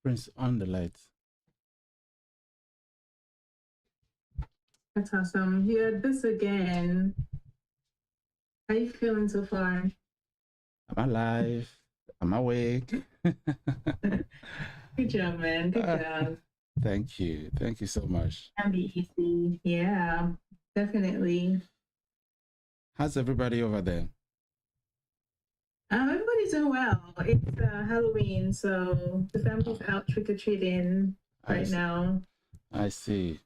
Prince, on the lights. That's awesome. Yeah, this again. How you feeling so far? I'm alive. I'm awake. Good job, man. Good job. Thank you. Thank you so much. Can be easy. Yeah, definitely. How's everybody over there? Everybody's doing well. It's Halloween, so the family's out trick-or-treating right now. I see.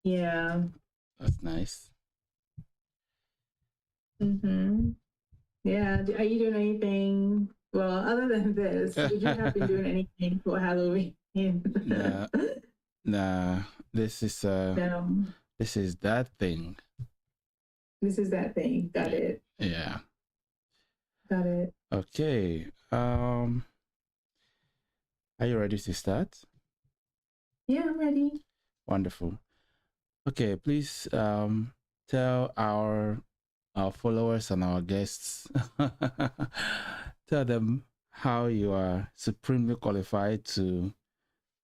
Yeah. That's nice. Mm-hmm. Yeah. Are you doing anything? Well, other than this, would you have been doing anything for Halloween? Nah. This is this is that thing. This is that thing. Got it. Yeah. Got it. Okay. Are you ready to start? Yeah, I'm ready. Wonderful. Okay, please tell our followers and our guests, tell them how you are supremely qualified to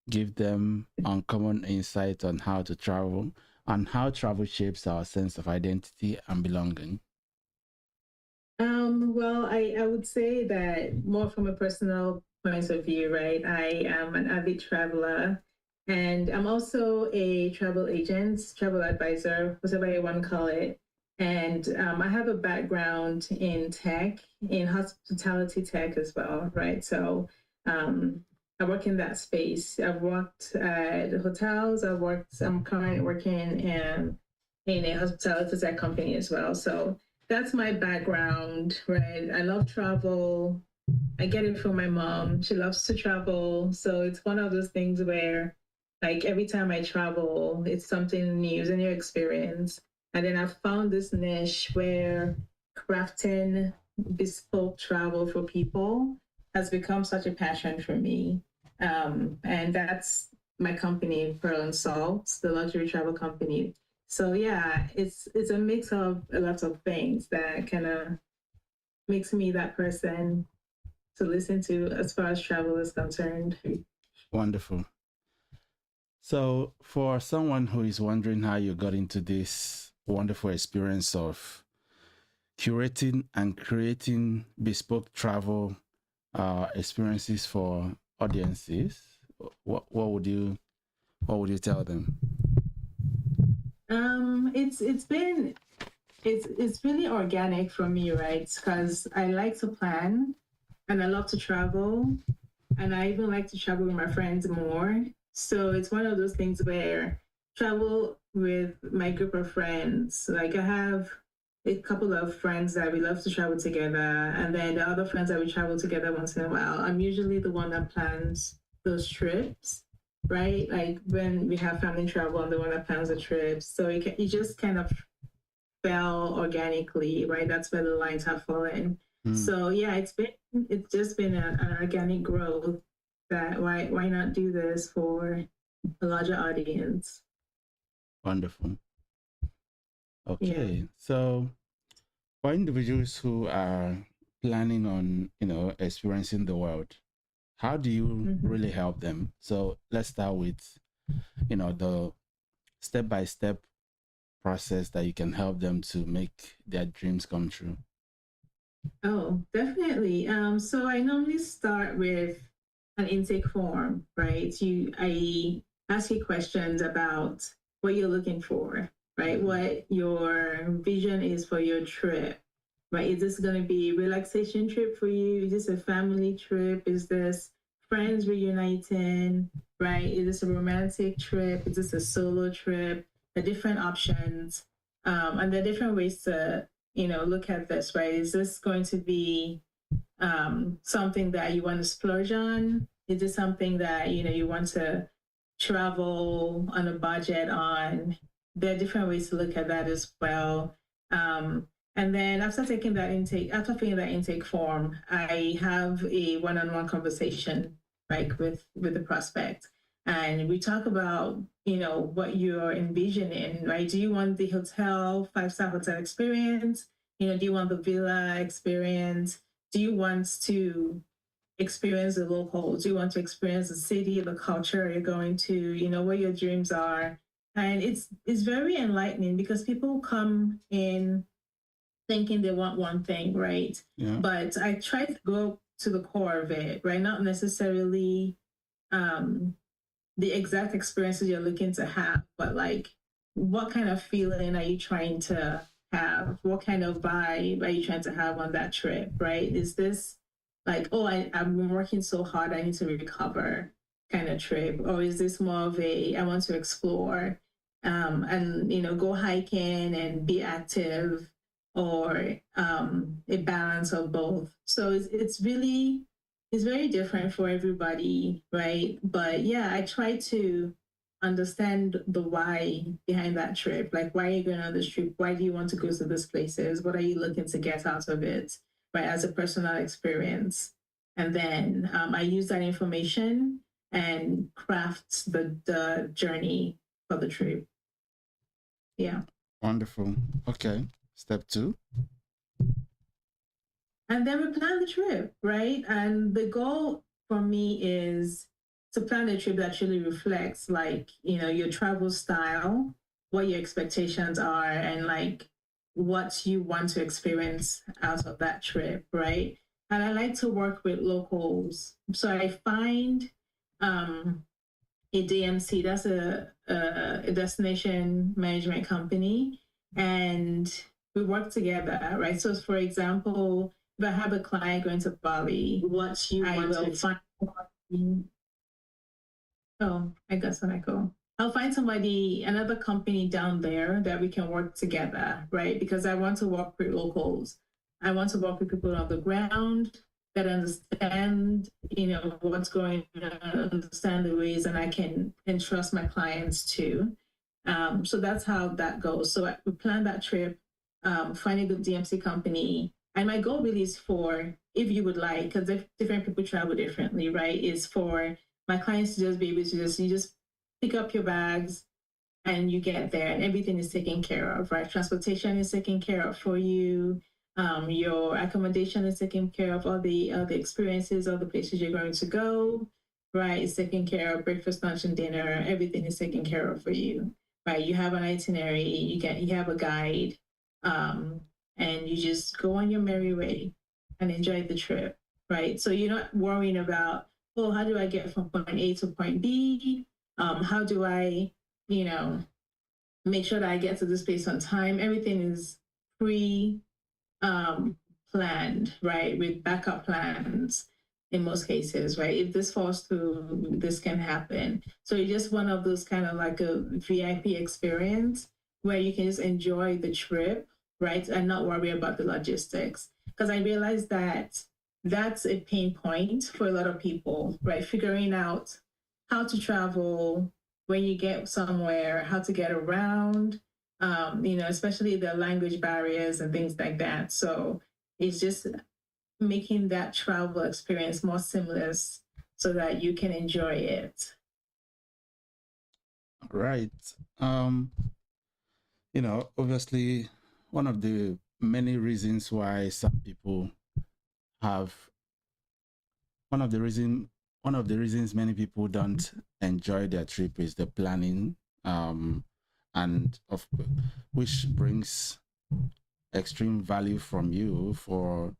give them uncommon insight on how to travel and how travel shapes our sense of identity and belonging. Well, I would say that more from a personal point of view, right? I am an avid traveler, and I'm also a travel agent, travel advisor, whatever you want to call it. And I have a background in tech, in hospitality tech as well, right? So I work in that space. I've worked at hotels. I'm currently working in a hospitality tech company as well. So that's my background, right? I love travel. I get it from my mom. She loves to travel. So it's one of those things where, like, every time I travel, it's something new, it's a new experience. And then I've found this niche where crafting bespoke travel for people has become such a passion for me. And that's my company, Pearl and Salt, the luxury travel company. So yeah, it's a mix of a lot of things that kind of makes me that person to listen to as far as travel is concerned. Wonderful. So for someone who is wondering how you got into this wonderful experience of curating and creating bespoke travel experiences for audiences, what would you tell them? It's really organic for me, right? Because I like to plan and I love to travel, and I even like to travel with my friends more. So it's one of those things where travel with my group of friends, like I have a couple of friends that we love to travel together, and then the other friends that we travel together once in a while. I'm usually the one that plans those trips, right? Like when we have family travel, I'm the one that plans the trips. So it just kind of fell organically, right? That's where the lines have fallen. So yeah, it's just been an organic growth. That why not do this for a larger audience? Wonderful. Okay, Yeah. so for individuals who are planning on experiencing the world, how do you really help them? So let's start with the step-by-step process that you can help them to make their dreams come true. Oh, definitely. So I normally start with an intake form, right? I ask you questions about what you're looking for, right? What your vision is for your trip, right? Is this going to be a relaxation trip for you? Is this a family trip? Is this friends reuniting, right? Is this a romantic trip? Is this a solo trip? The different options, and the different ways to look at this, right? Is this going to be something that you want to splurge on? Is this something that you want to travel on a budget on? There are different ways to look at that as well. And then after filling that intake form, I have a one-on-one conversation, like with the prospect, and we talk about what you're envisioning, right? Do you want the hotel, 5-star hotel experience? Do you want the villa experience? Do you want to experience the locals. You want to experience the city, the culture you're going to, you know, where your dreams are. And it's very enlightening because people come in thinking they want one thing, right? Yeah. But I try to go to the core of it, right? Not necessarily the exact experiences you're looking to have, but like what kind of feeling are you trying to have? What kind of vibe are you trying to have on that trip, right? Is this like, oh, I've been working so hard, I need to recover kind of trip? Or is this more of a, I want to explore and, you know, go hiking and be active, or a balance of both? So it's really, it's very different for everybody, right? But yeah, I try to understand the why behind that trip. Like, why are you going on this trip? Why do you want to go to these places? What are you looking to get out of it, right? As a personal experience. And then I use that information and craft the journey for the trip. Yeah. Wonderful. Okay. Step 2. And then we plan the trip, right? And the goal for me is to plan a trip that truly reflects, like, you know, your travel style, what your expectations are, and like what you want to experience out of that trip, right? And I like to work with locals. So I find a DMC, that's a destination management company, and we work together, right? So, for example, if I have a client going to Bali, what you want to find. Oh, I guess when I go, I'll find somebody, another company down there that we can work together, right? Because I want to work with locals. I want to work with people on the ground that understand, you know, what's going on, understand the ways, and I can entrust my clients to. So that's how that goes. So we plan that trip, find a good DMC company. And my goal really is for, if you would like, because different people travel differently, right? Is for my clients to just be able to you just pick up your bags and you get there and everything is taken care of, right? Transportation is taken care of for you. Your accommodation is taken care of, all the experiences, all the places you're going to go, right? It's taken care of, breakfast, lunch, and dinner, everything is taken care of for you, right? You have an itinerary, you have a guide, and you just go on your merry way and enjoy the trip, right? So you're not worrying about, oh, how do I get from point A to point B? How do I, you know, make sure that I get to this place on time? Everything is planned, right? With backup plans in most cases, right? If this falls through, this can happen. So it's just one of those kind of like a VIP experience where you can just enjoy the trip, right? And not worry about the logistics. Because I realized that that's a pain point for a lot of people, right? Figuring out how to travel when you get somewhere, how to get around, you know, especially the language barriers and things like that. So it's just making that travel experience more seamless so that you can enjoy it. Right. You know, obviously, one of the many reasons why some people have one of the reasons many people don't enjoy their trip is the planning, and of which brings extreme value from you for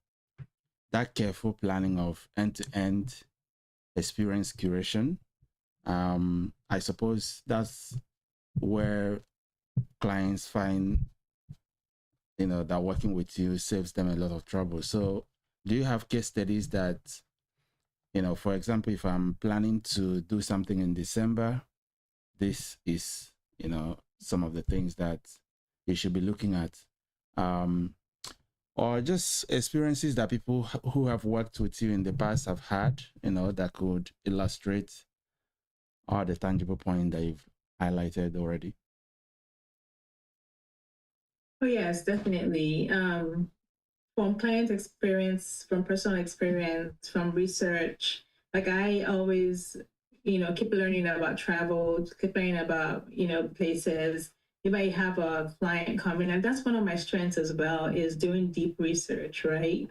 that careful planning of end-to-end experience curation. I suppose that's where clients find, you know, that working with you saves them a lot of trouble. So do you have case studies that, you know, for example, if I'm planning to do something in December, this is, you know, some of the things that you should be looking at, or just experiences that people who have worked with you in the past have had, you know, that could illustrate all the tangible point that you've highlighted already? Oh yes, definitely. From client experience, from personal experience, from research, like I always, you know, keep learning about travel, keep learning about, you know, places. If I have a client coming, and that's one of my strengths as well, is doing deep research, right?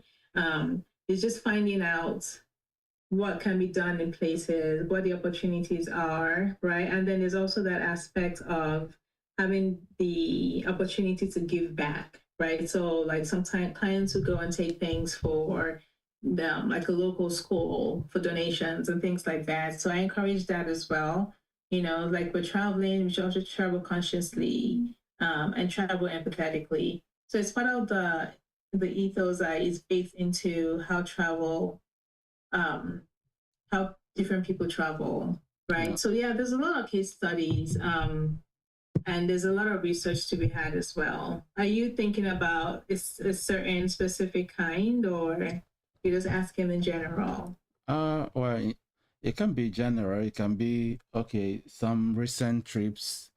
It's just finding out what can be done in places, what the opportunities are, right? And then there's also that aspect of having the opportunity to give back, right? So like sometimes clients who go and take things for them, like a local school for donations and things like that. So I encourage that as well. You know, like we're traveling, we should also travel consciously and travel empathetically. So it's part of the ethos that is baked into how different people travel, right? Yeah. So yeah, there's a lot of case studies, and there's a lot of research to be had as well. Are you thinking about a certain specific kind, or you're just asking in general? Well, it can be general. It can be, okay, some recent trips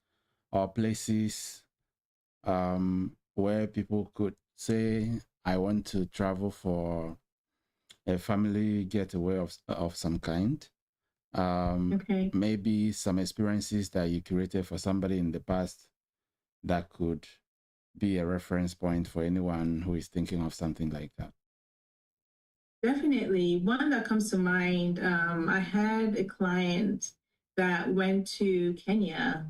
or places where people could say, I want to travel for a family getaway of some kind. Okay. Maybe some experiences that you created for somebody in the past that could be a reference point for anyone who is thinking of something like that. Definitely. One that comes to mind, I had a client that went to Kenya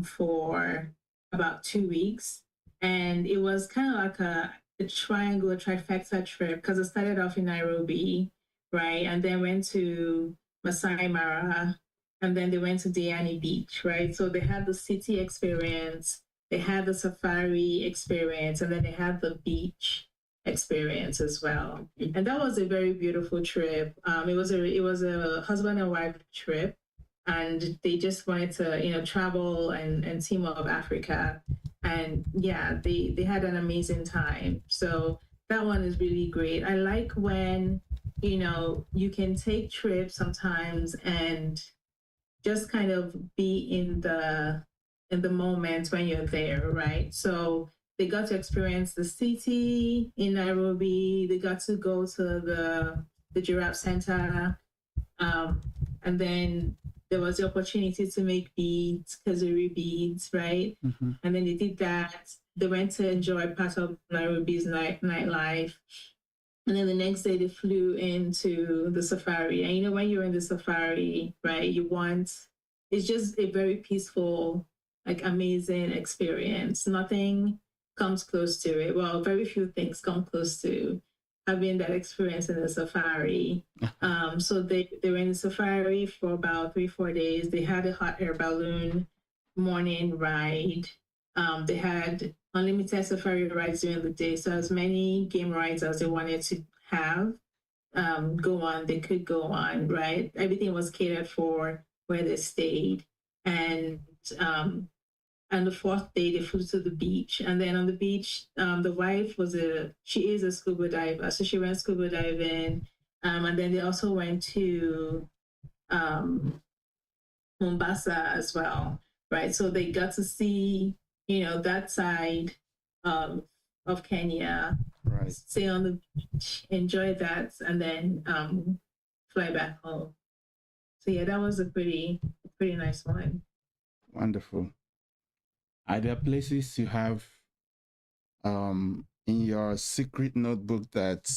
for about 2 weeks. And it was kind of like a triangle, a trifecta trip because it started off in Nairobi, right? And then went to Masai Mara, and then they went to Diani Beach, right? So they had the city experience, they had the safari experience, and then they had the beach experience as well. And that was a very beautiful trip. It was a husband and wife trip, and they just wanted to travel and see more of Africa. And yeah, they had an amazing time. So that one is really great. I like when you can take trips sometimes and just kind of be in the moment when you're there, right? So they got to experience the city in Nairobi. They got to go to the giraffe center, and then there was the opportunity to make beads, kazuri beads, right? Mm-hmm. And then they did that. They went to enjoy part of Nairobi's nightlife. And then the next day they flew into the safari. And when you're in the safari, right, it's just a very peaceful, like amazing experience. Nothing comes close to it. Well, very few things come close to having that experience in the safari. So they were in the safari for about 3-4 days. They had a hot air balloon morning ride. They had unlimited safari rides during the day. So as many game rides as they wanted to have go on, they could go on, right? Everything was catered for where they stayed. And the fourth day they flew to the beach. And then on the beach, the wife she is a scuba diver. So she went scuba diving. And then they also went to Mombasa as well, right? So they got to see, that side of Kenya, Right. stay on the beach, enjoy that, and then fly back home. So yeah, that was a pretty nice one. Wonderful. Are there places you have in your secret notebook that,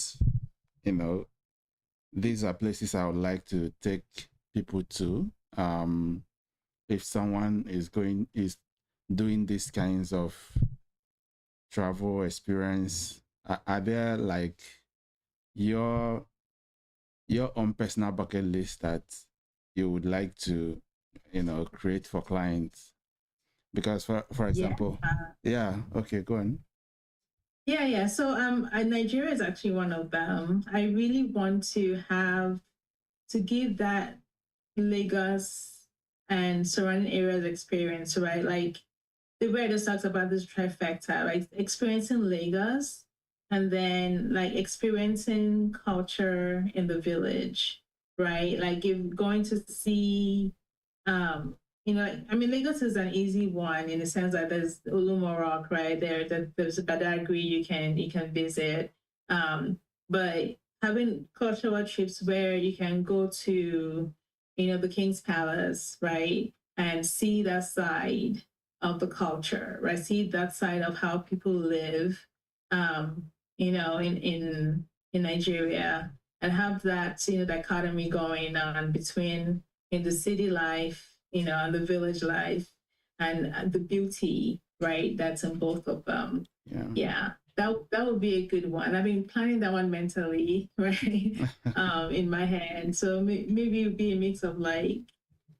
these are places I would like to take people to? If someone is doing these kinds of travel experience, are there like your own personal bucket list that you would like to create for clients? Because for example, okay, go on. Yeah. So Nigeria is actually one of them. I really want to give that Lagos and surrounding areas experience, right? Like the way I just talked about this trifecta, like experiencing Lagos and then like experiencing culture in the village, right? Like going to see Lagos is an easy one in the sense that there's Olumo Rock, right? There's Badagry you can visit. But having cultural trips where you can go to, the King's Palace, right? And see that side of the culture, right? See that side of how people live, in Nigeria. and have that, dichotomy going on between in the city life, and the village life, and the beauty, right, that's in both of them. Yeah. That would be a good one. I've been planning that one mentally, right, in my head. So maybe it would be a mix of like,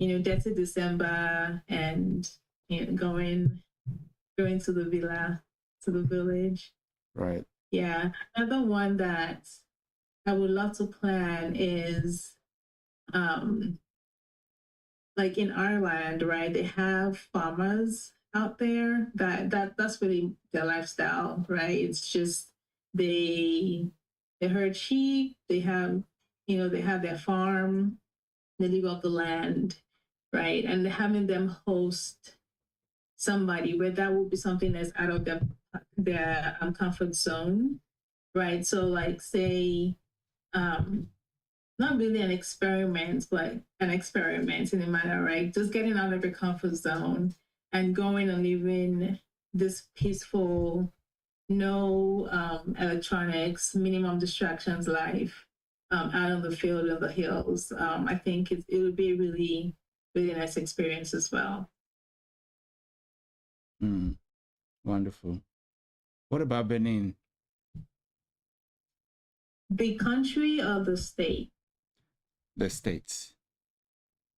Dirty December and going to the villa, to the village. Right. Yeah. Another one that I would love to plan is like in Ireland, right? They have farmers out there that's really their lifestyle, right? It's just they herd sheep, they have their farm, they live off the land, right? And having them host somebody where that would be something that's out of their comfort zone, right? So like say not really an experiment, but an experiment in a manner, right? Just getting out of your comfort zone and going and living this peaceful, no electronics, minimum distractions life out on the field of the hills. I think it would be a really, really nice experience as well. Wonderful. What about Benin? The country or the state? The states.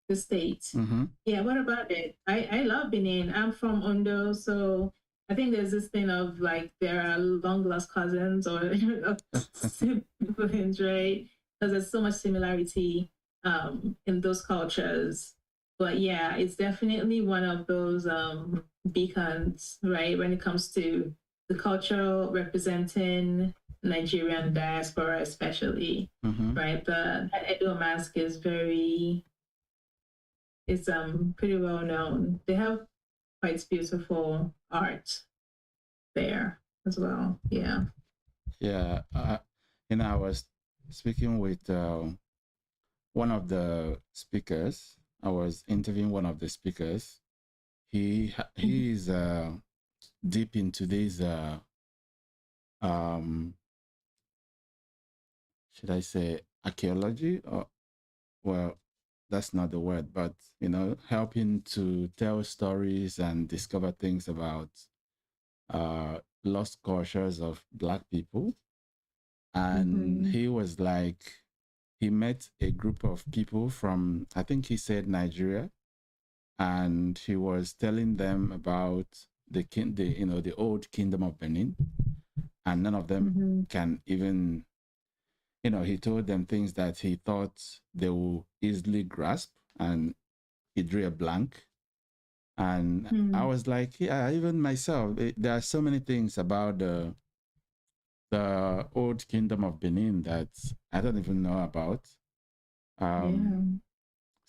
The states. Mm-hmm. Yeah, what about it? I love Benin. I'm from Ondo, so I think there's this thing of like there are long lost cousins or siblings, right? Because there's so much similarity in those cultures. But yeah, it's definitely one of those beacons, right? When it comes to the culture representing Nigerian diaspora, especially, right? That Edo mask is it's pretty well known. They have quite beautiful art there as well. Yeah. Yeah. I was speaking with one of the speakers. I was interviewing one of the speakers. He is deep into this should I say archaeology, or well, that's not the word, but helping to tell stories and discover things about lost cultures of Black people. And he was like, he met a group of people from, I think he said Nigeria, and he was telling them about the old kingdom of Benin, and none of them can even, he told them things that he thought they will easily grasp, and he drew a blank. And I was like, yeah, even myself, there are so many things about the old kingdom of Benin that I don't even know about.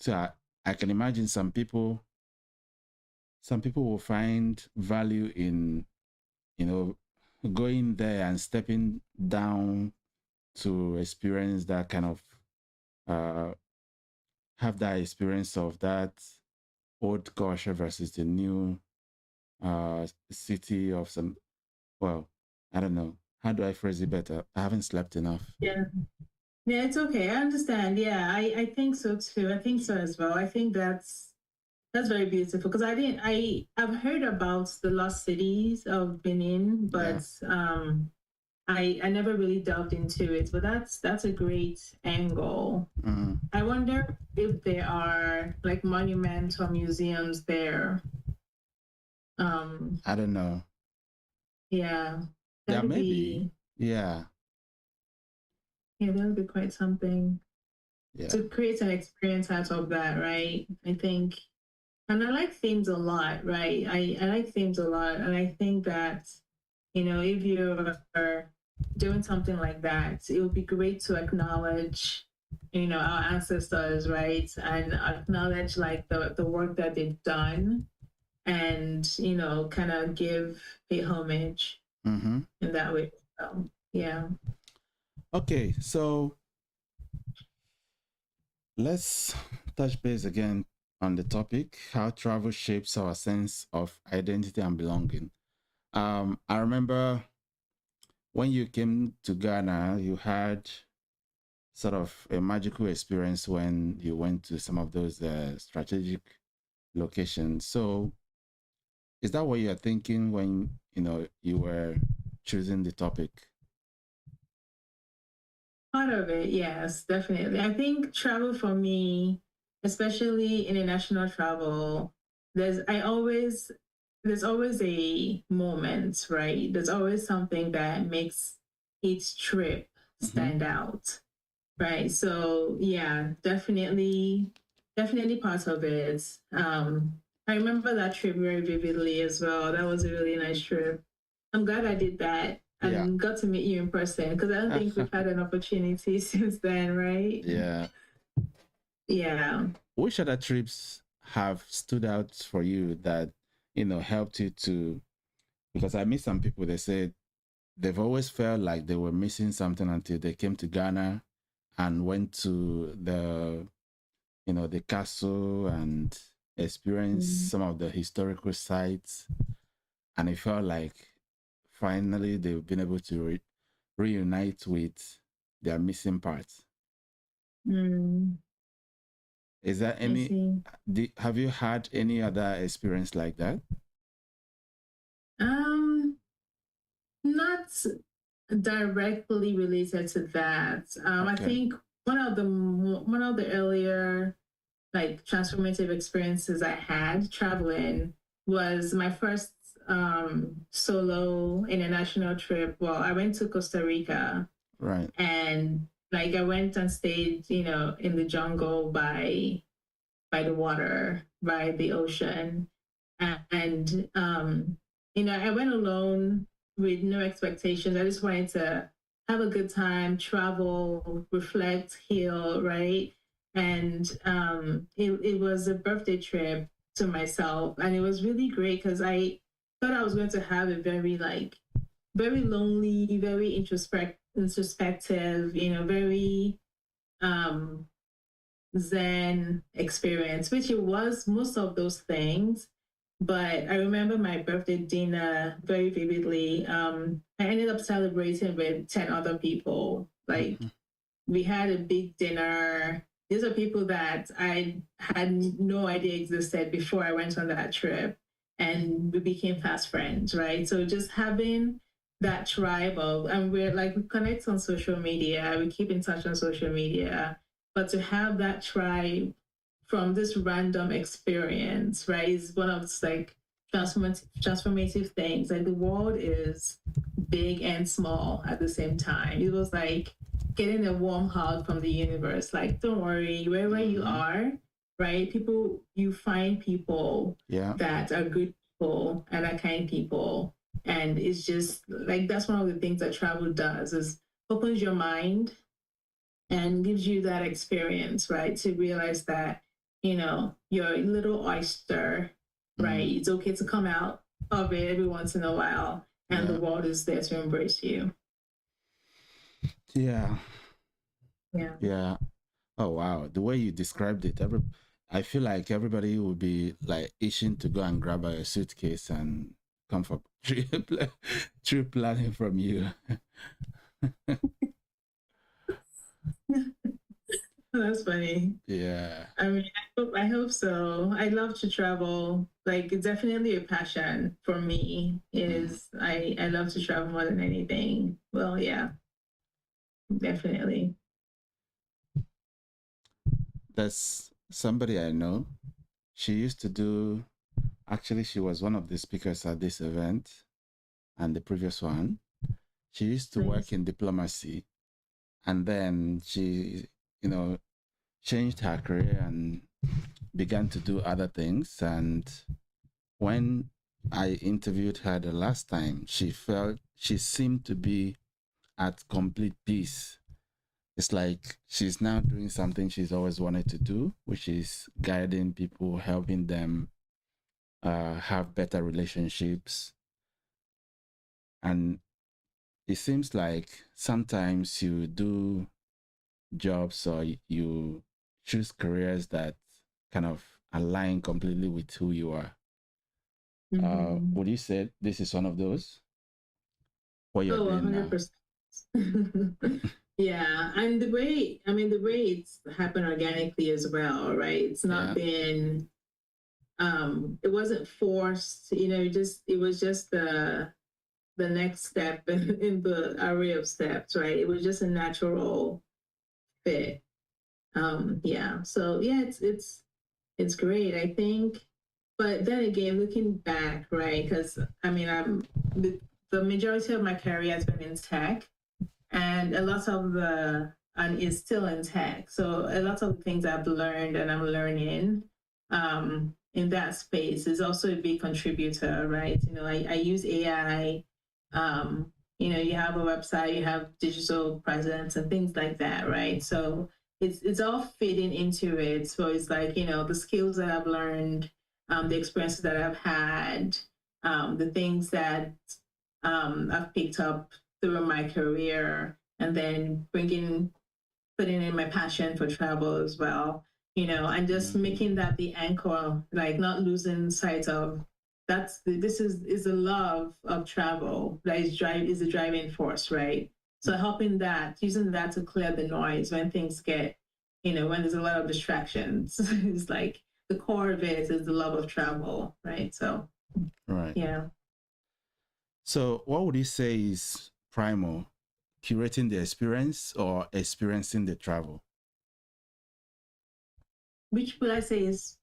So I can imagine some people will find value in, going there and stepping down to experience that kind of, have that experience of that old culture versus the new city of some, well, I don't know. How do I phrase it better? I haven't slept enough. Yeah, it's okay. I understand. Yeah, I think so too. I think so as well. I think that's very beautiful because I've heard about the lost cities of Benin, but I never really delved into it. But that's a great angle. I wonder if there are like monuments or museums there. I don't know. Yeah. There may be. Yeah. Yeah, that would be quite something. Yeah. To create an experience out of that, right? I think, and I like themes a lot, right? I like themes a lot. And I think that, if you're doing something like that, it would be great to acknowledge, our ancestors, right? And acknowledge like the work that they've done and, kind of pay homage in that way. So, yeah. Okay, so let's touch base again on the topic, how travel shapes our sense of identity and belonging. I remember when you came to Ghana, you had sort of a magical experience when you went to some of those strategic locations. So is that what you're thinking when you were choosing the topic? Part of it, yes, definitely. I think travel for me, especially international travel, there's always a moment, right? There's always something that makes each trip stand out, right? So yeah, definitely part of it. I remember that trip very vividly as well. That was a really nice trip. I'm glad I did that and got to meet you in person, because I don't think we've had an opportunity since then, right? Yeah. Yeah. Which other trips have stood out for you that helped you to? Because I meet some people, they said they've always felt like they were missing something until they came to Ghana and went to the castle and experienced some of the historical sites, and it felt like finally they've been able to reunite with their missing parts. Is there any? Have you had any other experience like that? Not directly related to that. Okay. I think one of the earlier like transformative experiences I had traveling was my first solo international trip. Well, I went to Costa Rica. Right. And like I went and stayed, in the jungle by the water, by the ocean. And I went alone with no expectations. I just wanted to have a good time, travel, reflect, heal, right? And it was a birthday trip to myself, and it was really great because I thought I was going to have a very lonely, very introspective, very Zen experience, which it was most of those things. But I remember my birthday dinner very vividly. I ended up celebrating with 10 other people. Like, we had a big dinner. These are people that I had no idea existed before I went on that trip. And we became fast friends, right? So just having that tribe of, and we connect on social media, we keep in touch on social media, but to have that tribe from this random experience, right, is one of those like transformative things. Like, the world is big and small at the same time. It was like getting a warm hug from the universe. Like, don't worry, wherever you are, right? You find people that are good people and are kind people. And it's just like, that's one of the things that travel does, is opens your mind and gives you that experience, right? To realize that, you're a little oyster, right? It's okay to come out of it every once in a while, and the world is there to embrace you. Yeah. Oh wow, the way you described it, I feel like everybody would be like itching to go and grab a suitcase and come for trip planning from you. That's funny. Yeah. I mean, I hope so. I love to travel. Like, it's definitely a passion for me. I love to travel more than anything. Well, yeah, definitely. There's somebody I know. She used to do. Actually, she was one of the speakers at this event and the previous one. She used to work in diplomacy, and then she, changed her career and began to do other things. And when I interviewed her the last time, she seemed to be at complete peace. It's like she's now doing something she's always wanted to do, which is guiding people, helping them have better relationships. And it seems like sometimes you do jobs or you choose careers that kind of align completely with who you are. Would you say this is one of those? What you're doing 100%. Yeah, and the way it's happened organically as well, right? It's not been it wasn't forced, it was just the next step in the array of steps, right? It was just a natural fit. Yeah. So yeah, it's great, I think. But then again, looking back, right? Because the majority of my career has been in tech, and a lot of the and is still in tech. So a lot of the things I've learned and I'm learning in that space is also a big contributor, right? I use AI. You have a website, you have digital presence and things like that, right? So it's all fitting into it. So it's like, the skills that I've learned, the experiences that I've had, the things that I've picked up through my career, and then putting in my passion for travel as well, and just making that the anchor, like not losing sight of this is a love of travel that is a driving force, right? So using that to clear the noise when things get, when there's a lot of distractions. It's like the core of it is the love of travel, right? So Right. yeah. So what would you say is primal? Curating the experience or experiencing the travel? Which would I say is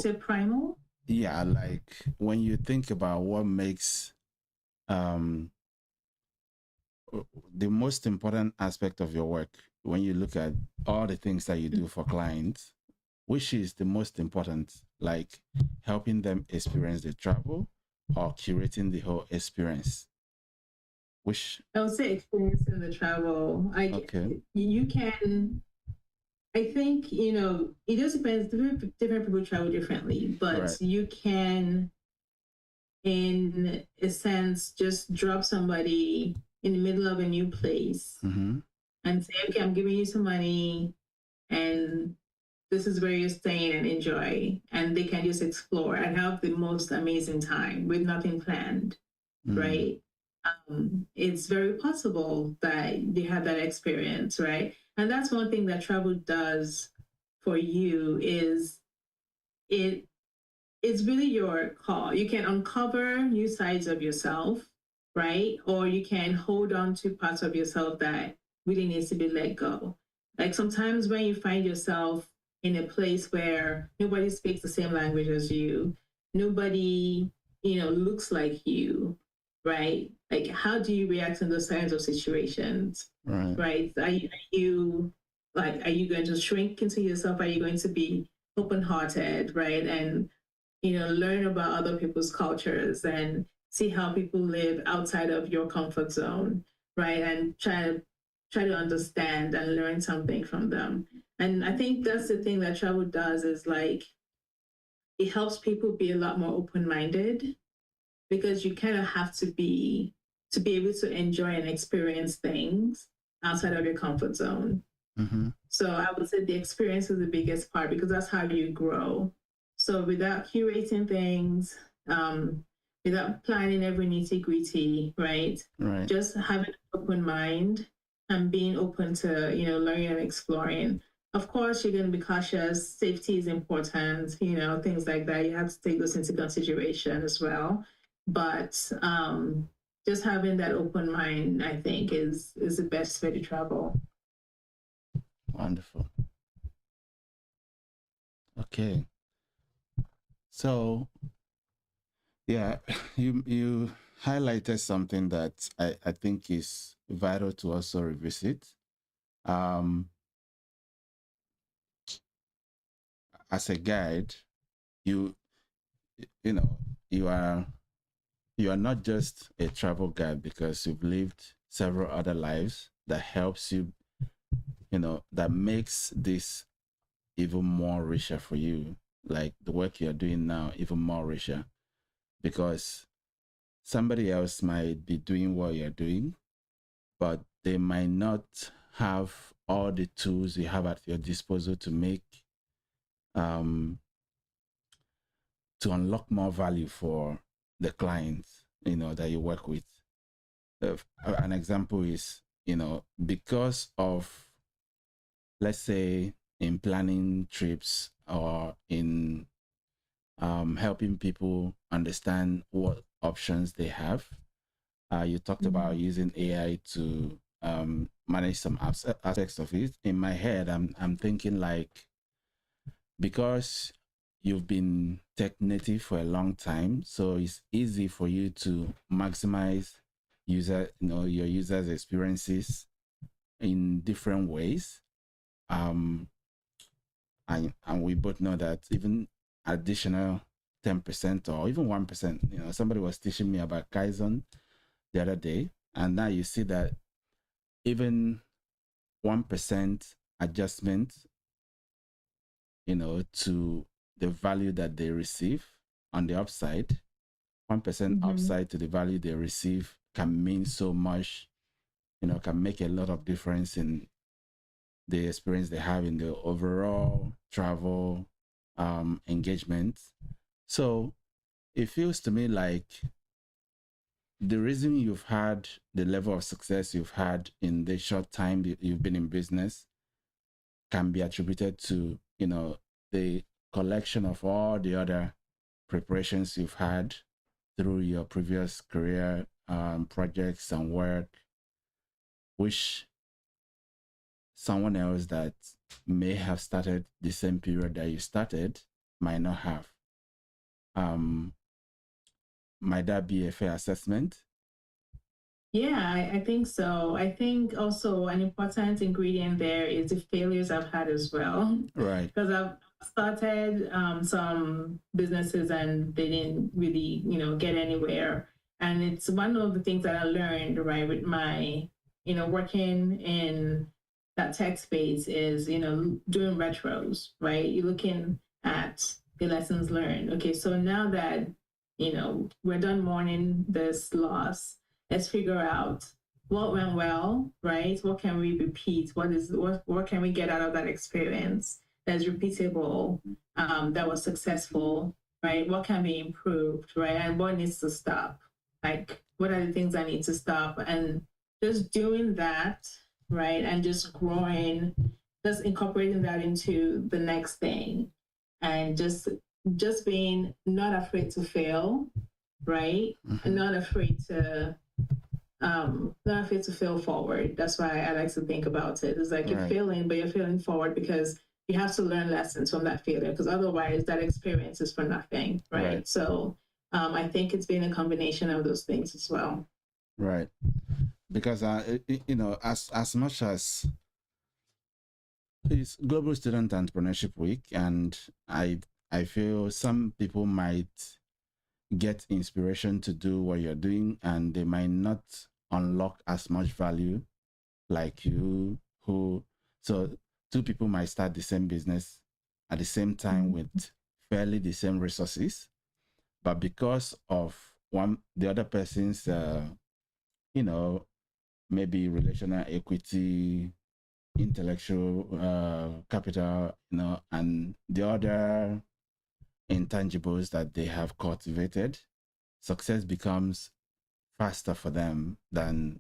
it primal? Yeah, like when you think about what makes the most important aspect of your work, when you look at all the things that you do for clients, which is the most important, like helping them experience the travel or curating the whole experience? Which, I would say experiencing the travel. okay, You can. I think it just depends. Different people travel differently, but right. you can, in a sense, just drop somebody in the middle of a new place Mm-hmm. and say, "Okay, I'm giving you some money, and this is where you're staying, and enjoy." And they can just explore and have the most amazing time with nothing planned, right? It's very possible that they have that experience, right? And that's one thing that travel does for you is it it's really your call. You can uncover new sides of yourself, right? Or you can hold on to parts of yourself that really needs to be let go. Like sometimes when you find yourself in a place where nobody speaks the same language as you, nobody, looks like you, right? Like how do you react in those kinds of situations? Right. Right? Are you going to shrink into yourself? Are you going to be open hearted, right? And learn about other people's cultures and see how people live outside of your comfort zone, right? And try to understand and learn something from them. And I think that's the thing that travel does is like it helps people be a lot more open-minded because you kind of have to be able to enjoy and experience things outside of your comfort zone. Mm-hmm. So I would say the experience is the biggest part because that's how you grow. So without curating things, without planning every nitty gritty, right? Right. Just having an open mind and being open to, learning and exploring. Of course, you're going to be cautious. Safety is important, things like that. You have to take those into consideration as well. But just having that open mind, I think, is the best way to travel. Wonderful. Okay. So yeah, you highlighted something that I think is vital to also revisit. Um, as a guide, you you know you are not just a travel guide because you've lived several other lives that helps you, that makes this even more richer for you, like the work you're doing now even more richer, because somebody else might be doing what you're doing, but they might not have all the tools you have at your disposal to make to unlock more value for the clients that you work with. An example is because of, let's say, in planning trips or in helping people understand what options they have. You talked about using AI to manage some aspects of it. In my head, I'm thinking like, because you've been tech native for a long time, so it's easy for you to maximize your users' experiences in different ways. And we both know that even additional 10% or even 1%, somebody was teaching me about Kaizen the other day, and now you see that even 1% adjustment, to the value that they receive on the upside, 1% upside to the value they receive can mean so much, can make a lot of difference in the experience they have in the overall travel engagement. So it feels to me like the reason you've had the level of success you've had in the short time you've been in business can be attributed to, the collection of all the other preparations you've had through your previous career, projects and work, which someone else that may have started the same period that you started might not have. Might that be a fair assessment? Yeah, I think so. I think also an important ingredient there is the failures I've had as well. Right. Because I've started some businesses and they didn't really, get anywhere. And it's one of the things that I learned, right, with my, working in that tech space is, doing retros, right? You're looking at the lessons learned. Okay, so now that, we're done mourning this loss, let's figure out what went well, right? What can we repeat? What can we get out of that experience that's repeatable, that was successful, right? What can be improved, right? And what needs to stop? Like, what are the things that need to stop? And just doing that, right? And just growing, just incorporating that into the next thing, and just being not afraid to fail, right? And not afraid to fail forward. That's why I like to think about it. It's like you're failing, but you're failing forward because you have to learn lessons from that failure, because otherwise that experience is for nothing, right? So I think it's been a combination of those things as well. Right. Because as much as it's Global Student Entrepreneurship Week, and I feel some people might get inspiration to do what you're doing, and they might not unlock as much value like you, so two people might start the same business at the same time with fairly the same resources, but because of the other person's maybe relational equity, intellectual capital, and the other intangibles that they have cultivated, success becomes faster for them than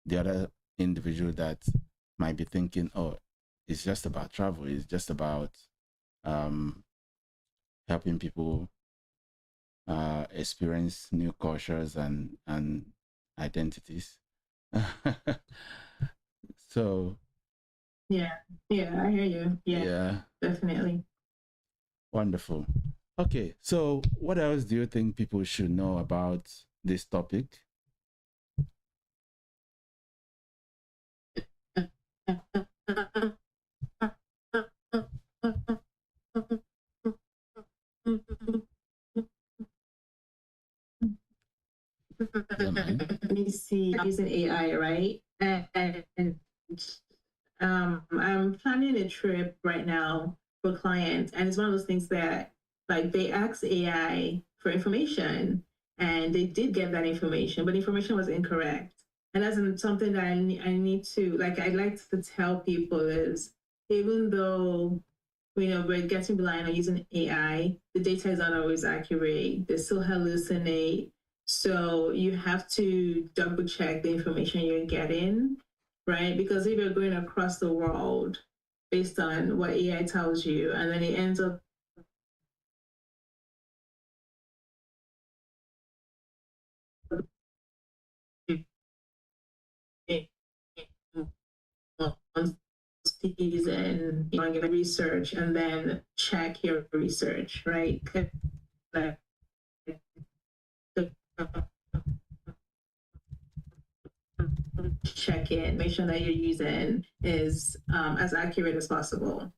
the other individual that might be thinking, oh, it's just about travel, it's just about helping people experience new cultures and identities. So yeah, I hear you. Yeah, definitely. Wonderful. Okay, so what else do you think people should know about this topic? Let me see, using AI, right? And I'm planning a trip right now for clients, and it's one of those things that, like, they ask AI for information, and they did get that information, but the information was incorrect. And that's something that I need to, like, I'd like to tell people is, even though, we're getting reliant on using AI, the data is not always accurate. They still hallucinate. So you have to double check the information you're getting, right? Because if you're going across the world based on what AI tells you, and then it ends up and research and then check your research, right? Check in, make sure that you're using is as accurate as possible.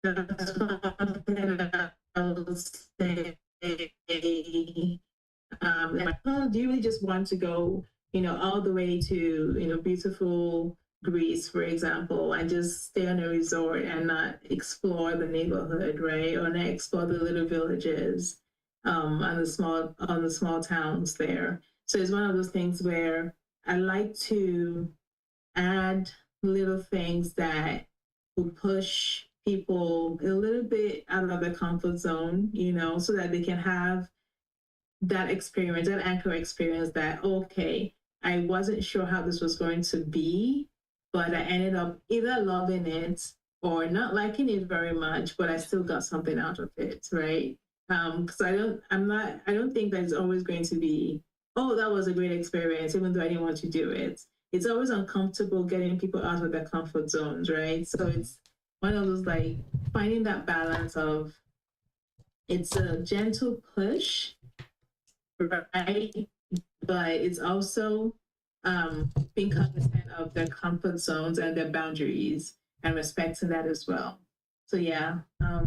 That's one I'll say. Oh, do you really just want to go, all the way to, beautiful Greece, for example, and just stay on a resort and not explore the neighborhood, right? Or not explore the little villages, on the small towns there. So it's one of those things where I like to add little things that will push people a little bit out of their comfort zone, so that they can have that experience, that anchor experience that, okay, I wasn't sure how this was going to be, but I ended up either loving it or not liking it very much, but I still got something out of it, right? Because I don't think that it's always going to be, oh, that was a great experience, even though I didn't want to do it. It's always uncomfortable getting people out of their comfort zones, right? So it's one of those, like, finding that balance of, it's a gentle push, right? But it's also being cognizant of their comfort zones and their boundaries and respecting that as well. So yeah, I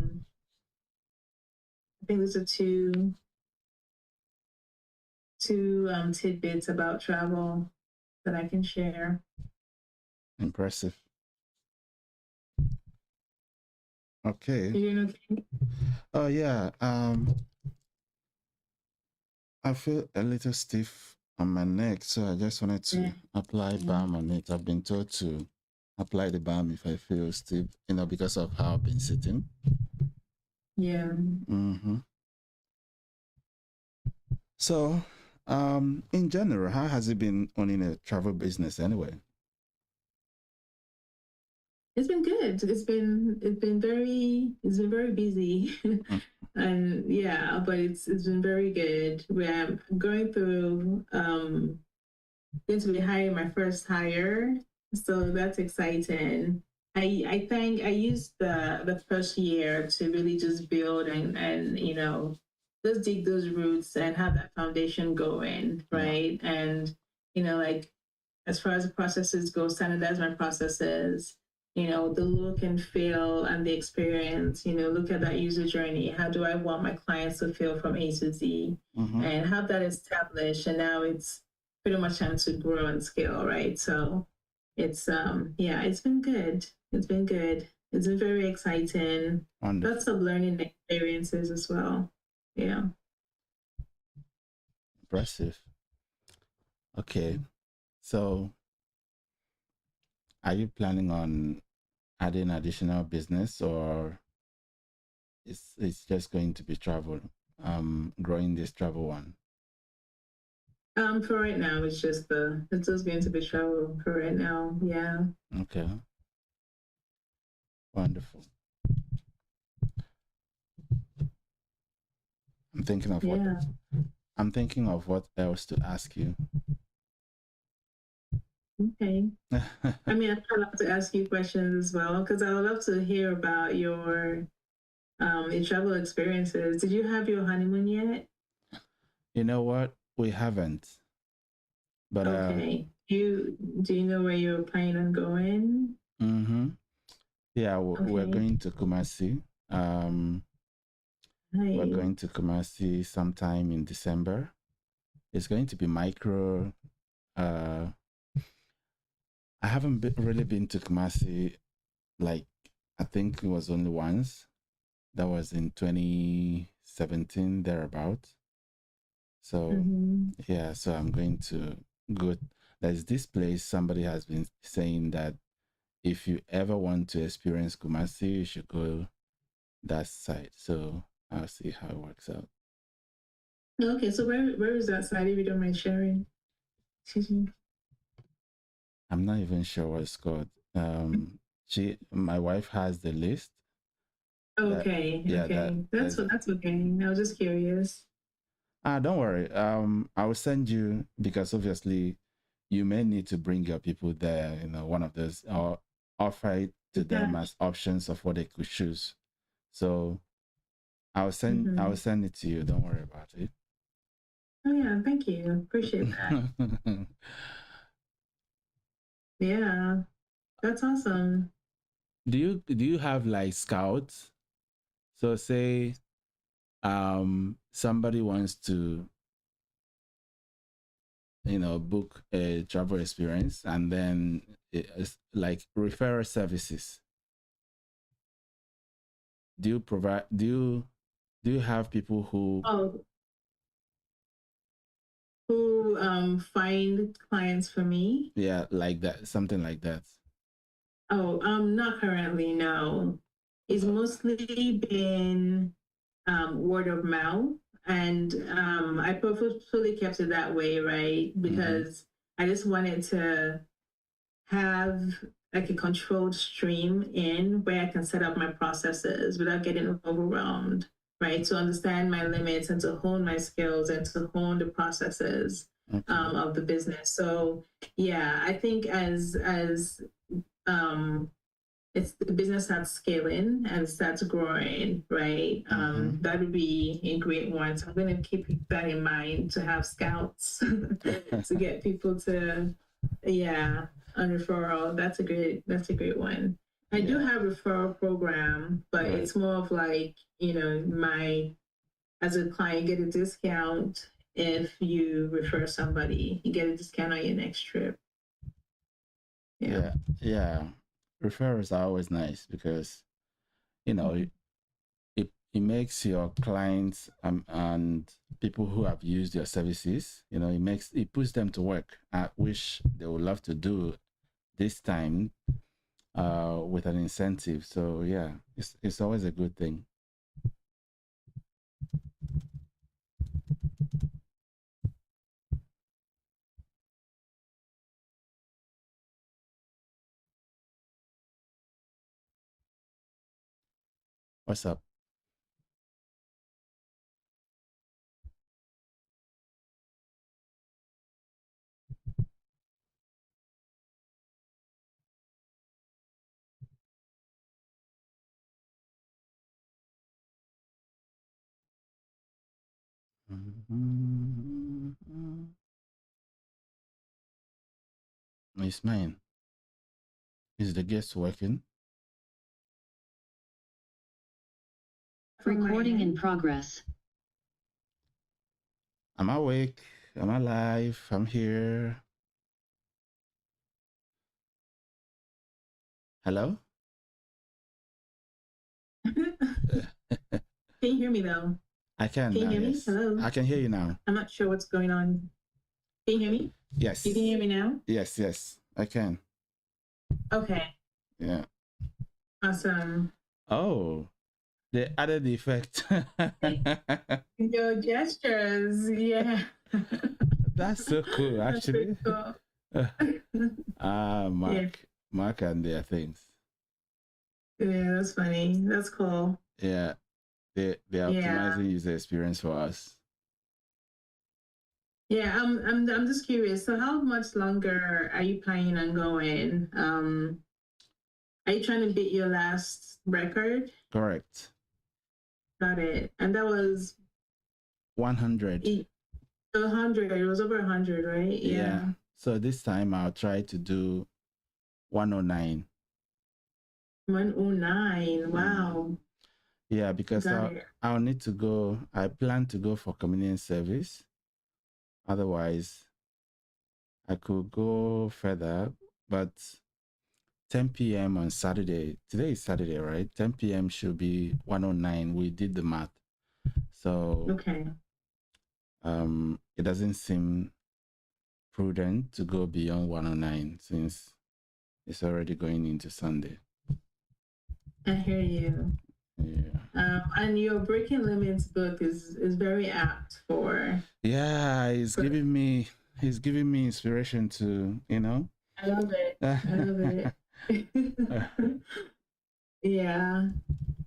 think those are two tidbits about travel that I can share. Impressive. Okay. You doing okay? Oh yeah. I feel a little stiff on my neck, so I just wanted to apply balm on it. I've been told to apply the balm if I feel stiff, because of how I've been sitting. Yeah. Mm-hmm. So, in general, how has it been owning a travel business anyway? It's been good. It's been very busy. And yeah, but it's been very good. We're going through going to be hiring my first hire, so that's exciting. I think I used the first year to really just build and just dig those roots and have that foundation going, right? Yeah. And like, as far as the processes go, standardize my processes, the look and feel and the experience, look at that user journey. How do I want my clients to feel from A to Z? Mm-hmm. And have that established. And now it's pretty much time to grow and scale, right? So it's it's been good. It's been good. It's been very exciting. Wonderful. Lots of learning experiences as well. Yeah. Impressive. Okay. So are you planning on adding additional business, or it's just going to be travel, growing this travel one? For right now, it's just going to be travel for right now. Yeah. Okay. Wonderful. I'm thinking of what else to ask you. Okay. I mean, I'd love to ask you questions as well, because I would love to hear about your travel experiences. Did you have your honeymoon yet? You know what? We haven't. But okay. Do you know where you're planning on going? Mm-hmm. Yeah, we're going to Kumasi. We're going to Kumasi sometime in December. It's going to be micro. I haven't really been to Kumasi. Like, I think it was only once. That was in 2017, thereabout. So yeah, so I'm going to go. there's this place somebody has been saying that if you ever want to experience Kumasi, you should go that side. So I'll see how it works out. Okay, so where is that site, if you don't mind sharing? Excuse me. I'm not even sure what it's called. My wife has the list. Okay, that's okay. I was just curious. Don't worry. I will send you, because obviously you may need to bring your people there, one of those, or offer it to them as options of what they could choose. So I'll send it to you. Don't worry about it. Oh yeah, thank you. Appreciate that. Yeah, that's awesome. Do you have like scouts? So say somebody wants to book a travel experience, and then it's like referral services. Do you provide, do you have people who find clients for me? Yeah, like that, something like that. Oh, not currently, no. It's mostly been word of mouth, and I purposefully kept it that way, right? Because I just wanted to have like a controlled stream in where I can set up my processes without getting overwhelmed, right? To understand my limits and to hone my skills and to hone the processes of the business. So yeah, I think as it's the business starts scaling and starts growing, right? That would be a great one. So I'm going to keep that in mind, to have scouts to get people to, on referral. That's a great one. I do have a referral program, but it's more of like, as a client, get a discount if you refer somebody. You get a discount on your next trip. Yeah. Referrals are always nice because, it makes your clients and people who have used your services, it puts them to work, which they would love to do this time with an incentive. So yeah, it's always a good thing. What's up? It's mine. Is the guest working? Recording in progress. I'm awake. I'm alive. I'm here. Hello? Can you hear me though? I can now, hear yes. me? Hello? I can hear you now. I'm not sure what's going on. Can you hear me? Yes. You can hear me now? Yes, I can. Okay. Yeah. Awesome. Oh, they added the effect. Your gestures, yeah. That's so cool, actually. Mark. Yeah. Mark and their things. Yeah, that's funny. That's cool. Yeah. They're optimizing user experience for us. Yeah, I'm just curious. So how much longer are you planning on going? Are you trying to beat your last record? Correct. Got it. And that was 100. 100. It was over 100, right? Yeah. So this time I'll try to do 109. 109. Wow. Yeah, because I'll need to go. I plan to go for communion service. Otherwise, I could go further, but 10 p.m. on Saturday. Today is Saturday, right? 10 p.m. should be 109. We did the math. So okay. It doesn't seem prudent to go beyond 109 since it's already going into Sunday. I hear you. Yeah. And your Breaking Limits book is very apt for. Yeah, he's giving me inspiration to, you know. I love it. I love it. Yeah,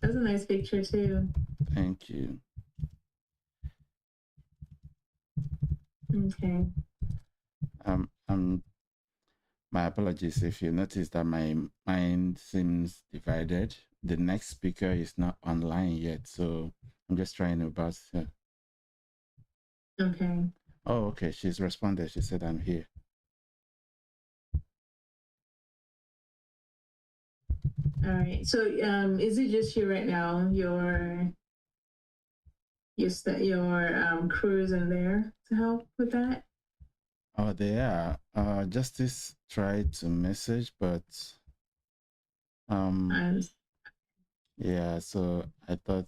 that's a nice picture too. Thank you. Okay. My apologies if you notice that my mind seems divided. The next speaker is not online yet, so I'm just trying to bounce her. Okay. Oh, okay. She's responded. She said, I'm here. All right. So, is it just you right now? Your crews in there to help with that? Oh, they are. Justice tried to message, but yeah. So I thought,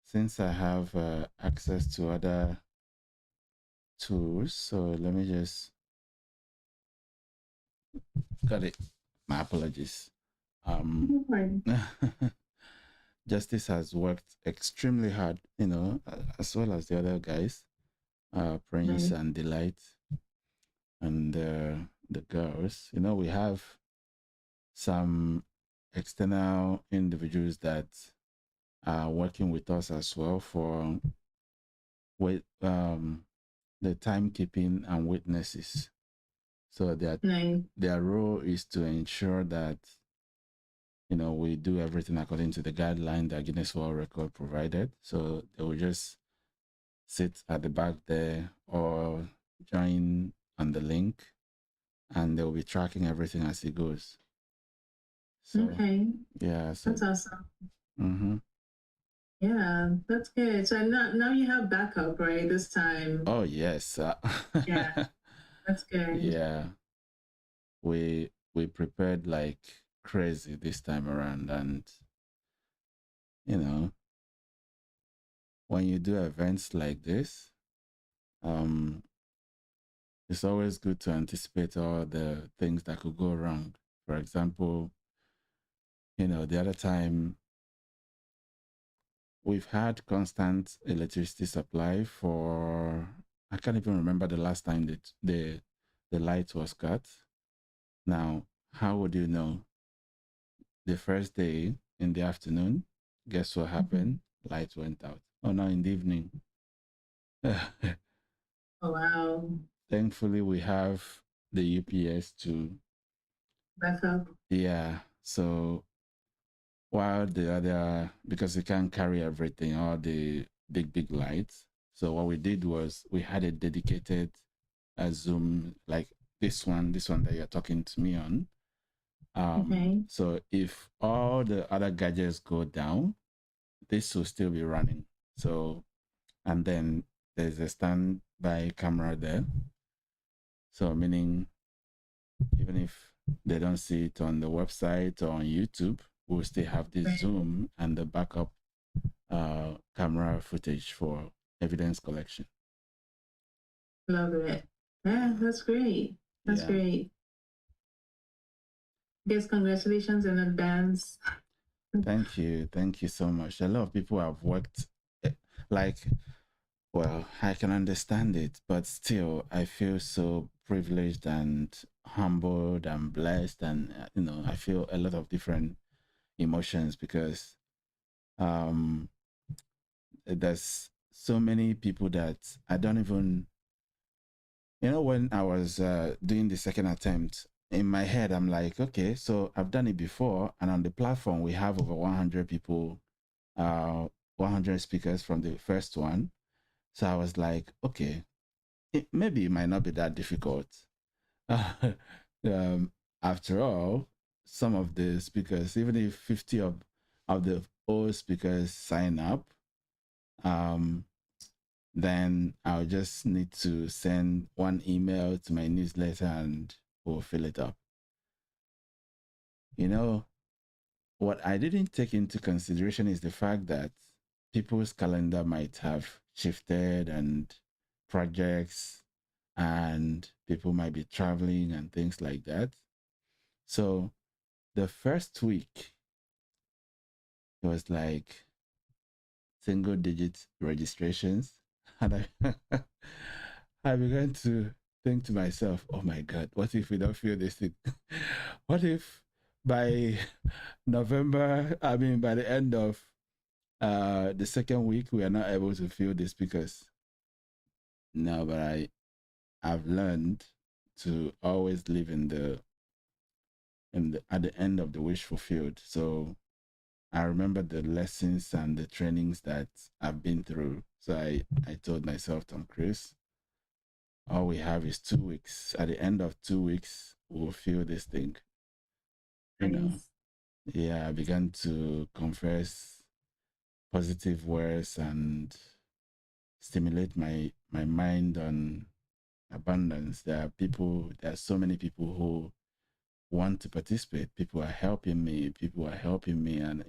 since I have access to other tools, so let me just got it. My apologies. Justice has worked extremely hard, you know, as well as the other guys, Prince and Delight, and the girls. You know, we have some external individuals that are working with us as well for with the timekeeping and witnesses. So their role is to ensure that, you know, we do everything according to the guideline that Guinness World Record provided. So they will just sit at the back there or join on the link, and they'll be tracking everything as it goes. So, okay. Yeah. So that's awesome. Mm-hmm. Yeah, that's good. So now you have backup, right? This time. Oh yes. Yeah, that's good. Yeah. We prepared like crazy this time around, and you know, when you do events like this, it's always good to anticipate all the things that could go wrong. For example, you know, the other time we've had constant electricity supply for, I can't even remember the last time that the light was cut. Now, how would you know? The first day in the afternoon, guess what happened? Light went out. Oh no, in the evening. Oh wow. Thankfully, we have the UPS to backup. Yeah. So while the other, because you can't carry everything, all the big lights. So what we did was we had a dedicated Zoom, like this one that you're talking to me on. Okay. So if all the other gadgets go down, this will still be running. So, and then there's a standby camera there. So meaning, even if they don't see it on the website or on YouTube, we'll still have this Zoom and the backup camera footage for evidence collection. Love it. Yeah, that's great. That's great. Yes, congratulations in advance. Thank you. Thank you so much. A lot of people have worked like, well, I can understand it, but still, I feel so privileged and humbled and blessed. And, you know, I feel a lot of different emotions because there's so many people that I don't even, you know, when I was doing the second attempt, in my head, I'm like, okay, so I've done it before. And on the platform, we have over 100 people, 100 speakers from the first one. So I was like, okay, maybe it might not be that difficult. After all, some of the speakers, even if 50 of the old speakers sign up, then I'll just need to send one email to my newsletter and we'll fill it up. You know, what I didn't take into consideration is the fact that people's calendar might have shifted and projects and people might be traveling and things like that. So the first week, it was like single digit registrations. And I began to think to myself, oh my God, what if we don't feel this thing? What if by November, I mean, by the end of the second week, we are not able to feel this? Because no, but I've learned to always live in the at the end of the wish fulfilled. So I remember the lessons and the trainings that I've been through. So I told myself, Tom-Chris, all we have is 2 weeks. At the end of 2 weeks, we'll feel this thing. You know, Nice. yeah, I began to confess positive words and stimulate my mind on abundance. There are so many people who want to participate. People are helping me. And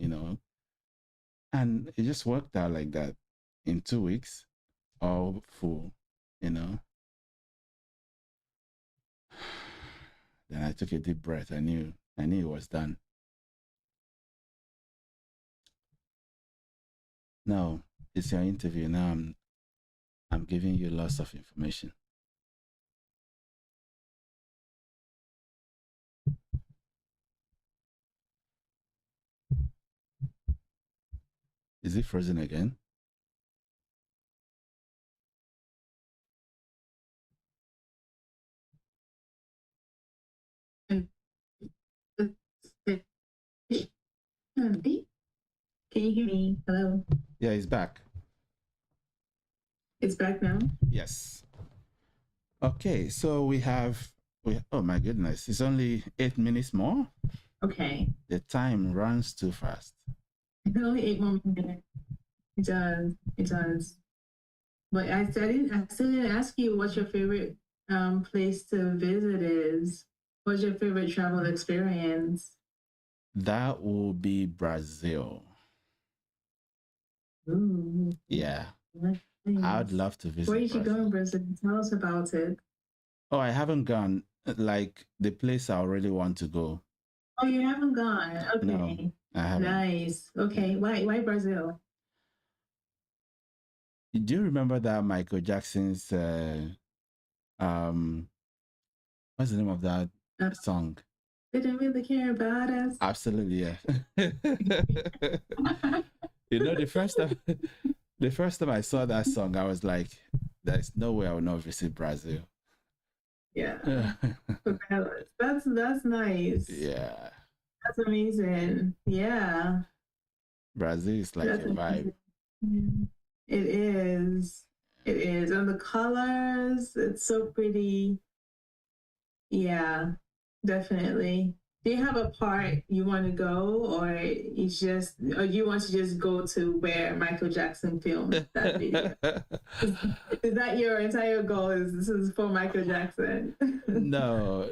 and it just worked out like that. In 2 weeks, all full, you know. Then I took a deep breath. I knew it was done. No, it's your interview. Now I'm giving you lots of information. Is it frozen again? Can you hear me? Hello. Yeah, it's back. It's back now. Yes. Okay, so oh my goodness, it's only 8 minutes more. Okay. The time runs too fast. It's only 8 more minutes. It does. It does. But I still didn't ask you what your favorite place to visit is. What's your favorite travel experience? That will be Brazil. Ooh. Yeah. Nice. I'd love to visit. Where did you go in Brazil? Tell us about it. Oh, I haven't gone. Like the place I really want to go. Oh, you haven't gone? Okay. No, I haven't. Nice. Okay. Why Brazil? Do you remember that Michael Jackson's what's the name of that song? They didn't really care about us. Absolutely, yeah. You know, the first time I saw that song, I was like, there's no way I will not visit Brazil. Yeah. That's nice. Yeah. That's amazing. Yeah. Brazil is like a vibe. It is. It is. And the colors, it's so pretty. Yeah, definitely. Do you have a part you want to go, or you want to just go to where Michael Jackson filmed that video? Is that your entire goal? This is for Michael Jackson? No.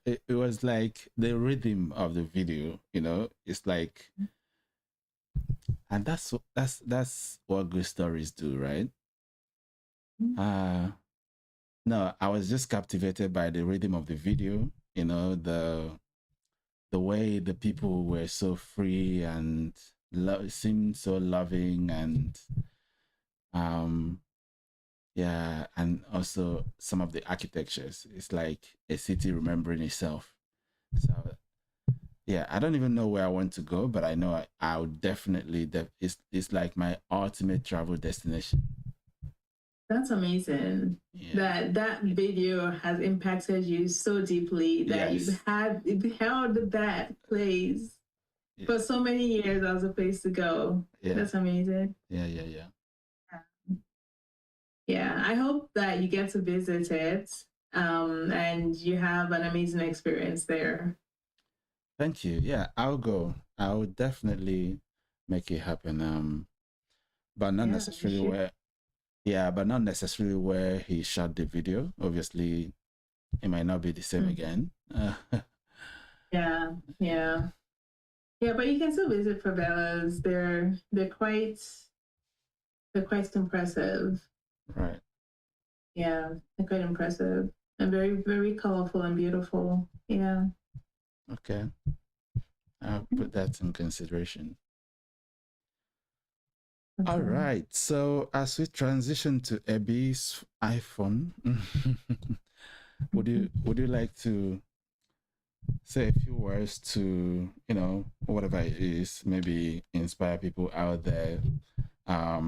It was like the rhythm of the video. It's like, and that's what good stories do, right? No, I was just captivated by the rhythm of the video. The way the people were so free and seemed so loving, and yeah, and also some of the architectures. It's like a city remembering itself. So yeah, I don't even know where I want to go, but I know I would definitely. It's like my ultimate travel destination. That's amazing. Yeah. That video has impacted you so deeply that you've held that place for so many years as a place to go. Yeah. That's amazing. Yeah. Yeah, I hope that you get to visit it and you have an amazing experience there. Thank you. Yeah, I'll go. I will definitely make it happen. But not necessarily where. Yeah, but not necessarily where he shot the video. Obviously, it might not be the same again. Yeah. But you can still visit favelas. They're quite impressive. Right. Yeah, quite impressive and very, very colorful and beautiful. Yeah. Okay, I'll put that in consideration. Okay. All right. So as we transition to Abby's iPhone, would you like to say a few words to, whatever it is, maybe inspire people out there, uh,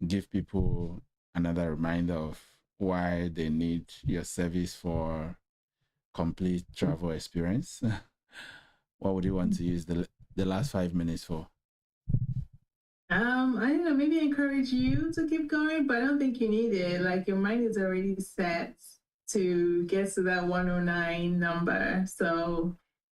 give people another reminder of why they need your service for complete travel experience? What would you want to use the last 5 minutes for? I don't know, maybe encourage you to keep going, but I don't think you need it. Like your mind is already set to get to that 109 number. So,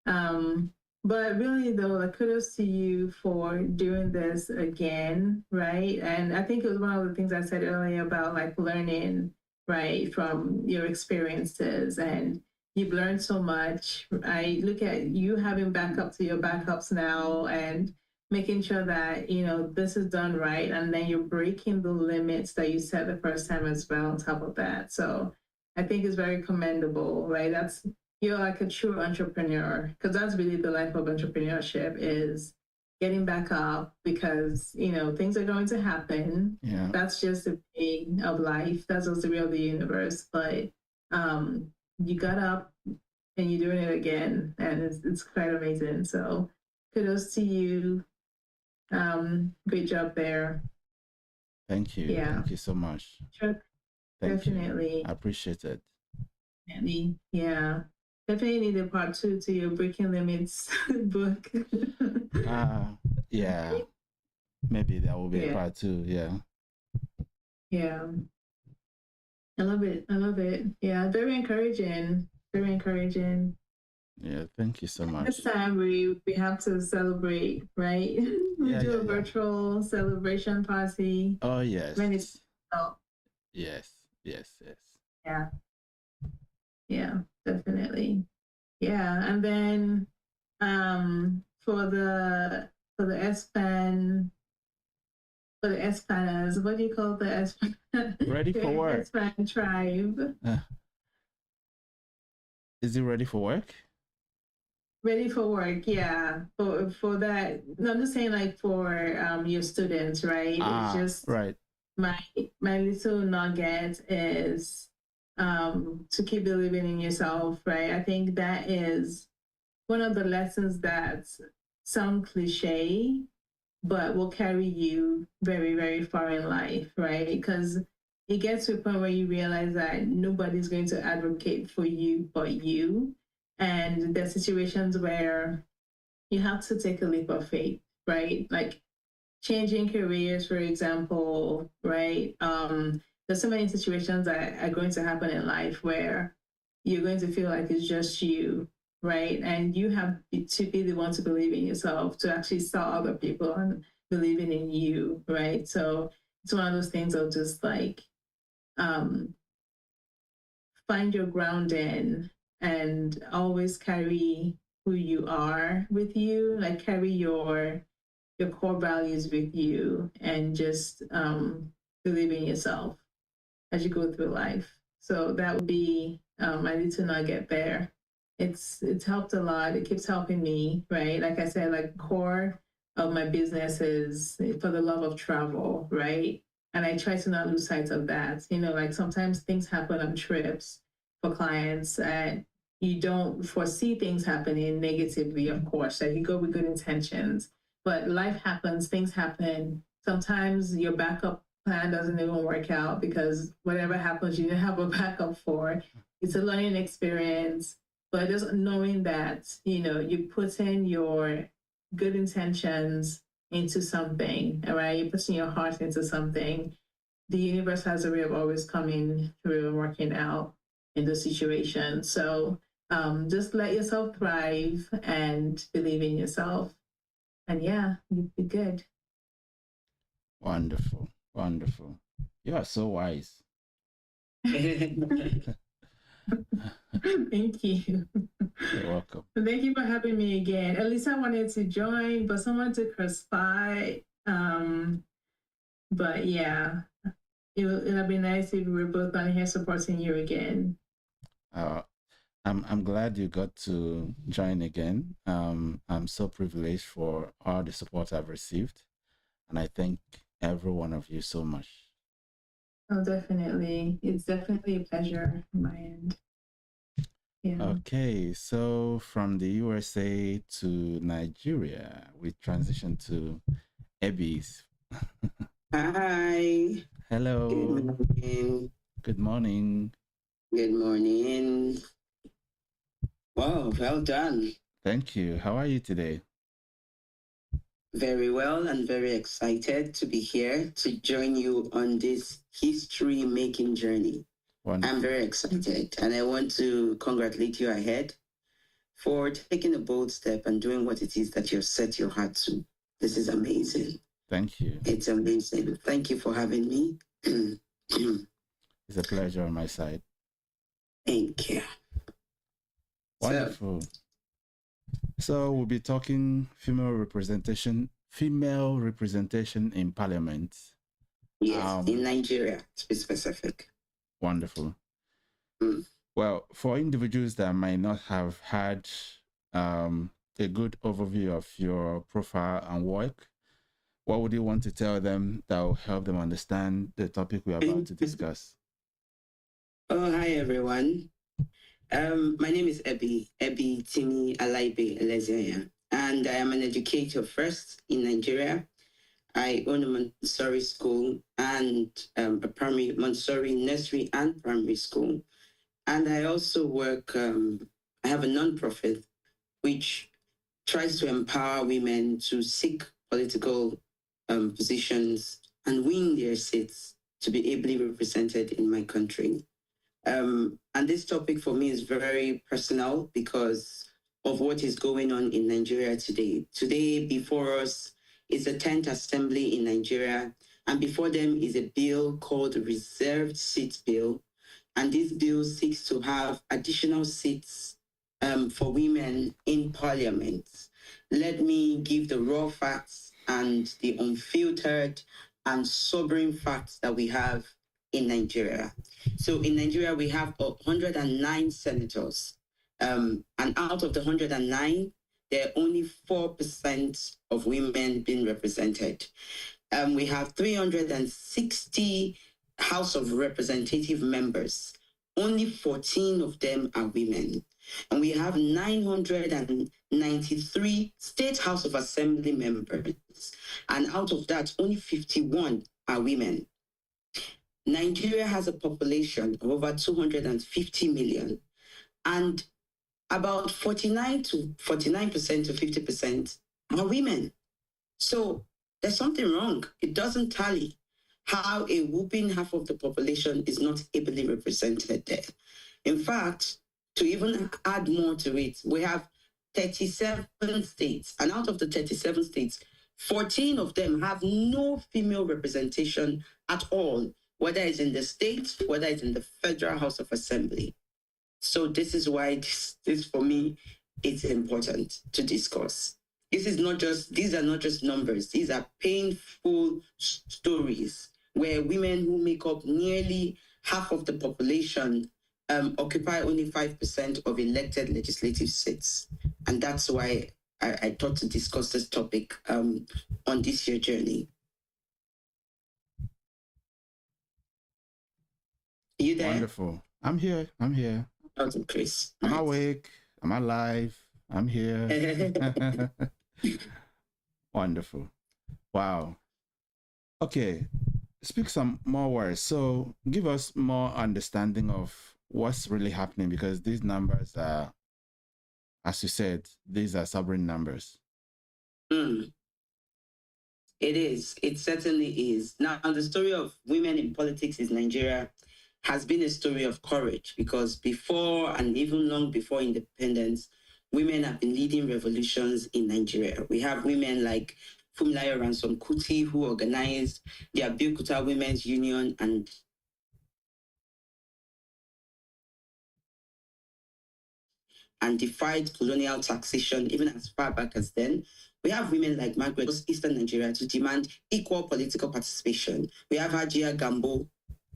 but really though, like kudos to you for doing this again, right? And I think it was one of the things I said earlier about like learning, right, from your experiences, and you've learned so much. I look at you having backup to your backups now, and making sure that this is done right, and then you're breaking the limits that you set the first time as well on top of that. So I think it's very commendable, right? You're like a true entrepreneur, because that's really the life of entrepreneurship, is getting back up, because things are going to happen. Yeah, that's just the thing of life. That's also the real of the universe. But you got up and you're doing it again, and it's quite amazing. So kudos to you. Great job there. thank you. Yeah. Thank you so much. Sure. Definitely. I appreciate it. Definitely. Yeah. Definitely need a part 2 to your Breaking Limits book. Yeah. Maybe that will be a part 2. Yeah. Yeah. I love it. I love it. Yeah. Very encouraging. Very encouraging. Yeah, thank you so much. This time we have to celebrate, right? We do a virtual celebration party. Oh yes. When it's Yes. Yeah. Yeah, definitely. Yeah. And then for the SFAN, for the SFANers, what do you call the SFAN? Ready for work. SFAN tribe. Is it ready for work? Ready for work, yeah. For that, no, I'm just saying, like for your students, right? It's just right. My little nugget is to keep believing in yourself, right? I think that is one of the lessons that sound cliche, but will carry you very, very far in life, right? Because it gets to a point where you realize that nobody's going to advocate for you but you. And there's situations where you have to take a leap of faith, right? Like changing careers, for example, right? There's so many situations that are going to happen in life where you're going to feel like it's just you, right? And you have to be the one to believe in yourself, to actually sell other people on believing in you, right? So it's one of those things of just like find your grounding and always carry who you are with you, like carry your core values with you, and just believe in yourself as you go through life. So that would be my little nugget there. It's helped a lot. It keeps helping me, right? Like I said, like core of my business is for the love of travel, right? And I try to not lose sight of that. Like sometimes things happen on trips for clients, and you don't foresee things happening negatively, of course. Like you go with good intentions, but life happens, things happen. Sometimes your backup plan doesn't even work out because whatever happens, you didn't have a backup for. It's a learning experience, but just knowing that, you put in your good intentions into something, all right? You're putting your heart into something. The universe has a way of always coming through and working out in those situations. So just let yourself thrive and believe in yourself. And yeah, you'd be good. Wonderful. You are so wise. Thank you. You're welcome. Thank you for having me again. At least I wanted to join, but someone took her spot. But yeah, It'll be nice if we're both on here supporting you again. I'm glad you got to join again. I'm so privileged for all the support I've received, and I thank every one of you so much. Oh, definitely. It's definitely a pleasure on my end. Yeah. Okay, so from the USA to Nigeria, we transition to Ebby's. Hi. Hello. Good morning. Good morning. Good morning. Wow, well done. Thank you. How are you today? Very well and very excited to be here to join you on this history-making journey. Wonderful. I'm very excited and I want to congratulate you ahead for taking a bold step and doing what it is that you've set your heart to. This is amazing. Thank you. It's amazing. Thank you for having me. It's a pleasure on my side. Thank you. Wonderful. So we'll be talking female representation in parliament. Yes, in Nigeria, to be specific. Wonderful. Well, for individuals that might not have had a good overview of your profile and work, what would you want to tell them that will help them understand the topic we're about to discuss? Oh, hi, everyone. My name is Ebby Timi Alaibe Eleziaya, and I am an educator first in Nigeria. I own a Montessori school and a primary Montessori nursery and primary school. And I also work, I have a nonprofit which tries to empower women to seek political positions and win their seats to be ably represented in my country. And this topic for me is very personal because of what is going on in Nigeria today. Today, before us is the 10th Assembly in Nigeria, and before them is a bill called the Reserved Seats Bill. And this bill seeks to have additional seats for women in Parliament. Let me give the raw facts and the unfiltered and sobering facts that we have in Nigeria. So in Nigeria, we have 109 senators. And out of the 109, there are only 4% of women being represented. We have 360 House of Representative members. Only 14 of them are women. And we have 993 State House of Assembly members. And out of that, only 51 are women. Nigeria has a population of over 250 million, and about 49% to 50% are women. So there's something wrong. It doesn't tally how a whooping half of the population is not ably represented there. In fact, to even add more to it, we have 37 states, and out of the 37 states, 14 of them have no female representation at all, whether it's in the state, whether it's in the Federal House of Assembly. So this is why this for me, it's important to discuss. These are not just numbers. These are painful stories where women who make up nearly half of the population occupy only 5% of elected legislative seats. And that's why I thought to discuss this topic on this year journey. Are you there? Wonderful. I'm here. Awesome, Chris. I'm awake. I'm alive. I'm here. Wonderful. Wow. Okay. Speak some more words. So give us more understanding of what's really happening, because these numbers are, as you said, these are sobering numbers. It is. It certainly is. Now, the story of women in politics in Nigeria has been a story of courage, because before and even long before independence, women have been leading revolutions in Nigeria. We have women like Funmilayo Ransome Kuti, who organized the Abeokuta Women's Union and defied colonial taxation even as far back as then. We have women like Margaret Eastern Nigeria to demand equal political participation. We have Hajia Gambo,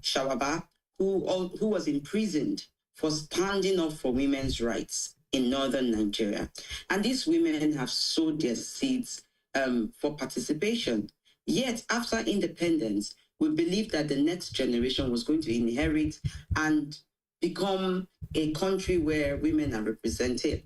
Shawaba, who was imprisoned for standing up for women's rights in northern Nigeria. And these women have sowed their seeds for participation. Yet, after independence, we believed that the next generation was going to inherit and become a country where women are represented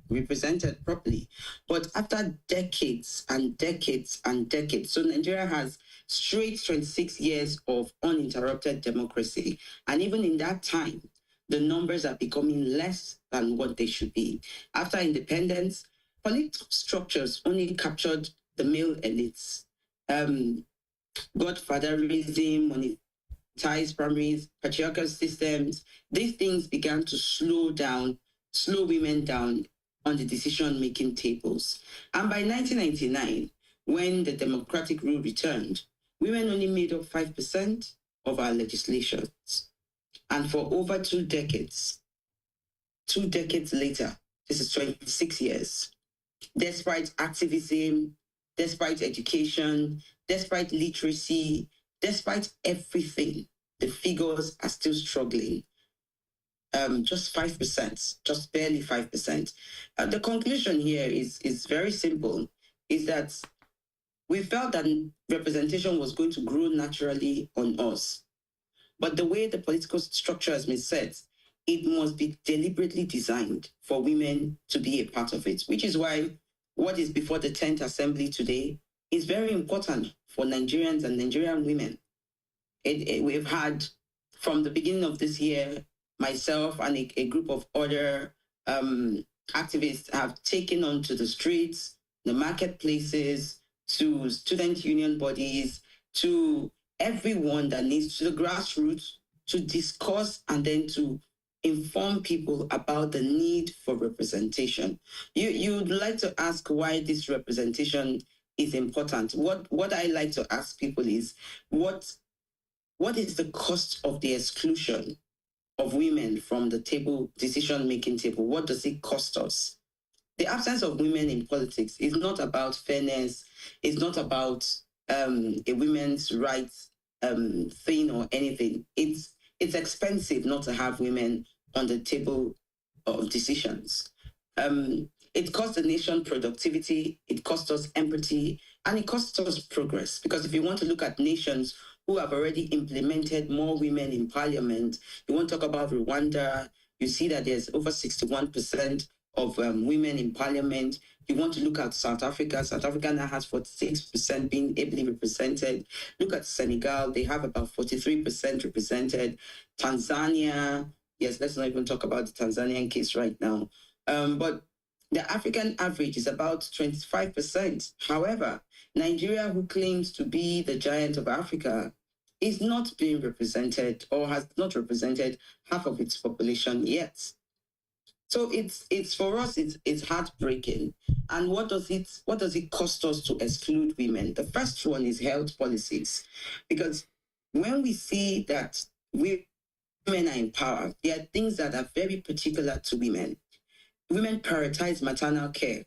properly. But after decades and decades and decades, so Nigeria has straight 26 years of uninterrupted democracy. And even in that time, the numbers are becoming less than what they should be. After independence, political structures only captured the male elites. Godfatherism, monetized primaries, patriarchal systems, these things began to slow women down on the decision-making tables. And by 1999, when the democratic rule returned, women only made up 5% of our legislations. And for over 2 decades later, this is 26 years, despite activism, despite education, despite literacy, despite everything, the figures are still struggling. Just 5%, just barely 5%. The conclusion here is very simple, is that we felt that representation was going to grow naturally on us. But the way the political structure has been set, it must be deliberately designed for women to be a part of it, which is why what is before the 10th Assembly today is very important for Nigerians and Nigerian women. We've had, from the beginning of this year, myself and a group of other activists have taken onto the streets, the marketplaces, to student union bodies, to everyone that needs, to the grassroots, to discuss and then to inform people about the need for representation. You'd like to ask why this representation is important. What I like to ask people is, what is the cost of the exclusion of women from the decision-making table? What does it cost us? The absence of women in politics is not about fairness. It's not about a women's rights thing or anything. It's expensive not to have women on the table of decisions. It costs the nation productivity, it costs us empathy, and it costs us progress. Because if you want to look at nations who have already implemented more women in parliament, you want to talk about Rwanda, you see that there's over 61% of women in parliament. You want to look at South Africa. South Africa now has 46% being ably represented. Look at Senegal, they have about 43% represented. Tanzania, yes, let's not even talk about the Tanzanian case right now. But the African average is about 25%. However, Nigeria, who claims to be the giant of Africa, is not being represented or has not represented half of its population yet. So it's for us, it's heartbreaking. And what does it cost us to exclude women? The first one is health policies, because when we see that women are in power, there are things that are very particular to women. Women prioritize maternal care.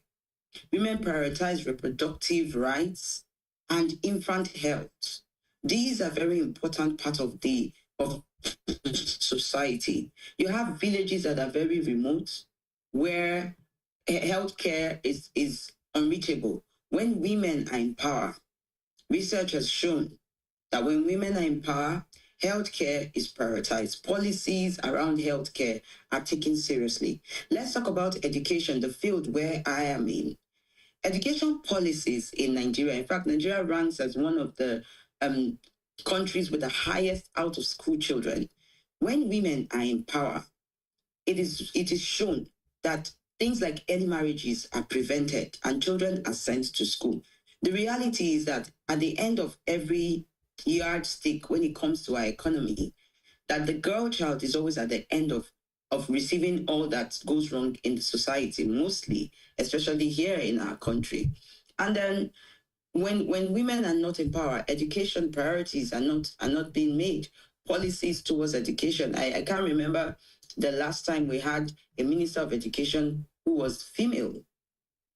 Women prioritize reproductive rights and infant health. These are very important part of society. You have villages that are very remote where healthcare is unreachable. When women are in power, research has shown that when women are in power, healthcare is prioritized. Policies around healthcare are taken seriously. Let's talk about education, the field where I am in. Education policies in Nigeria, in fact, Nigeria ranks as one of the countries with the highest out-of-school children. When women are in power, it is shown that things like early marriages are prevented and children are sent to school. The reality is that at the end of every yardstick when it comes to our economy, that the girl child is always at the end of receiving all that goes wrong in the society, mostly, especially here in our country. And then when women are not in power, education priorities are not being made. Policies towards education. I can't remember the last time we had a minister of education who was female,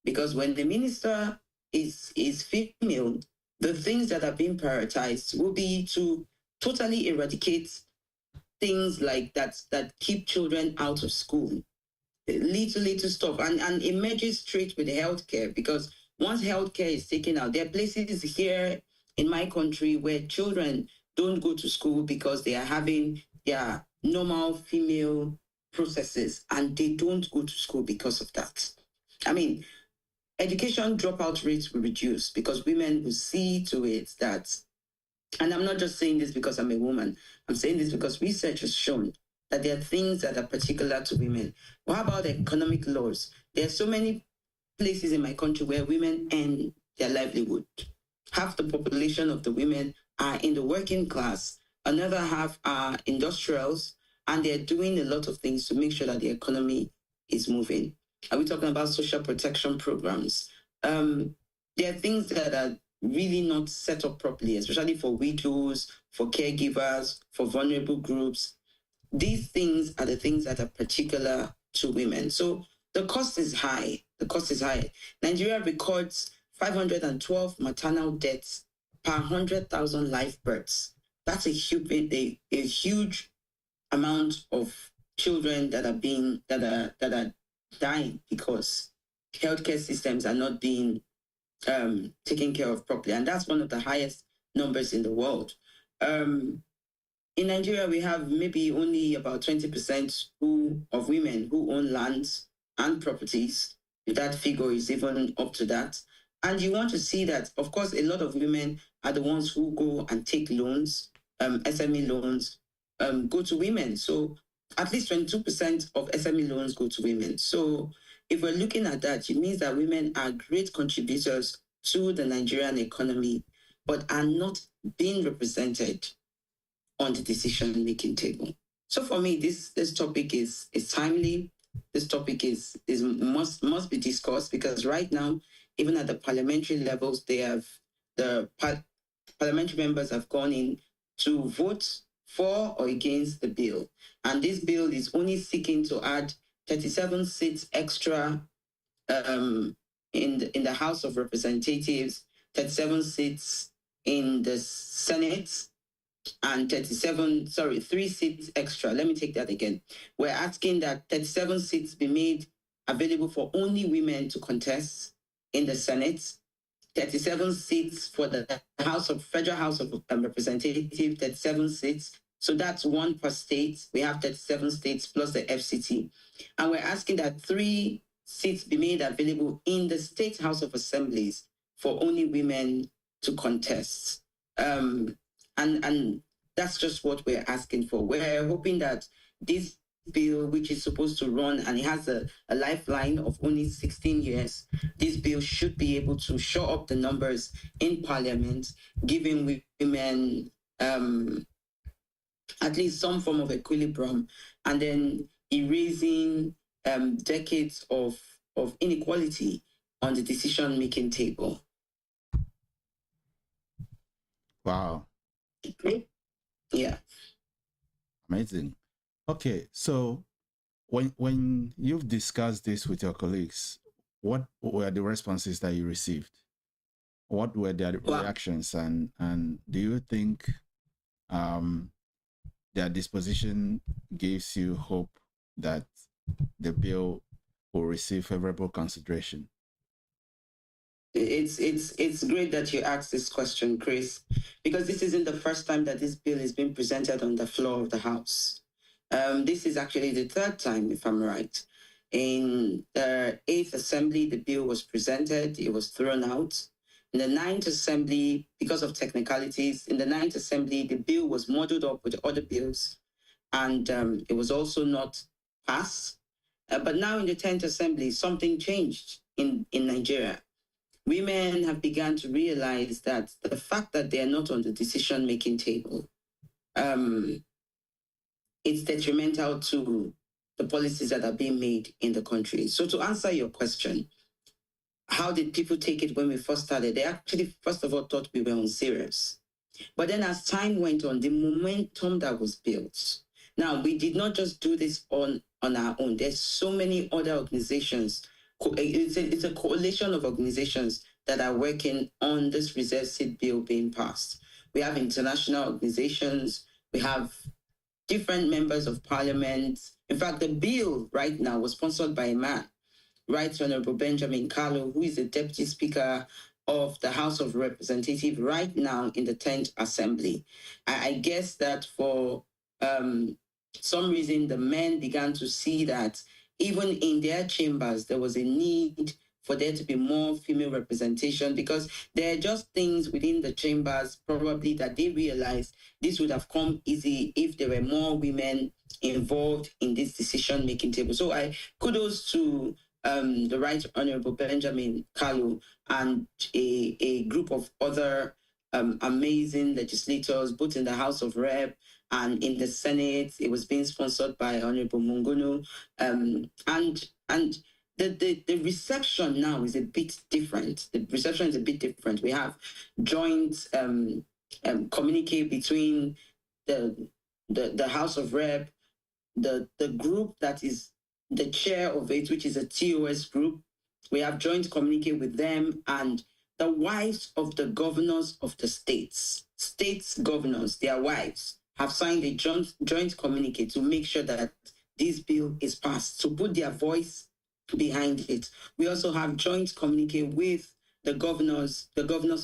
because when the minister is female, the things that are being prioritized will be to totally eradicate things like that keep children out of school. Little stuff, and it merges straight with healthcare, because once healthcare is taken out, there are places here in my country where children don't go to school because they are having their normal female processes, and they don't go to school because of that. I mean, education dropout rates will reduce because women will see to it that, and I'm not just saying this because I'm a woman, I'm saying this because research has shown that there are things that are particular to women. What about economic laws? There are so many places in my country where women earn their livelihood. Half the population of the women are in the working class. Another half are industrials, and they're doing a lot of things to make sure that the economy is moving. Are we talking about social protection programs? There are things that are really not set up properly, especially for widows, for caregivers, for vulnerable groups. These things are the things that are particular to women. So the cost is high. The cost is high. Nigeria records 512 maternal deaths per 100,000 live births. That's a huge amount of children that are dying because healthcare systems are not being taken care of properly, and that's one of the highest numbers in the world. In Nigeria, we have maybe only about 20% of women who own lands and properties. If that figure is even up to that. And you want to see that, of course, a lot of women are the ones who go and take loans, SME loans, go to women. So at least 22% of SME loans go to women. So if we're looking at that, it means that women are great contributors to the Nigerian economy, but are not being represented on the decision-making table. So for me, this topic is timely. This topic must be discussed, because right now, even at the parliamentary levels, the parliamentary members have gone in to vote for or against the bill. And this bill is only seeking to add 37 seats extra in the House of Representatives, 37 seats in the Senate, and 3 seats extra. Let me take that again. We're asking that 37 seats be made available for only women to contest in the Senate, 37 seats for the Federal House of Representatives, 37 seats. So that's one per state. We have 37 states plus the FCT. And we're asking that 3 seats be made available in the State House of Assemblies for only women to contest. And that's just what we're asking for. We're hoping that this bill, which is supposed to run, and it has a lifeline of only 16 years, this bill should be able to show up the numbers in Parliament, giving women at least some form of equilibrium, and then erasing decades of inequality on the decision-making table. Wow. Yeah. Amazing. Okay, so when you've discussed this with your colleagues, what were the responses that you received? What were their reactions, and do you think their disposition gives you hope that the bill will receive favorable consideration? It's great that you asked this question, Chris, because this isn't the first time that this bill is being presented on the floor of the House. This is actually the 3rd time, if I'm right. In the 8th Assembly, the bill was presented, it was thrown out. In the 9th Assembly, because of technicalities, in the 9th Assembly, the bill was muddled up with other bills, and it was also not passed. But now in the 10th Assembly, something changed in Nigeria. Women have begun to realize that the fact that they are not on the decision-making table, it's detrimental to the policies that are being made in the country. So to answer your question, how did people take it when we first started? They actually, first of all, thought we were unserious. But then as time went on, the momentum that was built. Now, we did not just do this on our own. There's so many other organizations. It's a coalition of organizations that are working on this reserve seat bill being passed. We have international organizations. We have different members of parliament. In fact, the bill right now was sponsored by a man, Right Honorable Benjamin Kalu, who is the Deputy Speaker of the House of Representatives right now in the 10th Assembly. I guess that for some reason, the men began to see that even in their chambers, there was a need for there to be more female representation, because there are just things within the chambers probably that they realized this would have come easy if there were more women involved in this decision-making table. So I kudos to the Right Honorable Benjamin Kalu and a group of other amazing legislators, both in the House of Rep and in the Senate. It was being sponsored by Honorable Mungunu. And the reception now is a bit different. The reception is a bit different. We have joint communique between the House of Rep, the group that is the chair of it, which is a TOS group. We have joint communique with them, and the wives of the governors of the states governors, their wives, have signed a joint communique to make sure that this bill is passed, to put their voice behind it. We also have joint communique with the governors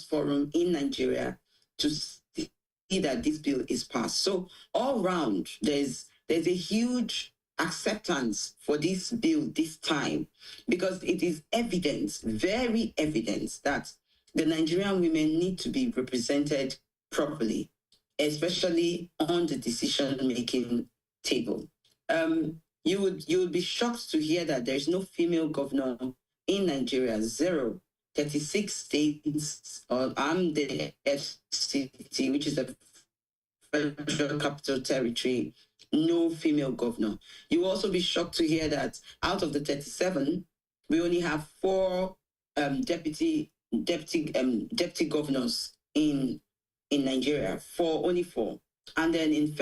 forum in Nigeria to see that this bill is passed. So all round, there's a huge acceptance for this bill this time, because it is evidence, very evidence, that the Nigerian women need to be represented properly, especially on the decision-making table. You would be shocked to hear that there's no female governor in Nigeria. 0. 36 states, I'm the FCT, which is the Federal Capital Territory, no female governor. You will also be shocked to hear that out of the 37, we only have 4 deputy governors in Nigeria. Only 4. And then in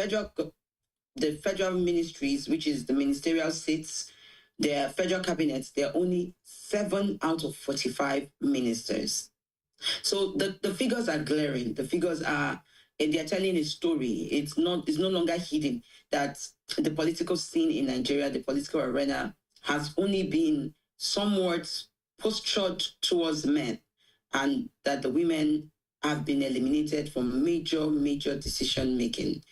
the federal ministries, which is the ministerial seats, their federal cabinets, there are only 7 out of 45 ministers. So the figures are glaring. The figures are, and they're telling a story. It's no longer hidden that the political scene in Nigeria, the political arena, has only been somewhat postured towards men, and that the women have been eliminated from major decision making.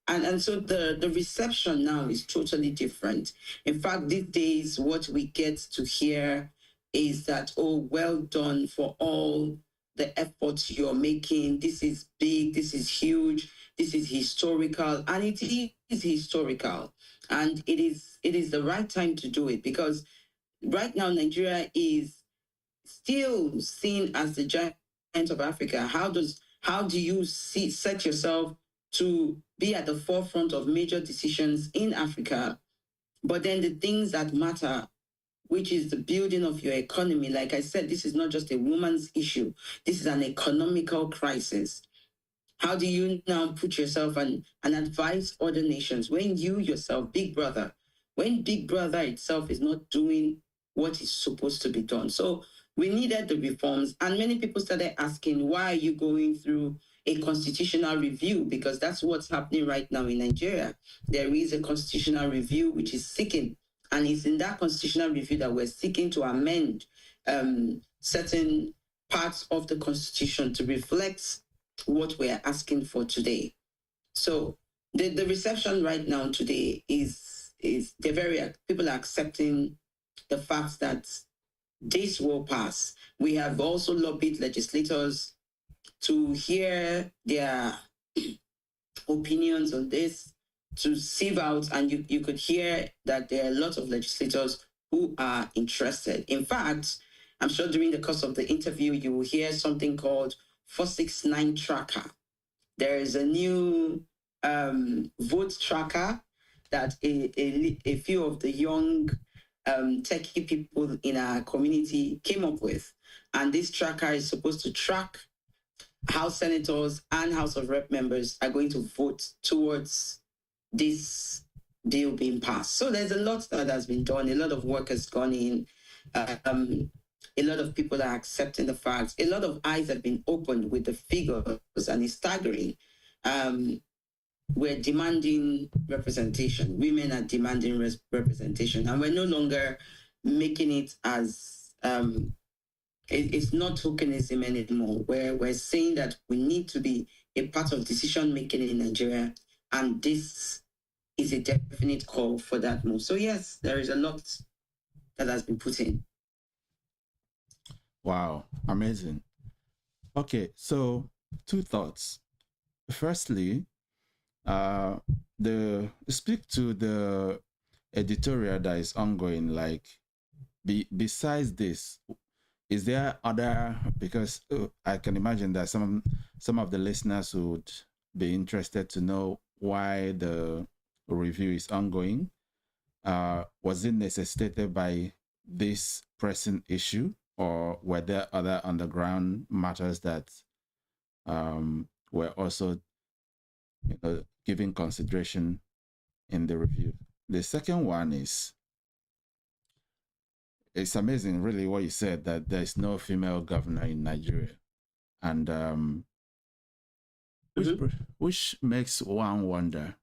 And so the reception now is totally different. In fact, these days, what we get to hear is that, oh, well done for all the efforts you're making. This is big, this is huge, this is historical, and it is historical. And it is the right time to do it, because right now Nigeria is still seen as the giant of Africa. How do you set yourself to be at the forefront of major decisions in Africa, but then the things that matter, which is the building of your economy? Like I said, this is not just a woman's issue. This is an economical crisis. How do you now put yourself and advise other nations when you yourself, Big Brother, when Big Brother itself is not doing what is supposed to be done? So we needed the reforms, and many people started asking, why are you going through a constitutional review? Because that's what's happening right now in Nigeria. There is a constitutional review which is seeking, and it's in that constitutional review that we're seeking to amend certain parts of the Constitution to reflect what we're asking for today. So the reception right now today is people are accepting the fact that this will pass. We have also lobbied legislators to hear their opinions on this, to sieve out, and you could hear that there are a lot of legislators who are interested. In fact, I'm sure during the course of the interview, you will hear something called 469 tracker. There is a new vote tracker that a few of the young techie people in our community came up with. And this tracker is supposed to track how senators and House of Rep members are going to vote towards this bill being passed. So there's a lot that has been done. A lot of work has gone in. A lot of people are accepting the facts. A lot of eyes have been opened with the figures, and it's staggering. we're demanding representation. Women are demanding representation, and we're no longer making it as it's not tokenism anymore. Where we're saying that we need to be a part of decision making in Nigeria, and this is a definite call for that move. So yes, there is a lot that has been put in. Wow, amazing. Okay, so two thoughts. Firstly, speak to the editorial that is ongoing. Like, besides this, is there other? Because I can imagine that some of the listeners would be interested to know why the review is ongoing. Was it necessitated by this pressing issue, or were there other underground matters that were also given consideration in the review? The second one is, it's amazing really what you said, that there's no female governor in Nigeria, and which makes one wonder,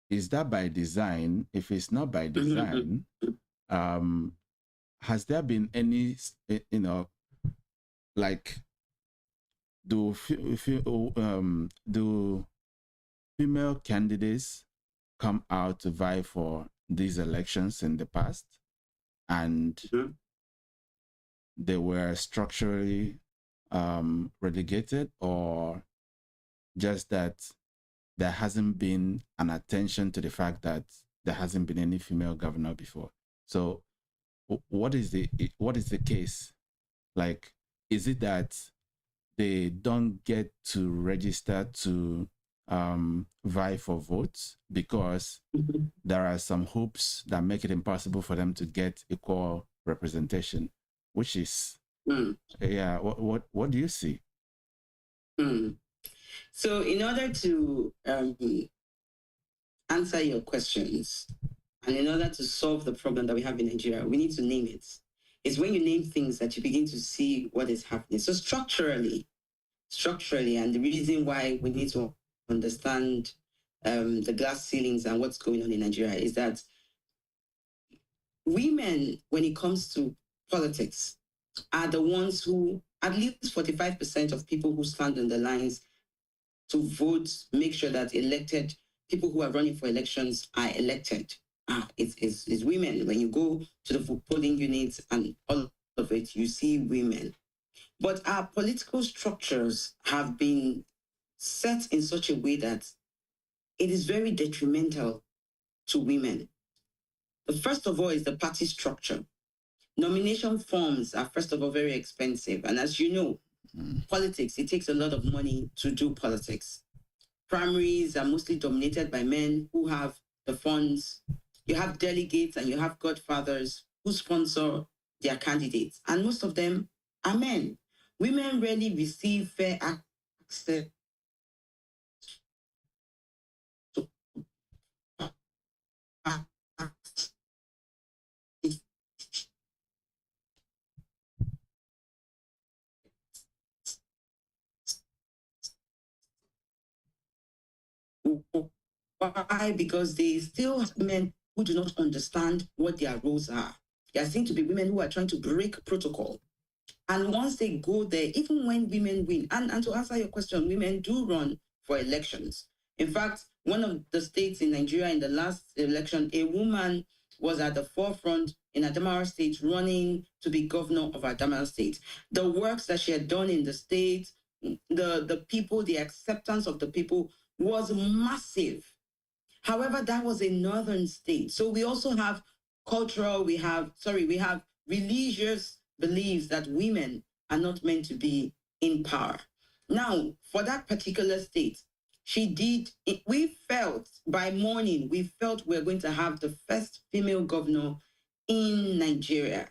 is that by design? If it's not by design, has there been any, like, do female candidates come out to vie for these elections in the past, and they were structurally relegated, or just that there hasn't been an attention to the fact that there hasn't been any female governor before? So what is the case? Like, is it that they don't get to register to vie for votes because there are some hoops that make it impossible for them to get equal representation, which is what do you see? So in order to answer your questions, and in order to solve the problem that we have in Nigeria, we need to name it. It's when you name things that you begin to see what is happening. So structurally, and the reason why we need to understand the glass ceilings and what's going on in Nigeria is that women, when it comes to politics, are the ones who, at least 45% of people who stand on the lines to vote, make sure that elected people who are running for elections are elected. It's women. When you go to the polling units and all of it, you see women. But our political structures have been set in such a way that it is very detrimental to women. The first of all is the party structure. Nomination forms are, first of all, very expensive. And as you know, politics, it takes a lot of money to do politics. Primaries are mostly dominated by men who have the funds. You have delegates and you have godfathers who sponsor their candidates. And most of them are men. Women rarely receive fair access to Why? Because they still have men who do not understand what their roles are. There seem to be women who are trying to break protocol. And once they go there, even when women win, and to answer your question, women do run for elections. In fact, one of the states in Nigeria in the last election, a woman was at the forefront in Adamawa State running to be governor of Adamawa State. The works that she had done in the state, the people, the acceptance of the people was massive. However, that was a northern state. So we also have we have religious beliefs that women are not meant to be in power. Now, for that particular state, we felt by morning, we're going to have the first female governor in Nigeria,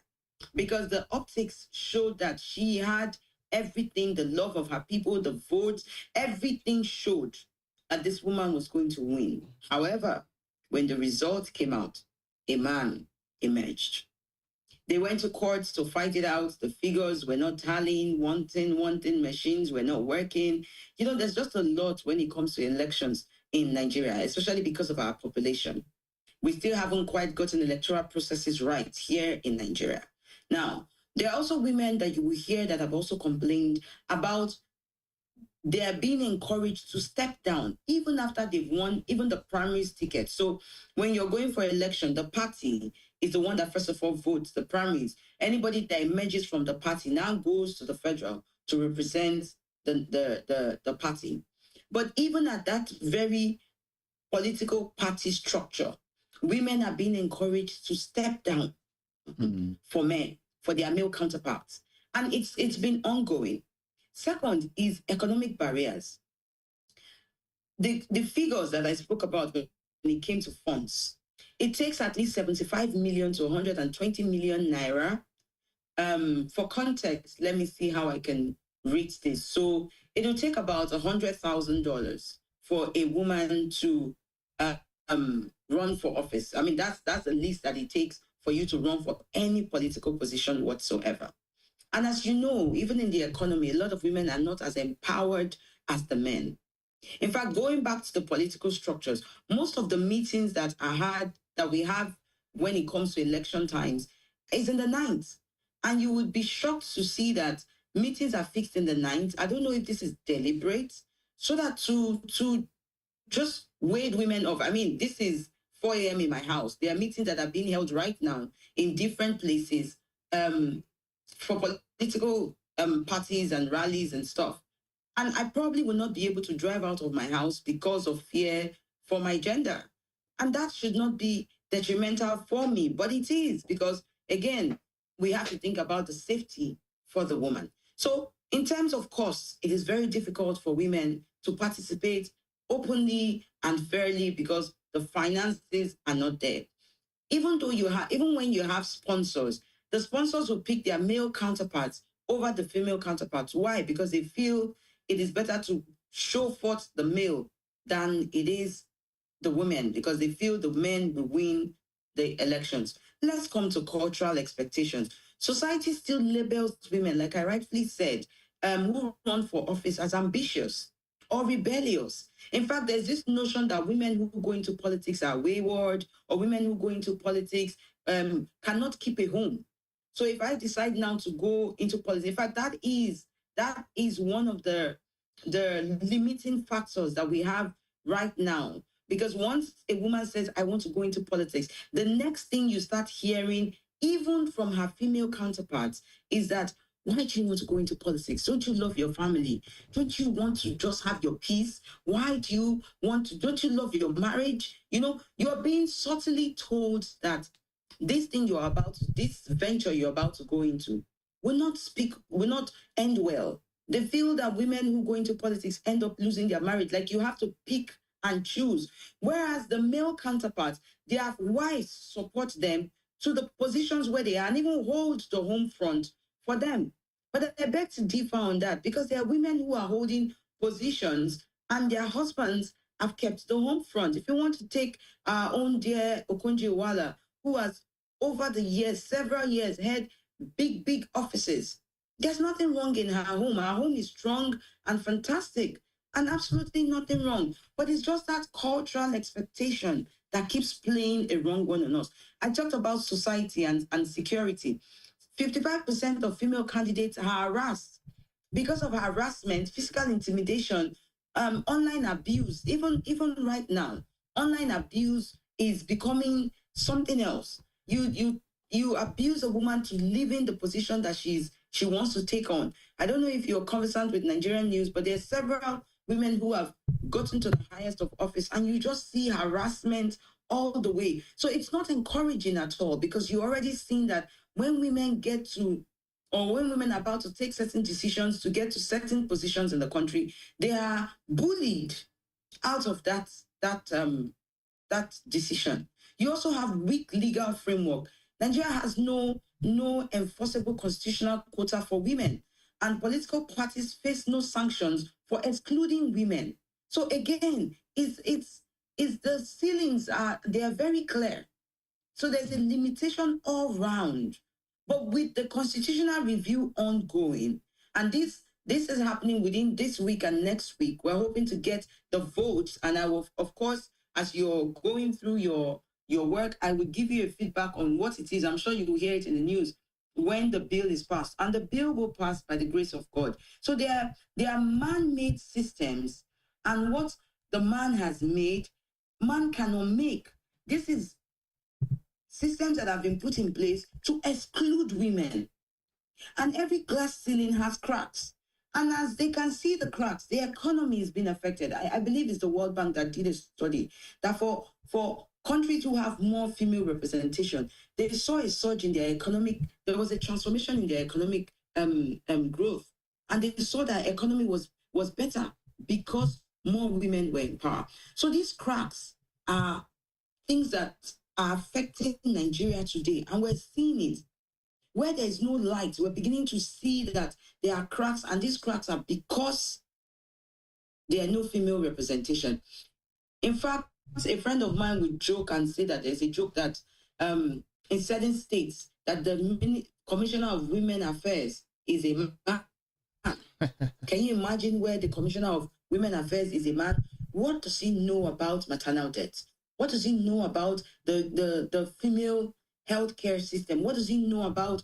because the optics showed that she had everything, the love of her people, the votes, everything showed that this woman was going to win. However, when the result came out, a man emerged. They went to courts to fight it out. The figures were not tallying, wanting machines were not working. There's just a lot when it comes to elections in Nigeria, especially because of our population. We still haven't quite gotten electoral processes right here in Nigeria. Now, there are also women that you will hear that have also complained about they are being encouraged to step down even after they've won even the primaries ticket. So when you're going for election, the party is the one that first of all votes the primaries. Anybody that emerges from the party now goes to the federal to represent the party. But even at that very political party structure, women are being encouraged to step down for men, for their male counterparts. And it's been ongoing. Second is economic barriers. The figures that I spoke about when it came to funds, it takes at least 75 million to 120 million naira. For context, let me see how I can reach this. So it will take about $100,000 for a woman to run for office. I mean, that's the least that it takes for you to run for any political position whatsoever. And as you know, even in the economy, a lot of women are not as empowered as the men. In fact, going back to the political structures, most of the meetings that we have when it comes to election times is in the night. And you would be shocked to see that meetings are fixed in the night. I don't know if this is deliberate, so that to just wade women off. I mean, this is 4 a.m. in my house. There are meetings that are being held right now in different places for political parties and rallies and stuff. And I probably will not be able to drive out of my house because of fear for my gender. And that should not be detrimental for me, but it is, because again, we have to think about the safety for the woman. So in terms of costs, it is very difficult for women to participate openly and fairly because the finances are not there. Even when you have sponsors, the sponsors will pick their male counterparts over the female counterparts. Why? Because they feel it is better to show forth the male than it is the women, because they feel the men will win the elections. Let's come to cultural expectations. Society still labels women, like I rightfully said, who run for office as ambitious or rebellious. In fact, there's this notion that women who go into politics are wayward, or women who go into politics cannot keep a home. So if I decide now to go into politics, in fact, that is one of the limiting factors that we have right now. Because once a woman says, I want to go into politics, the next thing you start hearing, even from her female counterparts, is that, why do you want to go into politics? Don't you love your family? Don't you want to just have your peace? Don't you love your marriage? You're being subtly told that this venture you're about to go into will not end well. They feel that women who go into politics end up losing their marriage. Like, you have to pick and choose. Whereas the male counterparts, their wives support them to the positions where they are and even hold the home front for them. But I beg to differ on that, because there are women who are holding positions and their husbands have kept the home front. If you want to take our own dear Okonjo-Iweala, who has over the years, several years, had big offices, there's nothing wrong in her home. Her home is strong and fantastic, and absolutely nothing wrong. But it's just that cultural expectation that keeps playing a wrong one on us. I talked about society and security. 55% of female candidates are harassed because of harassment, physical intimidation, online abuse. Even right now, online abuse is becoming something else. You abuse a woman to live in the position that she wants to take on. I don't know if you're conversant with Nigerian news, but there's several women who have gotten to the highest of office, and you just see harassment all the way. So it's not encouraging at all, because you already seen that when women when women are about to take certain decisions to get to certain positions in the country, they are bullied out of that decision. You also have weak legal framework. Nigeria has no enforceable constitutional quota for women, and political parties face no sanctions for excluding women. So again, it's the ceilings they are very clear. So there's a limitation all round But with the constitutional review ongoing, and this is happening within this week and next week, we're hoping to get the votes. And I will, of course, as you're going through your work, I will give you a feedback on what it is. I'm sure you will hear it in the news when the bill is passed. And the bill will pass by the grace of God. So there are man-made systems, and what the man has made, man cannot make. This is systems that have been put in place to exclude women. And every glass ceiling has cracks. And as they can see the cracks, the economy is being affected. I believe it's the World Bank that did a study that for countries who have more female representation, they saw a surge in their economic, there was a transformation in their economic growth. And they saw that economy was better because more women were in power. So these cracks are things that are affecting Nigeria today. And we're seeing it. Where there is no light, we're beginning to see that there are cracks, and these cracks are because there are no female representation. In fact, a friend of mine would joke and say that there's a joke that in certain states that the Commissioner of Women Affairs is a man. Can you imagine where the Commissioner of Women Affairs is a man? What does he know about maternal death? What does he know about the female healthcare system? What does he know about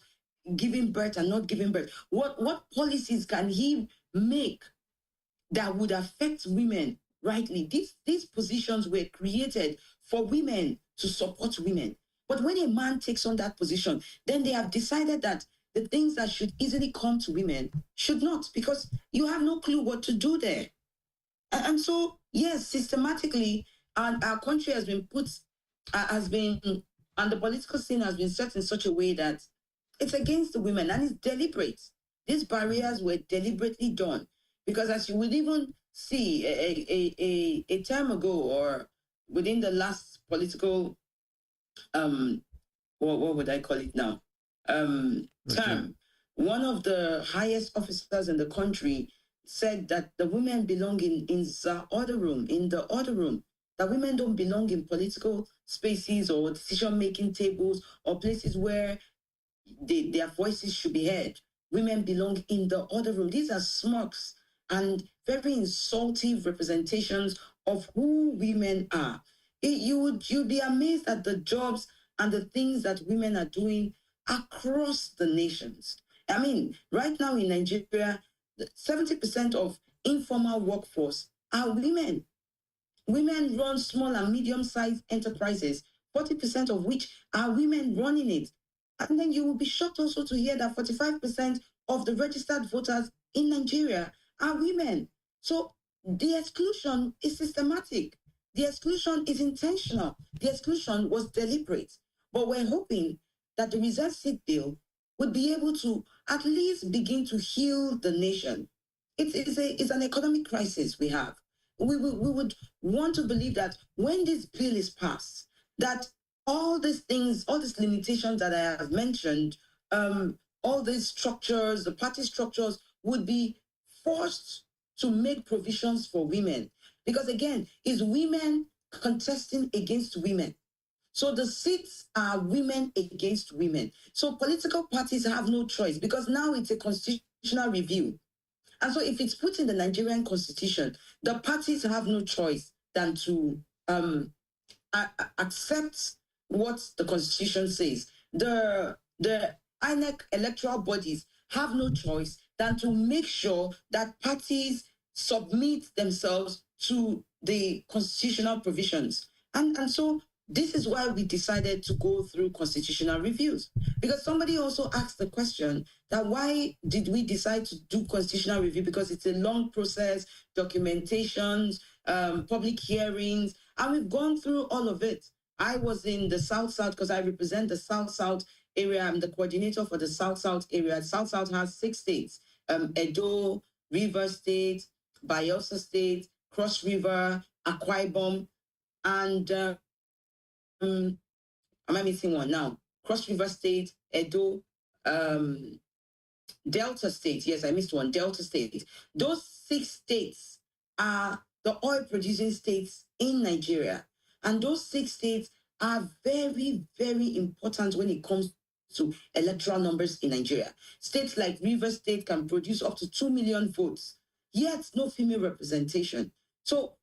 giving birth and not giving birth? What policies can he make that would affect women rightly? These positions were created for women to support women. But when a man takes on that position, then they have decided that the things that should easily come to women should not, because you have no clue what to do there. And so, yes, systematically, our country has been and the political scene has been set in such a way that it's against the women, and it's deliberate. These barriers were deliberately done, because as you would even see a term ago, or within the last political, what would I call it now? Term, one of the highest officers in the country said that the women belong in the order room, that women don't belong in political spaces or decision-making tables or places where their voices should be heard. Women belong in the order room. These are smirks and very insulting representations of who women are. You'd be amazed at the jobs and the things that women are doing across the nations. I mean, right now in Nigeria, 70% of informal workforce are women. Women run small and medium-sized enterprises, 40% of which are women running it. And then you will be shocked also to hear that 45% of the registered voters in Nigeria are women. So the exclusion is systematic. The exclusion is intentional. The exclusion was deliberate. But we're hoping that the reserve seat bill would be able to at least begin to heal the nation. It's an economic crisis we have. We would want to believe that when this bill is passed, that all these things, all these limitations that I have mentioned, all these structures, the party structures, would be forced to make provisions for women. Because again, it's women contesting against women. So the seats are women against women. So political parties have no choice, because now it's a constitutional review. And so if it's put in the Nigerian constitution, the parties have no choice than to accept what the constitution says. The INEC electoral bodies have no choice than to make sure that parties submit themselves to the constitutional provisions. And so this is why we decided to go through constitutional reviews. Because somebody also asked the question that why did we decide to do constitutional review? Because it's a long process, documentations, public hearings, and we've gone through all of it. I was in the South-South because I represent the South-South area. I'm the coordinator for the South-South area. South-South has 6 states, Edo, Rivers State, Bayelsa State, Cross River, Akwa Ibom, and am I missing one now? Cross River State, Edo, Delta State. Yes, I missed one. Delta State. Those 6 states are the oil-producing states in Nigeria. And those 6 states are very, very important when it comes to electoral numbers in Nigeria. States like Rivers State can produce up to 2 million votes, yet no female representation. So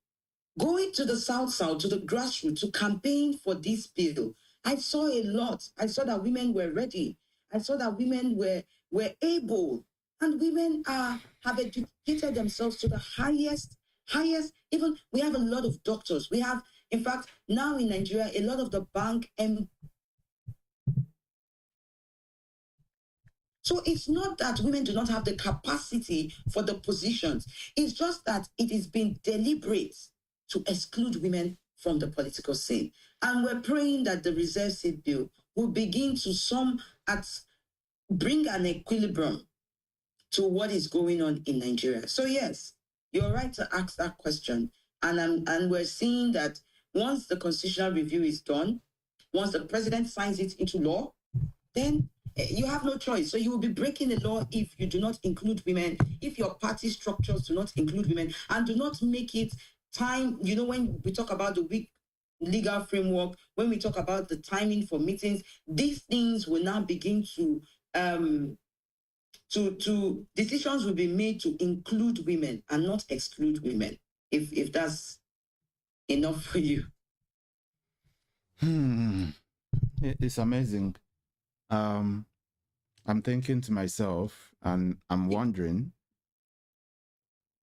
going to the South, to the grassroots, to campaign for this bill, I saw a lot. I saw that women were ready. I saw that women were able, and women have educated themselves to the highest. Even we have a lot of doctors. We have, in fact, now in Nigeria, a lot of the bank So it's not that women do not have the capacity for the positions. It's just that it is being deliberate to exclude women from the political scene. And we're praying that the reserve seat bill will begin to bring an equilibrium to what is going on in Nigeria. So yes, you're right to ask that question. And we're seeing that once the constitutional review is done, once the president signs it into law, then you have no choice. So you will be breaking the law if you do not include women, if your party structures do not include women, and do not make it time. You know, when we talk about the weak legal framework, when we talk about the timing for meetings, these things will now begin to decisions will be made to include women and not exclude women, if that's enough for you. It's amazing. I'm thinking to myself, and I'm wondering,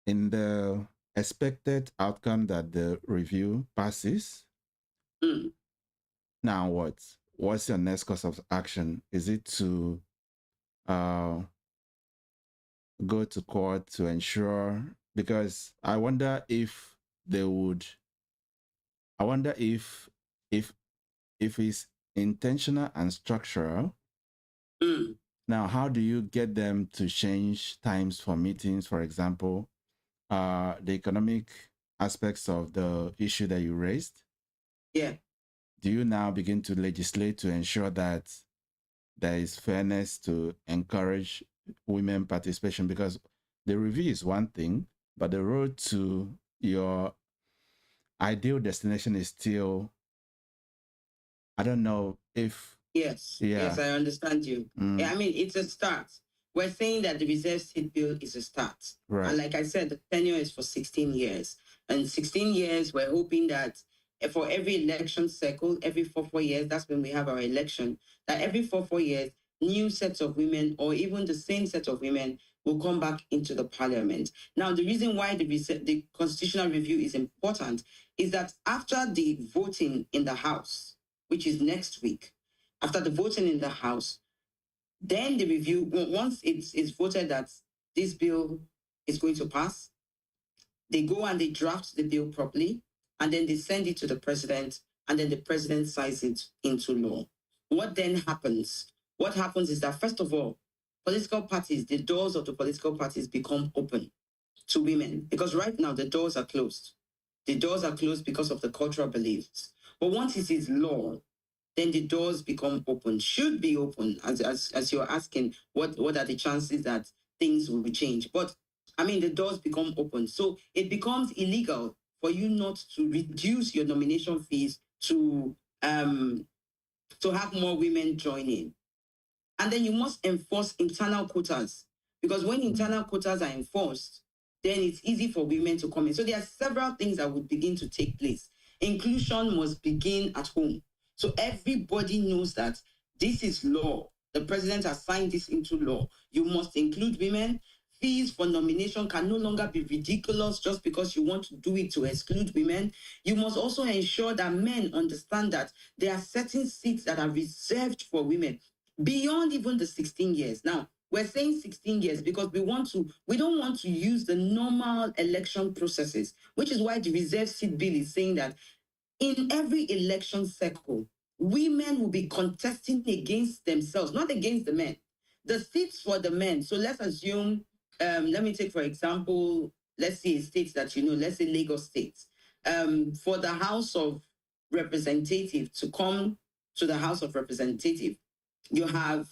in the expected outcome that the review passes, now what's your next course of action? Is it to go to court to ensure? Because I wonder if they would. I wonder if it's intentional and structural. Now, how do you get them to change times for meetings, for example, the economic aspects of the issue that you raised? Yeah. Do you now begin to legislate to ensure that there is fairness to encourage women participation? Because the review is one thing, but the road to your ideal destination is still, I don't know if... Yes, I understand you. Yeah, I mean, it's a start. We're saying that the reserve seat bill is a start. Right. And like I said, the tenure is for 16 years. And 16 years, we're hoping that for every election cycle, every 4 years, that's when we have our election, that every 4 years, new sets of women or even the same set of women will come back into the parliament. Now, the reason why the constitutional review is important is that after the voting in the House, which is next week, after the voting in the House, then the review, once it's voted that this bill is going to pass, they go and they draft the bill properly, and then they send it to the president, and then the president signs it into law. What then happens? What happens is that, first of all, political parties, the doors of the political parties become open to women, because right now the doors are closed. The doors are closed because of the cultural beliefs. But once it is law, then the doors become open, should be open, as you're asking, what are the chances that things will change? But I mean, the doors become open. So it becomes illegal for you not to reduce your nomination fees to have more women join in. And then you must enforce internal quotas, because when internal quotas are enforced, then it's easy for women to come in. So there are several things that would begin to take place. Inclusion must begin at home. So everybody knows that this is law. The president has signed this into law. You must include women. Fees for nomination can no longer be ridiculous just because you want to do it to exclude women. You must also ensure that men understand that there are certain seats that are reserved for women beyond even the 16 years. Now, we're saying 16 years because we don't want to use the normal election processes, which is why the reserve seat bill is saying that in every election cycle, women will be contesting against themselves, not against the men. The seats for the men, so let's assume, let me take, for example, let's say states that let's say Lagos State. For the House of Representatives to come to the House of Representatives, you have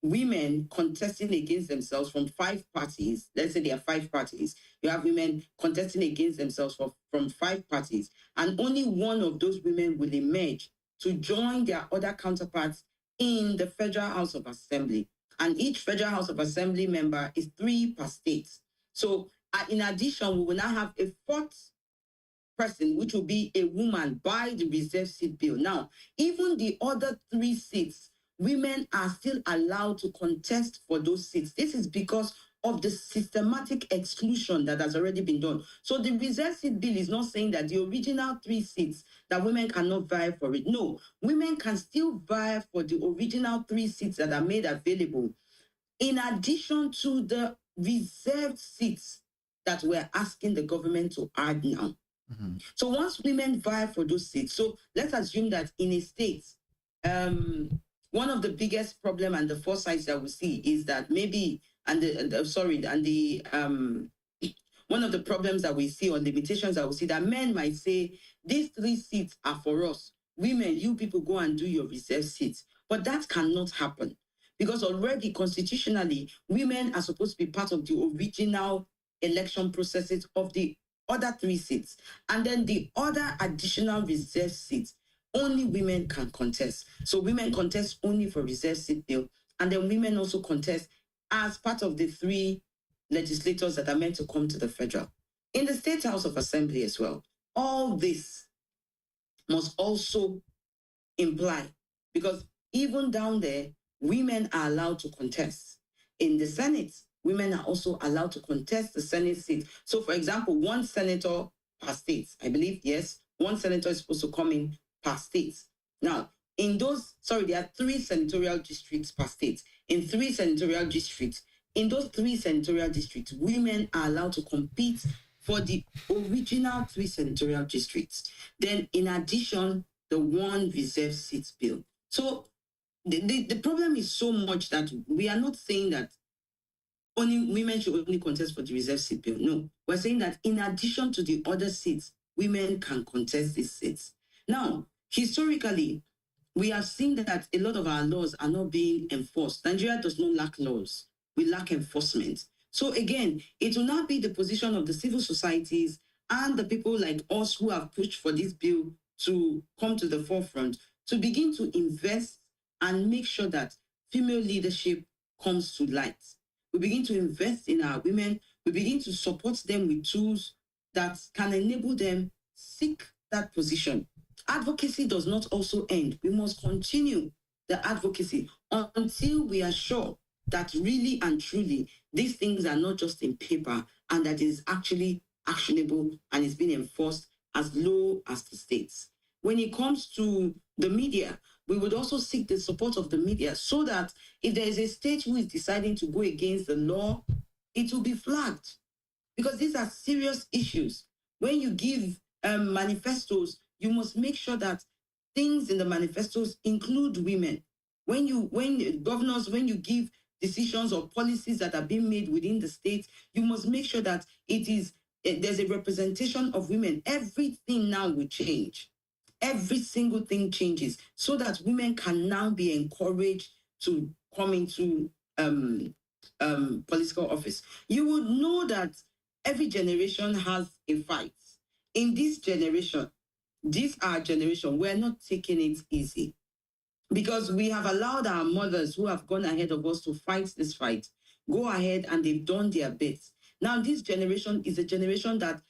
women contesting against themselves from 5 parties. Let's say there are 5 parties. You have women contesting against themselves from 5 parties, and only one of those women will emerge to join their other counterparts in the Federal House of Assembly. And each Federal House of Assembly member is 3 per state. So in addition, we will now have a 4th person, which will be a woman by the reserve seat bill. Now, even the other 3 seats, women are still allowed to contest for those seats. This is because of the systematic exclusion that has already been done. So the reserve seat bill is not saying that the original 3 seats that women cannot vie for it. No, women can still vie for the original 3 seats that are made available, in addition to the reserved seats that we're asking the government to add now. Mm-hmm. So once women vie for those seats, so let's assume that in a state, one of the biggest problem and the foresights that we see is that maybe, one of the problems that we see or limitations that we see, that men might say, these 3 seats are for us. Women, you people go and do your reserve seats. But that cannot happen, because already constitutionally, women are supposed to be part of the original election processes of the other 3 seats. And then the other additional reserve seats, only women can contest. So women contest only for reserve seat bill. And then women also contest as part of the 3 legislators that are meant to come to the federal. In the State House of Assembly as well, all this must also imply, because even down there, women are allowed to contest. In the Senate, women are also allowed to contest the Senate seat. So, for example, 1 senator per state, I believe, yes, 1 senator is supposed to come in per state. Now, there are 3 senatorial districts per state. In 3 senatorial districts, in those 3 senatorial districts, women are allowed to compete for the original 3 senatorial districts. Then, in addition, the 1 reserve seat bill. So, the problem is so much that we are not saying that only women should only contest for the reserve seat bill. No, we're saying that in addition to the other seats, women can contest these seats. Now, historically, we have seen that a lot of our laws are not being enforced. Nigeria does not lack laws. We lack enforcement. So again, it will not be the position of the civil societies and the people like us who have pushed for this bill to come to the forefront to begin to invest and make sure that female leadership comes to light. We begin to invest in our women. We begin to support them with tools that can enable them seek that position. Advocacy does not also end. We must continue the advocacy until we are sure that really and truly these things are not just in paper and that it is actually actionable and is being enforced as low as the states. When it comes to the media, we would also seek the support of the media so that if there is a state who is deciding to go against the law, it will be flagged. Because these are serious issues. When you give manifestos, you must make sure that things in the manifestos include women. When you give decisions or policies that are being made within the state, you must make sure that there's a representation of women. Everything now will change. Every single thing changes so that women can now be encouraged to come into political office. You would know that every generation has a fight. In this generation, our generation, we're not taking it easy because we have allowed our mothers who have gone ahead of us to fight this fight, go ahead and they've done their bit. Now, this generation is a generation that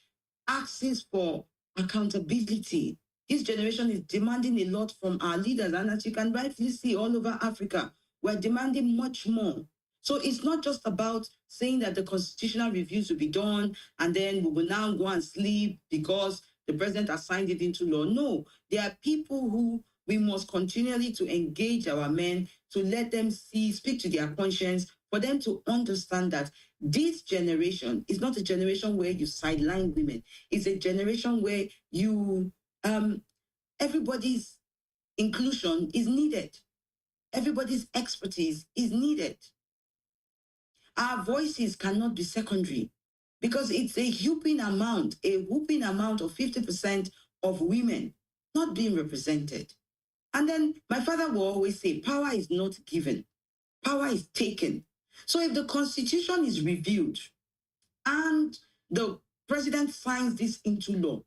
asks for accountability. This generation is demanding a lot from our leaders, and as you can rightly see all over Africa, we're demanding much more. So it's not just about saying that the constitutional reviews will be done and then we will now go and sleep because the president has signed it into law. No, there are people who we must continually to engage our men, to let them speak to their conscience, for them to understand that this generation is not a generation where you sideline women. It's a generation where everybody's inclusion is needed. Everybody's expertise is needed. Our voices cannot be secondary because it's a whooping amount of 50% of women not being represented. And then my father will always say, power is not given, power is taken. So if the Constitution is reviewed and the president signs this into law,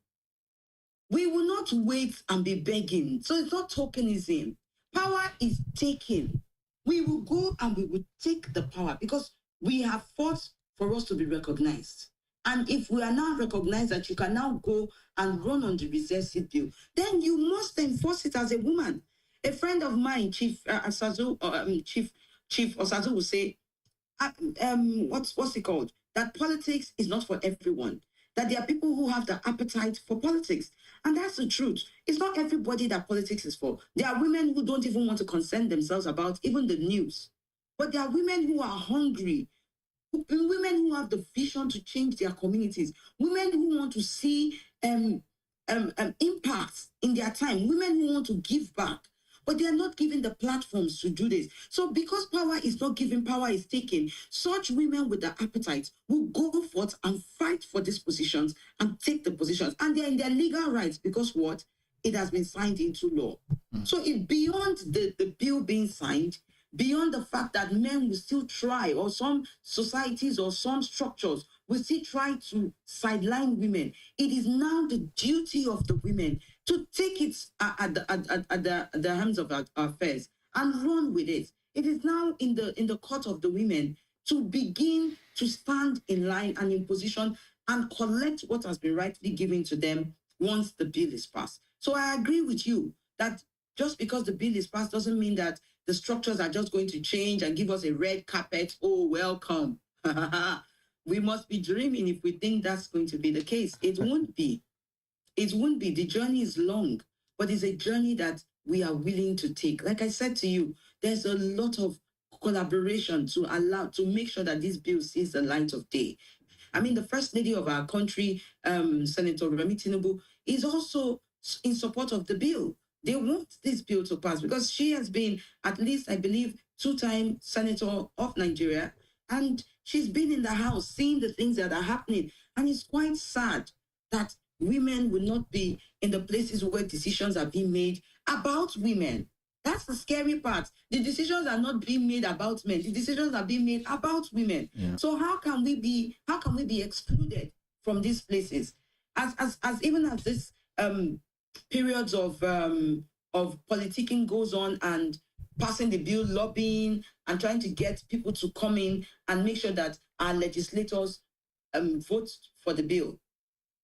we will not wait and be begging. So it's not tokenism. Power is taken. We will go and we will take the power because we have fought for us to be recognized. And if we are now recognized that you can now go and run on the reserve seat bill, then you must enforce it as a woman. A friend of mine, Chief Osazu, will say, what's it called? That politics is not for everyone. That there are people who have the appetite for politics. And that's the truth. It's not everybody that politics is for. There are women who don't even want to concern themselves about even the news. But there are women who are hungry, women who have the vision to change their communities, women who want to see impacts in their time, women who want to give back. But they are not given the platforms to do this. So because power is not given, power is taken, such women with the appetite will go forth and fight for these positions and take the positions. And they're in their legal rights because what? It has been signed into law. So it's beyond the bill being signed, beyond the fact that men will still try, or some societies or some structures will still try to sideline women. It is now the duty of the women to take it at the hands of our affairs and run with it. It is now in the court of the women to begin to stand in line and in position and collect what has been rightly given to them once the bill is passed. So I agree with you that just because the bill is passed doesn't mean that the structures are just going to change and give us a red carpet. Oh, welcome. We must be dreaming if we think that's going to be the case. It won't be. It won't be. The journey is long, but it's a journey that we are willing to take. Like I said to you, there's a lot of collaboration to make sure that this bill sees the light of day. I mean, the First Lady of our country, Senator Remi Tinubu, is also in support of the bill. They want this bill to pass because she has been, at least I believe, 2-time senator of Nigeria, and she's been in the House seeing the things that are happening. And it's quite sad that women will not be in the places where decisions are being made about women. That's the scary part. The decisions are not being made about men. The decisions are being made about women. Yeah. So how can we be excluded from these places? As even as this periods of politicking goes on and passing the bill, lobbying and trying to get people to come in and make sure that our legislators vote for the bill.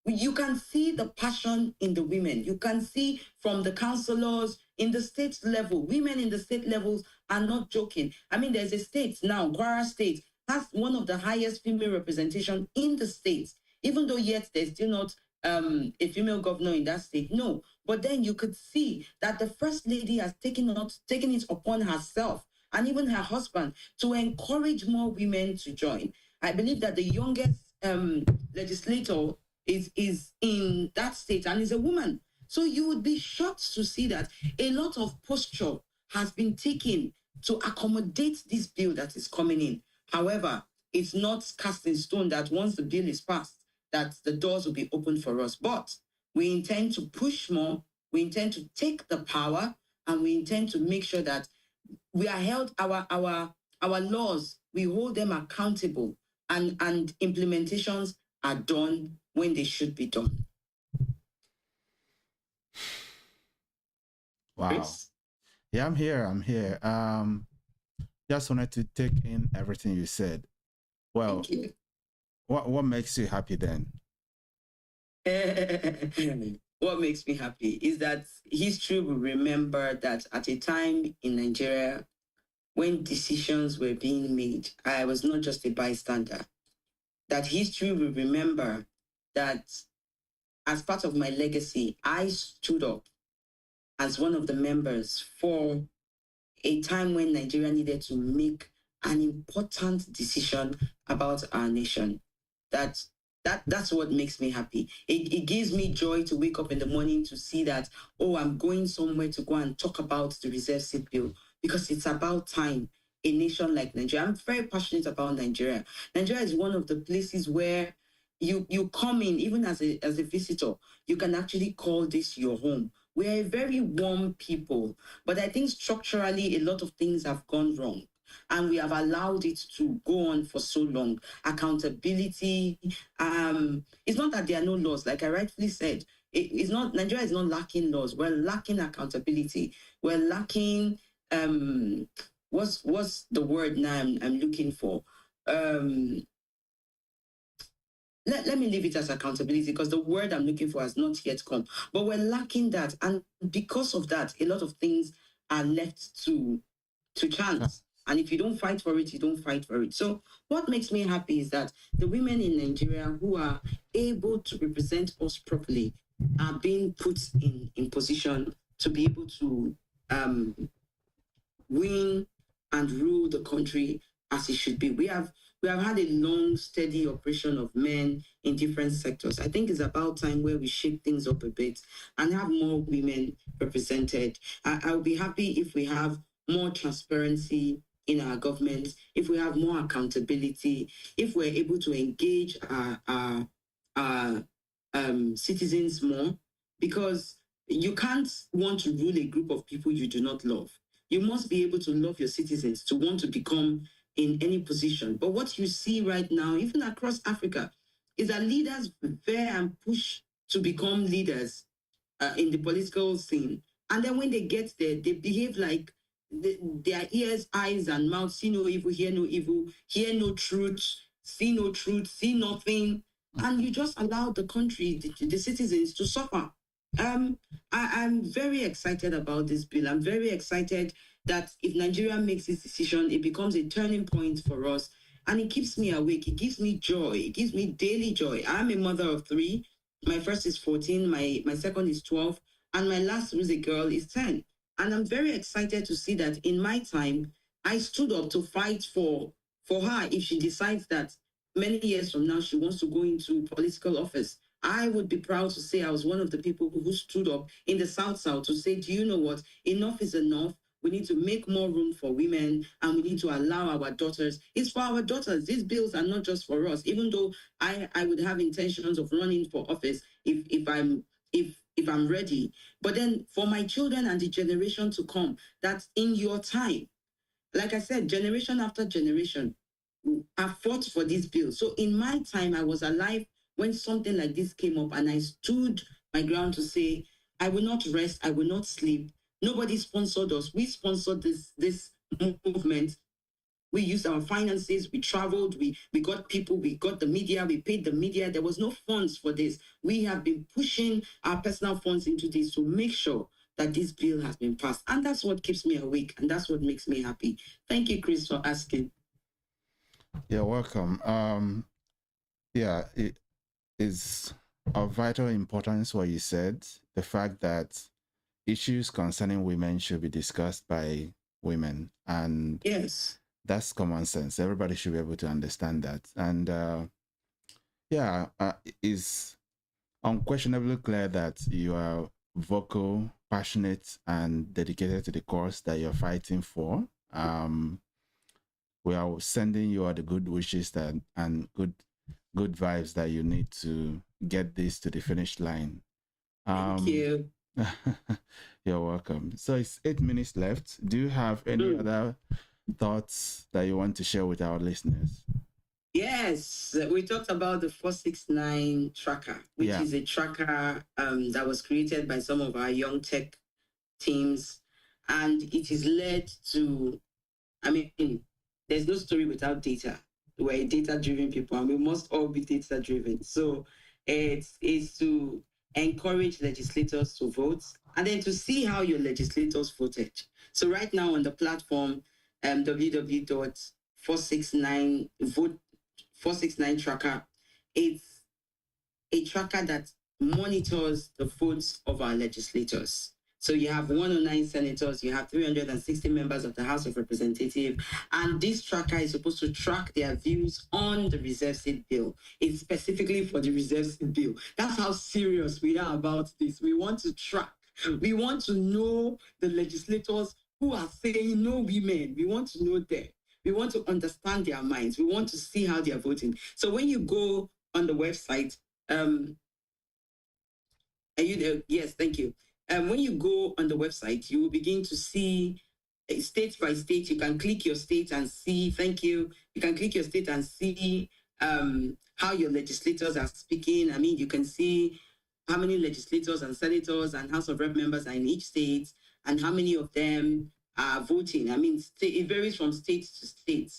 You can see the passion in the women. You can see from the councillors in the state level. Women in the state levels are not joking. I mean, there's a state now, Kwara State, has one of the highest female representation in the state, even though yet there's still not a female governor in that state. No, but then you could see that the First Lady has taken it upon herself and even her husband to encourage more women to join. I believe that the youngest legislator is in that state and is a woman. So you would be shocked to see that a lot of posture has been taken to accommodate this bill that is coming in. However, it's not cast in stone that once the bill is passed, that the doors will be open for us. But we intend to push more, we intend to take the power, and we intend to make sure that we are held, our laws, we hold them accountable, and implementations are done when they should be done. Wow. Chris? Yeah, I'm here. Just wanted to take in everything you said. Well, thank you. What makes you happy then? What makes me happy is that history will remember that at a time in Nigeria when decisions were being made, I was not just a bystander. That history will remember that as part of my legacy, I stood up as one of the members for a time when Nigeria needed to make an important decision about our nation. That's what makes me happy. It gives me joy to wake up in the morning to see that, oh, I'm going somewhere to go and talk about the reserve seat bill, because it's about time a nation like Nigeria. I'm very passionate about Nigeria. Nigeria is one of the places where you come in, even as a visitor, you can actually call this your home. We are a very warm people, but I think structurally a lot of things have gone wrong. And we have allowed it to go on for so long. Accountability. It's not that there are no laws. Like I rightfully said, Nigeria is not lacking laws. We're lacking accountability. We're lacking what's the word now I'm looking for? Let me leave it as accountability, because the word I'm looking for has not yet come. But we're lacking that. And because of that, a lot of things are left to chance. And if you don't fight for it, you don't fight for it. So what makes me happy is that the women in Nigeria who are able to represent us properly are being put in position to be able to win and rule the country as it should be. We have had a long, steady operation of men in different sectors. I think it's about time where we shake things up a bit and have more women represented. I'll be happy if we have more transparency in our government, if we have more accountability, if we're able to engage our citizens more, because you can't want to rule a group of people you do not love. You must be able to love your citizens to want to become in any position. But what you see right now, even across Africa, is that leaders prepare and push to become leaders in the political scene. And then when they get there, they behave like their ears, eyes, and mouths see no evil, hear no truth, see no truth, see nothing. And you just allow the country, the citizens to suffer. I'm very excited about this bill. I'm very excited that if Nigeria makes this decision, it becomes a turning point for us. And it keeps me awake. It gives me joy. It gives me daily joy. I'm a mother of 3. My first is 14. My second is 12. And my last, who's a girl, is 10. And I'm very excited to see that in my time, I stood up to fight for her if she decides that many years from now she wants to go into political office. I would be proud to say I was one of the people who stood up in the South to say, do you know what? Enough is enough. We need to make more room for women, and we need to allow our daughters. It's for our daughters. These bills are not just for us. Even though I would have intentions of running for office if I'm ready. But then for my children and the generation to come, that's in your time. Like I said, generation after generation have fought for this bill. So in my time, I was alive when something like this came up, and I stood my ground to say, I will not rest, I will not sleep. Nobody sponsored us. We sponsored this movement. We used our finances, we traveled, we got people, we got the media, we paid the media. There was no funds for this. We have been pushing our personal funds into this to make sure that this bill has been passed. And that's what keeps me awake, and that's what makes me happy. Thank you, Chris, for asking. You're welcome. Yeah, it is of vital importance what you said, the fact that issues concerning women should be discussed by women. And yes, that's common sense. Everybody should be able to understand that. And it's unquestionably clear that you are vocal, passionate, and dedicated to the cause that you're fighting for. We are sending you all the good wishes and good vibes that you need to get this to the finish line. Thank you. You're welcome. So it's 8 minutes left. Do you have any other thoughts that you want to share with our listeners? Yes, we talked about the 469 tracker, which is a tracker that was created by some of our young tech teams. And it is led to, there's no story without data. We're data-driven people, and we must all be data-driven. So it's to encourage legislators to vote, and then to see how your legislators voted. So right now on the platform, www.469 tracker, it's a tracker that monitors the votes of our legislators. So you have 109 senators, you have 360 members of the House of Representatives, and this tracker is supposed to track their views on the reserve seat bill. It's specifically for the reserve seat bill. That's how serious we are about this. We want to track. We want to know the legislators who are saying no women. We want to know them. We want to understand their minds. We want to see how they are voting. So when you go on the website, are you there? Yes, thank you. When you go on the website, you will begin to see state by state. You can click your state and see, thank you. You can click your state and see how your legislators are speaking. You can see how many legislators and senators and House of Rep members are in each state, and how many of them are voting. I mean, it varies from state to state.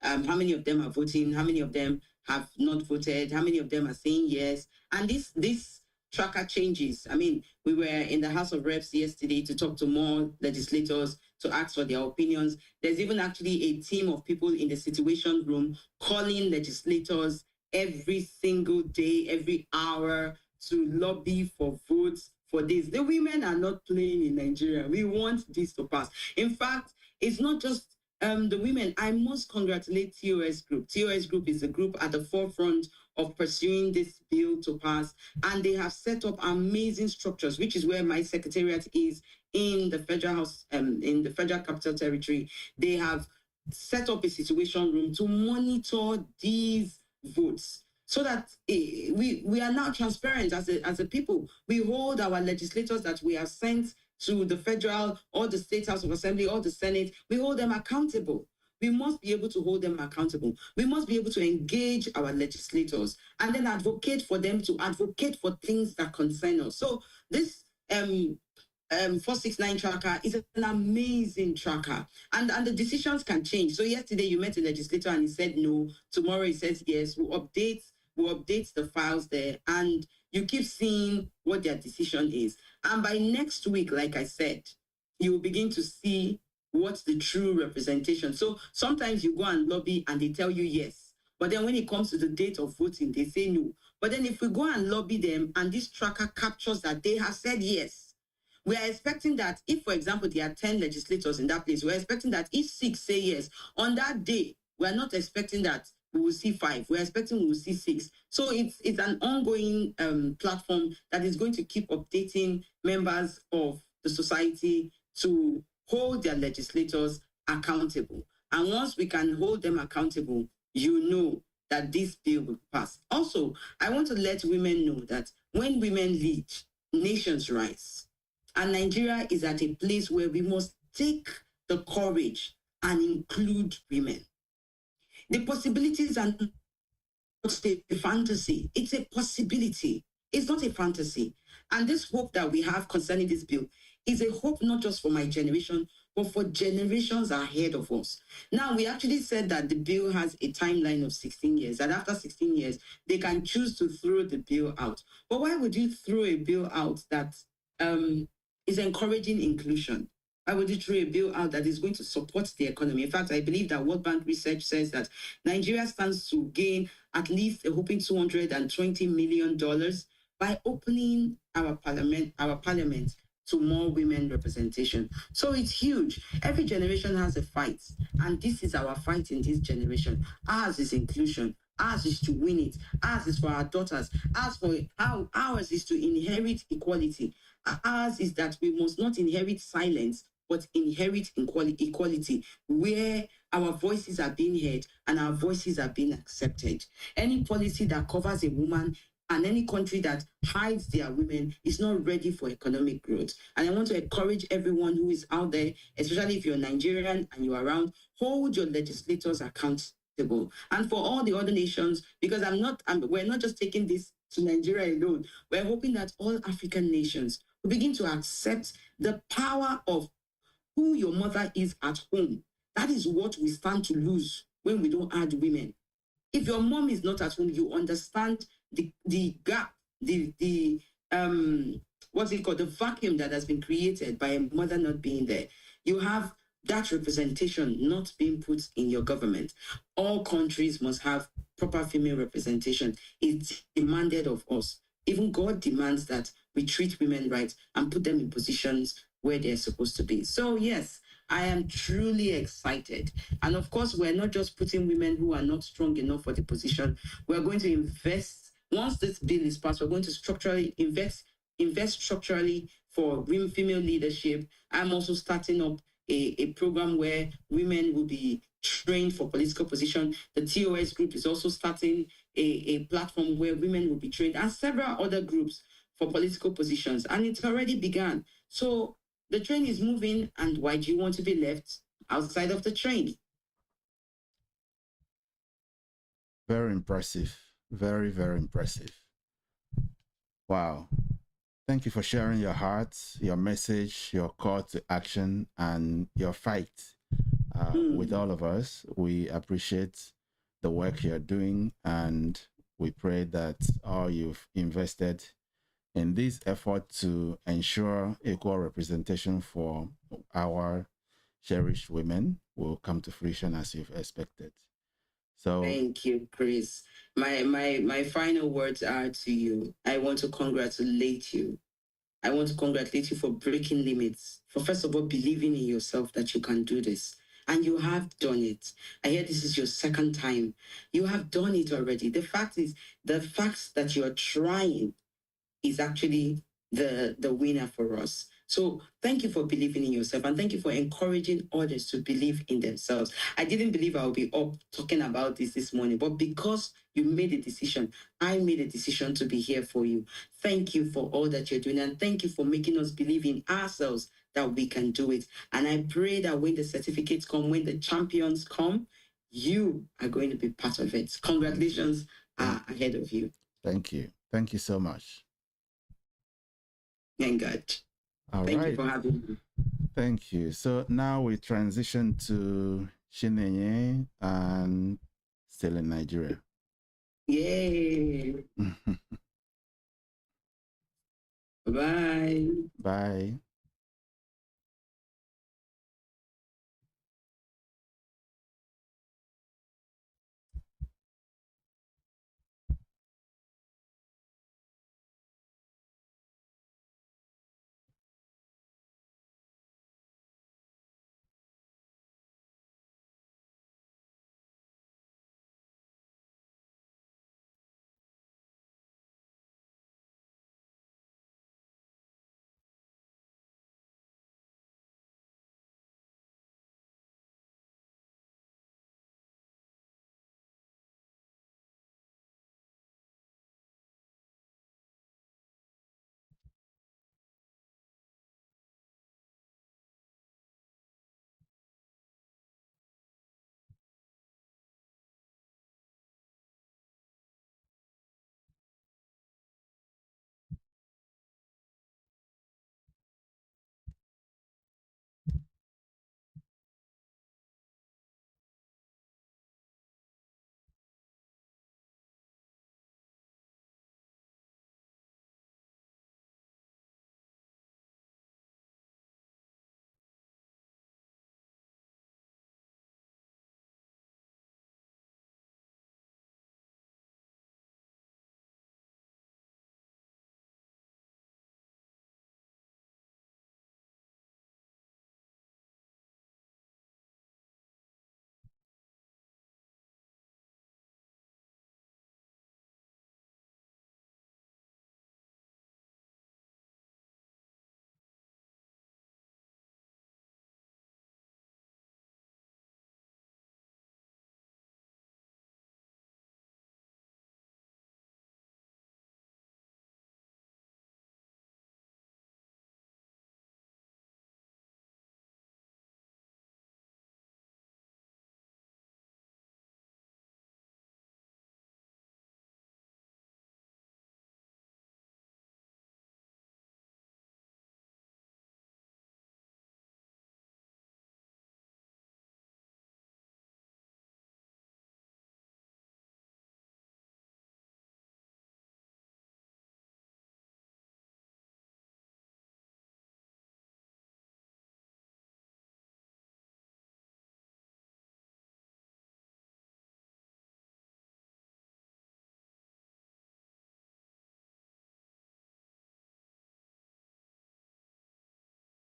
How many of them are voting? How many of them have not voted? How many of them are saying yes? And this tracker changes. I mean, we were in the House of Reps yesterday to talk to more legislators to ask for their opinions. There's even actually a team of people in the situation room calling legislators every single day, every hour, to lobby for votes for this. The women are not playing in Nigeria. We want this to pass. In fact, it's not just the women. I must congratulate TOS Group. TOS Group is a group at the forefront of pursuing this bill to pass, and they have set up amazing structures, which is where my secretariat is in the Federal House, in the Federal Capital Territory. They have set up a situation room to monitor these votes, so that we are now transparent as a people. We hold our legislators that we have sent to the federal or the state House of Assembly or the Senate, we hold them accountable. We must be able to hold them accountable. We must be able to engage our legislators and then advocate for them to advocate for things that concern us. So this 469 tracker is an amazing tracker, and the decisions can change. So yesterday you met a legislator and he said no. Tomorrow he says yes. We'll update the files there, and you keep seeing what their decision is. And by next week, like I said, you will begin to see what's the true representation. So sometimes you go and lobby and they tell you yes, but then when it comes to the date of voting, they say no. But then if we go and lobby them and this tracker captures that they have said yes, we are expecting that if, for example, there are 10 legislators in that place, we're expecting that if 6 say yes, on that day, we're not expecting that we will see 5. We're expecting we will see 6. So it's an ongoing platform that is going to keep updating members of the society to hold their legislators accountable. And once we can hold them accountable, you know that this bill will pass. Also, I want to let women know that when women lead, nations rise. And Nigeria is at a place where we must take the courage and include women. The possibilities are not a fantasy. It's a possibility. It's not a fantasy. And this hope that we have concerning this bill is a hope not just for my generation, but for generations ahead of us. Now, we actually said that the bill has a timeline of 16 years, and after 16 years, they can choose to throw the bill out. But why would you throw a bill out that is encouraging inclusion? Why would you throw a bill out that is going to support the economy? In fact, I believe that World Bank research says that Nigeria stands to gain at least a whopping $220 million by opening our parliament to more women representation. So it's huge. Every generation has a fight, and this is our fight in this generation. Ours is inclusion. Ours is to win it. Ours is for our daughters. Ours is to inherit equality. Ours is that we must not inherit silence, but inherit equality, where our voices are being heard and our voices are being accepted. Any policy that covers a woman and any country that hides their women is not ready for economic growth. And I want to encourage everyone who is out there, especially if you're Nigerian and you're around, hold your legislators accountable. And for all the other nations, because we're not just taking this to Nigeria alone, we're hoping that all African nations will begin to accept the power of who your mother is at home. That is what we stand to lose when we don't add women. If your mom is not at home, you understand the gap, what's it called, the vacuum that has been created by a mother not being there. You have that representation not being put in your government. All countries must have proper female representation. It's demanded of us. Even God demands that we treat women right and put them in positions where they're supposed to be. So yes, I am truly excited. And of course, we're not just putting women who are not strong enough for the position. We're going to invest, once this bill is passed, we're going to structurally invest structurally for female leadership. I'm also starting up a program where women will be trained for political position. The TOS group is also starting a platform where women will be trained, and several other groups for political positions. And it's already begun. So the train is moving, and why do you want to be left outside of the train? Very impressive. Very, very impressive. Wow. Thank you for sharing your heart, your message, your call to action, and your fight with all of us. We appreciate the work you're doing, and we pray that all you've invested in this effort to ensure equal representation for our cherished women will come to fruition as you've expected. So thank you, Chris. My final words are to you. I want to congratulate you. I want to congratulate you for breaking limits, for first of all believing in yourself that you can do this. And you have done it. I hear this is your second time. You have done it already. The fact that you're trying is actually the winner for us. So thank you for believing in yourself, and thank you for encouraging others to believe in themselves. I didn't believe I would be up talking about this morning, but because you made a decision, I made a decision to be here for you. Thank you for all that you're doing, and thank you for making us believe in ourselves that we can do it. And I pray that when the certificates come, when the champions come, you are going to be part of it. Congratulations are ahead of you. Thank you. Thank you so much. Thank God. Thank you for having me. Thank you. So now we transition to Chinenye and still in Nigeria. Yay. Bye. Bye.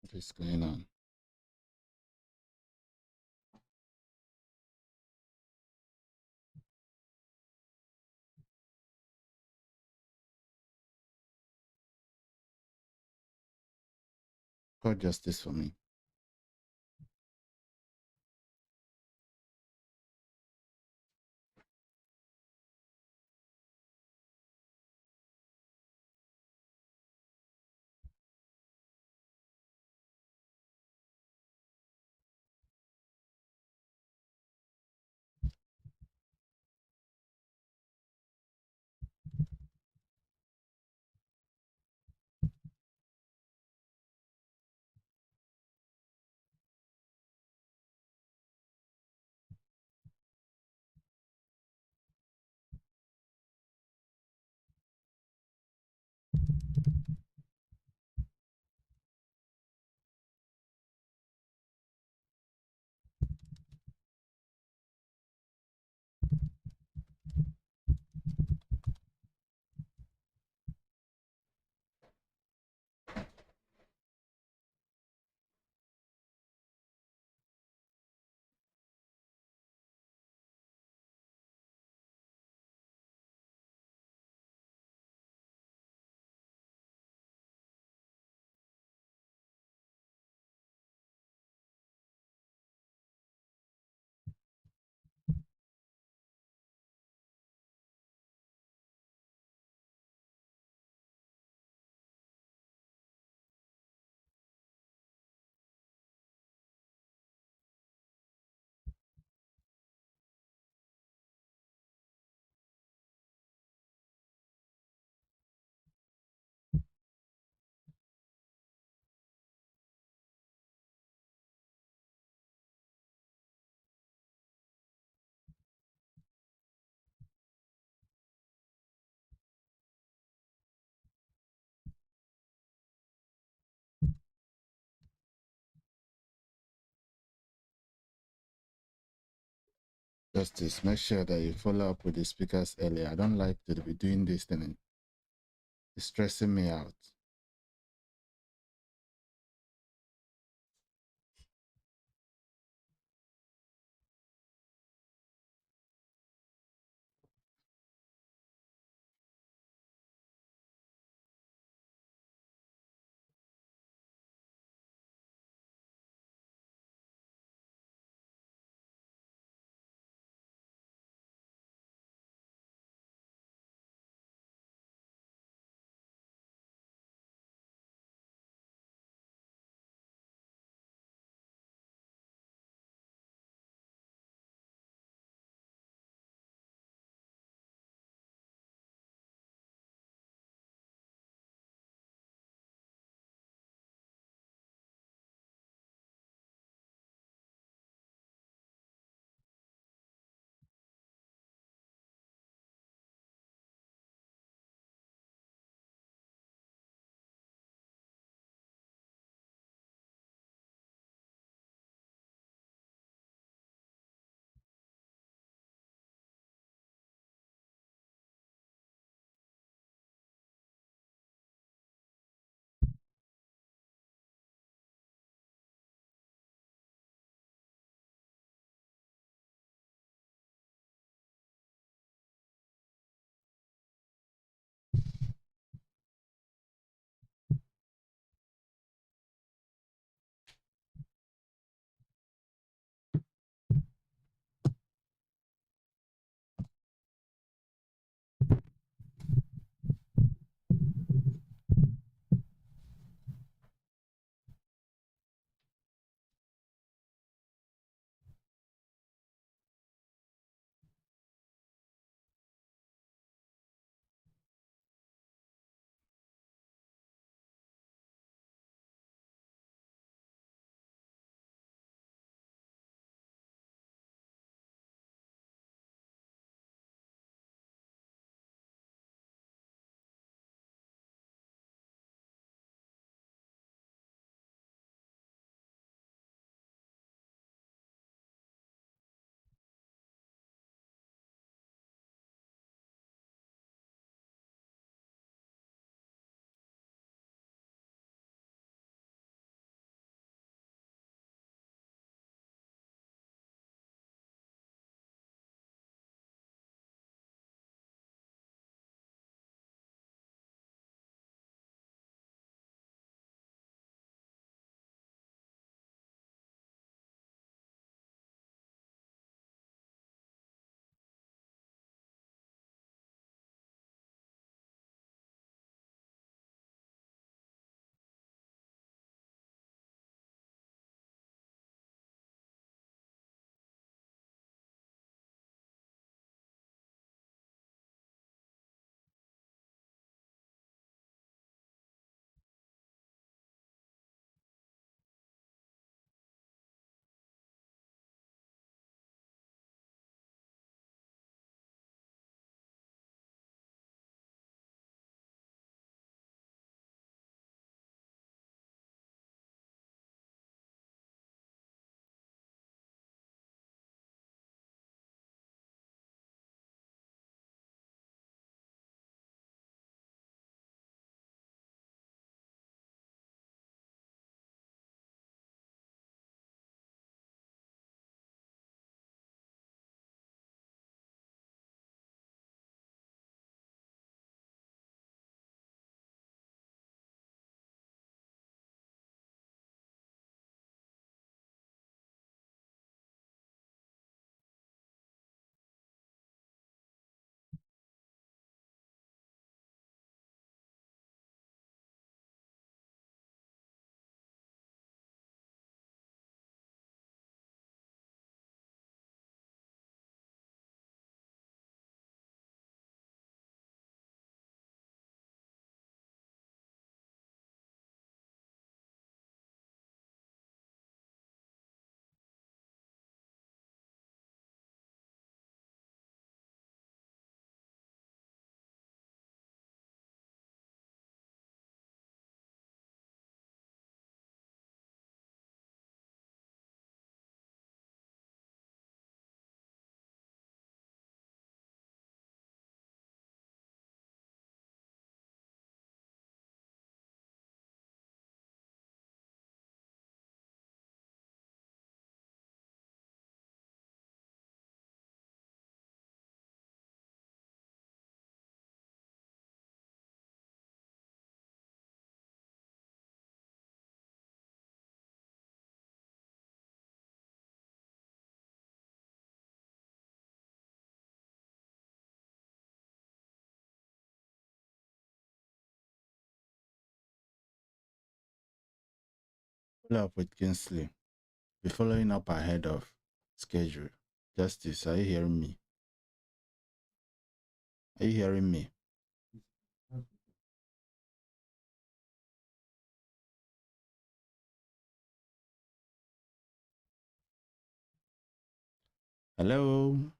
What is going on? God justice for me. Justice, make sure that you follow up with the speakers earlier. I don't like to be doing this thing. It's stressing me out. Follow up with Kingsley. Be following up ahead of schedule. Justice, are you hearing me? Are you hearing me? Hello?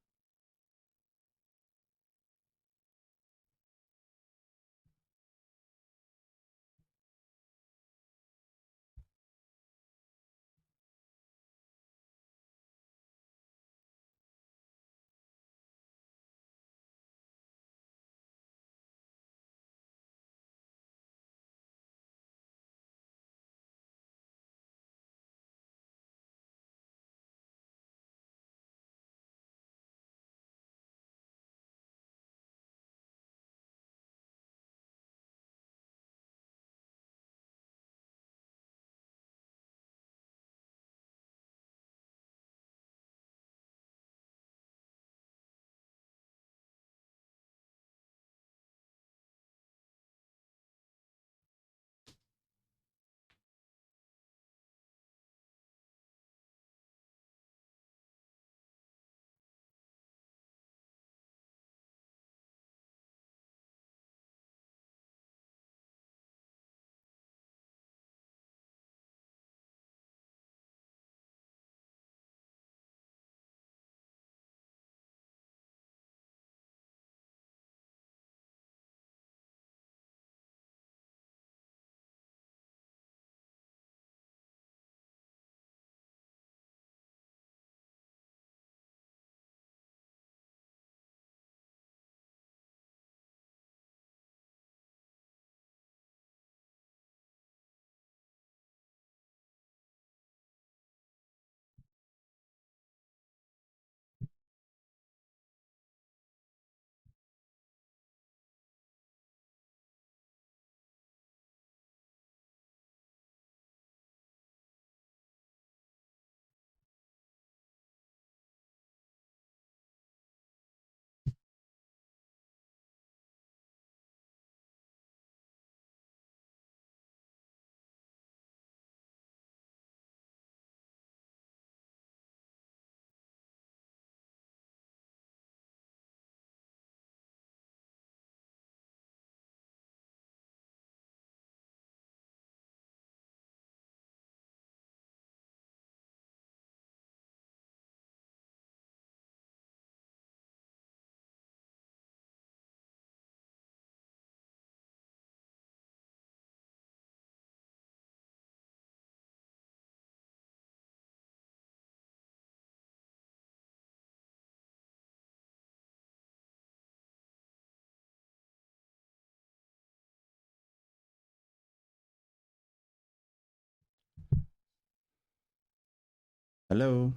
Hello?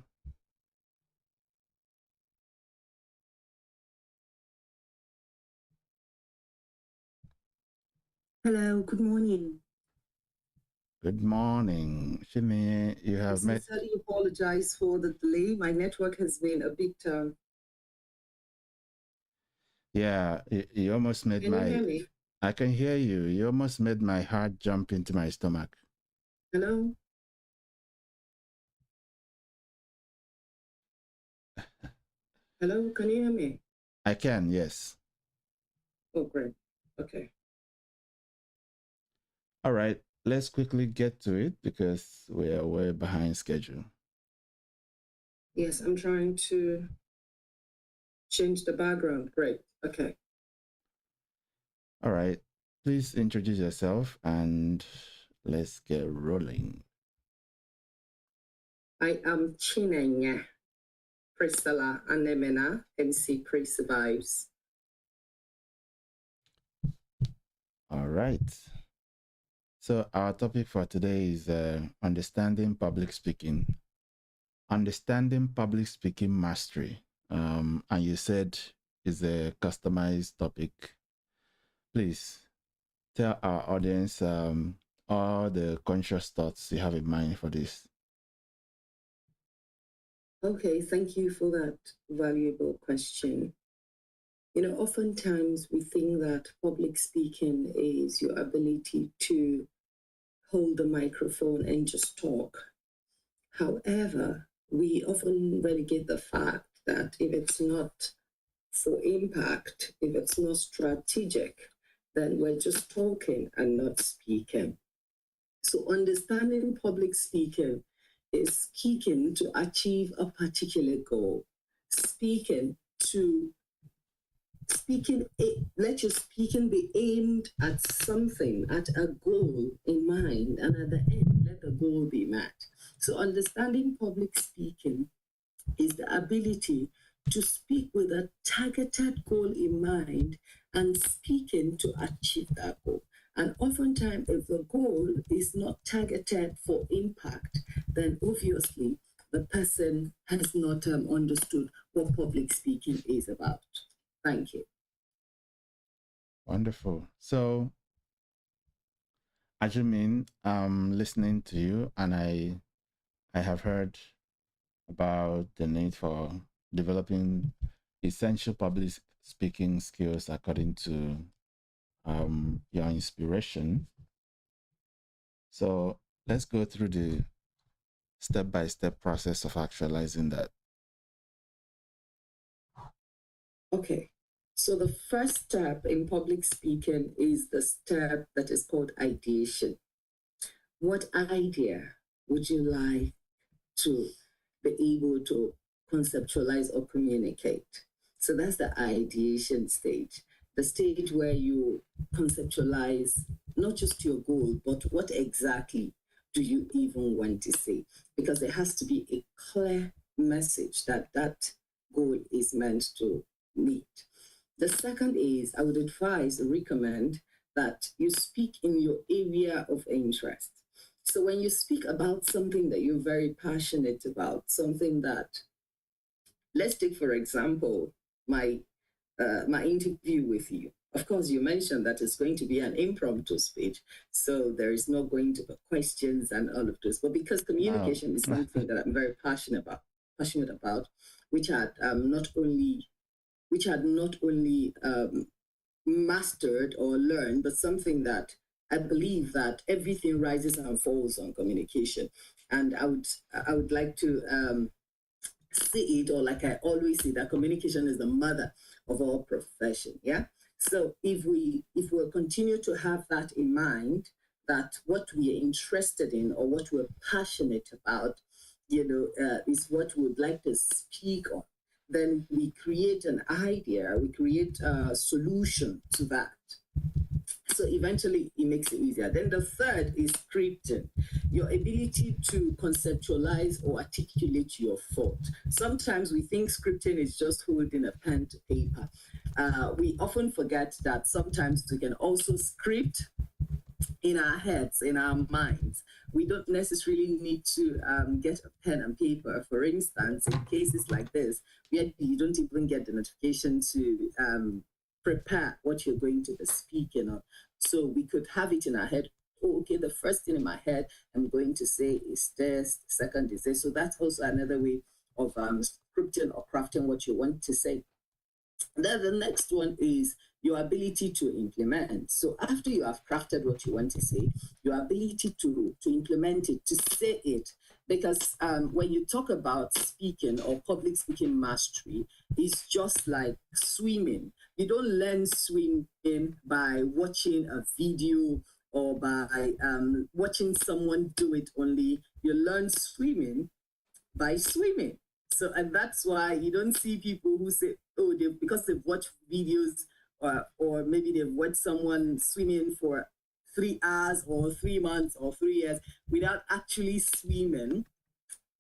Hello, good morning. Good morning. Shimi, you I have met... sincerely apologize for the delay. My network has been a bit... Yeah, you almost made Can my... you hear me? I can hear you. You almost made my heart jump into my stomach. Hello? Hello, can you hear me? I can, yes. Oh, great. Okay. All right, let's quickly get to it because we are way behind schedule. Yes, I'm trying to change the background. Great. Okay. All right, please introduce yourself and let's get rolling. I am Chinenya Priscilla Anemena, MC Chris Vibes. All right. So our topic for today is understanding public speaking. Understanding public speaking mastery. And you said is a customized topic. Please tell our audience all the conscious thoughts you have in mind for this. Okay, thank you for that valuable question. You know, oftentimes we think that public speaking is your ability to hold the microphone and just talk. However, we often relegate the fact that if it's not for impact, if it's not strategic, then we're just talking and not speaking. So understanding public speaking is speaking to achieve a particular goal. Let your speaking be aimed at something, at a goal in mind, and at the end, let the goal be met. So understanding public speaking is the ability to speak with a targeted goal in mind and speaking to achieve that goal. And oftentimes, if the goal is not targeted for impact, then obviously the person has not understood what public speaking is about. Thank you. Wonderful. So, Ajumin, I'm listening to you, and I have heard about the need for developing essential public speaking skills according to your inspiration. So let's go through the step-by-step process of actualizing that. Okay. So the first step in public speaking is the step that is called ideation. What idea would you like to be able to conceptualize or communicate? So that's the ideation stage, the stage where you conceptualize not just your goal, but what exactly do you even want to say? Because there has to be a clear message that that goal is meant to meet. The second is, I would advise or recommend that you speak in your area of interest. So when you speak about something that you're very passionate about, something that, let's take, for example, my interview with you. Of course, you mentioned that it's going to be an impromptu speech, so there is not going to be questions and all of this. But because communication is something that I'm very passionate about, which had not only mastered or learned, but something that I believe that everything rises and falls on communication. And I would like to see it, or like I always say, that communication is the mother of all profession. Yeah. So if we continue to have that in mind, that what we are interested in or what we're passionate about, is what we would like to speak on, then we create an idea, we create a solution to that. So eventually it makes it easier. Then the third is scripting, your ability to conceptualize or articulate your thought. Sometimes we think scripting is just holding a pen to paper. We often forget that sometimes we can also script in our heads, in our minds. We don't necessarily need to get a pen and paper. For instance, in cases like this, where you don't even get the notification to prepare what you're going to be speaking on. So we could have it in our head. Oh, okay, the first thing in my head I'm going to say is this, the second is this. So that's also another way of scripting or crafting what you want to say. Then the next one is your ability to implement. So after you have crafted what you want to say, your ability to implement it, to say it. Because when you talk about speaking or public speaking mastery, it's just like swimming. You don't learn swimming by watching a video or by watching someone do it only. You learn swimming by swimming. So, and that's why you don't see people who say, oh, because they've watched videos or maybe they've watched someone swimming for 3 hours or 3 months or 3 years without actually swimming,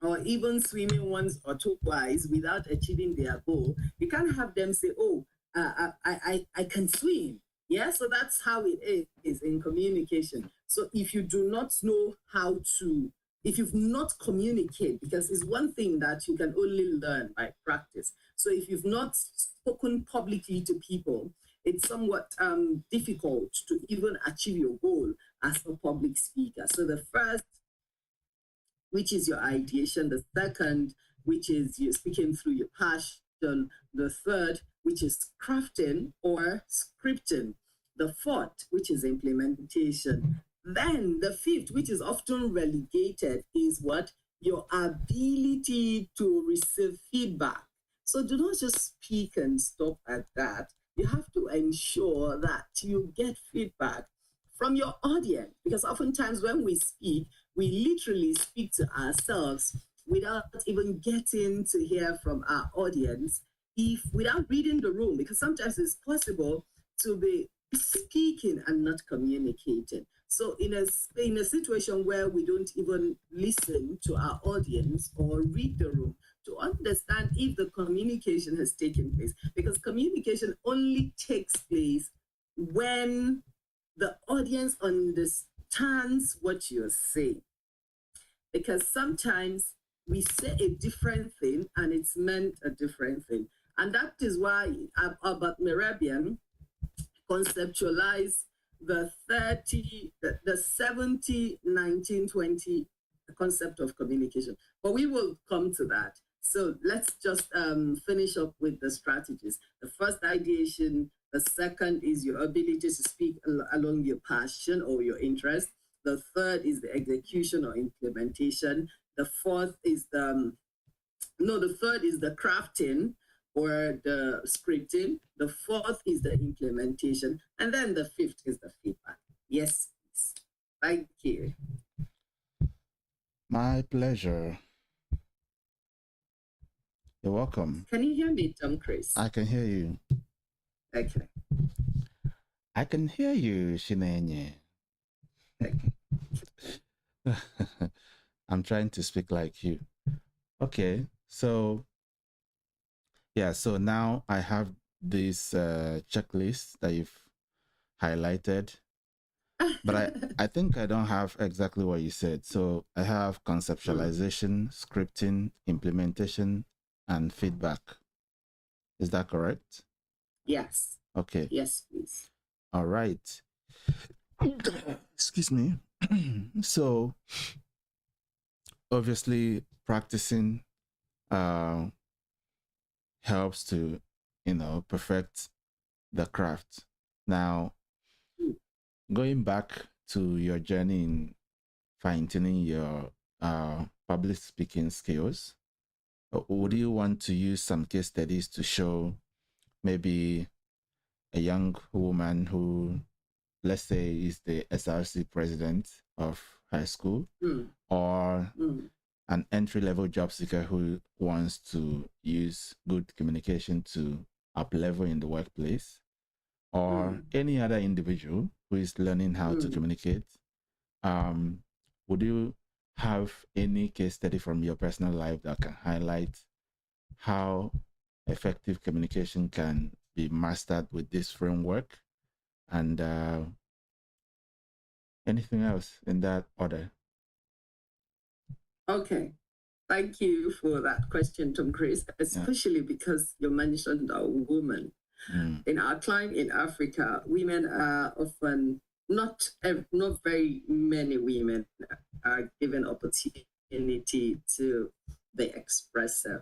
or even swimming once or twice without achieving their goal. You can't have them say, oh, I can swim. Yeah, so that's how it is in communication. So if you do not know how to, if you've not communicated, because it's one thing that you can only learn by practice. So if you've not spoken publicly to people, it's somewhat difficult to even achieve your goal as a public speaker. So the first, which is your ideation, the second, which is you're speaking through your passion, the third, which is crafting or scripting, the fourth, which is implementation, Then the fifth, which is often relegated, is what? Your ability to receive feedback. So do not just speak and stop at that. You have to ensure that you get feedback from your audience, because oftentimes when we speak, we literally speak to ourselves without even getting to hear from our audience, if without reading the room, because sometimes it's possible to be speaking and not communicating. So in a situation where we don't even listen to our audience or read the room to understand if the communication has taken place, because communication only takes place when the audience understands what you're saying. Because sometimes we say a different thing and it's meant a different thing. And that is why Albert Mehrabian conceptualized the 70, 19, 20 concept of communication. But we will come to that. So let's just finish up with the strategies. The first, ideation. The second is your ability to speak along your passion or your interest. The third is the execution or implementation. The fourth is the third is the crafting or the scripting. The fourth is the implementation. And then the fifth is the feedback. Yes, please. Thank you. My pleasure. You're welcome. Can you hear me, Tom-Chris? I can hear you. Okay. I can hear you, Shinenye. Okay. I'm trying to speak like you. Okay, so yeah, so now I have this checklist that you've highlighted, but I think I don't have exactly what you said. So I have conceptualization, scripting, implementation, and feedback. Is that correct? Yes. Okay. Yes, please. All right. Excuse me. So obviously practicing helps to, perfect the craft. Now, going back to your journey in fine-tuning your public speaking skills, would you want to use some case studies to show maybe a young woman who, let's say, is the SRC president of high school, or an entry-level job seeker who wants to use good communication to up-level in the workplace, or any other individual who is learning how to communicate? Would you have any case study from your personal life that can highlight how effective communication can be mastered with this framework, and anything else in that order? Okay. Thank you for that question, Tom-Chris, especially because you mentioned a woman. In our climate in Africa, women are often not very many women are given opportunity to be expressive.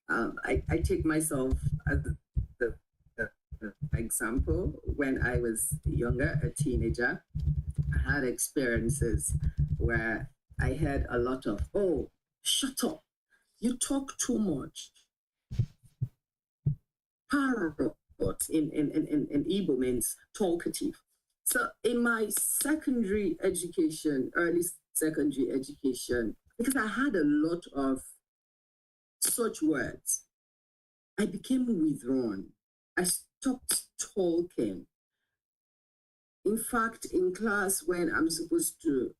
I take myself as the example. When I was younger, a teenager, I had experiences where I had a lot of, "Oh, shut up, you talk too much." Parrot in Igbo means talkative. So in my secondary education, early secondary education, because I had a lot of such words, I became withdrawn. I stopped talking. In fact, in class, when I'm supposed to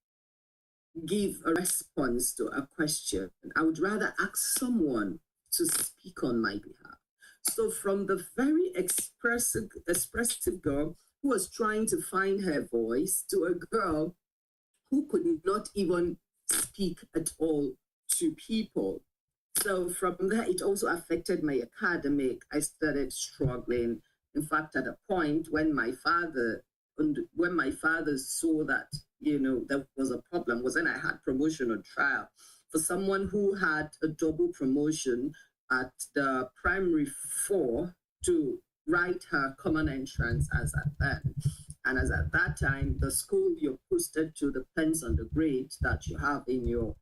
give a response to a question, I would rather ask someone to speak on my behalf. So from the very expressive girl who was trying to find her voice to a girl who could not even speak at all to people. So from there, it also affected my academic. I started struggling. In fact, at a point when my father saw that, there was a problem, was when I had promotion on trial. For someone who had a double promotion at the primary 4 to write her common entrance as at then. And as at that time, the school you're posted to depends on the grade that you have in your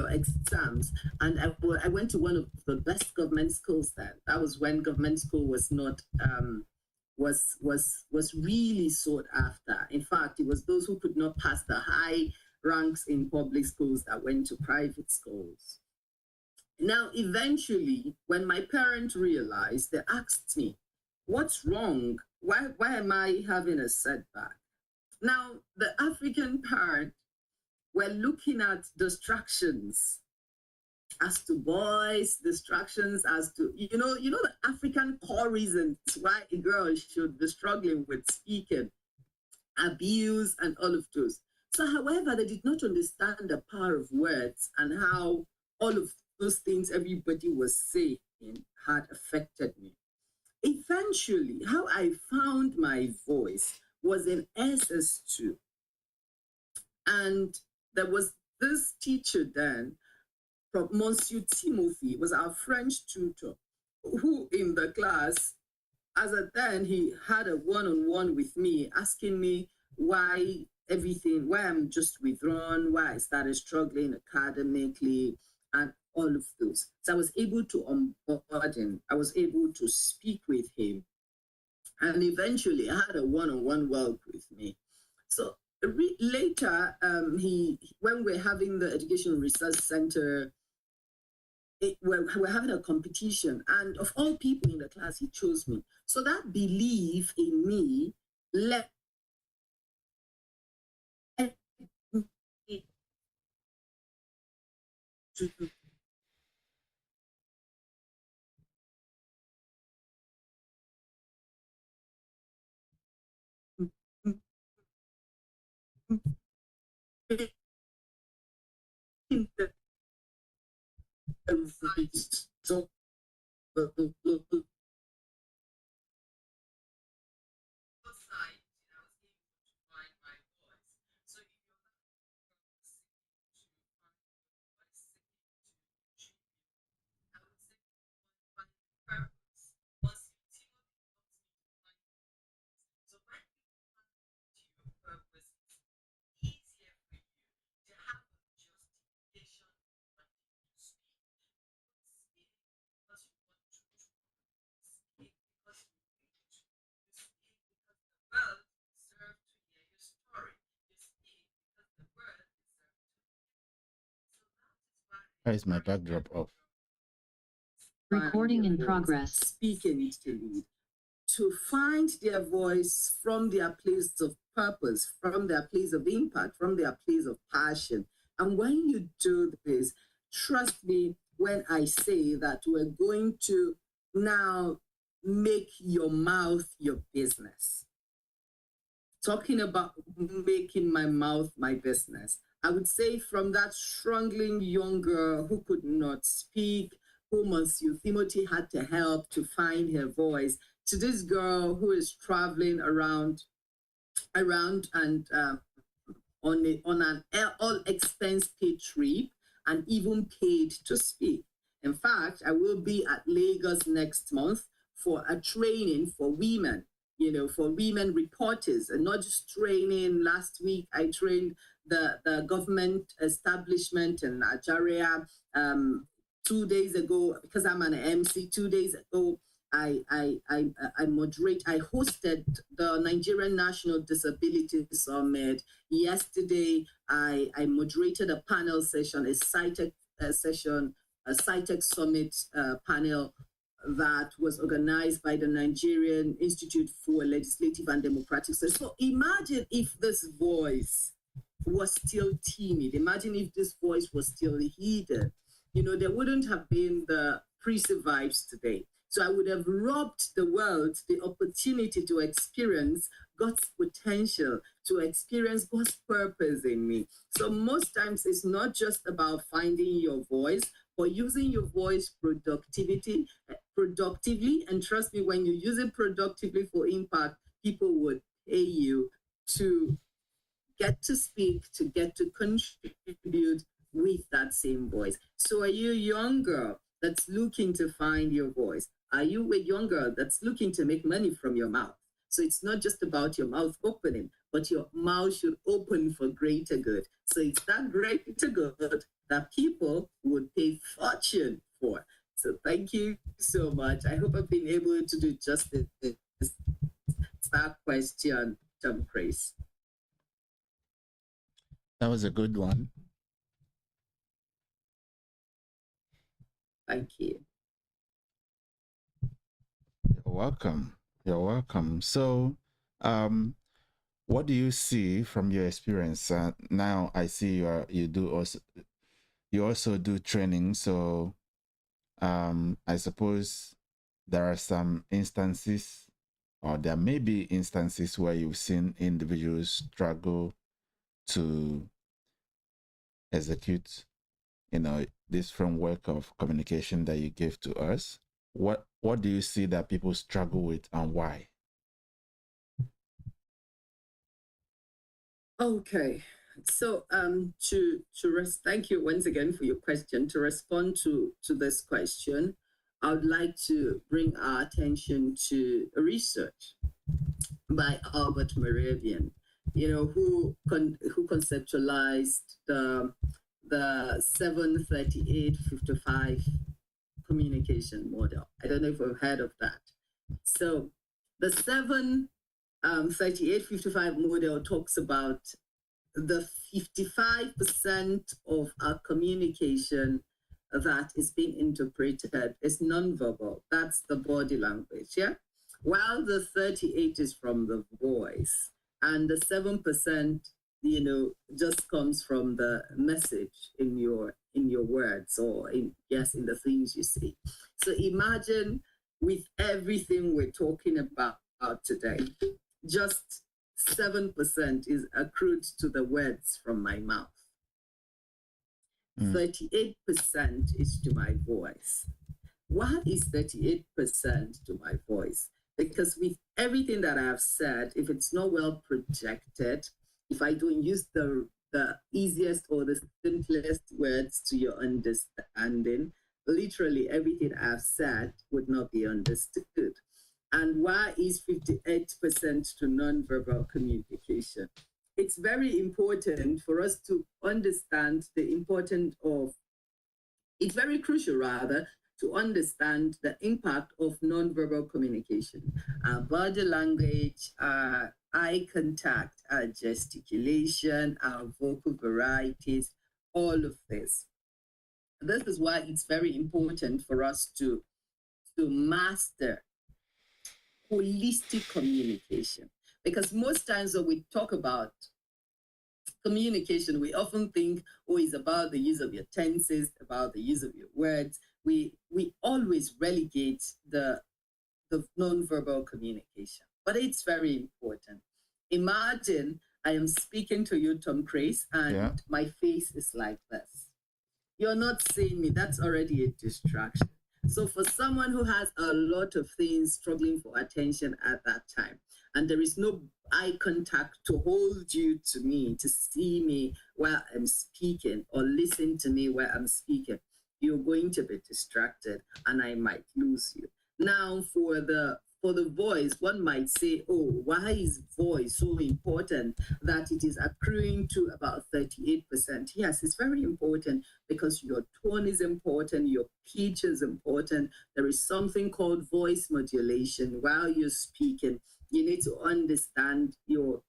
exams. And I went to one of the best government schools then. That was when government school was not was really sought after. In fact, it was those who could not pass the high ranks in public schools that went to private schools. Now, eventually, when my parents realized, they asked me, what's wrong? Why am I having a setback? Now, the African part, we're looking at distractions as to boys, distractions as to, you know the African core reasons why a girl should be struggling with speaking, abuse, and all of those. So, however, they did not understand the power of words and how all of those things everybody was saying had affected me. Eventually, how I found my voice was in SS2. And there was this teacher then, Monsieur Timothy, was our French tutor, who in the class, as at then, he had a one-on-one with me, asking me why I'm just withdrawn, why I started struggling academically, and all of those. So I was able to onboard him. I was able to speak with him. And eventually I had a one-on-one work with me. So later, when we're having the Education Research Center, we're having a competition. And of all people in the class, he chose me. So that belief in me led to so Why is my backdrop off? Recording in progress. Speaking to lead, to find their voice from their place of purpose, from their place of impact, from their place of passion. And when you do this, trust me when I say that we're going to now make your mouth your business. Talking about making my mouth my business, I would say from that struggling young girl who could not speak, who Monsieur Timothy had to help to find her voice, to this girl who is traveling around and on an all expense paid trip and even paid to speak. In fact, I will be at Lagos next month for a training for women, for women reporters, and not just training. Last week, I trained the government establishment in Nigeria. 2 days ago, because I'm an MC, 2 days ago, I hosted the Nigerian National Disability Summit. Yesterday, I moderated a panel session, a SciTech session, a SciTech Summit panel that was organized by the Nigerian Institute for Legislative and Democratic Studies. So imagine if this voice was still timid. Imagine if this voice was still hidden. There wouldn't have been the pre-survives today. So I would have robbed the world the opportunity to experience God's potential, to experience God's purpose in me. So most times it's not just about finding your voice, but using your voice productively. And trust me, when you use it productively for impact, people would pay you to get to speak, to get to contribute with that same voice. So are you a young girl that's looking to find your voice? Are you a young girl that's looking to make money from your mouth? So it's not just about your mouth opening, but your mouth should open for greater good. So it's that greater good that people would pay fortune for. So thank you so much. I hope I've been able to do justice to that question, Tom-Chris. That was a good one. Thank you. You're welcome. You're welcome. So, what do you see from your experience? Now I see you also do training. So, I suppose there are some instances, or there may be instances where you've seen individuals struggle to execute, this framework of communication that you gave to us. What do you see that people struggle with, and why? Okay, so thank you once again for your question. To respond to this question, I would like to bring our attention to research by Albert Mehrabian, who conceptualized the 7-38-55 communication model. I don't know if you've heard of that. So the 7-38-55 model talks about the 55% of our communication that is being interpreted is nonverbal. That's the body language, yeah? While the 38 is from the voice, and the 7%, just comes from the message in your words, or in the things you say. So imagine, with everything we're talking about today, just 7% is accrued to the words from my mouth. 38% is to my voice. Why is 38% to my voice? Because with everything that I've said, if it's not well projected, if I don't use the easiest or the simplest words to your understanding, literally everything I've said would not be understood. And why is 58% to nonverbal communication? It's very important for us to understand it's very crucial rather, to understand the impact of nonverbal communication. Our body language, our eye contact, our gesticulation, our vocal varieties, all of this. This is why it's very important for us to master holistic communication. Because most times when we talk about communication, we often think, it's about the use of your tenses, about the use of your words. We always relegate the nonverbal communication, but it's very important. Imagine I am speaking to you, Tom-Chris, and my face is like this. You're not seeing me. That's already a distraction. So for someone who has a lot of things struggling for attention at that time, and there is no eye contact to hold you to me, to see me while I'm speaking, or listen to me while I'm speaking, you're going to be distracted and I might lose you. Now, for the voice, one might say, why is voice so important that it is accruing to about 38%? Yes, it's very important because your tone is important, your pitch is important. There is something called voice modulation. While you're speaking, you need to understand your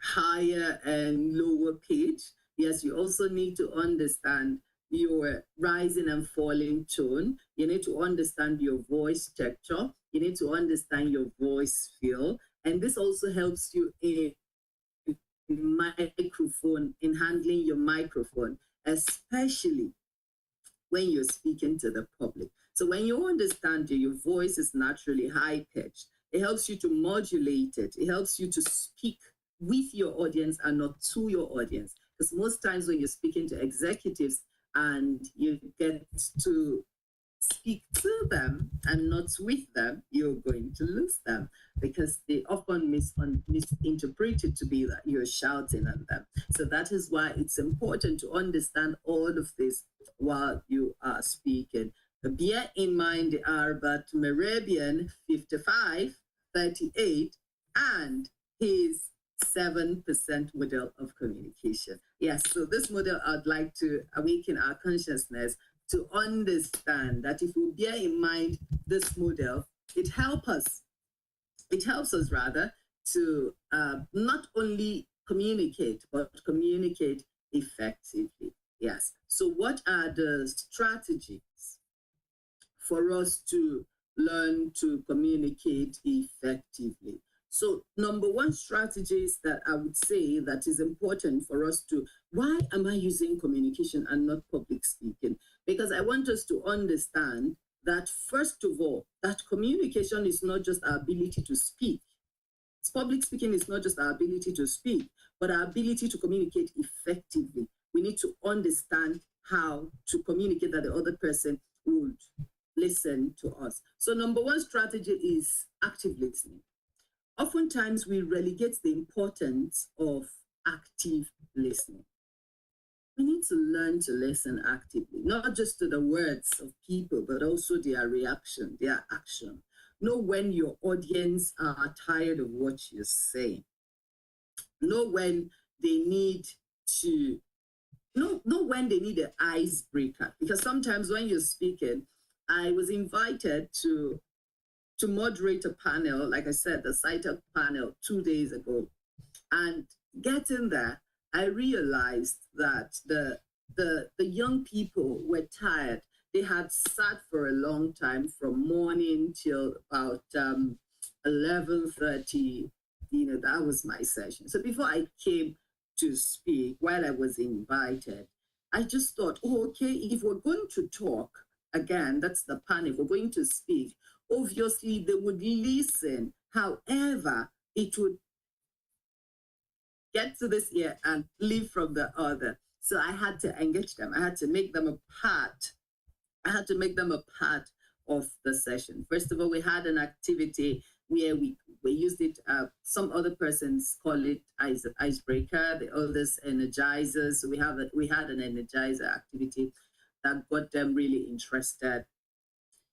higher and lower pitch. Yes, you also need to understand your rising and falling tone. You need to understand your voice texture. You need to understand your voice feel. And this also helps you in handling your microphone, especially when you're speaking to the public. So when you understand your voice is naturally high pitched, it helps you to modulate it. It helps you to speak with your audience and not to your audience. Because most times when you're speaking to executives and you get to speak to them and not with them, you're going to lose them because they often misinterpret it to be that you're shouting at them. So that is why it's important to understand all of this while you are speaking. Bear in mind the Albert Mehrabian 55, 38, and his 7% model of communication. Yes, so this model, I'd like to awaken our consciousness to understand that if we bear in mind this model, it helps us rather to not only communicate, but communicate effectively. Yes. So what are the strategies for us to learn to communicate effectively? So number one strategies that I would say that is important for us to, why am I using communication and not public speaking? Because I want us to understand that first of all, that communication is not just our ability to speak. Public speaking is not just our ability to speak, but our ability to communicate effectively. We need to understand how to communicate that the other person would listen to us. So number one strategy is active listening. Oftentimes we relegate the importance of active listening. We need to learn to listen actively, not just to the words of people, but also their reaction, their action. Know when your audience are tired of what you're saying. Know when they need to, know when they need an icebreaker. Because sometimes when you're speaking, I was invited to moderate a panel, like I said, the SciTech panel 2 days ago. And getting there, I realized that the young people were tired. They had sat for a long time from morning till about 11:30. That was my session. So before I came to speak, while I was invited, I just thought, okay, if we're going to talk, again, that's the panel, if we're going to speak, obviously they would listen. However, it would get to this ear and leave from the other. So I had to engage them. I had to make them a part. Of the session. First of all, we had an activity where we used it. Some other persons call it icebreaker, the others energizers. So we had an energizer activity that got them really interested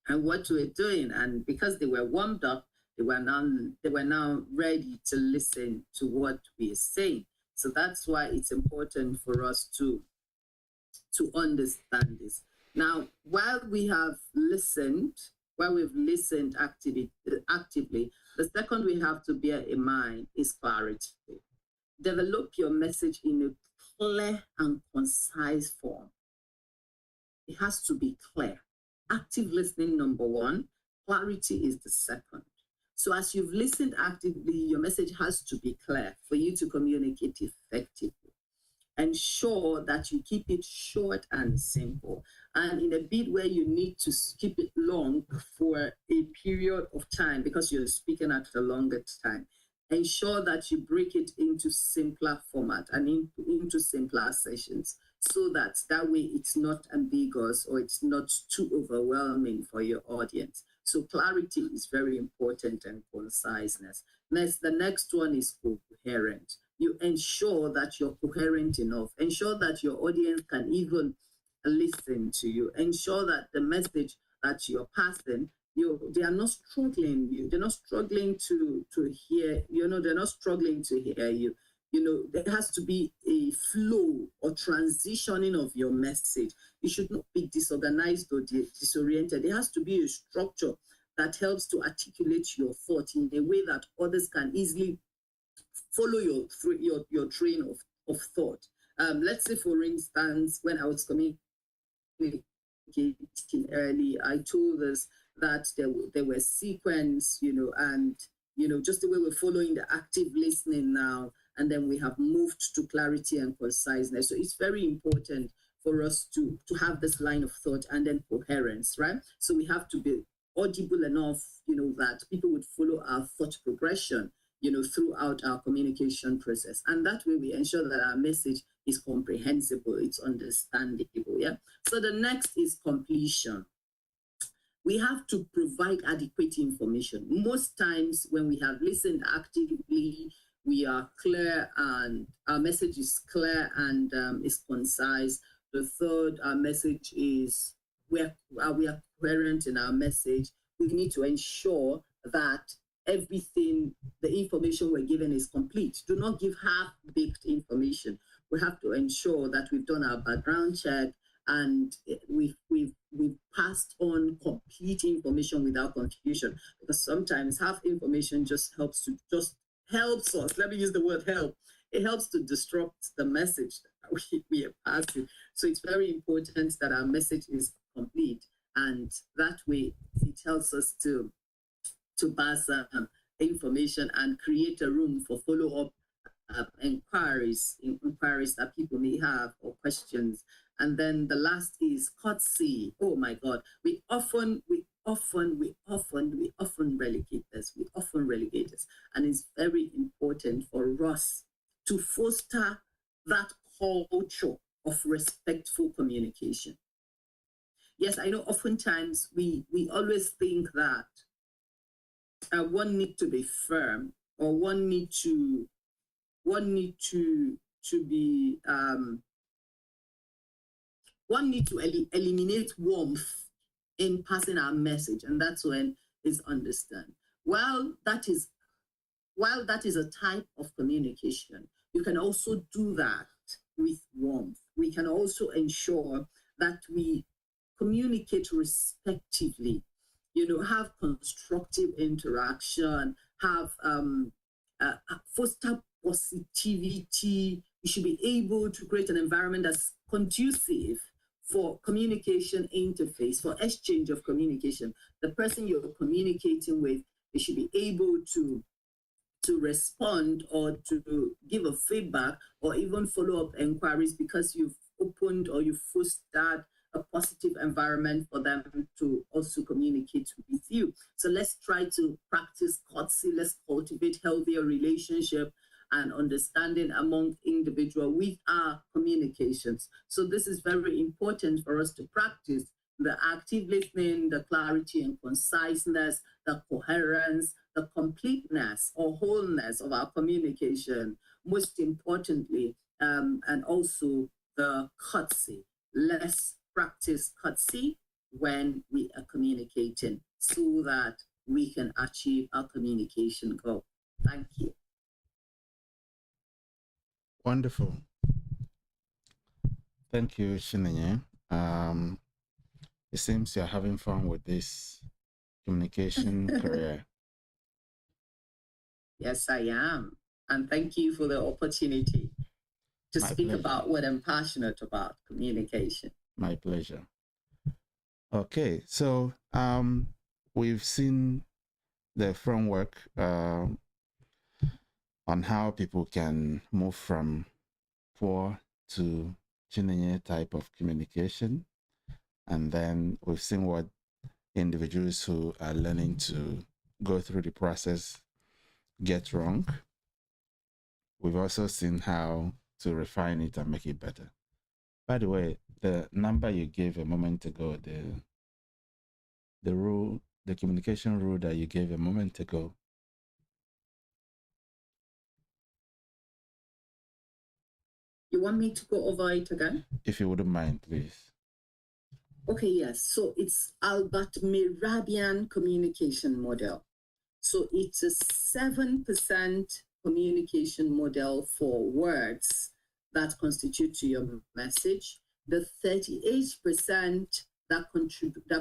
in what we were doing. And because they were warmed up, they were now ready to listen to what we are saying. So that's why it's important for us to understand this. Now, while we've listened actively, the second we have to bear in mind is clarity. Develop your message in a clear and concise form. It has to be clear. Active listening, number one. Clarity is the second. So as you've listened actively, your message has to be clear for you to communicate effectively. Ensure that you keep it short and simple. And in a bit where you need to keep it long for a period of time because you're speaking at a longer time, ensure that you break it into simpler format and into simpler sessions so that way it's not ambiguous or it's not too overwhelming for your audience. So clarity is very important, and conciseness. The next one is coherent. You ensure that you're coherent enough. Ensure that your audience can even listen to you. Ensure that the message that you're passing, they are not struggling. They're not struggling to hear. They're not struggling to hear you. There has to be a flow or transitioning of your message. It should not be disorganized or disoriented. There has to be a structure that helps to articulate your thought in a way that others can easily follow your train of thought. Let's say, for instance, when I was communicating early, I told us that there were sequence, and just the way we're following the active listening now, and then we have moved to clarity and conciseness. So it's very important for us to have this line of thought and then coherence, right? So we have to be audible enough, that people would follow our thought progression, throughout our communication process. And that way we ensure that our message is comprehensible, it's understandable, yeah? So the next is completion. We have to provide adequate information. Most times when we have listened actively, we are clear and our message is clear and is concise. The third, our message is, we are coherent in our message. We need to ensure that everything, the information we're given is complete. Do not give half-baked information. We have to ensure that we've done our background check and we've passed on complete information without confusion, because sometimes half information just helps us. Let me use the word help. It helps to disrupt the message that we are passing. So it's very important that our message is complete, and that way it helps us to pass information and create a room for follow-up inquiries that people may have, or questions. And then the last is courtesy. Oh my God, we often relegate this. We often relegate this, and it's very important for us to foster that culture of respectful communication. Yes, I know oftentimes we always think that one need to be firm, or one need to be one need to eliminate warmth in passing our message, and that's when it's understand. While that is a type of communication, you can also do that with warmth. We can also ensure that we communicate respectively, have constructive interaction, have foster positivity. You should be able to create an environment that's conducive for communication interface, for exchange of communication. The person you're communicating with, they should be able to respond or to give a feedback or even follow up inquiries, because you've opened or you've fostered a positive environment for them to also communicate with you. So let's try to practice courtesy. Let's cultivate healthier relationship and understanding among individuals with our communications. So this is very important for us to practice the active listening, the clarity and conciseness, the coherence, the completeness or wholeness of our communication, most importantly, and also the courtesy. Let's practice courtesy when we are communicating so that we can achieve our communication goal. Thank you. Wonderful. Thank you, Chinenye. It seems you're having fun with this communication career. Yes, I am. And thank you for the opportunity to speak about what I'm passionate about, communication. My pleasure. Okay, so we've seen the framework on how people can move from poor to Chinenye type of communication. And then we've seen what individuals who are learning to go through the process get wrong. We've also seen how to refine it and make it better. By the way, the number you gave a moment ago, the communication rule that you gave a moment ago. You want me to go over it again? If you wouldn't mind, please. Okay, yes. So it's Albert Mehrabian communication model. So it's a 7% communication model for words that constitute to your message, the 38% that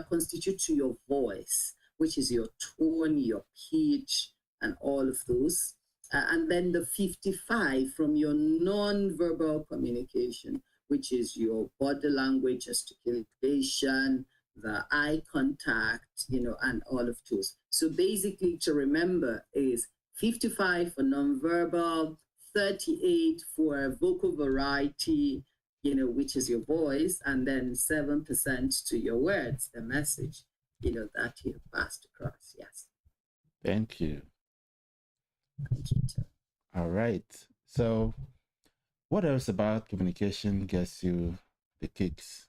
constitute to your voice, which is your tone, your pitch, and all of those. And then the 55 from your non-verbal communication, which is your body language, gesticulation, the eye contact, and all of those. So basically to remember is 55 for non-verbal, 38 for vocal variety, which is your voice, and then 7% to your words, the message, that you passed across. Yes. Thank you. Thank you too. All right. So what else about communication gets you the kicks?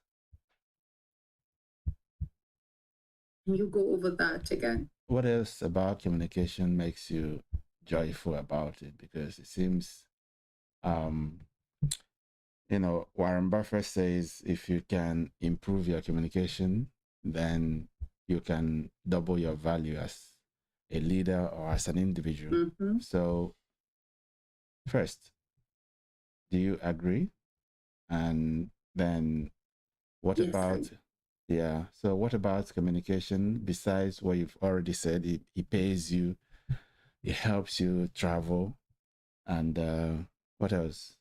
Can you go over that again? What else about communication makes you joyful about it? Because it seems, Warren Buffett says if you can improve your communication, then you can double your value as a leader or as an individual. Mm-hmm. So first, do you agree? And then what Yes, about so what about communication besides what you've already said? It pays you, it helps you travel, and what else?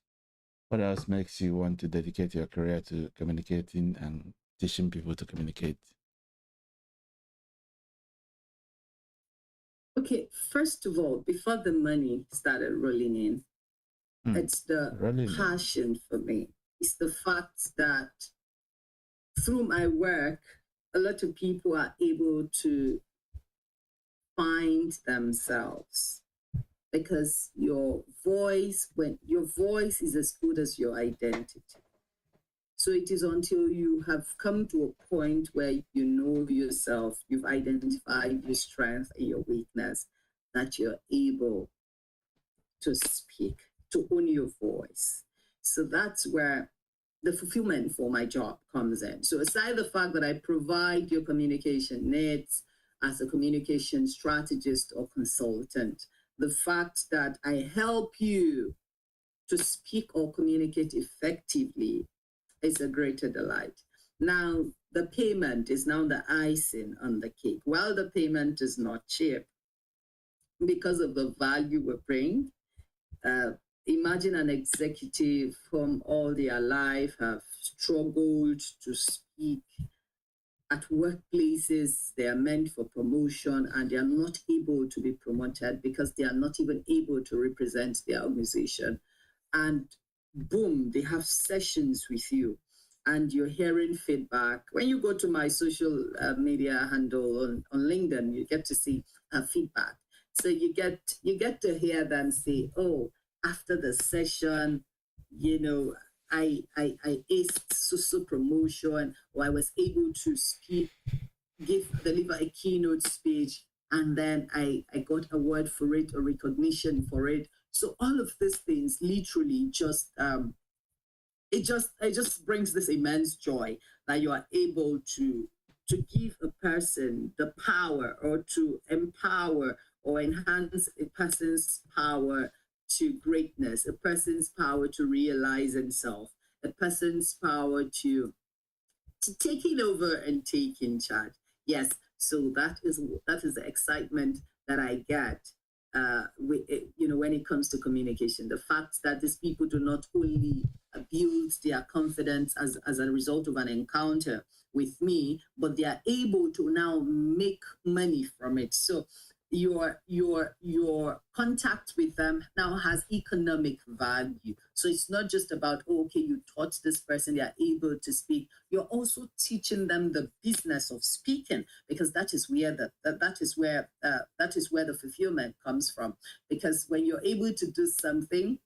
What else makes you want to dedicate your career to communicating and teaching people to communicate? Okay, first of all, before the money started rolling in, it's the passion for me. It's the fact that through my work, a lot of people are able to find themselves, because your voice is as good as your identity. So it is until you have come to a point where you know yourself, you've identified your strength and your weakness, that you're able to speak, to own your voice. So that's where the fulfillment for my job comes in. So aside the fact that I provide your communication needs as a communication strategist or consultant, the fact that I help you to speak or communicate effectively is a greater delight. Now, the payment is now the icing on the cake. While the payment is not cheap, because of the value we bring, imagine an executive whom all their life have struggled to speak at workplaces. They are meant for promotion and they are not able to be promoted because they are not even able to represent their organization. And boom, they have sessions with you and you're hearing feedback. When you go to my social media handle on LinkedIn, you get to see feedback. So you get to hear them say, oh, after the session, you know, I aced so promotion, or I was able to speak, deliver a keynote speech, and then I got a word for it or recognition for it. So all of these things literally just it just brings this immense joy that you are able to give a person the power, or to empower or enhance a person's power to greatness, a person's power to realize himself, a person's power to taking over and taking charge. Yes, so that is the excitement that I get when it comes to communication. The fact that these people do not only build their confidence as a result of an encounter with me, but they are able to now make money from it. So your contact with them now has economic value. So it's not just about, oh, okay, you taught this person, they are able to speak. You're also teaching them the business of speaking, because that is where the fulfillment comes from. Because when you're able to do something,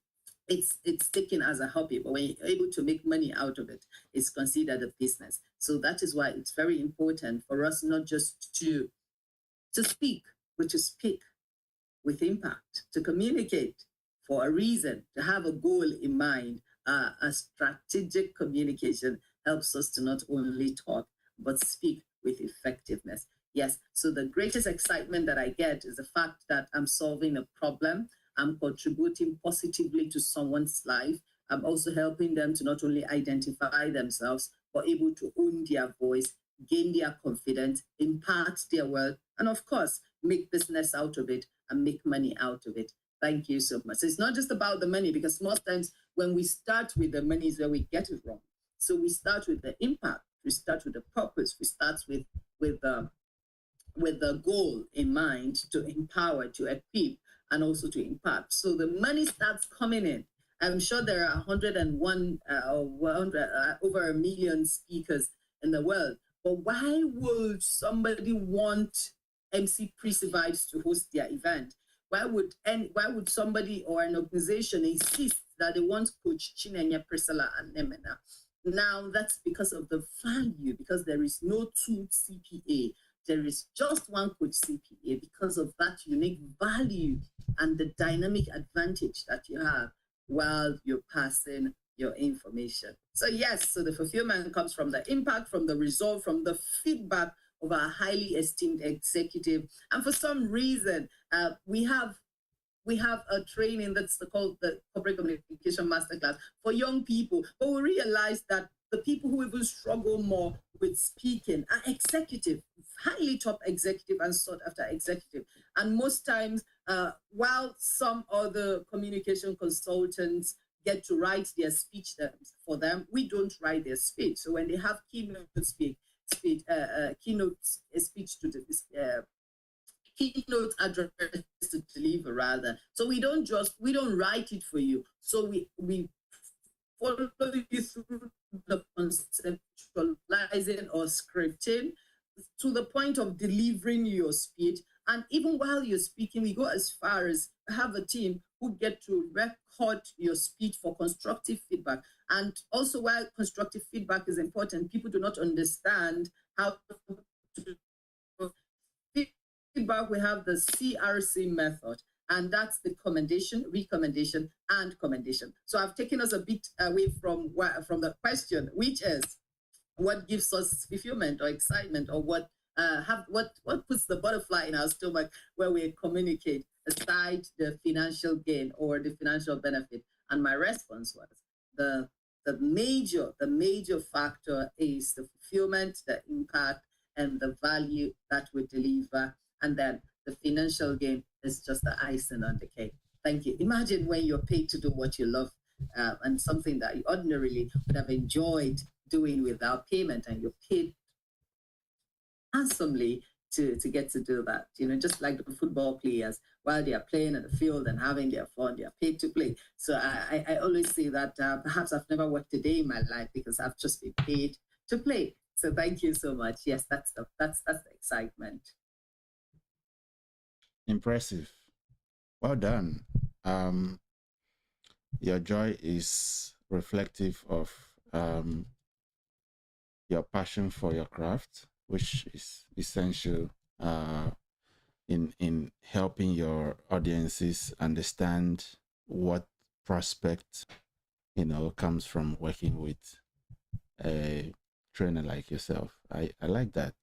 it's taken as a hobby, but when you're able to make money out of it, it's considered a business. So that is why it's very important for us not just to speak, but to speak with impact, to communicate for a reason, to have a goal in mind. A strategic communication helps us to not only talk, but speak with effectiveness. Yes, so the greatest excitement that I get is the fact that I'm solving a problem, I'm contributing positively to someone's life. I'm also helping them to not only identify themselves, but able to own their voice, gain their confidence, impart their wealth, and of course, make business out of it and make money out of it. Thank you so much. So it's not just about the money, because most times when we start with the money is where we get it wrong. So we start with the impact, we start with the purpose, we start with the goal in mind, to empower, to equip, and also to impact. So the money starts coming in. I'm sure there are 101 over 1 million speakers in the world. But why would somebody want MC Presidites to host their event? Why would somebody or an organization insist that they want Coach Chinenye, Priscilla, and Nemena? Now that's because of the value, because there is no two CPA. There is just one Coach CPA, because of that unique value and the dynamic advantage that you have while you're passing your information. So yes, so the fulfillment comes from the impact, from the result, from the feedback of our highly esteemed executive. And for some reason, we have a training that's called the Corporate Communication Masterclass for young people. But we realized that the people who even struggle more with speaking are executive, highly top executive and sought after executive. And most times, while some other communication consultants get to write their speech for them, we don't write their speech. So when they have keynote speech keynote address to deliver rather. So we don't write it for you. So we follow you through the conceptualizing or scripting to the point of delivering your speech. And even while you're speaking, we go as far as have a team who get to record your speech for constructive feedback. And also, while constructive feedback is important, people do not understand how to feedback. We have the CRC method, and that's the commendation, recommendation, and commendation. So I've taken us a bit away from the question, which is what gives us fulfillment or excitement, or what puts the butterfly in our stomach where we communicate, aside the financial gain or the financial benefit. And my response was the major factor is the fulfillment, the impact, and the value that we deliver. And then the financial gain is just the icing on the cake. Thank you. Imagine when you're paid to do what you love, and something that you ordinarily would have enjoyed doing without payment, and you're paid handsomely to get to do that. Just like the football players, while they are playing in the field and having their fun, they are paid to play. So I always say that perhaps I've never worked a day in my life because I've just been paid to play. So thank you so much. Yes, that's the excitement. Impressive. Well done. Your joy is reflective of your passion for your craft, which is essential in helping your audiences understand what prospect comes from working with a trainer like yourself. I like that.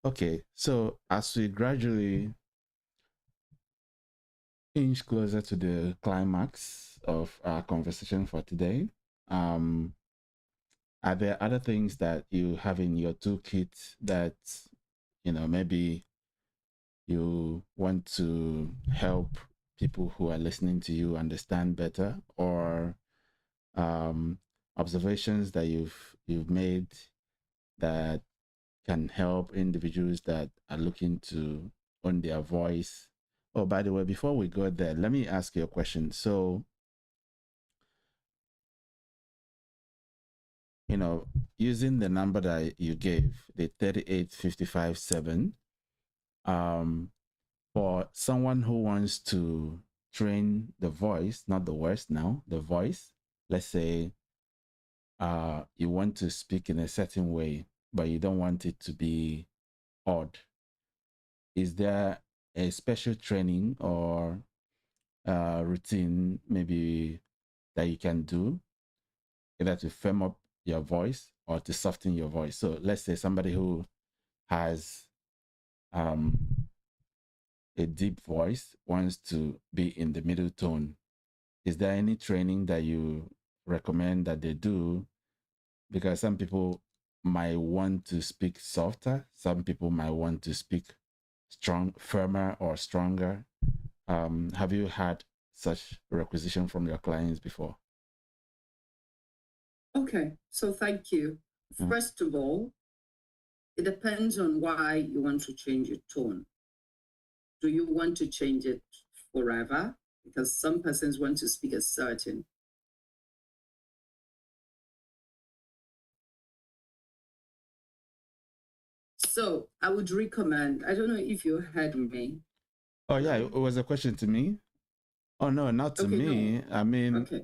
Okay, so as we gradually inch closer to the climax of our conversation for today, are there other things that you have in your toolkit that maybe you want to help people who are listening to you understand better, or observations that you've made that can help individuals that are looking to own their voice? Oh, by the way, before we go there, let me ask you a question. So, using the number that you gave, the 38557, for someone who wants to train the voice, not the words now, the voice, let's say you want to speak in a certain way, but you don't want it to be odd. Is there a special training or routine maybe that you can do either to firm up your voice or to soften your voice? So let's say somebody who has a deep voice wants to be in the middle tone. Is there any training that you recommend that they do? Because some people might want to speak softer, some people might want to speak firmer or stronger. Have you had such requisition from your clients before? Okay, so thank you. First of all, it depends on why you want to change your tone. Do you want to change it forever? Because some persons want to speak a certain. So I would recommend, I don't know if you heard me. Oh yeah, it was a question to me. Oh no, not to me. No. I mean, okay.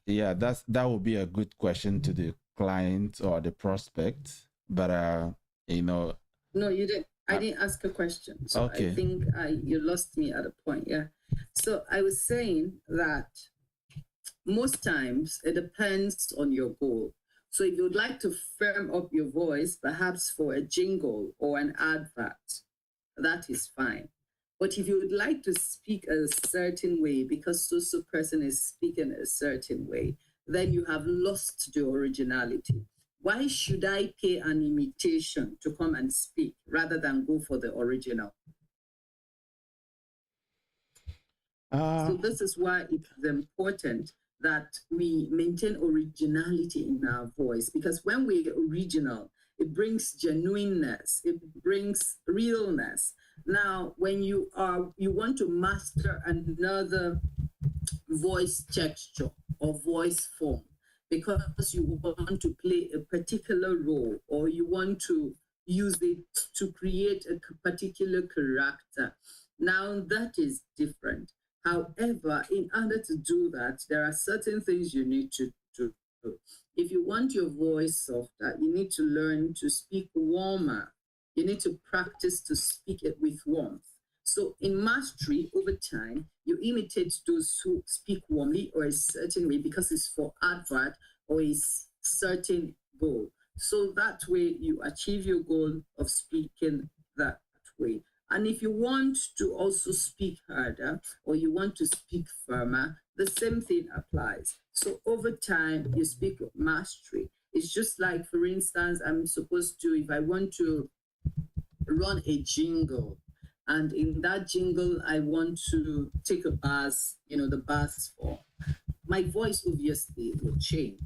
Yeah, that would be a good question to the client or the prospect. But No, you didn't. I didn't ask a question. So okay. I think you lost me at a point. Yeah. So I was saying that most times it depends on your goal. So if you would like to firm up your voice, perhaps for a jingle or an advert, that is fine. But if you would like to speak a certain way because so person is speaking a certain way, then you have lost the originality. Why should I pay an imitation to come and speak rather than go for the original? So this is why it's important that we maintain originality in our voice, because when we're original, it brings genuineness, it brings realness. Now, when you want to master another voice texture or voice form, because you want to play a particular role or you want to use it to create a particular character, now that is different. However, in order to do that, there are certain things you need to do. If you want your voice softer, you need to learn to speak warmer. You need to practice to speak it with warmth. So in mastery, over time, you imitate those who speak warmly or a certain way because it's for advert or a certain goal. So that way you achieve your goal of speaking that way. And if you want to also speak harder or you want to speak firmer, the same thing applies. So over time, you speak with mastery. It's just like, for instance, I'm supposed to, if I want to run a jingle, and in that jingle, I want to take a bath, the bath form. My voice obviously will change.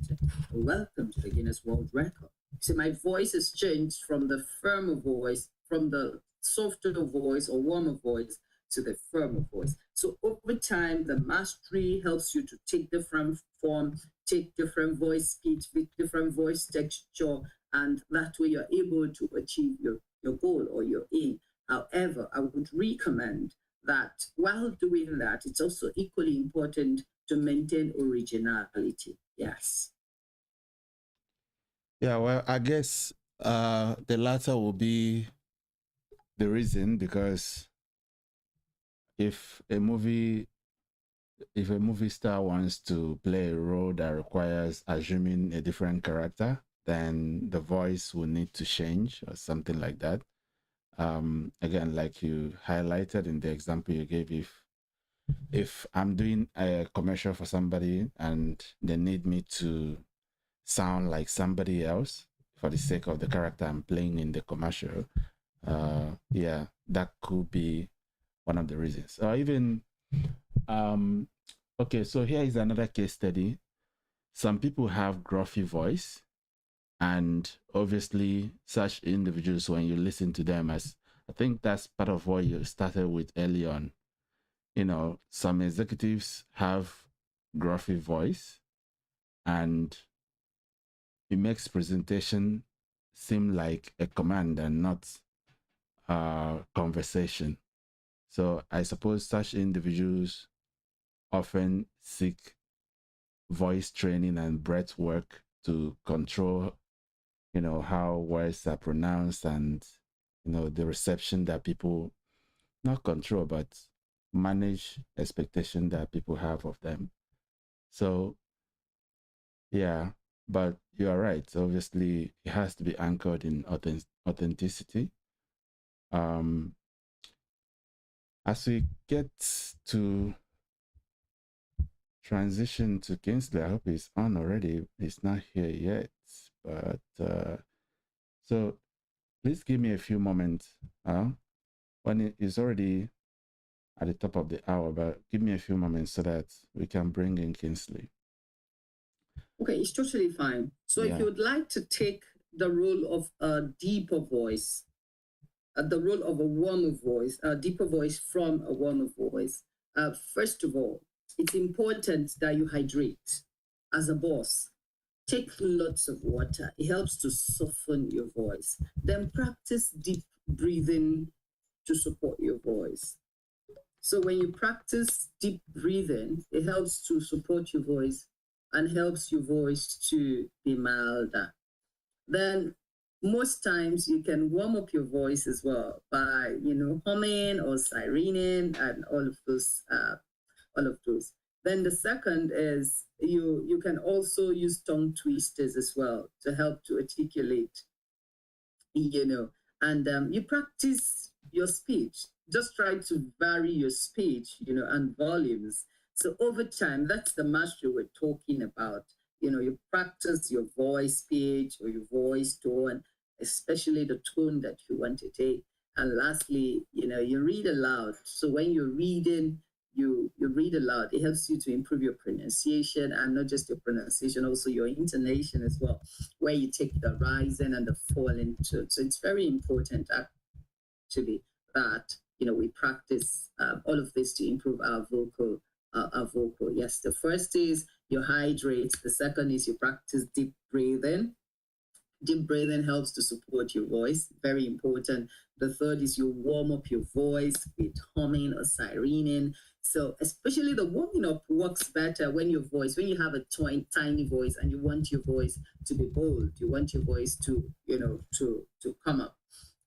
Welcome to the Guinness World Record. So my voice has changed from the firmer voice, from the softer voice or warmer voice to the firmer voice. So over time, the mastery helps you to take different form, take different voice speech, different voice texture, and that way you're able to achieve your goal or your aim. However, I would recommend that while doing that, it's also equally important to maintain originality. Yes. Yeah, well, I guess the latter will be the reason, because if a movie star wants to play a role that requires assuming a different character, then the voice will need to change or something like that. Again, like you highlighted in the example you gave, if I'm doing a commercial for somebody and they need me to sound like somebody else for the sake of the character I'm playing in the commercial, yeah, that could be one of the reasons. Or even okay, so here is another case study. Some people have gruffy voice, and obviously such individuals, when you listen to them, as I think that's part of what you started with early on, some executives have gruffy voice, and it makes presentation seem like a command and not a conversation. So I suppose such individuals often seek voice training and breath work to control, how words are pronounced, and, the reception that people, not control, but manage expectation that people have of them. So, yeah, but you are right. Obviously, it has to be anchored in authenticity. As we get to transition to Kingsley, I hope he's on already. He's not here yet, but so please give me a few moments. When it is already at the top of the hour, but give me a few moments so that we can bring in Kingsley. Okay, it's totally fine. So if you would like to take the role of a deeper voice, the role of a warmer voice, a deeper voice from a warmer voice, first of all, it's important that you hydrate. As a boss, take lots of water. It helps to soften your voice. Then practice deep breathing to support your voice. So when you practice deep breathing, it helps to support your voice and helps your voice to be milder. Then most times you can warm up your voice as well by, humming or sirening and all of those. Then the second is you can also use tongue twisters as well to help to articulate, and you practice your speech. Just try to vary your speech, and volumes. So over time, that's the mastery we're talking about. You practice your voice pitch or your voice tone, especially the tone that you want to take. And lastly, you read aloud. So when you're reading, you read aloud. It helps you to improve your pronunciation, and not just your pronunciation, also your intonation as well, where you take the rising and the falling tone. So it's very important actually that we practice all of this to improve our vocal. Yes, the first is you hydrate. The second is you practice deep breathing. Deep breathing helps to support your voice, very important. The third is you warm up your voice with humming or sirening. So especially the warming up works better when you have a tiny voice and you want your voice to be bold, you want your voice to, to come up.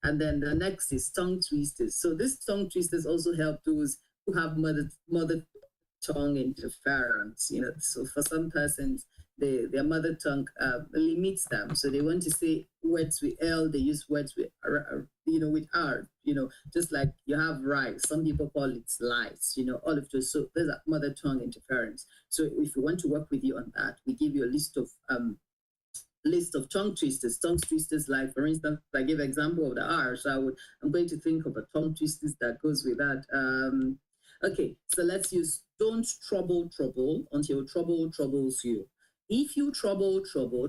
And then the next is tongue twisters. So these tongue twisters also help those who have mother tongue interference. So for some persons, their mother tongue limits them. So they want to say words with L, they use words with with R. Just like you have rice, some people call it slice. All of those. So there's a mother tongue interference. So if we want to work with you on that, we give you a list of tongue twisters. Tongue twisters, like for instance, I give an example of the R. So I'm going to think of a tongue twisters that goes with that. Okay, so let's use don't trouble until trouble troubles you. If you trouble,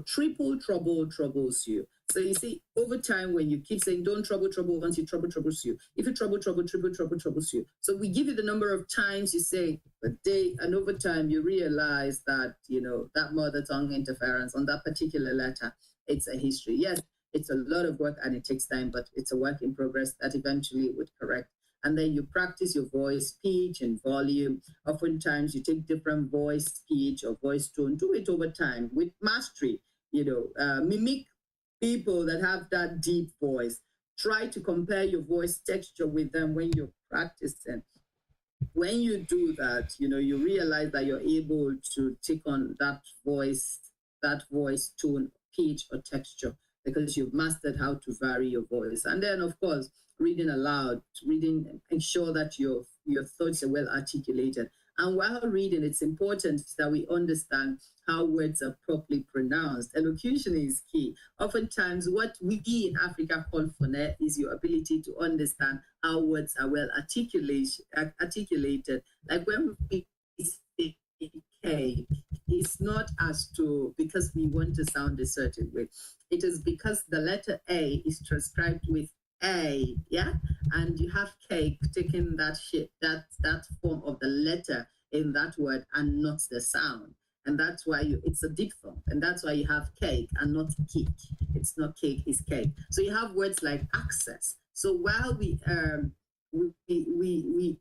triple trouble troubles you. So you see, over time, when you keep saying don't trouble until trouble troubles you. If you trouble, triple trouble troubles you. So we give you the number of times you say a day, and over time you realize that, that mother tongue interference on that particular letter, it's a history. Yes, it's a lot of work and it takes time, but it's a work in progress that eventually would correct. And then you practice your voice pitch and volume. Oftentimes you take different voice pitch or voice tone. Do it over time with mastery. Mimic people that have that deep voice. Try to compare your voice texture with them when you're practicing. When you do that, you realize that you're able to take on that voice tone, pitch, or texture, because you've mastered how to vary your voice. And then, of course, reading aloud, ensure that your thoughts are well articulated. And while reading, it's important that we understand how words are properly pronounced. Elocution is key. Oftentimes, what we in Africa call phoneme is your ability to understand how words are well articulated. Like when we say K, it's not as to because we want to sound a certain way. It is because the letter A is transcribed with A, yeah, and you have cake taking that shape, that form of the letter in that word and not the sound, and that's why it's a diphthong, and that's why you have cake and not cake. It's not cake, it's cake. So you have words like access. So while we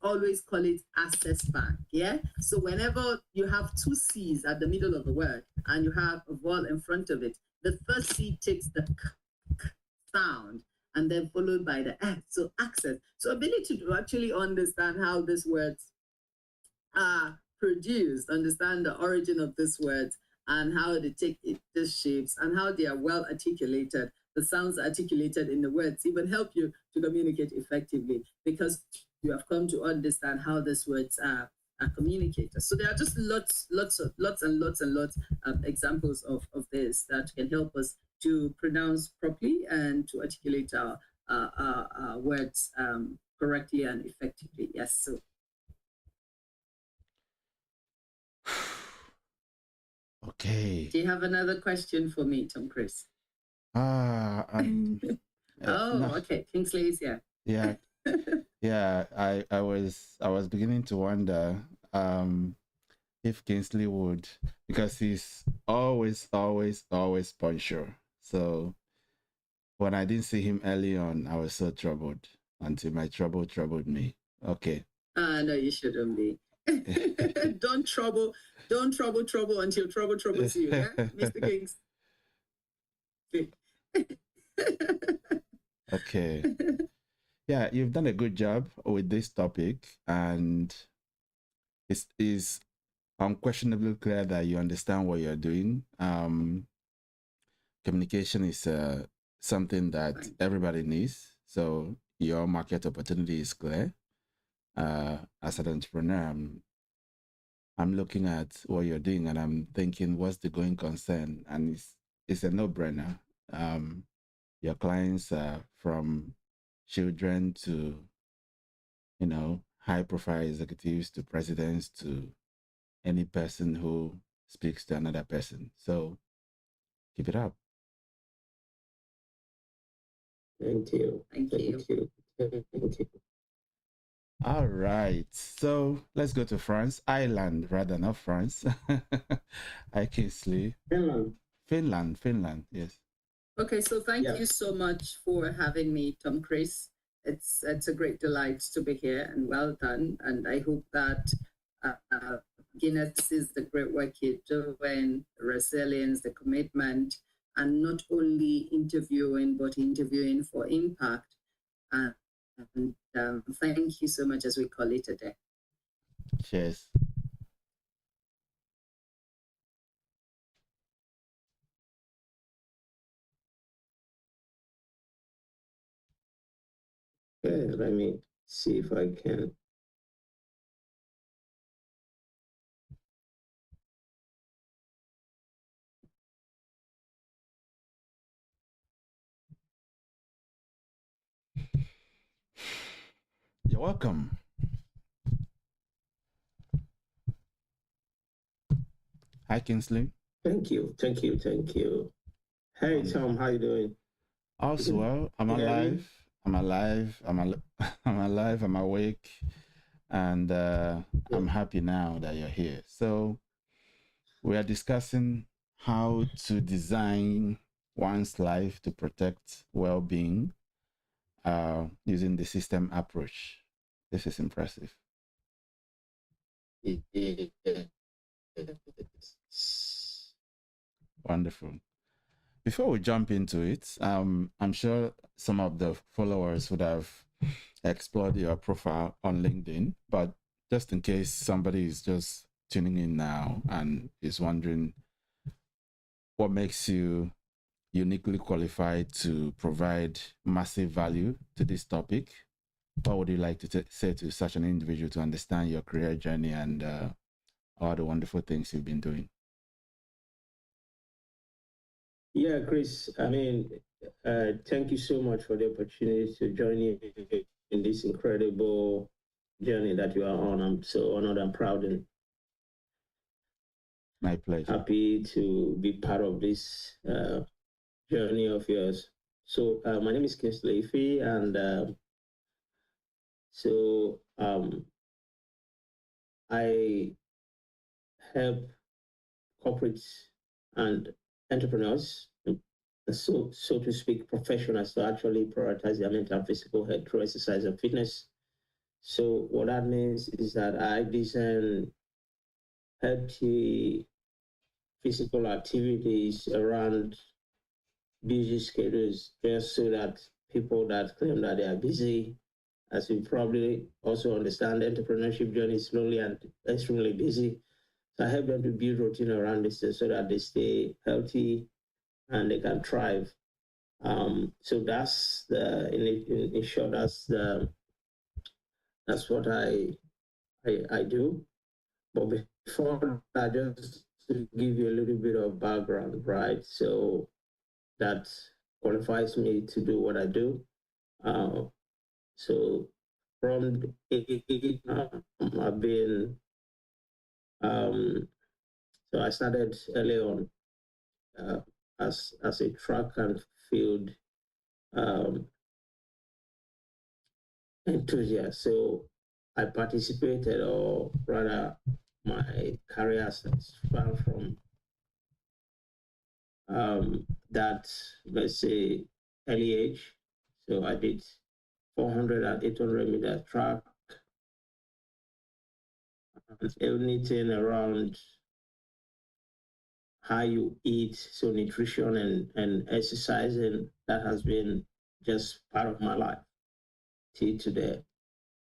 always call it access bank, yeah. So whenever you have two C's at the middle of the word and you have a vowel in front of it, the first C takes the k sound, and then followed by the X. So access. So ability to actually understand how these words are produced, understand the origin of these words and how they take these shapes and how they are well articulated. The sounds articulated in the words even help you to communicate effectively because you have come to understand how these words are communicated. So there are just lots of examples of this that can help us to pronounce properly and to articulate our words correctly and effectively. Yes. So. Okay. Do you have another question for me, Tom-Chris? No. Okay. Kingsley is here. Yeah. Yeah. I was beginning to wonder if Kingsley would, because he's always punctual. So when I didn't see him early on, I was so troubled until my trouble troubled me. Okay. No, you shouldn't be. Don't trouble until trouble troubles you, yeah? Mr. Kings. Okay. Yeah, you've done a good job with this topic, and it's unquestionably clear that you understand what you're doing. Communication is something that everybody needs. So your market opportunity is clear. As an entrepreneur, I'm looking at what you're doing and I'm thinking, what's the going concern? And it's a no-brainer. Your clients are from children to, high-profile executives to presidents to any person who speaks to another person. So keep it up. Thank you. Thank you. Thank you. All right. So let's go to France. Ireland, rather, not France. Hi, Kingsley. Finland, yes. Okay, so thank you so much for having me, Tom-Chris. It's a great delight to be here, and well done. And I hope that Guinness sees the great work you're doing, the resilience, the commitment, and not only interviewing, but interviewing for impact. And thank you so much, as we call it today. Cheers. Okay, let me see if I can. You're welcome. Hi, Kingsley. Thank you. Hey, Tom, how you doing? Also, well, I'm alive. I'm alive. I'm awake. And I'm happy now that you're here. So we are discussing how to design one's life to protect well-being using the system approach. This is impressive. Wonderful. Before we jump into it, I'm sure some of the followers would have explored your profile on LinkedIn, but just in case somebody is just tuning in now and is wondering what makes you uniquely qualified to provide massive value to this topic, what would you like to say to such an individual to understand your career journey and all the wonderful things you've been doing? Yeah, Chris, I mean, thank you so much for the opportunity to join you in this incredible journey that you are on. I'm so honored and proud and my pleasure. Happy to be part of this journey of yours. So my name is Kingsley Ife, and I help corporates and entrepreneurs, so to speak, professionals to actually prioritize their mental and physical health through exercise and fitness. So what that means is that I design healthy physical activities around busy schedules, just so that people that claim that they are busy, as you probably also understand, the entrepreneurship journey is slowly and extremely busy. So I help them to build routine around this so that they stay healthy and they can thrive. So that's in short, that's what I do. But before that, just to give you a little bit of background, right? So that qualifies me to do what I do. So from I've been so I started early on as a track and field enthusiast. So I participated, or rather, my career span from that, let's say, early age. So I did 400 and 800 meter track, anything around how you eat, so nutrition and exercising, that has been just part of my life till today.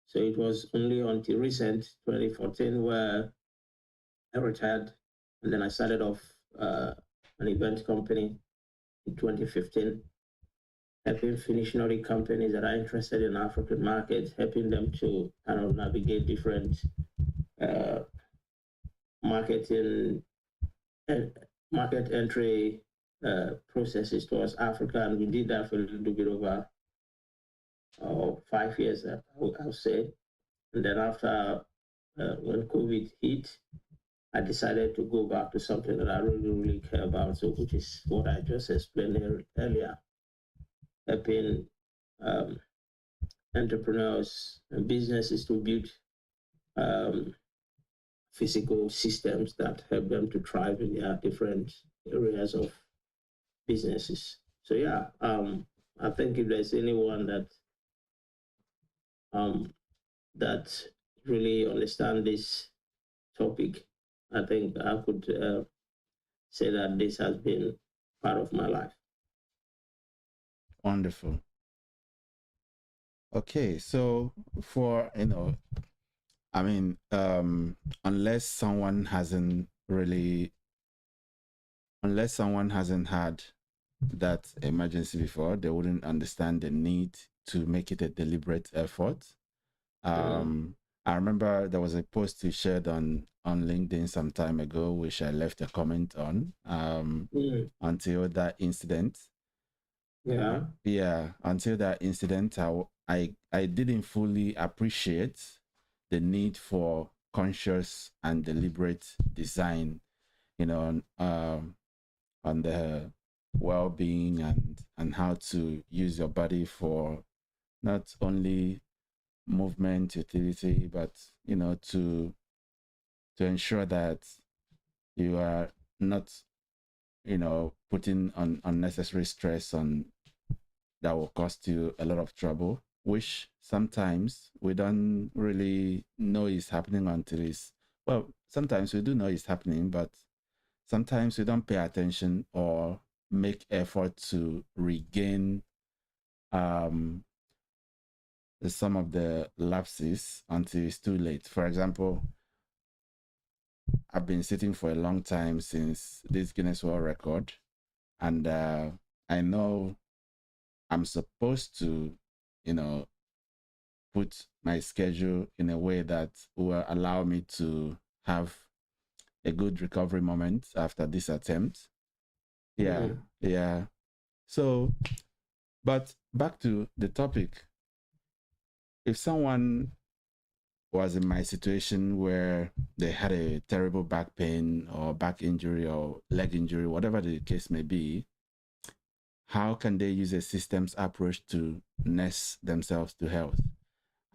So it was only until recent 2014 where I retired, and then I started off an event company in 2015, helping visionary companies that are interested in African markets, helping them to kind of navigate different marketing and market entry processes towards Africa, and we did that for a little bit over 5 years, I'll say. And then after when COVID hit, I decided to go back to something that I really, really care about, so which is what I just explained earlier, helping entrepreneurs and businesses to build physical systems that help them to thrive in their different areas of businesses. So yeah, I think if there's anyone that really understand this topic, I think I could say that this has been part of my life. Wonderful. Okay, so for I mean, unless someone hasn't had that emergency before, they wouldn't understand the need to make it a deliberate effort. I remember there was a post you shared on LinkedIn some time ago, which I left a comment on until that incident. Until that incident, I didn't fully appreciate the need for conscious and deliberate design, on the well-being and how to use your body for not only movement, utility, but to ensure that you are not putting on unnecessary stress on that will cost you a lot of trouble, which sometimes we don't really know is happening until sometimes we do know it's happening, but sometimes we don't pay attention or make effort to regain some of the lapses until it's too late. For example, I've been sitting for a long time since this Guinness World Record, and I know I'm supposed to, put my schedule in a way that will allow me to have a good recovery moment after this attempt. Yeah. So, but back to the topic. If someone was in my situation where they had a terrible back pain or back injury or leg injury, whatever the case may be, how can they use a systems approach to nurse themselves to health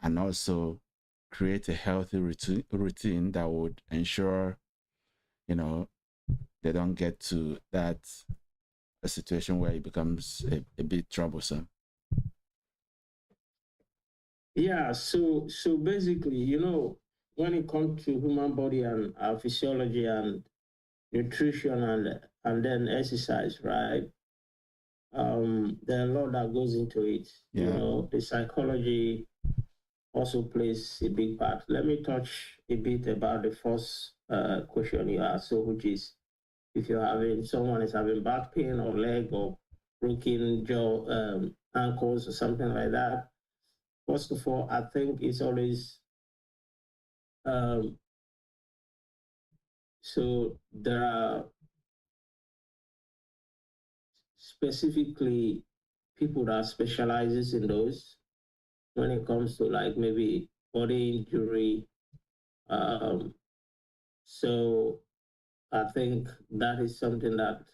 and also create a healthy routine that would ensure, they don't get to a situation where it becomes a bit troublesome? Yeah, so basically, when it comes to human body and our physiology and nutrition and then exercise, right? There's a lot that goes into it. The psychology also plays a big part. Let me touch a bit about the first question you asked, which is if someone is having back pain or leg or broken jaw, ankles or something like that. First of all, I think it's always so there are specifically people that specializes in those when it comes to like maybe body injury. So I think that is something that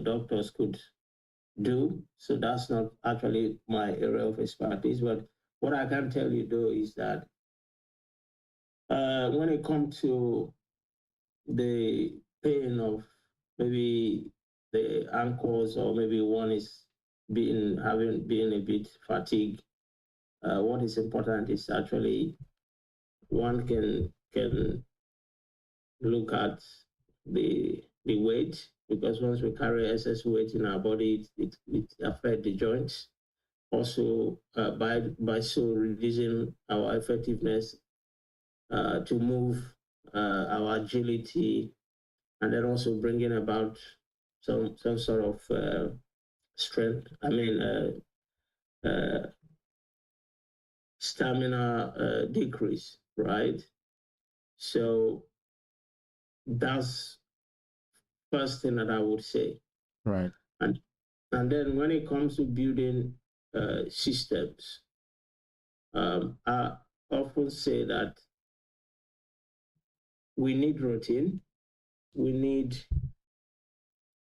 doctors could do. So that's not actually my area of expertise, but what I can tell you though is that when it comes to the pain of maybe the ankles or maybe one is being a bit fatigued, what is important is actually one can look at the weight, because once we carry excess weight in our body, it affects the joints. Also, by so reducing our effectiveness to move our agility, and then also bringing about some sort of strength. Stamina decrease, right? So that's first thing that I would say. Right. And then when it comes to building systems, I often say that we need routine. We need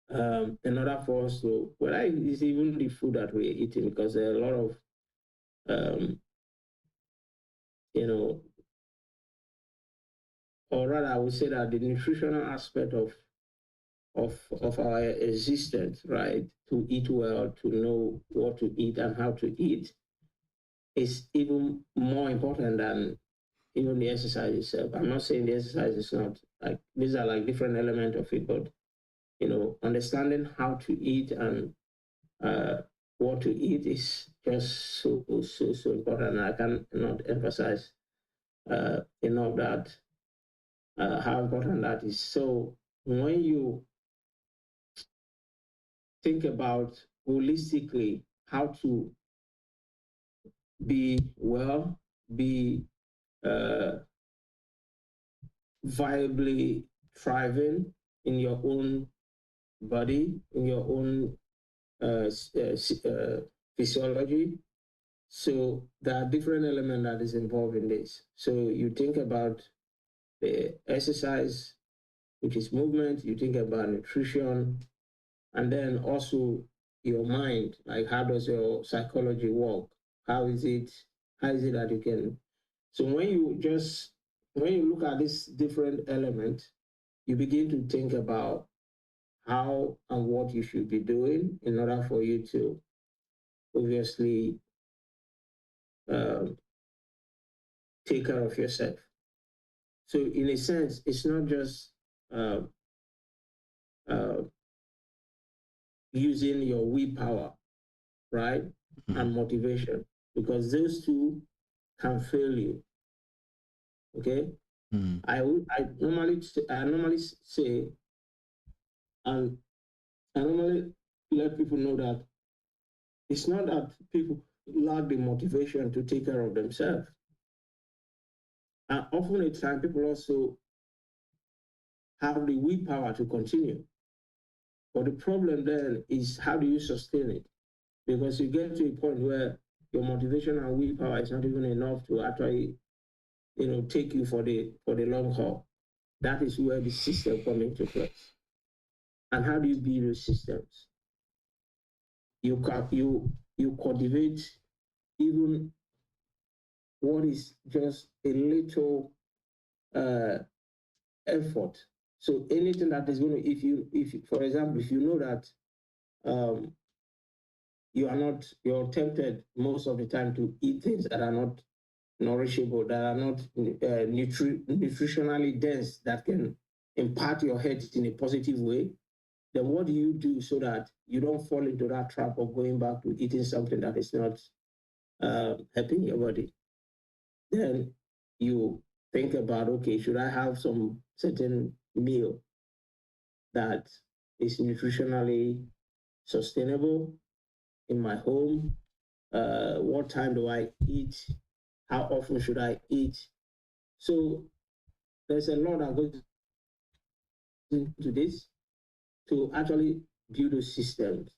in order for us to, well, it's even the food that we're eating, because there are a lot of or rather I would say that the nutritional aspect of our existence, right, to eat well, to know what to eat and how to eat, is even more important than even the exercise itself. I'm not saying the exercise is not, like, these are like different elements of it, but understanding how to eat and what to eat is just so important. I cannot emphasize enough that how important that is. So when you think about holistically how to be well, be viably thriving in your own body, in your own physiology. So there are different elements that is involved in this. So you think about the exercise, which is movement, you think about nutrition, and then also your mind, like how does your psychology work? How is it that you can, so when you look at this different element, you begin to think about how and what you should be doing in order for you to obviously take care of yourself. So in a sense, it's not just using your willpower, right, and motivation, because those two can fail you. Okay, I normally say, and I normally let people know that it's not that people lack the motivation to take care of themselves. And often at times, people also have the willpower to continue. But the problem then is, how do you sustain it? Because you get to a point where your motivation and willpower is not even enough to actually, take you for the long haul. That is where the system comes into place. And how do you build those systems? You cultivate even what is just a little effort. So anything that is going to, if for example, if you know that you're tempted most of the time to eat things that are not nourishable, that are not nutritionally dense, that can impart your health in a positive way, then what do you do so that you don't fall into that trap of going back to eating something that is not helping your body? Then you think about, okay, should I have some certain meal that is nutritionally sustainable in my home? What time do I eat? How often should I eat? So there's a lot that goes into this to actually build those systems.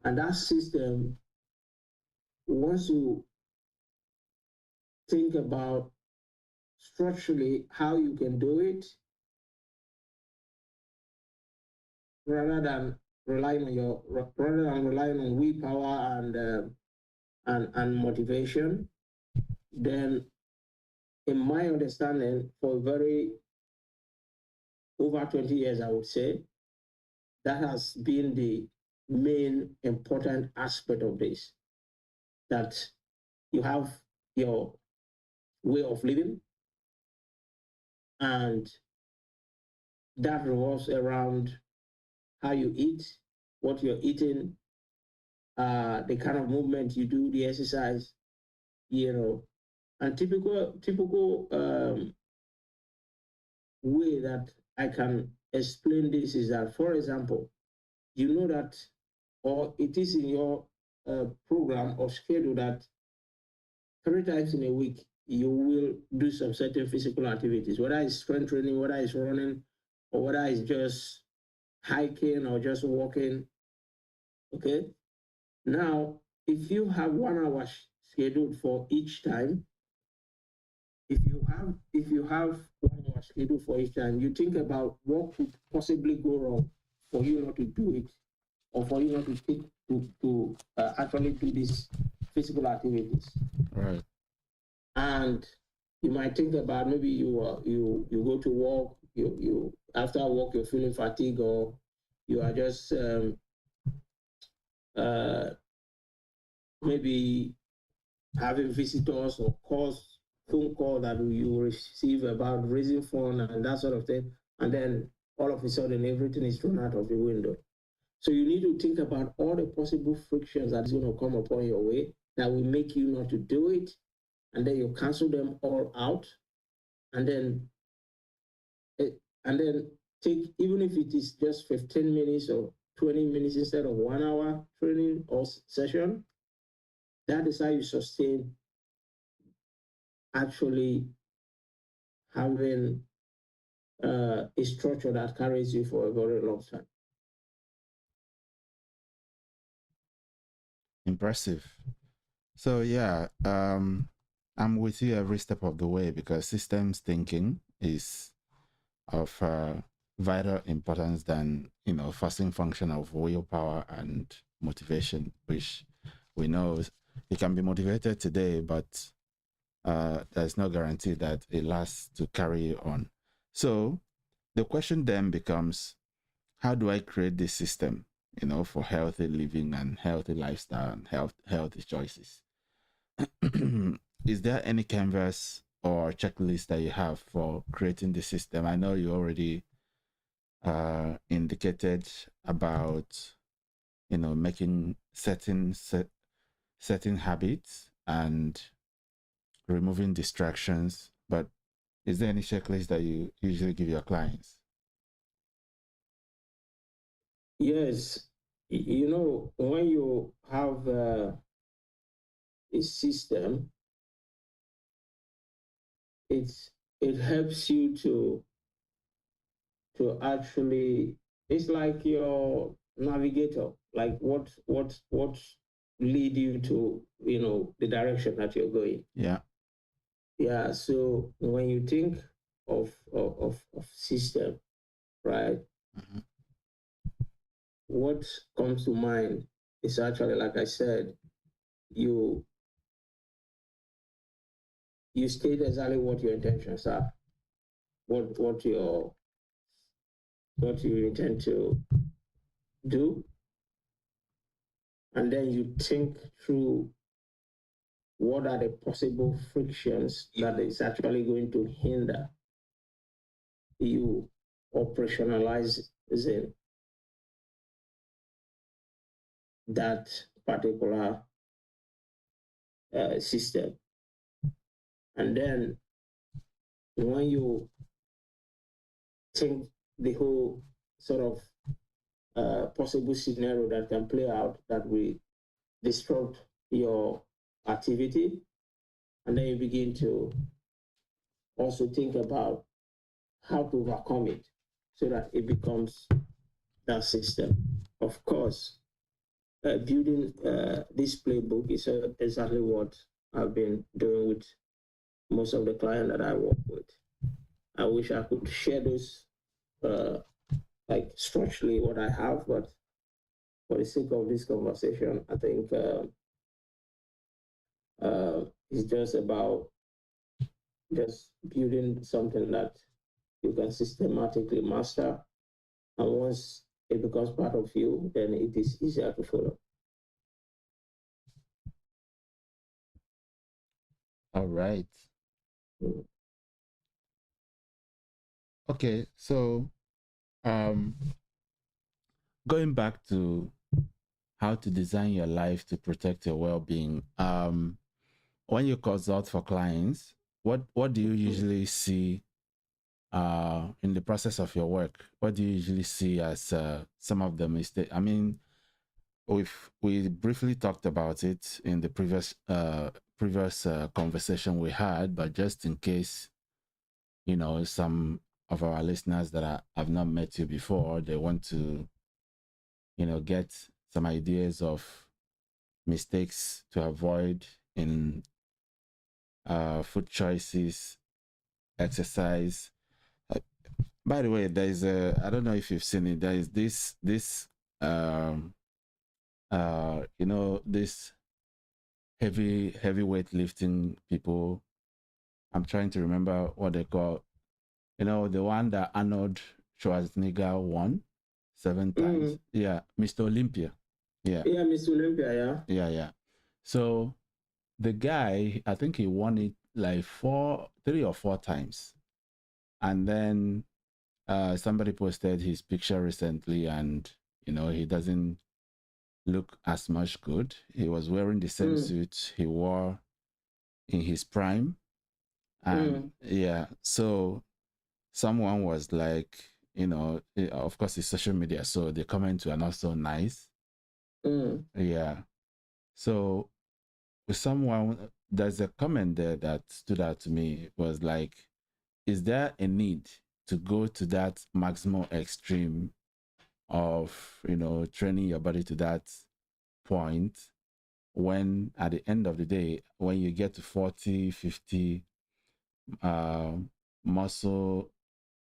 And that system, once you think about structurally how you can do it, rather than relying on willpower and motivation, then in my understanding, for over 20 years, I would say, that has been the main important aspect of this, that you have your way of living, and that revolves around how you eat, what you're eating, the kind of movement you do, the exercise, and typical way that I can explain this is that, for example, you know that, or it is in your program or schedule that 3 times in a week you will do some certain physical activities, whether it's strength training, whether it's running, or whether it's just hiking or just walking. Okay. Now, if you have 1 hour scheduled for each time, if you have 1 hour scheduled for each time, you think about what could possibly go wrong for you not to do it, or for you not to take to actually do these physical activities. Right. And you might think about maybe you go to work, you after work you're feeling fatigued, or you are just maybe having visitors or phone call that you receive about raising fund and that sort of thing, and then all of a sudden everything is thrown out of the window. So you need to think about all the possible frictions that's going to come upon your way that will make you not to do it, and then you cancel them all out, and then take, even if it is just 15 minutes or 20 minutes instead of 1 hour training or session. That is how you sustain actually having a structure that carries you for a very long time. Impressive. So yeah, I'm with you every step of the way, because systems thinking is of vital importance than, forcing function of willpower and motivation, which we know you can be motivated today, but there's no guarantee that it lasts to carry you on. So the question then becomes, how do I create this system, for healthy living and healthy lifestyle and healthy choices? Is there any canvas or checklist that you have for creating the system? I know you already indicated about, making certain habits and removing distractions, but is there any checklist that you usually give your clients? Yes, when you have a system, it helps you to actually, it's like your navigator, like what lead you to the direction that you're going. Yeah. So when you think of system, right, what comes to mind is actually, like I said, you state exactly what your intentions are, what you intend to do, and then you think through what are the possible frictions that is actually going to hinder you operationalizing that particular system. And then when you think the whole sort of possible scenario that can play out that will disrupt your activity, and then you begin to also think about how to overcome it so that it becomes that system. Of course, building this playbook is exactly what I've been doing with most of the clients that I work with. I wish I could share those like structurally what I have, but for the sake of this conversation, I think it's just about just building something that you can systematically master, and once it becomes part of you, then it is easier to follow. All right. Okay, so going back to how to design your life to protect your well-being, when you consult for clients, what do you usually see in the process of your work, what do you usually see as some of the mistakes? I mean, we briefly talked about it in the previous conversation we had, but just in case, you know, some of our listeners that have not met you before, they want to, you know, get some ideas of mistakes to avoid in food choices, exercise. By the way, there is I don't know if you've seen it, there is this you know, this heavyweight lifting people. I'm trying to remember what they call, you know, the one that Arnold Schwarzenegger won 7 times. Yeah, Mr. Olympia. Yeah, Mr. Olympia. Yeah. So the guy, I think he won it like 3 or 4 times, and then somebody posted his picture recently, and you know, he doesn't look as much good. He was wearing the same suit he wore in his prime, and yeah, so someone was like, you know, of course it's social media, so the comments were not so nice. Yeah, so with someone, there's a comment there that stood out to me. It was like, is there a need to go to that maximum extreme of, you know, training your body to that point, when at the end of the day, when you get to 40, 50, muscle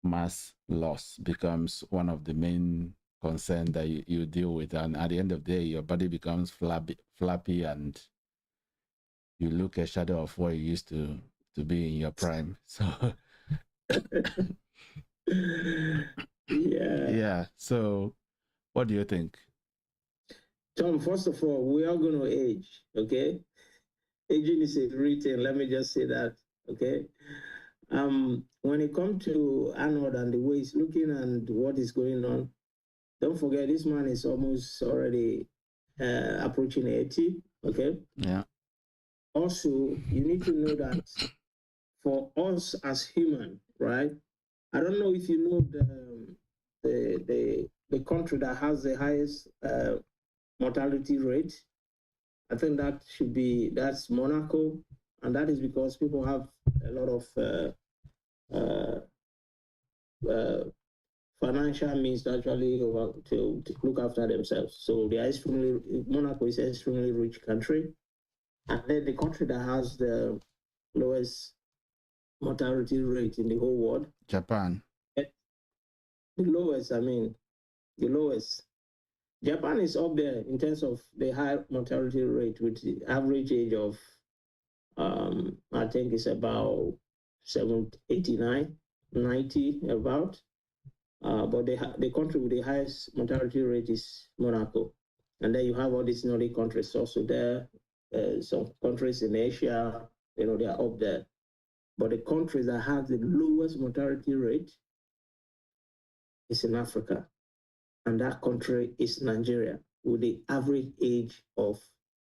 mass loss becomes one of the main concerns that you deal with, and at the end of the day, your body becomes flappy, and you look a shadow of what you used to be in your prime. So yeah. So what do you think? Tom, first of all, we are going to age, okay? Aging is a written, let me just say that, okay? When it comes to Arnold and the way he's looking and what is going on, don't forget this man is almost already approaching 80, okay? Yeah. Also, you need to know that for us as human, right? I don't know if you know the country that has the highest mortality rate. I think that's Monaco, and that is because people have a lot of financial means to actually to look after themselves. So Monaco is an extremely rich country, and then the country that has the lowest mortality rate in the whole world, Japan. The lowest. Japan is up there in terms of the high mortality rate, with the average age of, I think it's about 89, 90 about. But the country with the highest mortality rate is Monaco. And then you have all these Nordic countries also there. Some countries in Asia, you know, they are up there. But the countries that have the lowest mortality rate is in Africa. And that country is Nigeria, with the average age of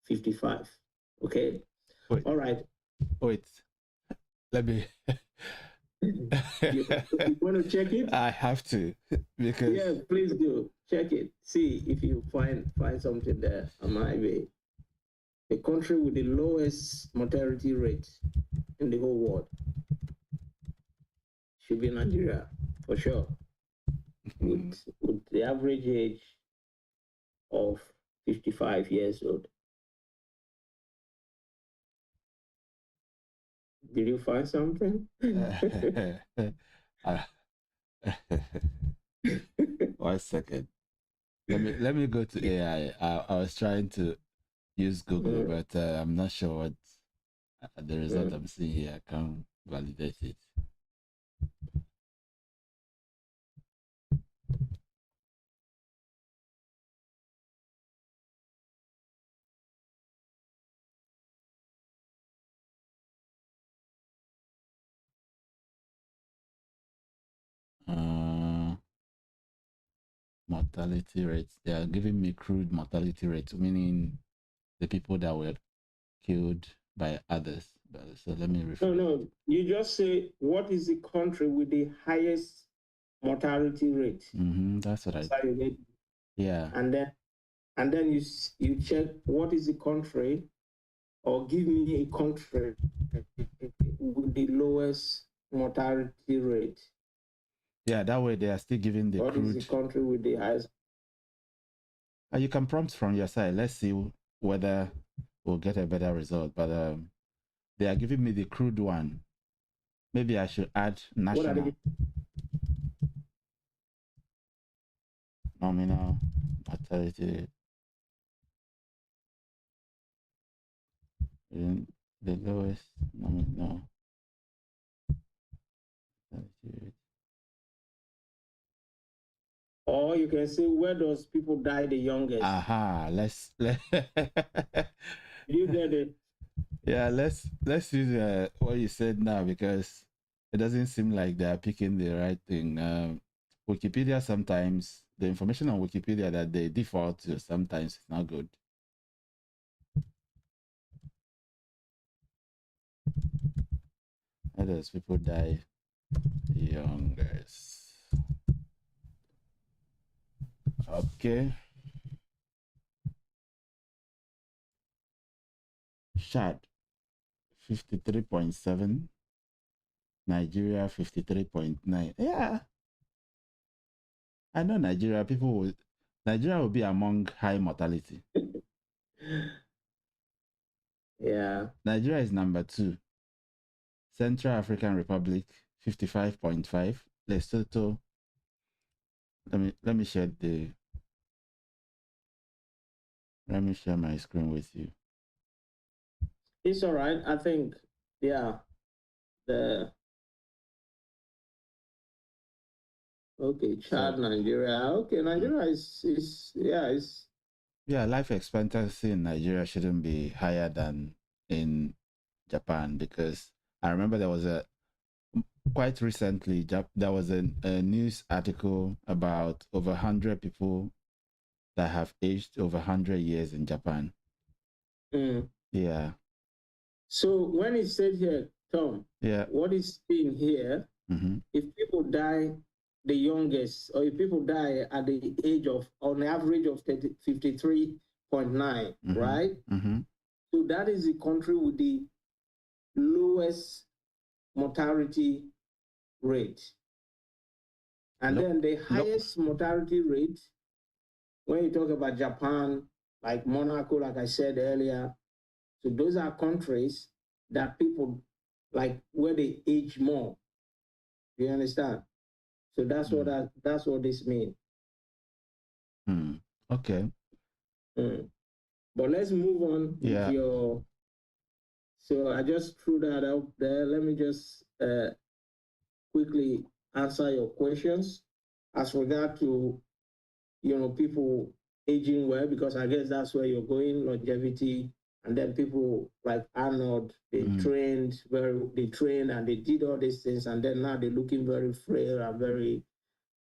55. Okay? Wait. All right. Wait. Let me... you want to check it? I have to, because... Yeah, please do. Check it. See if you find something there on my way. The country with the lowest mortality rate in the whole world should be Nigeria, for sure. With the average age of 55 years old. Did you find something? 1 second. Let me go to AI. I was trying to use Google, but I'm not sure what the result I'm seeing here. I can't validate it. Mortality rates. They are giving me crude mortality rates, meaning the people that were killed by others. So let me rephrase. No. You just say, what is the country with the highest mortality rate? That's what That's I. how you get. Yeah. And then you check what is the country, or give me a country with the lowest mortality rate. Yeah, that way they are still giving the What crude. is the country with the highest? You can prompt from your side. Let's see whether we'll get a better result. But they are giving me the crude one. Maybe I should add national. Nominal mortality. The lowest nominal mortality rate. Or you can say, where does people die the youngest? Aha, let's You get it? Yeah, let's use what you said now, because it doesn't seem like they are picking the right thing. Wikipedia, sometimes the information on Wikipedia that they default to sometimes is not good. How does people die youngest? Okay. Chad 53.7. Nigeria 53.9. Yeah. I know Nigeria will be among high mortality. Yeah. Nigeria is number 2. Central African Republic 55.5. Lesotho. Let me share my screen with you. It's all right. I think, yeah, Chad, Nigeria. Okay, Nigeria is life expectancy in Nigeria shouldn't be higher than in Japan, because I remember there was quite recently there was a news article about over 100 people that have aged over 100 years in Japan. Yeah. So when it said here, Tom, what is saying here, if people die the youngest, or if people die at the age of, on average of 53.9, right? So that is the country with the lowest mortality rate. And then the highest mortality rate, when you talk about Japan, like Monaco, like I said earlier, so those are countries that people, like, where they age more. You understand? So that's what this means. Okay. But let's move on with your. So I just threw that out there. Let me just quickly answer your questions as regard to, people aging well, because I guess that's where you're going, longevity. And then people like Arnold, they trained and they did all these things, and then now they're looking very frail and very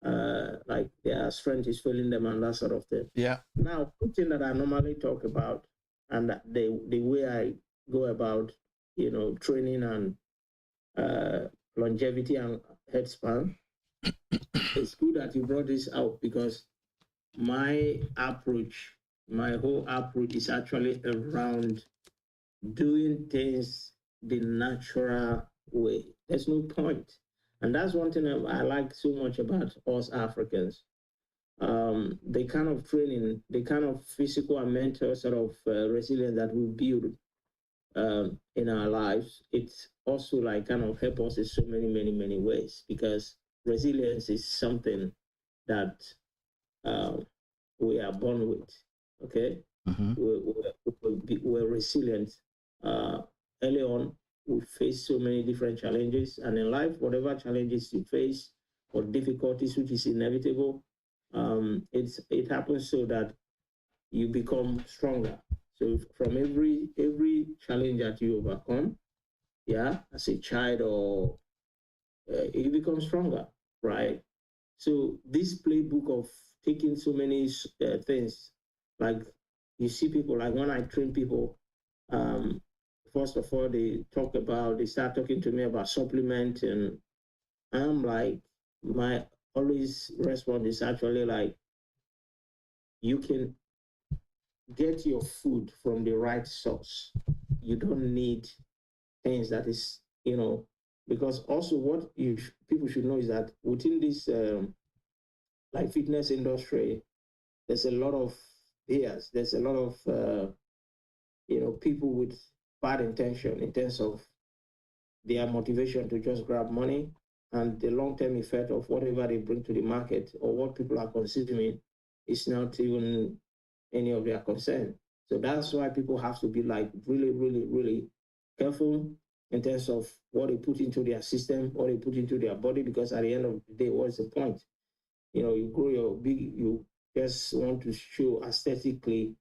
like their strength is failing them and that sort of thing. Yeah. Now, one thing that I normally talk about, and the way I go about, training and longevity and head span, it's good that you brought this out, because my whole approach is actually around doing things the natural way. There's no point. And that's one thing I like so much about us Africans. The kind of training, the kind of physical and mental sort of resilience that we build in our lives, it's also like kind of help us in so many, many, many ways, because resilience is something that we are born with. Okay, we're resilient. Early on, we face so many different challenges, and in life, whatever challenges you face or difficulties, which is inevitable, it happens so that you become stronger. So from every challenge that you overcome, as a child, or you become stronger, right? So this playbook of taking so many things, like you see people, like when I train people, first of all, they start talking to me about supplement, and I'm like, my always response is actually like, you can get your food from the right source. You don't need things that is, because also what people should know is that within this like fitness industry, there's a lot of bias. There's a lot of people with bad intention in terms of their motivation to just grab money, and the long-term effect of whatever they bring to the market or what people are consuming is not even any of their concern. So that's why people have to be like really, really, really careful in terms of what they put into their system, what they put into their body, because at the end of the day, what's the point? You grow you just want to show aesthetically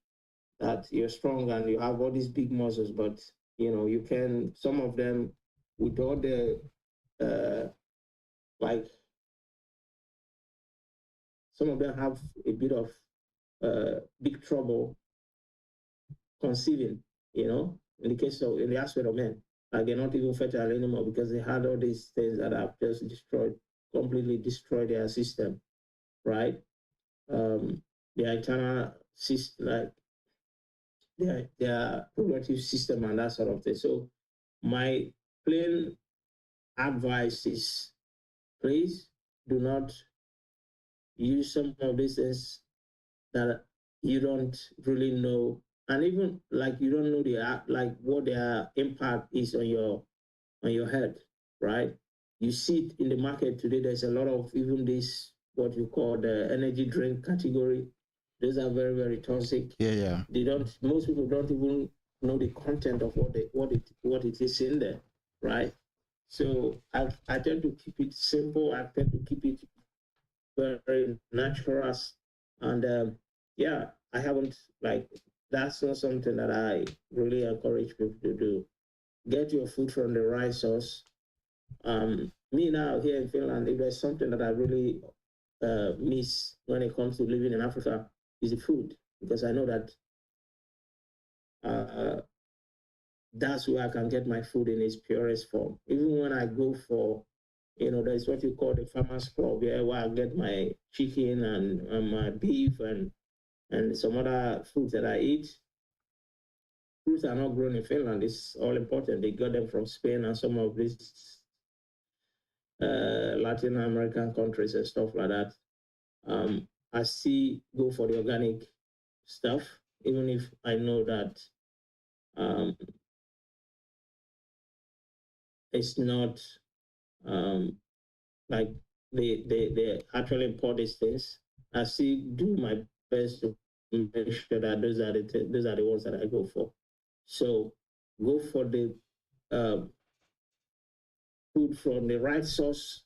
that you're strong and you have all these big muscles, but you can, some of them with all the like, some of them have a bit of big trouble conceiving, in the aspect of men. Like, they're not even fertile anymore because they had all these things that have just completely destroyed their system, right? Their internal system, like their reproductive system and that sort of thing. So my plain advice is, please do not use some of these things that you don't really know, and even like you don't know what their impact is on your head, right? You see it in the market today. There's a lot of even this what you call the energy drink category. Those are very, very toxic. Yeah. Most people don't even know the content of what it is in there, right? So I tend to keep it simple. I tend to keep it very natural, and I haven't, like, that's not something that I really encourage people to do. Get your food from the right source. Me now here in Finland, if there's something that I really miss when it comes to living in Africa, is the food, because I know that that's where I can get my food in its purest form. Even when I go for, there's what you call the farmers club, where I get my chicken and my beef and some other foods that I eat. Fruits are not grown in Finland. It's all important. They got them from Spain and some of these Latin American countries and stuff like that. I still go for the organic stuff, even if I know that it's not like they actually import these things. I still do my best to make sure that those are the ones that I go for. So go for the food from the right source.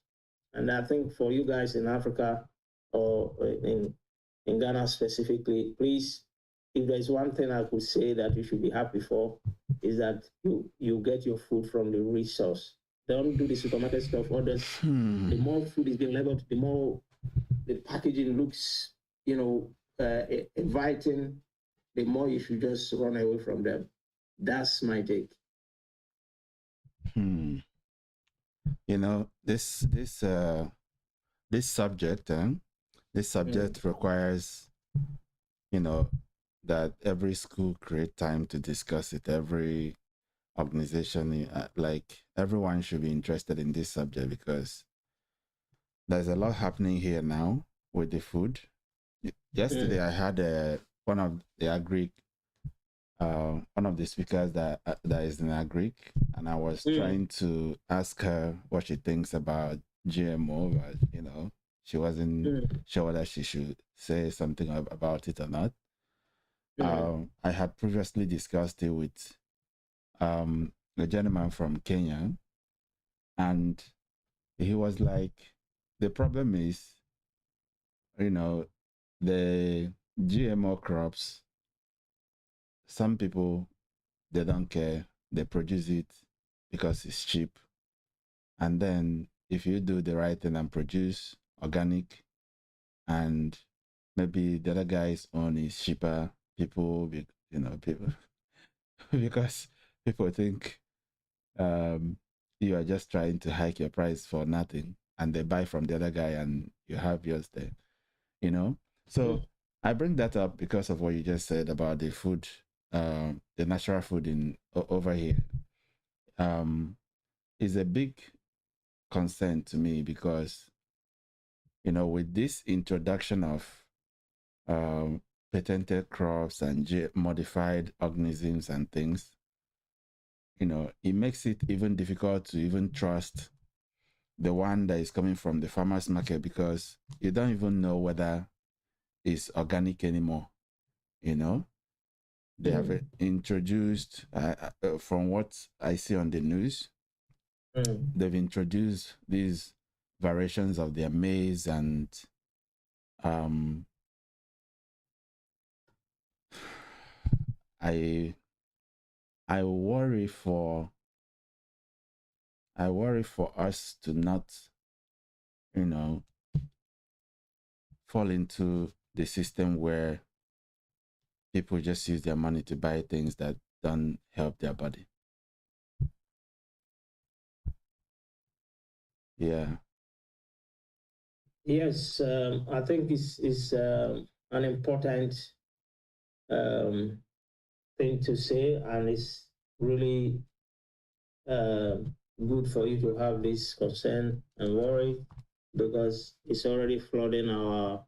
And I think for you guys in Africa or in Ghana specifically, please, if there's one thing I could say that you should be happy for, is that you get your food from the resource. Don't do the supermarket stuff. Others, the more food is being labeled, the more the packaging looks, inviting, the more you should just run away from them. That's my take. This subject requires, that every school create time to discuss it. Every organization, like everyone should be interested in this subject, because there's a lot happening here now with the food. Yesterday, I had one of the speakers that is in agric, and I was trying to ask her what she thinks about GMO, but she wasn't sure whether she should say something about it or not. I had previously discussed it with a gentleman from Kenya, and he was like, the problem is, the GMO crops, some people, they don't care. They produce it because it's cheap. And then if you do the right thing and produce organic, and maybe the other guy's own is cheaper, people, because people think you are just trying to hike your price for nothing, and they buy from the other guy and you have yours there, you know? So I bring that up because of what you just said about the food, the natural food over here. Is a big concern to me because, with this introduction of patented crops and modified organisms and things, it makes it even difficult to even trust the one that is coming from the farmer's market, because you don't even know whether it's organic anymore. They have introduced, from what I see on the news, they've introduced these variations of their maize, and I worry for us to not, fall into the system where people just use their money to buy things that don't help their body. Yeah. Yes, I think it's an important thing to say, and it's really good for you to have this concern and worry, because it's already flooding our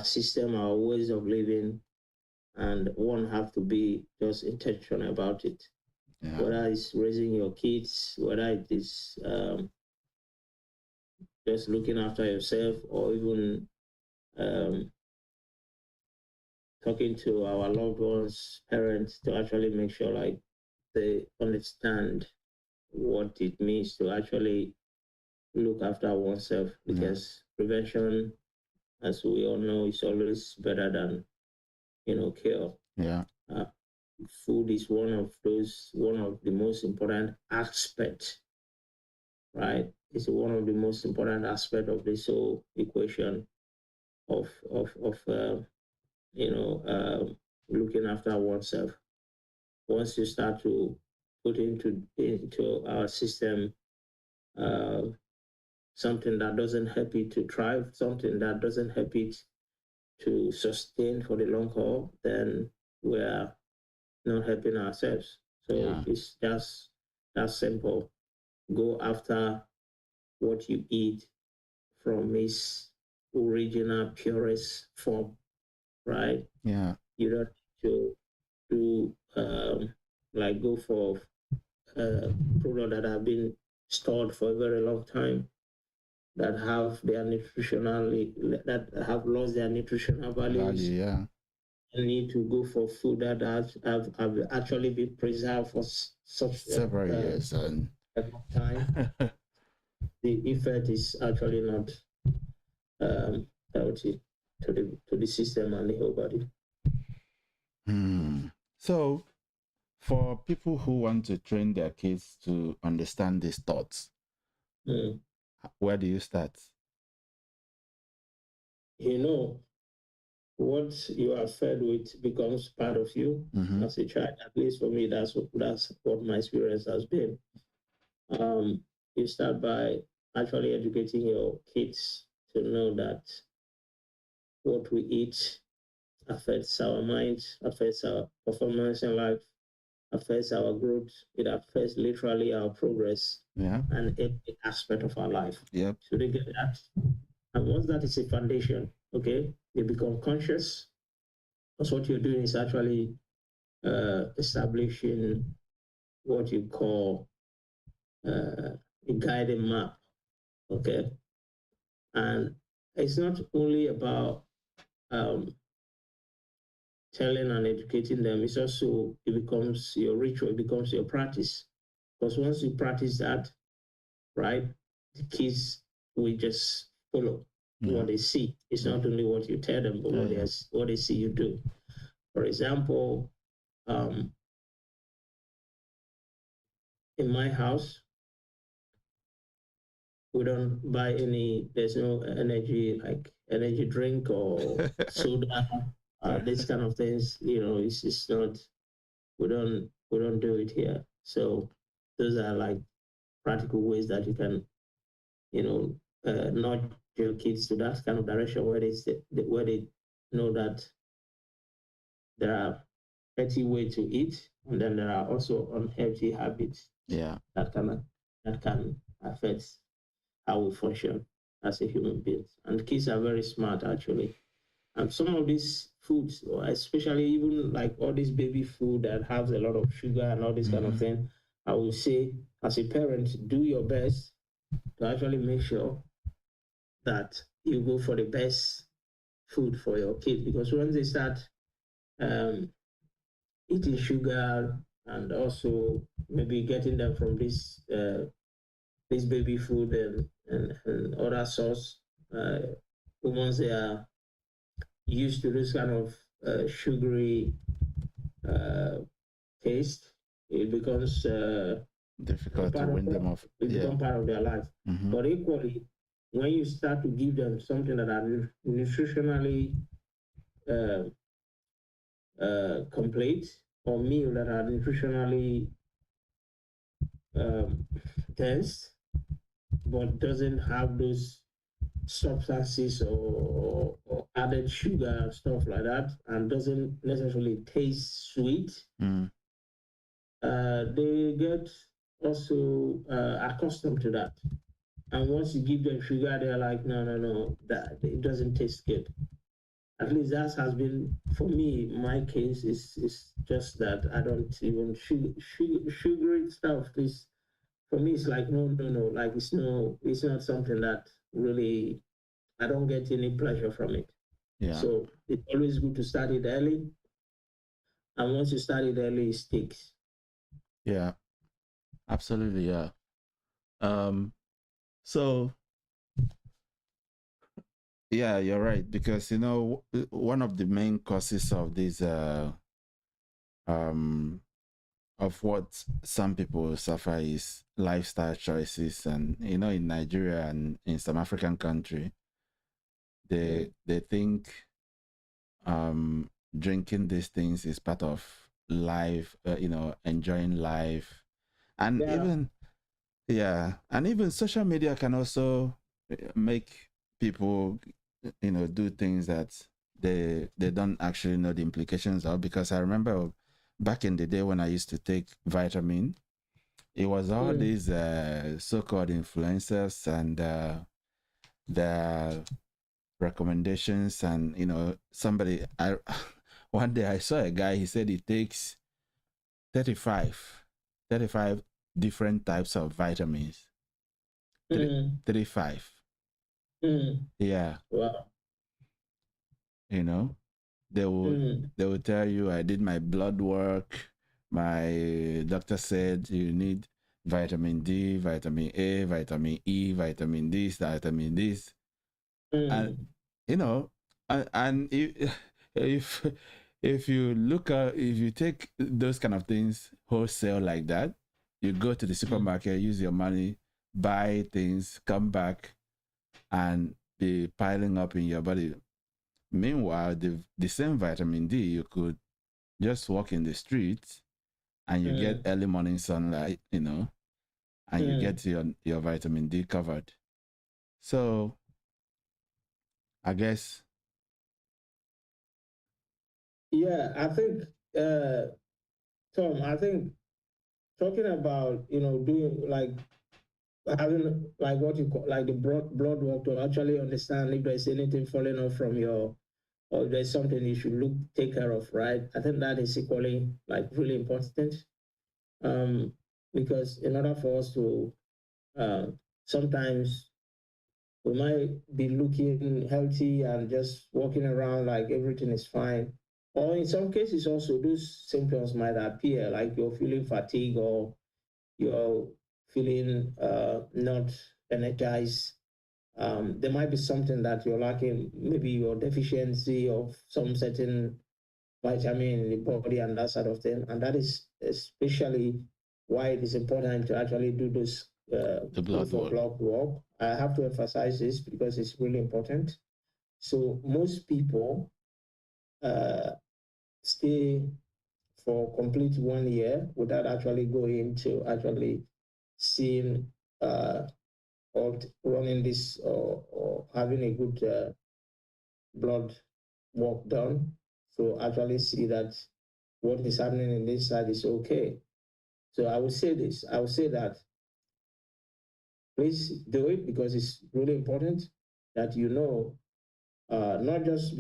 system, our ways of living, and one have to be just intentional about it. Yeah. Whether it's raising your kids, whether it is just looking after yourself, or even talking to our loved ones, parents, to actually make sure like they understand what it means to actually look after oneself, because prevention, as we all know, is always better than cure. Yeah. Food is one of the most important aspects, right? It's one of the most important aspects of this whole equation of looking after oneself. Once you start to put into our system something that doesn't help it to thrive, something that doesn't help it to sustain for the long haul, then we're not helping ourselves. So it's just that simple. Go after what you eat from its original purest form, right? Yeah. You don't have to like go for products that have been stored for a very long time, that have lost their nutritional values. Yeah. You need to go for food that have actually been preserved for several years and time. The effect is actually not healthy to the system and the whole body. So, for people who want to train their kids to understand these thoughts, where do you start? What you are fed with becomes part of you as a child. At least for me, that's what my experience has been. You start by actually educating your kids to know that what we eat affects our minds, affects our performance in life, affects our growth. It affects literally our progress and every aspect of our life. Yep. So they get that. And once that is a foundation, okay, they become conscious. Because what you're doing is actually establishing what you call a guiding map, okay? And it's not only about telling and educating them, it's also, it becomes your ritual, it becomes your practice. Because once you practice that, right, the kids will just follow what they see. It's not only what you tell them, but what they see you do. For example, in my house, we don't buy there's no energy drink or soda, this kind of things. It's not, we don't we don't do it here. So those are like practical ways that you can, nudge your kids to that kind of direction where they know that there are healthy way to eat, and then there are also unhealthy habits. Yeah. That can affect how we function as a human being. And kids are very smart actually. And some of these foods, especially even like all this baby food that has a lot of sugar and all this kind of thing, I would say as a parent, do your best to actually make sure that you go for the best food for your kids, because once they start eating sugar and also maybe getting them from this baby food and other source, once they are used to this kind of sugary taste, it becomes difficult to win them off. It becomes part of their life. But equally, when you start to give them something that are nutritionally complete, or meal that are nutritionally dense, but doesn't have those substances or added sugar and stuff like that, and doesn't necessarily taste sweet, they get also accustomed to that. And once you give them sugar, they're like, no, that it doesn't taste good. At least that has been, for me, my case is just that I don't even sugary stuff. Is for me, it's like no, like it's not something that really I don't get any pleasure from it. Yeah. So it's always good to start it early, and once you start it early, it sticks. Yeah, absolutely. Yeah. So yeah, you're right, because one of the main causes of this of what some people suffer is lifestyle choices. And in Nigeria and in some African country, they think drinking these things is part of life, enjoying life. And even social media can also make people do things that they don't actually know the implications of. Because I remember back in the day when I used to take vitamin, it was all these so-called influencers and their recommendations. And somebody, one day I saw a guy, he said he takes 35 different types of vitamins. 35. Yeah. Wow. They will tell you, I did my blood work, my doctor said you need vitamin D, vitamin A, vitamin E, vitamin this, vitamin this. And and if you look at, if you take those kind of things wholesale like that, you go to the supermarket, use your money, buy things, come back, and be piling up in your body. Meanwhile, the same vitamin D, you could just walk in the streets and you get early morning sunlight, and you get your vitamin D covered. So I guess. Yeah, I think, Tom, I think talking about, doing like having like what you call like the blood work to actually understand if there's anything falling off from your, or if there's something you should take care of, right? I think that is equally like really important. Because in order for us to sometimes we might be looking healthy and just walking around like everything is fine. Or in some cases also those symptoms might appear, like you're feeling fatigue or you're feeling not energized. There might be something that you're lacking, maybe your deficiency of some certain vitamin in the body and that sort of thing. And that is especially why it is important to actually do those the blood work. I have to emphasize this because it's really important. So most people stay for complete 1 year without actually going to actually seeing or running this or having a good blood work done. So actually see that what is happening in this side is okay. So I would say this, I would say that please do it because it's really important that you know, not just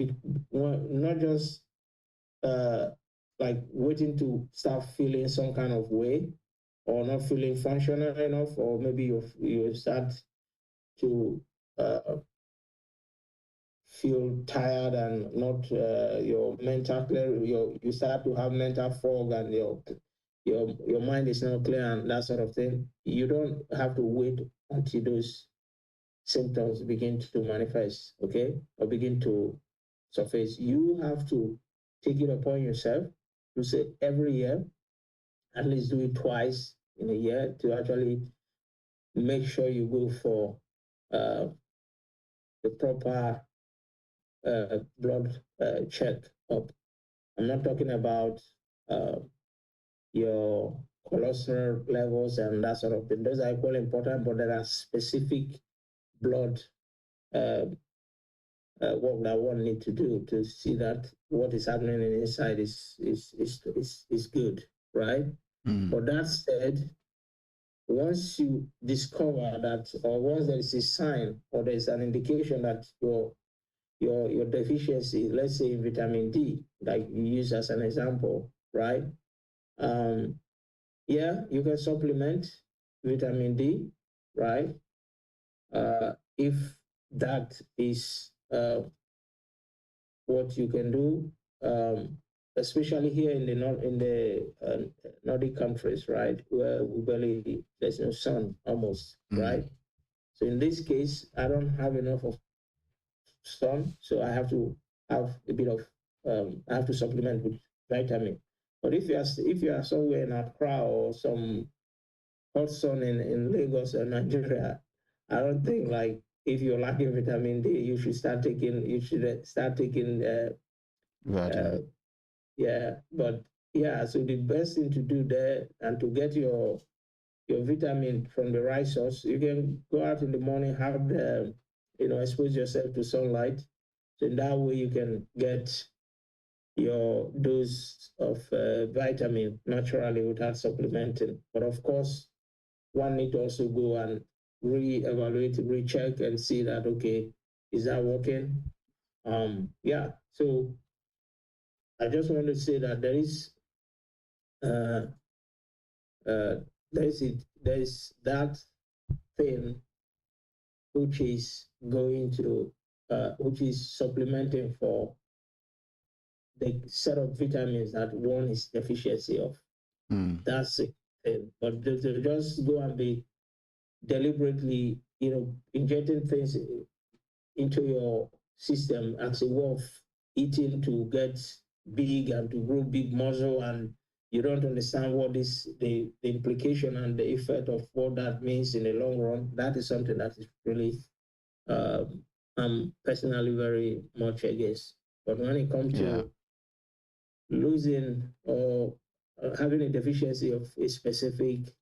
like waiting to start feeling some kind of way or not feeling functional enough, or maybe you start to feel tired and not your mental clear, you start to have mental fog and your mind is not clear and that sort of thing. You don't have to wait until those symptoms begin to manifest, okay, or begin to surface. You have to take it upon yourself to say every year, at least do it twice in a year to actually make sure you go for the proper blood check up. I'm not talking about your cholesterol levels and that sort of thing. Those are equally important, but there are specific blood work that one need to do to see that what is happening inside is good, right? But that said, once you discover that, or once there is a sign or there is an indication that your deficiency, let's say in vitamin D, like you use as an example, right? Yeah, you can supplement vitamin D, right? If that is what you can do, especially here in the Nordic countries, right, where we barely there's no sun almost, right? So in this case, I don't have enough of sun, so I have to have a bit of I have to supplement with vitamin. But if you are somewhere in Accra or some hot sun in Lagos or Nigeria, I don't think like if you're lacking vitamin D, you should start taking vitamin. Yeah, but yeah, so the best thing to do there and to get your vitamin from the right source, you can go out in the morning, have the, expose yourself to sunlight. So in that way you can get your dose of vitamin naturally without supplementing. But of course, one need to also go and re-evaluate, recheck and see that, okay, is that working? Yeah, so I just want to say that there is that thing which is going to which is supplementing for the set of vitamins that one is deficiency of. That's it. But to just go and be deliberately, injecting things into your system as a way of eating to get big and to grow big muscle, and you don't understand what is the implication and the effect of what that means in the long run. That is something that is really I'm personally very much against. But when it comes to losing or having a deficiency of a specific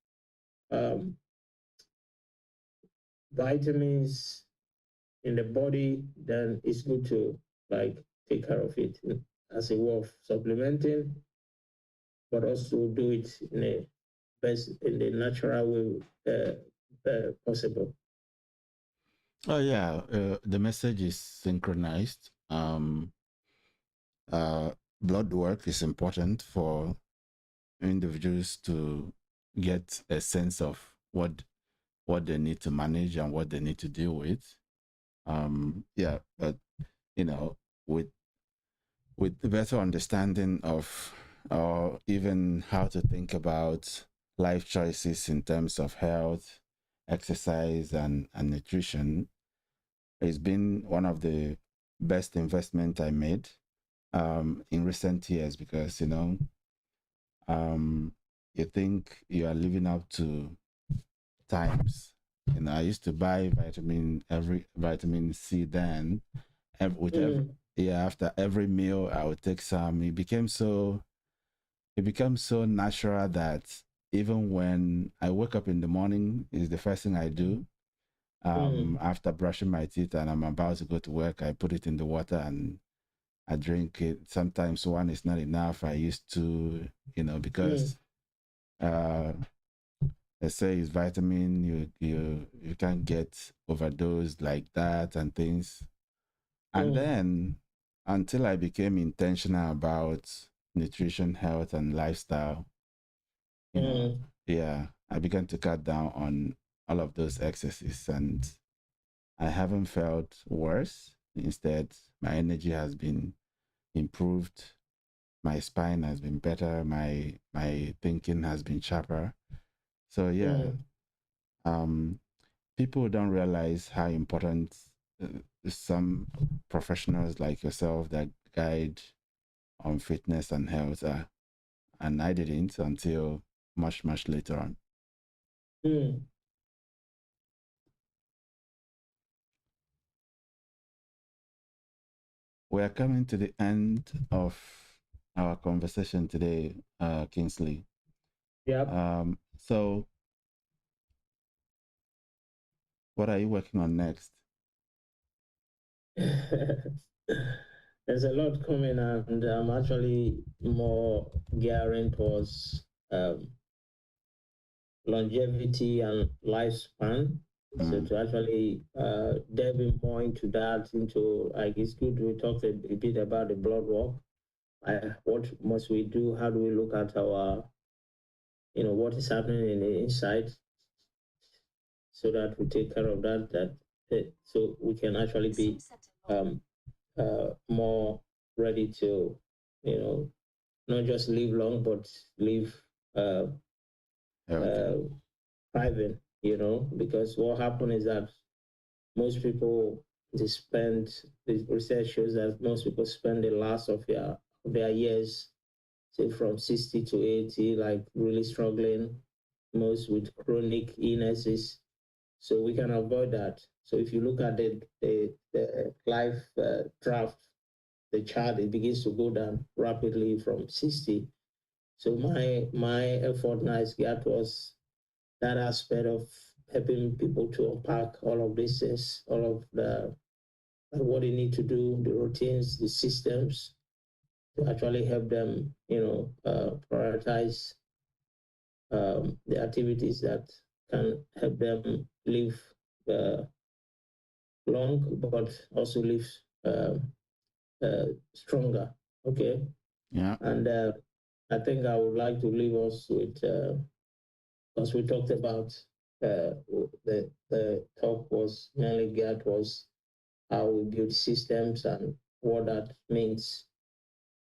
vitamins in the body, then it's good to like take care of it as a way of supplementing, but also do it in the natural way possible. Oh yeah, the message is synchronized. Blood work is important for individuals to get a sense of what they need to manage and what they need to deal with. Yeah, but with better understanding of, or even how to think about life choices in terms of health, exercise, and nutrition, it's been one of the best investment I made in recent years, because you think you are living up to times. I used to buy vitamin C then, after every meal I would take some. It became so it becomes so natural that even when I wake up in the morning, is the first thing I do. After brushing my teeth and I'm about to go to work, I put it in the water and I drink it. Sometimes one is not enough. I used to, because they say it's vitamin, you can't get overdosed like that and things. And then until I became intentional about nutrition, health, and lifestyle, I began to cut down on all of those excesses, and I haven't felt worse. Instead, my energy has been improved. My spine has been better. My thinking has been sharper. So people don't realize how important some professionals like yourself that guide on fitness and health are, and I didn't until much later on. We are coming to the end of our conversation today, Kingsley. Yeah. So what are you working on next? There's a lot coming, and I'm actually more gearing towards longevity and lifespan. So to actually delve more into that, like it's good we talked a bit about the blood work. What must we do? How do we look at our, what is happening in the inside, so that we take care of that, so we can actually be more ready to, not just live long, but live thriving, because what happened is that most people, the research shows that most people spend the last of their years, say from 60 to 80, like really struggling, most with chronic illnesses. So we can avoid that. So if you look at the life draft, the chart, it begins to go down rapidly from 60. So my effort now is geared towards that aspect of helping people to unpack all of these things, all of what they need to do, the routines, the systems, to actually help them, prioritize the activities that can help them live long, but also live stronger. Okay. Yeah. And I think I would like to leave us with, as we talked about, the talk was mainly geared towards how we build systems and what that means.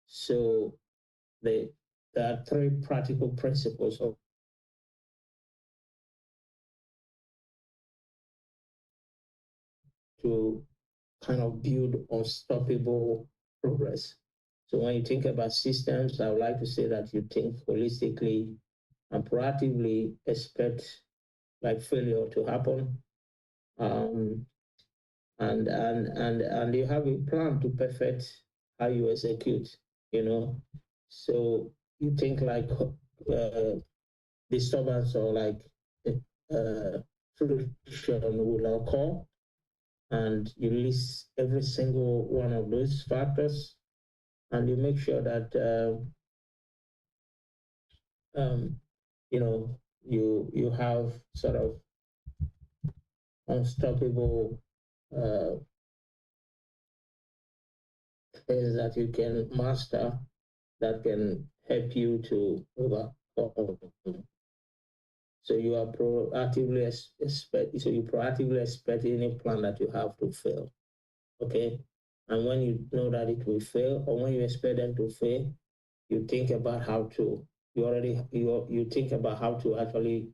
So there are 3 practical principles of to kind of build unstoppable progress. So when you think about systems, I would like to say that you think holistically and proactively expect like failure to happen. And you have a plan to perfect how you execute, So you think like disturbance or like friction will occur, and you list every single one of those factors, and you make sure that you have sort of unstoppable things that you can master that can help you to overcome. So you are proactively expect any plan that you have to fail. Okay. And when you know that it will fail, or when you expect them to fail, you think about how to, you think about how to actually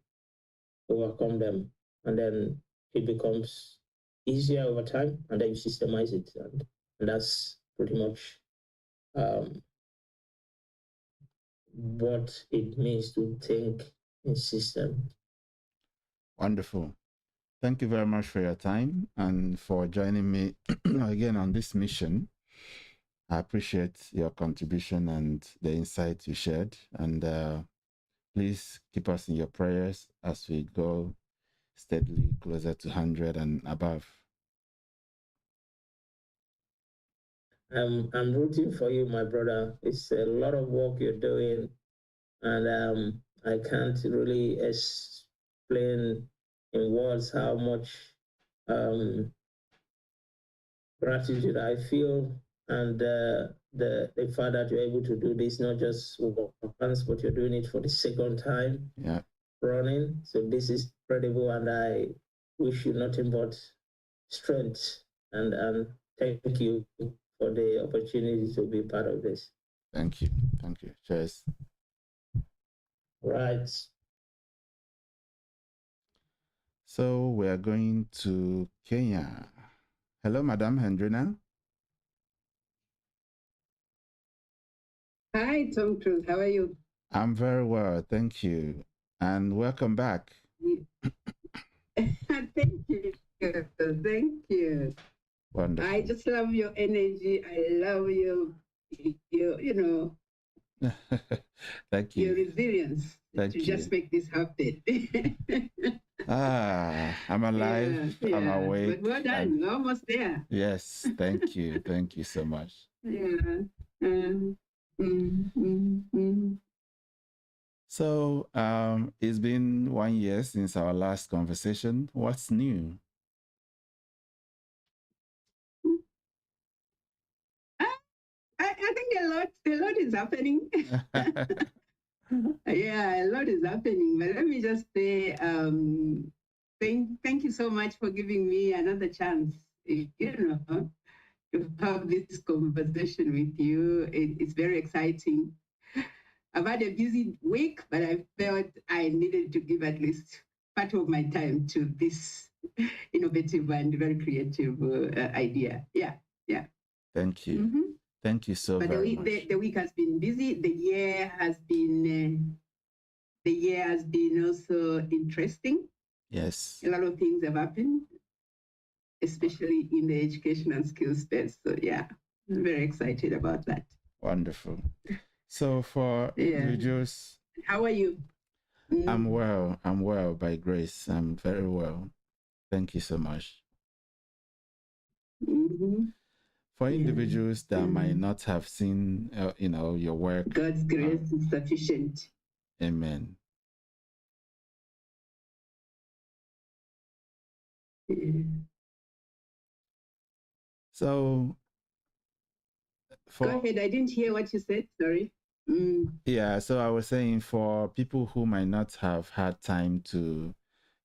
overcome them. And then it becomes easier over time, and then you systemize it. And that's pretty much what it means to think in system. Wonderful. Thank you very much for your time and for joining me again on this mission. I appreciate your contribution and the insight you shared. And please keep us in your prayers as we go steadily closer to 100 and above. I'm rooting for you, my brother. It's a lot of work you're doing, and I can't really explain in words how much gratitude I feel, and the fact that you're able to do this not just once, but you're doing it for the second time running. So this is incredible, and I wish you nothing but strength and thank you for the opportunity to be part of this. Thank you. Cheers. Right. So we are going to Kenya. Hello, Madam Hendrina. Hi, Tom-Chris. How are you? I'm very well, thank you. And welcome back. Thank you. Thank you. Wonderful. I just love your energy. I love you know, thank you. your resilience Thank to you. just make this happen. I'm alive. Yeah, I'm awake. But well done. You're almost there. Yes, thank you. Thank you so much. Yeah. So it's been 1 year since our last conversation. What's new? I think a lot is happening. Yeah, a lot is happening. But let me just say, thank you so much for giving me another chance. To have this conversation with you. It's very exciting. I've had a busy week, but I felt I needed to give at least part of my time to this innovative and very creative idea. Yeah. Thank you. Mm-hmm. Thank you so very much. The week has been busy. The year has been also interesting. Yes. A lot of things have happened, especially in the education and skills space. So yeah, I'm very excited about that. Wonderful. So for individuals, how are you? I'm well by grace. I'm very well. Thank you so much. Mm-hmm. For individuals that might not have seen, your work, God's grace is sufficient. Amen. Yeah. So, go ahead. I didn't hear what you said. Sorry. Yeah, so I was saying for people who might not have had time to,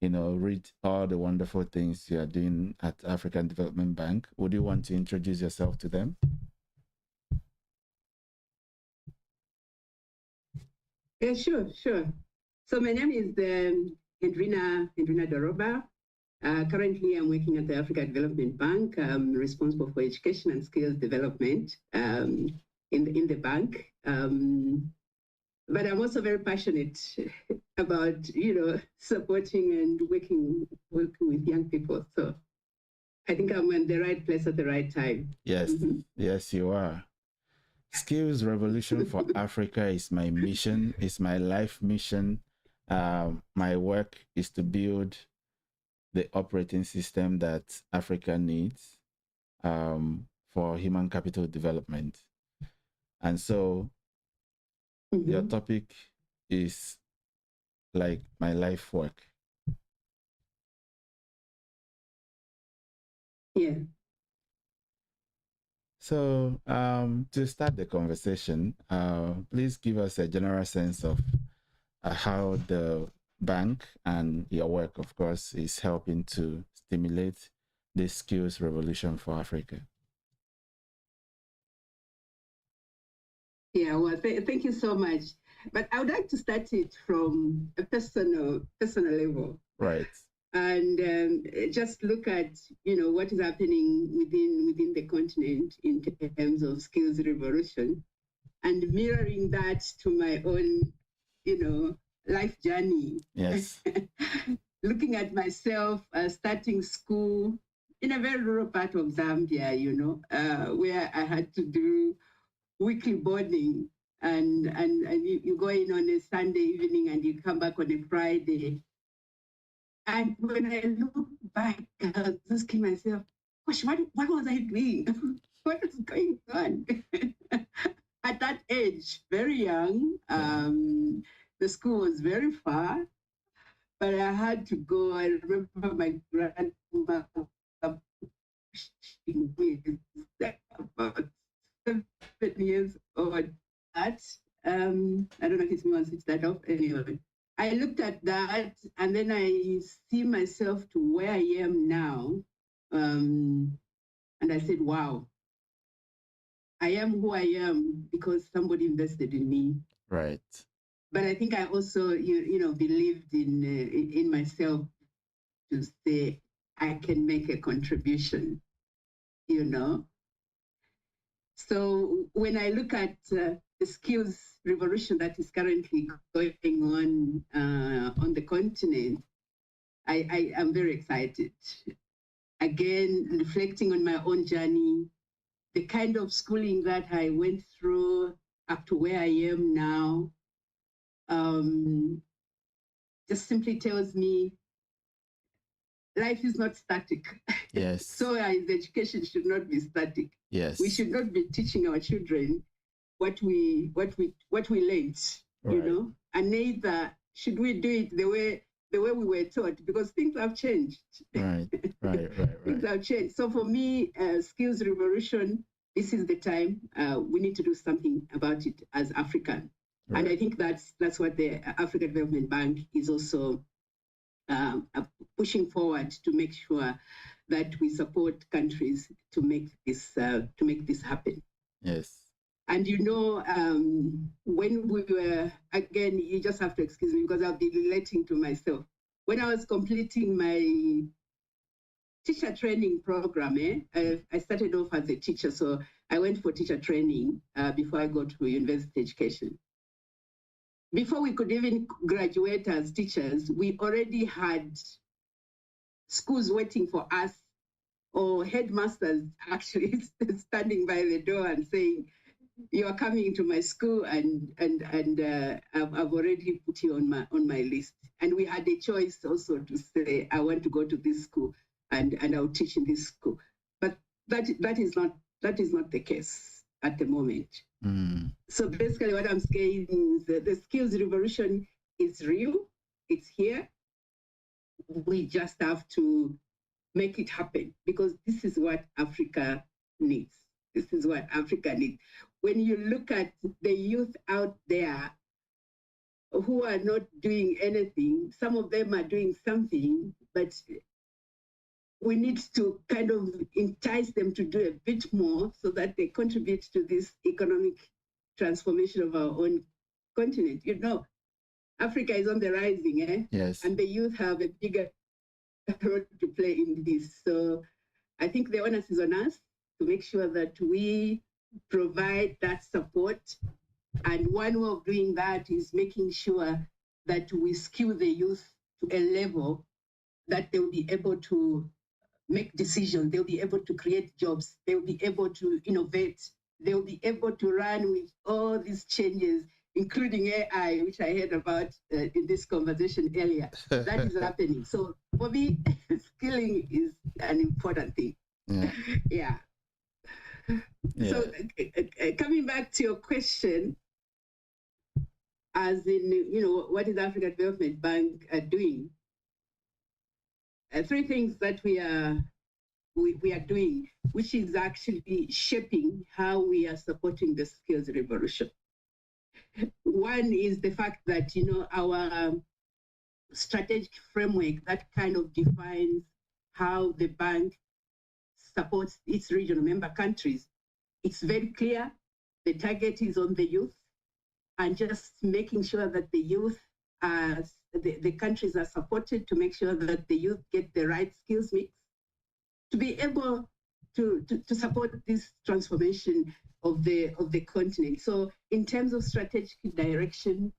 read all the wonderful things you are doing at African Development Bank, would you want to introduce yourself to them? Yeah, sure. So my name is Hendrina Doroba. Currently, I'm working at the African Development Bank. I'm responsible for education and skills development in the bank. But I'm also very passionate about, supporting and working with young people. So I think I'm in the right place at the right time. Yes, Yes, you are. Skills Revolution for Africa is my mission, is my life mission. My work is to build the operating system that Africa needs for human capital development. And so your topic is like my life work. Yeah. So to start the conversation, please give us a general sense of how the bank and your work, of course, is helping to stimulate the skills revolution for Africa. Yeah, well, thank you so much. But I would like to start it from a personal level. Right. And just look at, what is happening within the continent in terms of skills revolution, and mirroring that to my own, life journey. Yes. Looking at myself starting school, in a very rural part of Zambia, where I had to do weekly boarding, and you go in on a Sunday evening and you come back on a Friday. And when I look back, I was asking myself, gosh, what was I doing? What is going on? At that age, very young, the school was very far, but I had to go. I remember my grandma pushing me about 7 years old. I don't know if it's me wants to switch that off. Anyway, I looked at that and then I see myself to where I am now. And I said, wow, I am who I am because somebody invested in me. Right. But I think I also, believed in myself to say I can make a contribution, So when I look at the skills revolution that is currently going on the continent, I am very excited. Again, reflecting on my own journey, the kind of schooling that I went through up to where I am now, just simply tells me life is not static. Yes. So the education should not be static. Yes. We should not be teaching our children what we learned, right. and neither should we do it the way we were taught, because things have changed. Right. Things have changed. So for me, skills revolution, this is the time. We need to do something about it as African. Right. And I think that's what the African Development Bank is also pushing forward to make sure that we support countries to make this happen. Yes. And when we were, again, you just have to excuse me because I'll be relating to myself. When I was completing my teacher training program, I started off as a teacher, so I went for teacher training before I got to university education. Before we could even graduate as teachers, we already had schools waiting for us, or headmasters actually standing by the door and saying, "You are coming to my school, and I've already put you on my list." And we had a choice also to say, "I want to go to this school, and I'll teach in this school." But that is not the case at the moment. Mm. So basically what I'm saying is that the skills revolution is real, it's here. We just have to make it happen, because this is what Africa needs. This is what Africa needs. When you look at the youth out there who are not doing anything, some of them are doing something, but we need to kind of entice them to do a bit more so that they contribute to this economic transformation of our own continent. Africa is on the rising, Yes. And the youth have a bigger role to play in this. So I think the onus is on us to make sure that we provide that support. And one way of doing that is making sure that we skill the youth to a level that they'll be able to make decisions, they'll be able to create jobs, they'll be able to innovate, they'll be able to run with all these changes, including AI, which I heard about in this conversation earlier. That is happening. So for me, skilling is an important thing. Yeah. So coming back to your question, as in, what is the African Development Bank doing? 3 things that we are doing, which is actually shaping how we are supporting the skills revolution. One is the fact that, our strategic framework that kind of defines how the bank supports its regional member countries. It's very clear. The target is on the youth, and just making sure that the youth the countries are supported to make sure that the youth get the right skills mix to be able to support this transformation of the continent. So in terms of strategic direction,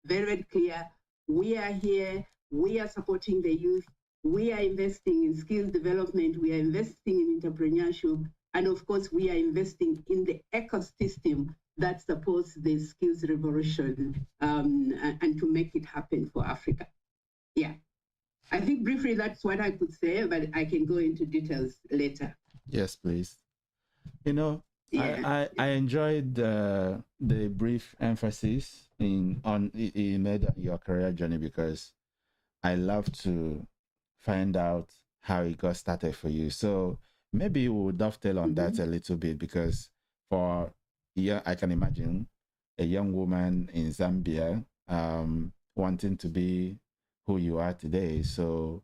very, very clear. We are here. We are supporting the youth. we are investing in skills development, we are investing in entrepreneurship, and of course, we are investing in the ecosystem that supports the skills revolution and to make it happen for Africa. Yeah. I think briefly that's what I could say, but I can go into details later. Yes, please. You know, yeah. I enjoyed the brief emphasis you made on your career journey, because I love to find out how it got started for you. So maybe we'll dovetail on that a little bit, because for I can imagine a young woman in Zambia wanting to be who you are today. So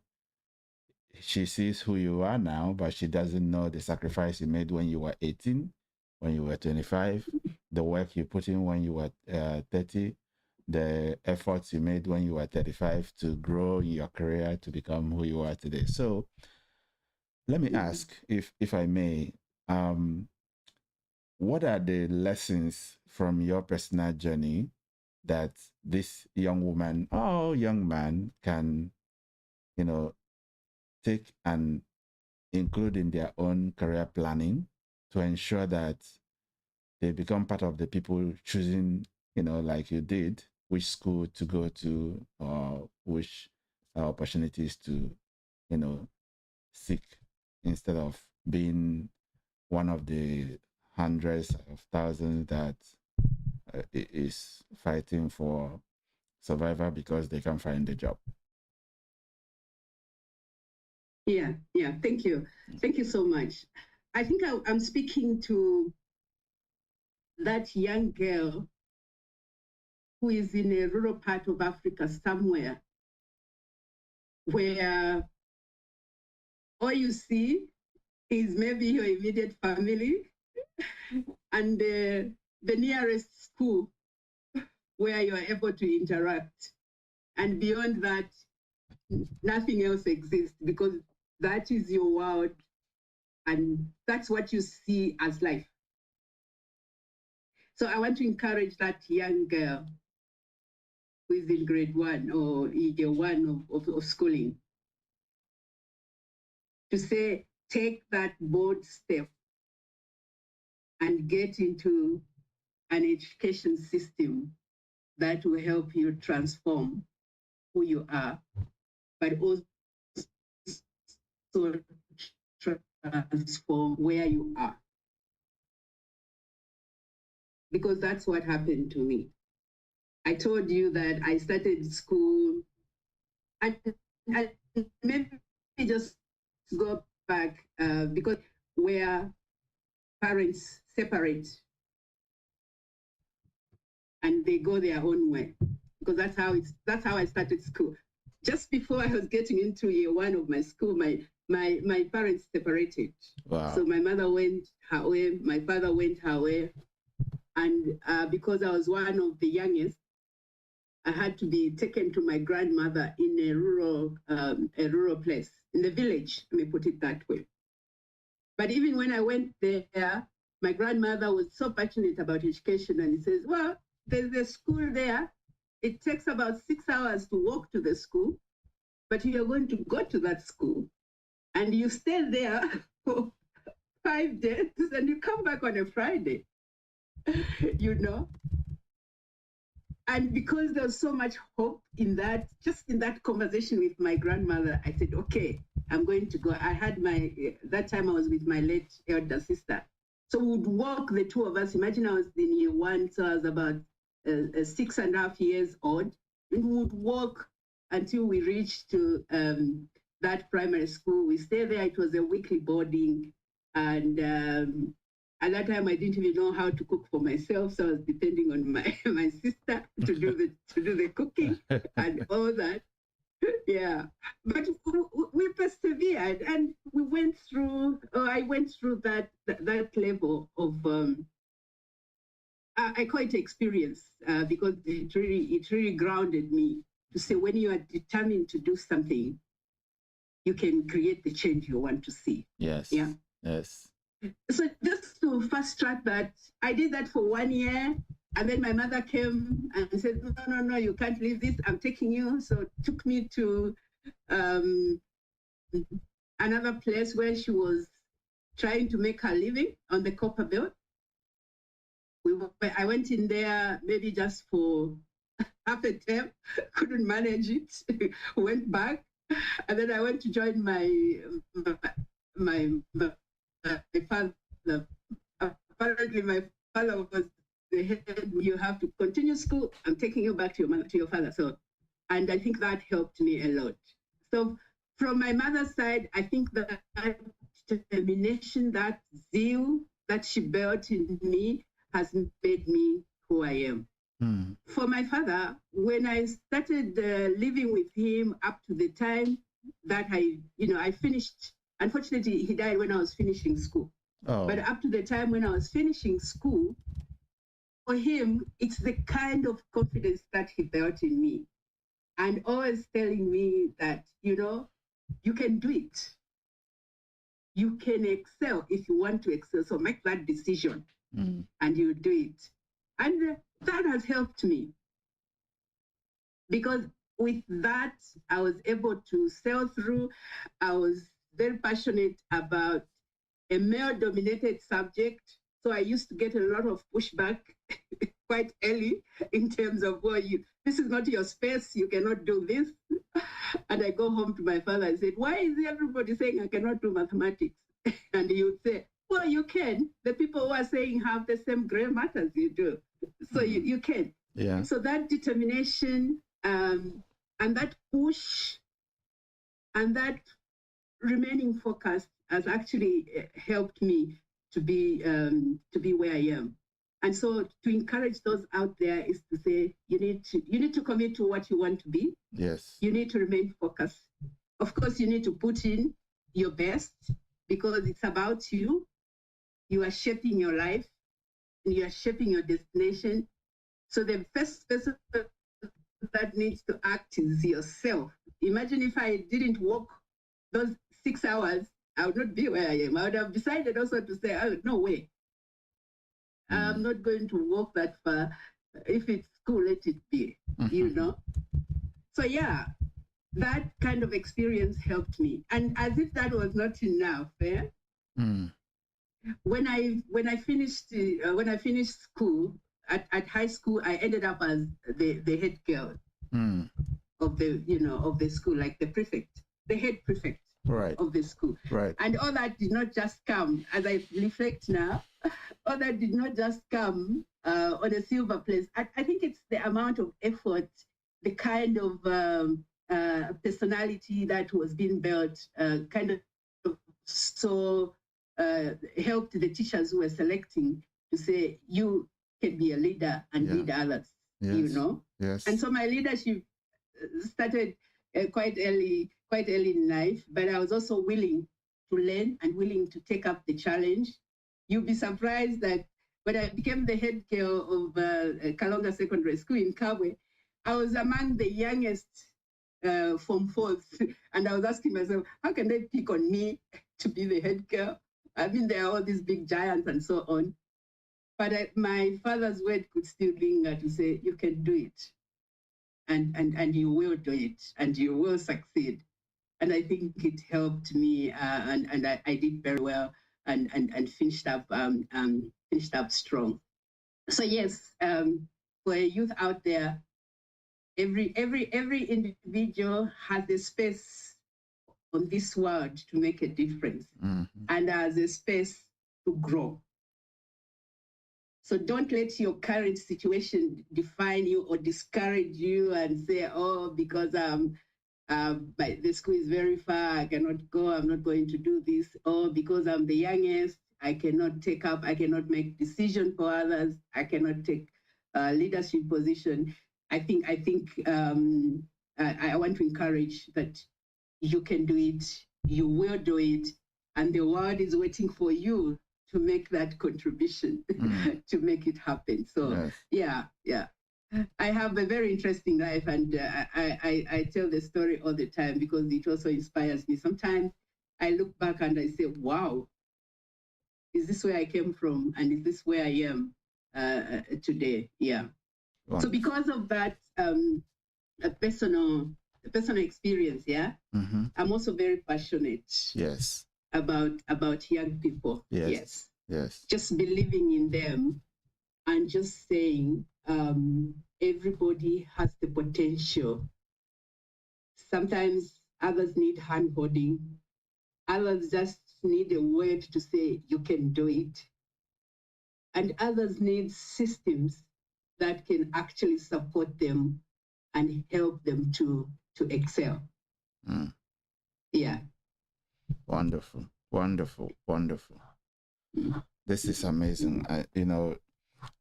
she sees who you are now, but she doesn't know the sacrifice you made when you were 18, when you were 25, the work you put in when you were 30, the efforts you made when you were 35 to grow in your career to become who you are today. So let me ask, if I may, what are the lessons from your personal journey that this young woman or young man can, take and include in their own career planning to ensure that they become part of the people choosing, like you did, which school to go to or which opportunities to, seek, instead of being one of the hundreds of thousands that is fighting for survival because they can't find a job. Yeah. Thank you. Thank you so much. I think I'm speaking to that young girl who is in a rural part of Africa somewhere, where all you see is maybe your immediate family and the nearest school where you are able to interact. And beyond that, nothing else exists, because that is your world and that's what you see as life. So I want to encourage that young girl who is in grade 1 or year 1 of schooling to say, take that bold step and get into an education system that will help you transform who you are, but also transform where you are. Because that's what happened to me. I told you that I started school, and maybe just go back because where parents separate and they go their own way, because that's how I started school. Just before I was getting into year 1 of my school, my parents separated. Wow. So my mother went her way, my father went her way, and because I was one of the youngest, I had to be taken to my grandmother in a rural place, in the village, let me put it that way. But even when I went there, my grandmother was so passionate about education, and he says, well, there's a school there. It takes about 6 hours to walk to the school, but you're going to go to that school and you stay there for 5 days and you come back on a Friday, And because there's so much hope in that, just in that conversation with my grandmother, I said, okay, I'm going to go. I had that time I was with my late elder sister. So we would walk, the two of us. Imagine I was in year 1, so I was about 6.5 years old. And we would walk until we reached to that primary school. We stayed there. It was a weekly boarding. And at that time, I didn't even know how to cook for myself, so I was depending on my sister to do the cooking and all that. Yeah, but we persevered, and we went through. I went through that level of I call it experience because it really grounded me to say, when you are determined to do something, you can create the change you want to see. Yes. Yeah. Yes. So just to fast track that, I did that for 1 year, and then my mother came and said, no, you can't leave this, I'm taking you. So took me to another place where she was trying to make her living on the copper belt. I went in there maybe just for half a term, couldn't manage it, went back, and then I went to join my father. Apparently, my father was the head. You have to continue school. I'm taking you back to your father. So, and I think that helped me a lot. So, from my mother's side, I think that determination, that zeal that she built in me has made me who I am. For my father, when I started living with him up to the time that I finished, unfortunately, he died when I was finishing school. Oh. But up to the time when I was finishing school, for him, it's the kind of confidence that he built in me. And always telling me that, you can do it. You can excel if you want to excel. So make that decision and you do it. And that has helped me. Because with that, I was able to sail through. I was very passionate about a male-dominated subject. So I used to get a lot of pushback quite early in terms of, this is not your space, you cannot do this. And I go home to my father and said, why is everybody saying I cannot do mathematics? And he would say, well, you can. The people who are saying have the same gray matter as you do. So you can. Yeah. So that determination and that push and that remaining focused has actually helped me to be where I am. And so to encourage those out there is to say you need to commit to what you want to be. Yes. You need to remain focused. Of course, you need to put in your best because it's about you. You are shaping your life and you are shaping your destination. So the first person that needs to act is yourself. Imagine if I didn't walk those 6 hours, I would not be where I am. I would have decided also to say, oh, no way. I'm not going to walk that far. If it's school, let it be, So yeah, that kind of experience helped me. And as if that was not enough, when I finished school, at high school, I ended up as the head girl of the school, like the prefect, the head prefect of the school. Right. And all that did not just come, as I reflect now, all that did not just come on a silver plate. I think it's the amount of effort, the kind of personality that was being built, helped the teachers who were selecting to say, you can be a leader and lead others, Yes. And so my leadership started quite early in life, but I was also willing to learn and willing to take up the challenge. You'll be surprised that when I became the head girl of Kalonga Secondary School in Kabwe, I was among the youngest Form 4s, and I was asking myself, how can they pick on me to be the head girl? I mean, there are all these big giants and so on. But my father's word could still linger to say, you can do it. And you will do it. And you will succeed. And I think it helped me. And I did very well and finished up strong. So yes, for a youth out there, every individual has a space on this world to make a difference and has a space to grow. So don't let your current situation define you or discourage you and say, oh, because the school is very far, I cannot go, I'm not going to do this. Or because I'm the youngest, I cannot make decisions for others, I cannot take a leadership position. I think I want to encourage that you can do it, you will do it, and the world is waiting for you to make that contribution, to make it happen. So yes. Yeah. I have a very interesting life, and I tell the story all the time because it also inspires me. Sometimes I look back and I say, wow, is this where I came from? And is this where I am today? Yeah. Wonderful. So because of that personal personal experience, yeah. Mm-hmm. I'm also very passionate. Yes. About young people. Yes. Yes. Just believing in them and just saying everybody has the potential. Sometimes others need hand-holding. Others just need a word to say, you can do it. And others need systems that can actually support them and help them to excel. Mm. Yeah. Wonderful. This is amazing.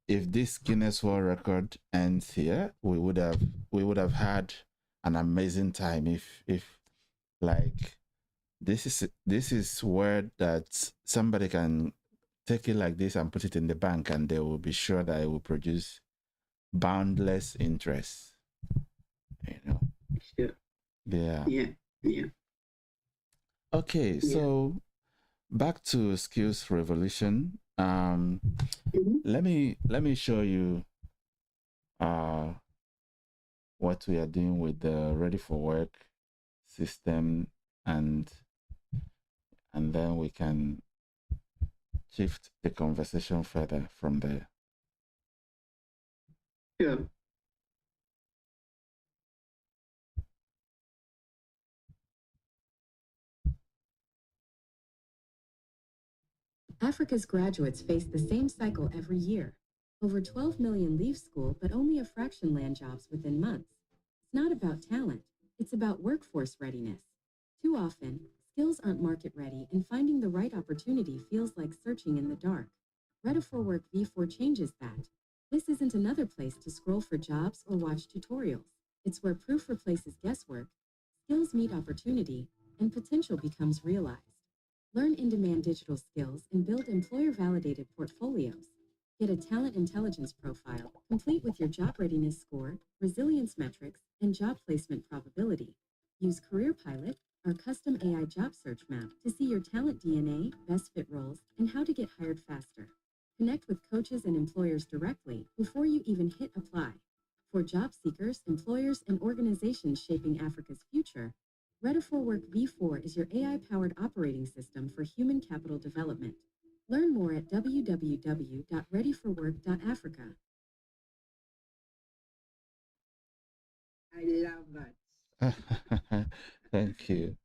If this Guinness World Record ends here, we would have had an amazing time. If like this is word that somebody can take it like this and put it in the bank, and they will be sure that it will produce boundless interest. Sure. Yeah. Okay, so back to skills revolution. Let me show you what we are doing with the ready for work system, and then we can shift the conversation further from there. Sure. Africa's graduates face the same cycle every year. Over 12 million leave school, but only a fraction land jobs within months. It's not about talent, it's about workforce readiness. Too often, skills aren't market ready, and finding the right opportunity feels like searching in the dark. Ready for Work V4 changes that. This isn't another place to scroll for jobs or watch tutorials. It's where proof replaces guesswork, skills meet opportunity, and potential becomes realized. Learn in-demand digital skills and build employer-validated portfolios. Get a talent intelligence profile, complete with your job readiness score, resilience metrics, and job placement probability. Use Career Pilot, our custom AI job search map, to see your talent DNA, best fit roles, and how to get hired faster. Connect with coaches and employers directly before you even hit apply. For job seekers, employers, and organizations shaping Africa's future, Ready for Work V4 is your AI-powered operating system for human capital development. Learn more at www.readyforwork.africa. I love that. Thank you.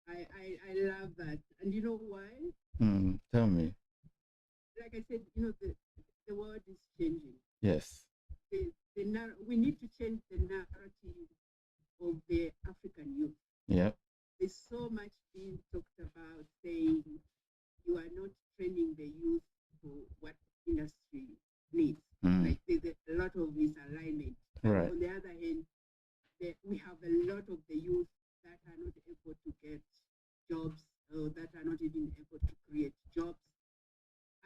I love that. And you know why? Tell me. Like I said, the world is changing. Yes. We need to change the narrative of the African youth. Yep. There's so much being talked about, saying you are not training the youth for what industry needs. Like there's a lot of misalignment. Right. On the other hand, we have a lot of the youth that are not able to get jobs, or that are not even able to create jobs.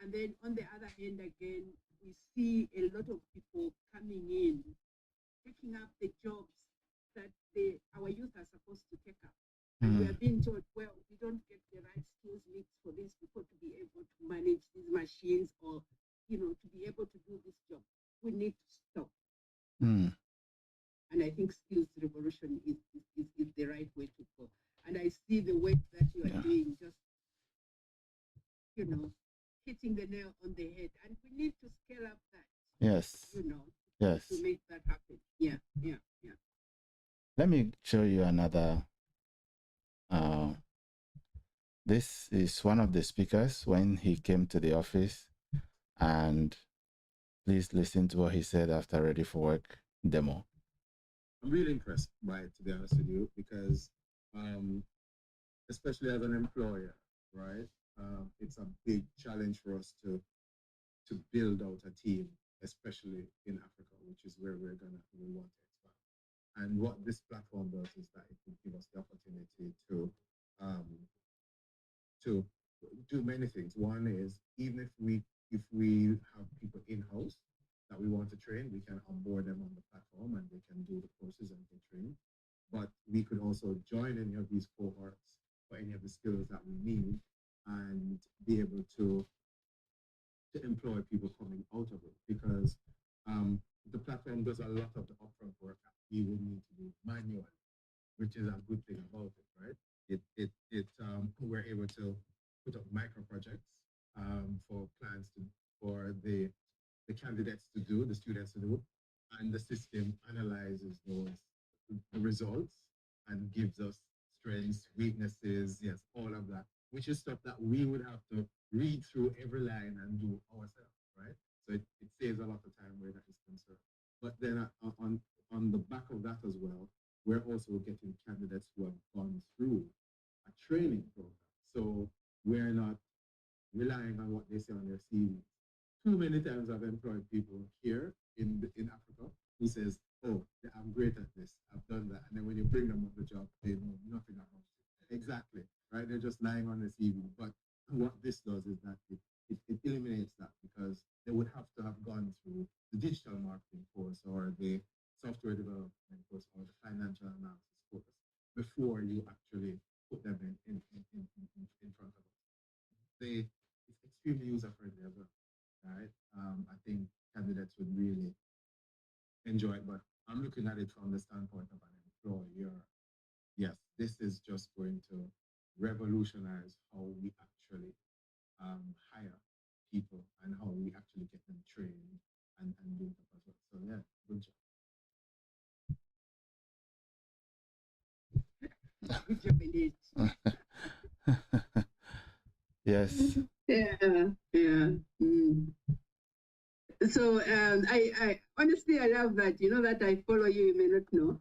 And then on the other hand, again, we see a lot of people coming in, taking up the jobs that our youth are supposed to take up. And we are being told, well, we don't get the right skills mix for these people to be able to manage these machines, or, to be able to do this job. We need to stop. And I think skills revolution is the right way to go. And I see the work that you are doing, just, hitting the nail on the head. And we need to scale up that. Yes. Yes. To make that happen. Yeah. Let me show you another. This is one of the speakers when he came to the office, and please listen to what he said after Ready for Work demo. I'm really impressed by it, to be honest with you, because especially as an employer, right? It's a big challenge for us to build out a team, especially in Africa, which is where we want to expand. And what this platform does is that it will give us the opportunity to do many things. One is, even if we have people in-house that we want to train, we can onboard them on the platform and they can do the courses and get trained. But we could also join any of these cohorts for any of the skills that we need and be able to employ people coming out of it. Because the platform does a lot of the upfront work that we would need to do manually, which is a good thing about it, right? We're able to put up micro projects for plans for the candidates to do, the students to do, and the system analyzes those the results and gives us strengths, weaknesses, yes, all of that, which is stuff that we would have to read through every line and do ourselves, right? So it saves a lot of time where that is concerned. But then on the back of that as well, we're also getting candidates who have gone through a training program. So we're not relying on what they say on their CV. Too many times I've employed people here in Africa who says, "Oh, I'm great at this. I've done that." And then when you bring them on the job, they know nothing about it. Exactly, right? They're just lying on the CV. But what this does is that it eliminates that, because they would have to have gone through the digital marketing course or the software development course or the financial analysis course before you actually put them in front of us. It's extremely user friendly as well, right? I think candidates would really enjoy it, but I'm looking at it from the standpoint of an employer. Yes, this is just going to revolutionize how we actually hire people and how we actually get them trained and built up as well. So yeah, good job. Good job indeed. Yes. Yeah. So I honestly, I love that. You know that I follow you. You may not know.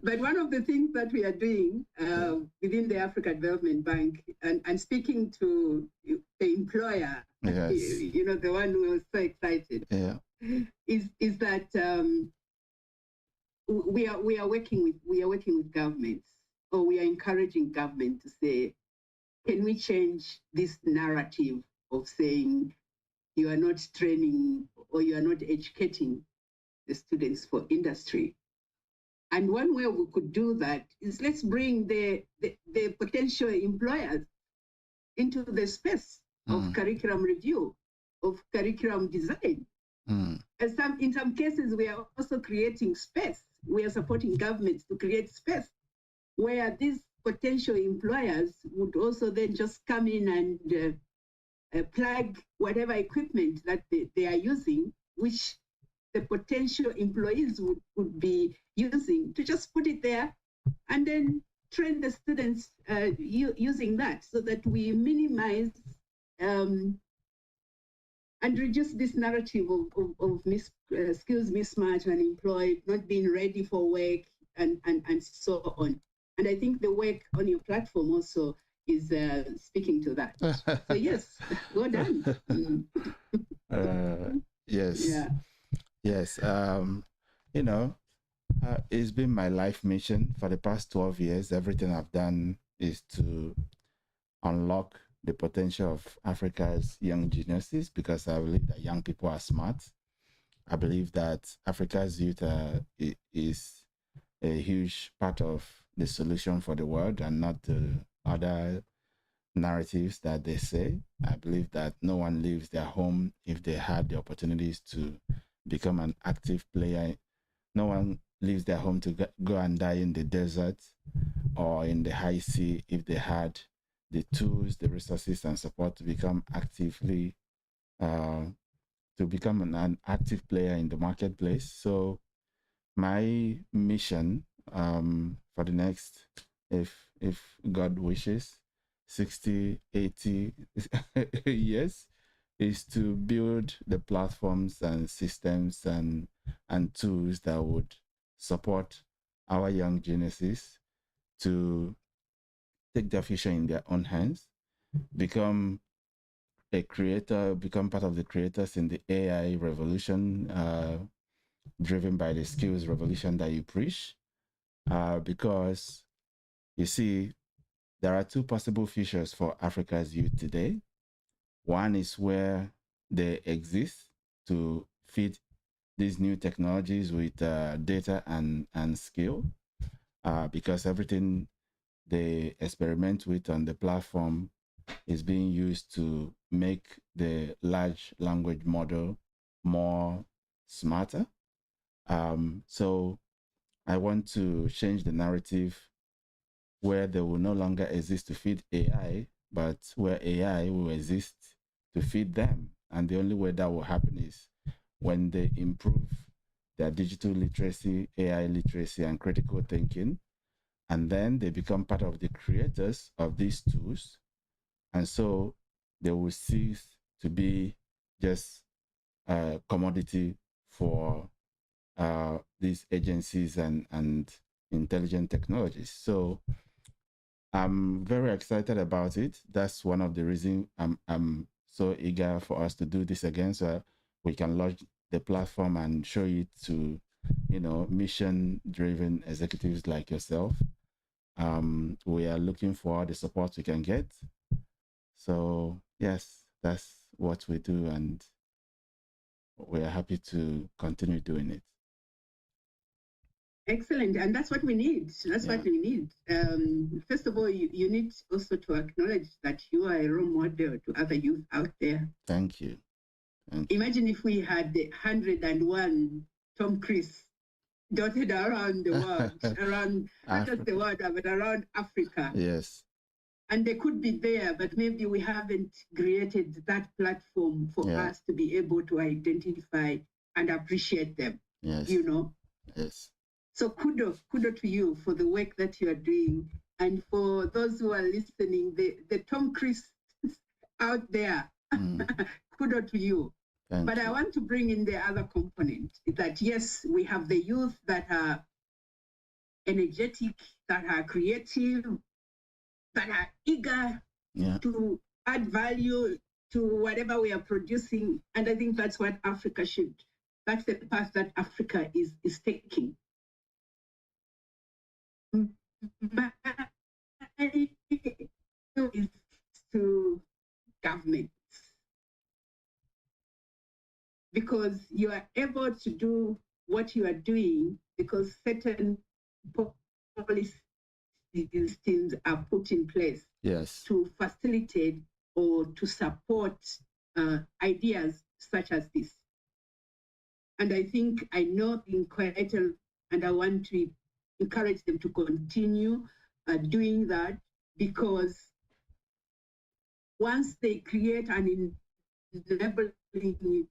But one of the things that we are doing within the Africa Development Bank, and speaking to the employer, yes. you know, the one who was so excited, is that we are working with governments, or we are encouraging government to say, can we change this narrative of saying you are not training or you are not educating the students for industry? And one way we could do that is let's bring the potential employers into the space of curriculum review, of curriculum design. And in some cases, we are also creating space. We are supporting governments to create space where these potential employers would also then just come in and plug whatever equipment that they are using, which the potential employees would be using, to just put it there and then train the students using that, so that we minimize and reduce this narrative of skills mismatch, unemployed, not being ready for work, and so on. And I think the work on your platform also is speaking to that. So yes, well done. Yes. Yeah. Yes. You know, it's been my life mission for the past 12 years. Everything I've done is to unlock the potential of Africa's young geniuses, because I believe that young people are smart. I believe that Africa's youth is a huge part of the solution for the world, and not the other narratives that they say. I believe that no one leaves their home if they had the opportunities to become an active player. No one leaves their home to go and die in the desert or in the high sea if they had the tools, the resources, and support to become actively an active player in the marketplace. So my mission for the next, if God wishes, 60, 80 years, is to build the platforms and systems and tools that would support our young geniuses to take their future in their own hands, become a creator, become part of the creators in the AI revolution, driven by the skills revolution that you preach. Because you see, there are two possible futures for Africa's youth today. One is where they exist to feed these new technologies with data and skill, because everything they experiment with on the platform is being used to make the large language model more smarter. So I want to change the narrative where they will no longer exist to feed AI, but where AI will exist to feed them. And the only way that will happen is when they improve their digital literacy, AI literacy, and critical thinking, and then they become part of the creators of these tools. And so they will cease to be just a commodity for these agencies and intelligent technologies. So I'm very excited about it. That's one of the reasons I'm so eager for us to do this again, so we can launch the platform and show it to, mission-driven executives like yourself. We are looking for all the support we can get. So yes, that's what we do, and we are happy to continue doing it. Excellent, and that's what we need. That's what we need. First of all, you need also to acknowledge that you are a role model to other youth out there. Thank you. Imagine if we had 101 Tom-Chris dotted around the world, around not just the world, but around Africa. Yes. And they could be there, but maybe we haven't created that platform for us to be able to identify and appreciate them. Yes. Yes. So kudo to you for the work that you are doing. And for those who are listening, the Tom-Chris out there, kudo to you. But I want to bring in the other component that, yes, we have the youth that are energetic, that are creative, that are eager to add value to whatever we are producing. And I think that's what Africa should, that's the path that Africa is taking. Is to governments, because you are able to do what you are doing because certain policies things are put in place to facilitate or to support ideas such as this. And I think I know in quite and I want to encourage them to continue doing that, because once they create an enabling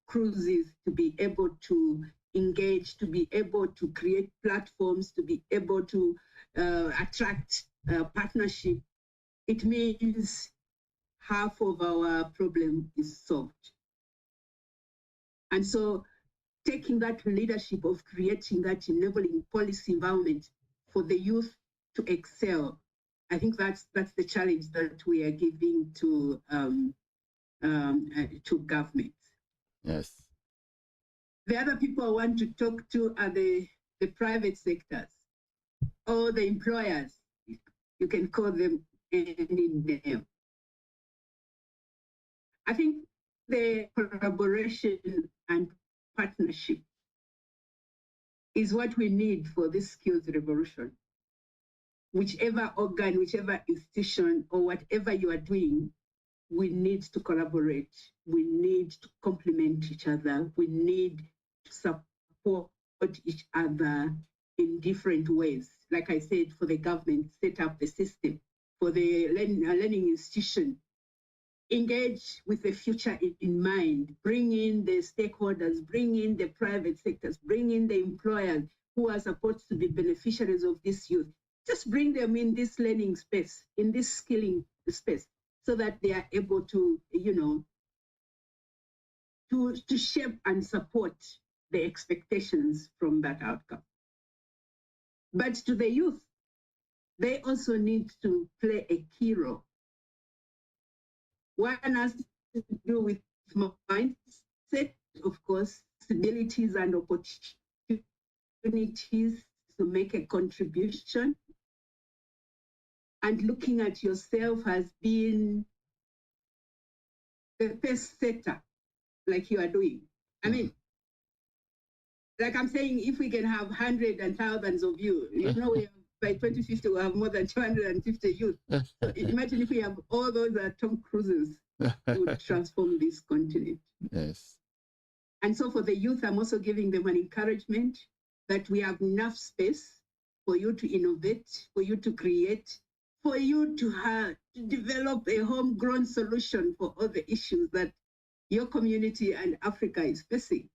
cruises to be able to engage, to be able to create platforms, to be able to attract partnership, it means half of our problem is solved. And so taking that leadership of creating that enabling policy environment for the youth to excel, I think that's the challenge that we are giving to governments. Yes. The other people I want to talk to are the private sectors or the employers. You can call them any name. I think the collaboration and partnership is what we need for this skills revolution. Whichever organ, whichever institution, or whatever you are doing, we need to collaborate. We need to complement each other. We need to support each other in different ways. Like I said, for the government, set up the system. For the learning institution, engage with the future in mind. Bring in the stakeholders, bring in the private sectors, bring in the employers who are supposed to be beneficiaries of this youth. Just bring them in this learning space, in this skilling space, so that they are able to, to shape and support the expectations from that outcome. But to the youth, they also need to play a key role. One has to do with mindset, of course, abilities and opportunities to make a contribution, and looking at yourself as being the first setter, like you are doing. I mean, like I'm saying, if we can have hundreds and thousands of you, we have by 2050 we'll have more than 250 youth. So imagine if we have all those Tom Cruises, would transform this continent. Yes. And so for the youth, I'm also giving them an encouragement that we have enough space for you to innovate, for you to create, for you to develop a homegrown solution for all the issues that your community and Africa is facing.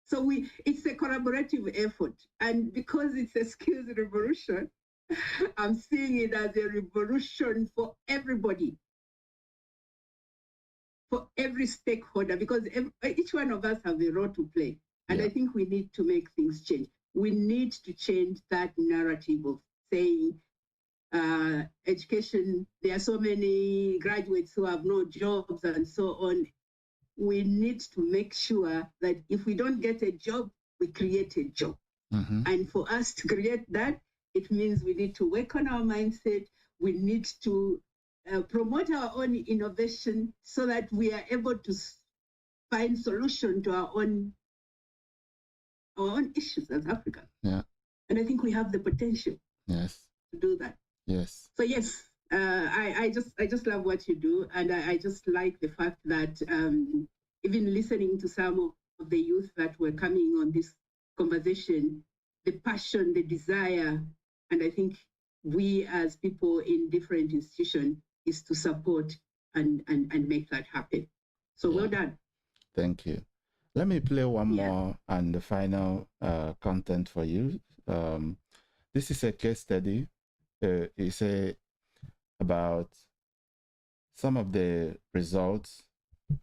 So it's a collaborative effort. And because it's a skills revolution, I'm seeing it as a revolution for everybody, for every stakeholder, because each one of us have a role to play. And I think we need to make things change. We need to change that narrative of saying education, there are so many graduates who have no jobs and so on. We need to make sure that if we don't get a job, we create a job. Mm-hmm. And for us to create that, it means we need to work on our mindset. We need to promote our own innovation so that we are able to find solution to our own issues as Africa. Yeah. And I think we have the potential. Yes. To do that. Yes. So yes, I just love what you do, and I just like the fact that even listening to some of the youth that were coming on this conversation, the passion, the desire, and I think we as people in different institutions is to support and make that happen. So well done. Thank you. Let me play one more and the final content for you. This is a case study. It's about some of the results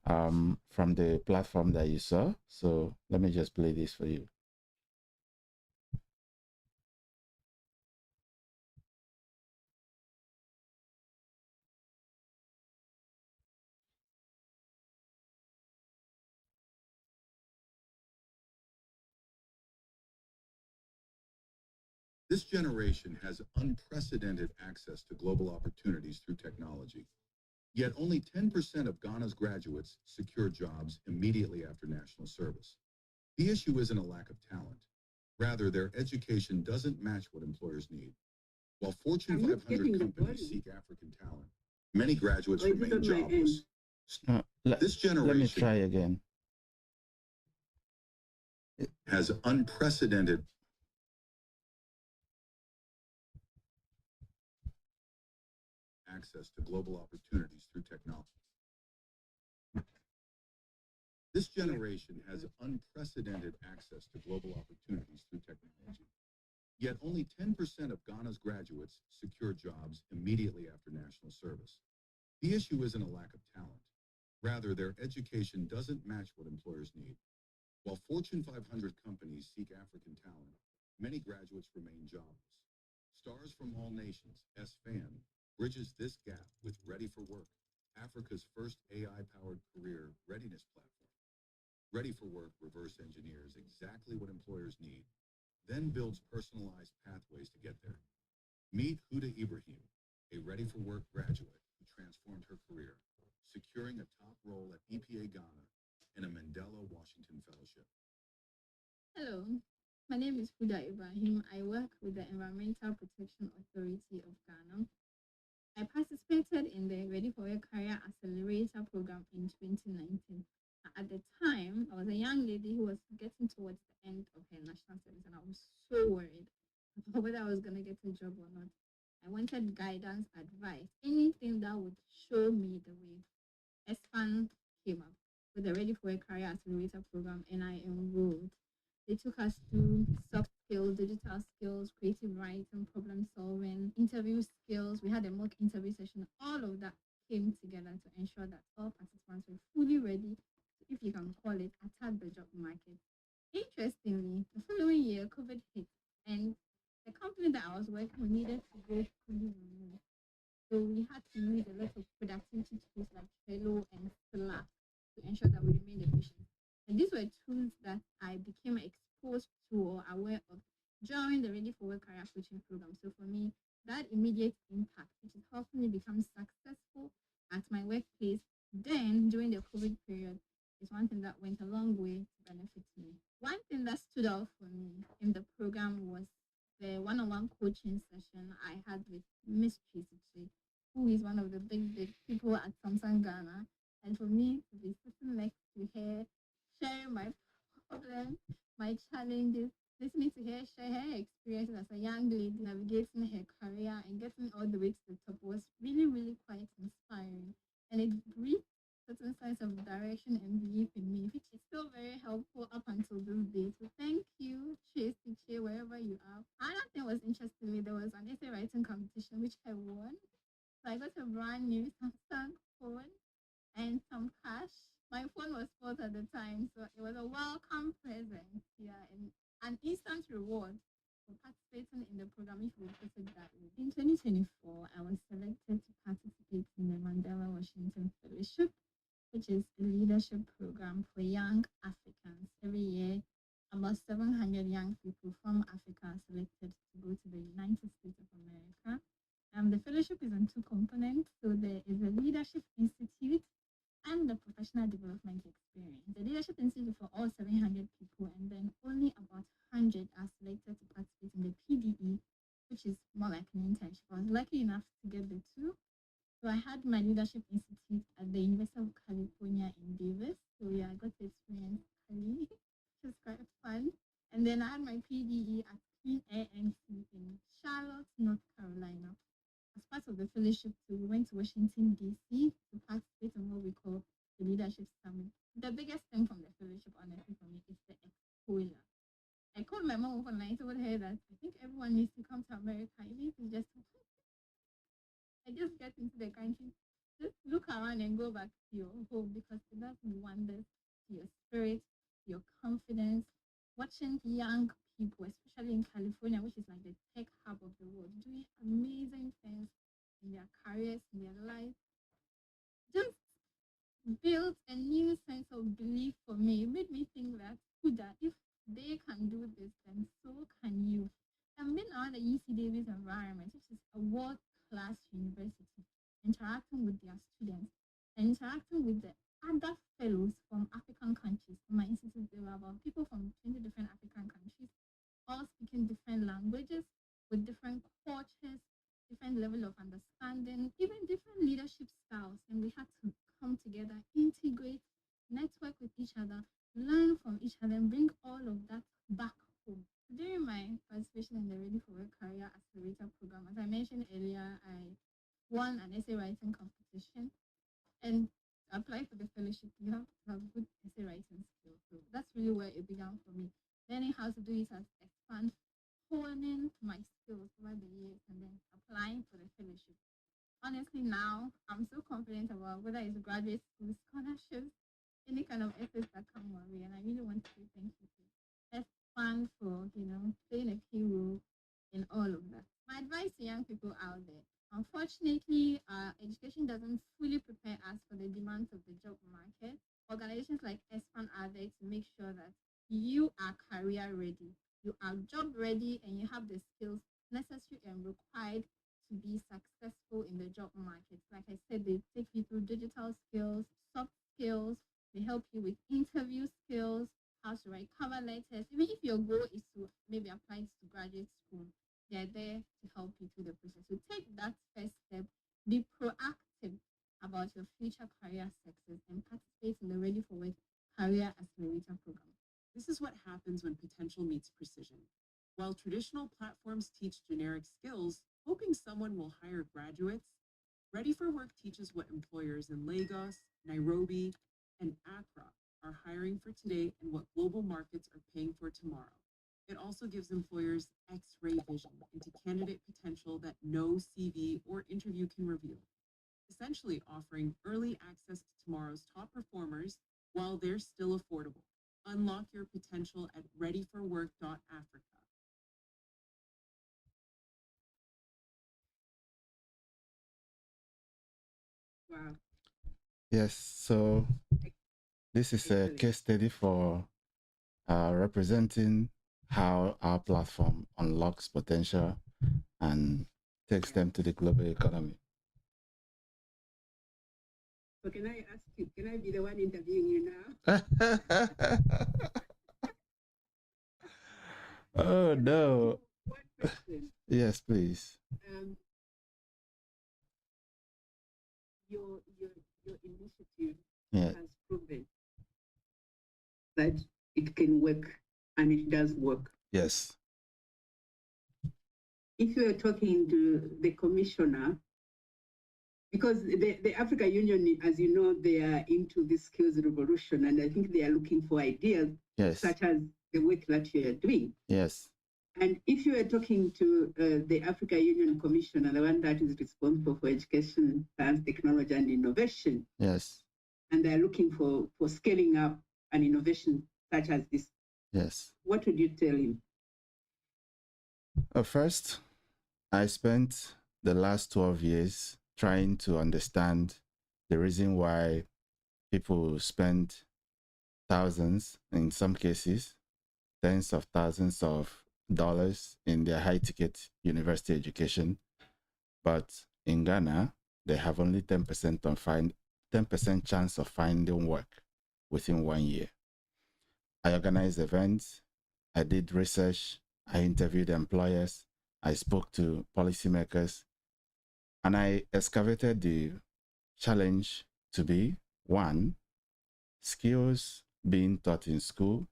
from the platform that you saw. So let me just play this for you. This generation has unprecedented access to global opportunities through technology. Yet only 10% of Ghana's graduates secure jobs immediately after national service. The issue isn't a lack of talent. Rather, their education doesn't match what employers need. While Fortune 500 companies seek African talent, many graduates remain jobless. This generation, let me try again. Has unprecedented access to global opportunities through technology. This generation has unprecedented access to global opportunities through technology. Yet only 10% of Ghana's graduates secure jobs immediately after national service. The issue isn't a lack of talent. Rather, their education doesn't match what employers need. While Fortune 500 companies seek African talent, many graduates remain jobless. Stars from All Nations, SFAN, bridges this gap with Ready for Work, Africa's first AI-powered career readiness platform. Ready for Work reverse engineers exactly what employers need, then builds personalized pathways to get there. Meet Huda Ibrahim, a Ready for Work graduate who transformed her career, securing a top role at EPA Ghana and a Mandela Washington Fellowship. Hello, my name is Huda Ibrahim. I work with the Environmental Protection Authority of Ghana. I participated in the Ready for Work Career Accelerator program in 2019. At the time, I was a young lady who was getting towards the end of her national service, and I was so worried about whether I was going to get a job or not. I wanted guidance, advice, anything that would show me the way. SFAN came up with the Ready for Work Career Accelerator program, and I enrolled. They took us through soft skills, digital skills, creative writing, problem solving, interview skills. We had a mock interview session. All of that came together to ensure that all participants were fully ready, if you can call it, attack the job market. Interestingly, the following year, COVID hit, and the company that I was working with needed to go fully remote. So we had to use a lot of productivity tools like Trello and Slack to ensure that we remained efficient. And these were tools that I became exposed to or aware of during the Ready for Work Career Coaching program. So for me, that immediate impact, which is helping me become successful at my workplace, then during the COVID period, is one thing that went a long way to benefit me. One thing that stood out for me in the program was the one-on-one coaching session I had with Miss Tracy, who is one of the big people at Samsung Ghana. And for me to be sitting next to her, sharing my problems, my challenges, listening to her share her experiences as a young lady navigating her career and getting all the way to the top was really quite inspiring. And it breathed certain sense of direction and belief in me, which is still very helpful up until this day. So thank you, Tracy Che, wherever you are. Another thing was interesting me, there was an essay writing competition which I won. So I got a brand new Samsung phone and some cash. My phone was spoiled at the time, so it was a welcome present. Yeah, and an instant reward for participating in the program if you put it that way. In 2024, I was selected to participate in the Mandela Washington Fellowship, which is a leadership program for young Africans. Every year, about 700 young people from Africa are selected to go to the United States of America. The fellowship is in two components. So there is a Leadership Institute and the Professional Development Experience. The Leadership Institute for all 700 people, and then only about 100 are selected to participate in the PDE, which is more like an internship. I was lucky enough to get the two. So I had my Leadership Institute at the University of California in Davis. So yeah, I got to experience Cali, which was quite fun. And then I had my PDE at Clean Air NC in Charlotte, North Carolina. As part of the fellowship, too, we went to Washington, D.C. to participate in what we call the Leadership Summit. The biggest thing from the fellowship, honestly, for me, is the exposure. I called my mom overnight. I told her that I think everyone needs to come to America, even if it's just I just get into the country, just look around and go back to your home because it does wonders to your spirit, your confidence. Watching young people, especially in California, which is like the tech hub of the world, doing amazing things in their careers, in their lives, just built a new sense of belief for me. It made me think that, Huda, if they can do this, then so can you. I've been around the UC Davis environment, which is a world-class university, interacting with their students and interacting with the other fellows from African countries. In my institute, there were about people from 20 different African countries, all speaking different languages with different cultures, different level of understanding, even different leadership styles. And we had to come together, integrate, network with each other, learn from each other, and bring all of that back home. During my participation in the Ready for Work Career Accelerator program, as I mentioned earlier, I won an essay writing competition. And to apply for the fellowship, you have to have good essay writing skills. So that's really where it began for me. Learning how to do it has expanded, honing my skills over the years, and then applying for the fellowship. Honestly, now I'm so confident about whether it's graduate school scholarships, any kind of efforts that come my way, and I really want to say thank you to SFAN for playing a key role in all of that. My advice to young people out there: unfortunately, education doesn't fully prepare us for the demands of the job market. Organizations like SFAN are there to make sure that you are career ready, you are job ready, and you have the skills necessary and required to be successful in the job market. Like I said, they take you through digital skills, soft skills, they help you with interview skills, how to write cover letters. Even if your goal is to maybe apply to graduate school, they're there to help you through the process. So take that first step, be proactive about your future career success, and participate in the Ready for Work Career Accelerator program. This is what happens when potential meets precision. While traditional platforms teach generic skills, hoping someone will hire graduates, Ready for Work teaches what employers in Lagos, Nairobi, and Accra are hiring for today and what global markets are paying for tomorrow. It also gives employers X-ray vision into candidate potential that no CV or interview can reveal, essentially offering early access to tomorrow's top performers while they're still affordable. Unlock your potential at readyforwork.africa. Wow. Yes, so this is a case study for representing how our platform unlocks potential and takes them to the global economy. So can I ask you, can I be the one interviewing you now? Oh no. question. Yes, please. Your initiative Yeah. has proven that it can work, and it does work. Yes. If you are talking to the commissioner, because the African Union, as you know, they are into the skills revolution, and I think they are looking for ideas Yes. such as the work that you are doing. Yes. And if you are talking to the African Union Commissioner, the one that is responsible for education, science, technology, and innovation, Yes. and they're looking for scaling up an innovation such as this, Yes. what would you tell him? First, I spent the last 12 years trying to understand the reason why people spend thousands, in some cases, tens of thousands of dollars in their high ticket university education. But in Ghana, they have only 10% chance of finding work within 1 year. I organized events, I did research, I interviewed employers, I spoke to policymakers, and I excavated the challenge to be: one, skills being taught in school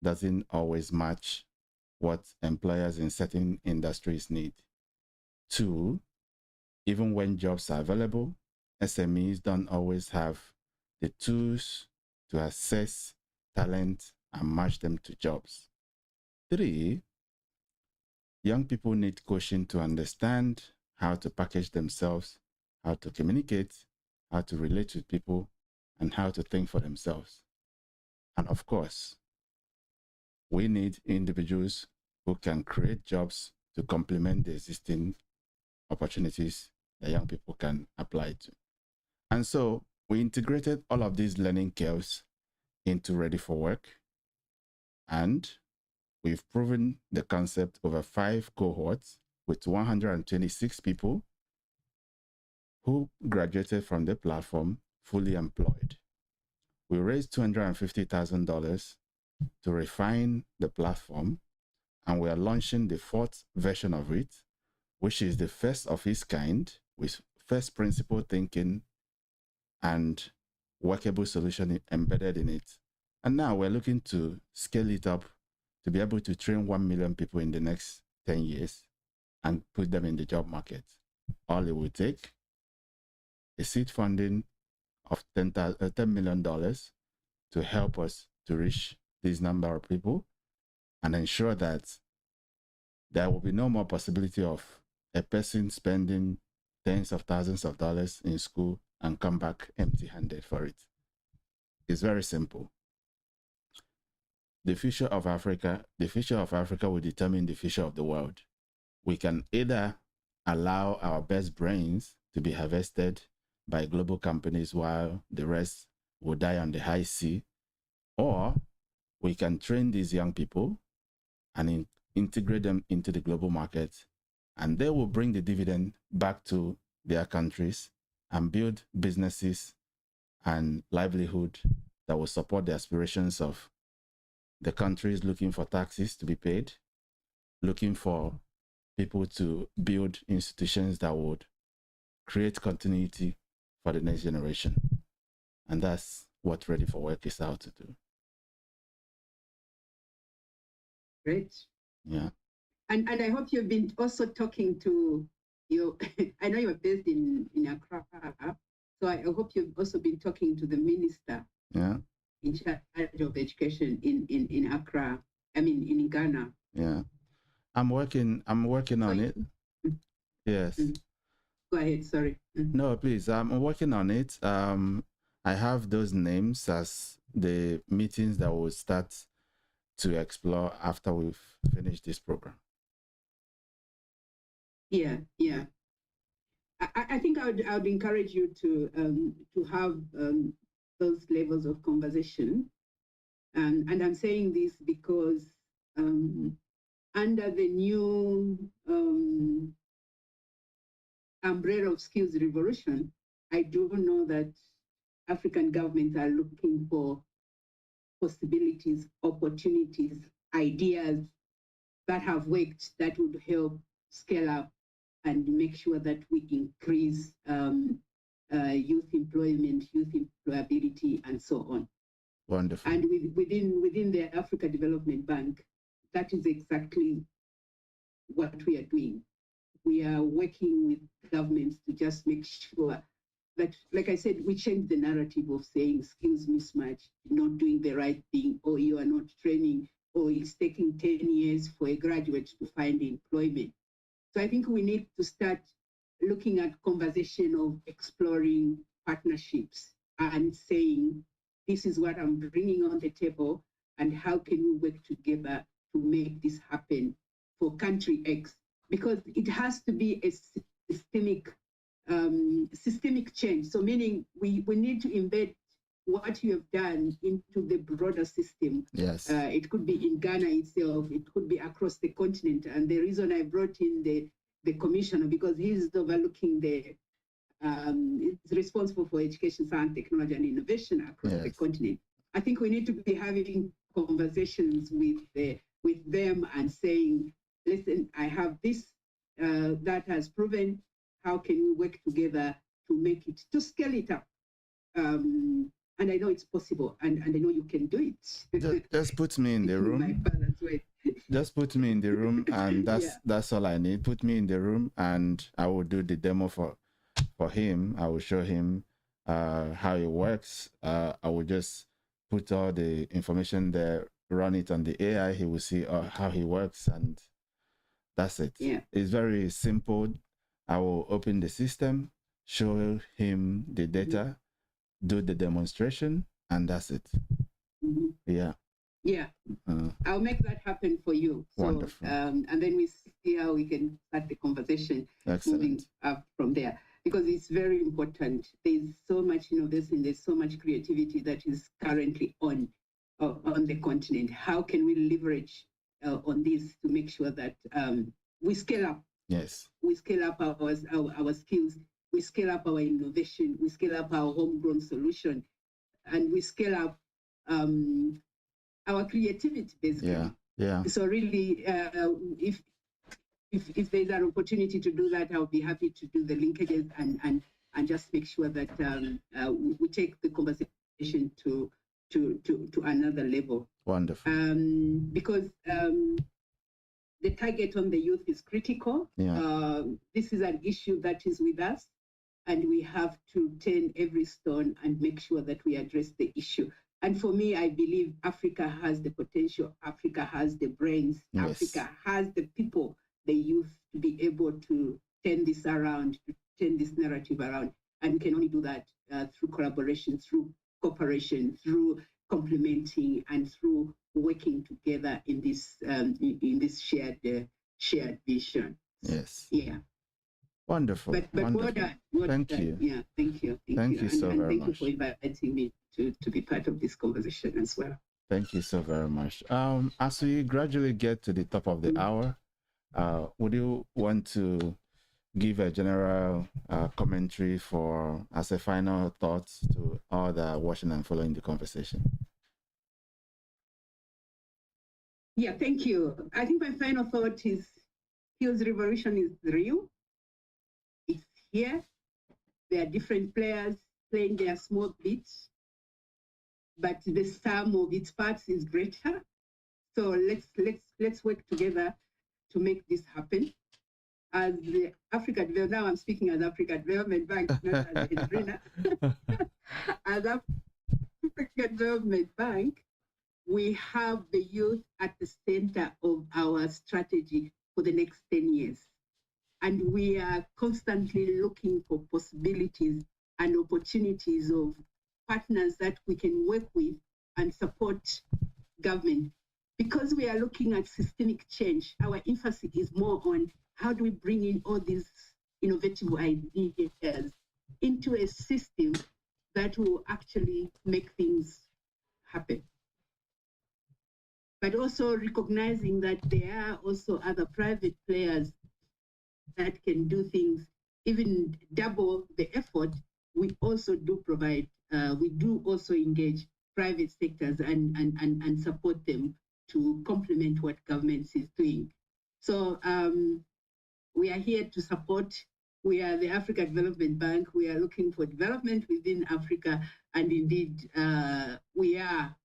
doesn't always match what employers in certain industries need. Two, even when jobs are available, SMEs don't always have the tools to assess talent and match them to jobs. Three, young people need coaching to understand how to package themselves, how to communicate, how to relate with people, and how to think for themselves. And of course, we need individuals who can create jobs to complement the existing opportunities that young people can apply to. And so we integrated all of these learning curves into Ready for Work, and we've proven the concept over 5 cohorts with 126 people who graduated from the platform fully employed. We raised $250,000 to refine the platform, and we are launching the 4th version of it, which is the first of its kind, with first principle thinking and workable solution embedded in it. And now we're looking to scale it up to be able to train 1 million people in the next 10 years and put them in the job market. All it will take is seed funding of $10 million to help us to reach this number of people and ensure that there will be no more possibility of a person spending tens of thousands of dollars in school and come back empty-handed for it. It's very simple. The future of Africa will determine the future of the world. We can either allow our best brains to be harvested by global companies while the rest will die on the high sea, or we can train these young people and integrate them into the global market, and they will bring the dividend back to their countries and build businesses and livelihood that will support the aspirations of the countries looking for taxes to be paid, looking for people to build institutions that would create continuity for the next generation. And that's what Ready for Work is out to do. Great. Yeah. And I hope you've been also talking to you. I know you're based in Accra, so I hope you've also been talking to the minister. Yeah. In charge of education in Accra. I mean, in Ghana. Yeah. I'm working on it. Yes. Go ahead, sorry. No, please. I'm working on it. I have those names as the meetings that will start to explore after we've finished this program. Yeah. I think I would encourage you to have those levels of conversation. And I'm saying this because under the new umbrella of skills revolution, I do know that African governments are looking for possibilities, opportunities, ideas that have worked that would help scale up and make sure that we increase youth employment, youth employability, and so on. Wonderful. And within the Africa Development Bank, that is exactly what we are doing. We are working with governments to just make sure that, like I said, we change the narrative of saying skills mismatch, not doing the right thing, or you are not training, or it's taking 10 years for a graduate to find employment. So I think we need to start looking at conversation of exploring partnerships and saying, this is what I'm bringing on the table, and how can we work together to make this happen for country X? Because it has to be a systemic change. So meaning we need to embed what you have done into the broader system. Yes. It could be in Ghana itself, it could be across the continent. And the reason I brought in the commissioner, because he's overlooking is responsible for education, science, technology, and innovation across the continent. I think we need to be having conversations with them and saying, listen, I have this that has proven, how can we work together to make it, to scale it up? And I know it's possible, and I know you can do it. Just put me in the room. Just put me in the room, and that's all I need. Put me in the room, and I will do the demo for him. I will show him how it works. I will just put all the information there, run it on the AI. He will see how he works, and that's it. Yeah. It's very simple. I will open the system, show him the data, do the demonstration, and that's it. Mm-hmm. Yeah. Yeah. I'll make that happen for you. So, wonderful. And then we see how we can start the conversation. Excellent. Moving up from there, because it's very important. There's so much innovation, there's so much creativity that is currently on the continent. How can we leverage on this to make sure that we scale up? Yes. We scale up our skills, we scale up our innovation, we scale up our homegrown solution, and we scale up our creativity, basically. Yeah. Yeah. So really, if there's an opportunity to do that, I'll be happy to do the linkages and just make sure that we take the conversation to another level. Wonderful. Because the target on the youth is critical. Yeah. This is an issue that is with us, and we have to turn every stone and make sure that we address the issue. And for me, I believe Africa has the potential, Africa has the brains, yes. Africa has the people, the youth, to be able to turn this around, to turn this narrative around. And we can only do that through collaboration, through cooperation, through complementing, and through working together in this shared vision. Yes. Yeah. Wonderful. But wonderful. Thank you. Yeah, thank you. Thank you so very much. Thank you for inviting me to be part of this conversation as well. Thank you so very much. As we gradually get to the top of the hour, would you want to give a general commentary as a final thought to all that are watching and following the conversation? Yeah, thank you. I think my final thought is skills revolution is real. It's here. There are different players playing their small bits, but the sum of its parts is greater. So let's work together to make this happen. As the Africa Development, now I'm speaking as Africa Development Bank, not as Edrina. As Africa Development Bank, we have the youth at the center of our strategy for the next 10 years. And we are constantly looking for possibilities and opportunities of partners that we can work with and support government. Because we are looking at systemic change, our emphasis is more on how do we bring in all these innovative ideas into a system that will actually make things happen. But also recognizing that there are also other private players that can do things, even double the effort. We also do provide, we do also engage private sectors and support them to complement what government is doing. So we are here to support. We are the Africa Development Bank. We are looking for development within Africa. And indeed, we are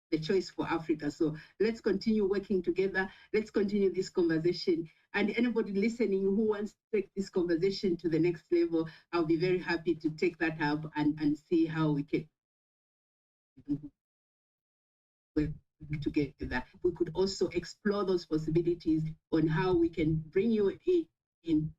the choice for Africa. So let's continue working together. Let's continue this conversation. And anybody listening who wants to take this conversation to the next level, I'll be very happy to take that up and see how we can work together. We could also explore those possibilities on how we can bring you in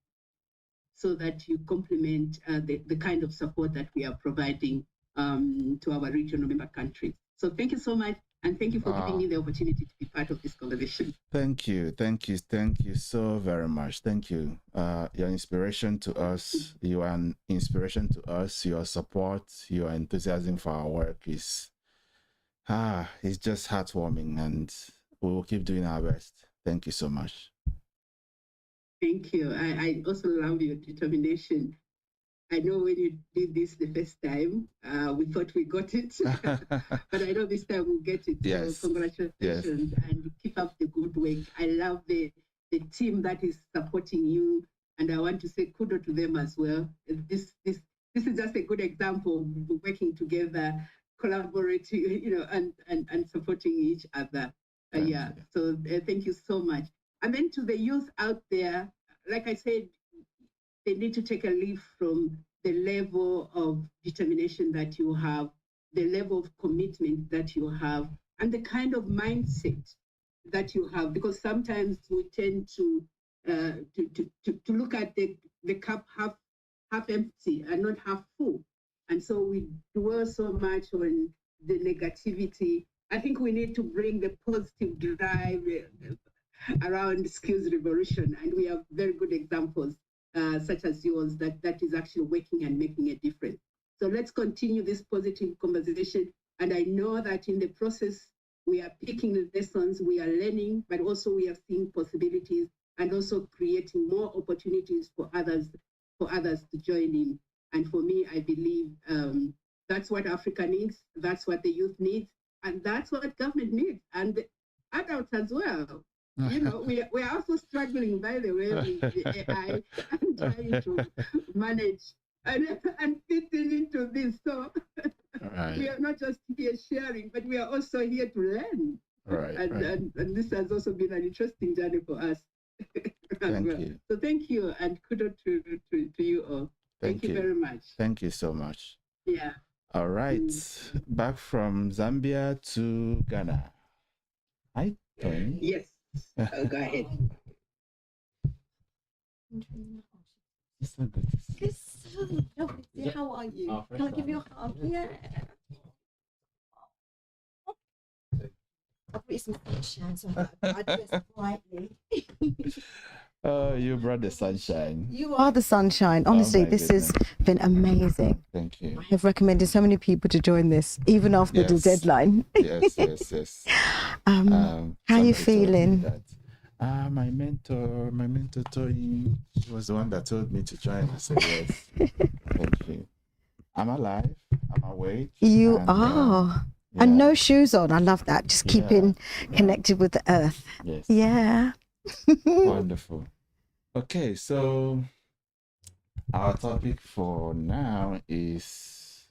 so that you complement the kind of support that we are providing to our regional member countries. So thank you so much, and thank you for giving me the opportunity to be part of this conversation. Thank you so very much. Thank you. Your inspiration to us. You are an inspiration to us. Your support, your enthusiasm for our work is it's just heartwarming, and we will keep doing our best. Thank you so much. Thank you. I also love your determination. I know when you did this the first time, we thought we got it, but I know this time we'll get it. Yes. So congratulations, and keep up the good work. I love the team that is supporting you, and I want to say kudos to them as well. This is just a good example of working together, collaborating, and supporting each other. So thank you so much. And then to the youth out there, like I said, they need to take a leaf from the level of determination that you have, the level of commitment that you have, and the kind of mindset that you have. Because sometimes we tend to look at the cup half empty and not half full, and so we dwell so much on the negativity. I think we need to bring the positive drive around skills revolution, and we have very good examples such as yours that is actually working and making a difference. So let's continue this positive conversation, and I know that in the process we are picking the lessons, we are learning, but also we are seeing possibilities and also creating more opportunities for others to join in. And for me, I believe that's what Africa needs, that's what the youth needs, and that's what government needs, and the adults as well. We are also struggling, by the way, with the AI and trying to manage and fit into this. So we are not just here sharing, but we are also here to learn. And this has also been an interesting journey for us. Thank you. So thank you, and kudos to you all. Thank you very much. Thank you so much. Yeah. All right. Back from Zambia to Ghana. Hi, Tony. Yes. Go ahead. It's so good to see you. It's so lovely. How are you? Can I give you a hug? Yeah. I'll put you some sunshine so I dress brightly. You brought the sunshine. You are the sunshine. Honestly, this has been amazing. Thank you. I have recommended so many people to join this, even after the deadline. Yes. How are you feeling? My mentor Toyin, she was the one that told me to join. I said yes. Thank you. I'm alive. I'm awake. You are. And no shoes on. I love that. Just keeping connected with the earth. Yes. Yeah. Wonderful. Okay, so our topic for now is,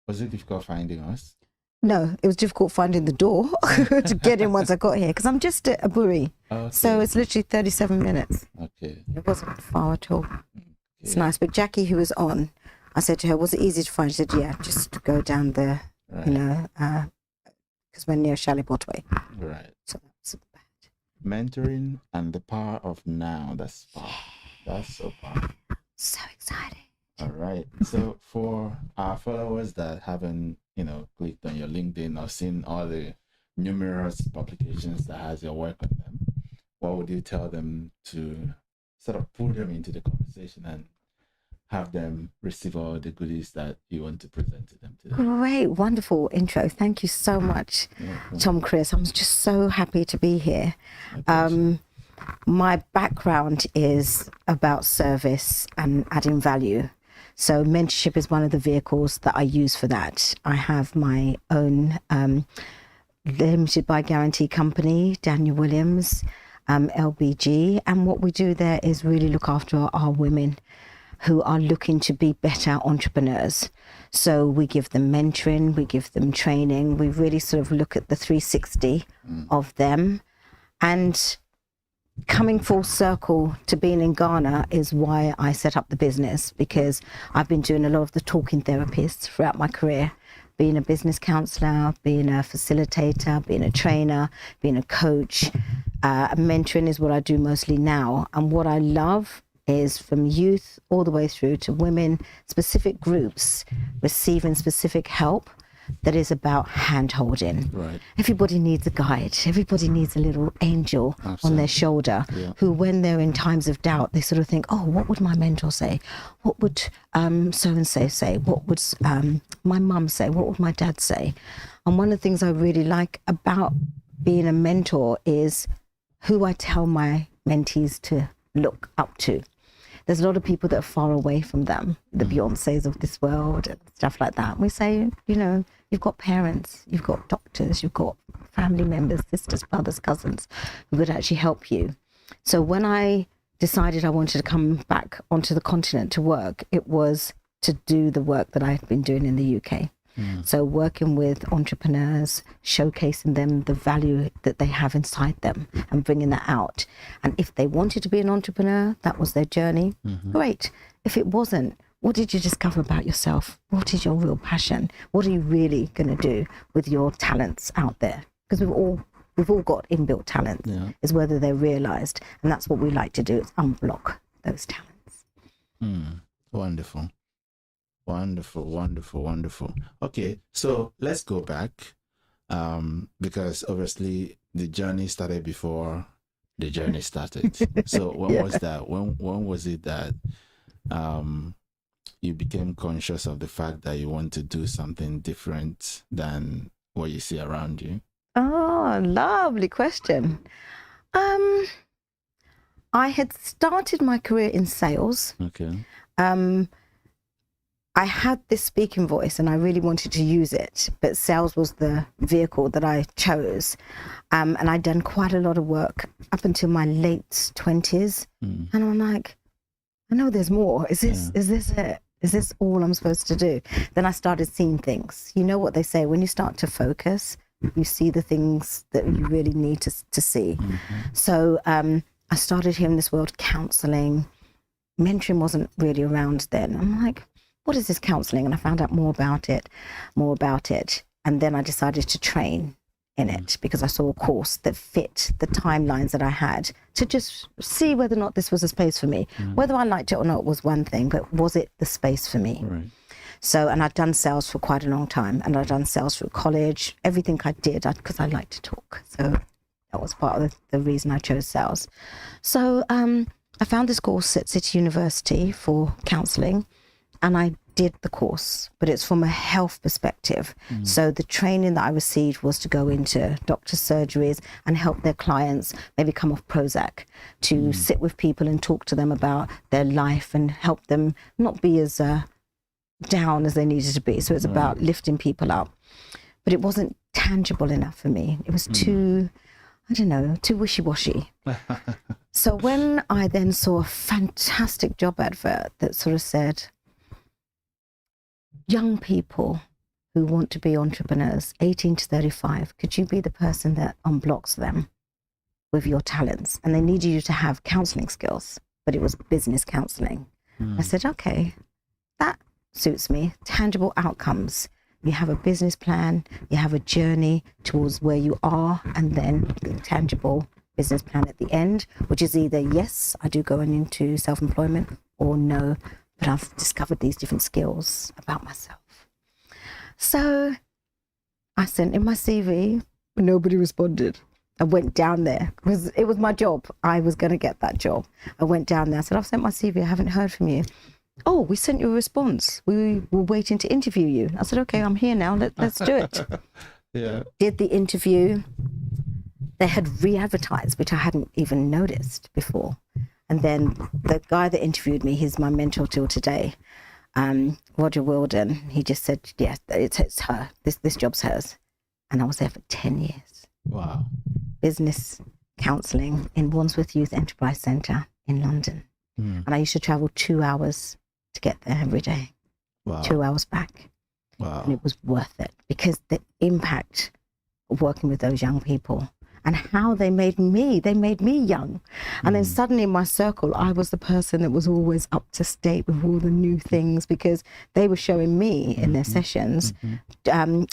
was it difficult finding us? No, it was difficult finding the door to get in once I got here, because I'm just at Aburi. Okay. So it's literally 37 minutes. Okay. It wasn't far at all. Okay. It's nice. But Jackie, who was on, I said to her, was it easy to find? She said, yeah, just go down the, because we're near Shalibotway. Right. So that's bad. Mentoring and the power of now. That's powerful. That's so powerful. So exciting. All right. So for our followers that haven't, clicked on your LinkedIn or seen all the numerous publications that has your work on them, what would you tell them to sort of pull them into the conversation and have them receive all the goodies that you want to present to them today? Great, wonderful intro. Thank you so much, Tom-Chris. I'm just so happy to be here. My background is about service and adding value. So mentorship is one of the vehicles that I use for that. I have my own limited by guarantee company, Daniel Williams, LBG. And what we do there is really look after our women who are looking to be better entrepreneurs. So we give them mentoring, we give them training, we really sort of look at the 360 of them. And coming full circle to being in Ghana is why I set up the business, because I've been doing a lot of the talking therapies throughout my career, being a business counselor, being a facilitator, being a trainer, being a coach. Mentoring is what I do mostly now. And what I love is from youth all the way through to women, specific groups receiving specific help that is about hand-holding. Right. Everybody needs a guide. Everybody needs a little angel on their shoulder who, when they're in times of doubt, they sort of think, oh, what would my mentor say? What would so-and-so say? What would my mum say? What would my dad say? And one of the things I really like about being a mentor is who I tell my mentees to look up to. There's a lot of people that are far away from them, the Beyoncés of this world and stuff like that. We say, you know, you've got parents, you've got doctors, you've got family members, sisters, brothers, cousins who would actually help you. So when I decided I wanted to come back onto the continent to work, it was to do the work that I've been doing in the UK. So working with entrepreneurs, showcasing them the value that they have inside them and bringing that out. And if they wanted to be an entrepreneur, that was their journey. Great. If it wasn't, what did you discover about yourself? What is your real passion? What are you really going to do with your talents out there? Because we've all got inbuilt talent. Is whether they're realized. And that's what we like to do, is unblock those talents. Wonderful. Wonderful, wonderful, wonderful. Okay, so let's go back, because obviously the journey started before the journey started. So when was that? When was it that you became conscious of the fact that you want to do something different than what you see around you? Oh, lovely question. I had started my career in sales. Okay. I had this speaking voice and I really wanted to use it, but sales was the vehicle that I chose. And I'd done quite a lot of work up until my late 20s. And I'm like, I know there's more. Is this it? Is this all I'm supposed to do? Then I started seeing things. You know what they say, when you start to focus, you see the things that you really need to see. So I started hearing this word counseling. Mentoring wasn't really around then. I'm like, what is this counseling? And I found out more about it. And then I decided to train in it because I saw a course that fit the timelines that I had to just see whether or not this was a space for me. Whether I liked it or not was one thing, but was it the space for me? Right. So, and I'd done sales for quite a long time, and I'd done sales through college. Everything I did, because I like to talk. So that was part of the reason I chose sales. So I found this course at City University for counseling. And I did the course, but it's from a health perspective. So the training that I received was to go into doctor surgeries and help their clients maybe come off Prozac, to sit with people and talk to them about their life and help them not be as down as they needed to be. So it's about lifting people up. But it wasn't tangible enough for me. It was too, I don't know, too wishy-washy. So when I then saw a fantastic job advert that sort of said, young people who want to be entrepreneurs, 18 to 35, could you be the person that unblocks them with your talents? And they needed you to have counseling skills, but it was business counseling. I said, okay, that suits me. Tangible outcomes. You have a business plan, you have a journey towards where you are, and then the tangible business plan at the end, which is either, yes, I do going into self-employment, or no, but I've discovered these different skills about myself. So I sent in my CV, but nobody responded. I went down there because it was my job. I was going to get that job. I went down there. I said, I've sent my CV. I haven't heard from you. Oh, we sent you a response. We were waiting to interview you. I said, okay, I'm here now. Let's do it. Did the interview. They had re-advertised, which I hadn't even noticed before. And then the guy that interviewed me, he's my mentor till today, Roger Wilden, he just said, yeah, it's her. This job's hers. and I was there for 10 years. Wow. Business counselling in Wandsworth Youth Enterprise Centre in London. And I used to travel 2 hours to get there every day. Wow. 2 hours back. Wow. And it was worth it because the impact of working with those young people and how they made me young. And then suddenly in my circle, I was the person that was always up to date with all the new things because they were showing me in their sessions,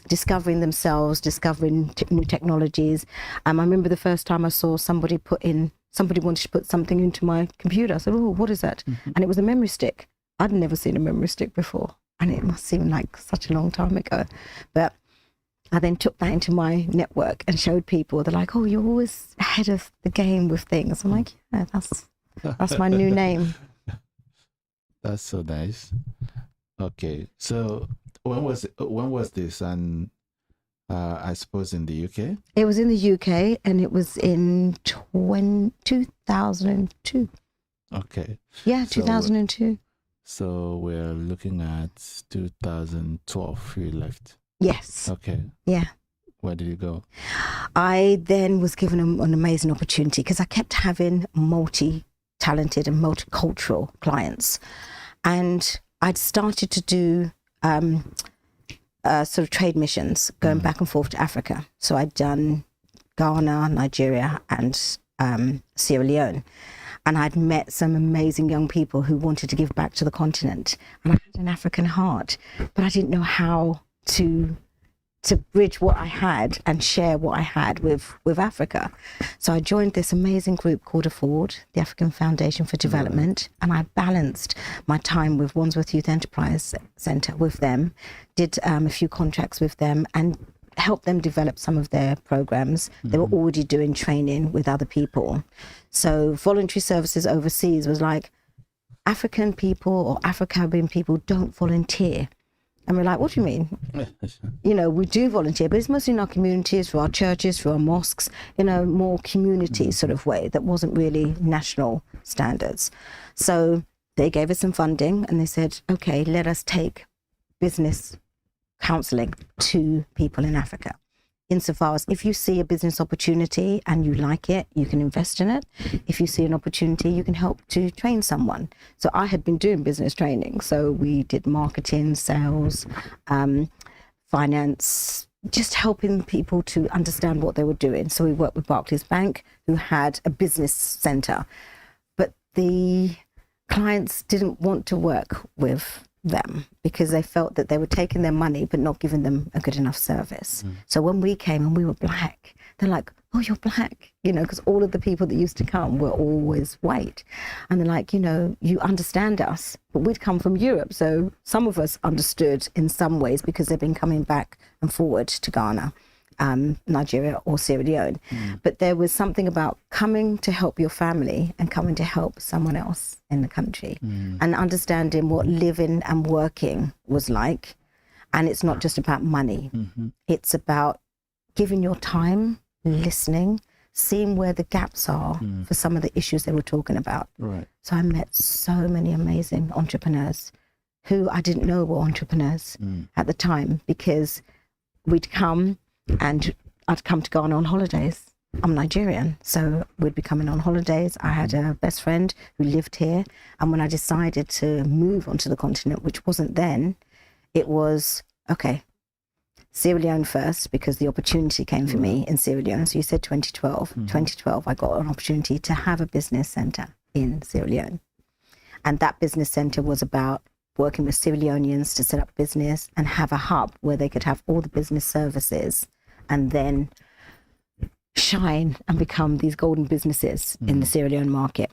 discovering themselves, discovering new technologies. I remember the first time I saw somebody wanted to put something into my computer. I said, oh, what is that? And it was a memory stick. I'd never seen a memory stick before. And it must seem like such a long time ago. But I then took that into my network and showed people. They're like, oh, you're always ahead of the game with things. I'm like, yeah, that's my new name. That's so nice. Okay. So when was this? And I suppose in the UK? It was in the UK and it was in 2002. Okay. Yeah, 2002. So we're looking at 2012 you left. Yes. Okay. Yeah. Where did you go? I then was given an amazing opportunity because I kept having multi-talented and multicultural clients. And I'd started to do sort of trade missions going back and forth to Africa. So I'd done Ghana, Nigeria, and Sierra Leone. And I'd met some amazing young people who wanted to give back to the continent. And I had an African heart, but I didn't know how to bridge what I had and share what I had with Africa. So I joined this amazing group called AFFORD, the African Foundation for Development, and I balanced my time with Wandsworth Youth Enterprise Centre with them, did a few contracts with them and helped them develop some of their programs. They were already doing training with other people. So voluntary services overseas was like, African people or Afro-Caribbean people don't volunteer. And we're like, what do you mean? You know, we do volunteer, but it's mostly in our communities, through our churches, through our mosques, in a more community sort of way that wasn't really national standards. So they gave us some funding and they said, okay, let us take business counseling to people in Africa. Insofar as if you see a business opportunity and you like it, you can invest in it. If you see an opportunity, you can help to train someone. So I had been doing business training. So we did marketing, sales, finance, just helping people to understand what they were doing. So we worked with Barclays Bank, who had a business center, but the clients didn't want to work with them because they felt that they were taking their money but not giving them a good enough service. So when we came and we were black, they're like, oh, you're black, you know, because all of the people that used to come were always white. And they're like, you know, you understand us, but we'd come from Europe. So some of us understood in some ways because they've been coming back and forward to Ghana, Nigeria or Sierra Leone. But there was something about coming to help your family and coming to help someone else in the country and understanding what living and working was like. And it's not just about money. It's about giving your time, listening, seeing where the gaps are for some of the issues they were talking about. Right. So I met so many amazing entrepreneurs who I didn't know were entrepreneurs at the time because we'd come and I'd come to Ghana on holidays. I'm Nigerian, so we'd be coming on holidays. I had a best friend who lived here. And when I decided to move onto the continent, which wasn't then, it was, okay, Sierra Leone first, because the opportunity came for me in Sierra Leone. So you said 2012. 2012, I got an opportunity to have a business center in Sierra Leone. And that business center was about working with Sierra Leoneans to set up business and have a hub where they could have all the business services and then shine and become these golden businesses in the Sierra Leone market.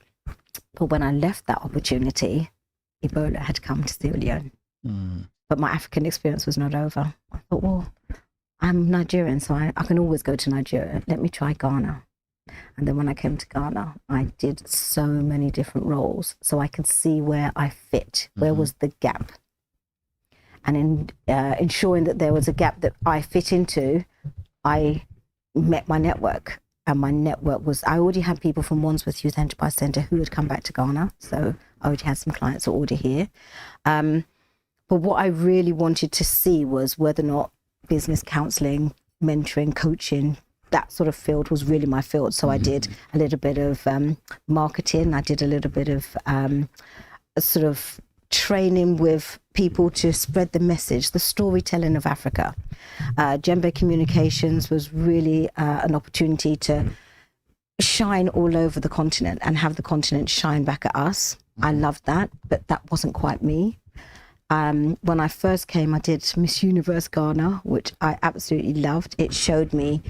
But when I left that opportunity, Ebola had come to Sierra Leone. But my African experience was not over. I thought, well, I'm Nigerian, so I can always go to Nigeria. Let me try Ghana. And then when I came to Ghana, I did so many different roles so I could see where I fit, where was the gap. And in ensuring that there was a gap that I fit into, I met my network. And my network was, I already had people from Wandsworth Youth Enterprise Centre who had come back to Ghana. So I already had some clients already here. But what I really wanted to see was whether or not business counselling mentoring, coaching, that sort of field was really my field. So I did a little bit of marketing. I did a little bit of sort of training with people to spread the message, the storytelling of Africa. Djembe Communications was really an opportunity to shine all over the continent and have the continent shine back at us. I loved that, but that wasn't quite me. When I first came, I did Miss Universe Ghana, which I absolutely loved. It showed me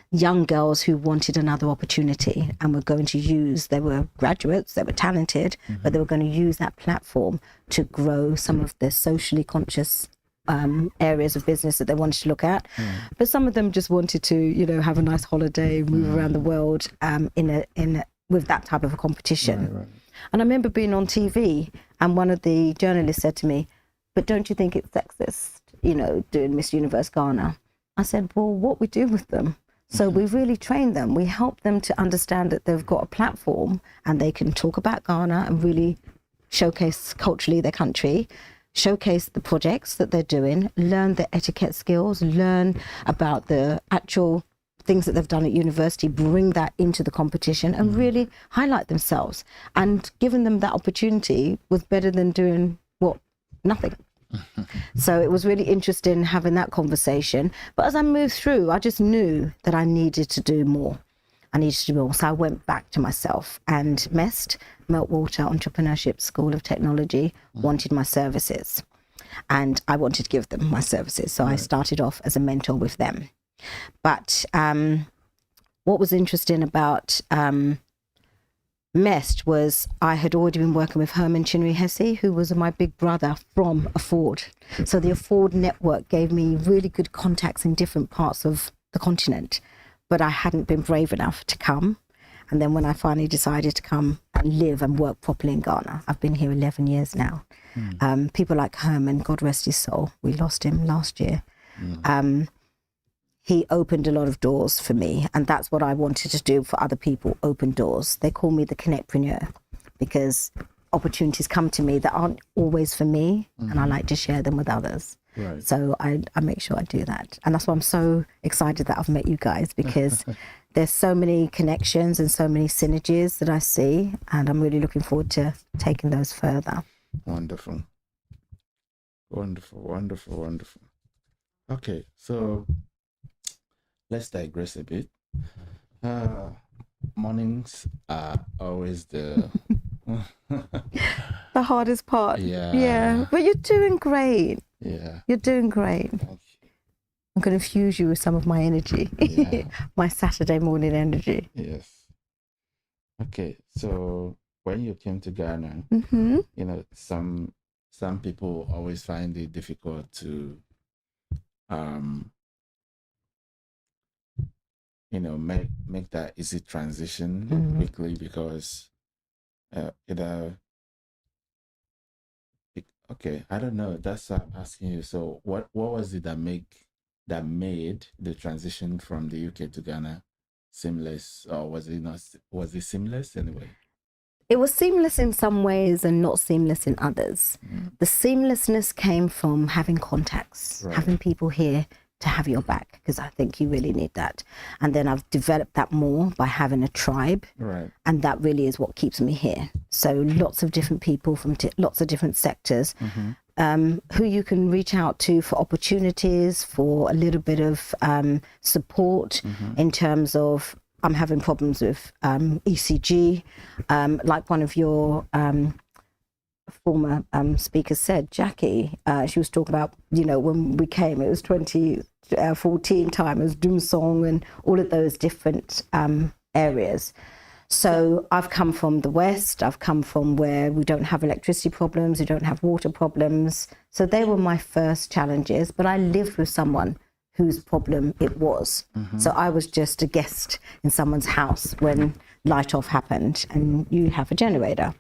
young girls who wanted another opportunity and were going to use, they were graduates, they were talented, but they were going to use that platform to grow some of the socially conscious areas of business that they wanted to look at. But some of them just wanted to, you know, have a nice holiday, move around the world with that type of a competition. Right. And I remember being on TV and one of the journalists said to me, but don't you think it's sexist, you know, doing Miss Universe Ghana? I said, well, what we do with them? So we really train them. We help them to understand that they've got a platform and they can talk about Ghana and really showcase culturally their country, showcase the projects that they're doing, learn the etiquette skills, learn about the actual things that they've done at university, bring that into the competition and really highlight themselves. And giving them that opportunity was better than doing what? Nothing. So it was really interesting having that conversation. But as I moved through, I just knew that I needed to do more. So I went back to myself, and MEST, Meltwater Entrepreneurship School of Technology, wanted my services. And I wanted to give them my services. So I started off as a mentor with them. But what was interesting about MEST was I had already been working with Herman Chinnery Hesse, who was my big brother from Afford. So the Afford network gave me really good contacts in different parts of the continent, but I hadn't been brave enough to come. And then when I finally decided to come and live and work properly in Ghana, I've been here 11 years now. People like Herman, God rest his soul, we lost him last year. He opened a lot of doors for me, and that's what I wanted to do for other people, open doors. They call me the connectpreneur because opportunities come to me that aren't always for me, and I like to share them with others. Right. So I make sure I do that. And that's why I'm so excited that I've met you guys, because there's so many connections and so many synergies that I see, and I'm really looking forward to taking those further. Wonderful. Wonderful, wonderful, wonderful. Okay, so let's digress a bit. Mornings are always the the hardest part. Yeah. But you're doing great. Yeah. You're doing great. I'm going to fuse you with some of my energy. My Saturday morning energy. Yes. Okay. So when you came to Ghana, you know, some people always find it difficult to you know, make that easy transition quickly because, you know, okay, I don't know. That's what I'm asking you. So what was it that made the transition from the UK to Ghana seamless, or was it not? Was it seamless anyway? It was seamless in some ways and not seamless in others. The seamlessness came from having contacts, having people here to have your back, because I think you really need that. And then I've developed that more by having a tribe, and that really is what keeps me here. So lots of different people from lots of different sectors who you can reach out to for opportunities, for a little bit of support in terms of, I'm having problems with ECG, like one of your former speakers said, Jackie, she was talking about, you know, when we came, it was 2014 time, it was Doom Song and all of those different areas. So I've come from the West, I've come from where we don't have electricity problems, we don't have water problems. So they were my first challenges, but I lived with someone whose problem it was. So I was just a guest in someone's house when light off happened and you have a generator.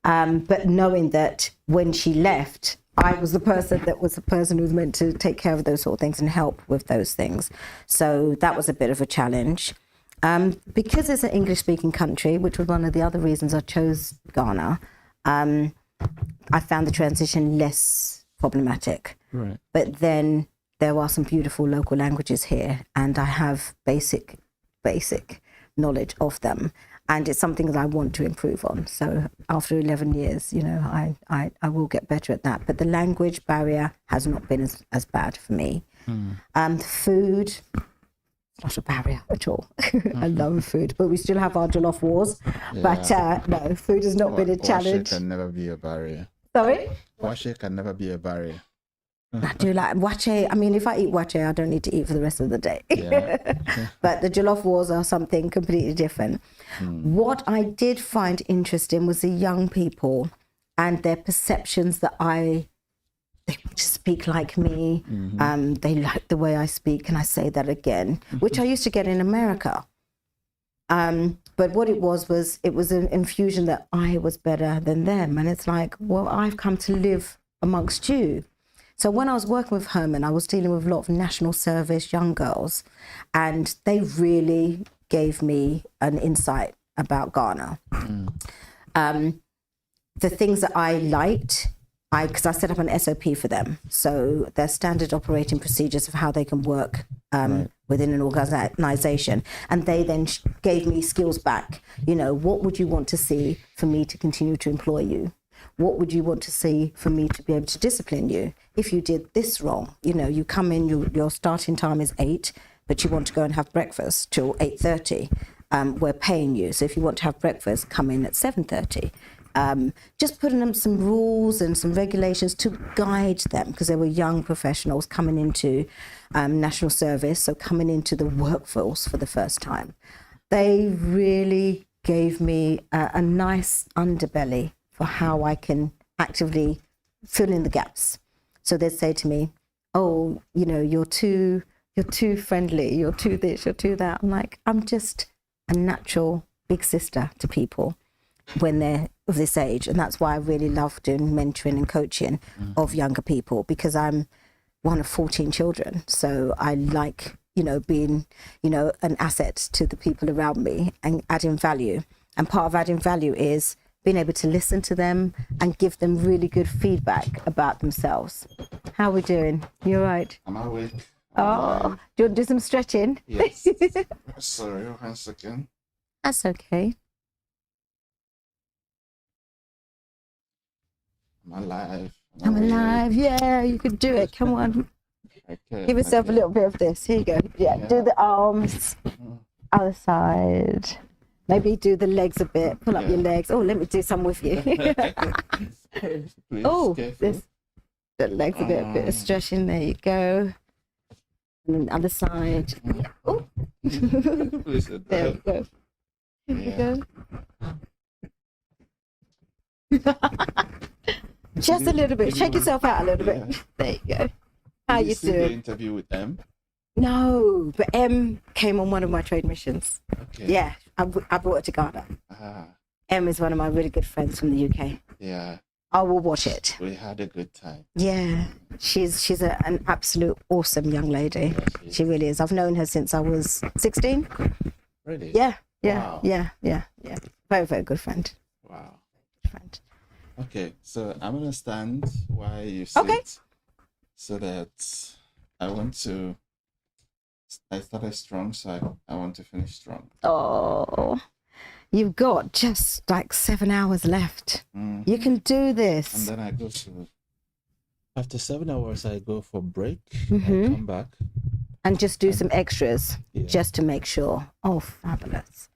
But knowing that when she left, I was the person who was meant to take care of those sort of things and help with those things. So that was a bit of a challenge. Because it's an English-speaking country, which was one of the other reasons I chose Ghana, I found the transition less problematic. But then there are some beautiful local languages here, and I have basic knowledge of them, and it's something that I want to improve on. So after 11 years, you know, I will get better at that. But the language barrier has not been as bad for me. Food, not a barrier at all. I love food, but we still have our jollof wars. Yeah. But no, food has not been a challenge. Wash can never be a barrier. Sorry? Wash can never be a barrier. I do like wache. I mean, if I eat wache, I don't need to eat for the rest of the day. Yeah. But the jollof wars are something completely different. What I did find interesting was the young people and their perceptions that they speak like me. They like the way I speak. Can I say that again? Which I used to get in America. But what it was an infusion that I was better than them. And it's like, well, I've come to live amongst you. So when I was working with Herman, I was dealing with a lot of national service young girls, and they really gave me an insight about Ghana. The things that I liked, because I set up an SOP for them. So their standard operating procedures of how they can work within an organization. And they then gave me skills back. You know, what would you want to see for me to continue to employ you? What would you want to see for me to be able to discipline you? If you did this wrong, you know, you come in, your starting time is 8, but you want to go and have breakfast till 8:30. We're paying you. So if you want to have breakfast, come in at 7:30. Just putting them some rules and some regulations to guide them, because they were young professionals coming into national service, so coming into the workforce for the first time. They really gave me a nice underbelly for how I can actively fill in the gaps. So they'd say to me, oh, you know, you're too friendly, you're too this, you're too that. I'm like, I'm just a natural big sister to people when they're of this age. And that's why I really love doing mentoring and coaching of younger people, because I'm one of 14 children. So I like, you know, being, you know, an asset to the people around me and adding value. And part of adding value is being able to listen to them and give them really good feedback about themselves. How are we doing? You all right? I'm awake. Oh, do you want to do some stretching? Yes. Sorry, 1 second. That's okay. I'm alive. I'm alive. Yeah, you can do it. Come on. Okay. Give yourself a little bit of this. Here you go. Yeah, do the arms. Other side. Maybe do the legs a bit. Pull up your legs. Oh, let me do some with you. Please, oh, careful. The legs a bit of stretching. There you go. And then the other side. Oh. There we go. Here we go. Just a little bit. Shake yourself out a little bit. There you go. How you doing? The interview with M? No, but M came on one of my trade missions. Okay. Yeah, I brought her to Ghana. M is one of my really good friends from the UK. Yeah. I will watch it. We had a good time. Yeah, she's an absolute awesome young lady. Yeah, she really is. I've known her since I was 16. Really? Yeah. Wow. Yeah. Very, very good friend. Wow. Good friend. Okay, so I'm gonna stand while you sit. Okay. So that I started strong, so I want to finish strong. Oh, you've got just like 7 hours left. You can do this. And then I go after 7 hours, I go for break. I come back. And just do some extras, just to make sure. Oh, fabulous.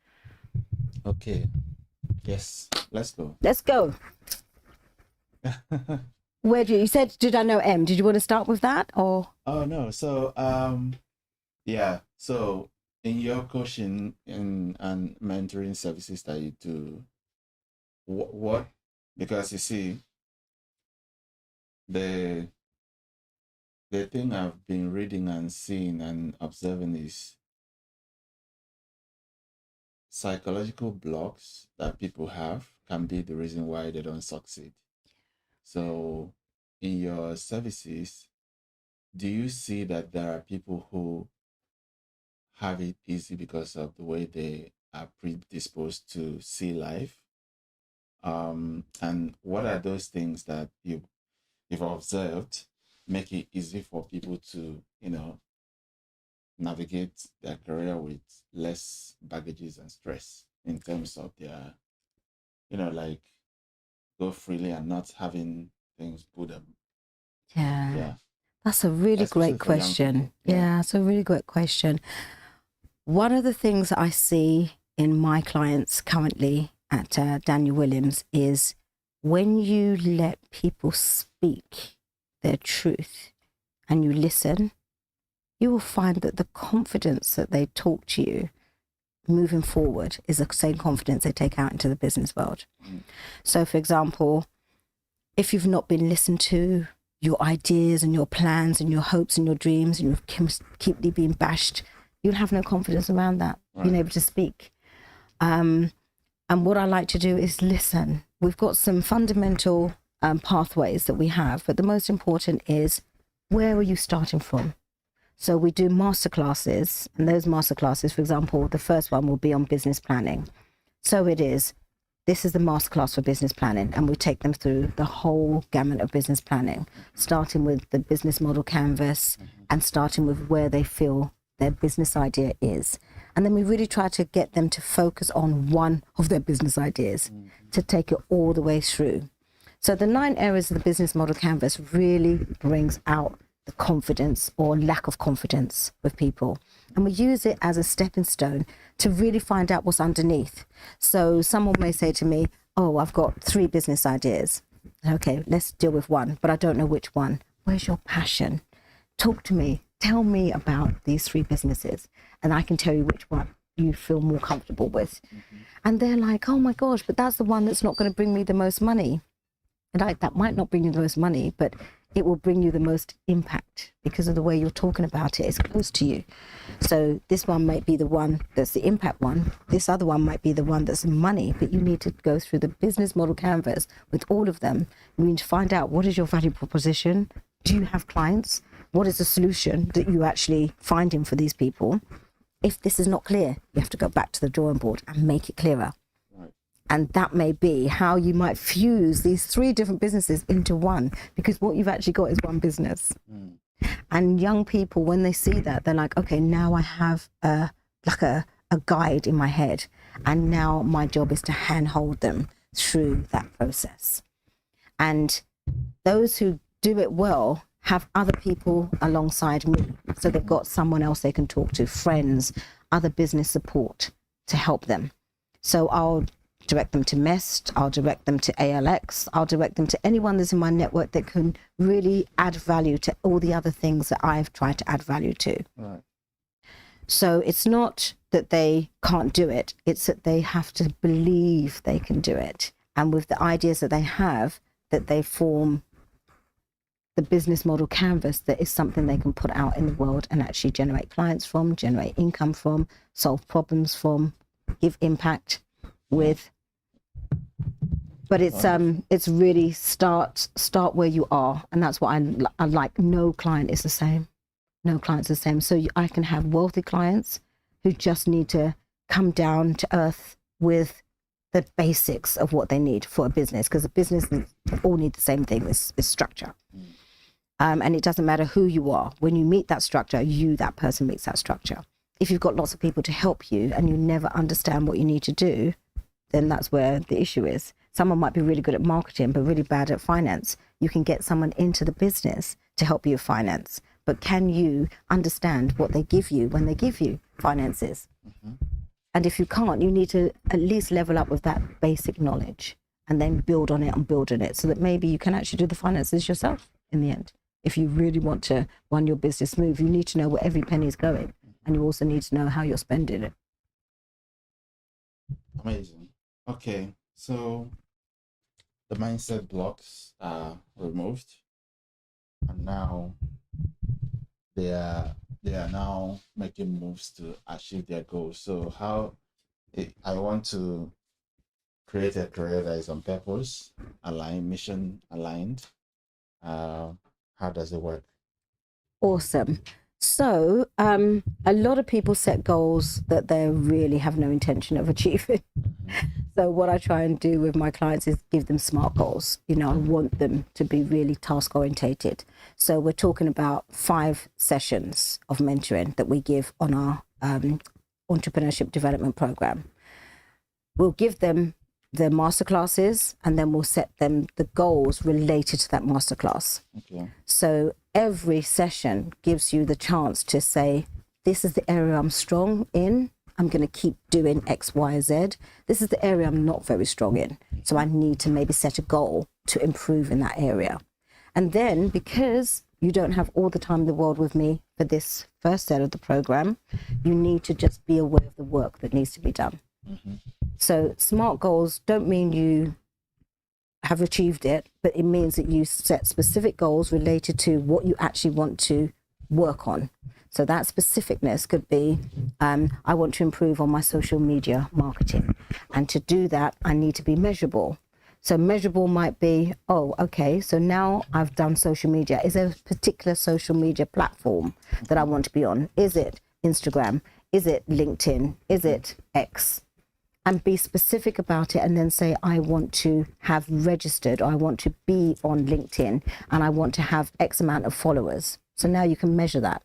Okay. Yes, let's go. Let's go. You said, did I know M? Did you want to start with that or? Oh no. So yeah. So in your coaching and mentoring services that you do, what? Because you see, the thing I've been reading and seeing and observing is psychological blocks that people have can be the reason why they don't succeed. So in your services, do you see that there are people who have it easy because of the way they are predisposed to see life? And what are those things that you've observed make it easy for people to, navigate their career with less baggages and stress in terms of their, like go freely and not having things put them. Yeah. That's a really Especially great for young question. people. Yeah, it's a really great question. One of the things that I see in my clients currently at Daniel Williams is when you let people speak their truth and you listen, you will find that the confidence that they talk to you moving forward is the same confidence they take out into the business world. So, for example, if you've not been listened to, your ideas and your plans and your hopes and your dreams, and you keep being bashed, you'll have no confidence around that, being able to speak. And what I like to do is listen. We've got some fundamental pathways that we have, but the most important is, where are you starting from? So we do masterclasses, and those masterclasses, for example, the first one will be on business planning. So this is the masterclass for business planning, and we take them through the whole gamut of business planning, starting with the business model canvas and starting with where they feel their business idea is. And then we really try to get them to focus on one of their business ideas to take it all the way through. So the 9 areas of the business model canvas really brings out the confidence or lack of confidence with people. And we use it as a stepping stone to really find out what's underneath. So someone may say to me, oh, I've got 3 business ideas. Okay, let's deal with one, but I don't know which one. Where's your passion? Talk to me. Tell me about these 3 businesses, and I can tell you which one you feel more comfortable with. And they're like, oh my gosh, but that's the one that's not going to bring me the most money. And that might not bring you the most money, but it will bring you the most impact because of the way you're talking about it. It's close to you. So this one might be the one that's the impact one. This other one might be the one that's money, but you need to go through the business model canvas with all of them. You need to find out, what is your value proposition? Do you have clients? What is the solution that you're actually finding for these people? If this is not clear, you have to go back to the drawing board and make it clearer. And that may be how you might fuse these 3 different businesses into one, because what you've actually got is one business. And young people, when they see that, they're like, okay, now I have a guide in my head. And now my job is to handhold them through that process. And those who do it well have other people alongside me. So they've got someone else they can talk to, friends, other business support to help them. So I'll direct them to MEST, I'll direct them to ALX, I'll direct them to anyone that's in my network that can really add value to all the other things that I've tried to add value to. So it's not that they can't do it, it's that they have to believe they can do it. And with the ideas that they have, that they form the business model canvas that is something they can put out in the world and actually generate clients from, generate income from, solve problems from, give impact with. But it's really start where you are, and that's what I like. No client is the same. No client's the same. So I can have wealthy clients who just need to come down to earth with the basics of what they need for a business, because a business all need the same thing, is structure. And it doesn't matter who you are. When you meet that structure, that person meets that structure. If you've got lots of people to help you and you never understand what you need to do, then that's where the issue is. Someone might be really good at marketing, but really bad at finance. You can get someone into the business to help you with finance. But can you understand what they give you when they give you finances? And if you can't, you need to at least level up with that basic knowledge and then build on it so that maybe you can actually do the finances yourself in the end. If you really want to run your business smooth, you need to know where every penny is going, and you also need to know how you're spending it. Amazing. Okay, so the mindset blocks are removed, and now they are now making moves to achieve their goals. So I want to create a career that is on purpose, aligned, mission aligned. How does it work? Awesome. So a lot of people set goals that they really have no intention of achieving. So what I try and do with my clients is give them SMART goals. You know, I want them to be really task orientated. So we're talking about 5 sessions of mentoring that we give on our entrepreneurship development program. We'll give them the masterclasses, and then we'll set them the goals related to that masterclass. Okay. So every session gives you the chance to say, this is the area I'm strong in. I'm going to keep doing X, Y, Z. This is the area I'm not very strong in. So I need to maybe set a goal to improve in that area. And then, because you don't have all the time in the world with me for this first set of the program, you need to just be aware of the work that needs to be done. Mm-hmm. So SMART goals don't mean you have achieved it, but it means that you set specific goals related to what you actually want to work on. So that specificness could be, I want to improve on my social media marketing. And to do that, I need to be measurable. So measurable might be, oh, okay, so now I've done social media. Is there a particular social media platform that I want to be on? Is it Instagram? Is it LinkedIn? Is it X? And be specific about it, and then say, I want to have registered, or I want to be on LinkedIn, and I want to have X amount of followers. So now you can measure that.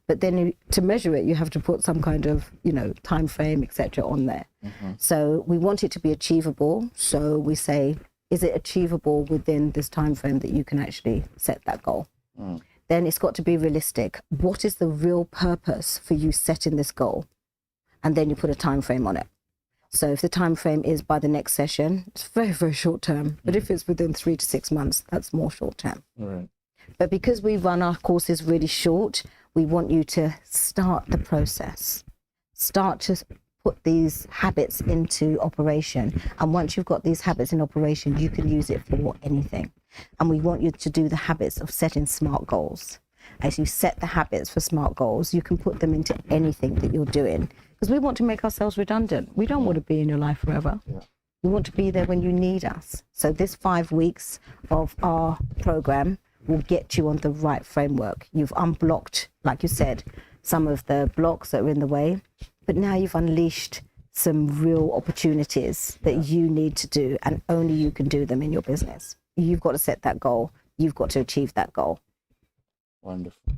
But then to measure it, you have to put some kind of, you know, time frame, etc. on there. Mm-hmm. So we want it to be achievable. So we say, is it achievable within this time frame that you can actually set that goal? Mm. Then it's got to be realistic. What is the real purpose for you setting this goal? And then you put a time frame on it. So if the time frame is by the next session, it's very, very short term. But if it's within 3 to 6 months, that's more short term. All right. But because we run our courses really short, we want you to start the process. Start to put these habits into operation. And once you've got these habits in operation, you can use it for anything. And we want you to do the habits of setting SMART goals. As you set the habits for SMART goals, you can put them into anything that you're doing. Because we want to make ourselves redundant. We don't want to be in your life forever. Yeah. We want to be there when you need us. So this 5 weeks of our program will get you on the right framework. You've unblocked, like you said, some of the blocks that are in the way, but now you've unleashed some real opportunities that you need to do, and only you can do them in your business. You've got to set that goal. You've got to achieve that goal. Wonderful.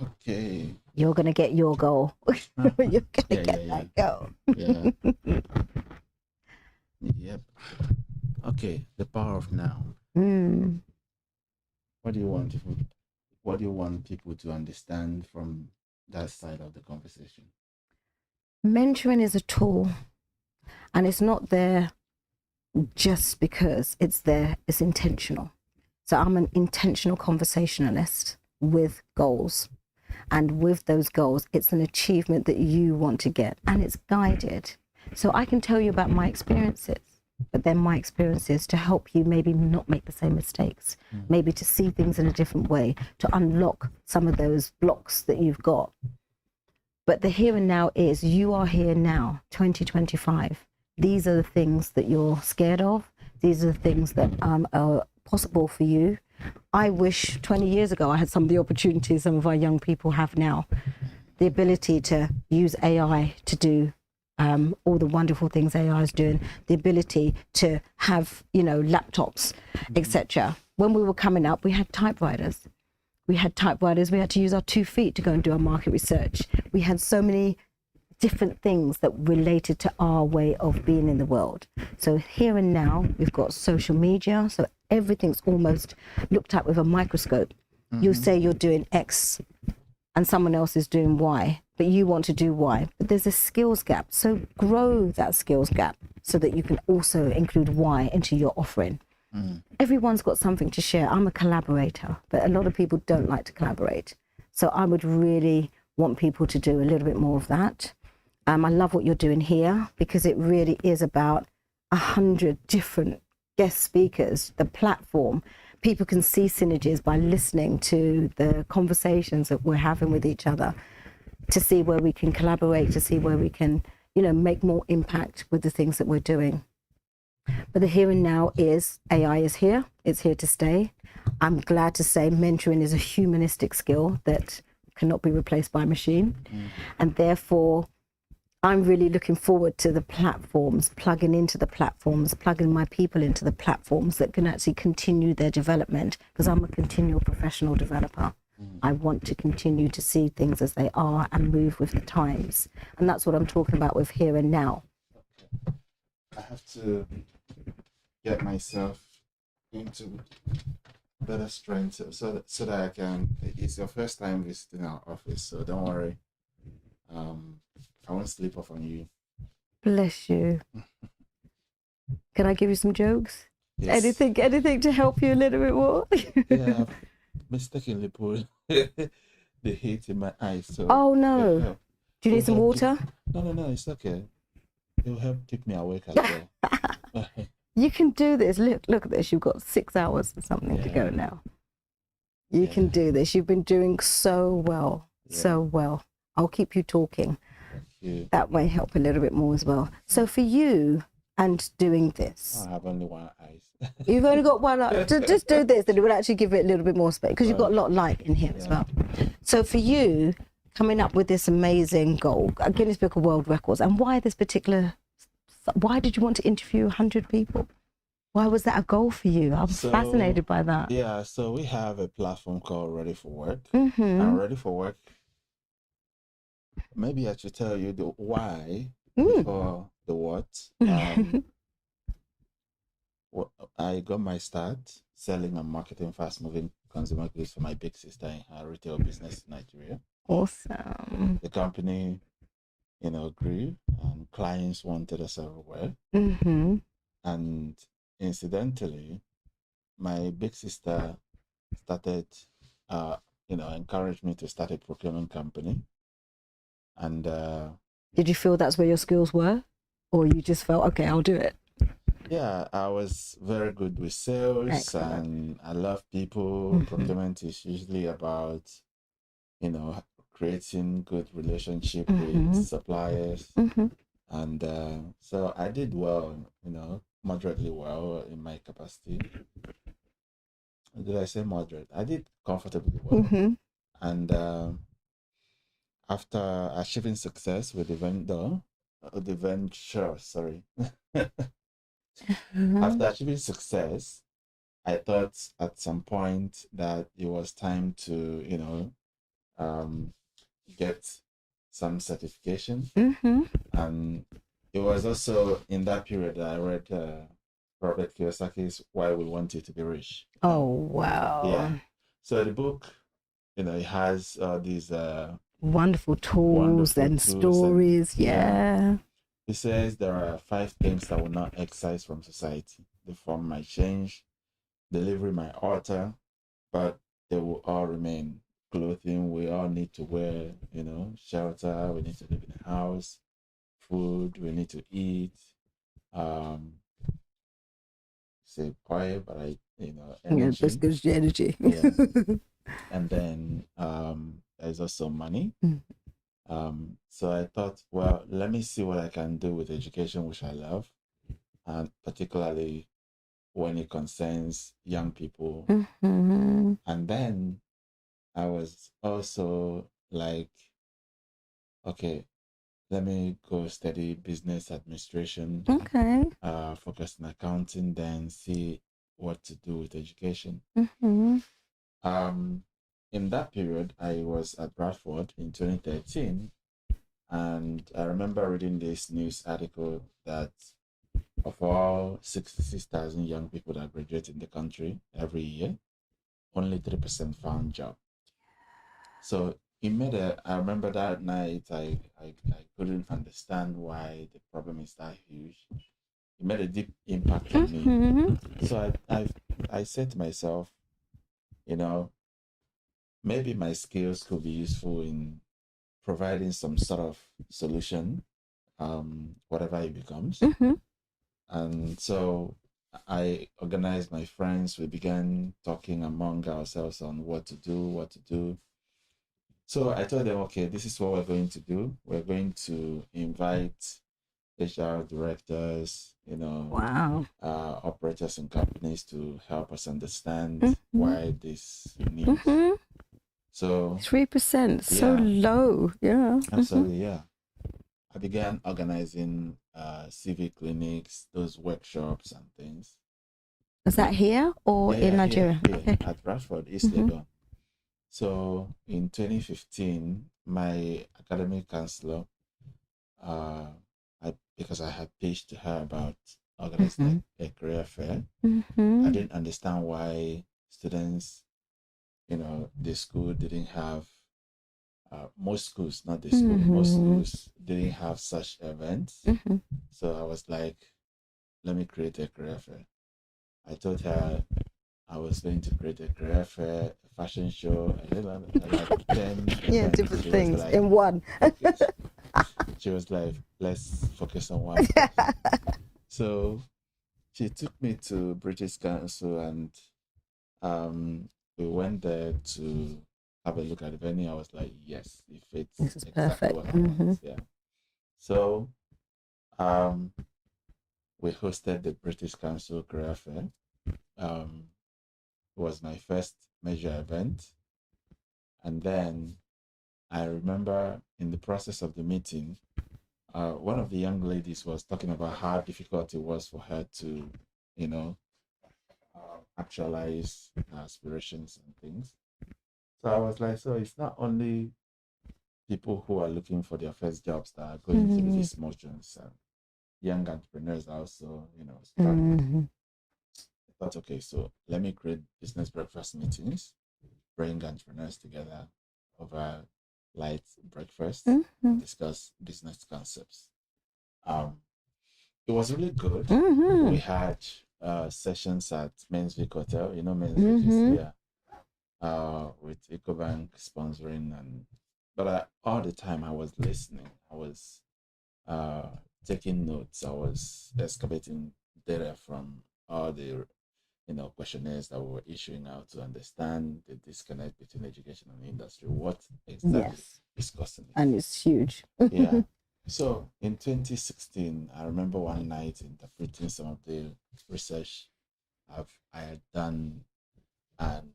Okay. You're going to get your goal. You're going to get that goal. Yeah. Yep. Okay. The power of now. Mm. What do you want people to understand from that side of the conversation? Mentoring is a tool, and it's not there just because it's there. It's intentional. So I'm an intentional conversationalist with goals. And with those goals, it's an achievement that you want to get, and it's guided. So I can tell you about my experiences, but then my experiences to help you maybe not make the same mistakes, maybe to see things in a different way, to unlock some of those blocks that you've got. But the here and now is, you are here now, 2025. These are the things that you're scared of. These are the things that are possible for you. I wish 20 years ago I had some of the opportunities some of our young people have now. The ability to use AI to do all the wonderful things AI is doing, the ability to have, laptops, etc. When we were coming up, we had typewriters. We had to use our 2 feet to go and do our market research. We had so many different things that related to our way of being in the world. So here and now, we've got social media. So everything's almost looked at with a microscope. Mm-hmm. You say you're doing X and someone else is doing Y, but you want to do Y. But there's a skills gap. So grow that skills gap so that you can also include Y into your offering. Mm. Everyone's got something to share. I'm a collaborator, but a lot of people don't like to collaborate. So I would really want people to do a little bit more of that. I love what you're doing here, because it really is about 100 different guest speakers, the platform. People can see synergies by listening to the conversations that we're having with each other, to see where we can collaborate, to see where we can, make more impact with the things that we're doing. But the here and now is, AI is here. It's here to stay. I'm glad to say mentoring is a humanistic skill that cannot be replaced by a machine. Mm. And therefore, I'm really looking forward to the platforms, plugging into the platforms, plugging my people into the platforms that can actually continue their development, because I'm a continual professional developer. I want to continue to see things as they are and move with the times. And that's what I'm talking about with here and now. I have to get myself into better strength so that I can. It's your first time visiting our office, so don't worry. I won't slip off on you. Bless you. Can I give you some jokes? Yes. Anything to help you a little bit more? Yeah, I've mistakenly put the heat in my eyes. So Oh no. Do you need some water? No, it's okay. It'll help keep me awake as well. You can do this. Look at this. You've got 6 hours or something to go now. You can do this. You've been doing so well. So well. I'll keep you talking. That may help a little bit more as well. So for you and doing this, I have only one eye. You've only got one eye. Just do this, and it would actually give it a little bit more space, because you've got a lot of light in here as well. So for you, coming up with this amazing goal, Guinness Book of World Records, and why this particular? Why did you want to interview 100 people? Why was that a goal for you? I'm fascinated by that. Yeah, so we have a platform called Ready for Work. Mm-hmm. And Ready for Work, maybe I should tell you the why before the what. I got my start selling and marketing fast-moving consumer goods for my big sister in her retail business in Nigeria. Awesome. The company, grew, and clients wanted us everywhere. Mm-hmm. And incidentally, my big sister started, encouraged me to start a procurement company. And did you feel that's where your skills were, or you just felt, okay, I'll do it? Yeah, I was very good with sales. Excellent. And I love people. Mm-hmm. Procurement is usually about, creating good relationship with suppliers. Mm-hmm. And so I did well, moderately well in my capacity. Did I say moderate? I did comfortably well. Mm-hmm. And after achieving success with the venture, sorry. After achieving success, I thought at some point that it was time to, get some certification. Mm-hmm. And it was also in that period that I read Robert Kiyosaki's Why We Want You to Be Rich. Oh, wow. Yeah. So the book, it has these wonderful tools and stories. Yeah. It says there are 5 things that will not excise from society. The form might change, delivery might alter, but they will all remain. Clothing, we all need to wear, shelter, we need to live in a house, food, we need to eat, say oil, but energy. This gives you energy. Yeah. And then there's also money. So I thought, well, let me see what I can do with education, which I love, and particularly when it concerns young people. Mm-hmm. And then I was also like, okay, let me go study business administration. Okay. Focus on accounting, then see what to do with education. Mm-hmm. In that period, I was at Bradford in 2013, and I remember reading this news article that of all 66,000 young people that graduate in the country every year, only 3% found job. So I remember that night, I couldn't understand why the problem is that huge. It made a deep impact on me. So I said to myself, maybe my skills could be useful in providing some sort of solution, whatever it becomes. Mm-hmm. And so I organized my friends. We began talking among ourselves on what to do. So I told them, okay, this is what we're going to do. We're going to invite HR directors, wow, operators in companies to help us understand why this needs. Mm-hmm. So 3%, so low. Yeah. Absolutely, yeah. I began organizing civic clinics, those workshops and things. Was that here or in Nigeria? Here Okay. at Bradford, East Legon. So in 2015, my academic counselor, because I had pitched to her about organizing a career fair, I didn't understand why students, the school didn't have, most schools, not the school, most schools didn't have such events. So I was like, let me create a career fair. I told her I was going to create a career fair, a fashion show, like 10 different things in one. She was like, let's focus on one. So she took me to British Council and we went there to have a look at the venue. I was like, yes, it fits this is exactly perfect. what I want. Yeah. So we hosted the British Council Career Fair. It was my first major event. And then I remember in the process of the meeting, one of the young ladies was talking about how difficult it was for her to, actualize her aspirations and things. So I was like, so it's not only people who are looking for their first jobs that are going through these motions. Young entrepreneurs are also, struggling. I thought, okay, so let me create business breakfast meetings, bring entrepreneurs together over light breakfast, discuss business concepts. It was really good. We had sessions at Mainsville Hotel, Mainsville is here, with EcoBank sponsoring, but all the time I was listening. I was taking notes. I was excavating data from all the questionnaires that we were issuing out to understand the disconnect between education and industry. What exactly is causing it? And it's huge. Yeah. So in 2016, I remember one night interpreting some of the research I had done, and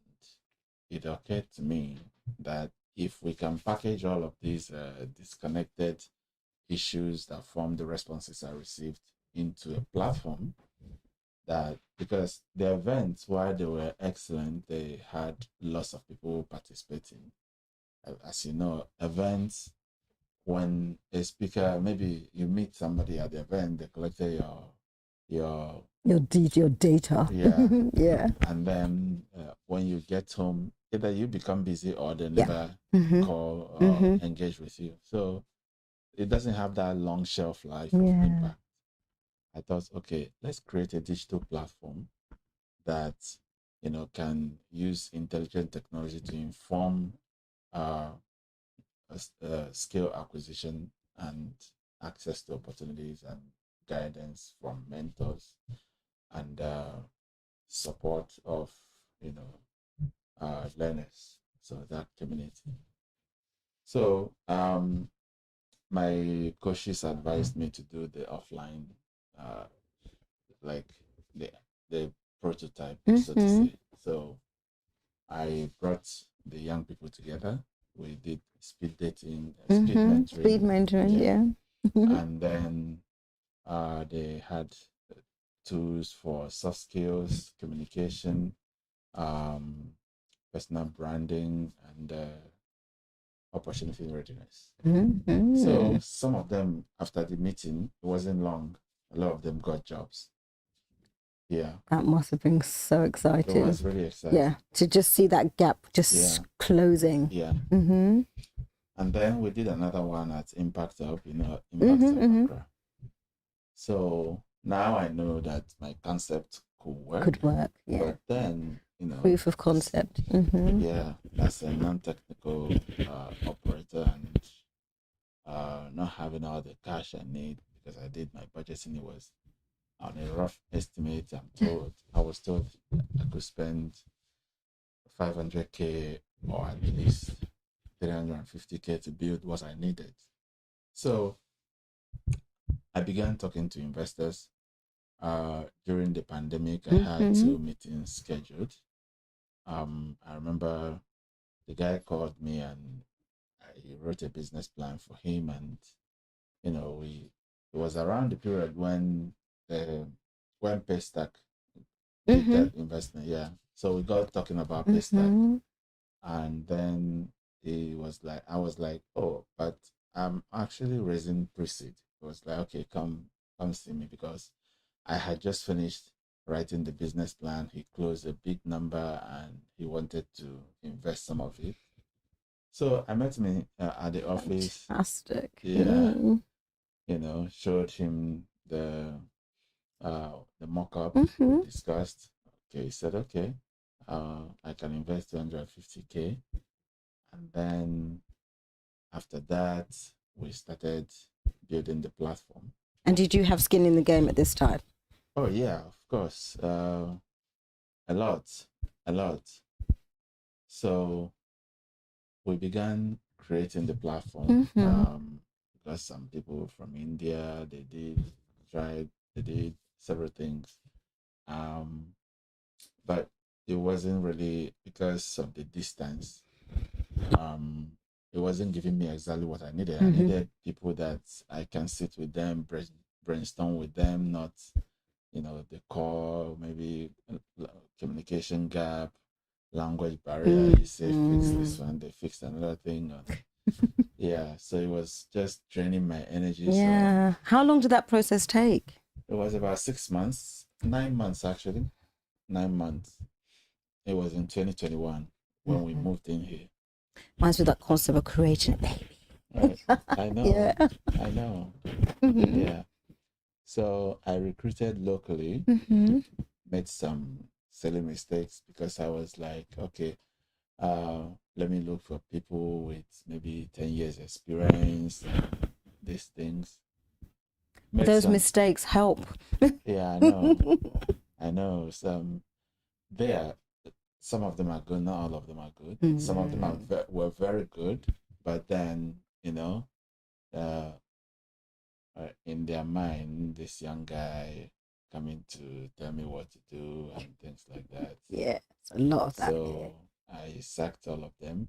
it occurred to me that if we can package all of these disconnected issues that form the responses I received into a platform, that because the events, while they were excellent, they had lots of people participating. As you know, events, when a speaker, maybe you meet somebody at the event, they collected your data. Yeah. Yeah. And then when you get home, either you become busy or they never call or engage with you. So it doesn't have that long shelf life of impact. I thought, okay, let's create a digital platform that can use intelligent technology to inform skill acquisition and access to opportunities and guidance from mentors and support of learners, so that community. So my coaches advised me to do the offline, like the prototype, so to say. So I brought the young people together. We did speed dating, speed mentoring, yeah. And then they had tools for soft skills, communication, personal branding, and opportunity readiness. So some of them, after the meeting, it wasn't long, a lot of them got jobs. Yeah. That must have been so exciting. It was really exciting. Yeah, to just see that gap just closing. Yeah. And then we did another one at Impact Hub, Impact Hub Accra. So now I know that my concept could work. Yeah. But then, proof of concept. Yeah, that's a non-technical operator, and not having all the cash I need because I did my budgeting. It was on a rough estimate. I was told I could spend 500K or at least 350K to build what I needed. So I began talking to investors. During the pandemic, I had 2 meetings scheduled. I remember the guy called me and I wrote a business plan for him, and it was around the period when Paystack did that investment. Yeah. So we got talking about Paystack, and then I was like, oh, but I'm actually raising pre-seed. It was like, okay, come see me, because I had just finished writing the business plan. He closed a big number and he wanted to invest some of it. So I met him at the office. Fantastic. Yeah. Showed him the mock-up, we discussed. Okay, he said, okay, I can invest 250K. And then after that, we started building the platform. And did you have skin in the game at this time? Oh yeah, of course. A lot. So we began creating the platform because some people from India, they did several things. But it wasn't really, because of the distance. It wasn't giving me exactly what I needed. I needed people that I can sit with them, brainstorm with them, not, the core, maybe communication gap, language barrier. You say fix this one, they fixed another thing. Yeah, so it was just draining my energy. Yeah. So how long did that process take? it was about 6 months, 9 months actually, 9 months. It was in 2021 when we moved in here. Reminds me of that concept of creating a baby. Right. I know. Yeah. I know. Yeah. So I recruited locally, made some silly mistakes because I was like, okay, let me look for people with maybe 10 years experience, these things. Those mistakes help. Yeah, I know. I know. Some of them are good, not all of them are good. Some of them were very good, but then, in their mind, this young guy coming to tell me what to do and things like that. Yeah, it's a lot of that. So I sacked all of them,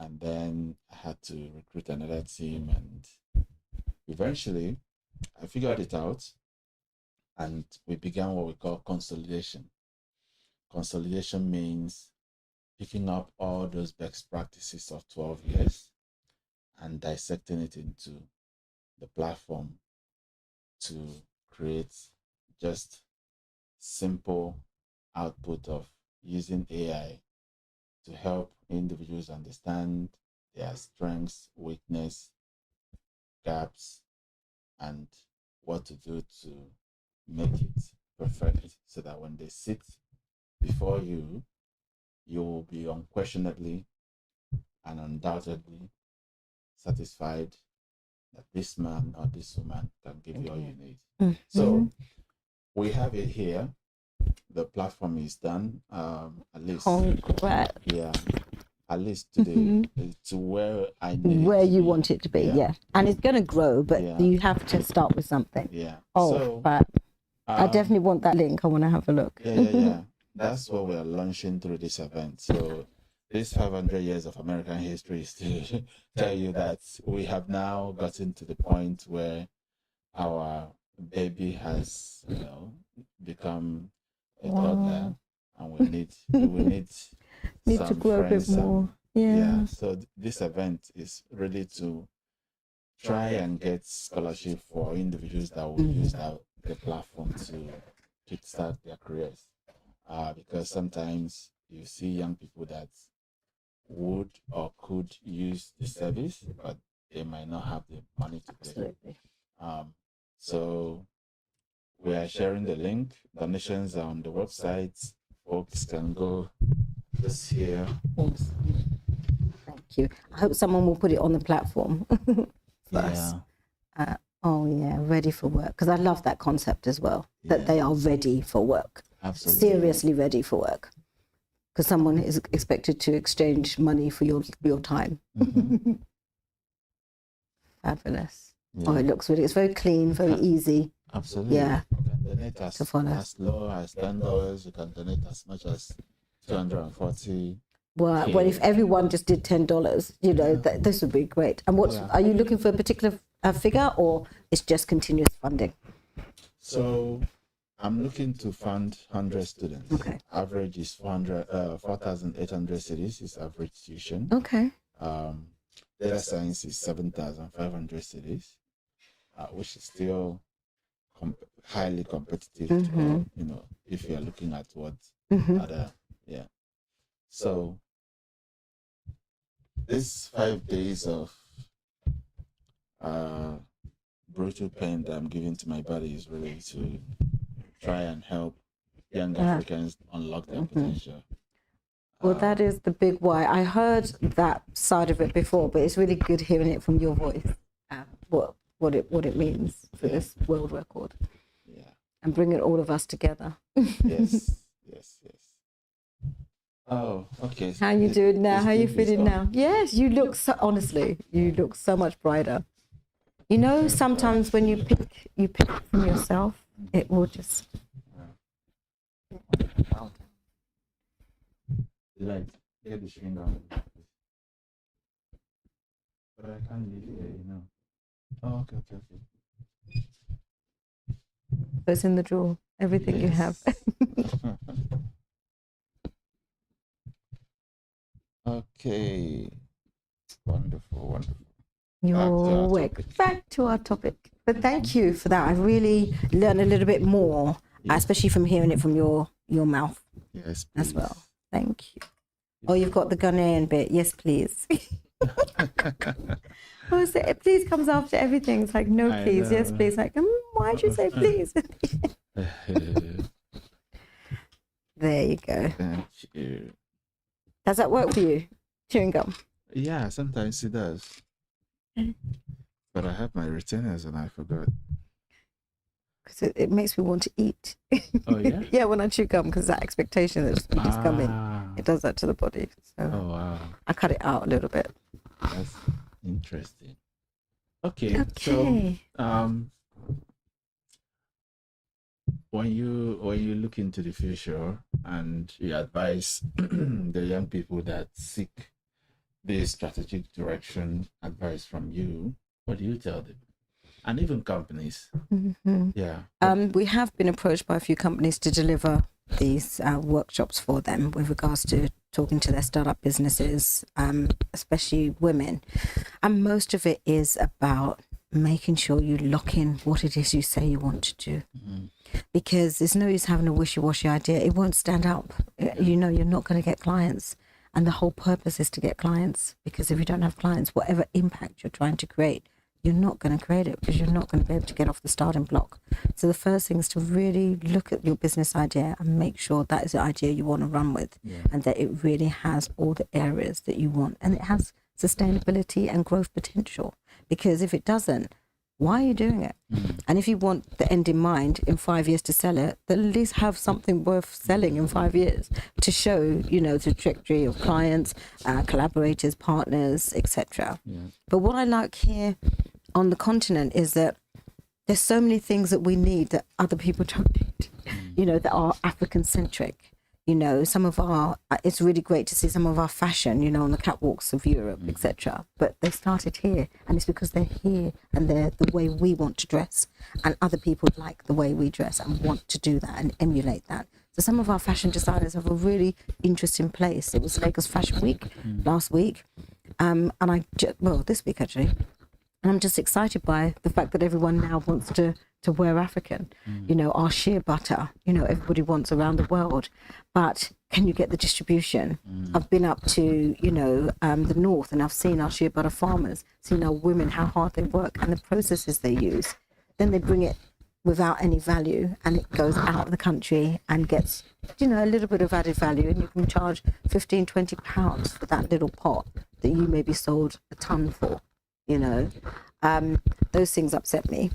and then I had to recruit another team, and eventually I figured it out, and we began what we call consolidation. Consolidation means picking up all those best practices of 12 years and dissecting it into the platform to create just simple output of using AI to help individuals understand their strengths, weakness, gaps, and what to do to make it perfect, so that when they sit before you, you will be unquestionably and undoubtedly satisfied that this man or this woman can give you all you need. So we have it here. The platform is done. At least, yeah, at least to where I need where it you be. want it to be. Yeah, and it's going to grow, but you have to start with something. Yeah. But I definitely want that link. I want to have a look. Yeah. That's what we're launching through this event. So this 500 years of American history is to tell you that we have now gotten to the point where our baby has, become a toddler, and we need to grow a bit more. Yeah. So this event is really to try and get scholarship for individuals that will use the platform to kickstart their careers. Because sometimes you see young people that would or could use the service, but they might not have the money to pay. Absolutely. So we are sharing the link. Donations are on the website. Folks can go this here. Awesome. Thank you. I hope someone will put it on the platform for us. Ready for work. Because I love that concept as well, that they are ready for work. Absolutely. Seriously ready for work. Because someone is expected to exchange money for your time. Fabulous. Yeah. It looks really, it's very clean, very easy. Absolutely. Yeah. You can donate as low as $10. You can donate as much as 240. Well, if everyone just did $10, this would be great. And are you looking for a particular figure, or it's just continuous funding? So I'm looking to fund 100 students. Okay. Average is 4,800 cities is average tuition. Okay. Data science is 7,500 cities, which is still highly competitive. If you're looking at what other, So this 5 days of brutal pain that I'm giving to my body is really to try and help young Africans unlock their potential. Well, that is the big why. I heard that side of it before, but it's really good hearing it from your voice. What it means for this world record. Yeah. And bringing all of us together. Yes. Oh, okay. How you doing now? How you feeling now? Yes, you look honestly, you look so much brighter. You know, sometimes when you pick from yourself, it will just. Like, get the string down. But I can't leave here, Oh, okay. It's in the drawer. Everything you have. Okay. Wonderful. Back to our topic. But thank you for that. I really learned a little bit more, especially from hearing it from your mouth. Yes, please. As well. Thank you. Oh, you've got the Ghanaian bit. Yes, please. It please comes after everything. It's like, no, please. Yes, please. Like, why'd you say please? There you go. Thank you. Does that work for you? Chewing gum? Yeah, sometimes it does. But I have my retainers and I forgot. Because it makes me want to eat. Oh, yeah? Yeah, when I chew gum, because that expectation that it's coming, it does that to the body. So oh, wow. I cut it out a little bit. That's interesting. Okay. So, when you look into the future and you advise the young people that seek this strategic direction advice from you, what do you tell them? And even companies. Mm-hmm. Yeah. We have been approached by a few companies to deliver these workshops for them with regards to talking to their startup businesses, especially women. And most of it is about making sure you lock in what it is you say you want to do. Mm-hmm. Because there's no use having a wishy-washy idea. It won't stand up. You know, you're not going to get clients. And the whole purpose is to get clients. Because if you don't have clients, whatever impact you're trying to create, you're not going to create it because you're not going to be able to get off the starting block. So the first thing is to really look at your business idea and make sure that is the idea you want to run with, and that it really has all the areas that you want, and it has sustainability and growth potential. Because if it doesn't, why are you doing it? And if you want the end in mind in 5 years to sell it, then at least have something worth selling in 5 years to show, you know, the trajectory of clients, collaborators, partners, etc. But what I like here on the continent is that there's so many things that we need that other people don't need, you know, that are African centric. You know, some of our, it's really great to see some of our fashion, you know, on the catwalks of Europe, etc. But they started here, and it's because they're here and they're the way we want to dress, and other people like the way we dress and want to do that and emulate that. So some of our fashion designers have a really interesting place. It was Lagos Fashion Week last week, and this week actually. And I'm just excited by the fact that everyone now wants to wear African, you know, our shea butter, you know, everybody wants around the world. But can you get the distribution? I've been up to, you know, the north, and I've seen our shea butter farmers, seen our women, how hard they work and the processes they use. Then they bring it without any value, and it goes out of the country and gets, you know, a little bit of added value, and you can charge 15, 20 pounds for that little pot that you maybe sold a ton for, you know. Those things upset me.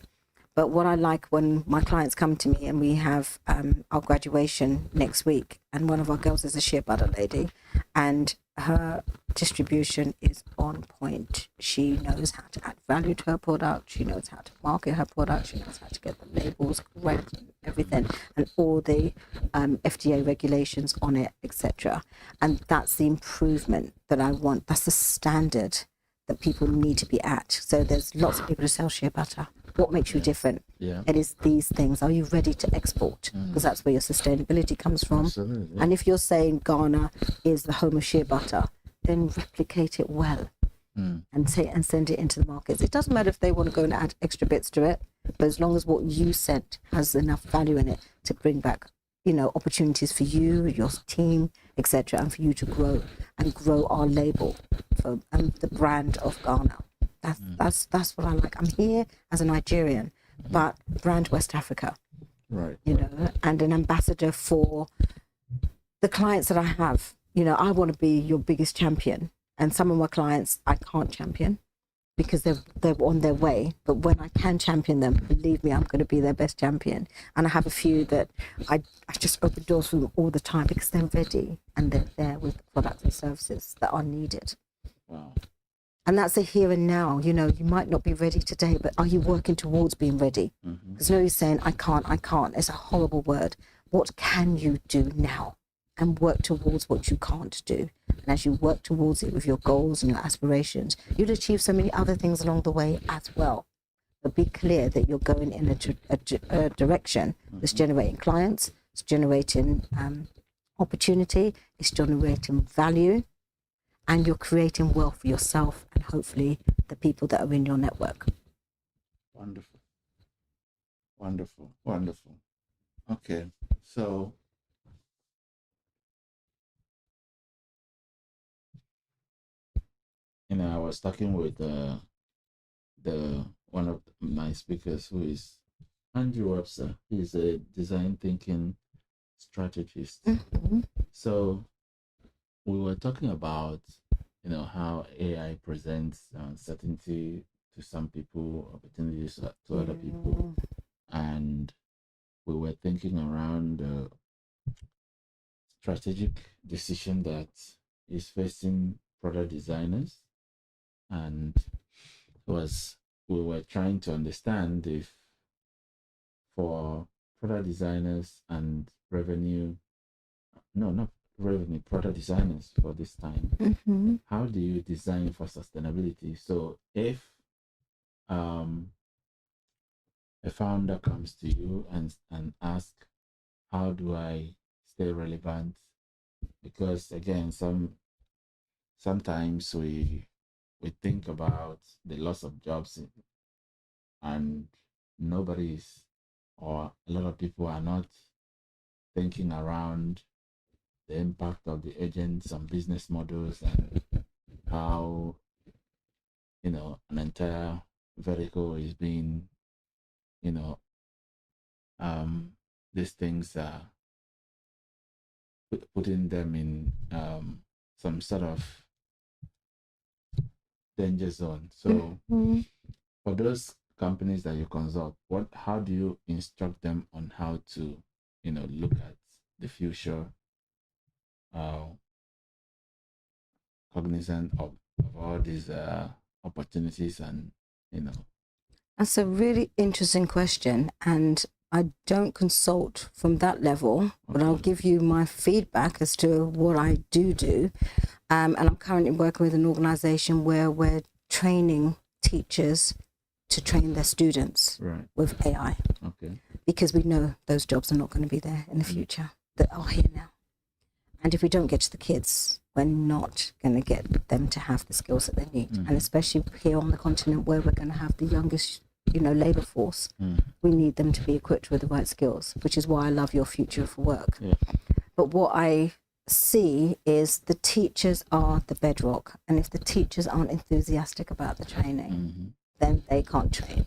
But what I like when my clients come to me, and we have our graduation next week, and one of our girls is a shea butter lady, and her distribution is on point. She knows how to add value to her product. She knows how to market her product. She knows how to get the labels correct and everything, and all the FDA regulations on it, etc. And that's the improvement that I want. That's the standard that people need to be at. So there's lots of people who sell shea butter. What makes you different? Yeah. It is these things. Are you ready to export? Because that's where your sustainability comes from. Absolutely. And if you're saying Ghana is the home of shea butter, then replicate it well and send it into the markets. It doesn't matter if they want to go and add extra bits to it, but as long as what you sent has enough value in it to bring back, opportunities for you, your team, etc., and for you to grow our label for the brand of Ghana. That's what I like. I'm here as a Nigerian, but brand West Africa. Right. And an ambassador for the clients that I have. I want to be your biggest champion, and some of my clients I can't champion because they're on their way. But when I can champion them, believe me, I'm going to be their best champion. And I have a few that I just open doors for them all the time because they're ready and they're there with the products and services that are needed. Wow. And that's a here and now. You might not be ready today, but are you working towards being ready? Because nobody's saying, I can't. It's a horrible word. What can you do now? And work towards what you can't do. And as you work towards it with your goals and your aspirations, you'll achieve so many other things along the way as well. But be clear that you're going in a direction that's generating clients, it's generating opportunity, it's generating value, and you're creating wealth for yourself and hopefully the people that are in your network. Wonderful. Wonderful. Wonderful. Okay. So I was talking with the one of my speakers who is Andrew Webster. He's a design thinking strategist. So we were talking about how AI presents certainty to some people, opportunities to other people, and we were thinking around the strategic decision that is facing product designers. And we were trying to understand if for product designers and product designers for this time, how do you design for sustainability? So if a founder comes to you and asks, how do I stay relevant? Because again, sometimes we think about the loss of jobs and a lot of people are not thinking around the impact of the agents on business models and how an entire vertical is being these things are putting them in some sort of danger zone. So for those companies that you consult, how do you instruct them on how to look at the future, cognizant of all these opportunities and That's a really interesting question, and I don't consult from that level, but I'll give you my feedback as to what I do. And I'm currently working with an organization where we're training teachers to train their students with AI. Okay. Because we know those jobs are not going to be there in the future, that are here now. And if we don't get to the kids, we're not going to get them to have the skills that they need. And especially here on the continent where we're going to have the youngest, labor force, we need them to be equipped with the right skills, which is why I love your Future for Work. Yeah. But what I see is the teachers are the bedrock. And if the teachers aren't enthusiastic about the training, then they can't train.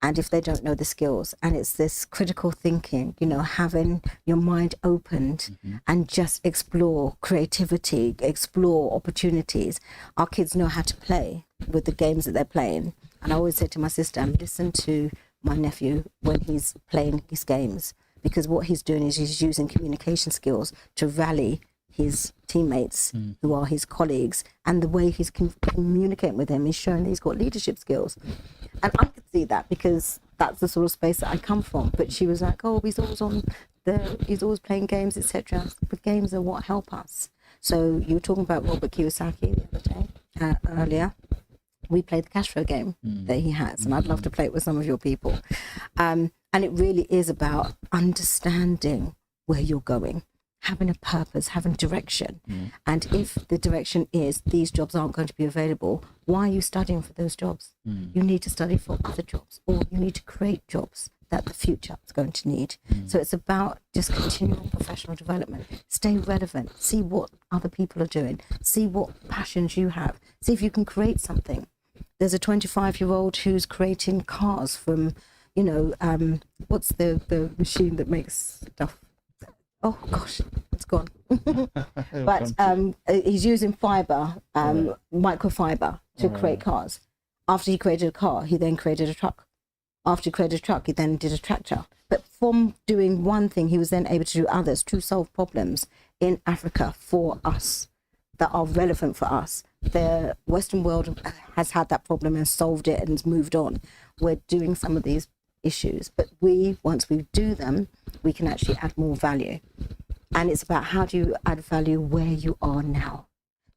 And if they don't know the skills, and it's this critical thinking, having your mind opened and just explore creativity, explore opportunities. Our kids know how to play with the games that they're playing. And I always say to my sister, listen to my nephew when he's playing his games, because what he's doing is he's using communication skills to rally his teammates who are his colleagues, and the way he's communicating with them is showing that he's got leadership skills. And I could see that because that's the sort of space that I come from. But she was like, he's always playing games, etc. But games are what help us. So you were talking about Robert Kiyosaki the other day, earlier. we play the cash flow game that he has, and I'd love to play it with some of your people. And it really is about understanding where you're going, having a purpose, having direction. And if the direction is these jobs aren't going to be available, why are you studying for those jobs? You need to study for other jobs, or you need to create jobs that the future is going to need. So it's about just continual professional development. Stay relevant. See what other people are doing. See what passions you have. See if you can create something. There's a 25-year-old who's creating cars from, you know, what's the machine that makes stuff? Oh gosh, it's gone. But he's using fiber, microfiber to create cars. After he created a car, he then created a truck. After he created a truck, he then did a tractor. But from doing one thing, he was then able to do others to solve problems in Africa for us that are relevant for us. The Western world has had that problem and solved it and has moved on. We're doing some of these issues, but once we do them, we can actually add more value. And it's about how do you add value where you are now.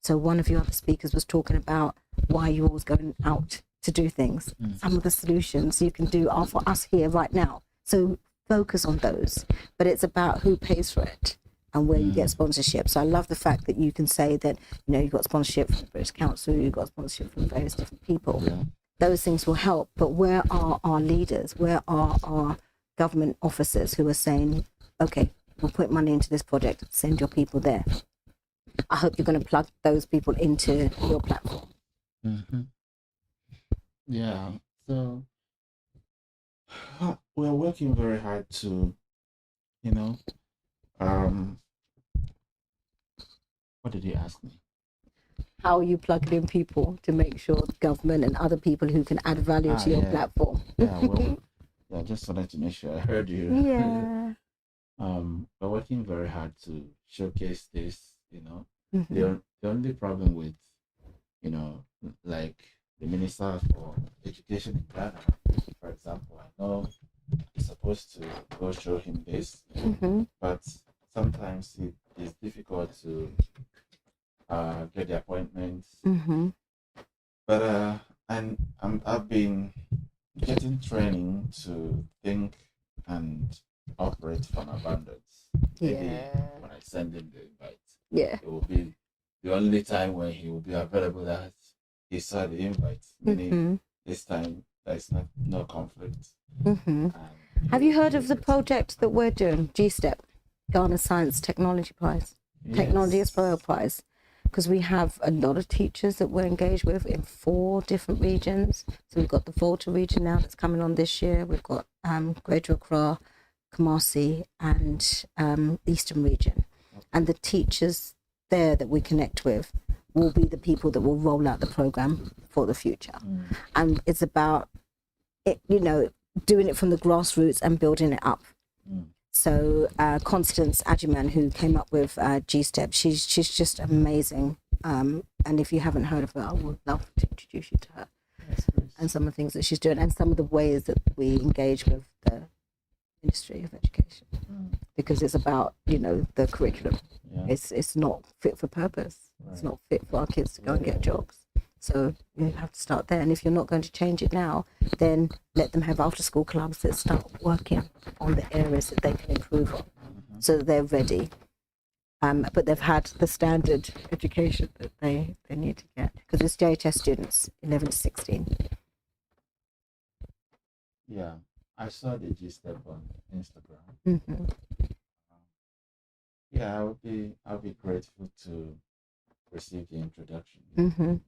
So one of your other speakers was talking about why you're always going out to do things. Some of the solutions you can do are for us here right now. So focus on those, but it's about who pays for it and where you get sponsorship. So I love the fact that you can say that, you know, you've got sponsorship from the British Council, you've got sponsorship from various different people. Those things will help, but where are our leaders? Where are our government officers who are saying, okay, we'll put money into this project, send your people there. I hope you're going to plug those people into your platform. Yeah, so we're working very hard to, you know, what did you ask me? How are you plugging in people to make sure the government and other people who can add value to your platform? I just wanted to make sure I heard you. We're working very hard to showcase this, you know. The only problem with, you know, like the Minister for Education in Ghana, for example, I know I'm supposed to go show him this, but sometimes it is difficult to get the appointments. But I've been getting training to think and operate from abundance. Maybe when I send him the invite, it will be the only time when he will be available that he saw the invite. Meaning this time there's no conflict. Have you heard of the project that we're doing, GSTEP, Ghana Science Technology Prize, Technology Explorer Prize? Because we have a lot of teachers that we're engaged with in 4 different regions. So we've got the Volta region now that's coming on this year. We've got Greater Accra, Kumasi, and Eastern region. And the teachers there that we connect with will be the people that will roll out the program for the future. And it's about, you know, doing it from the grassroots and building it up. So Constance Agyman, who came up with GSTEP, she's just amazing. And if you haven't heard of her, I would love to introduce you to her and some of the things that she's doing and some of the ways that we engage with the Ministry of Education. Because it's about, you know, the curriculum. It's not fit for purpose. It's not fit for our kids to go and get jobs. So you have to start there. And if you're not going to change it now, then let them have after school clubs that start working on the areas that they can improve on so that they're ready. But they've had the standard education that they need to get because it's JHS students, 11 to 16. Yeah, I saw the GSTEP on Instagram. Yeah, I'll be grateful to receive the introduction.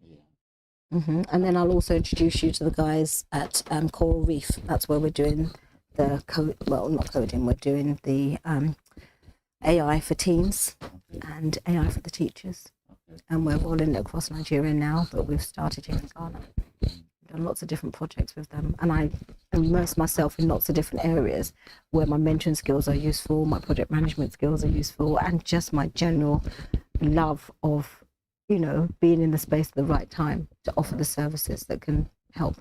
And then I'll also introduce you to the guys at Coral Reef. That's where we're doing the not coding, we're doing the AI for teens and AI for the teachers. And we're rolling it across Nigeria now, but we've started here in Ghana. We've done lots of different projects with them. And I immerse myself in lots of different areas where my mentoring skills are useful, my project management skills are useful, and just my general love of, you know, being in the space at the right time to offer the services that can help.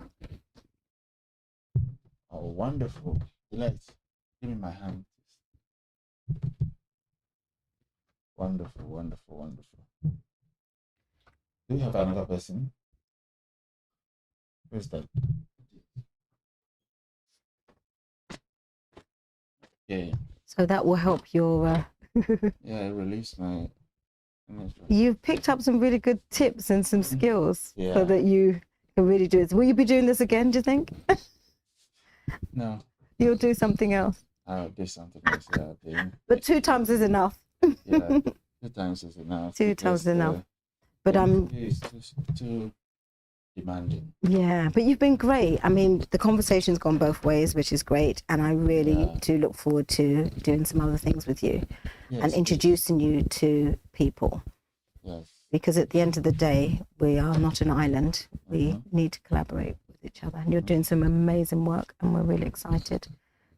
Oh, wonderful. Let's give me my hand. Wonderful, wonderful, wonderful. Do you have another person? Where's that? Okay. So that will help your. Yeah, I released my image. You've picked up some really good tips and some skills Yeah. so that you can really do it. Will you be doing this again, do you think? No, You'll do something else. I'll do something else. Yeah, But 2 times is enough. yeah, 2 times is enough. 2 times is enough. But it's too demanding. yeah, but you've been great. I mean, the conversation's gone both ways, which is great. And I really do look forward to doing some other things with you and introducing you to people. Yes. Because at the end of the day, we are not an island. We need to collaborate with each other. And you're doing some amazing work, and we're really excited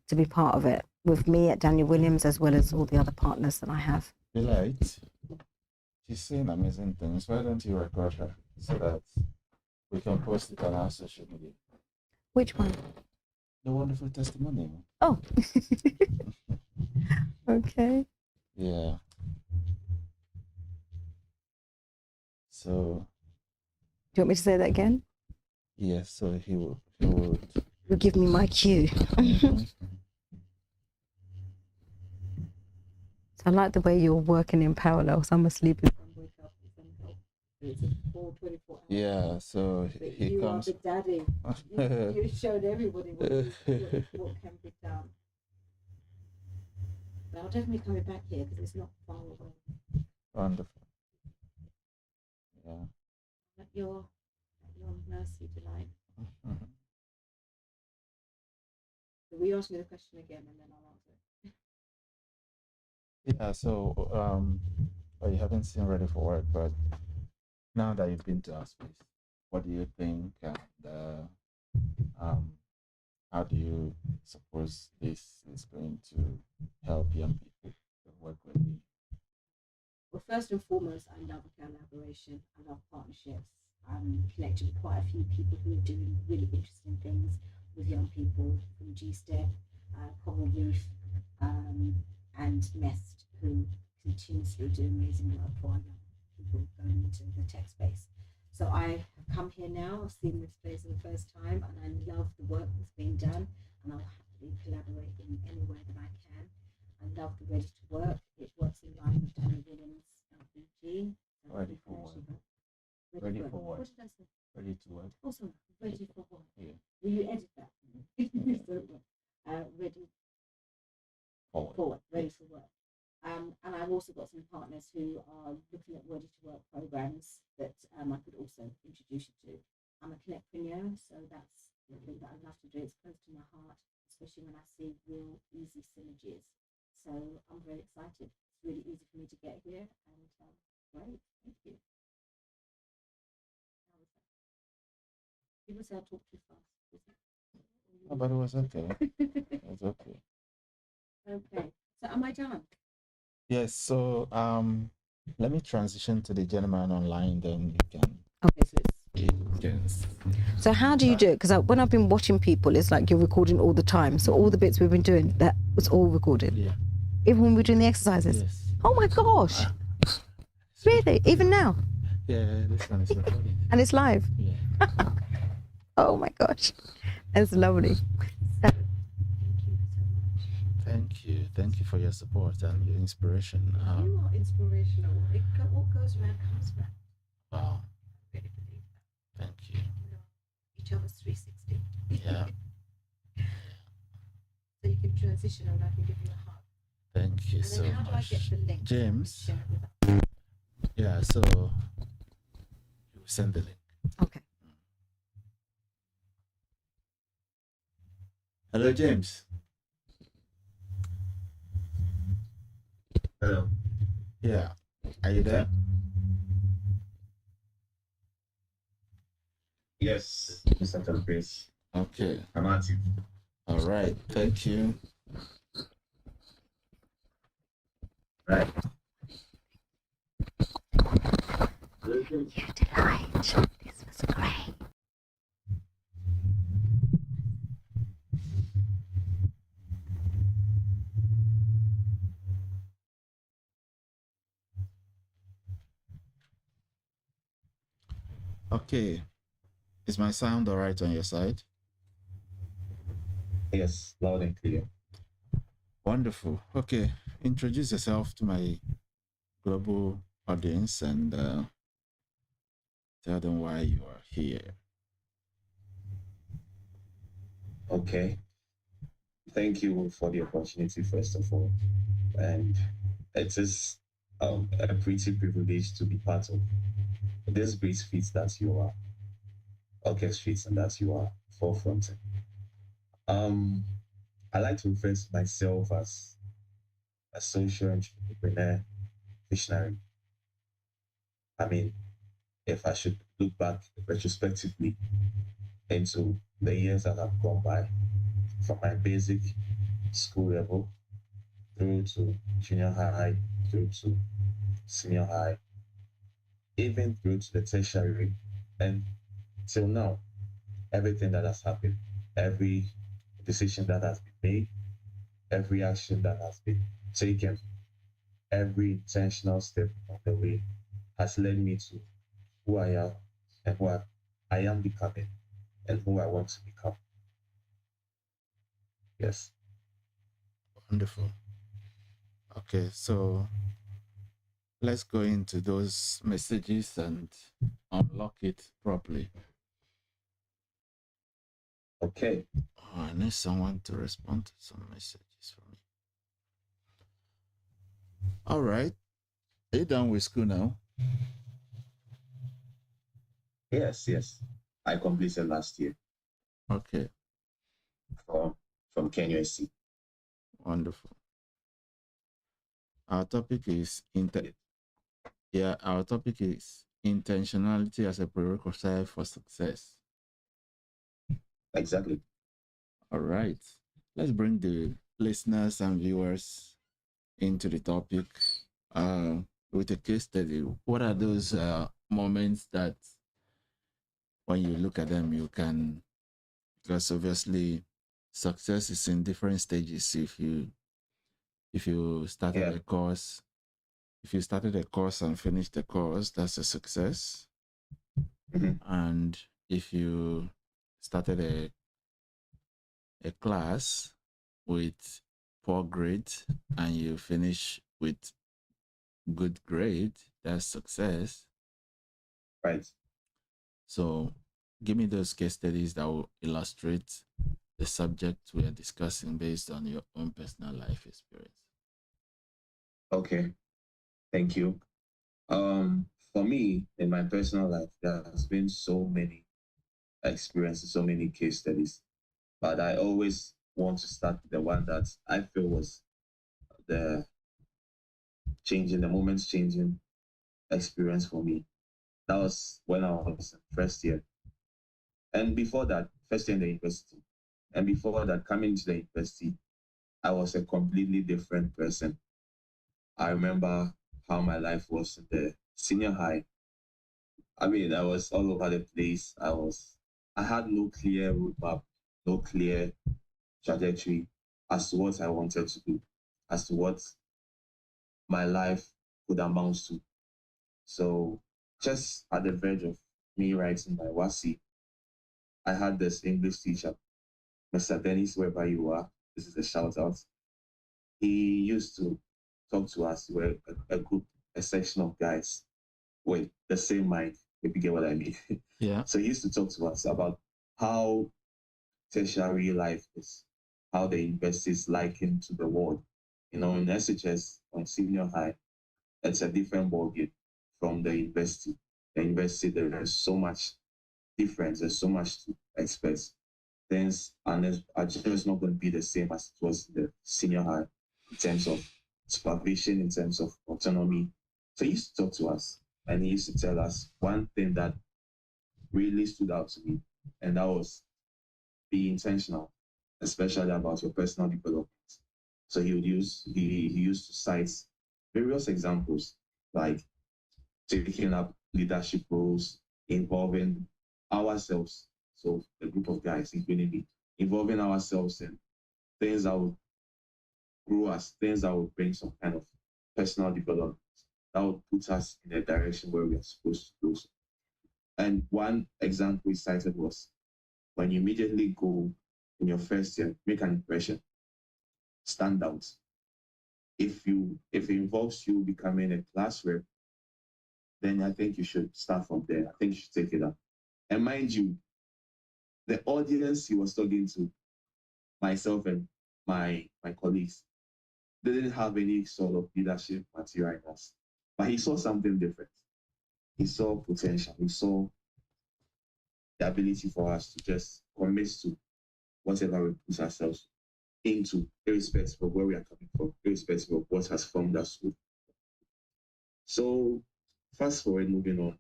to be part of it with me at Daniel Williams, as well as all the other partners that I have. Delight, she's saying amazing things. Why don't you record her so that we can post it on our social media? Which one? The wonderful testimony. Oh. Okay. Yeah. So. Do you want me to say that again? Yes. So he would. You give me my cue. So I like the way you're working in parallel. So I'm asleep. Yeah. So he you comes. You are the daddy. You showed everybody what can be done. But I'll definitely come back here because it's not far away. Wonderful. Yeah. At your mercy, Delight. So will you ask me the question again and then I'll answer it? Yeah. So well, you haven't seen Ready for Work, but now that you've been to our space, what do you think? How do you suppose this is going to help young people to work with you? Well, first and foremost, I love collaboration. I love partnerships. I'm connected with quite a few people who are doing really interesting things with young people from GSEW, Coral Reef, and Nest, who continuously do amazing work for young people going into the tech space. So I have come here now, I've seen this place for the first time, and I love the work that's being done, and I'll happily collaborate in any way that I can. I love the Ready to Work. It works in line with Daniel Williams' LBG. Ready for Work. Ready for Work. What did I say? Ready to Work. Also, Ready for Work. Yeah. Will you edit that? Ready forward. Ready for Work. And I've also got some partners who are looking at Ready to Work programs that I could also introduce you to. I'm a connectpreneur, so that's the thing that I love to do. It's close to my heart, especially when I see real easy synergies. So I'm very excited. It's really easy for me to get here, and great, thank you. How was that? People say I talk too fast. Oh, but it was okay. It was okay. Okay. So am I done? Yes. So let me transition to the gentleman online, then you can. Okay. So Yes. So how do you do it? Because when I've been watching people, it's like you're recording all the time. So all the bits we've been doing, that was all recorded. Yeah. Even when we're doing the exercises. Yes. Oh my gosh! Really? Even now? Yeah, this one is recording. And it's live. Yeah. Oh my gosh, that's lovely. So, Thank you for your support and your inspiration. you are inspirational. What goes around comes around. Wow. I really believe that. Thank you. Each other's 360. Yeah. So you can transition and I can give you a hug. Thank you And so then how do I much, get the link? James. Share it with us. Yeah. So you send the link. Okay. Hello, James. Hello. Yeah. Are you there? Yes, Mr. Tom-Chris. Okay. I'm at you. All right. Thank you. Right. You delight. This was great. Okay. Is my sound all right on your side? Yes, loud and clear. Wonderful. Okay, introduce yourself to my global audience and tell them why you are here. Okay. Thank you for the opportunity, first of all. And it is a pretty privilege to be part of this great feat that you are orchestrating and that you are forefronting. I like to refer to myself as a social entrepreneur visionary. I mean, if I should look back retrospectively into the years that have gone by, from my basic school level through to junior high, through to senior high, even through to the tertiary, and till now, everything that has happened, every decision that has been made, every action that has been taken, every intentional step on the way has led me to who I am and what I am becoming and who I want to become. Yes. Wonderful. Okay, so let's go into those messages and unlock it properly. Okay. Oh, I need someone to respond to some messages for me. All right. Are you done with school now? Yes. I completed last year. Okay. From Kenya SC. Wonderful. Our topic is intentionality as a prerequisite for success. Exactly. All right. Let's bring the listeners and viewers into the topic with a case study. What are those moments that when you look at them, you can, because obviously success is in different stages. If you started a course, if you started a course and finished the course, that's a success. And if you started a class with poor grade and you finish with good grade, that's success. Right. So give me those case studies that will illustrate the subject we are discussing based on your own personal life experience. Okay. Thank you. For me, in my personal life, there has been so many experiences, so many case studies, but I always want to start with the one that I feel was the moment's changing experience for me. That was when I was in first year. And before that, first year in the university. And before that, coming to the university, I was a completely different person. I remember how my life was in the senior high. I mean, I was all over the place. I had no clear roadmap, no clear trajectory as to what I wanted to do, as to what my life could amount to. So just at the verge of me writing my WASI, I had this English teacher, Mr. Dennis, wherever you are, this is a shout out. He used to talk to us. We were a group, a section of guys with the same mind, if you get what I mean. Yeah. So he used to talk to us about how tertiary life is, how the university is likened to the world. You know, in SHS, on senior high, it's a different ballgame from the university. The university, there is so much difference, there's so much to expect. Things are just not going to be the same as it was in the senior high in terms of supervision, in terms of autonomy. So he used to talk to us and he used to tell us one thing that really stood out to me, and that was be intentional, especially about your personal development. So he used to cite various examples like taking up leadership roles, involving ourselves. So a group of guys, including me, involving ourselves in things that will grow us, things that will bring some kind of personal development, that will put us in a direction where we are supposed to go. And one example we cited was when you immediately go in your first year, make an impression, stand out. If it involves you becoming a class rep, then I think you should start from there. I think you should take it up. And mind you, the audience he was talking to, myself and my colleagues, they didn't have any sort of leadership material in us. But he saw something different. He saw potential. He saw the ability for us to just commit to whatever we put ourselves into, irrespective of where we are coming from, irrespective of what has formed us. So fast forward, moving on,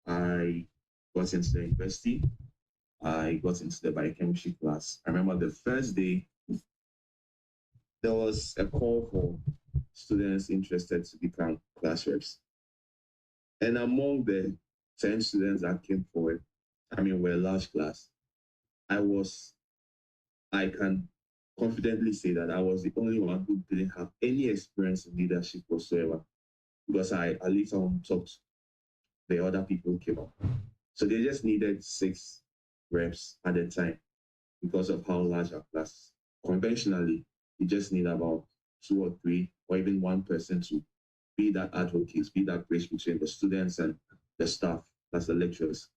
I got into the university. I got into the biochemistry class. I remember the first day, there was a call for students interested to become class reps. And among the 10 students that came forward, we're a large class, I can confidently say that I was the only one who didn't have any experience in leadership whatsoever, because I later on talked the other people who came up. So they just needed 6 reps at a time because of how large our class is. Conventionally, you just need about 2 or 3 or even 1 person to be that advocate, be that bridge between the students and the staff, that's the lecturers.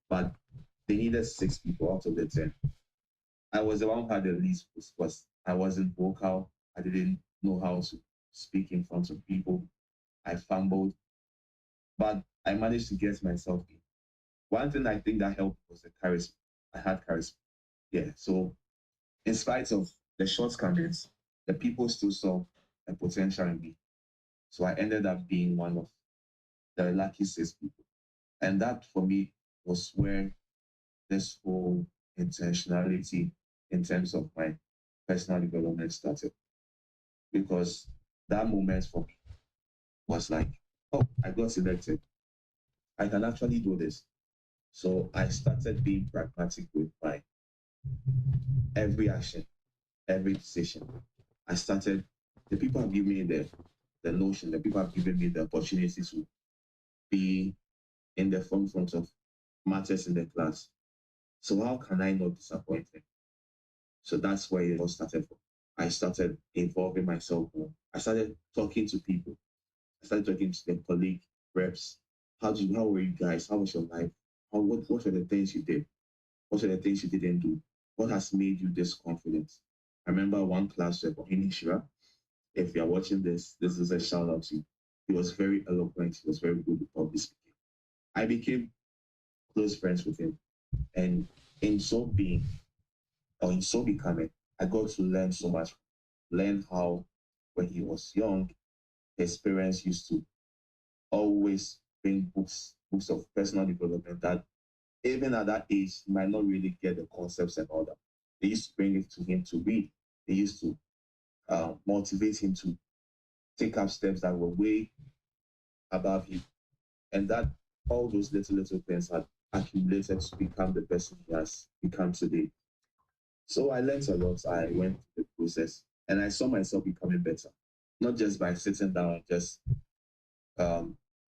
But they needed 6 people out of the 10. I was the one who had the least because I wasn't vocal. I didn't know how to speak in front of people. I fumbled, but I managed to get myself in. One thing I think that helped was the charisma. I had charisma. Yeah, so in spite of the shortcomings, the people still saw a potential in me. So I ended up being one of the lucky 6 people. And that for me was where this whole intentionality in terms of my personal development started. Because that moment for me was like, oh, I got selected. I can actually do this. So I started being pragmatic with my every action, every decision. The people have given me the notion, the people have given me the opportunity to be in the front of matters in the class. So how can I not disappoint them? So that's where it all started from. I started involving myself more. I started talking to people. I started talking to the colleague reps. How were you guys? How was your life? What were the things you did? What were the things you didn't do? What has made you this confident? I remember one class rep, Shira. If you're watching this is a shout out to you. He was very eloquent. He was very good with public speaking. I became close friends with him. And in so becoming, I got to learn so much. Learn how, when he was young, his parents used to always bring books of personal development that even at that age, he might not really get the concepts and all that. They used to bring it to him to read. They used to motivate him to take up steps that were way above him. And that all those little things had accumulated to become the person he has become today. So I learned a lot. I went through the process and I saw myself becoming better. Not just by sitting down and just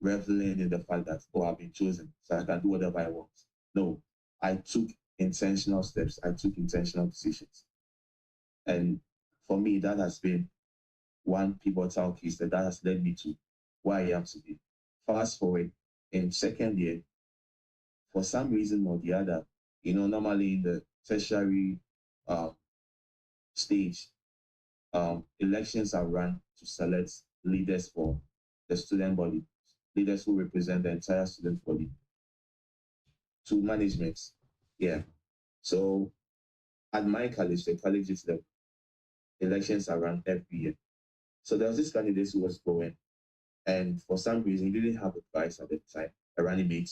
reveling in the fact that, oh, I've been chosen, so I can do whatever I want. No, I took intentional steps. I took intentional decisions. And for me, that has been one pivotal case that has led me to where I am today. Fast forward, in second year, for some reason or the other, normally in the tertiary stage, elections are run to select leaders for the student body, leaders who represent the entire student body to management. Yeah. So at my college, the colleges level, elections are run every year. So there was this candidate who was going, and for some reason, he didn't have a vice at the time, a running mate.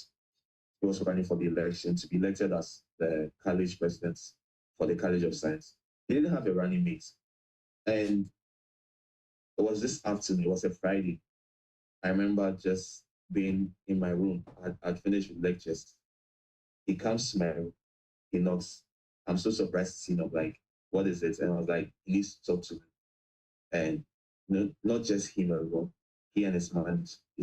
He was running for the election to be elected as the college president for the College of Science. He didn't have a running mate. And it was this afternoon, it was a Friday. I remember just being in my room. I'd finished with lectures. He comes to my room, he knocks. I'm so surprised to see him. I'm like, what is it? And I was like, he needs to talk to me. And not just him alone, he and his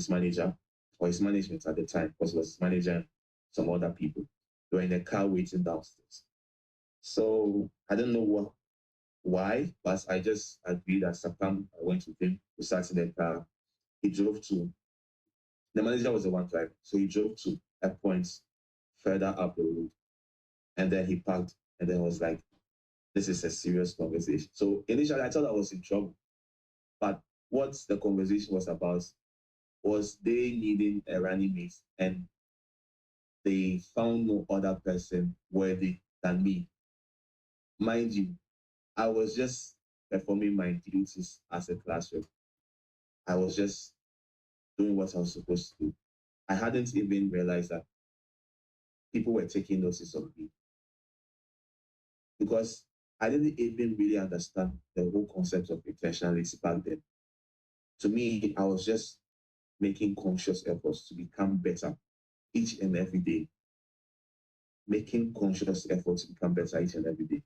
manager, or his management at the time, because it was his manager and some other people. They were in a car waiting downstairs. So I don't know why, but I just agreed. As I went with him. We sat in the car. He drove to, the manager was the one driving. So he drove to a point further up the road. And then he parked and then was like, this is a serious conversation. So initially I thought I was in trouble. But what the conversation was about was they needing a running mate, and they found no other person worthy than me. Mind you, I was just performing my duties as a classroom. I was just doing what I was supposed to do. I hadn't even realized that people were taking notice of me, because I didn't even really understand the whole concept of intentionality back then. To me, I was just making conscious efforts to become better each and every day. Making conscious efforts to become better each and every day.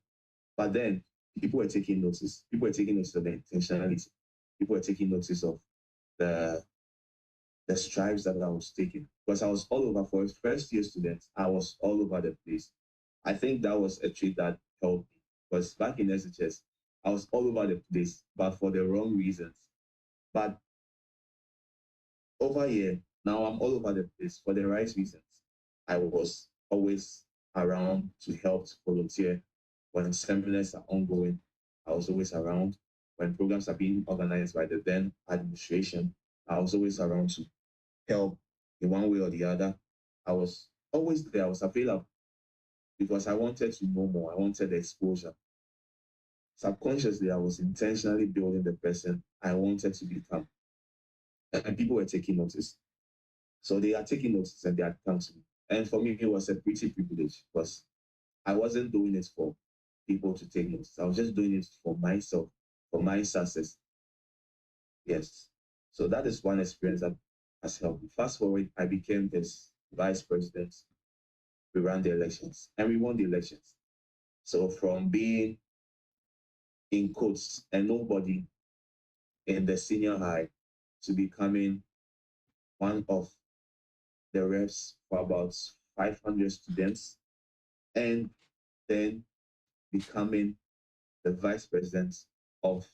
But then people were taking notice. People were taking notice of the intentionality. People were taking notice of the strides that I was taking. Because I was all over. For a first-year student, I was all over the place. I think that was a trait that helped me. Because back in SHS, I was all over the place, but for the wrong reasons. But over here, now I'm all over the place for the right reasons. I was always around to help, to volunteer. When seminars are ongoing, I was always around. When programs are being organized by the then administration, I was always around to help in one way or the other. I was always there. I was available because I wanted to know more. I wanted the exposure. Subconsciously, I was intentionally building the person I wanted to become. And people were taking notice. So they are taking notice and they had come to me. And for me, it was a pretty privilege because I wasn't doing it for people to take notice. I was just doing it for myself, for my success. Yes. So that is one experience that has helped me. Fast forward, I became this vice president. We ran the elections and we won the elections. So from being in quotes and nobody in the senior high to becoming one of the reps for about 500 students, and then becoming the vice president of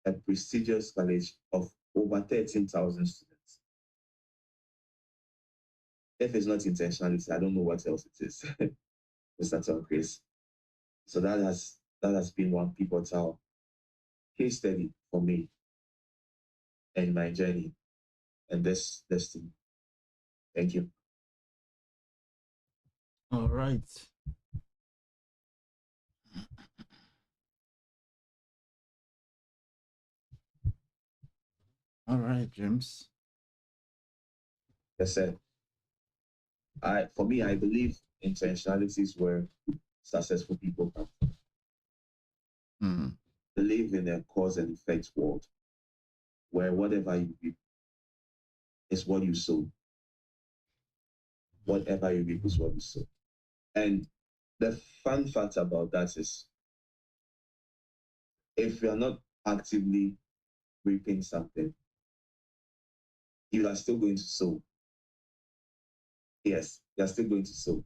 a prestigious college of over 13,000 students. If it's not intentionality, I don't know what else it is, Mr. Tom-Chris. So that has been one pivotal case study for me and my journey and this destiny. Thank you. All right. All right, James. Yes, sir. For me, I believe intentionality is where successful people come from. Believe in a cause and effect world where whatever you reap is what you sow. Whatever you reap is what you sow. And the fun fact about that is, if you are not actively reaping something, you are still going to sow. Yes, you are still going to sow.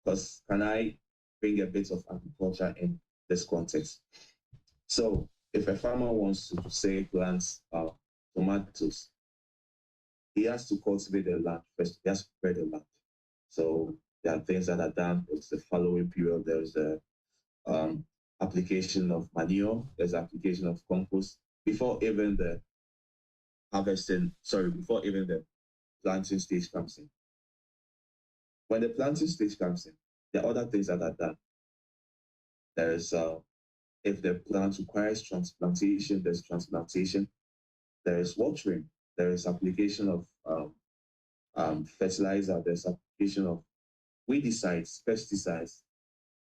Because can I bring a bit of agriculture in this context? So if a farmer wants to, say, plant tomatoes, he has to cultivate the land first. He has to prepare the land. So there are things that are done. There's the following period. There's the application of manure. There's application of compost before even the before even the planting stage comes in. When the planting stage comes in, there are other things that are done. There is, if the plant requires transplantation, there's transplantation. There is watering. There is application of fertilizer. There's application of weedicides, pesticides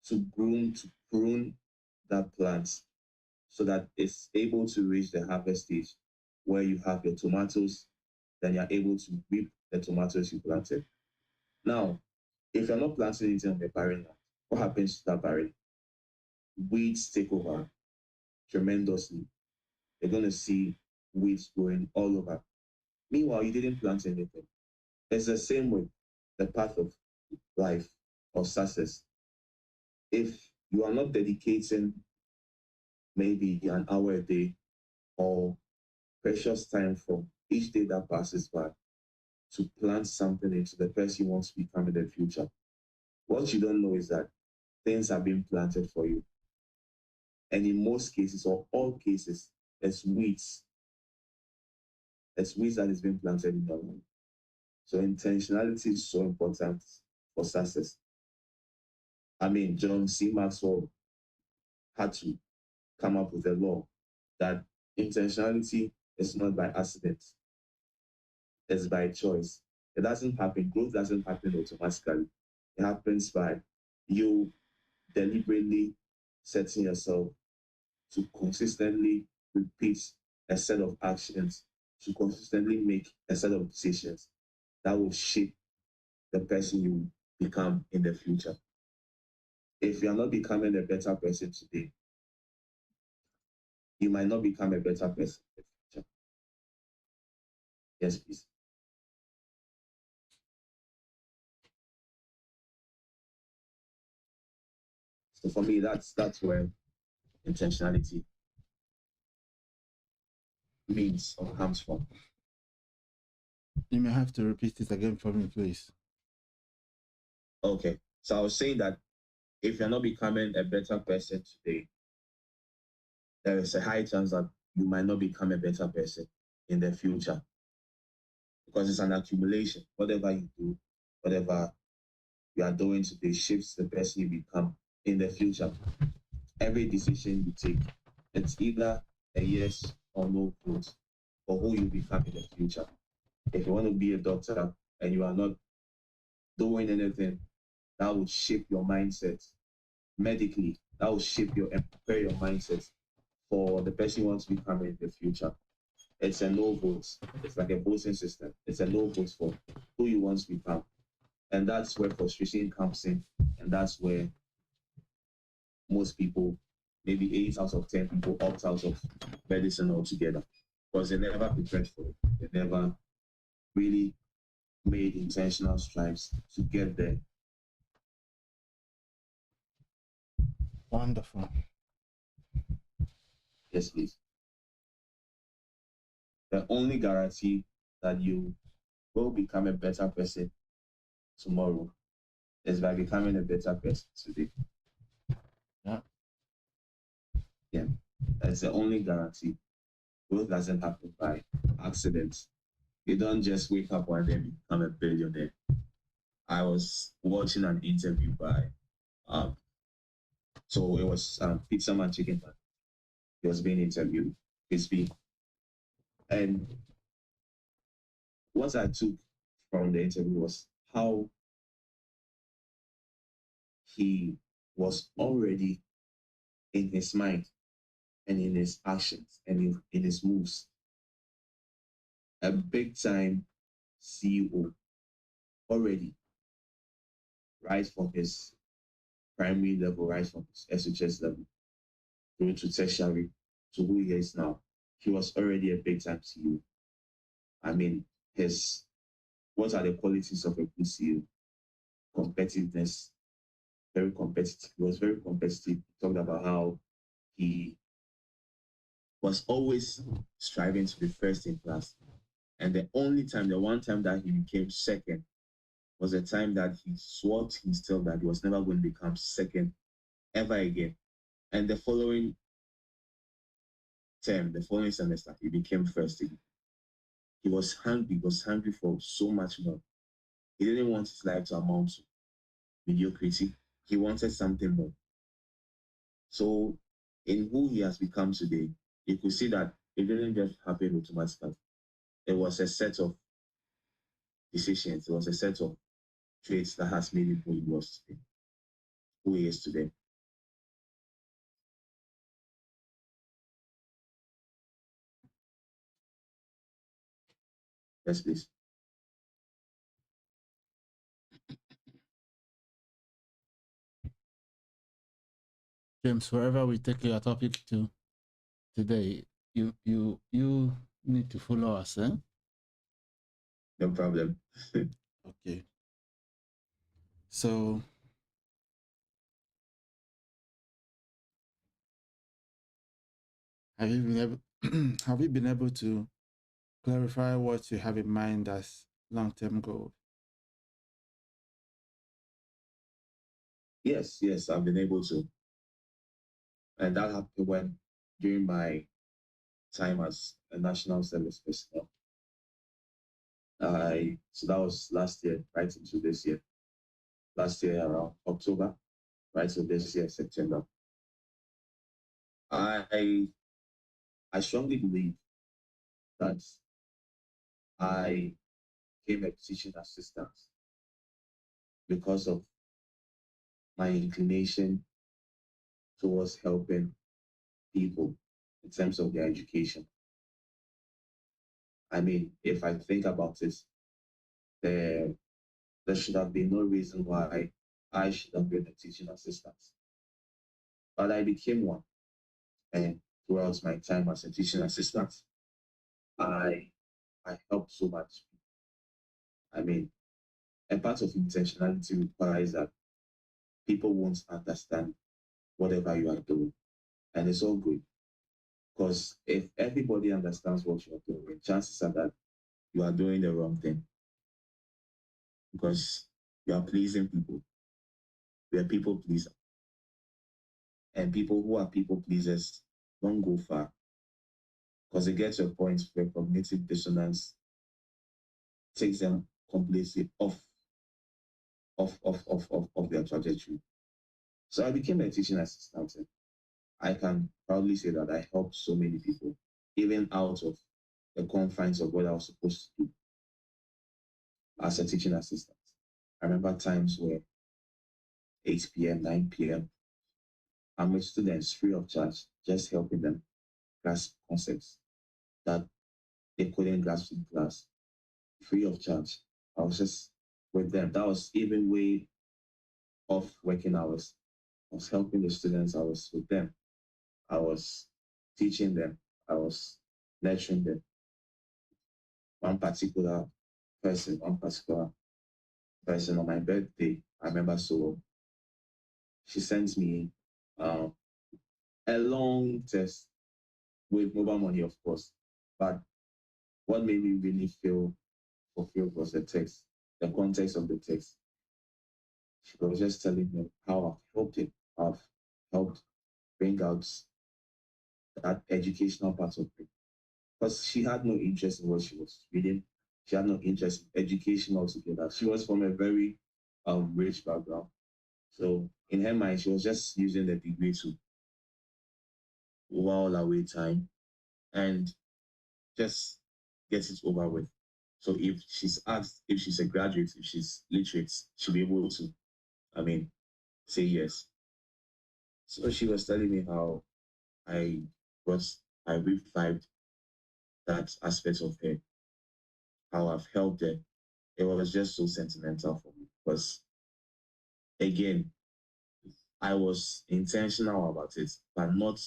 to prune that plant so that it's able to reach the harvest stage where you have your tomatoes, then you're able to reap the tomatoes you planted. Now, if you're not planting anything on the barren land, what happens to that barren? Weeds take over tremendously. You're going to see weeds growing all over. Meanwhile, you didn't plant anything. It's the same way. the path of life or success, if you are not dedicating maybe an hour a day or precious time from each day that passes by to plant something into the person you want to become in the future, what you don't know is that things are being planted for you. And in most cases, or all cases, it's weeds. It's weeds that is being planted in your life. So intentionality is so important for success. I mean, John C. Maxwell had to come up with a law that intentionality is not by accident, it's by choice. It doesn't happen, growth doesn't happen automatically. It happens by you deliberately setting yourself to consistently repeat a set of actions, to consistently make a set of decisions that will shape the person you become in the future. If you are not becoming a better person today, you might not become a better person in the future. Yes, please. So for me, that's where intentionality means or comes from. You may have to repeat it again for me, please. Okay. So I was saying that if you're not becoming a better person today, there is a high chance that you might not become a better person in the future. Because it's an accumulation. Whatever you do, whatever you are doing today shapes the person you become in the future. Every decision you take, it's either a yes or no vote for who you become in the future. If you want to be a doctor and you are not doing anything that will shape your mindset medically, that will shape and prepare your mindset for the person you want to become in the future, it's a no vote. It's like a voting system. It's a no vote for who you want to become. And that's where frustration comes in. And that's where most people, maybe 8 out of 10 people, opt out of medicine altogether. Because they never prepared for it. They never really made intentional strides to get there. Wonderful. Yes, please. The only guarantee that you will become a better person tomorrow is by becoming a better person today. Yeah. Yeah. That's the only guarantee. Growth doesn't happen by accident. You don't just wake up one day and become a billionaire. I was watching an interview by so it was Pizza Man Chicken Man. He was being interviewed, crispy. And what I took from the interview was how he was already in his mind and in his actions and in his moves a big time CEO already, right from his primary level, right from his SHS level, going to tertiary to who he is now. He was already a big time CEO. I mean, what are the qualities of a good CEO? Competitiveness, very competitive. He was very competitive. He talked about how he was always striving to be first in class. And the one time that he became second was the time that he swore to himself that he was never going to become second ever again. And the following semester, he became first again. He was hungry for so much more. He didn't want his life to amount to mediocrity. He wanted something more. So in who he has become today, you could see that it didn't just happen automatically. It was a set of decisions. It was a set of traits that has made him who he is today. Yes, please. James, wherever we take your topic to today, you need to follow us, eh? No problem. Okay. So have you been able have you been able to clarify what you have in mind as long-term goals? Yes, I've been able to. And that happened when during my time as a national service personnel. So that was last year, right into this year. Last year around October, right? So this year, September. I strongly believe that I became a teaching assistant because of my inclination towards helping people in terms of their education. I mean, if I think about it, there should have been no reason why I should have been a teaching assistant. But I became one. And throughout my time as a teaching assistant, I helped so much. I mean, a part of intentionality requires that people won't understand whatever you are doing. And it's all good. Because if everybody understands what you're doing, chances are that you are doing the wrong thing. Because you are pleasing people. We are people pleasers. And people who are people pleasers don't go far. Because it gets to a point where cognitive dissonance takes them completely off their trajectory. So I became a teaching assistant. I can proudly say that I helped so many people, even out of the confines of what I was supposed to do as a teaching assistant. I remember times where 8 p.m., 9 p.m., I'm with students free of charge, just helping them grasp concepts that they couldn't grasp in class, free of charge. I was just with them. That was even way off working hours. I was helping the students. I was with them. I was teaching them. I was nurturing them. One particular person on my birthday, I remember so well. She sent me a long text with mobile money, of course. But what made me really feel fulfilled was the text, the context of the text. She was just telling me how I've helped bring out that educational part of it. Because she had no interest in what she was reading. She had no interest in education altogether. She was from a very rich background. So in her mind, she was just using the degree to while away time and just get it over with. So if she's asked if she's a graduate, if she's literate, she'll be able to, say yes. So she was telling me how I revived that aspect of her, how I've helped her. It was just so sentimental for me because, again, I was intentional about it, but not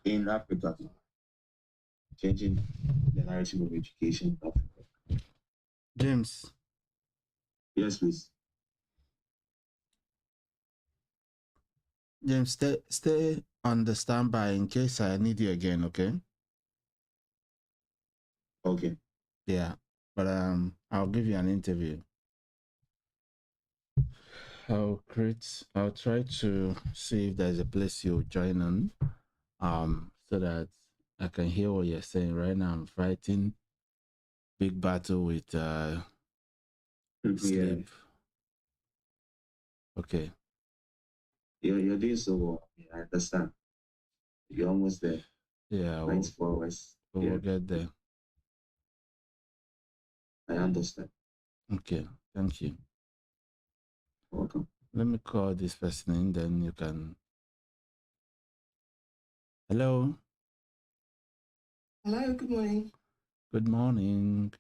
in Africa, changing the narrative of education in Africa. James. Yes, please. James, stay on the standby in case I need you again, okay? Okay. Yeah, but I'll give you an interview. I'll try to see if there's a place you'll join on, so that I can hear what you're saying. Right now I'm fighting big battle with sleep. Okay. You're doing so well. I understand. You're almost there. Yeah. 94 hours. We'll get there. I understand. Okay. Thank you. Welcome. Let me call this person in, then you can. Hello. Hello, good morning. Good morning.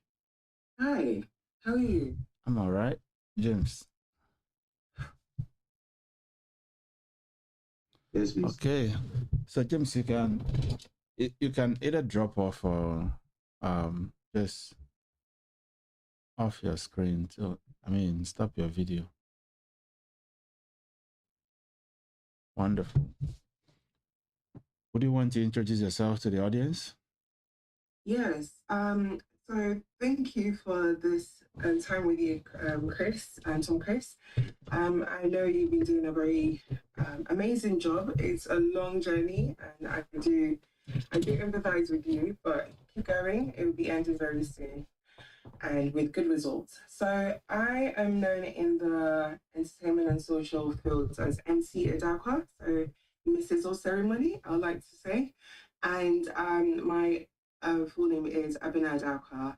Hi, how are you? I'm all right. James. Yes, please. Okay. So James, you can either drop off or just off your screen. So stop your video. Wonderful. Would you want to introduce yourself to the audience? Yes. So thank you for this time with you, Chris and Tom-Chris. I know you've been doing a very amazing job. It's a long journey, and I do empathize with you, but keep going. It will be ending very soon, and with good results. So I am known in the entertainment and social fields as MC Adakwa, so Mrs. or Ceremony, I would like to say. And my full name is Abina Adakwa.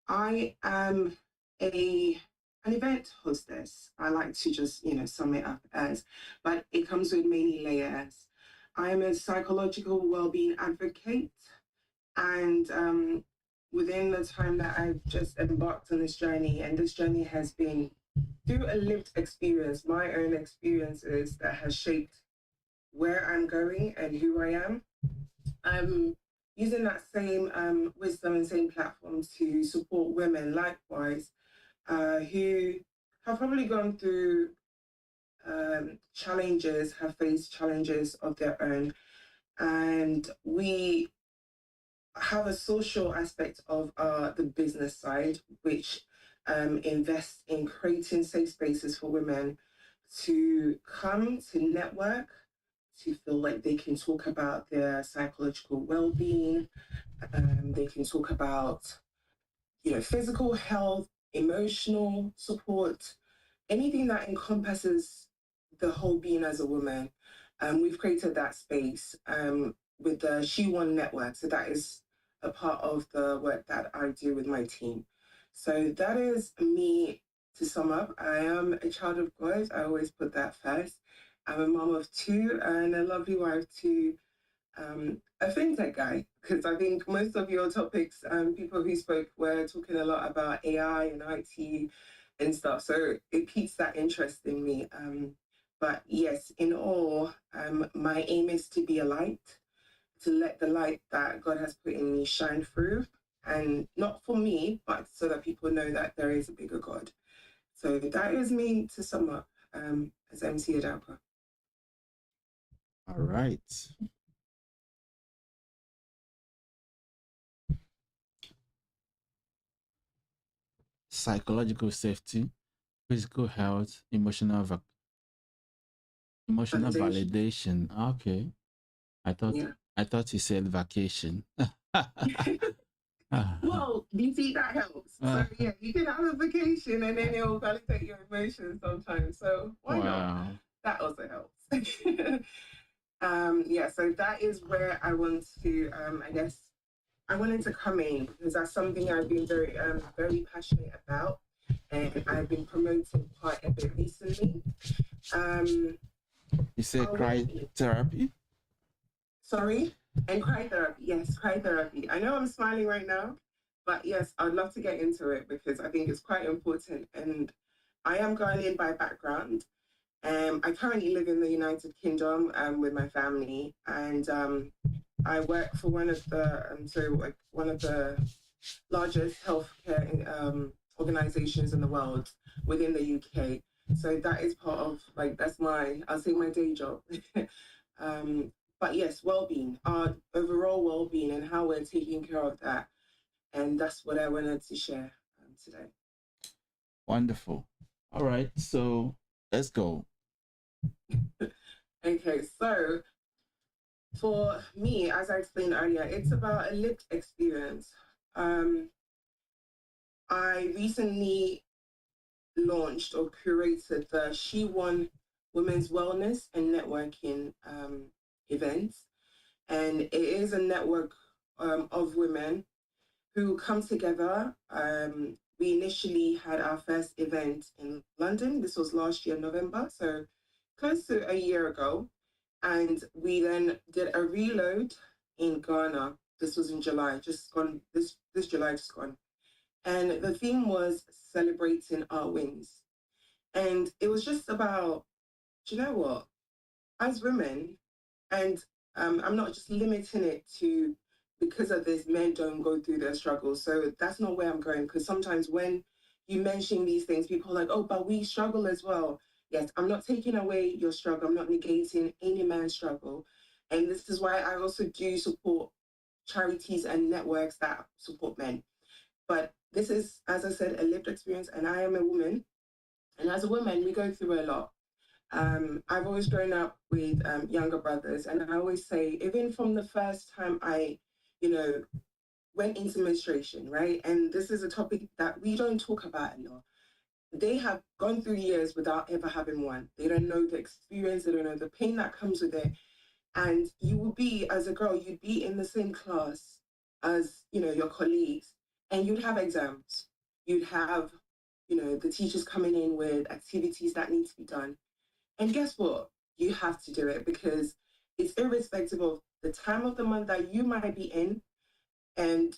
I am an event hostess. I like to just, sum it up as, but it comes with many layers. I am a psychological well-being advocate, and within the time that I've just embarked on this journey, and this journey has been through a lived experience, my own experiences that has shaped where I'm going and who I am. I'm using that same wisdom and same platform to support women likewise who have probably gone through challenges, have faced challenges of their own. And we have a social aspect of the business side, which invests in creating safe spaces for women to come to network, to feel like they can talk about their psychological well-being. They can talk about, physical health, emotional support, anything that encompasses the whole being as a woman. We've created that space with the She One Network. So that is a part of the work that I do with my team. So that is me to sum up. I am a child of God. I always put that first. I'm a mom of two and a lovely wife to a fintech guy, because I think most of your topics, people who spoke were talking a lot about AI and IT and stuff. So it piques that interest in me. But yes, in all, my aim is to be a light, to let the light that God has put in me shine through, and not for me, but so that people know that there is a bigger God. So that is me to sum up as MC Adapa. All right. Psychological safety, physical health, emotional validation. Okay. I thought you said vacation. Well, you see, that helps. So yeah, you can have a vacation and then it will validate your emotions sometimes. So why not? That also helps. Yeah, so that is where I want to, I wanted to come in because that's something I've been very passionate about, and I've been promoting quite a bit recently. You say cry therapy? Sorry? And cry therapy. Yes, cry therapy. I know I'm smiling right now, but yes, I'd love to get into it because I think it's quite important. And I am Ghanaian by background. I currently live in the United Kingdom with my family, and I work for one of the largest healthcare organizations in the world within the UK. So that is part of that's I'll say my day job. But yes, well-being, our overall well-being and how we're taking care of that. And that's what I wanted to share today. Wonderful. All right, so let's go. Okay, so for me, as I explained earlier, it's about a lived experience. I recently launched or curated the She One Women's Wellness and Networking events. And it is a network of women who come together. We initially had our first event in London. This was last year, November, so close to a year ago. And we then did a reload in Ghana. This was in July, just gone, this July just gone. And the theme was celebrating our wins. And it was just about, do you know what? As women, And I'm not just limiting it to because of this, men don't go through their struggles. So that's not where I'm going, because sometimes when you mention these things, people are like, oh, but we struggle as well. Yes, I'm not taking away your struggle. I'm not negating any man's struggle. And this is why I also do support charities and networks that support men. But this is, as I said, a lived experience, and I am a woman. And as a woman, we go through a lot. I've always grown up with younger brothers, and I always say, even from the first time I, went into menstruation, right? And this is a topic that we don't talk about a lot. They have gone through years without ever having one. They don't know the experience, they don't know the pain that comes with it. And you will be, as a girl, you'd be in the same class as, your colleagues, and you'd have exams. You'd have, the teachers coming in with activities that need to be done. And guess what? You have to do it, because it's irrespective of the time of the month that you might be in, and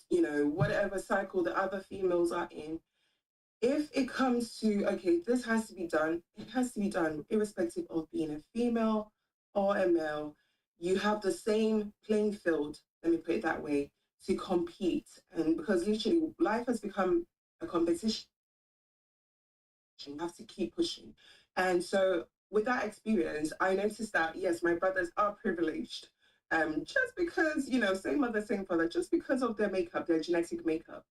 whatever cycle the other females are in. If it comes to, okay, this has to be done, it has to be done irrespective of being a female or a male. You have the same playing field, let me put it that way, to compete. And because literally life has become a competition, you have to keep pushing. And so with that experience, I noticed that, yes, my brothers are privileged. Just because, same mother, same father, just because of their makeup, their genetic makeup.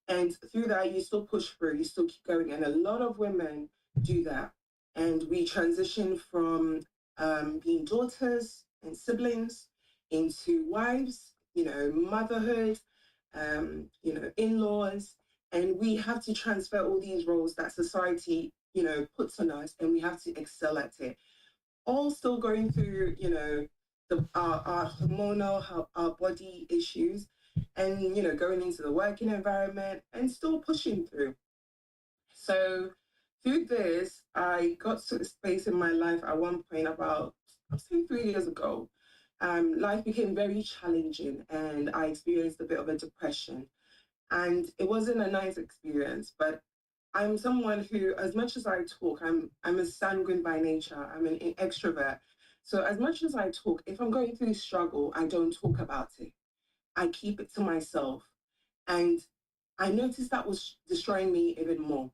And through that, you still push through, you still keep going. And a lot of women do that. And we transition from being daughters and siblings into wives, motherhood, in-laws. And we have to transfer all these roles that society, puts on us, and we have to excel at it. All still going through, our hormonal, our body issues, and going into the working environment and still pushing through. So through this, I got to a space in my life at one point about, I'm saying 3 years ago. Life became very challenging, and I experienced a bit of a depression. And it wasn't a nice experience, but I'm someone who, as much as I talk, I'm a sanguine by nature. I'm an extrovert. So as much as I talk, if I'm going through struggle, I don't talk about it. I keep it to myself. And I noticed that was destroying me even more.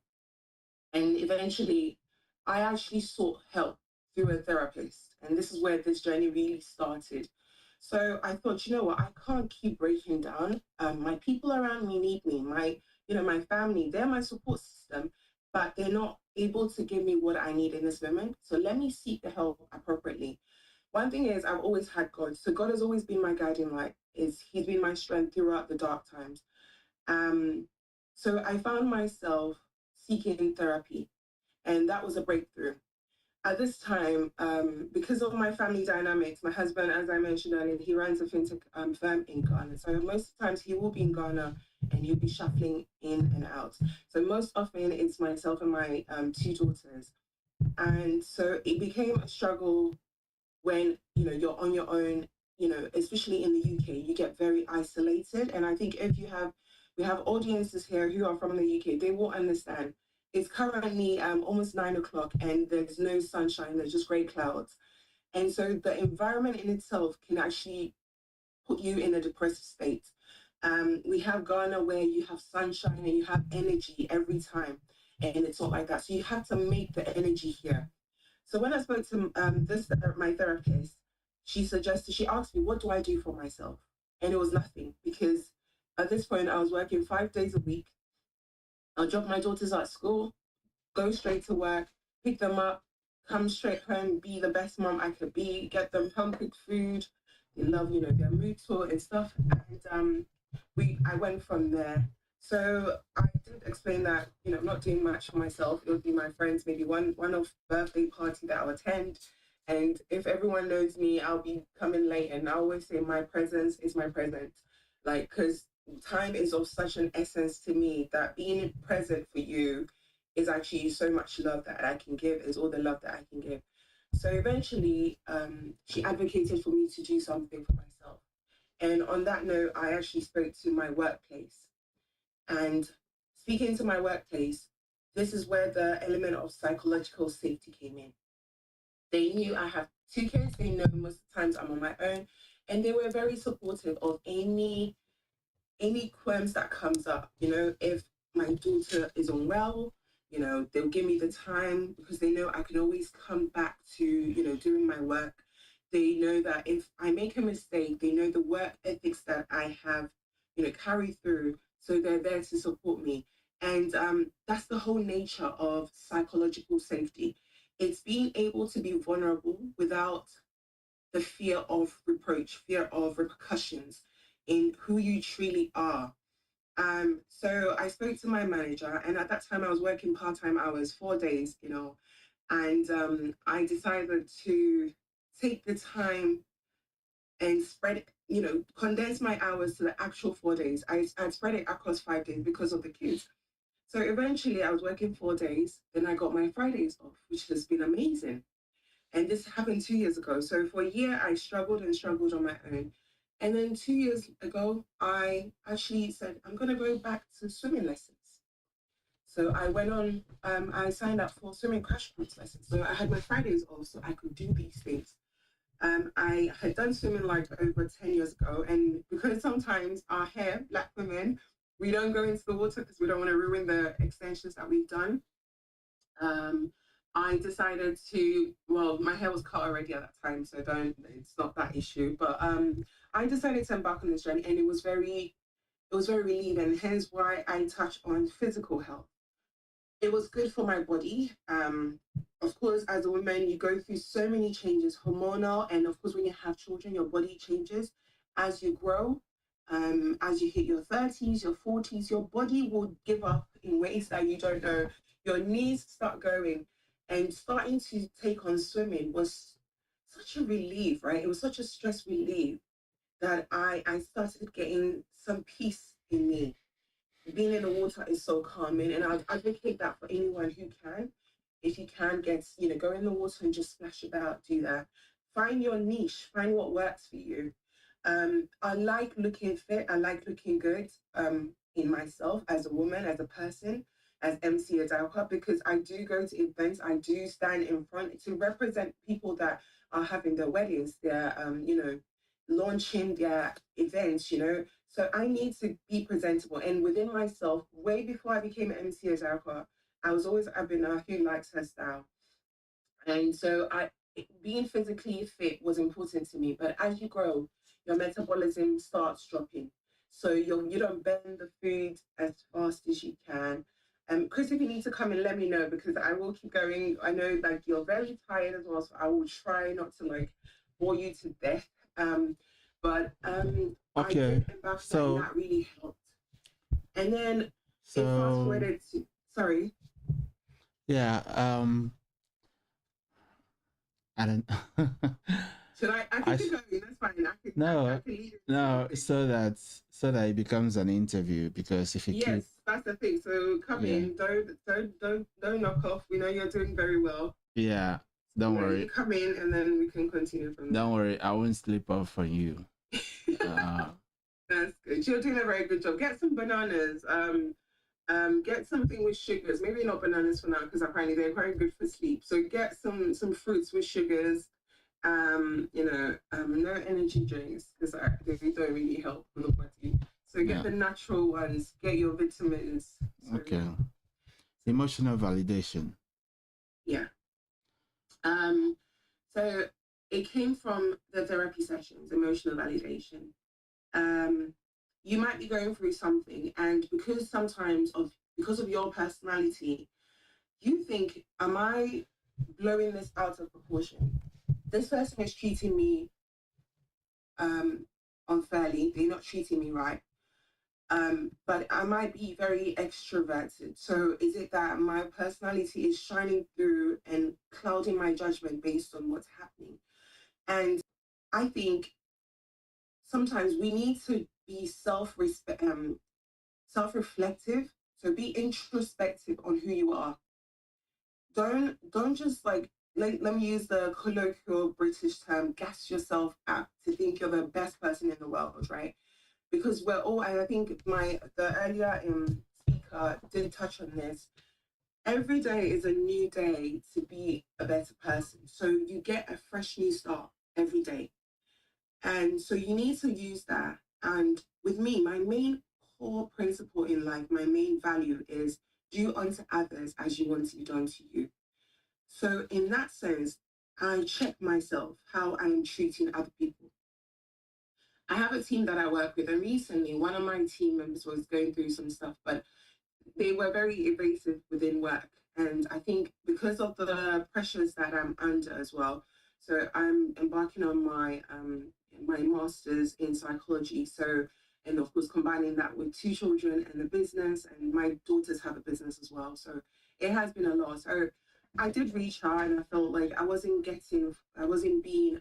And eventually, I actually sought help through a therapist. And this is where this journey really started. So I thought, you know what, I can't keep breaking down. My people around me need me. My family, they're my support system, but they're not able to give me what I need in this moment. So let me seek the help appropriately. One thing is, I've always had God. So God has always been my guiding light. He's been my strength throughout the dark times. So I found myself seeking therapy, and that was a breakthrough. At this time, because of my family dynamics, my husband, as I mentioned earlier, he runs a fintech firm in Ghana. So most of the times he will be in Ghana and he'll be shuffling in and out. So most often it's myself and my 2 daughters. And so it became a struggle when, you're on your own, especially in the UK, you get very isolated. And I think if we have audiences here who are from the UK, they will understand. It's currently almost 9 o'clock and there's no sunshine, there's just grey clouds. And so the environment in itself can actually put you in a depressive state. We have Ghana where you have sunshine and you have energy every time, and it's not like that. So you have to make the energy here. So when I spoke to my therapist, she asked me, what do I do for myself? And it was nothing, because at this point I was working 5 days a week. I'll drop my daughters at school, go straight to work, pick them up, come straight home, be the best mom I could be, get them home cooked food. They love, their mood tour and stuff. And I went from there. So I did explain that, I'm not doing much for myself. It would be my friends, maybe one off birthday party that I'll attend. And if everyone knows me, I'll be coming late. And I always say my presence is my present. Because time is of such an essence to me that being present for you is actually so much love that I can give, is all the love that I can give. So eventually, she advocated for me to do something for myself. And on that note, I actually spoke to my workplace. And speaking to my workplace, this is where the element of psychological safety came in. They knew I have two kids. They know most of the times I'm on my own, and they were very supportive of any qualms that comes up. You know, if my daughter is unwell, you know, they'll give me the time because they know I can always come back to, you know, doing my work. They know that if I make a mistake, they know the work ethics that I have, you know, carry through. So they're there to support me. And that's the whole nature of psychological safety. It's being able to be vulnerable without the fear of reproach, fear of repercussions in who you truly are. So I spoke to my manager, and at that time I was working part-time hours, 4 days, you know, and I decided to take the time and spread it, you know, condense my hours to the actual 4 days. I'd spread it across 5 days because of the kids. So eventually I was working 4 days, then I got my Fridays off, which has been amazing. And this happened 2 years ago. So for a year, I struggled and struggled on my own. And then 2 years ago, I actually said, I'm going to go back to swimming lessons. So I went on, I signed up for swimming crash course lessons. So I had my Fridays off so I could do these things. I had done swimming like over 10 years ago. And because sometimes our hair, Black women, we don't go into the water because we don't want to ruin the extensions that we've done. I decided to, well, my hair was cut already at that time, so it's not that issue. But I decided to embark on this journey, and it was very relieving. Hence why I touch on physical health. It was good for my body. Of course, as a woman, you go through so many changes, hormonal, and of course, when you have children, your body changes as you grow. As you hit your 30s, your 40s, your body will give up in ways that you don't know. Your knees start going, and starting to take on swimming was such a relief, right? It was such a stress relief that I started getting some peace in me. Being in the water is so calming, and I'd advocate that for anyone who can. If you can get, you know, go in the water and just splash about, do that. Find your niche, find what works for you. I like looking fit, I like looking good in myself as a woman, as a person, as MC Adalka, because I do go to events, I do stand in front to represent people that are having their weddings, their, you know, launching their events, you know. So I need to be presentable. And within myself, way before I became an MC Adalka, I was always Abina who likes her style. And so being physically fit was important to me. But as you grow, your metabolism starts dropping. So you don't burn the food as fast as you can. Chris, if you need to come and let me know, because I will keep going. I know like you're very tired as well, so I will try not to like bore you to death. But I did embark and that really helped. And then it fast forwarded to, sorry. Yeah, I don't. Should I can keep going. That's fine. No, I can lead no, so that it becomes an interview, because if you yes, keep, that's the thing. So come in. Don't knock off. We know you're doing very well. yeah, don't worry. You come in and then we can continue from there. Don't worry, I won't slip off for you. That's good. You're doing a very good job. Get some bananas. Get something with sugars. Maybe not bananas for now, because apparently they're very good for sleep. So get some fruits with sugars. You know, no energy drinks, because they don't really help for the body. So get the natural ones. Get your vitamins. So, okay. Emotional validation. Yeah. So it came from the therapy sessions, emotional validation. You might be going through something, and because of your personality, you think, am I blowing this out of proportion? This person is treating me unfairly. They're not treating me right. But I might be very extroverted. So is it that my personality is shining through and clouding my judgment based on what's happening? And I think sometimes we need to be self-reflective. So be introspective on who you are. Don't just like, let me use the colloquial British term, gas yourself up to think you're the best person in the world, right? Because we're all, and I think the earlier speaker did touch on this, every day is a new day to be a better person. So you get a fresh new start every day. And so you need to use that. And with me, my main core principle in life, my main value is do unto others as you want to be done to you. So in that sense, I check myself how I am treating other people. I have a team that I work with, and recently one of my team members was going through some stuff, but they were very evasive within work. And I think because of the pressures that I'm under as well, so I'm embarking on my master's in psychology. So, and of course, combining that with 2 children and a business, and my daughters have a business as well. So it has been a lot. So I did reach out, and I felt like I wasn't being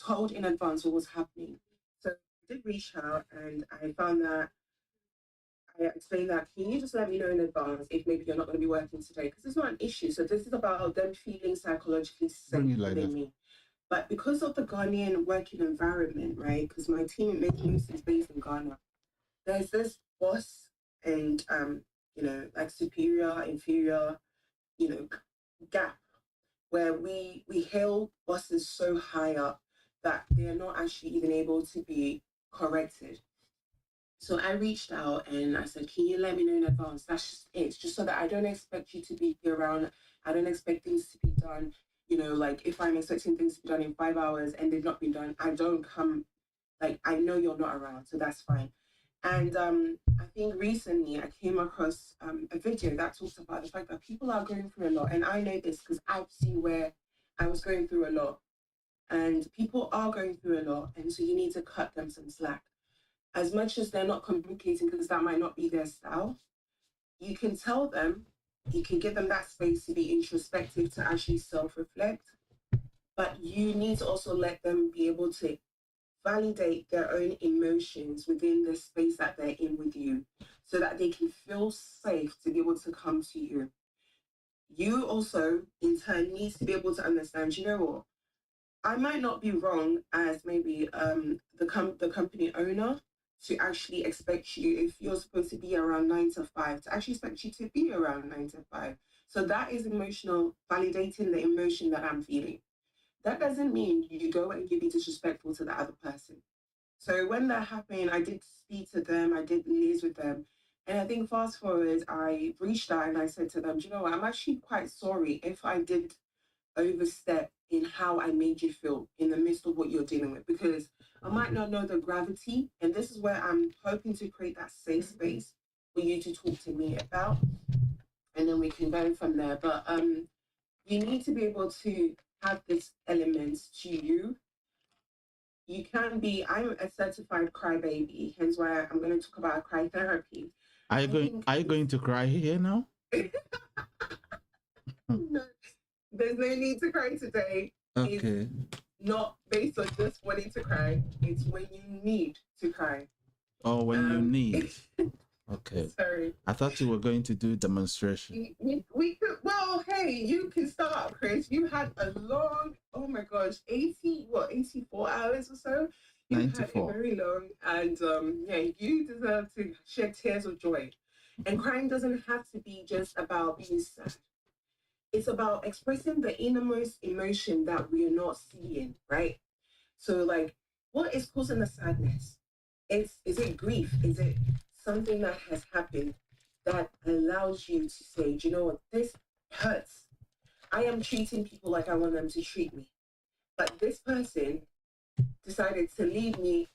told in advance what was happening. So I did reach out, and I found that I explained that, can you just let me know in advance if maybe you're not going to be working today? Because it's not an issue. So this is about them feeling psychologically safe within me. But because of the Ghanaian working environment, right? Because my team is based in Ghana, there's this boss and like superior, inferior, gap where we hail bosses so high up that they're not actually even able to be corrected. So I reached out and I said, can you let me know in advance? That's just it. Just so that I don't expect you to be here around. I don't expect things to be done. Like if I'm expecting things to be done in 5 hours and they've not been done, I don't come, like, I know you're not around. So that's fine. And I think recently I came across a video that talks about the fact that people are going through a lot. And I know this because I've seen where I was going through a lot. And people are going through a lot. And so you need to cut them some slack. As much as they're not communicating because that might not be their style, you can tell them, you can give them that space to be introspective, to actually self-reflect, but you need to also let them be able to validate their own emotions within the space that they're in with you so that they can feel safe to be able to come to you. You also, in turn, need to be able to understand, you know what, I might not be wrong as maybe the company owner to actually expect you, if you're supposed to be around 9 to 5, to actually expect you to be around 9 to 5. So that is emotional, validating the emotion that I'm feeling. That doesn't mean you go and you be disrespectful to the other person. So when that happened, I did speak to them, I did liaise with them. And I think fast forward, I reached out and I said to them, do you know what, I'm actually quite sorry if I did overstep in how I made you feel in the midst of what you're dealing with, because I might not know the gravity, and this is where I'm hoping to create that safe space for you to talk to me about, and then we can go from there. But you need to be able to have this element to you. You can be, I'm a certified crybaby, hence why I'm going to talk about cry therapy. Are you going to cry here now? No, there's no need to cry today. Okay. It's not based on just wanting to cry. It's when you need to cry. Oh, when you need. Okay. Sorry. I thought you were going to do demonstration. We could, well, hey, you can start, Chris. You had a long, oh my gosh, 84 hours or so? You 94. had a very long, and yeah, you deserve to shed tears of joy. And crying doesn't have to be just about being sad. It's about expressing the innermost emotion that we are not seeing, right? So, like, what is causing the sadness? Is it grief? Is it something that has happened that allows you to say, do you know what, this hurts. I am treating people like I want them to treat me. But this person decided to leave me,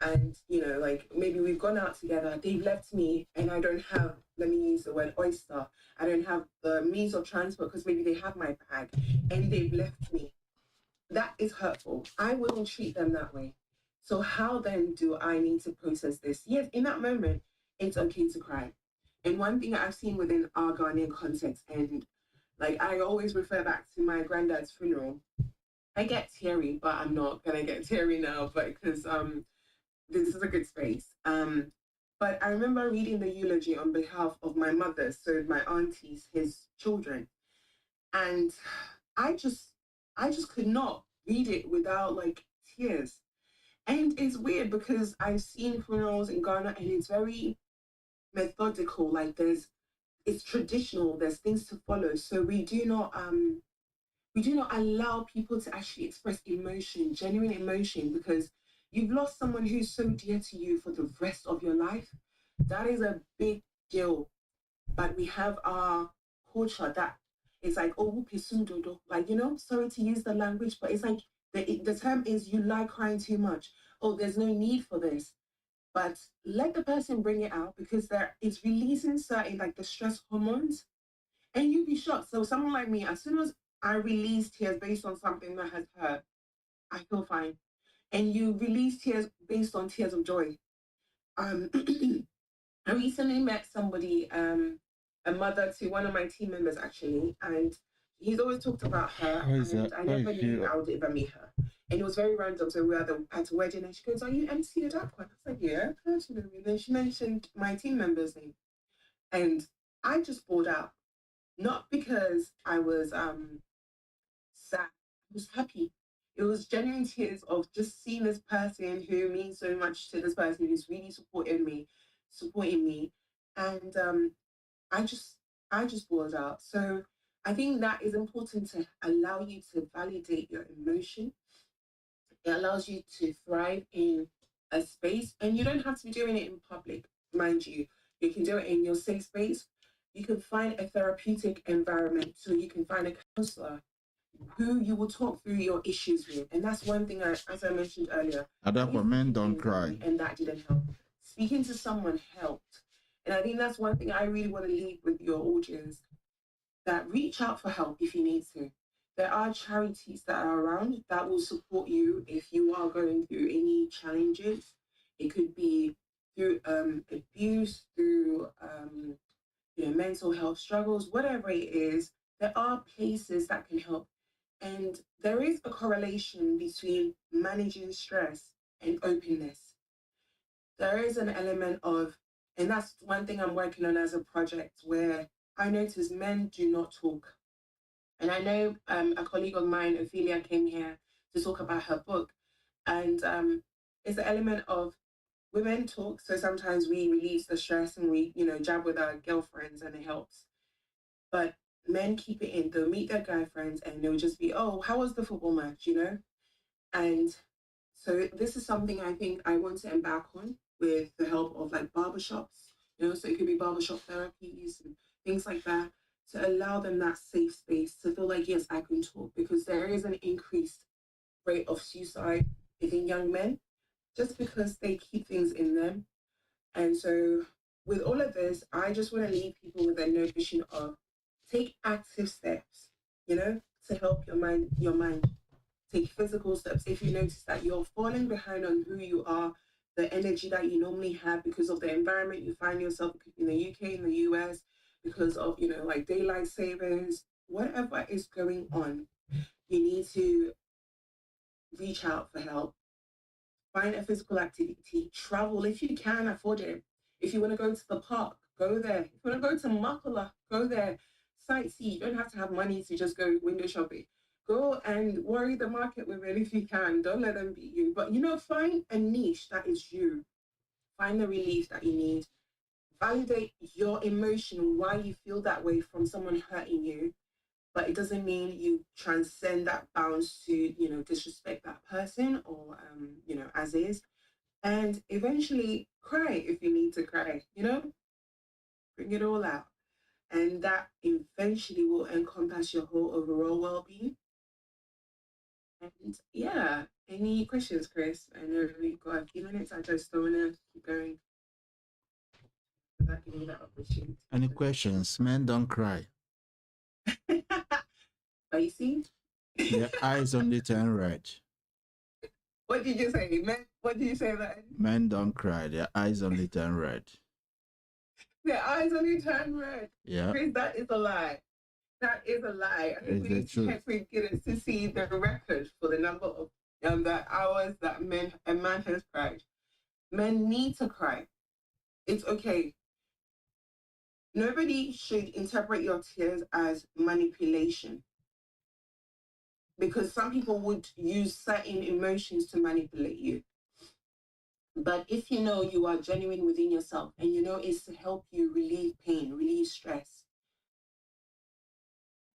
and, like, maybe we've gone out together, they've left me, and I don't have, let me use the word oyster, I don't have the means of transport because maybe they have my bag, and they've left me. That is hurtful. I wouldn't treat them that way. So how then do I need to process this? Yes, in that moment, it's okay to cry. And one thing I've seen within our Ghanaian context, and like I always refer back to my granddad's funeral, I get teary, but I'm not gonna get teary now, but because this is a good space. But I remember reading the eulogy on behalf of my mother, so my aunties, his children, and I just could not read it without like tears. And it's weird because I've seen funerals in Ghana and it's very methodical. Like there's it's traditional. There's things to follow. So we do not allow people to actually express emotion, genuine emotion, because you've lost someone who's so dear to you for the rest of your life. That is a big deal. But we have our culture that is like, oh, like, sorry to use the language, but it's like the term is you like crying too much. Oh, there's no need for this. But let the person bring it out, because it's releasing certain, like, the stress hormones, and you'd be shocked. So someone like me, as soon as I release tears based on something that has hurt, I feel fine. And you release tears based on tears of joy. I recently met somebody, a mother to one of my team members actually, and he's always talked about her, and I never knew I would ever meet her. And it was very random. So we were at a wedding, and she goes, "Are you MC Adapquan?" I was like, "Yeah, personally." And then she mentioned my team member's name, and I just bawled out, not because I was sad. I was happy. It was genuine tears of just seeing this person who means so much to this person who's really supporting me, and I just bawled out. So I think that is important, to allow you to validate your emotion. It allows you to thrive in a space, and you don't have to be doing it in public, mind you. You can do it in your safe space. You can find a therapeutic environment, so you can find a counselor who you will talk through your issues with. And that's one thing, as I mentioned earlier. Men don't cry. And that didn't help. Speaking to someone helped. And I think that's one thing I really want to leave with your audience, that reach out for help if you need to. There are charities that are around that will support you if you are going through any challenges. It could be through abuse, through mental health struggles, whatever it is. There are places that can help. And there is a correlation between managing stress and openness. There is an element of, and that's one thing I'm working on as a project, where I notice men do not talk. And I know a colleague of mine, Ophelia, came here to talk about her book. And it's the element of women talk. So sometimes we release the stress and we, jab with our girlfriends, and it helps. But men keep it in. They'll meet their guy friends and they'll just be, "Oh, how was the football match?" And so this is something I think I want to embark on with the help of, like, barbershops, so it could be barbershop therapies and things like that, to allow them that safe space to feel like, yes, I can talk, because there is an increased rate of suicide within young men just because they keep things in them. And so with all of this, I just want to leave people with a notion of, take active steps, to help your mind. Take physical steps. If you notice that you're falling behind on who you are, the energy that you normally have because of the environment you find yourself in the UK, in the US, because of, like daylight savings, whatever is going on, you need to reach out for help. Find a physical activity. Travel if you can afford it. If you want to go to the park, go there. If you want to go to Makala, go there. Sightsee. You don't have to have money to just go window shopping. Go and worry the market with it if you can. Don't let them beat you. But, find a niche that is you. Find the relief that you need. Validate your emotion, why you feel that way from someone hurting you. But it doesn't mean you transcend that bounds to, disrespect that person or, as is. And eventually cry if you need to cry, bring it all out. And that eventually will encompass your whole overall well-being. And yeah, any questions, Chris? I know we've got a few minutes. I just don't want to keep going without giving you that opportunity. Any questions? Men don't cry. But you see? Their eyes only turn red. What did you say? Men, what did you say that? Men don't cry. Their eyes only turn red. Their eyes only turn red. Yeah. Chris, that is a lie. That is a lie. I think we need to check with Guinness to see the record for the number of the hours that a man has cried. Men need to cry. It's okay. Nobody should interpret your tears as manipulation, because some people would use certain emotions to manipulate you. But if you know you are genuine within yourself and you know it's to help you relieve pain, relieve stress,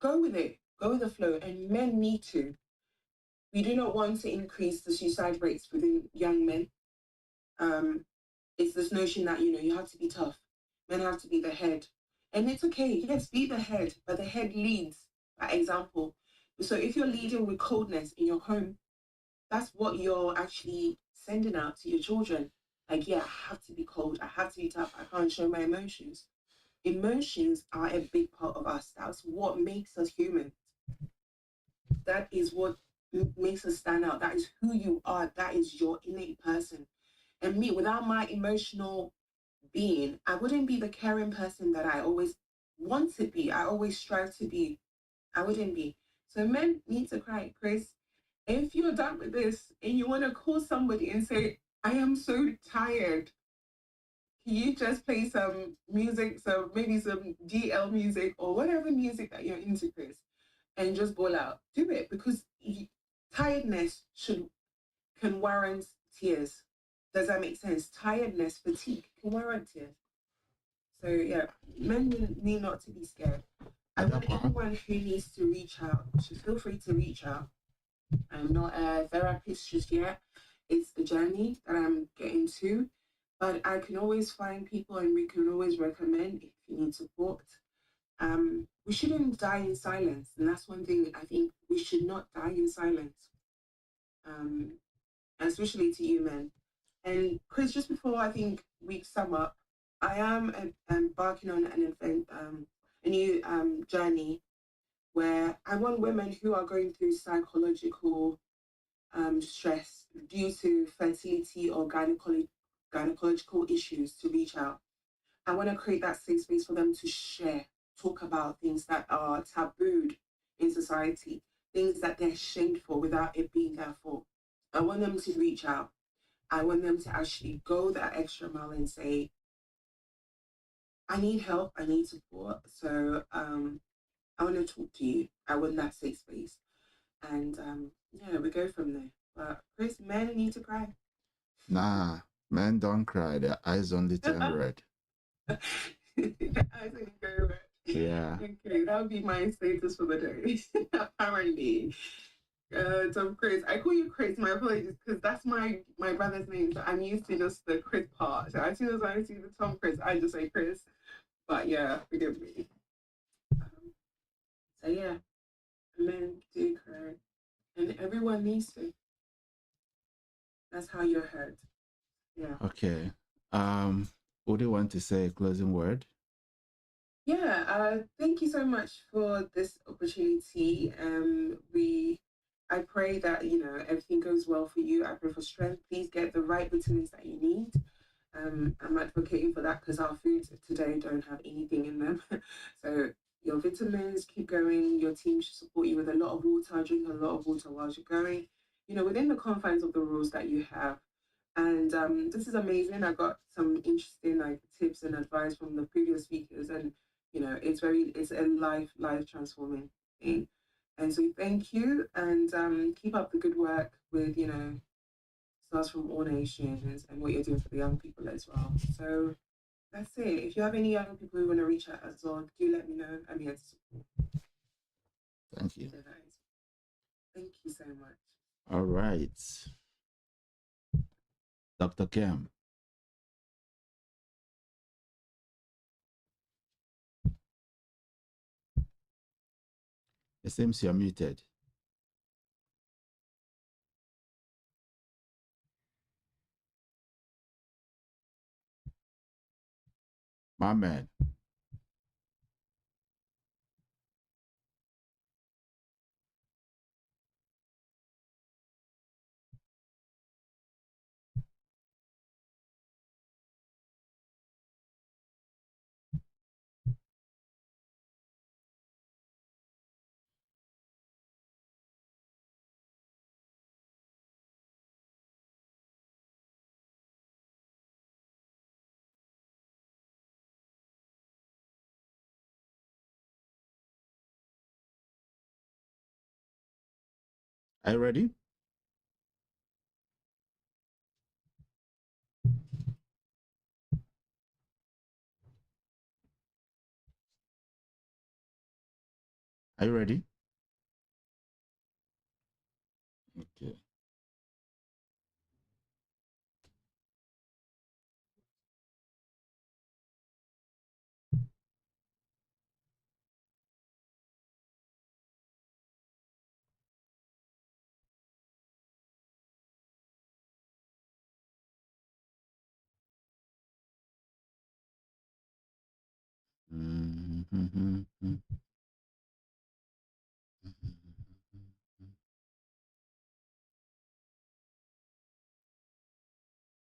go with it, go with the flow. And men need to. We do not want to increase the suicide rates within young men. It's this notion that, you have to be tough. Men have to be the head. And it's okay, yes, be the head, but the head leads by example. So if you're leading with coldness in your home, that's what you're actually sending out to your children. Like, yeah, I have to be cold. I have to be tough. I can't show my emotions. Emotions are a big part of us. That's what makes us human. That is what makes us stand out. That is who you are. That is your innate person. And me, without my emotional being, I wouldn't be the caring person that I always want to be. I always strive to be. I wouldn't be. So men need to cry, Chris. If you're done with this and you want to call somebody and say, I am so tired, can you just play some music, maybe some DL music or whatever music that you're into, Chris, and just ball out? Do it, because tiredness can warrant tears. Does that make sense? Tiredness, fatigue can warrant tears. So yeah, men need not to be scared. I want anyone who needs to reach out to feel free to reach out. I'm not a therapist just yet. It's the journey that I'm getting to, but I can always find people and we can always recommend if you need support. We shouldn't die in silence, and that's one thing I think we should not die in silence, especially to you men. And Chris, just before I think we sum up, I am embarking on an event, a new journey where I want women who are going through psychological stress due to fertility or gynecological issues to reach out. I want to create that safe space for them to share, talk about things that are tabooed in society, things that they're shamed for without it being their fault. I want them to reach out. I want them to actually go that extra mile and say, I need help, I need support. So I want to talk to you. I want that safe space. And yeah, we go from there. But Chris, men need to cry. Nah, men don't cry. Their eyes only turn red. Their eyes only go red. Yeah. Okay, that would be my status for the day. Apparently. Tom Chris. I call you Chris, my apologies, because that's my brother's name. So I'm used to just the Chris part. So as soon as I see the Tom Chris, I just say Chris. But yeah, forgive me. So yeah, men do cry. And everyone needs to. That's how you're heard. Yeah. Okay. Would you want to say a closing word? Yeah, thank you so much for this opportunity. I pray that, everything goes well for you. I pray for strength. Please get the right vitamins that you need. I'm advocating for that because our foods today don't have anything in them. So your vitamins, keep going. Your team should support you with a lot of water. Drink a lot of water while you're going, within the confines of the rules that you have. And this is amazing. I got some interesting tips and advice from the previous speakers, and it's a life transforming thing. And so thank you, and keep up the good work with Stars from All Nations and what you're doing for the young people as well. So that's it. If you have any young people who want to reach out as well, do let me know. I'm here to support. Thank you. So thank you so much. All right. Dr. Kim. It seems you're muted. My man. Are you ready? Are you ready? Okay.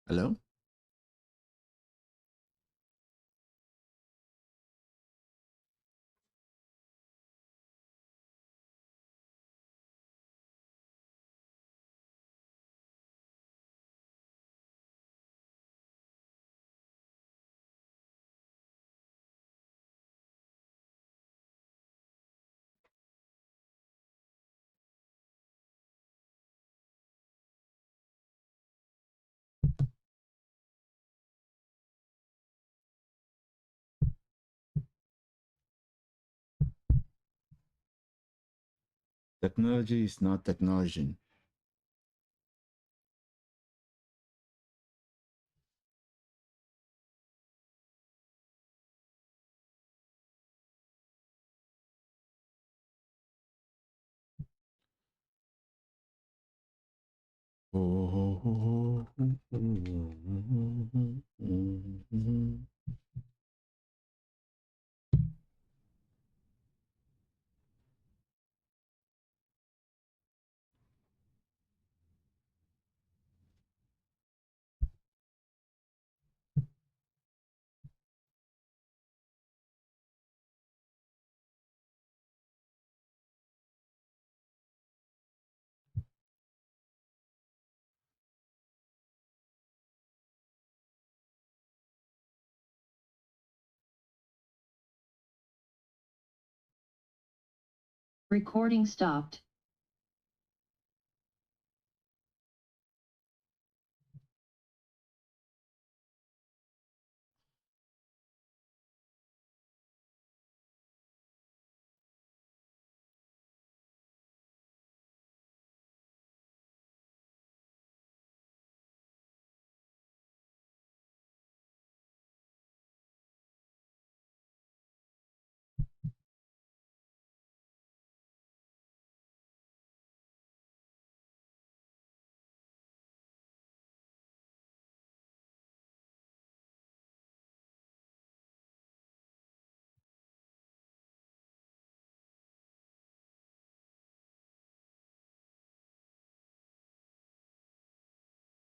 Hello? Technology is not technology. Recording stopped.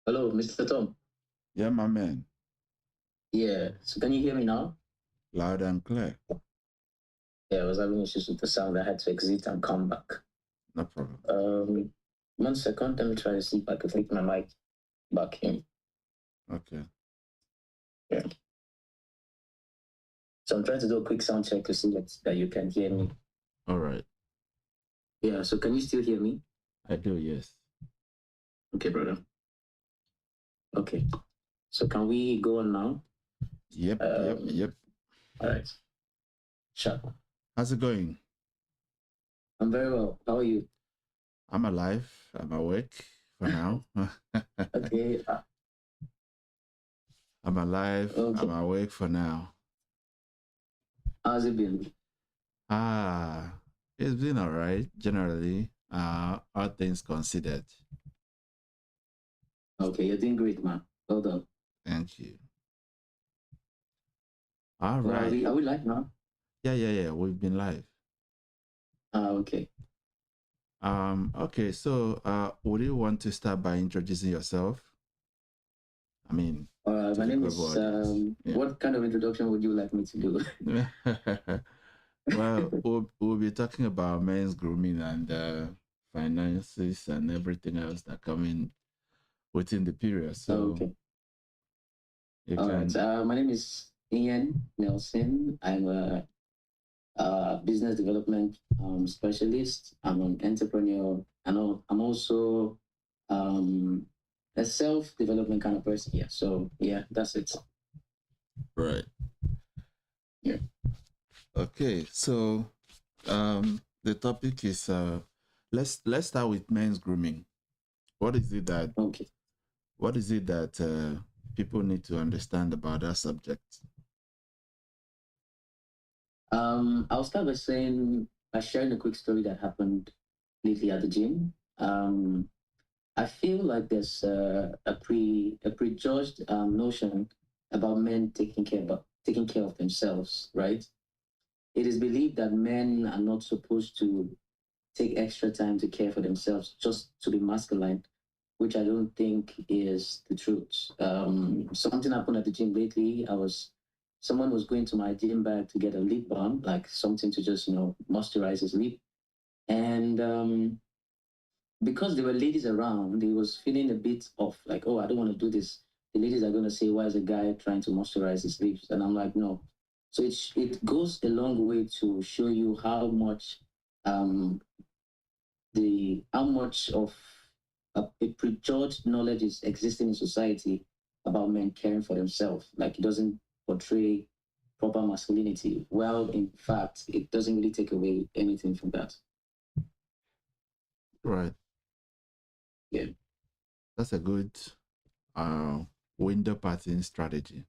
Hello, Mr. Tom. Yeah, my man. Yeah, so can you hear me now? Loud and clear. Yeah, I was having issues with the sound. I had to exit and come back. No problem. 1 second, let me try to see if I can flick my mic back in. Okay. Yeah. So I'm trying to do a quick sound check to see that you can hear me. All right. Yeah, so can you still hear me? I do, yes. Okay, brother. Okay. So can we go on now? Yep. All right. Sure. How's it going? I'm very well. How are you? I'm alive. I'm awake for now. Okay. I'm alive. Okay. I'm awake for now. How's it been? It's been all right, generally, all things considered. Okay, you're doing great, man. Well done. Thank you. All Well, right. are we live now? Yeah. We've been live. Okay. Okay, so would you want to start by introducing yourself? I mean, my name is, what kind of introduction would you like me to do? Well, we'll be talking about men's grooming and finances and everything else that come in within the period. So, okay. You All can... right. My name is Ian Nelson. I'm a business development specialist. I'm an entrepreneur. And I'm also a self-development kind of person. Yeah. So yeah, that's it. Right. Yeah. Okay. So the topic is let's start with men's grooming. What is it that people need to understand about that subject? I'll start by sharing a quick story that happened lately at the gym. I feel like there's a prejudged notion about men taking care of themselves, right? It is believed that men are not supposed to take extra time to care for themselves just to be masculine, which I don't think is the truth. Something happened at the gym lately. Someone was going to my gym bag to get a lip balm, like something to just moisturize his lip, and because there were ladies around, he was feeling a bit of like, oh, I don't want to do this. The ladies are going to say, why is a guy trying to moisturize his lips? And I'm like, no. So it goes a long way to show you how much of a prejudged knowledge is existing in society about men caring for themselves. Like, it doesn't portray proper masculinity. Well, in fact, it doesn't really take away anything from that. Right. Yeah. That's a good window pattern strategy.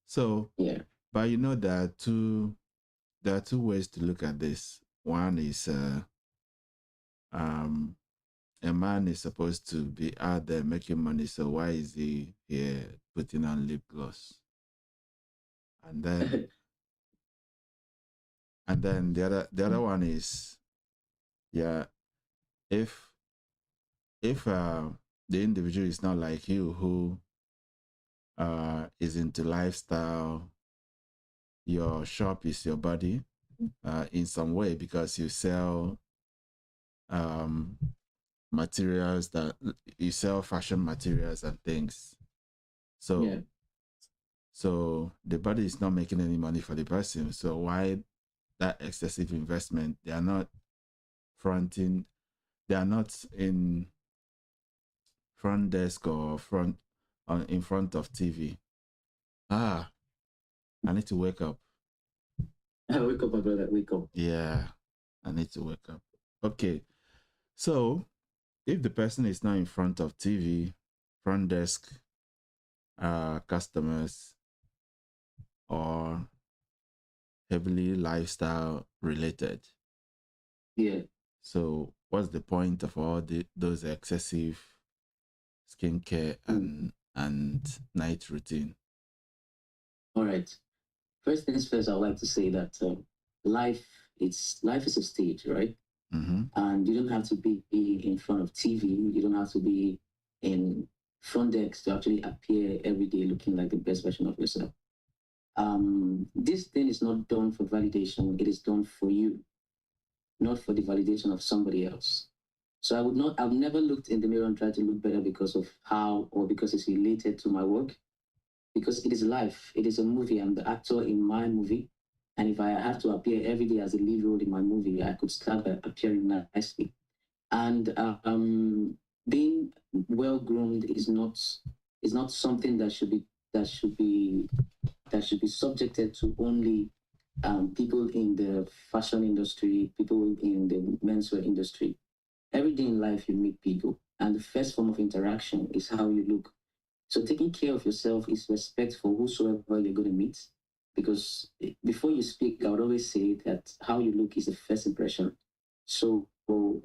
So yeah. But there are two ways to look at this. One is a man is supposed to be out there making money, so why is he here putting on lip gloss? And then the other one is, if the individual is not like you, who is into lifestyle, your shop is your body in some way, because you sell materials, that you sell fashion materials and things. So so the body is not making any money for the person. So why that excessive investment? They are not in front desk or in front of TV. I need to wake up. Wake up, my brother, wake up. Yeah, I need to wake up. Okay. So if the person is not in front of TV, front desk, customers, or heavily lifestyle related. Yeah. So what's the point of all those excessive skincare and night routine? All right. First things first, I'd like to say that life is a stage, right? Mm-hmm. And you don't have to be in front of TV. You don't have to be in front desk to actually appear every day looking like the best version of yourself. This thing is not done for validation. It is done for you, not for the validation of somebody else. So I've never looked in the mirror and tried to look better because of how or because it's related to my work. Because it is life. It is a movie. I'm the actor in my movie. And if I have to appear every day as a lead role in my movie, I could start by appearing nicely. And being well groomed is not something that should be subjected to only people in the fashion industry, people in the menswear industry. Every day in life, you meet people, and the first form of interaction is how you look. So taking care of yourself is respect for whosoever you're going to meet. Because before you speak, I would always say that how you look is the first impression. So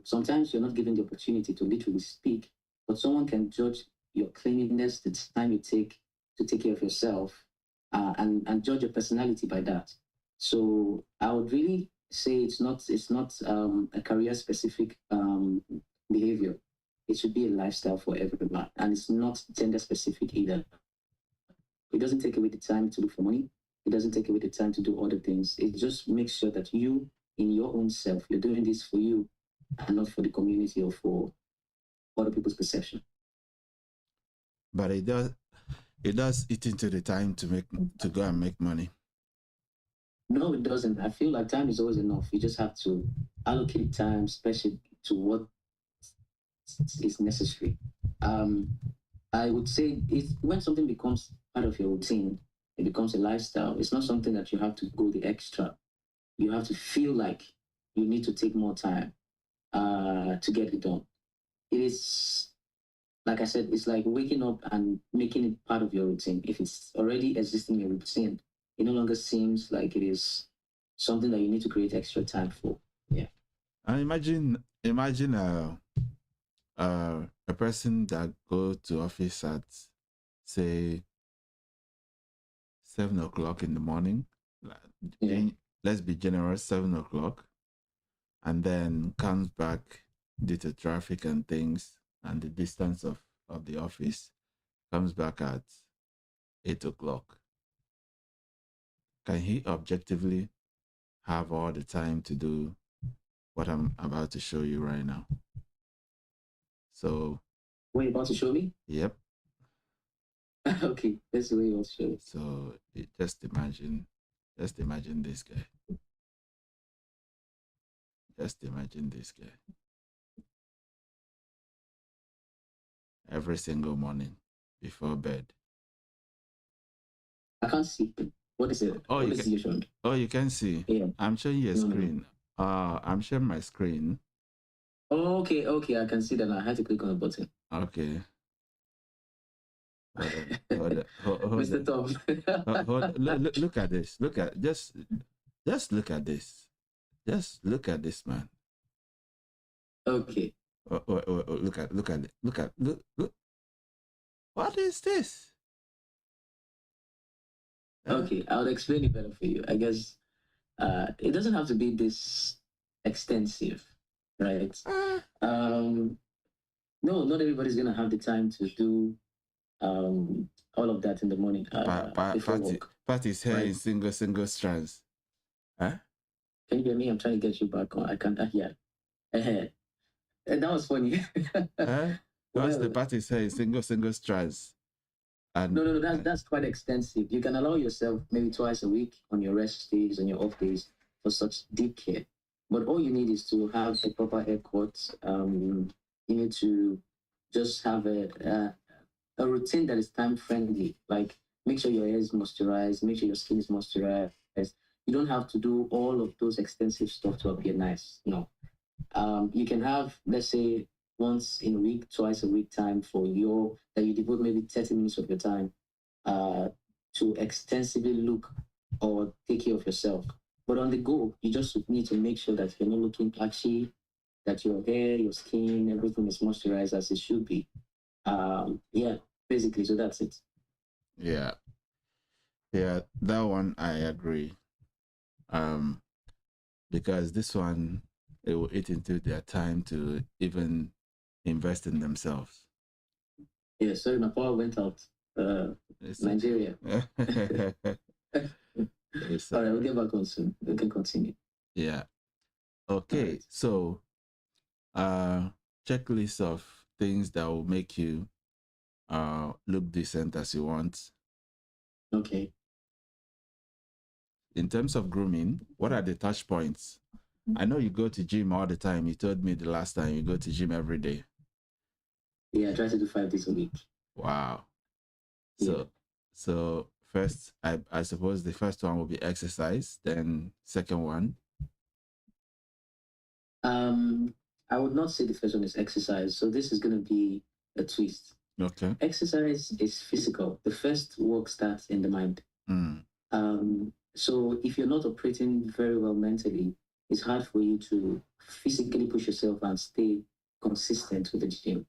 sometimes you're not given the opportunity to literally speak, but someone can judge your cleanliness, the time you take to take care of yourself, and judge your personality by that. So I would really say it's not a career specific behavior. It should be a lifestyle for everyone, and it's not gender specific either. It doesn't take away the time to look for money. It doesn't take away the time to do other things. It just makes sure that you, in your own self, you're doing this for you and not for the community or for other people's perception. But it does eat into the time to go and make money. No, it doesn't. I feel like time is always enough. You just have to allocate time, especially to what is necessary. I would say when something becomes part of your routine, it becomes a lifestyle. It's not something that you have to go the extra. You have to feel like you need to take more time to get it done. It is, like I said, it's like waking up and making it part of your routine. If it's already existing in your routine, it no longer seems like it is something that you need to create extra time for. Yeah. And imagine a person that go to office at, say, 7 o'clock in the morning. Let's be generous, 7 o'clock, and then comes back due to traffic and things and the distance of the office, comes back at 8 o'clock. Can he objectively have all the time to do what I'm about to show you right now? So, what are you about to show me? Yep. Okay, that's the way you want to show it. So just imagine this guy. Just imagine this guy. Every single morning before bed. I can't see. What is it? Oh, you can see. Yeah. I'm showing you a screen. I'm sharing my screen. Oh, okay, I can see that. I had to click on the button. Okay. Hold Mr. Tom. Look at this. Just look at this. Just look at this, man. Okay. Look at. What is this? Okay, I'll explain it better for you. I guess it doesn't have to be this extensive, right? No, not everybody's gonna have the time to do all of that in the morning. Party's hair in single strands. Huh? Can you hear me? I'm trying to get you back on. I can't hear. And that was funny. What's the party's hair in single strands? And no, that's quite extensive. You can allow yourself maybe twice a week on your rest days, on your off days, for such deep care. But all you need is to have a proper haircut. You need to just have a routine that is time friendly. Like, make sure your hair is moisturized, make sure your skin is moisturized. You don't have to do all of those extensive stuff to appear nice. No. You can have, let's say, once in a week, twice a week time for that you devote maybe 30 minutes of your time to extensively look or take care of yourself. But on the go, you just need to make sure that you're not looking patchy, that your hair, your skin, everything is moisturized as it should be. Yeah, basically, so that's it. Yeah, that one I agree. Because this one, it will eat into their time to even invest in themselves. Yeah, sorry, my power went out. Nigeria. All right, we'll get back on soon. We can continue. Yeah. Okay, right. So checklist of things that will make you look decent as you want. Okay. In terms of grooming, what are the touch points? I know you go to gym all the time. You told me the last time you go to gym every day. Yeah, I try to do 5 days a week. Wow. Yeah. So first, I suppose the first one will be exercise. Then second one. I would not say the first one is exercise. So this is going to be a twist. Okay. Exercise is physical. The first work starts in the mind. So if you're not operating very well mentally, it's hard for you to physically push yourself and stay consistent with the gym.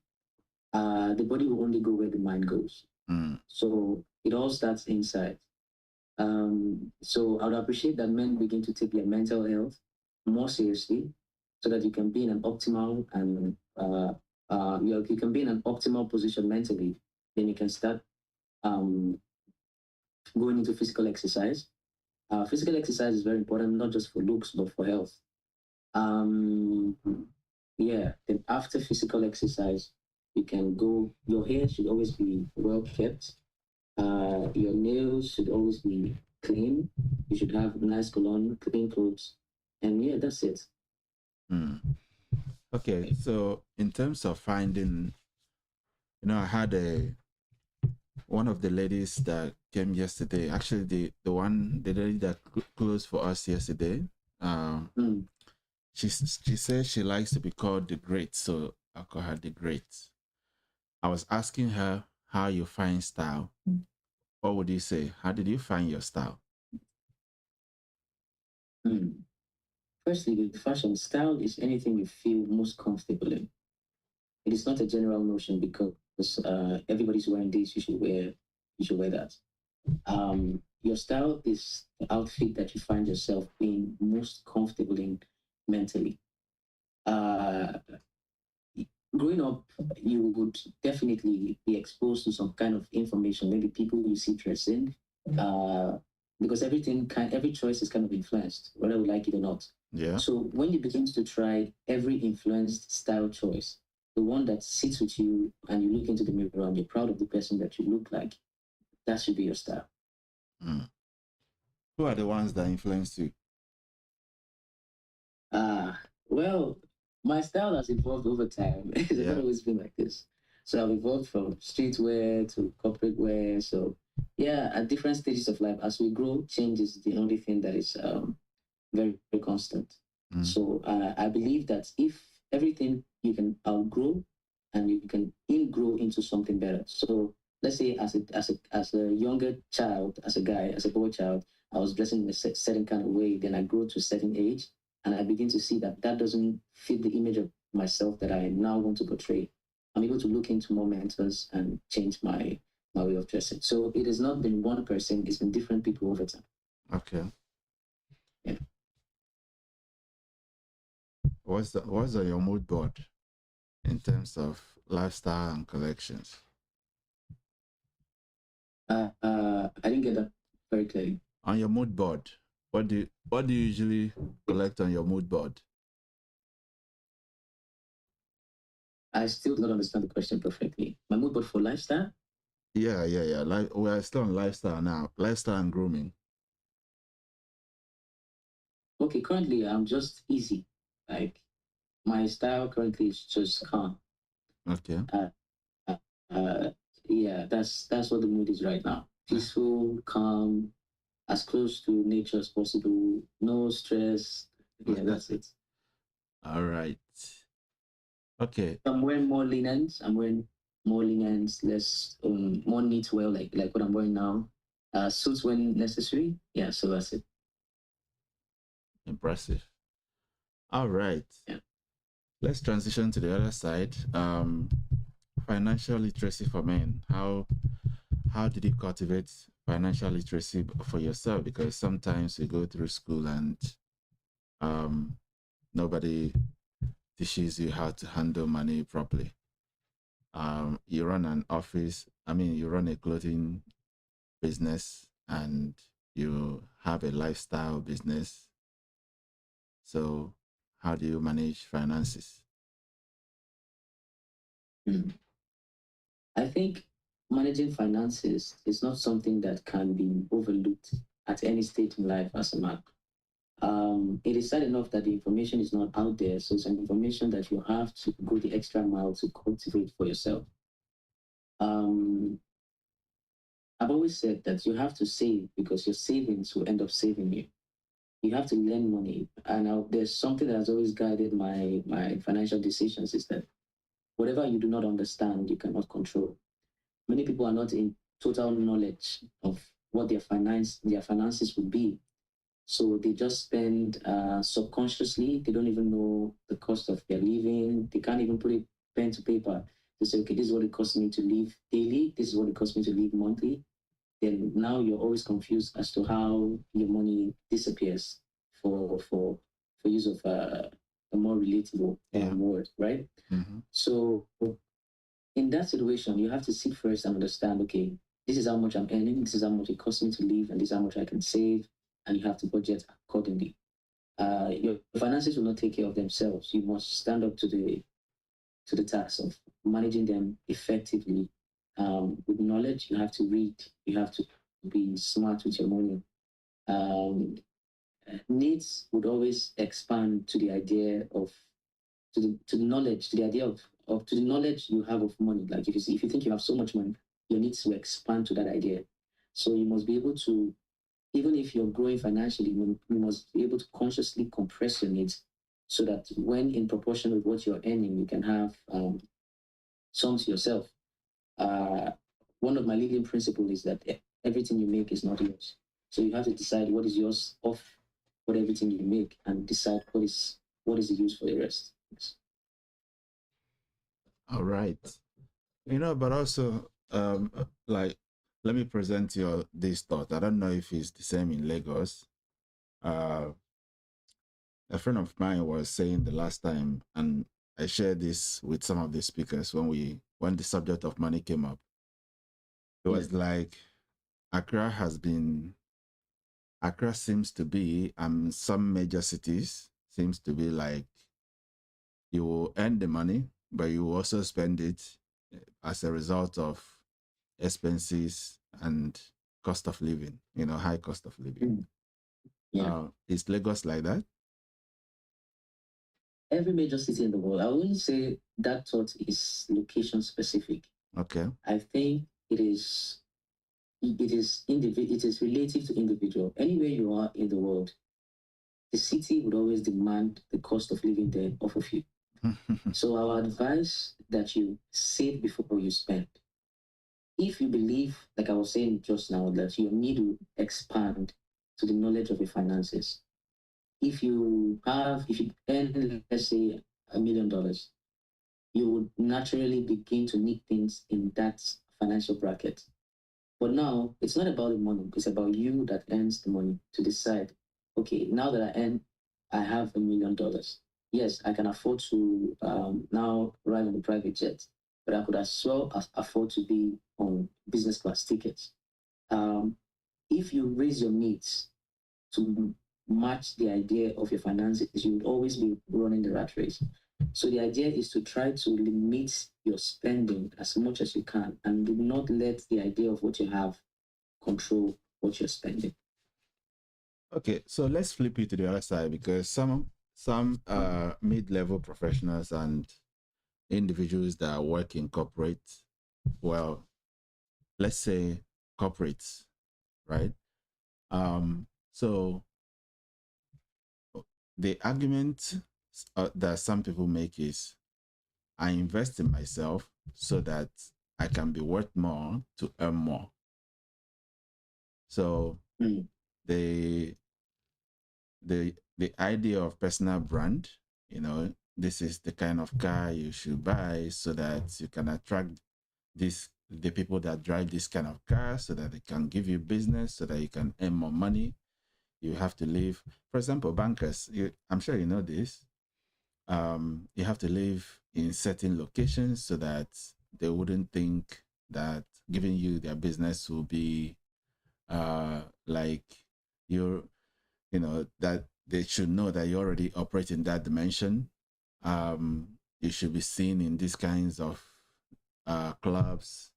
The body will only go where the mind goes. So it all starts inside. So I would appreciate that men begin to take their mental health more seriously, so that you can be in an optimal and you can be in an optimal position mentally. Then you can start going into physical exercise. Physical exercise is very important, not just for looks, but for health. Yeah, then after physical exercise, you can go, your hair should always be well kept. Your nails should always be clean. You should have nice cologne, clean clothes. And yeah, that's it. Okay, so in terms of finding, I had one of the ladies that came yesterday, actually the lady that closed for us yesterday, she says she likes to be called the Great, so I'll call her the Great. I was asking her how you find style. What would you say? How did you find your style? Firstly, with fashion, style is anything you feel most comfortable in. It is not a general notion because everybody's wearing this, you should wear that. Your style is the outfit that you find yourself being most comfortable in mentally. Growing up, you would definitely be exposed to some kind of information, maybe people you see dressing, because every choice is kind of influenced, whether we like it or not. Yeah. So when you begin to try every influenced style choice, the one that sits with you and you look into the mirror and you're proud of the person that you look like, that should be your style. Who are the ones that influence you? Well, my style has evolved over time. It's not always been like this. So I've evolved from streetwear to corporate wear. So yeah, at different stages of life, as we grow, change is the only thing that is very, very constant. So I believe that if everything you can outgrow and you can ingrow into something better. So let's say as a younger child, as a guy, as a boy child, I was dressing in a certain kind of way. Then I grew to a certain age, and I begin to see that that doesn't fit the image of myself that I now want to portray. I'm able to look into more mentors and change my way of dressing. So it has not been one person; it's been different people over time. Okay. Yeah. What's on your mood board in terms of lifestyle and collections? I didn't get that very clearly. On your mood board, what do you usually collect on your mood board? I still don't understand the question perfectly. My mood board for lifestyle? Yeah. We're still on lifestyle now. Lifestyle and grooming. Okay, currently I'm just easy. Like my style currently is just calm. Okay. Yeah, that's what the mood is right now. Peaceful, calm, as close to nature as possible. No stress. Yeah, that's it. All right. Okay. I'm wearing more linens. Less more neat wear, like what I'm wearing now. Suits when necessary. Yeah, so that's it. Impressive. All right. Yeah. Let's transition to the other side. Financial literacy for men. How did you cultivate financial literacy for yourself? Because sometimes you go through school and nobody teaches you how to handle money properly. You run an office. You run a clothing business and you have a lifestyle business. So how do you manage finances? I think managing finances is not something that can be overlooked at any stage in life as a man. It is sad enough that the information is not out there, so it's an information that you have to go the extra mile to cultivate for yourself. I've always said that you have to save because your savings will end up saving you. You have to lend money, and there's something that has always guided my financial decisions is that whatever you do not understand, you cannot control. Many people are not in total knowledge of what their finances would be. So they just spend subconsciously. They don't even know the cost of their living. They can't even put it pen to paper to say, okay, this is what it costs me to live daily. This is what it costs me to live monthly. Then now you're always confused as to how your money disappears for use of a more relatable word, right? Mm-hmm. So in that situation, you have to sit first and understand, okay, this is how much I'm earning, this is how much it costs me to live, and this is how much I can save, and you have to budget accordingly. Your finances will not take care of themselves. You must stand up to the task of managing them effectively. With knowledge, you have to read, you have to be smart with your money. Needs would always expand to the idea of to the knowledge, to the idea of to the knowledge you have of money. Like if you think you have so much money, your needs will expand to that idea. So you must be able to, even if you're growing financially, you must be able to consciously compress your needs so that when in proportion with what you're earning, you can have some to yourself. One of my leading principles is that everything you make is not yours. So you have to decide what is yours of what everything you make, and decide what is the use for the rest. Yes. All right. But also, like, let me present you this thought. I don't know if it's the same in Lagos. A friend of mine was saying the last time, and I shared this with some of the speakers when the subject of money came up. It was like Accra seems to be, some major cities seems to be like, you will earn the money, but you will also spend it as a result of expenses and cost of living, high cost of living. Is Lagos like that? Every major city in the world, I wouldn't say that thought is location specific. Okay. I think it is relative to individual. Anywhere you are in the world, the city would always demand the cost of living there off of you. So I would advise that you save before you spend. If you believe, like I was saying just now, that you need to expand to the knowledge of your finances, if you earn, let's say, $1 million, you would naturally begin to need things in that financial bracket. But now it's not about the money, it's about you that earns the money to decide, okay, now that I have $1 million. Yes, I can afford to now ride on the private jet, but I could as well afford to be on business class tickets. If you raise your needs to match the idea of your finances, you would always be running the rat race. So the idea is to try to limit your spending as much as you can, and do not let the idea of what you have control what you're spending. Okay, so let's flip it to the other side, because some mid-level professionals and individuals that work in corporate, well, let's say corporates, right? So the argument that some people make is, I invest in myself so that I can be worth more to earn more. So the idea of personal brand, this is the kind of car you should buy so that you can attract the people that drive this kind of car, so that they can give you business, so that you can earn more money. You have to live, for example, bankers, I'm sure you know this. You have to live in certain locations so that they wouldn't think that giving you their business will be like that they should know that you already operate in that dimension. You should be seen in these kinds of clubs.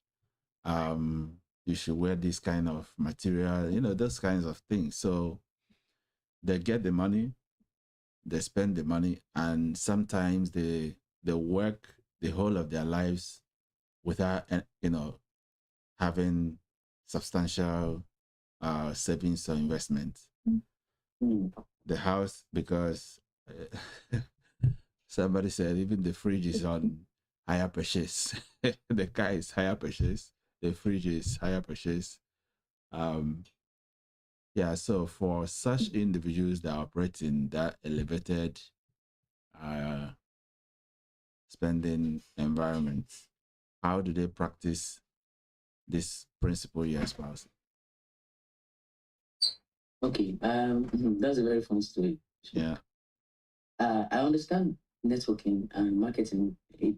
You should wear this kind of material, those kinds of things. So they get the money, they spend the money, and sometimes they work the whole of their lives without having substantial savings or investments. The house, because somebody said even the fridge is on higher purchase. The car is higher purchase, the fridge is higher purchase. So for such individuals that operate in that elevated spending environment, how do they practice this principle you espouse? Okay, that's a very fun story. Yeah. I understand networking and marketing. It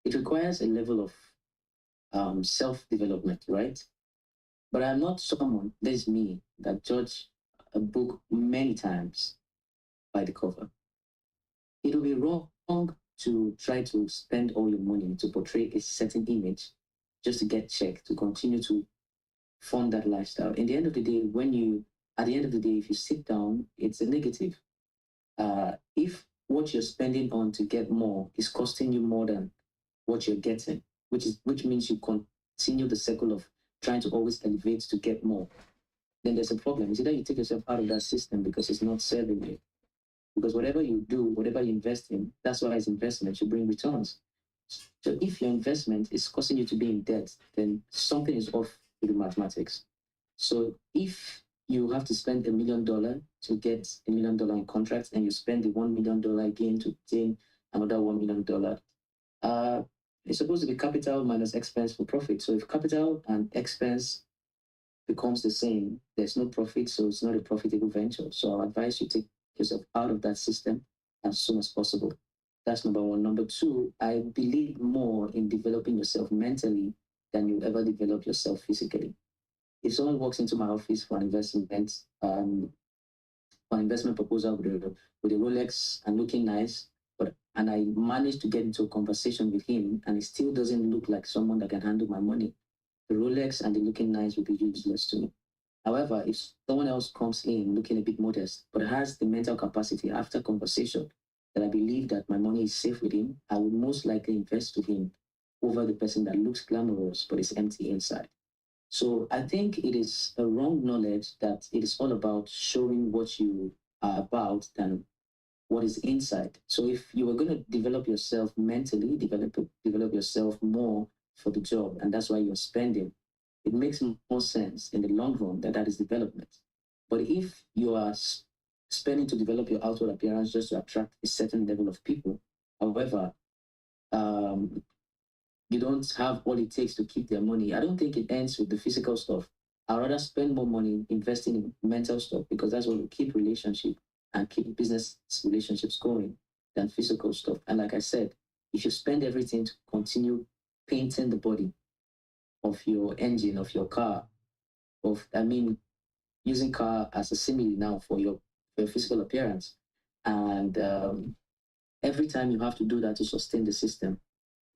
requires a level of self-development, right? But I'm not someone, there's me, that judge a book many times by the cover. It will be wrong to try to spend all your money to portray a certain image just to get checked, to continue to fund that lifestyle. In the end of the day, if you sit down, it's a negative. If what you're spending on to get more is costing you more than what you're getting, which means you continue the cycle of trying to always elevate to get more, then there's a problem. It's either you take yourself out of that system because it's not serving you, because whatever you do, whatever you invest in, that's why it's investment should bring returns. So if your investment is causing you to be in debt, then something is off with the mathematics. So if you have to spend $1 million to get $1 million in contracts, and you spend the $1 million again to obtain another $1 million, it's supposed to be capital minus expense for profit. So if capital and expense becomes the same, there's no profit, so it's not a profitable venture. So I advise you take yourself out of that system as soon as possible. That's number one. Number two, I believe more in developing yourself mentally than you ever develop yourself physically. If someone walks into my office for an investment, for an investment proposal with a Rolex and looking nice, and I manage to get into a conversation with him, and it still doesn't look like someone that can handle my money, the Rolex and the looking nice will be useless to me. However, if someone else comes in looking a bit modest, but has the mental capacity after conversation that I believe that my money is safe with him, I would most likely invest with him over the person that looks glamorous but is empty inside. So I think it is a wrong knowledge that it is all about showing what you are about than what is inside. So if you are going to develop yourself mentally, develop yourself more for the job, and that's why you're spending, it makes more sense in the long run that is development. But if you are spending to develop your outward appearance just to attract a certain level of people, however, you don't have what it takes to keep their money, I don't think it ends with the physical stuff. I'd rather spend more money investing in mental stuff, because that's what will keep relationship and keep business relationships going than physical stuff. And like I said, if you spend everything to continue painting the body of your engine, of your car, using car as a simile now for your physical appearance, and every time you have to do that to sustain the system,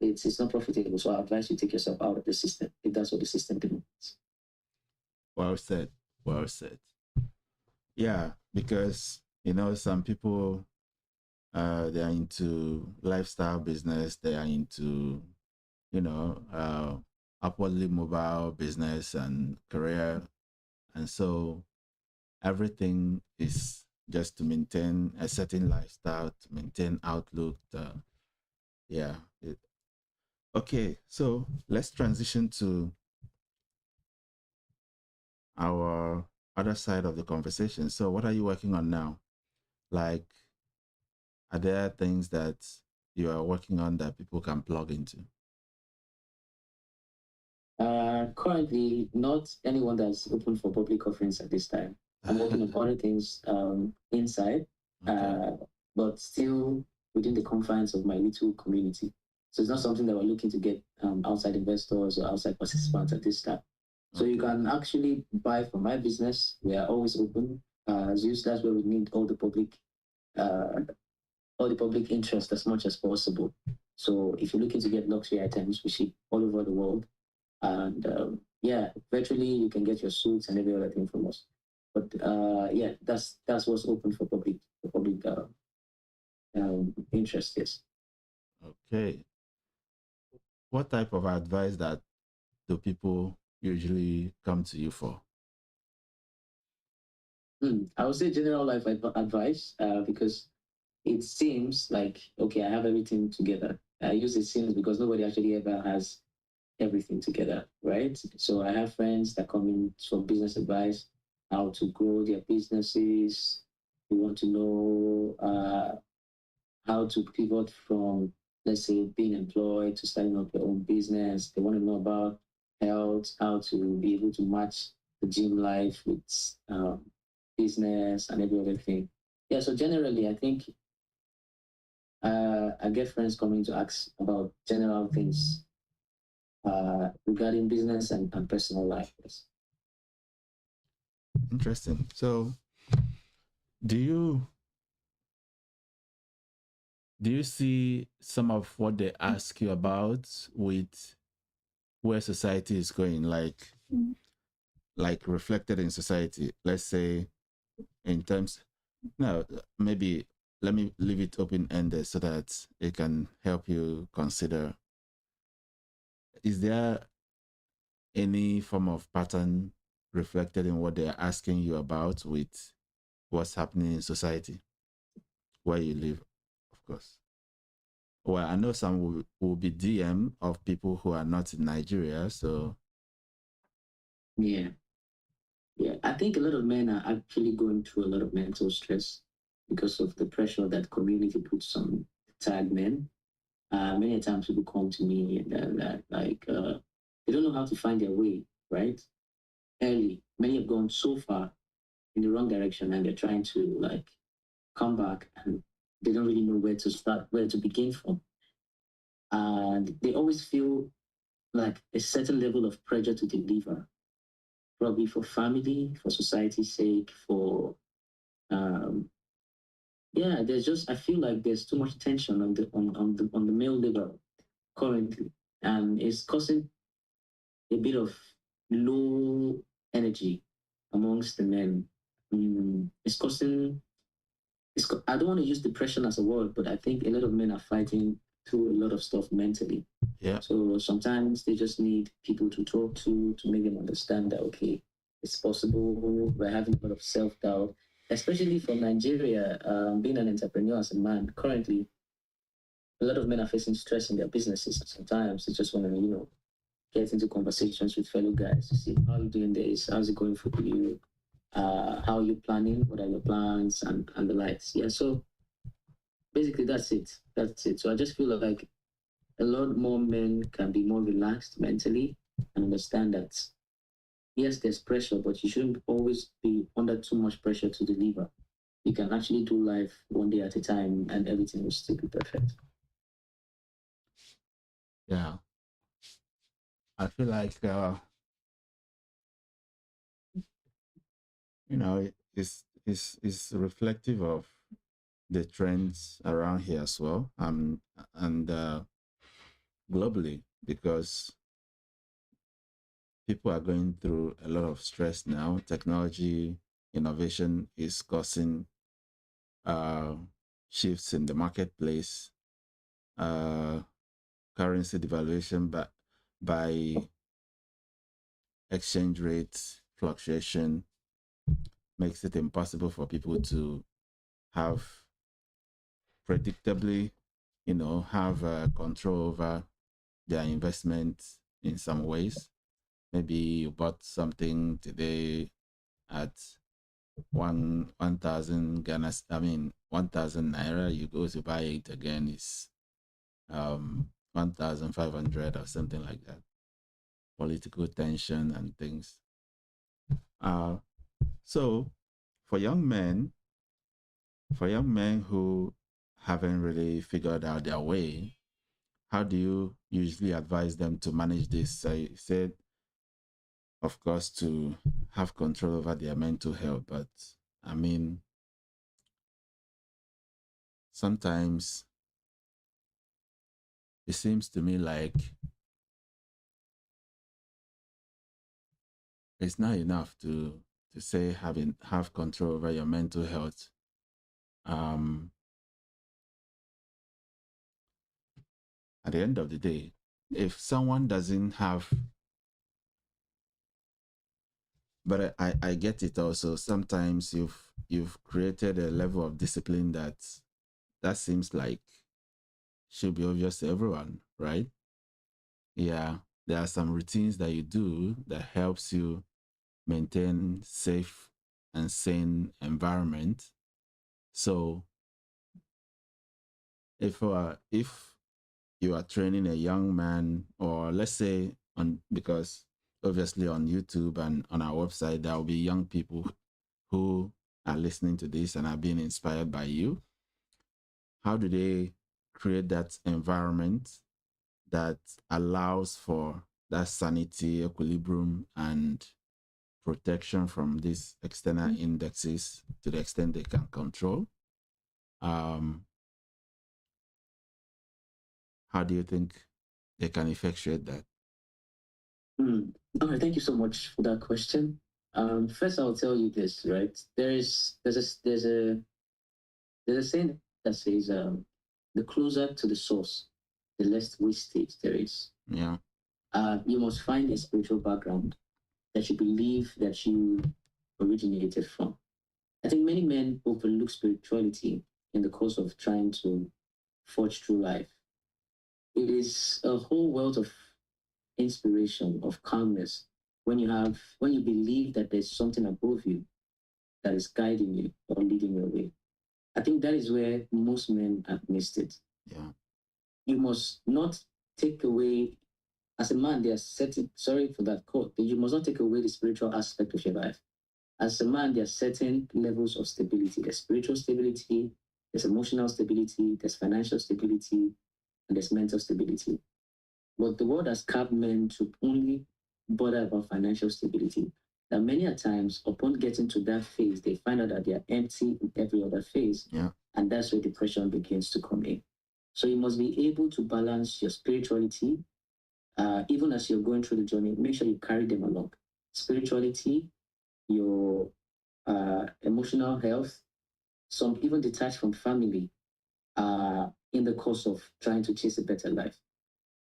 it's not profitable. So I advise you take yourself out of the system if that's what the system demands. Well said. Well said. Yeah, because some people they are into lifestyle business, they are into upwardly mobile business and career, and so everything is just to maintain a certain lifestyle, to maintain outlook. Okay, so let's transition to our other side of the conversation. So what are you working on now? Like, are there things that you are working on that people can plug into? Currently, not anyone that's open for public offerings at this time. I'm working on other things inside, but still within the confines of my little community. So it's not something that we're looking to get outside investors or outside participants at this time. So you can actually buy from my business. We are always open. Zeus, that's where we need all the public interest as much as possible. So if you're looking to get luxury items, we ship all over the world. And virtually you can get your suits and every other thing from us. But that's what's open for public interest. Yes. Okay. What type of advice that do people usually come to you for? I would say general life advice, because it seems like, okay, I have everything together. I use it seems because nobody actually ever has everything together, right? So I have friends that come in for business advice, how to grow their businesses. They want to know how to pivot from, let's say, being employed to starting up their own business. They want to know about health, how to be able to match the gym life with business and every other thing. Yeah, so generally, I think I get friends coming to ask about general things regarding business and personal life. Yes. Interesting. So, do you see some of what they ask you about with where society is going, like reflected in society? Let's say, in terms, no, maybe let me leave it open-ended so that it can help you consider. Is there any form of pattern reflected in what they're asking you about with what's happening in society? where you live, of course. Well, I know some will be DM of people who are not in Nigeria, so Yeah. I think a lot of men are actually going through a lot of mental stress because of the pressure that community puts on tired men. Many times people come to me and they don't know how to find their way, right? Early. Many have gone so far in the wrong direction and they're trying to like come back and they don't really know where to start, where to begin from. And they always feel like a certain level of pressure to deliver, probably for family, for society's sake, for there's just I feel like there's too much tension on the male level currently, and it's causing a bit of low energy amongst the men. It's causing. I don't want to use depression as a word, but I think a lot of men are fighting through a lot of stuff mentally. Yeah. So sometimes they just need people to talk to make them understand that okay, it's possible. We're having a lot of self-doubt, especially from Nigeria. Being an entrepreneur as a man currently, a lot of men are facing stress in their businesses. Sometimes they just want to, get into conversations with fellow guys to see how you doing this, how's it going for you, how are you planning, what are your plans, and the likes. Yeah, so basically that's it. So I just feel like a lot more men can be more relaxed mentally and understand that yes, there's pressure, but you shouldn't always be under too much pressure to deliver. You can actually do life one day at a time and everything will still be perfect. Yeah. I feel like it's reflective of the trends around here as well, and globally, because people are going through a lot of stress now. Technology innovation is causing shifts in the marketplace, currency devaluation by exchange rate fluctuation makes it impossible for people to have predictably, have control over their investment in some ways. Maybe you bought something today at 1,000 Ghana, 1,000 naira. You go to buy it again, it's 1,500 or something like that. Political tension and things. So for young men who haven't really figured out their way, how do you usually advise them to manage this? I said, of course, to have control over their mental health, but sometimes it seems to me like it's not enough to say have control over your mental health. At the end of the day, if someone doesn't have, but I get it also. Sometimes you've created a level of discipline that seems like should be obvious to everyone, right? Yeah, there are some routines that you do that helps you maintain safe and sane environment. So if you are training a young man, or let's say because obviously on YouTube and on our website there will be young people who are listening to this and are being inspired by you. How do they create that environment that allows for that sanity, equilibrium, and protection from these external indexes to the extent they can control? How do you think they can effectuate that? All right, thank you so much for that question. First, I'll tell you this, right? There's a saying that says, the closer to the source, the less wastage there is. Yeah. You must find a spiritual background that you believe that you originated from. I think many men overlook spirituality in the course of trying to forge through life. It is a whole world of inspiration, of calmness, when you believe that there's something above you that is guiding you or leading your way. I think that is where most men have missed it. Yeah. You must not take away, as a man, they are setting, sorry for that quote, but you must not take away the spiritual aspect of your life. As a man, there are certain levels of stability. There's spiritual stability, there's emotional stability, there's financial stability, and there's mental stability. But the world has capped men to only bother about financial stability. That many a times, upon getting to that phase, they find out that they are empty in every other phase. Yeah. And that's where depression begins to come in. So you must be able to balance your spirituality, even as you're going through the journey. Make sure you carry them along. Spirituality, your emotional health, some even detached from family in the course of trying to chase a better life.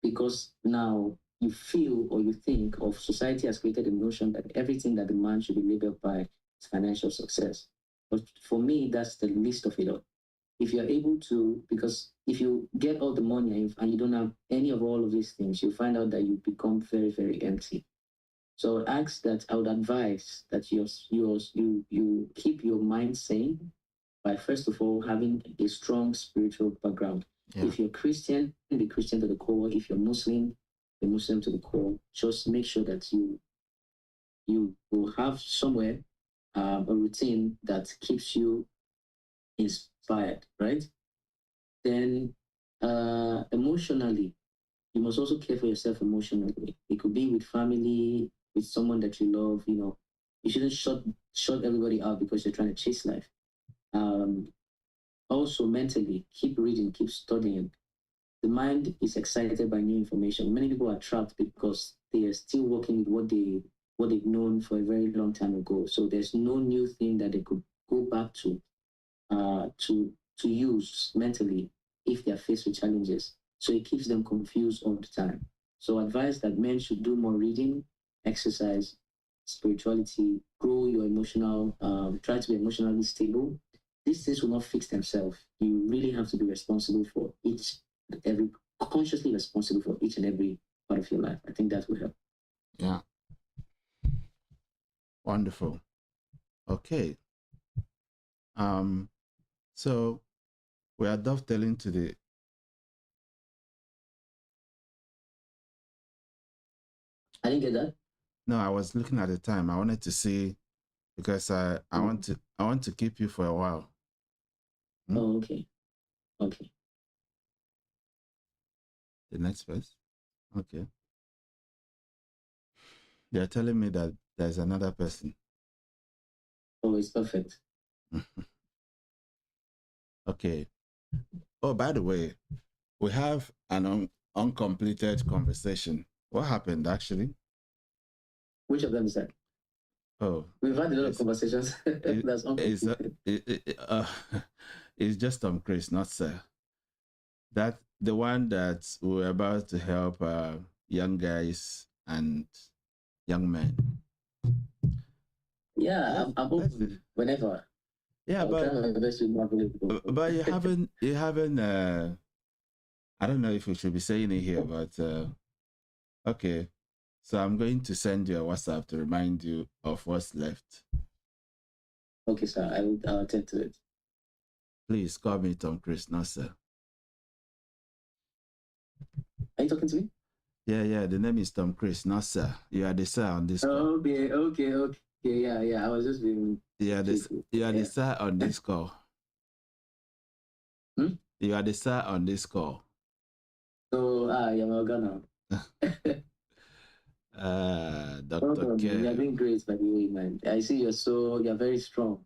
Because now you feel or you think of society has created a notion that everything that the man should be labeled by is financial success. But for me, that's the least of it all. If you're able to, because if you get all the money and you don't have any of all of these things, you find out that you become very, very empty. So I would advise that you keep your mind sane by first of all having a strong spiritual background. Yeah. If you're Christian, be Christian to the core. If you're Muslim, be Muslim to the core. Just make sure that you will have somewhere a routine that keeps you inspired, right? Then emotionally, you must also care for yourself emotionally. It could be with family, with someone that you love. You shouldn't shut everybody out because you're trying to chase life. Also mentally, keep reading, keep studying. The mind is excited by new information. Many people are trapped because they are still working with what they've known for a very long time ago. So there's no new thing that they could go back to use mentally if they are faced with challenges. So it keeps them confused all the time. So advice that men should do more reading, exercise, spirituality, grow your emotional, try to be emotionally stable. These things will not fix themselves. You really have to be responsible for consciously responsible for each and every part of your life. I think that will help. Yeah. Wonderful. Okay. So we are dovetailing to the I didn't get that. No, I was looking at the time. I wanted to see because I want to keep you for a while. Oh, okay. Okay. The next verse. Okay. They're telling me that there's another person. Oh, it's perfect. Okay. Oh, by the way, we have an uncompleted conversation. What happened actually? Which of them is that? Oh, we've had a lot of conversations. That's uncompleted. It's just Tom-Chris, not Sir. That the one that we're about to help young guys and young men. Yeah, I'm open whenever. Yeah, I'll try my best to be available. But you haven't. I don't know if we should be saying it here, but okay. So I'm going to send you a WhatsApp to remind you of what's left. Okay, sir. I'll attend to it. Please call me Tom-Chris, not Sir. Are you talking to me? Yeah. The name is Tom-Chris, not Sir. You are the Sir on this call. Okay. Yeah. I was just being. You are the Sir on this call. You are the Sir on this call. So you're my Ghana. Dr. K. You're doing great, by the way, man. I see you're very strong.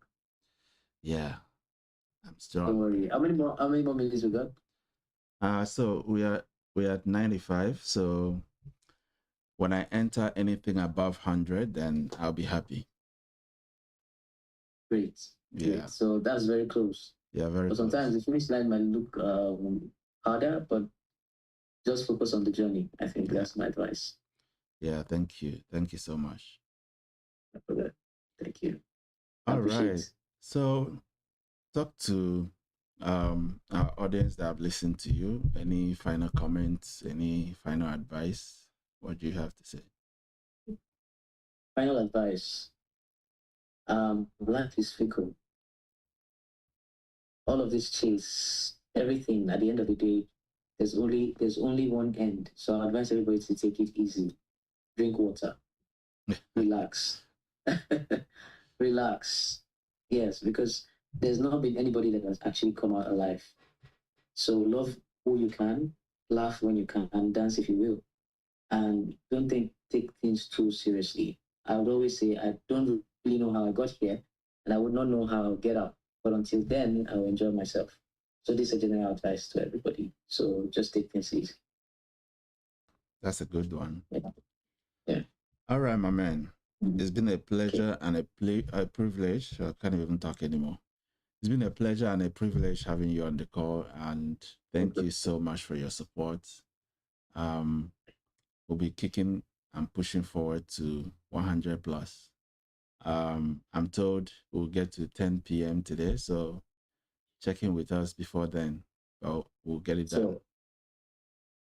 Yeah, I'm strong. Don't worry. How many more minutes we got? So we're at 95. So when I enter anything above 100, then I'll be happy. Great. Yeah. So that's very close. Yeah, very but close. Sometimes the finish line might look harder, but just focus on the journey. I think that's my advice. Yeah, thank you. Thank you so much. Thank you. All right. So talk to our audience that have listened to you, any final comments, any final advice? What do you have to say? Final advice. Life is fickle. All of this chase, everything at the end of the day, there's only one end. So I advise everybody to take it easy. Drink water. Relax. Relax. Yes, because there's not been anybody that has actually come out alive. So love who you can, laugh when you can, and dance if you will. And don't take things too seriously. I would always say I don't really know how I got here, and I would not know how I'll get out. But until then, I'll enjoy myself. So this is a general advice to everybody. So just take things easy. That's a good one. Yeah. All right, my man. It's been a pleasure and a privilege. I can't even talk anymore. It's been a pleasure and a privilege having you on the call, and thank you so much for your support. We'll be kicking and pushing forward to 100 plus. I'm told we'll get to 10 p.m. today, so check in with us before then. We'll get it done.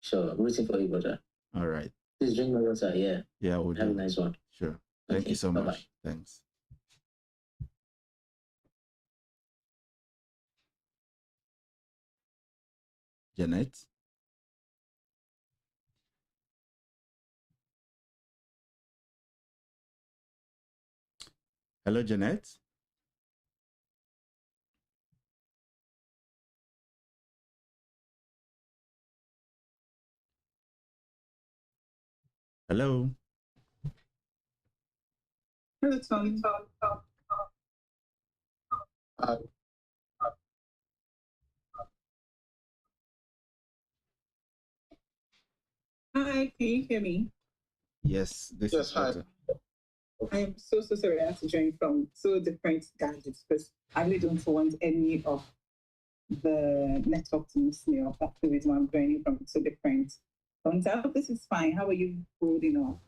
Sure. I'm waiting for you, brother. All right. Please drink my water. Yeah. Yeah, we'll Have do. a nice one. Sure. Thank you so much. Bye-bye. Thanks. Janet? Hello, Janet? Hello? Hello, Tom. Hi, can you hear me? Yes, this is better. I am so sorry I have to join from so different gadgets because I really don't want any of the network to miss me off. That's the reason why I'm joining from so different phones. I hope this is fine. How are you holding on?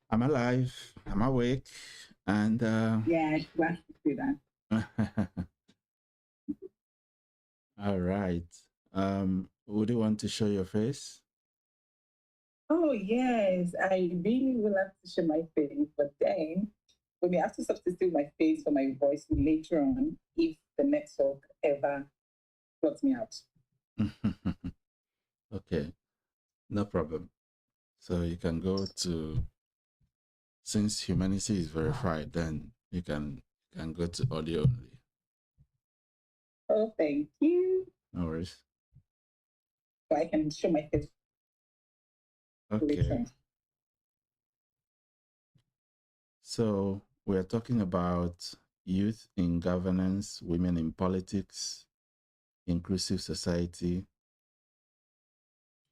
I'm alive. I'm awake. And yeah, I have to do that. All right. Would you want to show your face? Oh yes, I really would love to show my face, but then we may have to substitute my face for my voice later on if the network ever plots me out. Okay, no problem. So you can go to, since humanity is verified, then you can go to audio only. Oh, thank you. No worries. So I can show my face. Okay. So we're talking about youth in governance, women in politics, inclusive society,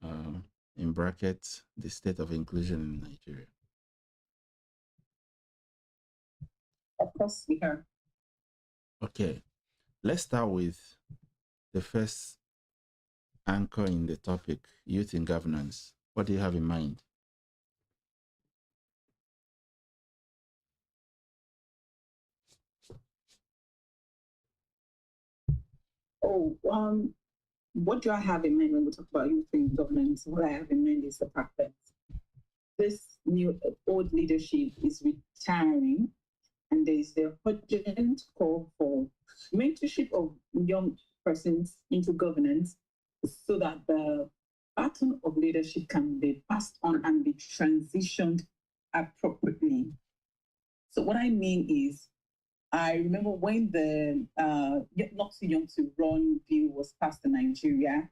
in brackets, the state of inclusion in Nigeria. Of course, we are. Okay, let's start with the first anchor in the topic, youth in governance. What do you have in mind? Oh, what do I have in mind when we talk about youth in governance? What I have in mind is the fact that this new old leadership is retiring, and there is the urgent call for mentorship of young persons into governance so that the baton of leadership can be passed on and be transitioned appropriately. So what I mean is, I remember when the Not Too Young to Run bill was passed in Nigeria,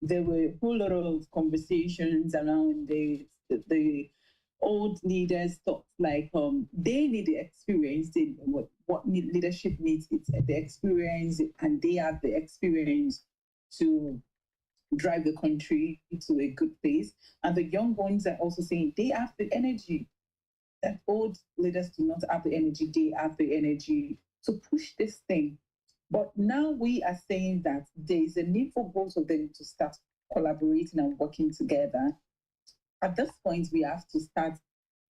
there were a whole lot of conversations around the old leaders thought like they need the experience. What leadership needs is the experience, and they have the experience to drive the country to a good place. And the young ones are also saying they have the energy. That old leaders do not have the energy, they have the energy to push this thing. But now we are saying that there is a need for both of them to start collaborating and working together. At this point, we have to start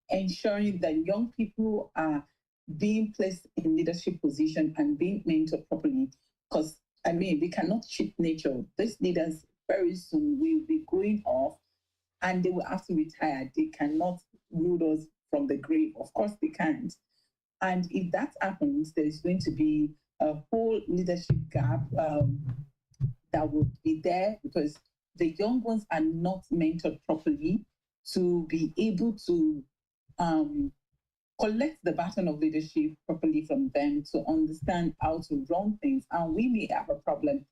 ensuring that young people are being placed in leadership position and being mentored properly. Because I I mean, we cannot cheat nature. These leaders very soon will be going off and they will have to retire. They cannot rule us from the grave. Of course, they can't. And if that happens, there's going to be a whole leadership gap that will be there because the young ones are not mentored properly to be able to collect the baton of leadership properly from them to understand how to run things. And we may have a problem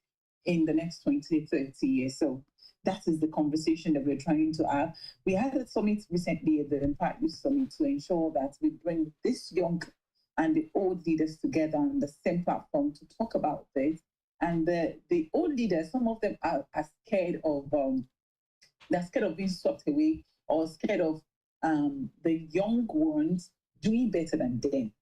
in the next 20, 30 years. So that is the conversation that we're trying to have. We had a summit recently, the Impact Youth Summit, to ensure that we bring this young and the old leaders together on the same platform to talk about this. And the old leaders, some of them are scared of, they're scared of being swept away or scared of the young ones doing better than them.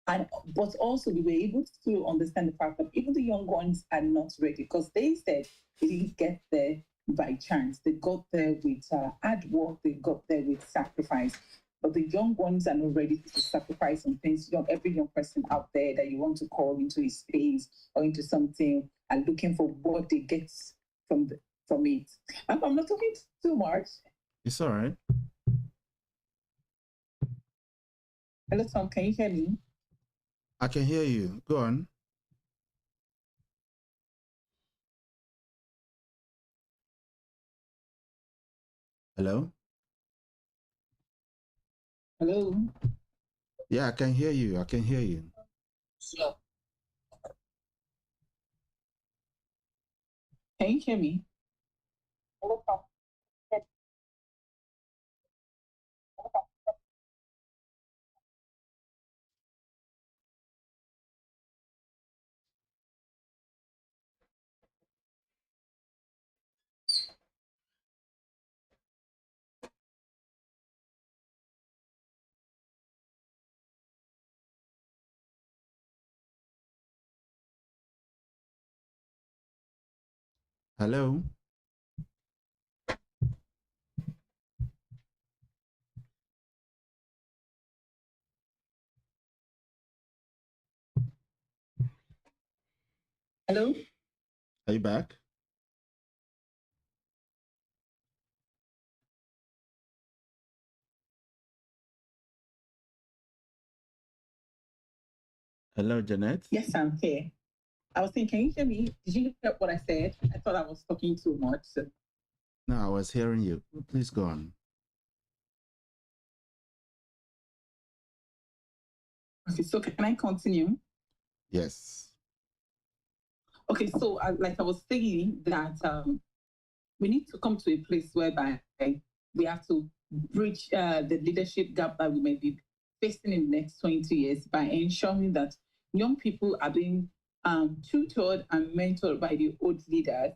But also we were able to understand the fact that even the young ones are not ready because they said they didn't get there by chance. They got there with hard work, they got there with sacrifice. But the young ones are not ready to sacrifice on things. Every young person out there that you want to call into his space or into something and looking for what they get from it. I'm not talking too much. It's all right. Hello, Tom. Can you hear me? I can hear you. Go on. Hello? Hello? Yeah, I can hear you. I can hear you. Yeah. Can you hear me? Hello, Tom. Hello? Hello? Are you back? Hello, Janet? Yes, I'm here. I was saying, can you hear me? Did you hear what I said? I thought I was talking too much. So. No, I was hearing you. Please go on. Okay, so can I continue? Yes. Okay, so like I was saying that we need to come to a place whereby we have to bridge the leadership gap that we may be facing in the next 20 years by ensuring that young people are being tutored and mentored by the old leaders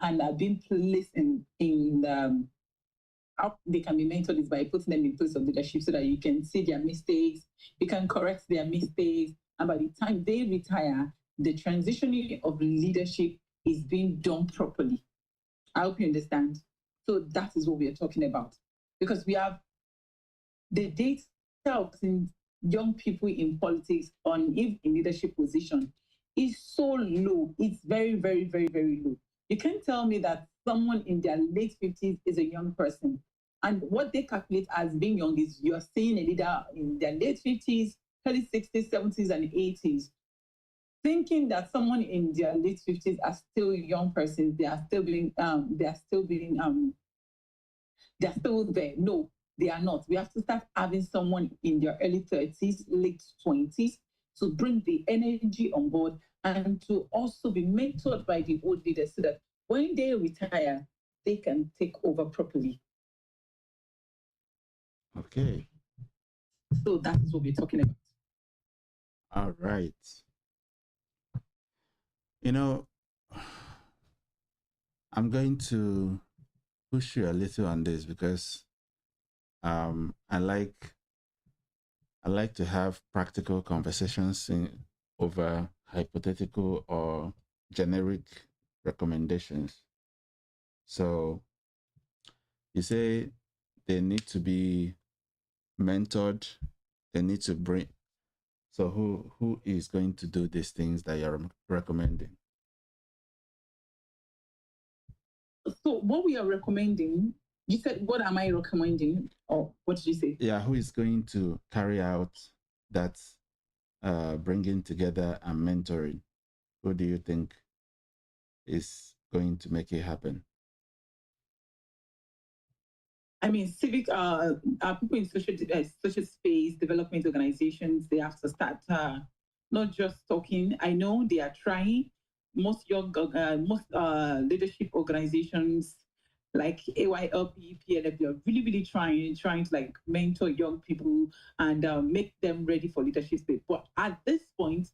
and are being placed in how they can be mentored is by putting them in place of leadership so that you can see their mistakes, you can correct their mistakes, and by the time they retire, the transitioning of leadership is being done properly. I hope you understand. So that is what we are talking about. Because we have the data of young people in politics on if in leadership position is so low. It's very, very, very, very low. You can't tell me that someone in their late 50s is a young person. And what they calculate as being young is you're seeing a leader in their late 50s, early 60s, 70s, and 80s. Thinking that someone in their late 50s are still young persons, they are still there. No, they are not. We have to start having someone in their early 30s, late 20s to bring the energy on board and to also be mentored by the old leaders so that when they retire, they can take over properly. Okay. So that is what we're talking about. All right. You know, I'm going to push you a little on this because I like to have practical conversations over hypothetical or generic recommendations. So you say they need to be mentored, they need to bring. So who is going to do these things that you're recommending? So what we are recommending, you said, what am I recommending? Or what did you say? Yeah, who is going to carry out that bringing together and mentoring? Who do you think is going to make it happen? I mean, civic people in social space development organizations, they have to start not just talking. I know they are trying. Most leadership organizations like AYLP, PLF, are really, really trying to like mentor young people and make them ready for leadership space. But at this point,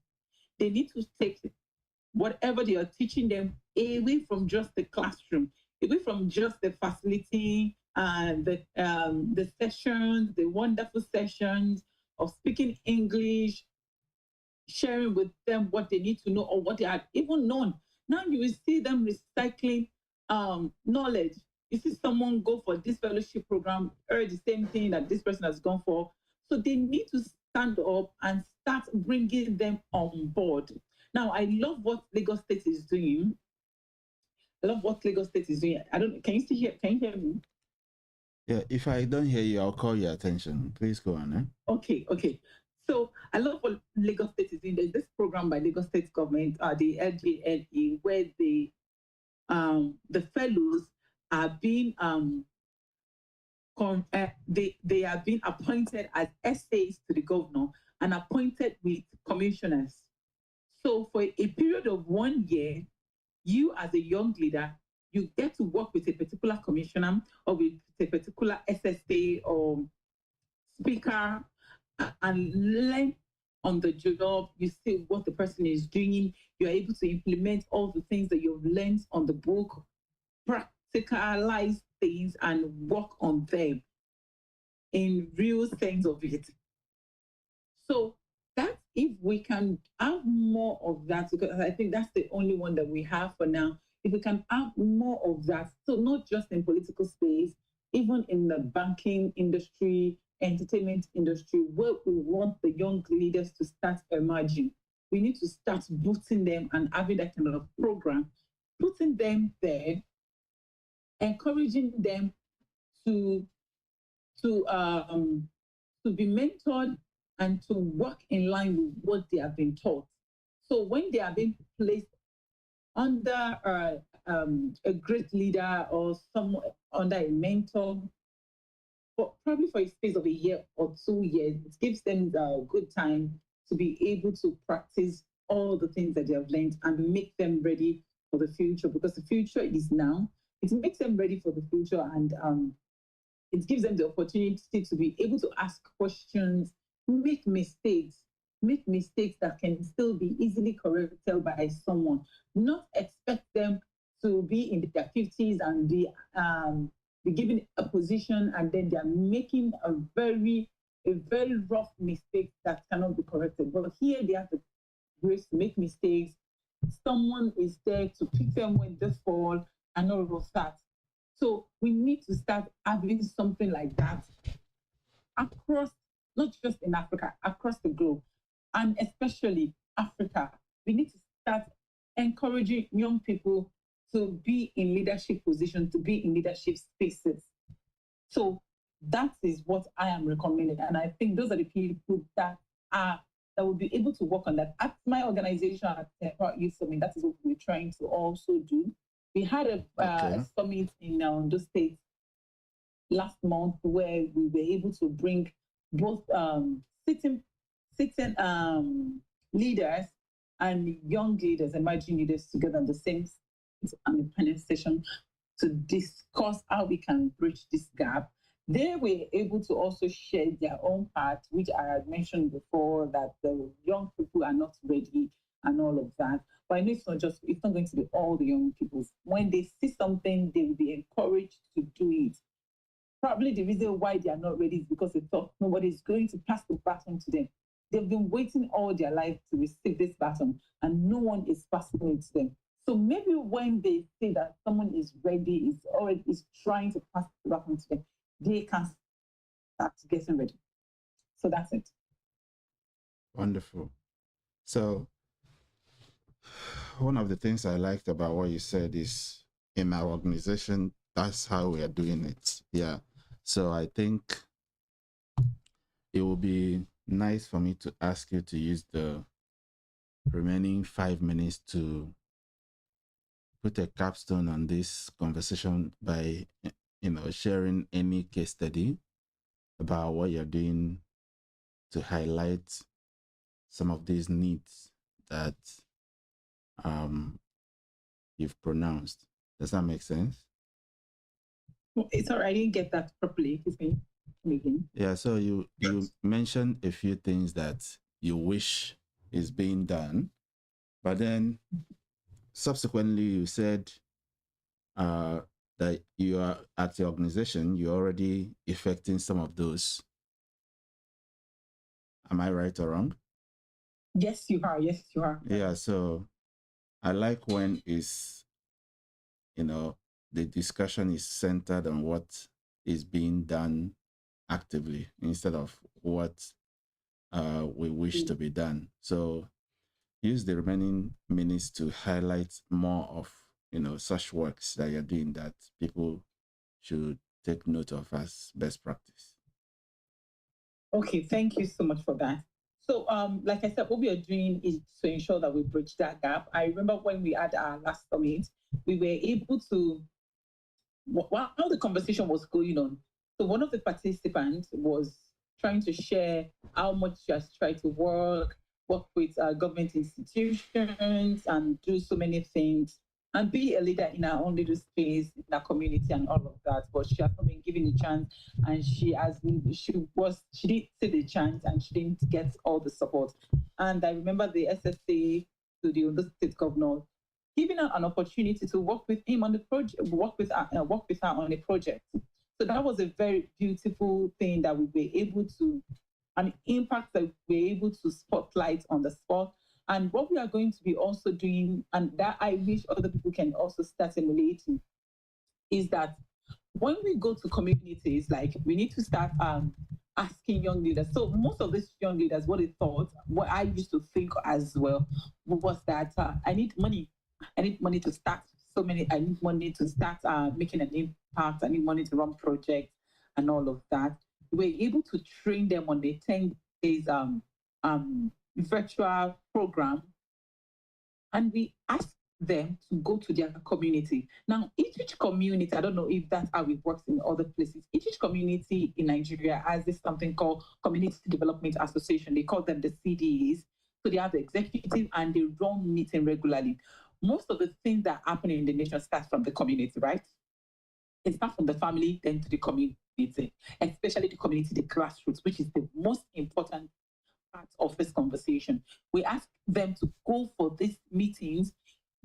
they need to take whatever they are teaching them away from just the classroom, away from just the facility and the sessions, the wonderful sessions of speaking English, sharing with them what they need to know or what they had even known. Now you will see them recycling knowledge. You see someone go for this fellowship program, heard the same thing that this person has gone for. So they need to stand up and start bringing them on board. Now, I love what Lagos State is doing. I love what Lagos State is doing. I don't. Can you still hear? Can you hear me? Yeah. If I don't hear you, I'll call your attention. Please go on. Eh? Okay. So I love what Lagos State is doing. There's this program by Lagos State government, the LGLE, where the fellows are being they are being appointed as SAs to the governor and appointed with commissioners. So for a period of 1 year, you as a young leader, you get to work with a particular commissioner or with a particular SSA or speaker and learn on the job. You see what the person is doing. You're able to implement all the things that you've learned on the book, practicalize things and work on them in real sense of it. So that's if we can have more of that, because I think that's the only one that we have for now. If we can have more of that, so not just in political space, even in the banking industry, entertainment industry, where we want the young leaders to start emerging, we need to start boosting them and having that kind of program, putting them there, encouraging them to be mentored and to work in line with what they have been taught. So when they are being placed under a great leader or someone under a mentor, probably for a space of a year or 2 years, it gives them a good time to be able to practice all the things that they have learned and make them ready for the future, because the future is now. It makes them ready for the future, and it gives them the opportunity to be able to ask questions, make mistakes that can still be easily corrected by someone. Not expect them to be in their 50s and be given a position and then they're making a very rough mistake that cannot be corrected. But here they have the grace to make mistakes. Someone is there to pick them when they fall and all of that. So we need to start having something like that across, not just in Africa, across the globe, and especially Africa. We need to start encouraging young people to be in leadership positions, to be in leadership spaces. So that is what I am recommending. And I think those are the people that will be able to work on that. At my organization, at Youth Summit, that is what we're trying to also do. We had a summit in those states last month where we were able to bring both sitting leaders and young leaders, emerging leaders together in the same panel session to discuss how we can bridge this gap. They were able to also share their own part, which I had mentioned before, that the young people are not ready and all of that. But I know it's not going to be all the young people. When they see something, they will be encouraged to do it. Probably the reason why they are not ready is because they thought nobody is going to pass the baton to them. They've been waiting all their life to receive this baton, and no one is passing it to them. So maybe when they say that someone is ready, is trying to pass the baton to them, they can start getting ready. So that's it. Wonderful. So one of the things I liked about what you said is in our organization, that's how we are doing it. Yeah. So I think it will be nice for me to ask you to use the remaining 5 minutes to put a capstone on this conversation by, sharing any case study about what you're doing to highlight some of these needs that you've pronounced. Does that make sense? It's all right. I didn't get that properly. Excuse me again. Yeah, so you mentioned a few things that you wish is being done, but then subsequently you said that you are at your organization, you're already effecting some of those. Am I right or wrong? Yes, you are. Yes, you are. Yeah, so I like when the discussion is centered on what is being done actively instead of what we wish to be done. So use the remaining minutes to highlight more of such works that you're doing that people should take note of as best practice. Okay, thank you so much for that. So, like I said, what we are doing is to ensure that we bridge that gap. I remember when we had our last summit, we were able to, while the conversation was going on, so one of the participants was trying to share how much she has tried to work with government institutions and do so many things and be a leader in our own little space, in our community and all of that. But she has not been given a chance, and she didn't see the chance, and she didn't get all the support. And I remember the SSA to the Ondo State Governor giving her an opportunity to work with him on the project, work with her on a project. So that was a very beautiful thing that we were able to, an impact that we were able to spotlight on the spot. And what we are going to be also doing, and that I wish other people can also start emulating, is that when we go to communities, like we need to start asking young leaders. So most of these young leaders, what they thought, what I used to think as well, was that I need money. I need money to start I need money to start making an impact. I need money to run projects and all of that. We were able to train them on the 10 days virtual program, and we asked them to go to their community. Now, each community, I don't know if that's how it works in other places, each community in Nigeria has this something called Community Development Association. They call them the CDEs. So they have the executive and they run meeting regularly. Most of the things that happen in the nation start from the community, right? It starts from the family, then to the community, especially the community, the grassroots, which is the most important part of this conversation. We ask them to go for these meetings,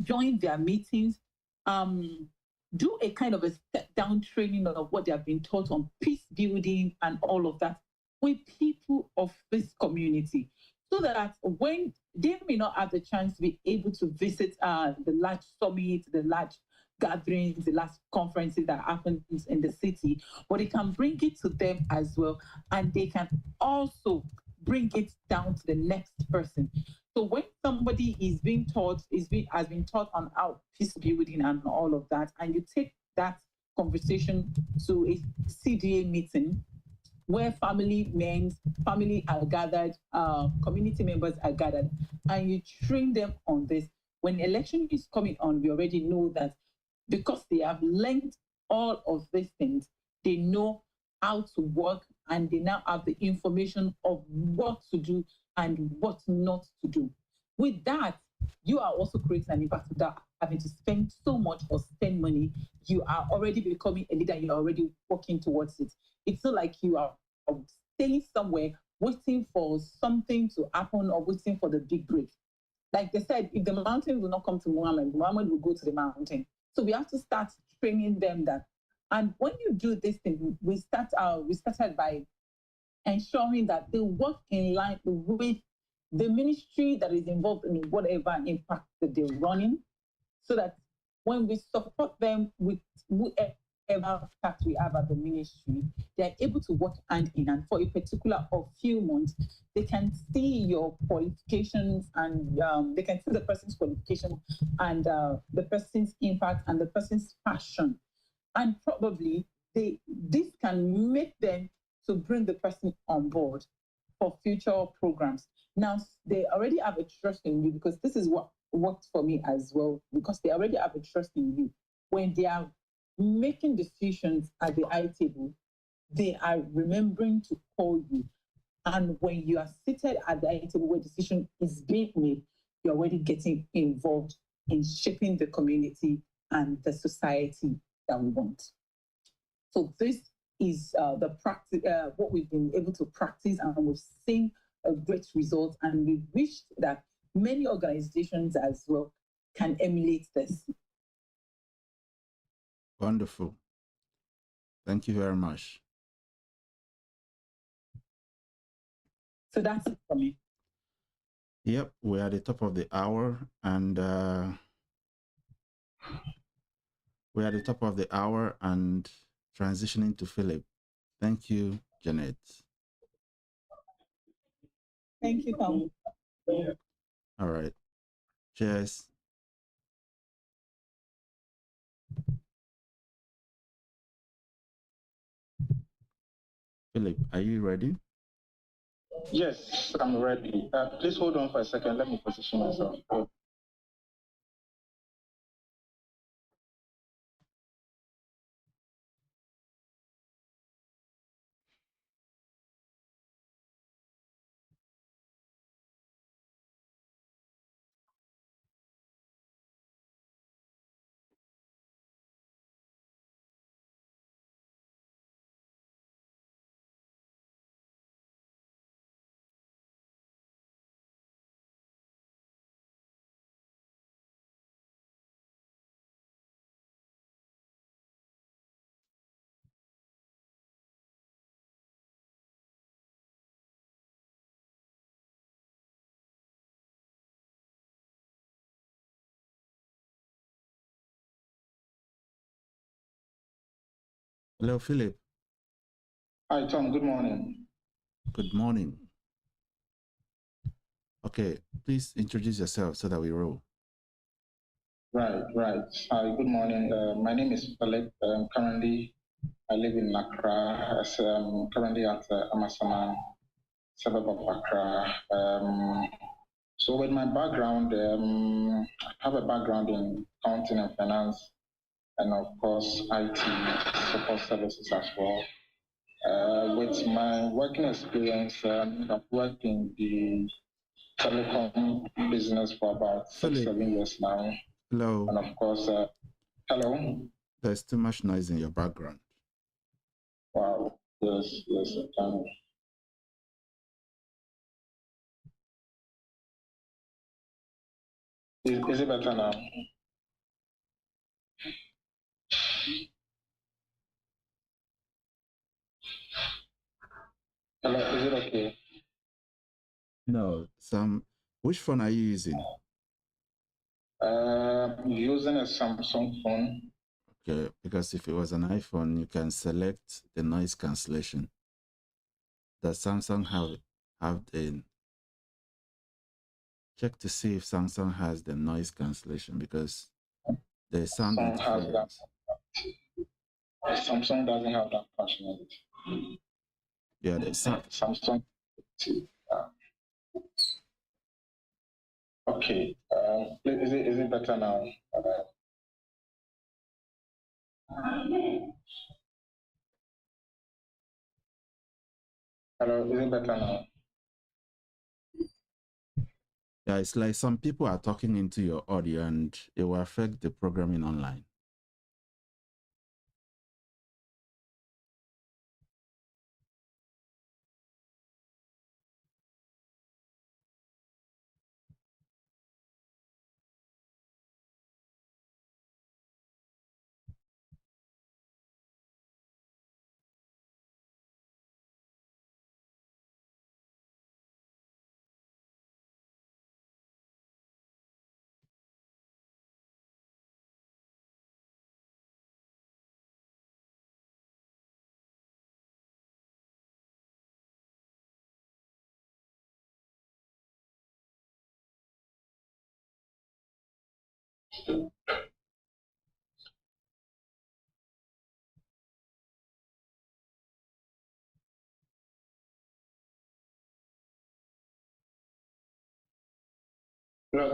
join their meetings, do a kind of a step-down training of what they have been taught on peace building and all of that with people of this community, so that when they may not have the chance to be able to visit the large summits, the large gatherings, the last conferences that happens in the city, but they can bring it to them as well, and they can also bring it down to the next person. So when somebody is being taught, has been taught on how peace building and all of that, and you take that conversation to a CDA meeting where family are gathered, community members are gathered, and you train them on this. When election is coming on, we already know that because they have learned all of these things, they know how to work, and they now have the information of what to do and what not to do. With that, you are also creating an impact without having to spend so much or spend money. You are already becoming a leader. You're already working towards it. It's not like you are staying somewhere waiting for something to happen or waiting for the big break. Like they said, if the mountain will not come to Muhammad will go to the mountain. So we have to start training them that. And when you do this thing, we started by ensuring that they work in line with the ministry that is involved in whatever impact that they're running, so that when we support them with whoever whatever task we have at the ministry, they're able to work hand in hand for a particular or few months. They can see your qualifications and they can see the person's qualification and the person's impact and the person's passion. And probably this can make them to bring the person on board for future programs. Now, they already have a trust in you, because this is what worked for me as well, because they already have a trust in you. When they are making decisions at the eye table, they are remembering to call you. And when you are seated at the eye table where decision is being made, you're already getting involved in shaping the community and the society that we want. So this is the practice, what we've been able to practice, and we've seen a great result, and we wish that many organizations as well can emulate this. Wonderful. Thank you very much. So that's it for me. Yep, we're at the top of the hour, and transitioning to Philip. Thank you, Janet. Thank you, Tom. All right. Cheers. Philip, are you ready? Yes, I'm ready. Please hold on for a second. Let me position myself. Hello, Philip. Hi, Tom. Good morning. Good morning. Okay, please introduce yourself so that we roll. Right. Hi, good morning. My name is Philip. Currently, I live in Accra. Currently at Amasaman, suburb of Accra. So with my background, I have a background in accounting and finance, and of course, IT support services as well. With my working experience, I've worked in the telecom business for about 6-7 years now. Hello. And of course, hello. There's too much noise in your background. Wow. Yes, I can. Is it better now? Hello, is it okay? No. Which phone are you using? Using a Samsung phone. Okay, because if it was an iPhone, you can select the noise cancellation. Does Samsung have the check to see if Samsung has the noise cancellation, because the sound interference. Samsung doesn't have that functionality. Yeah, the sound. Samsung. Okay. Is it better now? Hello, is it better now? Yeah, it's like some people are talking into your audio and it will affect the programming online. Hello,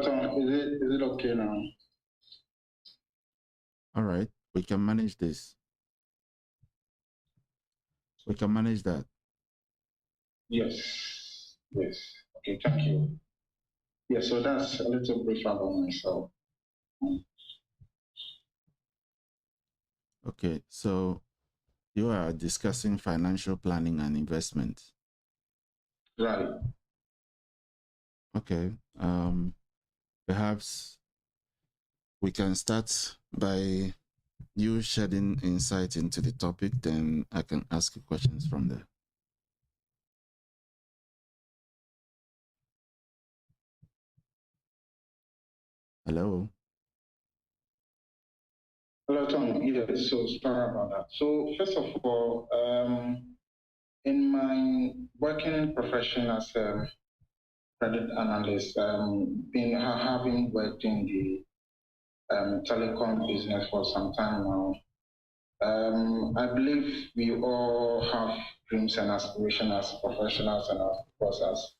Tom. Is it okay now? All right, we can manage this. We can manage that. Yes. Yes. Okay, thank you. Yeah, so that's a little brief about myself. Okay, so you are discussing financial planning and investment. Right. Okay. Perhaps we can start by you shedding insight into the topic, then I can ask you questions from there. Hello. Hello, Tom. Yes, so sorry about that. So first of all, in my working profession as a credit analyst, having worked in the telecom business for some time now, I believe we all have dreams and aspirations as professionals and of course as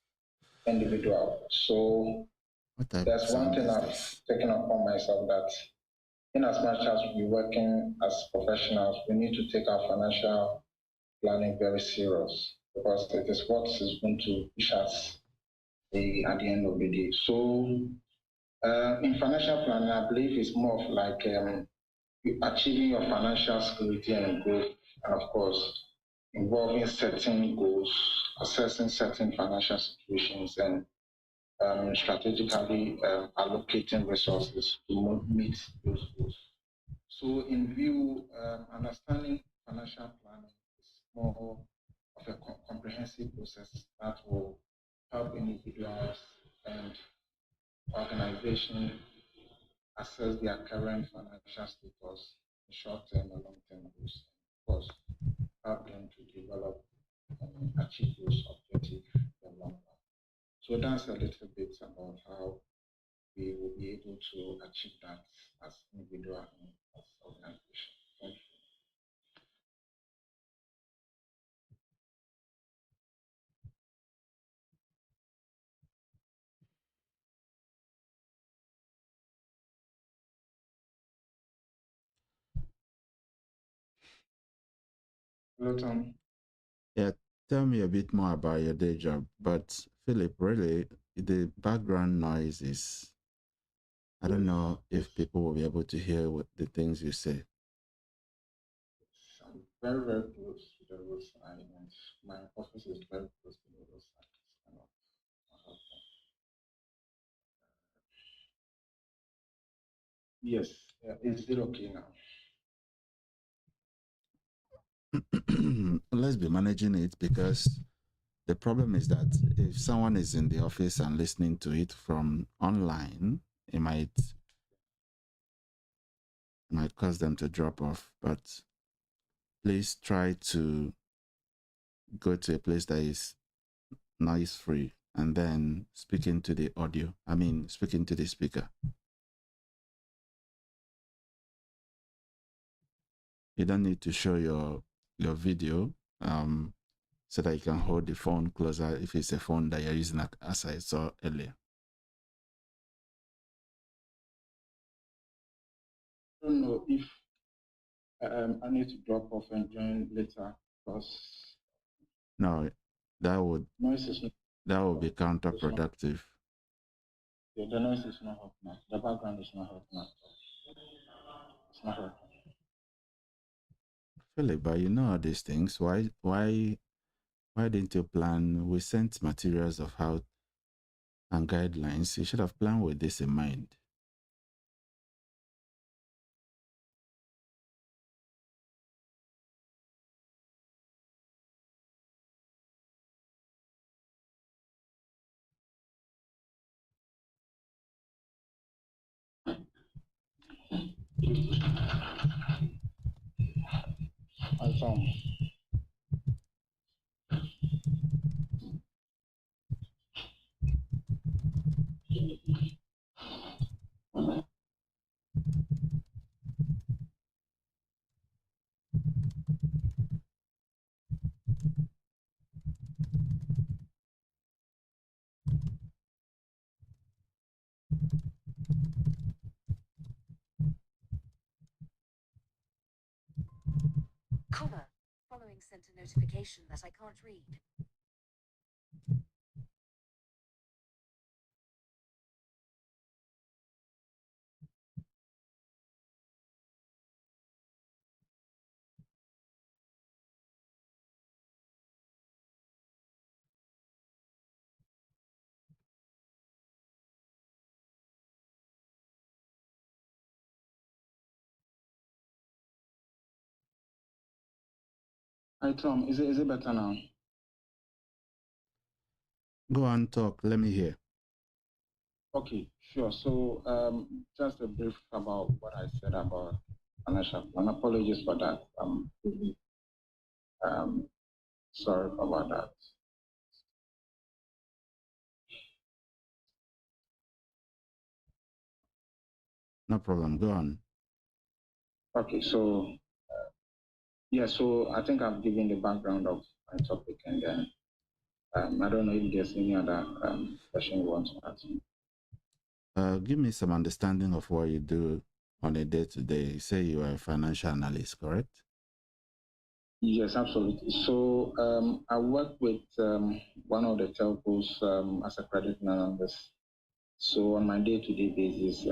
individuals. So there's one thing I've taken upon myself that in as much as we're working as professionals, we need to take our financial planning very serious because it is what is going to push us at the end of the day. So in financial planning, I believe it's more of like achieving your financial security and growth, and of course, involving certain goals, assessing certain financial situations, and strategically allocating resources to meet those goals. So, in view, understanding financial planning is more of a comprehensive process that will help individuals and organizations assess their current financial status, short-term and long-term goals, of course, help them to develop and achieve those objectives in the long run. So that's a little bit about how we will be able to achieve that as individual and as organization. Thank you. Hello, Tom. Yeah, tell me a bit more about your day job. But Philip, really, the background noise is, I don't know if people will be able to hear what the things you say. I'm very, very close to the roadside, and my office is very close to the roadside. Yes, is it okay now? Let's be managing it, because the problem is that if someone is in the office and listening to it from online, it might cause them to drop off. But please try to go to a place that is noise free and then speak into the audio. Speak into the speaker. You don't need to show your video so that you can hold the phone closer if it's a phone that you're using, as I saw earlier. I don't know if I need to drop off and join later because No, that would be counterproductive. Yeah, the noise is not hot now. The background is not hot now. It's not hot. Philip, but you know all these things. Why didn't you plan? We sent materials of how and guidelines. You should have planned with this in mind. I found. comma, following sent a notification that I can't read. Hi, Tom. Is it better now? Go on, talk. Let me hear. Okay, sure. So just a brief about what I said about financial plan. Apologies for that. Sorry about that. No problem. Go on. Okay, so yeah, so I think I've given the background of my topic, and then I don't know if there's any other question you want to ask me. Give me some understanding of what you do on a day-to-day. You say you are a financial analyst, correct? Yes, absolutely. So I work with one of the telcos as a credit analyst. So on my day-to-day basis,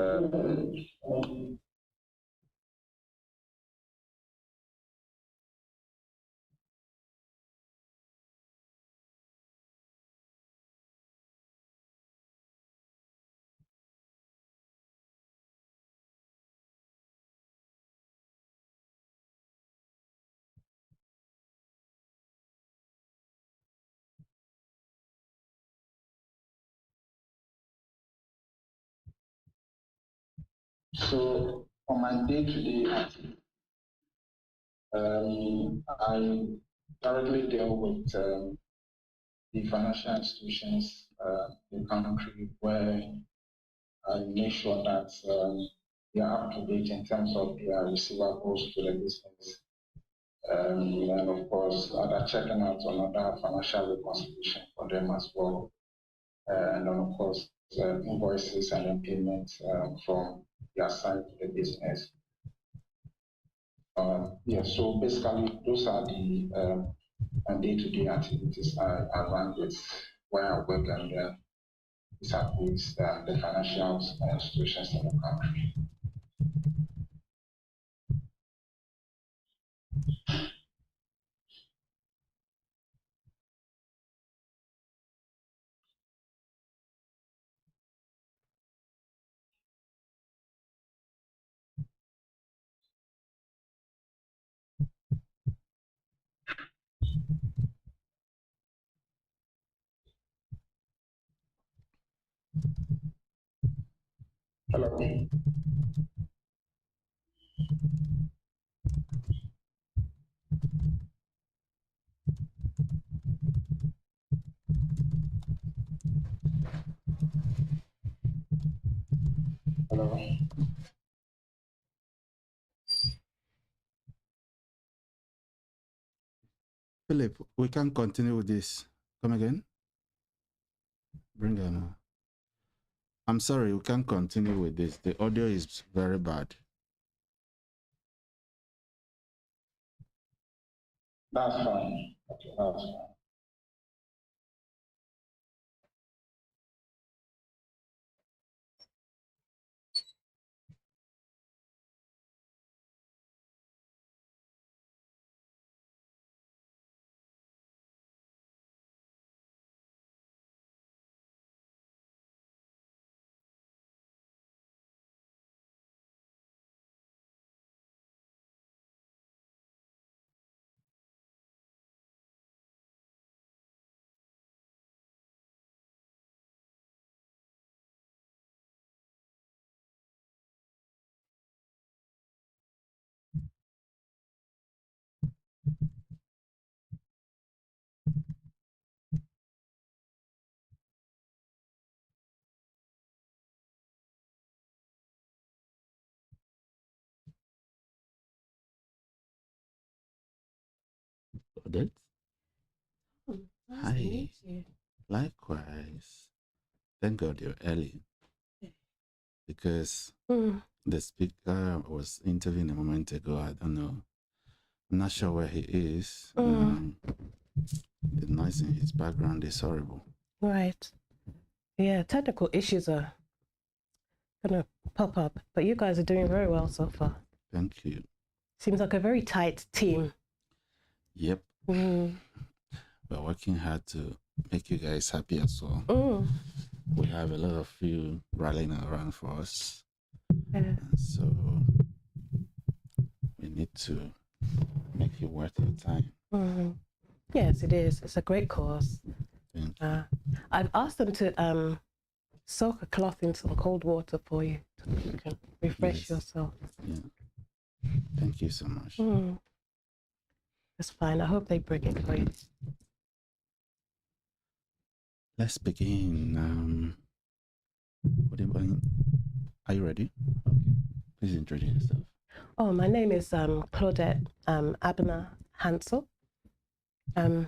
so on my day-to-day activity, I directly deal with the financial institutions in the country where I make sure that they are up to date in terms of their receivables to the business. And of course, other checking out on other financial reconciliation for them as well. And then of course, invoices and then payments from their side to the business. Yeah, so basically, those are the day-to-day activities I run with where I work and with the financial institutions in the country. Hello. Hello. Philip, we can continue with this. Come again? Bring him. I'm sorry, we can't continue with this. The audio is very bad. That's fine. Okay, that's fine. Odette? Nice Hi. to meet you. Likewise. Thank God you're early. Because the speaker was interviewing a moment ago. I don't know I'm not sure where he is. The noise in his background is horrible. Right. Yeah, technical issues are gonna pop up, but you guys are doing very well so far. Thank you. Seems like a very tight team. Yep. We're working hard to make you guys happy as well. We have a lot of you rallying around for us. Yeah. So we need to make it worth your time. Yes, it is. It's a great cause. I've asked them to soak a cloth in some cold water for you so that you can refresh yourself. Yeah. Thank you so much. That's fine. I hope they bring it for you. Let's begin. Are you ready? Okay. Please introduce yourself. Oh, my name is Claudette Abner Hansel. Do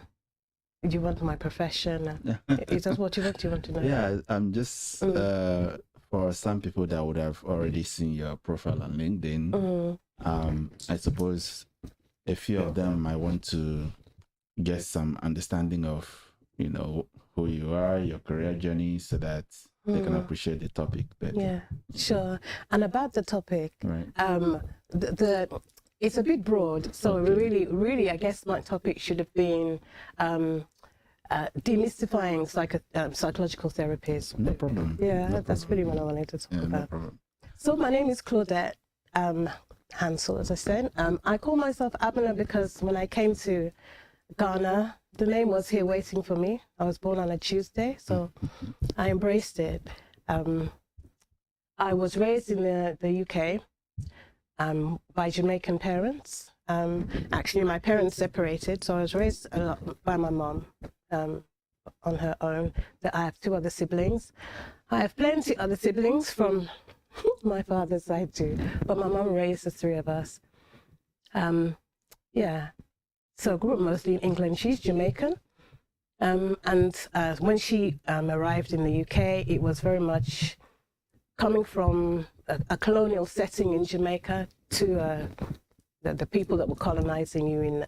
you want my profession? Is that what you want? Do you want to know? Yeah, I'm just for some people that would have already seen your profile on LinkedIn. I suppose a few of them might want to get some understanding of, you know, who you are, your career journey, so that they can appreciate the topic better. Yeah, sure. And about the topic, right? It's a bit broad, so really, I guess my topic should have been demystifying psychological therapies. No problem. Yeah, that's really what I wanted to talk about. No problem. So my name is Claudette Hansel, as I said. I call myself Abner because when I came to Ghana, the name was here waiting for me. I was born on a Tuesday, so I embraced it. I was raised in the UK by Jamaican parents. Actually, my parents separated, so I was raised a lot by my mom on her own. I have 2 other siblings. I have plenty other siblings from my father's side too, but my mom raised the 3 of us. Yeah. So I grew up mostly in England. She's Jamaican. And when she arrived in the UK, it was very much coming from a colonial setting in Jamaica to the people that were colonizing you in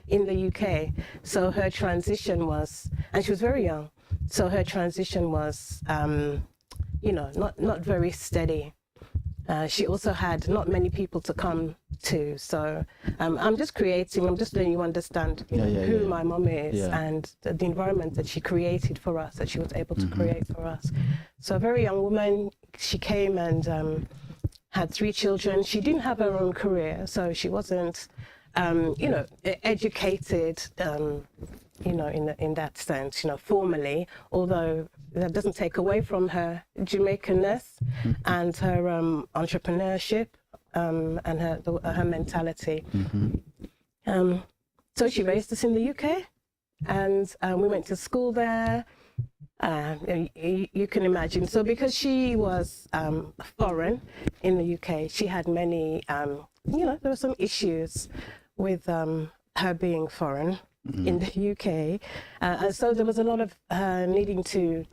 the UK. So her transition was, and she was very young, so her transition was, not very steady. She also had not many people to come to, so I'm just letting you understand who my mom is and the environment that she created for us, that she was able to create for us. So a very young woman, she came and had 3 children. She didn't have her own career, so she wasn't, educated, in that sense, formally, although that doesn't take away from her Jamaicanness and her entrepreneurship and her mentality. So she raised us in the UK, and we went to school there. You can imagine. So because she was foreign in the UK, she had many, there were some issues with her being foreign in the UK. And so there was a lot of needing to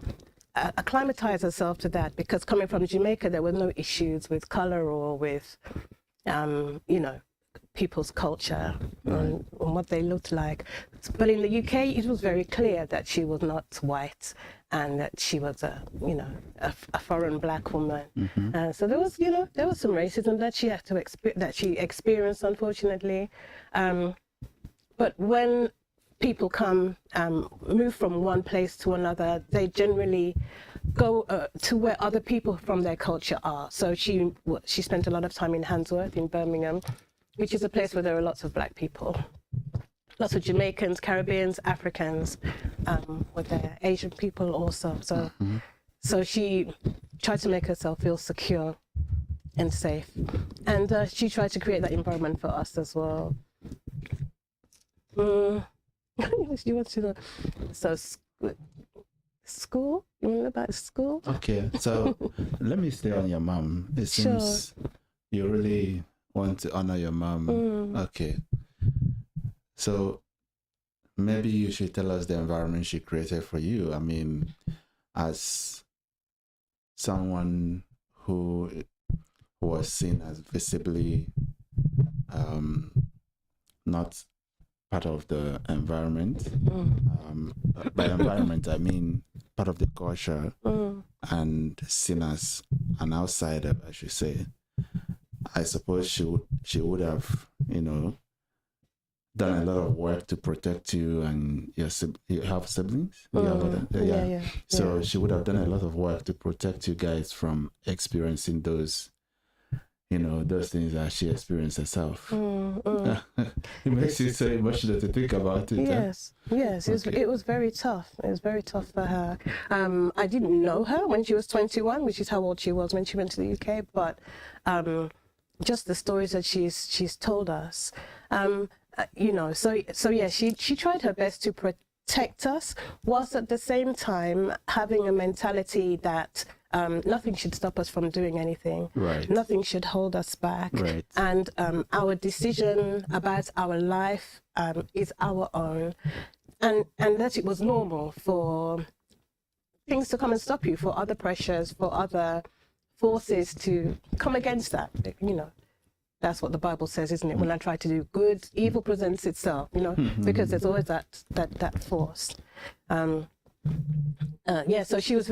acclimatize herself to that, because coming from Jamaica, there were no issues with color or with, people's culture and what they looked like. But in the UK, it was very clear that she was not white and that she was a foreign Black woman. So there was some racism that she had to she experienced, unfortunately. But when people move from one place to another, they generally go to where other people from their culture are. So she spent a lot of time in Handsworth in Birmingham, which is a place where there are lots of Black people. Lots of Jamaicans, Caribbeans, Africans, were there, Asian people also. So she tried to make herself feel secure and safe. And she tried to create that environment for us as well. You want to know? So school? You want to know about school? Okay, so let me stay on your mom. It seems you really want to honor your mom. Okay. So maybe you should tell us the environment she created for you. I mean, as someone who was seen as visibly not part of the environment. By environment, I mean part of the culture, and seen as an outsider, I should say, I suppose she would have, done a lot of work to protect you and you have siblings. You have So she would have done a lot of work to protect you guys from experiencing those those things that she experienced herself. It makes you so emotional to think about it. Yes, it was very tough. It was very tough for her. I didn't know her when she was 21, which is how old she was when she went to the UK, but just the stories that she's told us, so yeah, she tried her best to protect us, whilst at the same time having a mentality that nothing should stop us from doing anything. Right. Nothing should hold us back. Right. And our decision about our life is our own. And that it was normal for things to come and stop you, for other pressures, for other forces to come against that. That's what the Bible says, isn't it? When I try to do good, evil presents itself, because there's always that force. So she was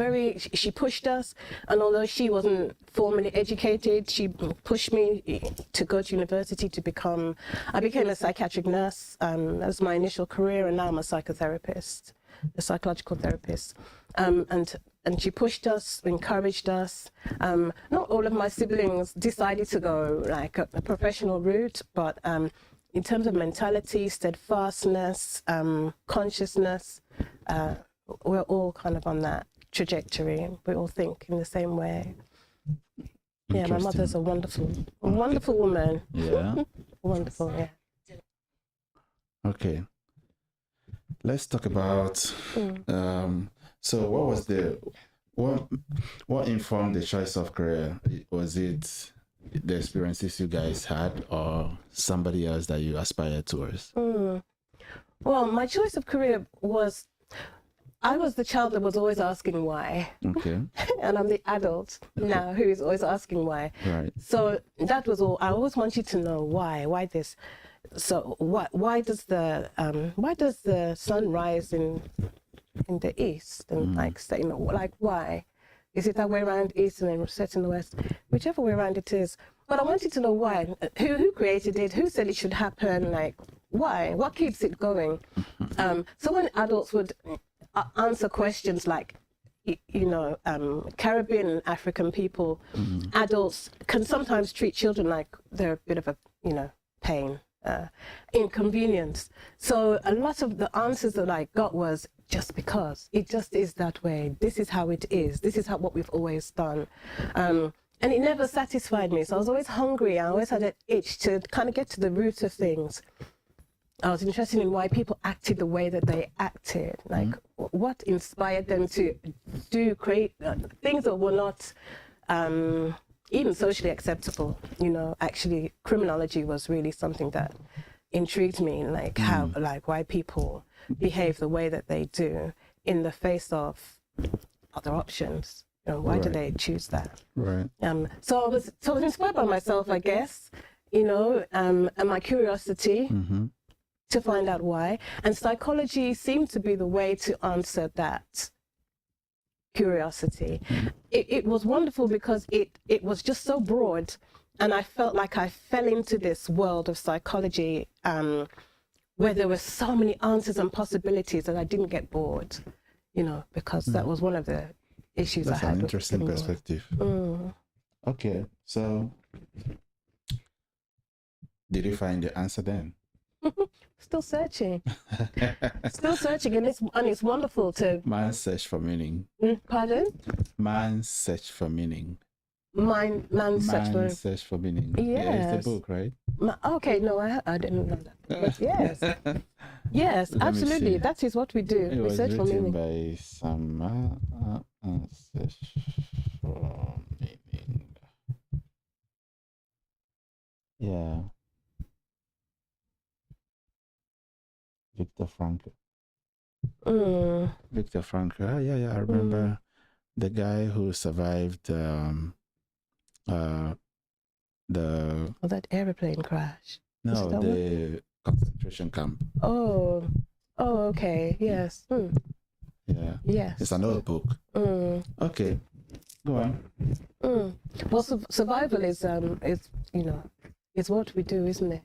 she pushed us, and although she wasn't formally educated, she pushed me to go to university I became a psychiatric nurse as my initial career, and now I'm a psychotherapist, a psychological therapist. And she pushed us, encouraged us. Not all of my siblings decided to go like a professional route, but in terms of mentality, steadfastness, consciousness, we're all kind of on that trajectory. We all think in the same way. Yeah, my mother's a wonderful woman. Yeah. Wonderful, yeah. Okay. Let's talk about so what informed the choice of career? Was it the experiences you guys had or somebody else that you aspired towards? Well, my choice of career was, I was the child that was always asking why. Okay. And I'm the adult now who is always asking why. Right. So that was all. I always wanted to know why this. So why does the sun rise in the east and why? Is it that way around east and then set in the west? Whichever way around it is. But I wanted to know why. Who created it? Who said it should happen? Like, why? What keeps it going? So when adults would answer questions like, Caribbean and African people, adults can sometimes treat children like they're a bit of a, pain, inconvenience. So a lot of the answers that I got was just because. It just is that way. This is how it is. This is what we've always done. And it never satisfied me. So I was always hungry. I always had an itch to kind of get to the root of things. I was interested in why people acted the way that they acted. Like, what inspired them to create things that were not even socially acceptable. Actually, criminology was really something that intrigued me. Like why people behave the way that they do in the face of other options. Why do they choose that? Right. So I was inspired by myself, I guess. And my curiosity. To find out why. And psychology seemed to be the way to answer that curiosity. It was wonderful because it was just so broad, and I felt like I fell into this world of psychology where there were so many answers and possibilities that I didn't get bored, because that was one of the issues That's I had. That's an interesting perspective. Okay, so did you find the answer then? Still searching. And it's wonderful to... Man's search for meaning. Pardon? Man's search for meaning. Man's search for meaning. Yes. Yeah, it's the book, right? Okay, no, I didn't know that. But yes. Yes, absolutely. That is what we do. It was search for written meaning. by some search for meaning. Yeah. Viktor Frankl. Viktor Frankl. Yeah. I remember the guy who survived that airplane crash. No, concentration camp. Oh, okay. Yes. Yeah. Yes. It's an old book. Okay. Go on. Well, survival is is what we do, isn't it?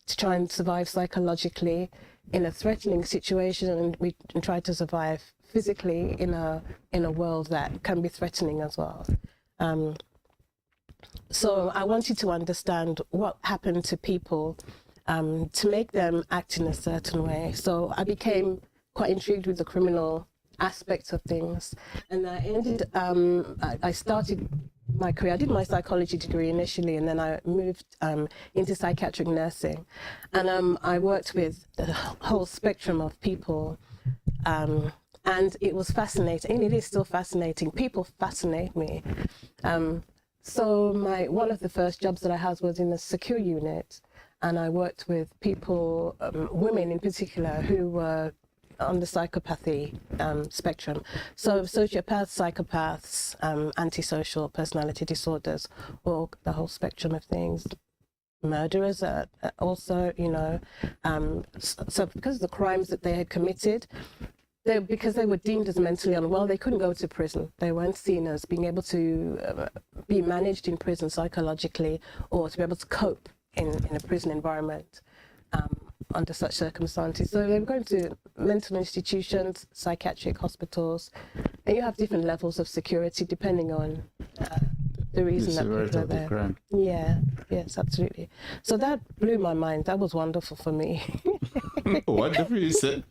To try and survive psychologically in a threatening situation, and we try to survive physically in a world that can be threatening as well. So I wanted to understand what happened to people to make them act in a certain way. So I became quite intrigued with the criminal aspects of things, and I started my career. I did my psychology degree initially, and then I moved into psychiatric nursing, and I worked with the whole spectrum of people, and it was fascinating, and it is still fascinating. People fascinate me. So one of the first jobs that I had was in a secure unit, and I worked with people, women in particular, who were on the psychopathy spectrum. So sociopaths, psychopaths, antisocial personality disorders, or the whole spectrum of things. Murderers also, so because of the crimes that they had committed, because they were deemed as mentally unwell, they couldn't go to prison. They weren't seen as being able to be managed in prison psychologically, or to be able to cope in a prison environment under such circumstances. So they were going to mental institutions, psychiatric hospitals, and you have different levels of security depending on the reason that people are there. Crime. Yeah, yes, absolutely. So that blew my mind. That was wonderful for me. Wonderful, you said.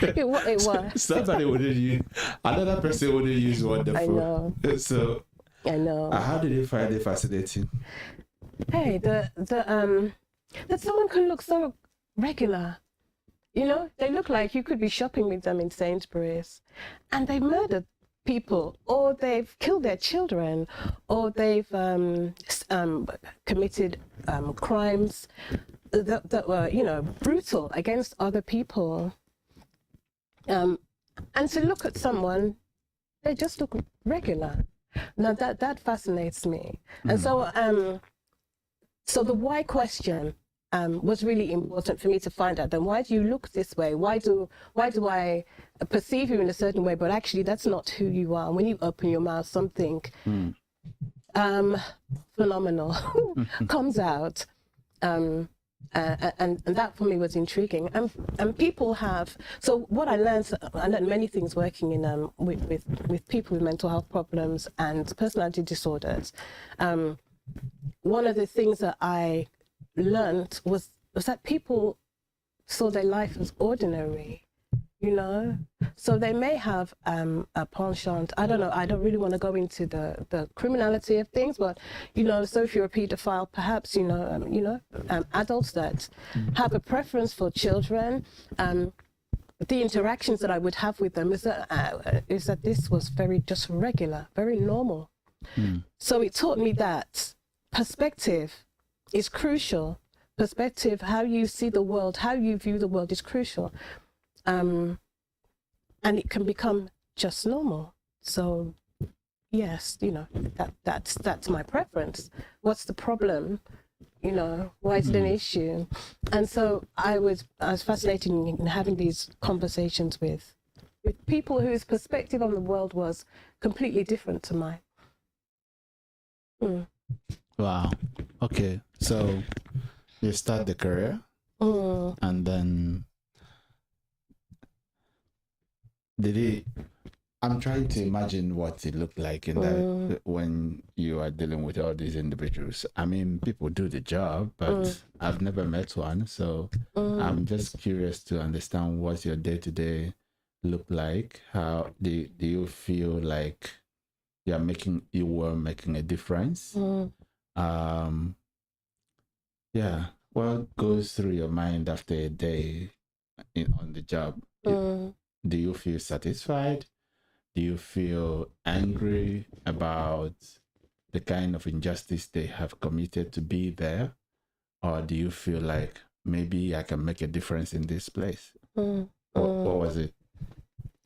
It was. Somebody wouldn't use, another person wouldn't use wonderful. I know. So I know. How did you find it fascinating? Hey, that someone can look so regular. They look like you could be shopping with them in Sainsbury's, and they murdered people, or they've killed their children, or they've committed crimes that were, brutal against other people. And to look at someone, they just look regular. Now that fascinates me. And so the why question was really important for me to find out. Then why do you look this way? Why do I perceive you in a certain way, but actually that's not who you are? When you open your mouth, something phenomenal comes out. And that for me was intriguing. And people have, so what I learned many things working in with people with mental health problems and personality disorders. One of the things that I learned was that people saw their life as ordinary, so they may have a penchant. I don't know, I don't really want to go into the criminality of things, but so if you're a pedophile, perhaps adults that have a preference for children, the interactions that I would have with them is that this was very just regular, very normal. So it taught me that perspective is crucial. Perspective, how you see the world, how you view the world is crucial. And it can become just normal. So yes, that's my preference. What's the problem? Why is it an issue? And so I was fascinated in having these conversations with people whose perspective on the world was completely different to mine. Wow. Okay. So you start the career, and then I'm trying to imagine what it looked like in that when you are dealing with all these individuals. I mean, people do the job, but I've never met one, so I'm just curious to understand what your day-to-day look like. How do you feel like you were making a difference? Yeah, what goes through your mind after a day on the job? Do you feel satisfied? Do you feel angry about the kind of injustice they have committed to be there? Or do you feel like maybe I can make a difference in this place? What was it?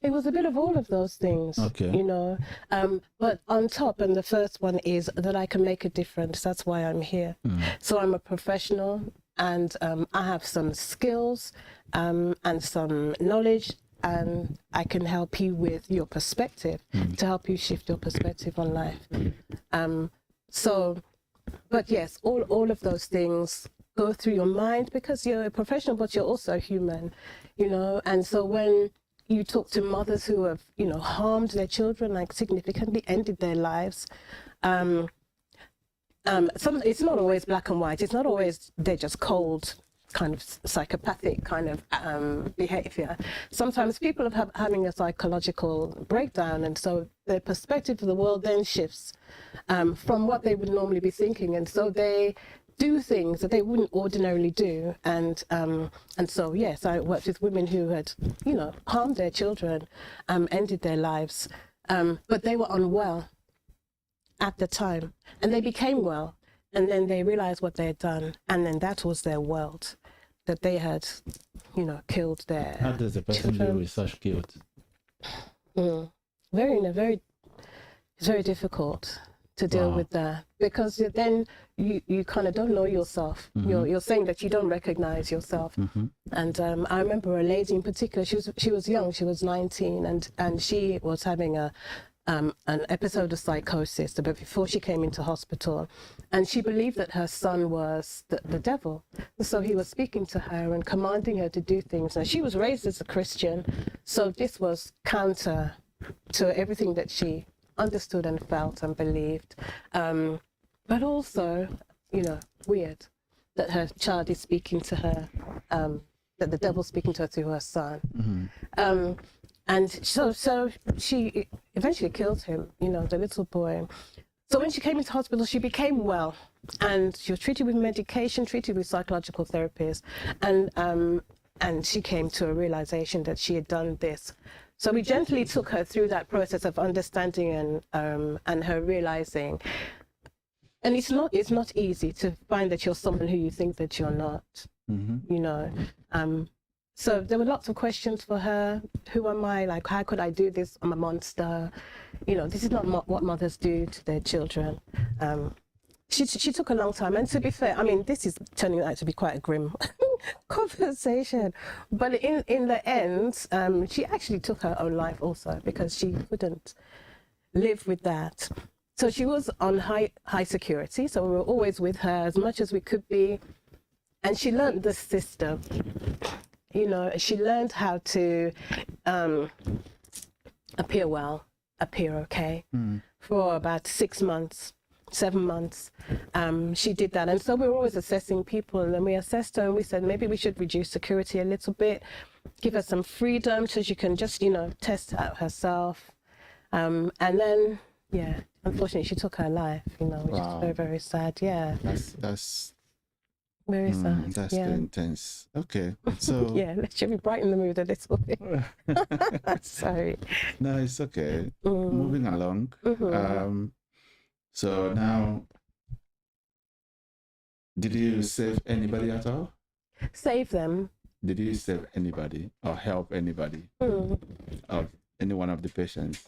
It was a bit of all of those things, but on top, and the first one is that I can make a difference. That's why I'm here. So I'm a professional, and I have some skills and some knowledge, and I can help you with your perspective to help you shift your perspective on life. But yes, all of those things go through your mind because you're a professional, but you're also human, you know. And so when you talk to mothers who have, you know, harmed their children, like significantly ended their lives, it's not always black and white. It's not always they're just cold, kind of psychopathic kind of behavior. Sometimes people are having a psychological breakdown, and so their perspective of the world then shifts from what they would normally be thinking, and so they do things that they wouldn't ordinarily do. And so yes, I worked with women who had, you know, harmed their children, ended their lives, but they were unwell at the time, and they became well, and then they realized what they had done, and then that was their world, that they had, you know, killed their How does a person deal with such guilt? It's very difficult to deal with that, because then you kind of don't know yourself. You're saying that you don't recognize yourself. And I remember a lady in particular, she was young, she was 19, and she was having an episode of psychosis before she came into hospital, and she believed that her son was the devil. So he was speaking to her and commanding her to do things. Now, she was raised as a Christian, so this was counter to everything that she understood and felt and believed. But also, you know, weird that her child is speaking to her, that the devil's speaking to her through her son. And so she eventually killed him, you know, the little boy. So when she came into hospital, she became well, and she was treated with medication, treated with psychological therapies, and she came to a realization that she had done this. So we gently took her through that process of understanding and her realizing. And it's not easy to find that you're someone who you think that you're not, you know. So there were lots of questions for her. Who am I? Like, how could I do this? I'm a monster. You know, this is not what mothers do to their children. She took a long time. And to be fair, I mean, this is turning out to be quite a grim conversation. But in the end, she actually took her own life also, because she couldn't live with that. So she was on high security. So we were always with her as much as we could be. And she learned the system. You know, she learned how to appear well, appear okay, for about 6 months, 7 months. She did that. And so we were always assessing people, and then we assessed her and we said, maybe we should reduce security a little bit, give her some freedom so she can just, you know, test out herself. And then, yeah, unfortunately she took her life, you know, which is very, very sad. Yeah. That's very sad. That's intense. Okay, so yeah, let me brighten the mood a little bit. Sorry. No, it's okay. Moving along. So now, did you save anybody at all? Save them. Did you save anybody or help anybody of any one of the patients?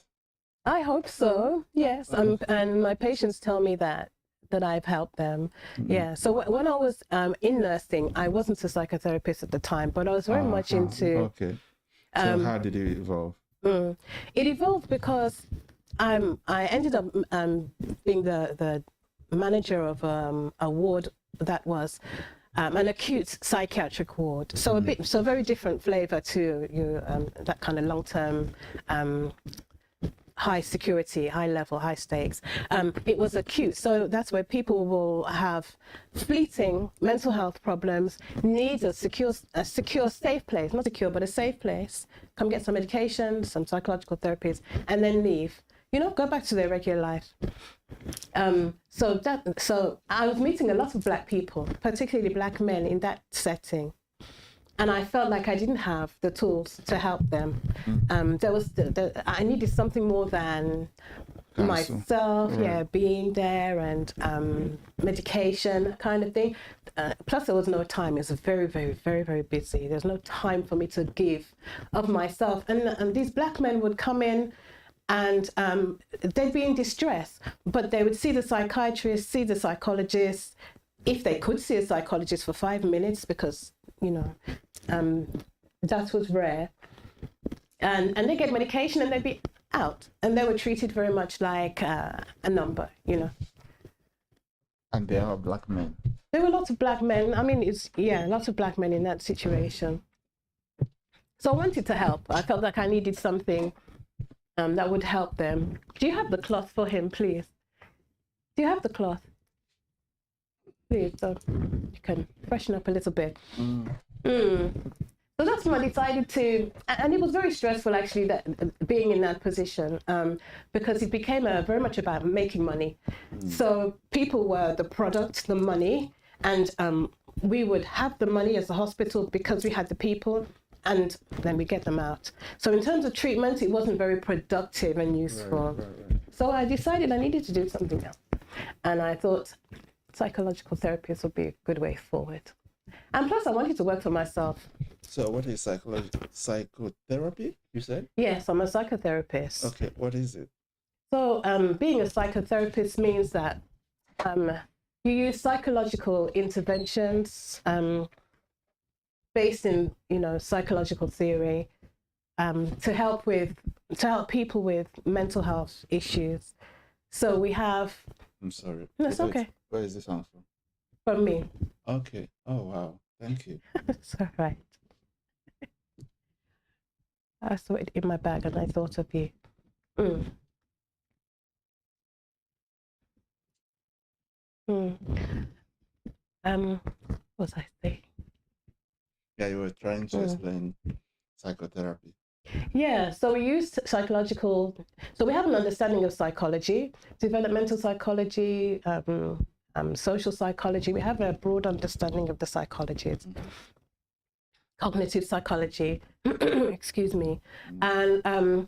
I hope so. Yes, and my patients tell me that I've helped them. Yeah. So when I was in nursing, I wasn't a psychotherapist at the time, but I was very much into. Okay. So how did it evolve? It evolved because I ended up being the manager of a ward that was an acute psychiatric ward. So a very different flavor to that kind of long-term. High security, high level, high stakes. It was acute, so that's where people will have fleeting mental health problems, need a secure, safe place, not secure, but a safe place, come get some medication, some psychological therapies, and then leave. You know, go back to their regular life. So I was meeting a lot of Black people, particularly Black men, in that setting. And I felt like I didn't have the tools to help them. I needed something more than myself, being there and medication kind of thing. Plus there was no time. It was very, very, very, very busy. There's no time for me to give of myself. And these Black men would come in and they'd be in distress, but they would see the psychiatrist, see the psychologist, if they could see a psychologist for 5 minutes, because, you know, that was rare. And they get medication and they'd be out. And they were treated very much like a number, you know. And they are black men. There were lots of black men. I mean, lots of black men in that situation. So I wanted to help. I felt like I needed something that would help them. Do you have the cloth for him, please? Do you have the cloth? Please, so you can freshen up a little bit. So that's when I decided to, and it was very stressful actually, that being in that position, because it became very much about making money. So people were the product, the money, and we would have the money as a hospital because we had the people, and then we get them out. So in terms of treatment, it wasn't very productive and useful. Right. So I decided I needed to do something else. And I thought psychological therapists would be a good way forward. And plus I wanted to work for myself. So what is psychotherapy, you said? Yes, I'm a psychotherapist. Okay, what is it? So being a psychotherapist means that you use psychological interventions based in, you know, psychological theory to help people with mental health issues. So we have... I'm sorry. That's okay. Where is this one from? From me. Okay. Oh, wow. Thank you. It's all right. I saw it in my bag and I thought of you. What was I saying? Yeah, you were trying to explain psychotherapy. Yeah, so we use psychological, so we have an understanding of psychology, developmental psychology, social psychology. We have a broad understanding of the psychologies. Cognitive psychology, excuse me. And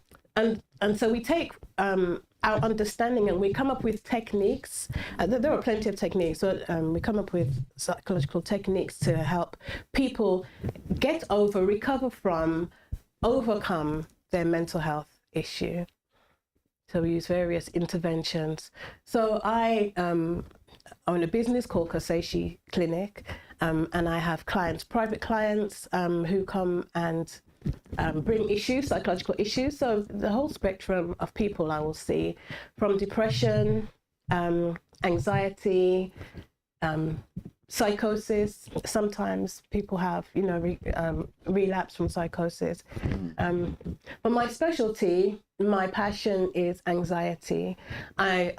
so we take our understanding and we come up with techniques. There are plenty of techniques. So we come up with psychological techniques to help people get over, recover from, overcome their mental health issue. So we use various interventions. So I own a business called Koseshi Clinic, and I have clients, private clients, who come and bring issues, psychological issues. So the whole spectrum of people I will see, from depression, anxiety, psychosis. Sometimes people have, you know, relapse from psychosis. But my specialty, my passion is anxiety. I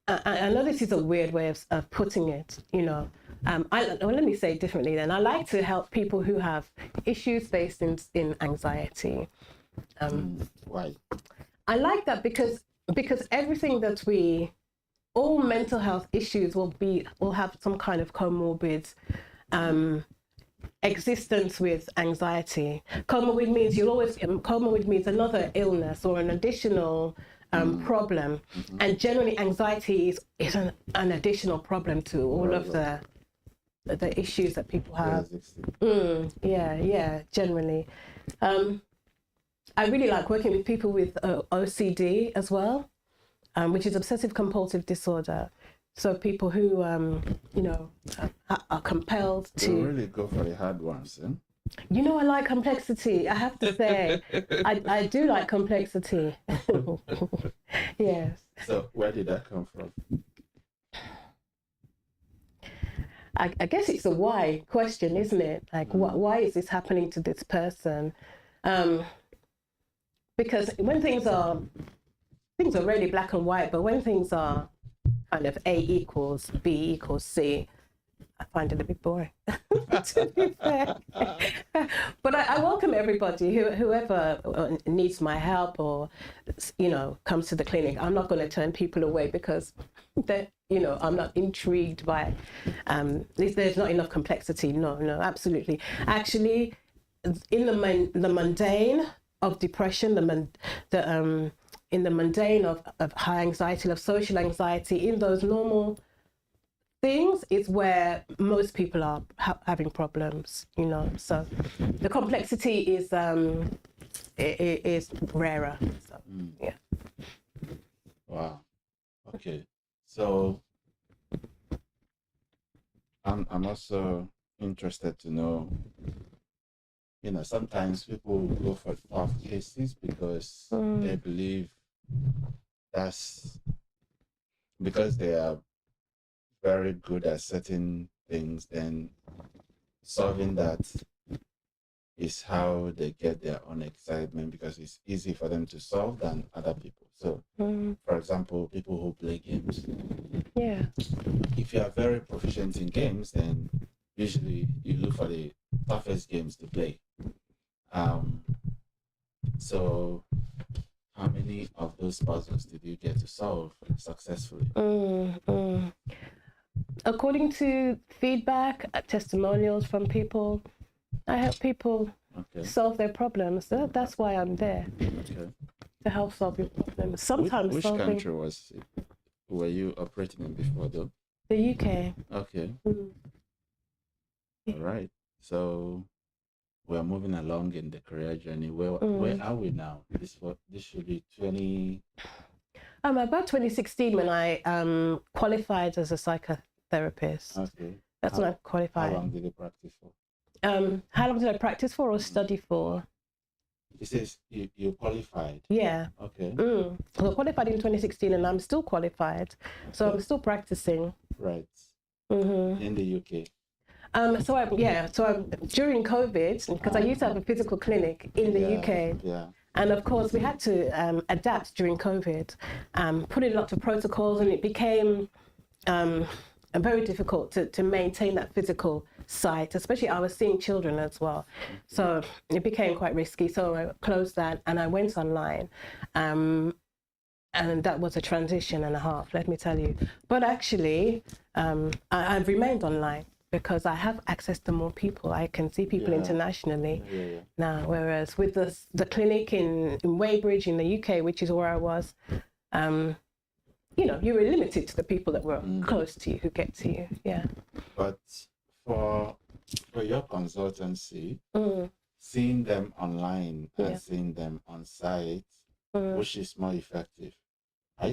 know this is a weird way of putting it, you know. Let me say it differently then. I like to help people who have issues based in anxiety. Why? I like that because everything that all mental health issues will have some kind of comorbid existence with anxiety. Comorbid means another illness or an additional problem, and generally anxiety is an additional problem to all of the issues that people have. Generally. I really like working with people with OCD as well, which is obsessive compulsive disorder. So people who, you know, are compelled to... You really go for the hard ones, eh? You know, I like complexity, I have to say. I do like complexity. Yes. So where did that come from? I guess it's a why question, isn't it? Like, why is this happening to this person? Because when things are really black and white, but when things are kind of A equals B equals C, I find it a bit boring, to be fair. But I welcome everybody, whoever needs my help or, you know, comes to the clinic. I'm not going to turn people away because, you know, I'm not intrigued by, there's not enough complexity. No, absolutely. Actually, in the mundane of depression, in the mundane of high anxiety, of social anxiety, in those normal things is where most people are having problems, you know. So the complexity is rarer. So, yeah. Wow. Okay. So I'm also interested to know, sometimes people go for tough cases because they believe that's because they are very good at certain things, then solving that is how they get their own excitement because it's easy for them to solve than other people. So, for example, people who play games. Yeah. If you are very proficient in games, then usually you look for the toughest games to play. So how many of those puzzles did you get to solve successfully? According to feedback, testimonials from people, I help people solve their problems. That's why I'm there, to help solve your problems. Sometimes which country were you operating in before, though? The UK. Okay. All right. So we're moving along in the career journey. Where are we now? This should be 20. About 2016 when I qualified as a psychotherapist. Okay. That's when I qualified. How long did you practice for? How long did I practice for or study for? It says you qualified. Yeah. Okay. So I qualified in 2016 and I'm still qualified. So I'm still practicing. Right. In the UK. So during COVID, because I used to have a physical clinic in the UK. Yeah. And of course, we had to adapt during COVID, put in lots of protocols, and it became very difficult to maintain that physical site, especially I was seeing children as well. So it became quite risky. So I closed that and I went online. And that was a transition and a half, let me tell you. But actually, I've remained online because I have access to more people. I can see people internationally now, whereas with the clinic in Weybridge in the UK, which is where I was, you were limited to the people that were close to you, who get to you, But for your consultancy, seeing them online and seeing them on site, which is more effective? I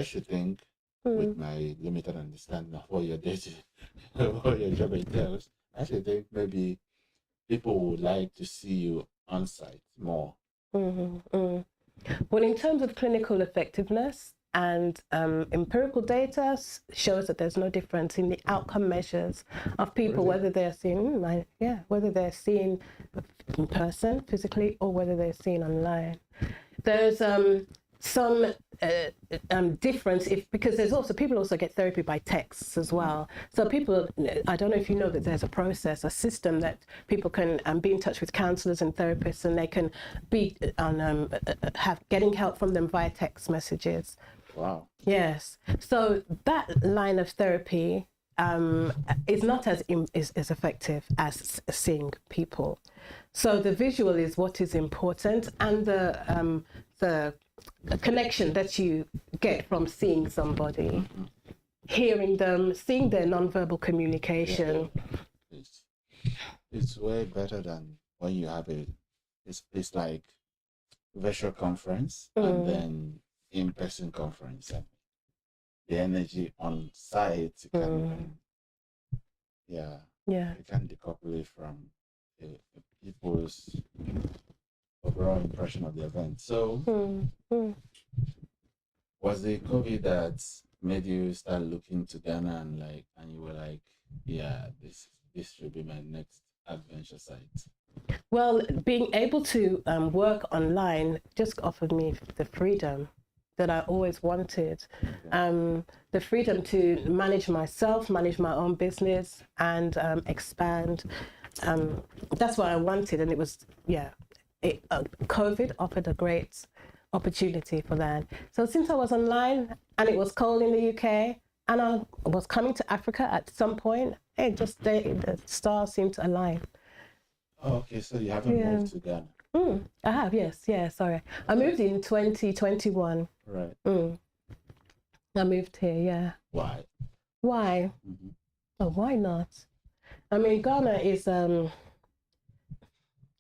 should think, with my limited understanding of what your job entails, I should think maybe people would like to see you on site more. Well, in terms of clinical effectiveness and empirical data shows that there's no difference in the outcome measures of people, whether they're seen, whether they're seen in person physically or whether they're seen online. There's some difference because there's also people also get therapy by texts as well. So people, I don't know if you know that there's a system that people can be in touch with counselors and therapists, and they can be getting help from them via text messages. Wow. Yes. So that line of therapy is not as effective as seeing people. So the visual is what is important, and the connection that you get from seeing somebody, hearing them, seeing their nonverbal communication. It's way better than when you have it's like virtual conference and then in-person conference. The energy on site can you can decouple it from people's overall impression of the event. So was it COVID that made you start looking to Ghana and you were like, this should be my next adventure site? Well, being able to work online just offered me the freedom that I always wanted. The freedom to manage myself, manage my own business, and expand. That's what I wanted, and it was COVID offered a great opportunity for that. So since I was online and it was cold in the UK and I was coming to Africa at some point, the stars seemed to align. Oh, okay, so you haven't moved to Ghana? I have, yes, sorry. I moved in 2021. Right. I moved here, Why? Why? Oh, why not? I mean, Ghana is,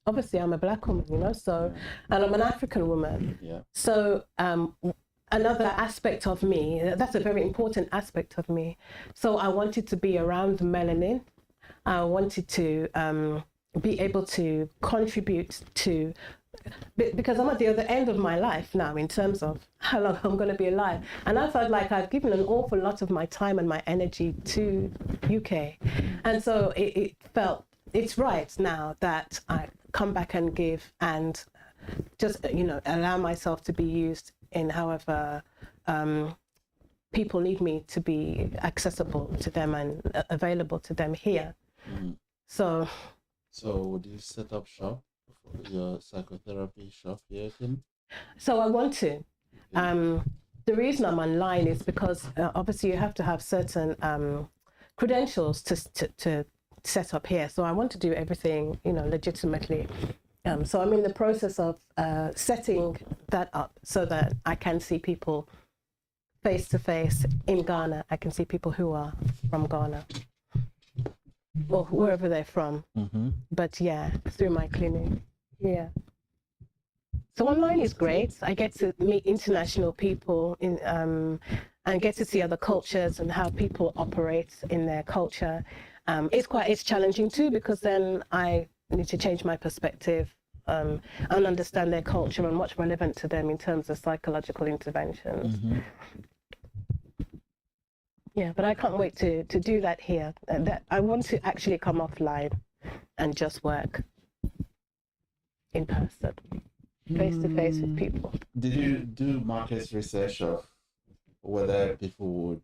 obviously I'm a Black woman, so, and I'm an African woman. Yeah. So another aspect of me. That's a very important aspect of me. So I wanted to be around melanin. I wanted to be able to contribute to, because I'm at the other end of my life now in terms of how long I'm going to be alive. And I felt like I've given an awful lot of my time and my energy to UK. And so it felt, it's right now that I come back and give and just, you know, allow myself to be used in however people need me to be accessible to them and available to them here. So would you set up shop for your psychotherapy shop here, Kim? So I want to. The reason I'm online is because obviously you have to have certain credentials to set up here. So I want to do everything, you know, legitimately. So I'm in the process of setting that up so that I can see people face to face in Ghana. I can see people who are from Ghana or wherever they're from. But yeah, through my clinic. Yeah. So online is great. I get to meet international people in, and get to see other cultures and how people operate in their culture. It's challenging too, because then I need to change my perspective and understand their culture and what's relevant to them in terms of psychological interventions. Yeah, but I can't wait to do that here. That I want to actually come offline and just work in person, face to face with people. Did you do market research of whether people would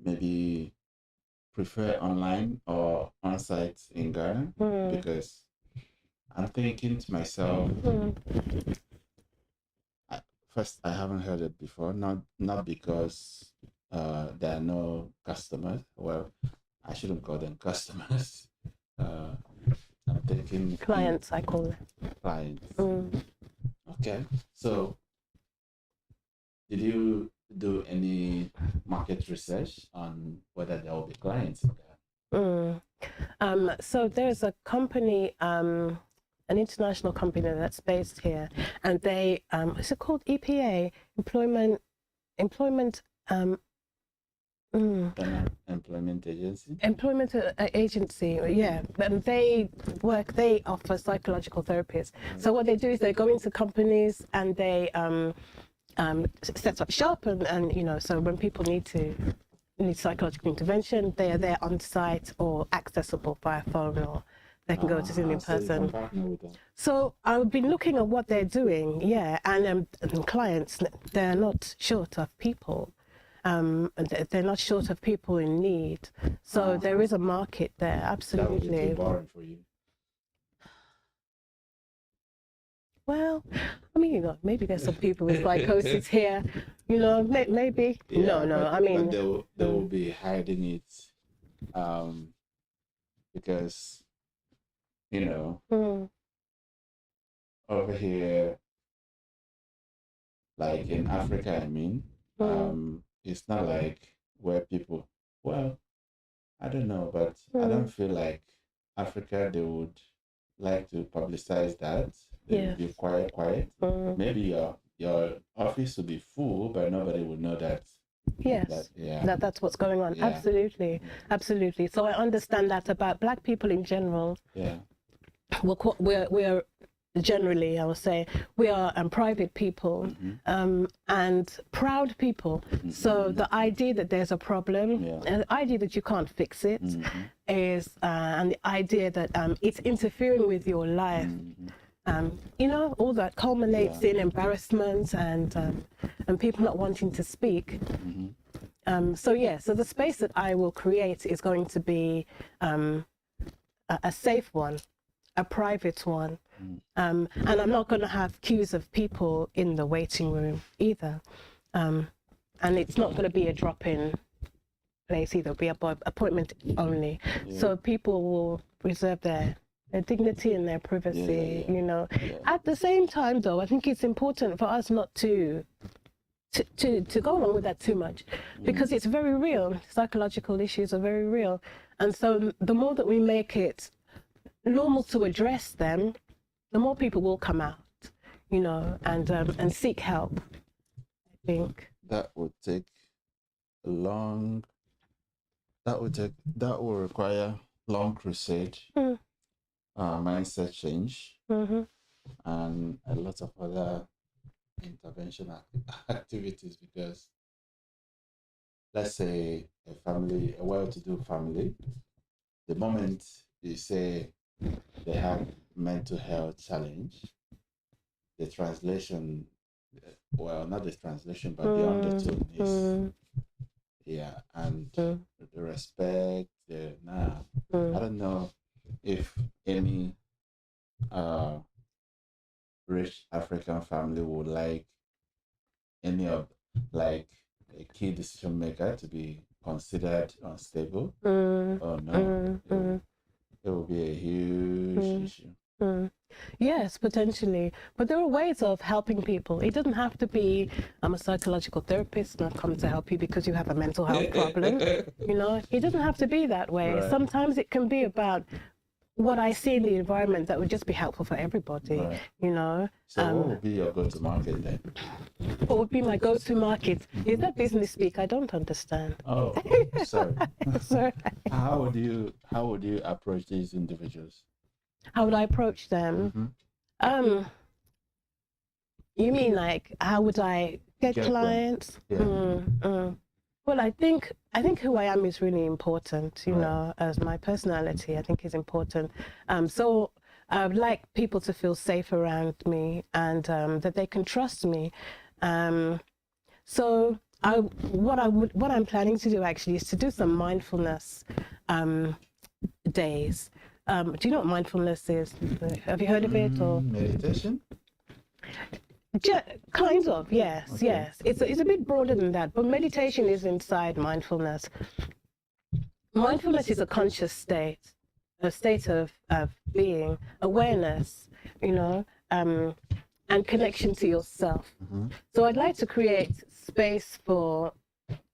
maybe prefer online or on-site in Ghana? Because I'm thinking to myself, first, I haven't heard it before, not because there are no customers. Well, I shouldn't call them customers. I'm thinking clients, I call them. Clients. Okay. So, did you do any market research on whether there will be clients in Ghana? So there's a company, an international company that's based here, and they, is it called EPA? Employment Agency? Employment agency, yeah. And they offer psychological therapies. So what they do is they go into companies and they set up shop and you know, so when people need psychological intervention, they are there on site or accessible via phone, or they can go to see them in person. So I've been looking at what they're doing, yeah, and clients, they're not short of people. They're not short of people in need. So there is a market there, absolutely. That would be boring for you. Well, I mean, you know, maybe there's some people with psychosis here, you know, maybe. Yeah, no, but, I mean. But they will be hiding it because, you know, over here, like in Africa, I mean, it's not like where people, well, I don't know, but I don't feel like Africa, they would like to publicize that. They would be quiet. Maybe your office would be full, but nobody would know that. Yes, that's what's going on. Yeah. Absolutely. So I understand that about Black people in general. Yeah. We're generally, I would say, we are private people and proud people. So the idea that there's a problem, the idea that you can't fix it is, and the idea that it's interfering with your life, you know, all that culminates in embarrassment and people not wanting to speak. So the space that I will create is going to be a safe one, a private one. And I'm not going to have queues of people in the waiting room either. And it's not going to be a drop-in place either. It'll be an appointment only. So people will reserve their dignity and their privacy, you know. At the same time, though, I think it's important for us not to go along with that too much, because it's very real. Psychological issues are very real. And so the more that we make it normal to address them, the more people will come out, you know, and seek help. I think that would take a long. That will require long crusade, mindset change, and a lot of other intervention activities. Because let's say a well-to-do family, the moment you say they have mental health challenge, the translation, well, not the translation, but the undertone is, yeah, and the respect. I don't know if any rich African family would like any of like a key decision maker to be considered unstable. Oh no, it will be a huge issue. Yes, potentially. But there are ways of helping people. It doesn't have to be a psychological therapist not come to help you because you have a mental health problem. You know, it doesn't have to be that way. Right. Sometimes it can be about what I see in the environment that would just be helpful for everybody, Right. you know. So what would be your go-to market then? What would be my go-to market? Is that business speak? I don't understand. Oh, sorry. Sorry. How would you approach these individuals? How would I approach them? You mean like how would I get clients? Yeah. Well, I think who I am is really important, you know, as my personality, I think is important. So I would like people to feel safe around me and that they can trust me. So what I'm planning to do actually is to do some mindfulness days. Do you know what mindfulness is? Have you heard of it? Or meditation? Kind of, yes, Okay. yes. It's a bit broader than that, but meditation is inside mindfulness. Mindfulness is a conscious state, a state of being, awareness, you know, and connection to yourself. So I'd like to create space for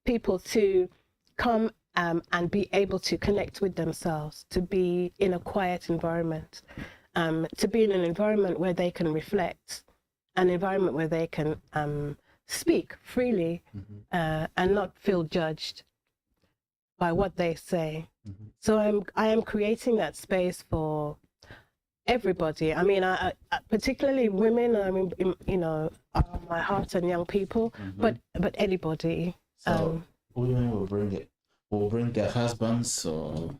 people to come and be able to connect with themselves, to be in a quiet environment, to be in an environment where they can reflect, an environment where they can speak freely and not feel judged by what they say. So I am creating that space for everybody. I mean, I particularly women. I mean, you know, my heart and young people, but anybody. So women will bring their husbands or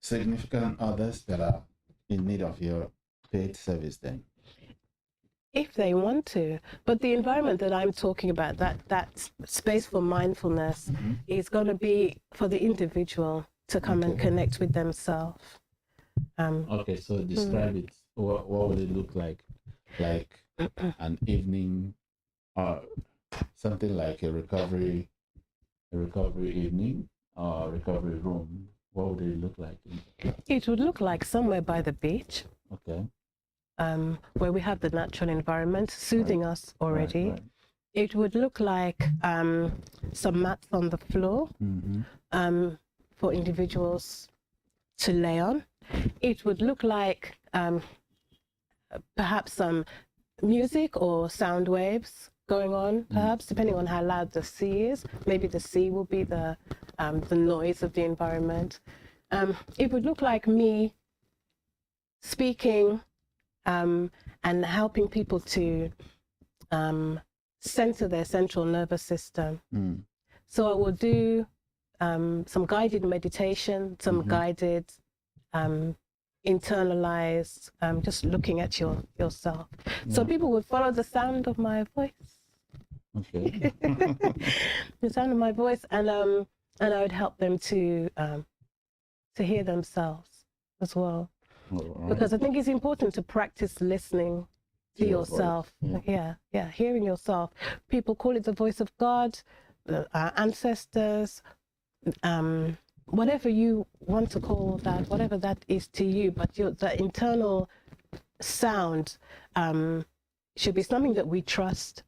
significant others that are in need of your paid service then. If they want to. But the environment that I'm talking about, that space for mindfulness, is going to be for the individual to come and connect with themselves. Okay, so describe it. What would it look like? Like an evening, or something like a recovery evening or recovery room. What would it look like? It would look like somewhere by the beach. Okay. Where we have the natural environment soothing us already. Right. It would look like some mats on the floor for individuals to lay on. It would look like perhaps some music or sound waves going on, perhaps depending on how loud the sea is. Maybe the sea will be the noise of the environment. It would look like me speaking and helping people to center their central nervous system. So I will do some guided meditation, some guided internalized, just looking at yourself. Yeah. So people would follow the sound of my voice. Okay. The sound of my voice, and I would help them to hear themselves as well. Right. Because I think it's important to practice listening to yourself. Yeah, hearing yourself. People call it the voice of God, our ancestors, whatever you want to call that, whatever that is to you, but the internal sound should be something that we trust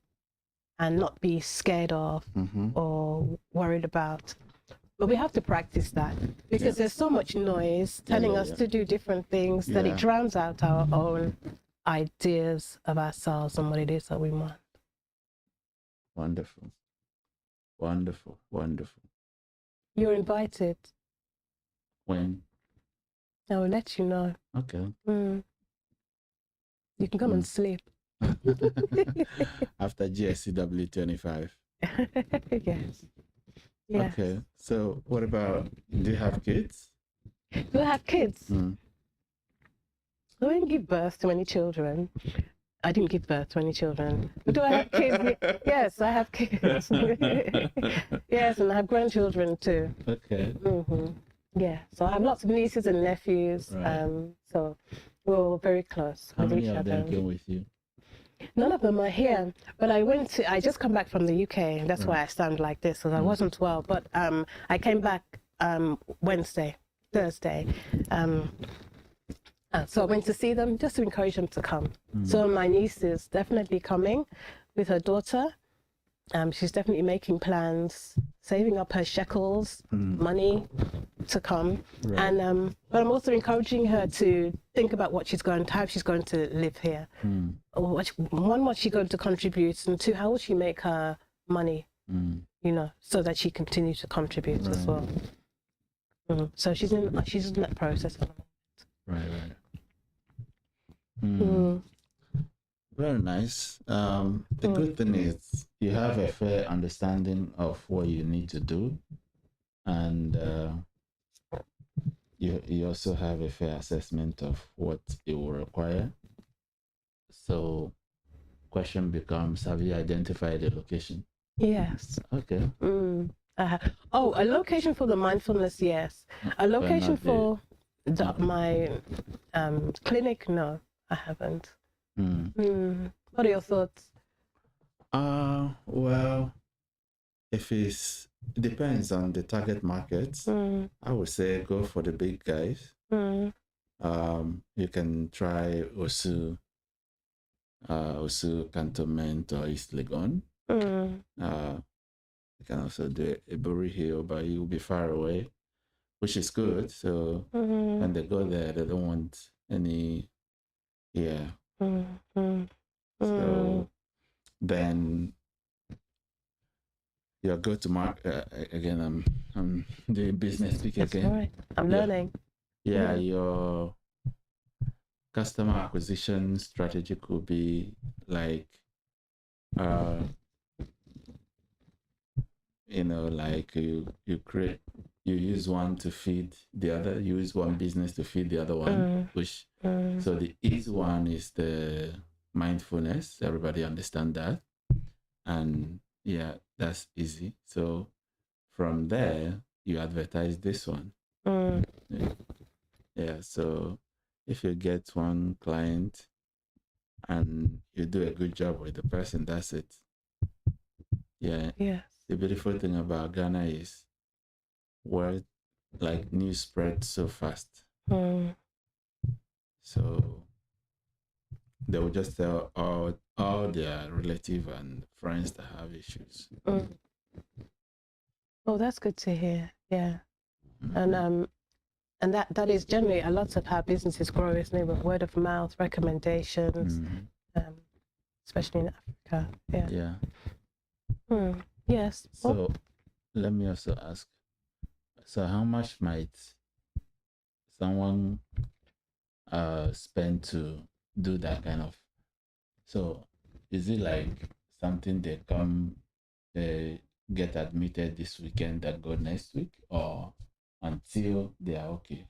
and not be scared of or worried about. But we have to practice that because there's so much noise telling us to do different things that it drowns out our own ideas of ourselves and what it is that we want. Wonderful. Wonderful. Wonderful. You're invited. When? I will let you know. Okay. You can come and sleep. After GSEW25. Yes. Yes. Okay. So what about, do you have kids? Do I have kids? I didn't give birth to any children. I didn't give birth to any children. Do I have kids? Yes, I have kids. Yes, and I have grandchildren too. Okay. Yeah, so I have lots of nieces and nephews. Right. So we're all very close How with many each of other. them came with you? None of them are here, but I just come back from the UK, and that's why I sound like this, because I wasn't well. But I came back Thursday. So I went to see them just to encourage them to come. So my niece is definitely coming with her daughter. She's definitely making plans, saving up her shekels, money to come. Right. And but I'm also encouraging her to think about how she's going to live here. Or what she's going to contribute, and two, how will she make her money, so that she continues to contribute as well. So she's in that process. Right. Very nice. The good thing is you have a fair understanding of what you need to do, and you also have a fair assessment of what it will require. So question becomes, have you identified a location? Yes. Okay. A location for the mindfulness, yes. A location for my clinic, no, I haven't. What are your thoughts? Well, if it depends on the target market, I would say go for the big guys. You can try Osu Cantonment or East Legon. You can also do Eburi Hill, but you'll be far away, which is good. So when they go there, they don't want any, So then your go-to market, again, I'm doing business speak That's again. right. I'm learning. Your customer acquisition strategy could be like, you use one to feed the other, you use one business to feed the other one, so the easy one is the mindfulness. Everybody understand that, and that's easy. So from there you advertise this one. So if you get one client and you do a good job with the person, that's it. The beautiful thing about Ghana is word, like, news spreads so fast. So they will just tell all their relative and friends that have issues. Oh, that's good to hear. Yeah. And that is generally a lot of how businesses grow, isn't it? With word of mouth, recommendations, especially in Africa. Yes. So let me also ask, so how much might someone spend to do that kind of, so is it like something they come, they get admitted this weekend that go next week, or until they are okay?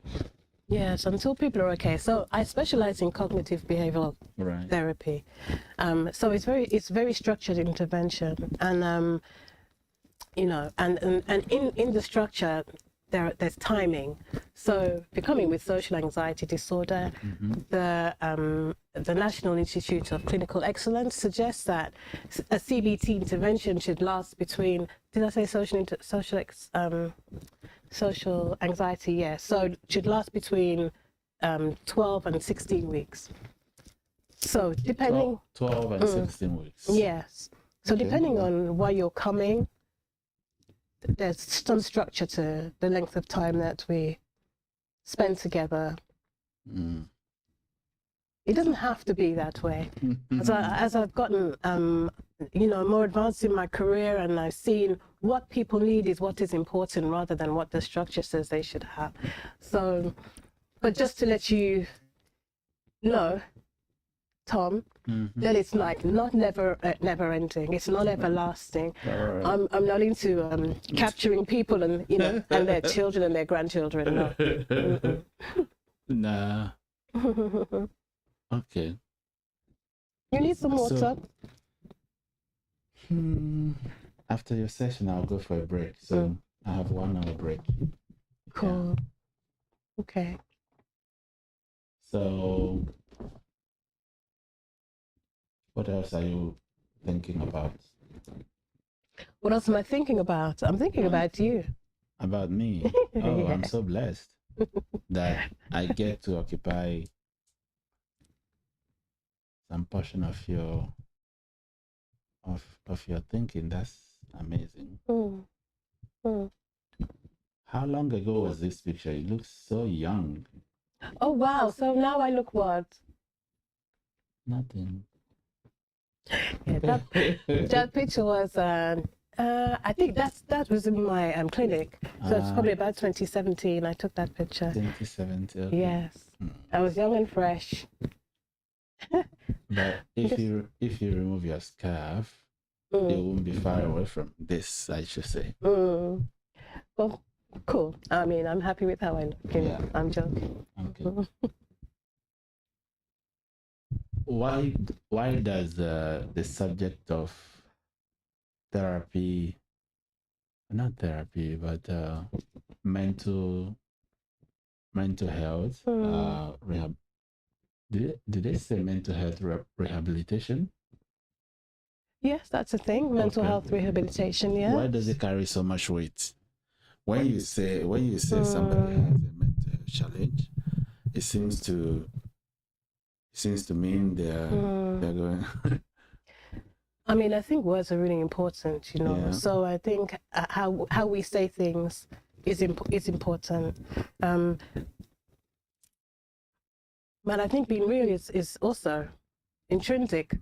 Yes, until people are okay. So I specialize in cognitive behavioral therapy. So it's very structured intervention, and and in the structure there's timing. So becoming with social anxiety disorder, the National Institute of Clinical Excellence suggests that a CBT intervention should last between, did I say social anxiety? Yes. So it should last between 12 and 16 weeks. So depending 12 and 16 weeks. Yes. So depending on why you're coming, there's some structure to the length of time that we spend together. It doesn't have to be that way. As I've gotten, more advanced in my career, and I've seen what people need is what is important rather than what the structure says they should have. So, but just to let you know, Tom, that it's like not never ending. It's not everlasting. I'm not into capturing people and and their children and their grandchildren. No. Nah. Okay. You need some water. After your session, I'll go for a break. So I have 1 hour break. Cool. Yeah. Okay. So, what else are you thinking about? What else am I thinking about? I'm thinking about you. About me? Oh, yeah. I'm so blessed that I get to occupy some portion of your thinking. That's amazing. How long ago was this picture? You look so young. Oh wow! So now I look what? Nothing. Yeah, that picture was. I think that was in my clinic. So it's probably about 2017. I took that picture. 2017. Okay. Yes, I was young and fresh. But if you remove your scarf, you won't be far away from this, I should say. Well, cool. I mean, I'm happy with how I look. Yeah. I'm joking. Okay. Why does the subject of therapy, not therapy, but mental health, rehab? Did they say mental health rehabilitation? Yes, that's a thing. Mental health rehabilitation. Yeah. Why does it carry so much weight? When you say somebody has a mental health challenge, it seems to mean they're going. I mean, I think words are really important, Yeah. So I think how we say things is important. But I think being real is also intrinsic,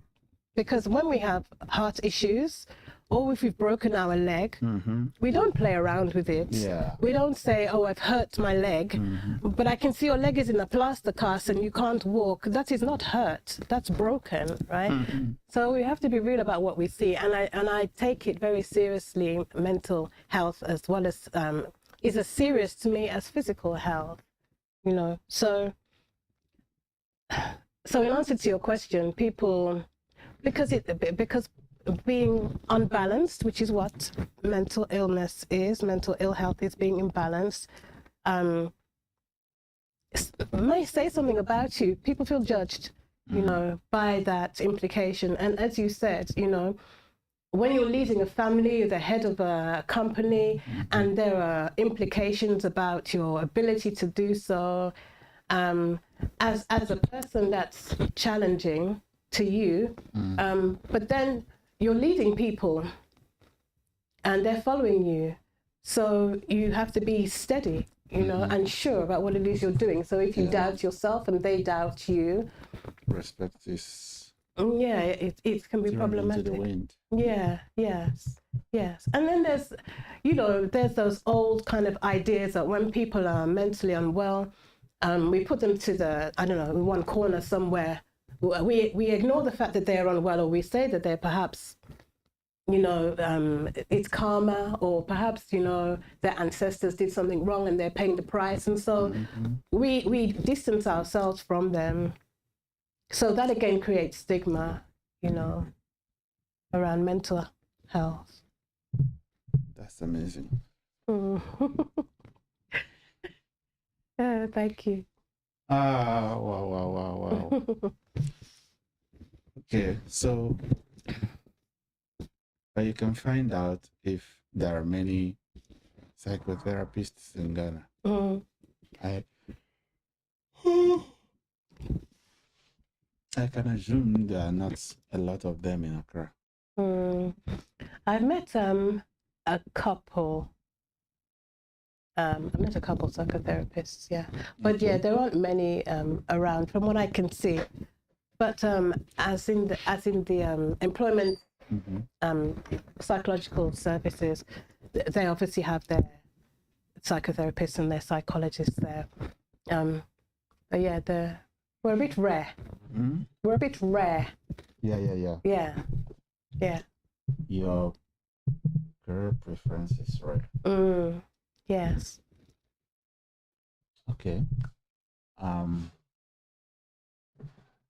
because when we have heart issues, or if we've broken our leg, we don't play around with it. Yeah. We don't say, oh, I've hurt my leg, but I can see your leg is in a plaster cast and you can't walk. That is not hurt. That's broken, right? So we have to be real about what we see. And I take it very seriously. Mental health as well as is as serious to me as physical health, So in answer to your question, people, because being unbalanced, which is what mental illness is, mental ill health is being imbalanced, may say something about you. People feel judged, by that implication. And as you said, when you're leading a family, you're the head of a company, and there are implications about your ability to do so. As a person, that's challenging to you, but then you're leading people and they're following you, so you have to be steady, and sure about what it is you're doing. So if you doubt yourself and they doubt you, respect is it can be problematic. Into the wind. Yes. And then there's those old kind of ideas that when people are mentally unwell, we put them to in one corner somewhere. We ignore the fact that they're unwell, or we say that they're perhaps, it's karma, or perhaps, their ancestors did something wrong and they're paying the price. And so we distance ourselves from them. So that again creates stigma, around mental health. That's amazing. Thank you. Wow. Okay, so you can find out if there are many psychotherapists in Ghana. I can assume there are not a lot of them in Accra. I've met a couple I met a couple of psychotherapists, yeah. But yeah, there aren't many around from what I can see. But as in the employment psychological services, they obviously have their psychotherapists and their psychologists there. But yeah, we're a bit rare. We're a bit rare. Yeah. Your career preference is rare. Yes. Okay.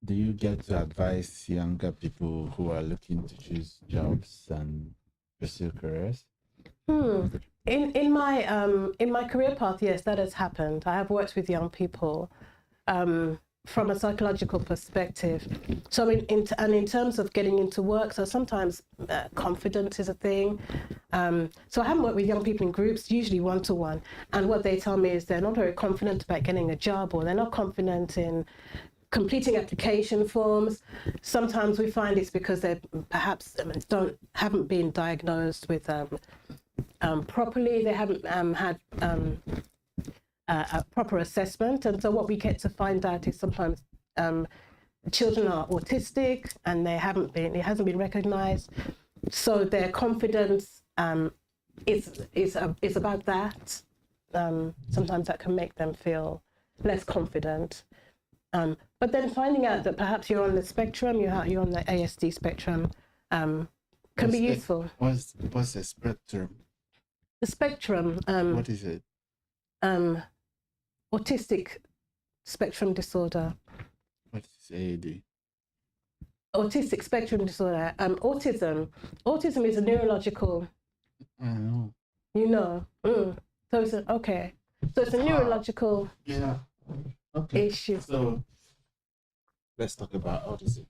Do you get to advise younger people who are looking to choose jobs and pursue careers? In my career path, yes, that has happened. I have worked with young people from a psychological perspective. So in terms of getting into work, so sometimes confidence is a thing. So I haven't worked with young people in groups, usually one-to-one. And what they tell me is they're not very confident about getting a job, or they're not confident in completing application forms. Sometimes we find it's because they perhaps haven't been diagnosed with properly. They haven't had a proper assessment, and so what we get to find out is sometimes children are autistic and it hasn't been recognized. So their confidence is about that. Sometimes that can make them feel less confident. But then finding out that perhaps you're on the spectrum, you're on the ASD spectrum, can be useful. What's the spectrum? The spectrum. What is it? Autistic spectrum disorder. What is AAD? Autistic spectrum disorder. Autism. Autism is a neurological. I know. You know. So it's okay. So it's a neurological. Yeah. Okay. Issue. So let's talk about autism.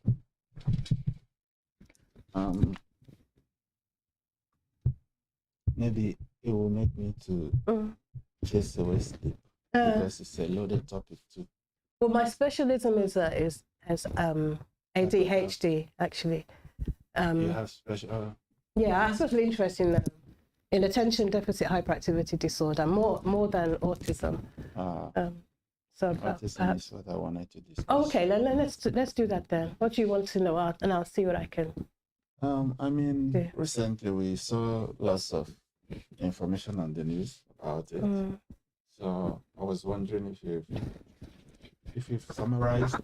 Maybe it will make me to chase away sleep because it's a loaded topic too. Well, my specialism is ADHD actually. You have special. Yeah, I'm especially interested in attention deficit hyperactivity disorder more than autism. So autism is what I wanted to discuss. Oh, okay, let's do that then. What do you want to know, and I'll see what I can. I mean, recently we saw lots of information on the news about it. So I was wondering if you've summarized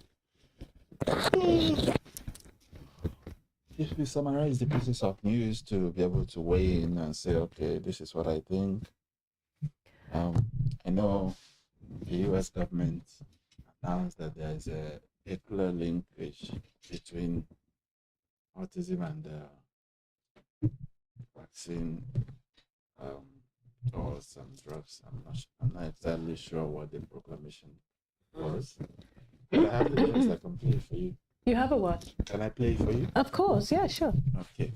the pieces of news to be able to weigh in and say, okay, this is what I think. I know the US government announced that there's a clear linkage between autism and vaccine or some drugs. I'm not exactly sure what the proclamation was. But I have the lyrics I can play for you. You have a what? Can I play for you? Of course, yeah, sure. Okay.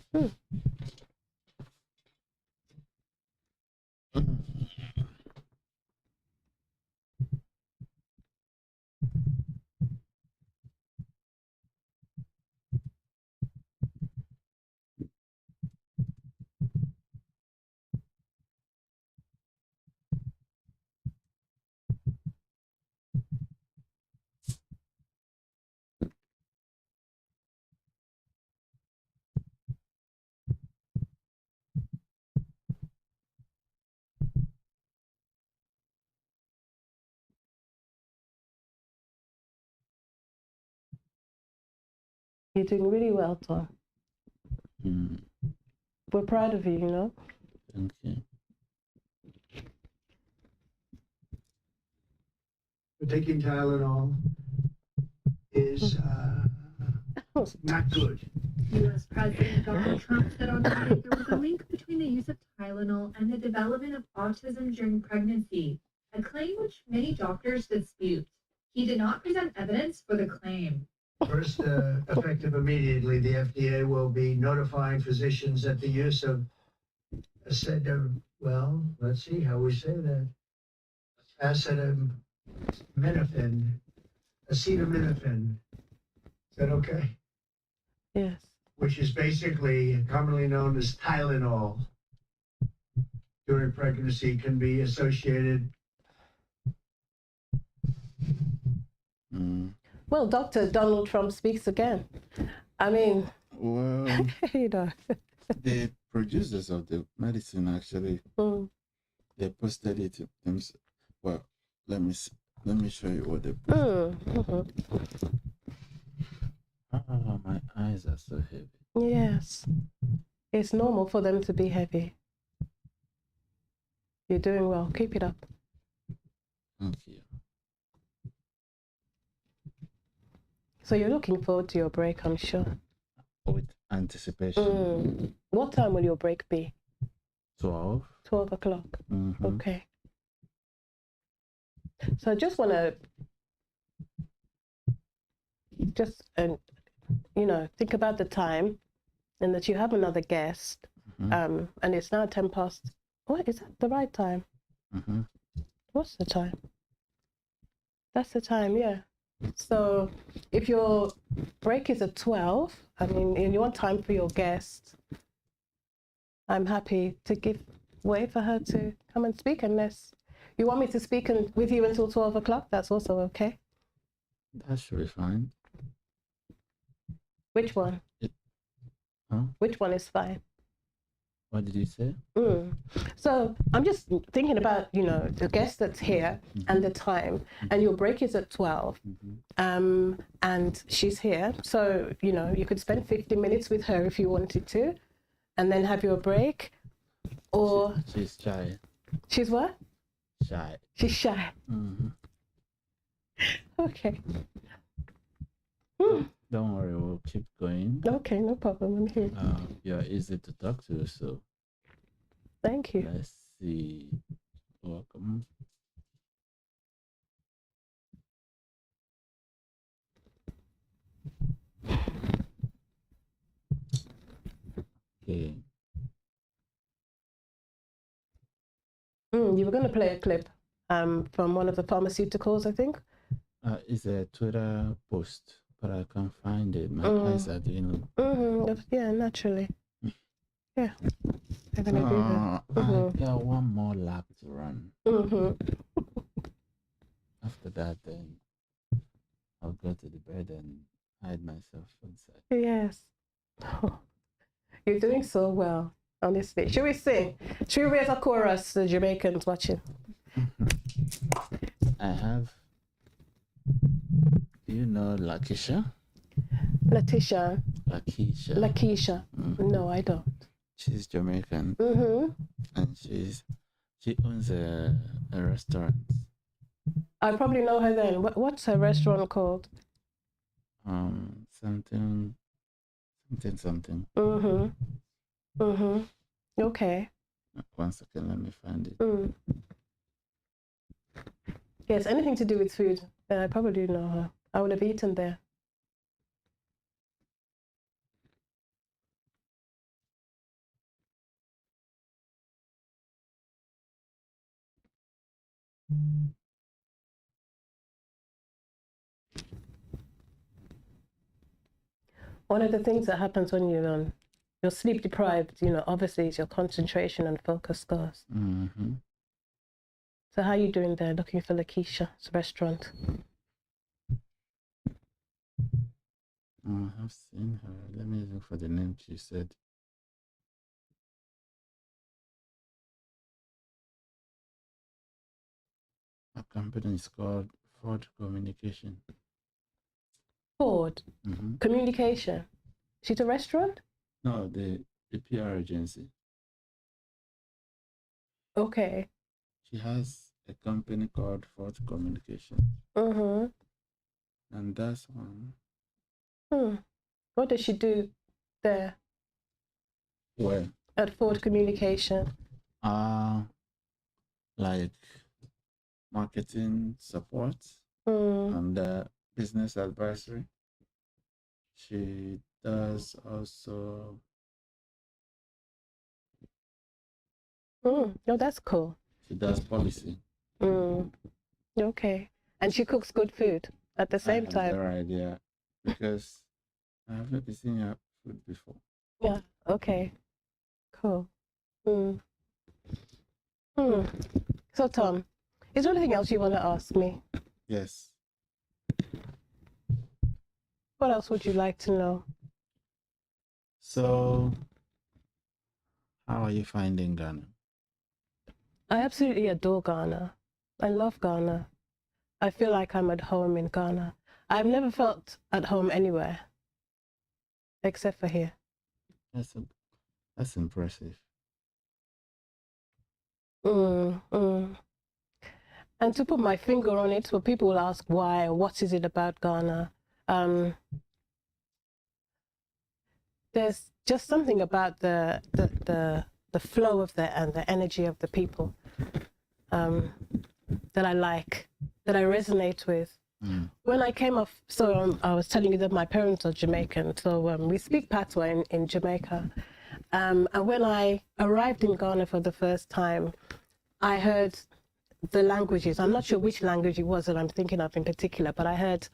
You're doing really well, Tom. We're proud of you, you know. Thank you. Taking Tylenol is not good. U.S. President Donald Trump said on Monday there was a link between the use of Tylenol and the development of autism during pregnancy, a claim which many doctors dispute. He did not present evidence for the claim. First, effective immediately, the FDA will be notifying physicians that the use of let's see how we say that, acetaminophen. Is that okay? Yes. Which is basically commonly known as Tylenol. during pregnancy can be associated. Well, Dr. Donald Trump speaks again. I mean, Well, you know. the producers of the medicine actually, they posted it themselves. Well, let me show you what they posted. Oh, my eyes are so heavy. Yes. It's normal for them to be heavy. You're doing well. Keep it up. Thank you. So you're looking forward to your break, I'm sure. With anticipation. What time will your break be? 12. 12 o'clock. Mm-hmm. Okay. So I just want to think about the time and that you have another guest. And it's now 10 past. What is that the right time? What's the time? That's the time, yeah. So if your break is at 12, I mean, and you want time for your guest, I'm happy to give way for her to come and speak, unless you want me to speak with you until 12 o'clock. That's also okay. That should be fine. Which one? Which one is fine? What did you say? So I'm just thinking about, the guest that's here and the time, and your break is at 12, and she's here. So, you could spend 50 minutes with her if you wanted to, and then have your break, or... She's shy. She's what? Shy. She's shy. Okay. Don't worry, we'll keep going. Okay, no problem. I'm here. You're easy to talk to, so... Thank you. Let's see. Welcome. Okay. You were going to play a clip from one of the pharmaceuticals, I think. It's a Twitter post, but I can't find it. My eyes are doing. Yeah, naturally. Yeah. I'm gonna do that. I got one more lap to run. After that, then I'll go to the bed and hide myself inside. Yes. You're doing so well, honestly. Should we sing? Should we raise a chorus, the Jamaicans watching? I have. Do you know Lakeisha? Lakeisha. No, I don't. She's Jamaican. And she owns a restaurant. I probably know her then. What's her restaurant called? Something. Okay. 1 second, let me find it. Yes, anything to do with food, then I probably know her. I would have eaten there. One of the things that happens when you're sleep deprived, obviously is your concentration and focus goes. So how are you doing there, looking for Lakeisha's restaurant? I have seen her. Let me look for the name she said. Her company is called Ford Communication. Ford? Communication? She's a restaurant? No, the PR agency. Okay. She has a company called Ford Communication. And that's one. What does she do there? Where? At Ford Communication. Like marketing support and business advisory. She does also. Oh, that's cool. She does policy. Okay. And she cooks good food at the same time. I have no idea because I haven't been seeing her food before. Yeah. Okay. Cool. So, Tom, is there anything else you want to ask me? Yes. What else would you like to know? So, how are you finding Ghana? I absolutely adore Ghana. I love Ghana. I feel like I'm at home in Ghana. I've never felt at home anywhere except for here. That's impressive. And to put my finger on it, so people will ask why, what is it about Ghana? There's just something about the flow of and the energy of the people that I like, that I resonate with. When I came off, I was telling you that my parents are Jamaican, so we speak Patois in Jamaica. And when I arrived in Ghana for the first time, I heard the languages. I'm not sure which language it was that I'm thinking of in particular, but I heard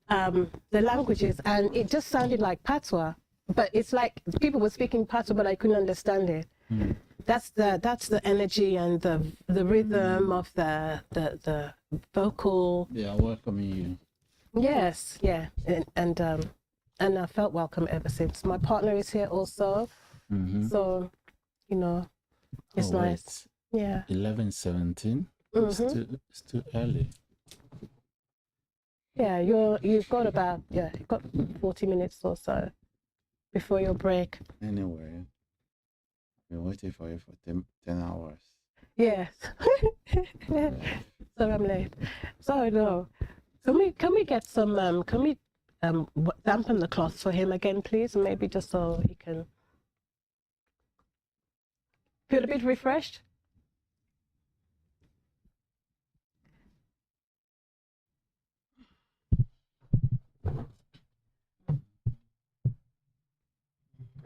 the languages, and it just sounded like Patois. But it's like people were speaking Patois, but I couldn't understand it. That's the energy and the rhythm of the vocal. They are welcoming you. Yes, yeah, and I felt welcome ever since. My partner is here also, so it's nice. Yeah. 11:17. It's too early. Yeah, you've got 40 minutes or so before your break. Anyway, I've been waiting for you for 10 hours. Yes. So I'm late. So no. Can we get some dampen the cloth for him again, please? Maybe just so he can feel a bit refreshed.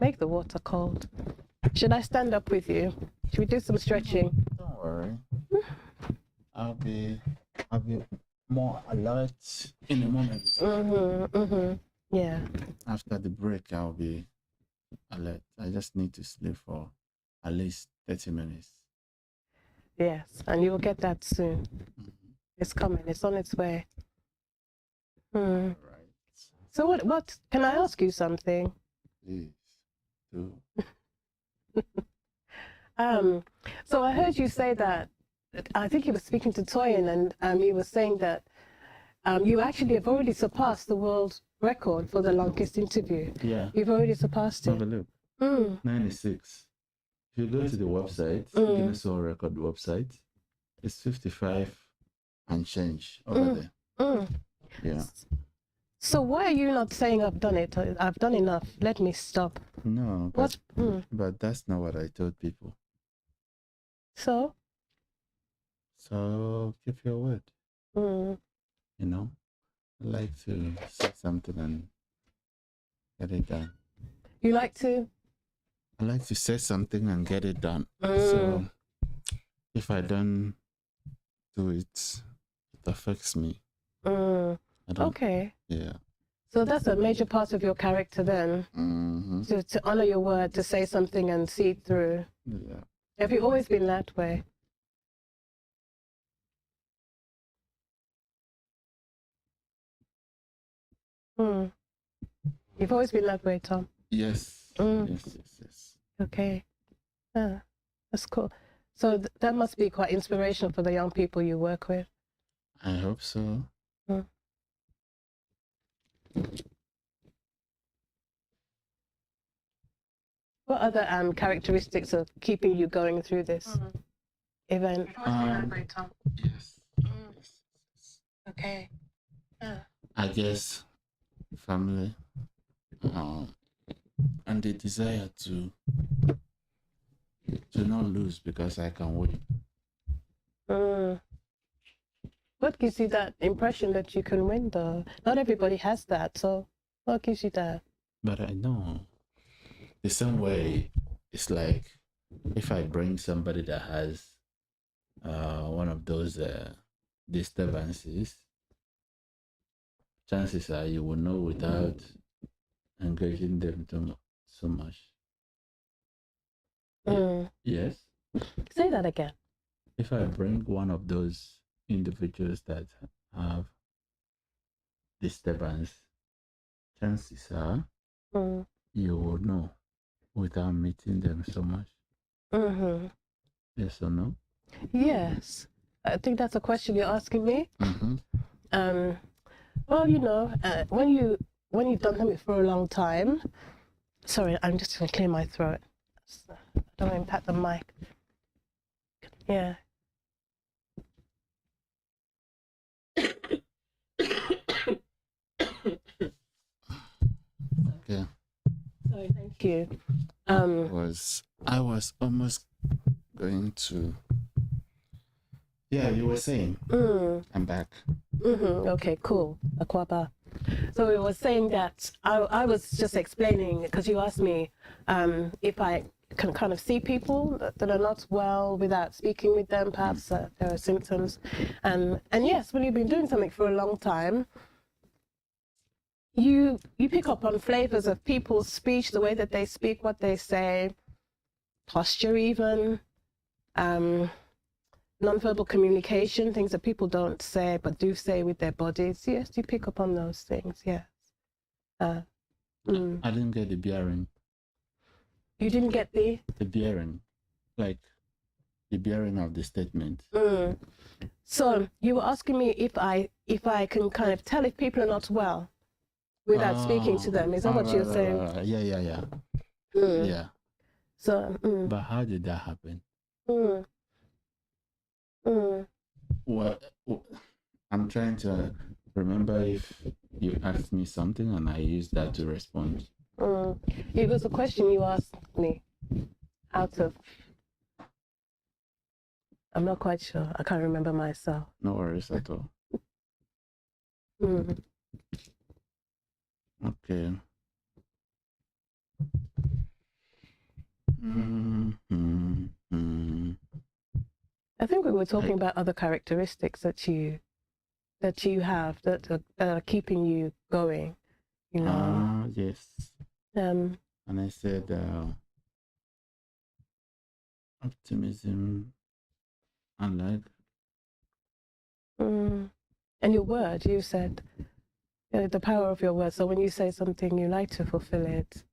Make the water cold. Should I stand up with you? Should we do some stretching? Don't worry. I'll be more alert in a moment. Yeah. After the break, I'll be alert. I just need to sleep for at least 30 minutes. Yes, and you will get that soon. It's coming. It's on its way. Right. So what? Can I ask you something? Please do. So I heard you say that. I think you were speaking to Toyin, and you were saying that you actually have already surpassed the world record for the longest interview. Yeah. You've already surpassed it. Have a look. 96. If you go to the website, Guinness World Record website, it's 55 and change over there. Yeah. So why are you not saying I've done it? I've done enough. Let me stop. No, but that's not what I told people. So keep your word. You know, I like to say something and get it done. You like to? I like to say something and get it done. So if I don't do it, it affects me. Okay. Yeah. So that's a major part of your character then, to honor your word, to say something and see it through. Yeah. Have you always been that way? You've always been that way, Tom? Yes. Yes. Okay. That's cool. So that must be quite inspirational for the young people you work with. I hope so. What other characteristics are keeping you going through this event? Yes. Okay. I guess family and the desire to not lose because I can win. What gives you that impression that you can win, though? Not everybody has that, so what gives you that? But I know the same way it's like if I bring somebody that has one of those disturbances, chances are you will know without engaging them so much. Yes. Say that again. If I bring one of those individuals that have disturbance, chances are you will know without meeting them so much. Mm-hmm. Yes or no? Yes. I think that's a question you're asking me. Mm-hmm. Well, you know, when you've done something for a long time. Sorry, I'm just going to clear my throat. I don't want to impact the mic. Yeah. Okay. Sorry, thank you. I was almost going to. Yeah, you were saying. I'm back. Okay, cool. Akwaba. So it was saying that I was just explaining, because you asked me if I can kind of see people that are not well without speaking with them, perhaps there are symptoms. And yes, when you've been doing something for a long time, you pick up on flavors of people's speech, the way that they speak, what they say, posture even, nonverbal communication, things that people don't say but do say with their bodies. Yes, you pick up on those things, yes. I didn't get the bearing. You didn't get the bearing, like the bearing of the statement. So you were asking me if I can kind of tell if people are not well without speaking to them. Is that what you're saying? Yeah. Yeah. So. But how did that happen? Well, I'm trying to remember if you asked me something and I used that to respond. It was a question you asked me out of. I'm not quite sure. I can't remember myself. No worries at all. Okay. I think we were talking about other characteristics that you have that are keeping you going. You know. Yes. And I said optimism and like. And your word, you said the power of your word. So when you say something, you like to fulfill it.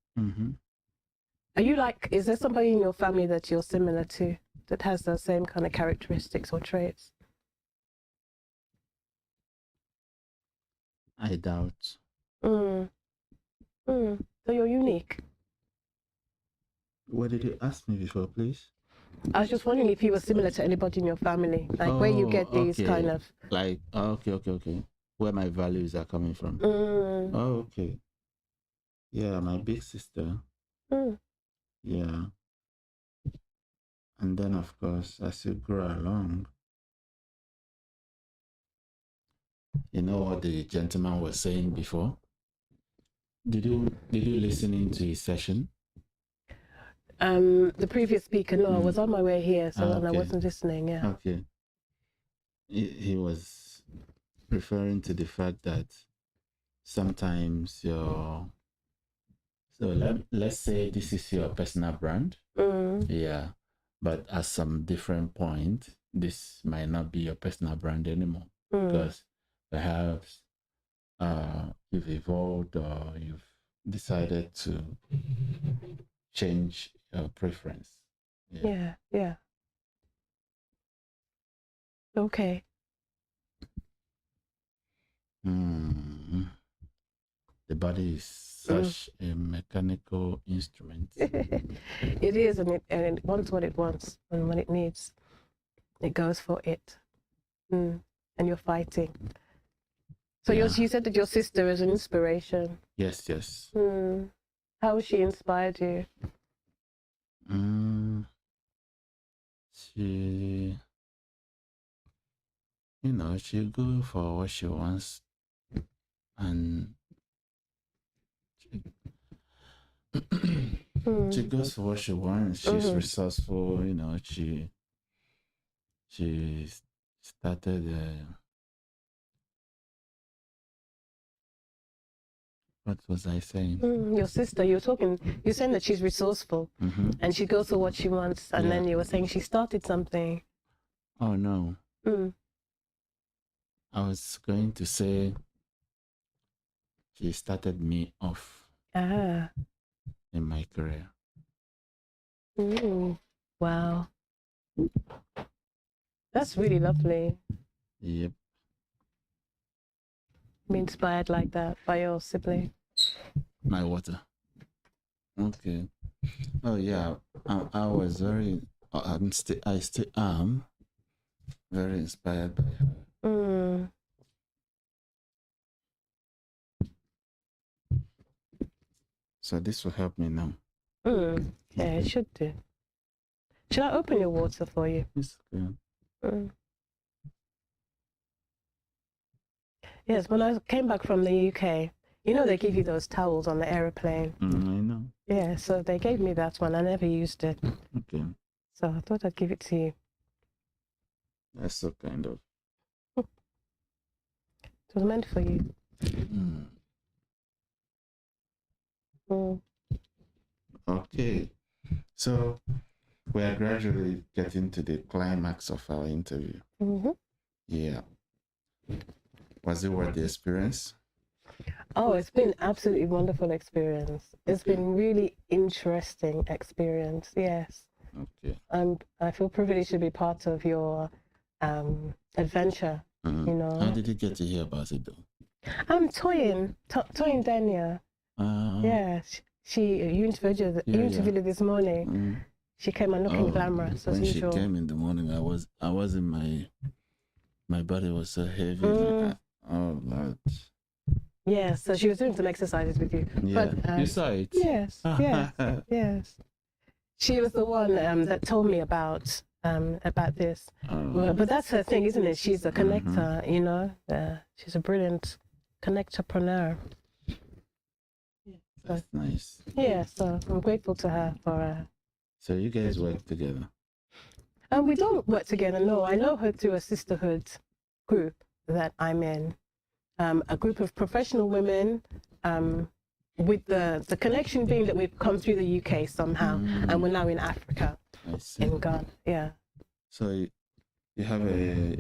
Are you like? Is there somebody in your family that you're similar to that has the same kind of characteristics or traits? I doubt. So you're unique. What did you ask me before, please? I was just wondering if you were similar to anybody in your family, like where you get these kind of. Like, okay. Where my values are coming from. Okay. Yeah, my big sister. Yeah. And then, of course, as you grow along, you know what the gentleman was saying before? Did you listen into his session? The previous speaker, no, I was on my way here, so and I wasn't listening. Yeah. Okay. He was referring to the fact that sometimes let's say this is your personal brand. Yeah. But at some different point, this might not be your personal brand anymore. Because perhaps you've evolved or you've decided to change your preference. Yeah. Okay. The body is such a mechanical instrument. It is, and it wants what it wants, and when it needs, it goes for it. And you're fighting. So you said that your sister is an inspiration. Yes. How has she inspired you? She, she go for what she wants, and she goes for what she wants. She's resourceful. She started What was I saying? Your sister, you're saying that she's resourceful and she goes for what she wants, and then you were saying she started something. Oh, no. I was going to say she started me off in my career. Wow. That's really lovely. Yep. Be inspired like that by your sibling. My water. Okay. Oh yeah, I was very. I still am very inspired by her. So this will help me now. Yeah, it should do. Should I open your water for you? It's good. Yes, when I came back from the UK, you know they give you those towels on the aeroplane. I know. Yeah, so they gave me that one. I never used it. Okay. So I thought I'd give it to you. That's so kind of. It was meant for you. Okay. So we are gradually getting to the climax of our interview. Yeah. Was it worth the experience? Oh, it's been absolutely wonderful experience. It's been really interesting experience. Yes. Okay. I feel privileged to be part of your adventure. You know. How did you get to hear about it though? Toyin Dania. Yeah, you interviewed her this morning. She came and looking glamorous as usual. When she came in the morning, I was in my body was so heavy. Oh Lord. Yeah, so she was doing some exercises with you. Yeah, but, you saw it. Yes, yes. She was the one that told me about this. But that's her thing, isn't it? She's a connector, you know. She's a brilliant connectorpreneur. That's nice. Yeah, so I'm grateful to her for. So you guys work together? We don't work together. No, I know her through a sisterhood group that I'm in. A group of professional women. With the connection being that we've come through the UK somehow, and we're now in Africa, in Ghana. Yeah. So you have a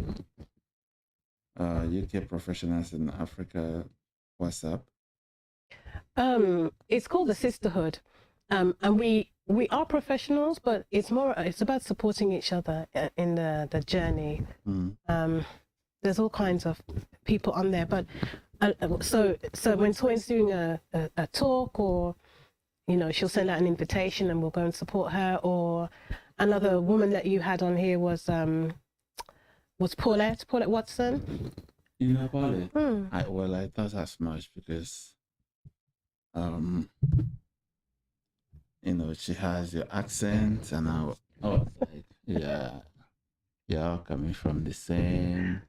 UK professionals in Africa WhatsApp. It's called the Sisterhood, and we are professionals, but it's about supporting each other in the journey. There's all kinds of people on there, but. So when Toyin's doing a talk, or you know, she'll send out an invitation and we'll go and support her. Or another woman that you had on here was Paulette Watson. You know Paulette? I thought as much because you know, she has your accent, and I was like, yeah, you're all coming from the same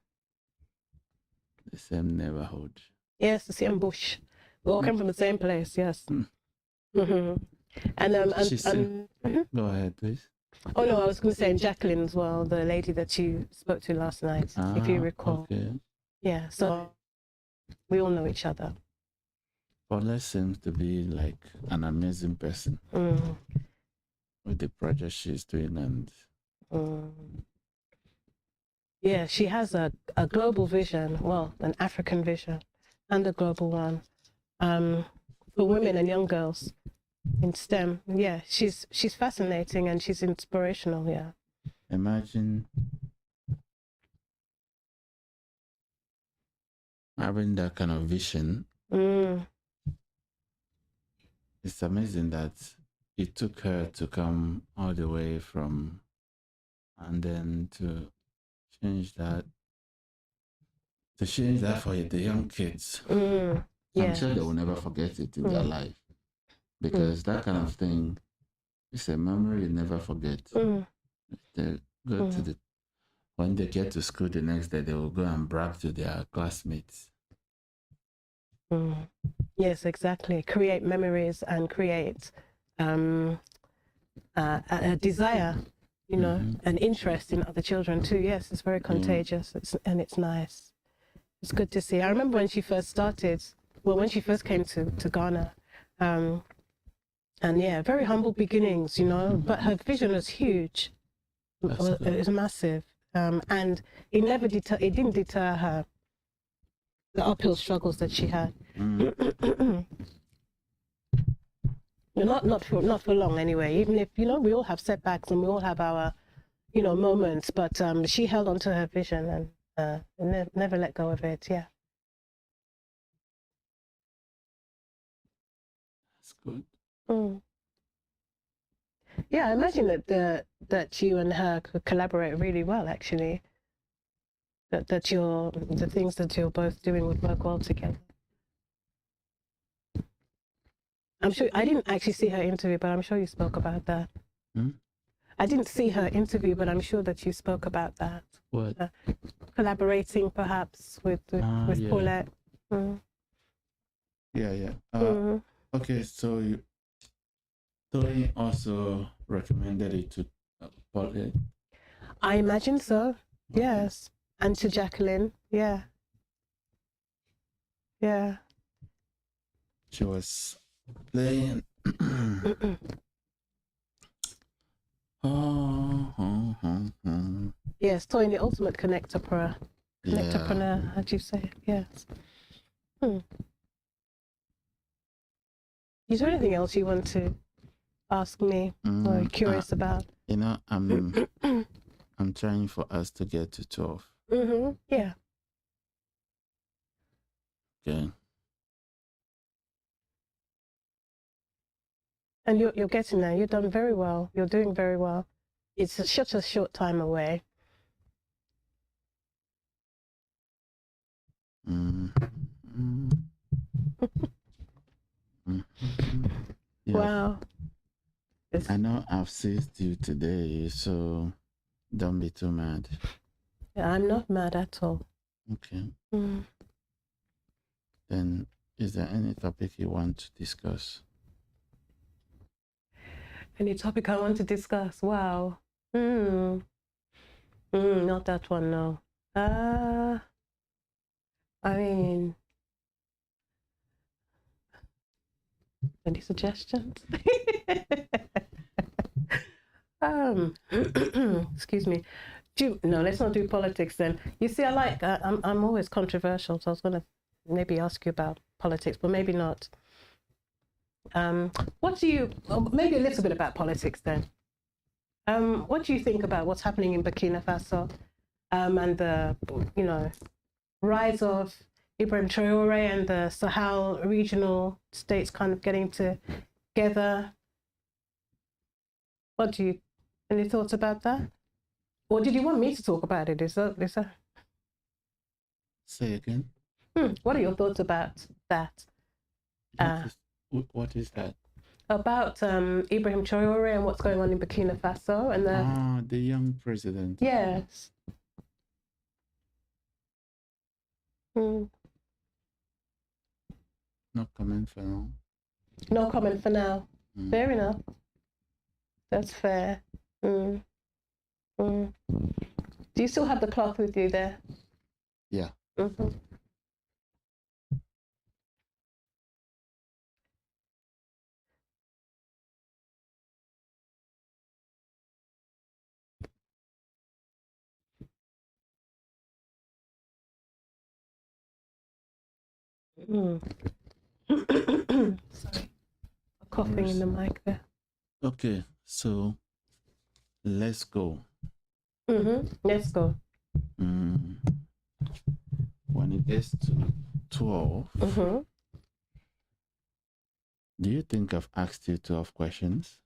neighborhood. Yes, the same bush. We all came from the same place. Yes. And go ahead, please. Oh no, I was going to say Jacqueline as well, the lady that you spoke to last night, if you recall. Okay. Yeah. So we all know each other. Paula seems to be like an amazing person with the project she's doing, and yeah, she has a global vision, well, an African vision and a global one, for women and young girls in STEM. Yeah, she's fascinating and she's inspirational. Yeah. Imagine having that kind of vision. It's amazing that it took her to come all the way from, and then to change that for the young kids. I'm sure they will never forget it in their life, because that kind of thing is a memory you never forget. They go to when they get to school the next day, they will go and brag to their classmates. Yes, exactly. Create memories and create a desire, you know, an interest in other children too. Yes, it's very contagious. It's nice. It's good to see. I remember when she first started when she first came to Ghana. And yeah, very humble beginnings, you know, but her vision was huge. It was massive. And it didn't deter her, the uphill struggles that she had. Not for long anyway, even if, you know, we all have setbacks and we all have our, you know, moments, but she held on to her vision and never let go of it. Yeah. That's good. Yeah, I imagine that you and her could collaborate really well, actually. That the things that you're both doing would work well together. I'm sure I didn't actually see her interview, but I'm sure you spoke about that. I didn't see her interview, but I'm sure that you spoke about that. What? Collaborating perhaps with yeah. Paulette. Yeah. Okay, so Tony also recommended it to Paulette. I imagine so. Yes. And to Jacqueline. Yeah. Yeah. She was playing. Yes, Toy, the ultimate connectorpreneur. Connectorpreneur, how'd you say it? Yes. Is there anything else you want to ask me or curious about? You know, I'm trying for us to get to 12. Yeah. Okay. And you're getting there. You've done very well. You're doing very well. It's such a short time away. Yeah. Wow. I know I've seized you today, so don't be too mad. Yeah, I'm not mad at all. Okay. Then, is there any topic you want to discuss? Any topic I want to discuss? Wow. Not that one, no. I mean, any suggestions? Excuse me. No, let's not do politics then. You see, I'm always controversial, so I was going to maybe ask you about politics, but maybe not. Maybe a little bit about politics then. What do you think about what's happening in Burkina Faso and the, you know, rise of Ibrahim Traoré and the Sahel regional states kind of getting together? Any thoughts about that? Or did you want me to talk about it? Is that... Say again? What are your thoughts about that? What is that? About Ibrahim Traoré and what's going on in Burkina Faso and the young president. Yes. No comment for now. No comment for now. Fair enough. That's fair. Do you still have the cloth with you there? Yeah. Sorry. Coughing in the mic there. Okay, so let's go. Let's go. When it gets to 12, do you think I've asked you 12 questions?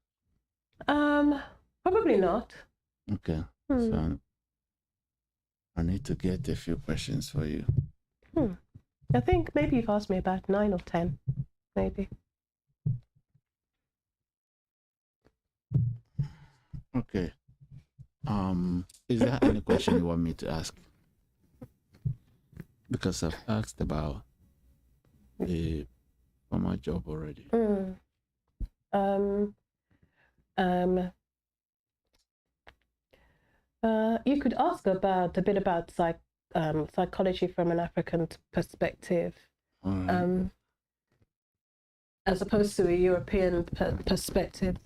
Probably not. Okay, so I need to get a few questions for you. I think maybe you've asked me about 9 or 10, maybe. Okay. Is there any question you want me to ask? Because I've asked about the former job already. You could ask about a bit about psychology from an African perspective. as opposed to a European perspective.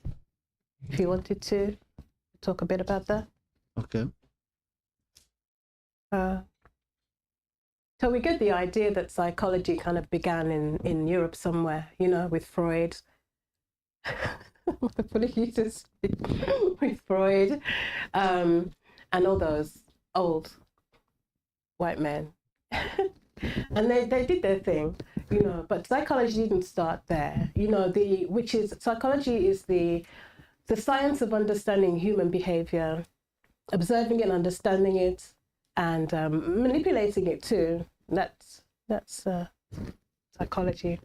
If you wanted to talk a bit about that. Okay. So we get the idea that psychology kind of began in Europe somewhere, you know, with Freud. With Freud, and all those old white men. And they did their thing, you know, but psychology didn't start there, you know, psychology is the science of understanding human behavior, observing and understanding it, and manipulating it too. That's psychology.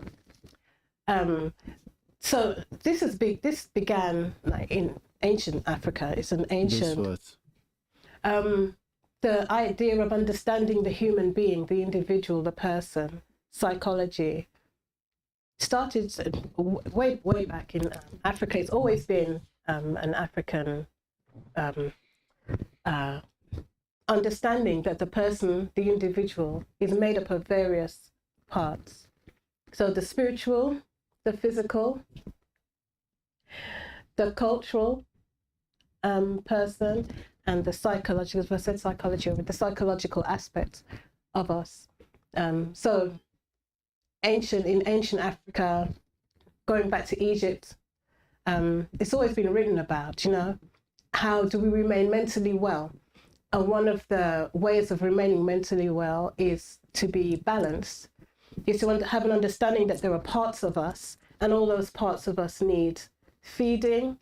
So this began like in ancient Africa. It's an ancient. The idea of understanding the human being, the individual, the person, psychology, started way back in Africa. It's always been an African understanding that the person, the individual, is made up of various parts. So the spiritual, the physical, the cultural person, and the psychological, as I said, psychology, the psychological aspects of us. So in ancient Africa, going back to Egypt, it's always been written about, you know, how do we remain mentally well? And one of the ways of remaining mentally well is to be balanced, is to have an understanding that there are parts of us, and all those parts of us need feeding,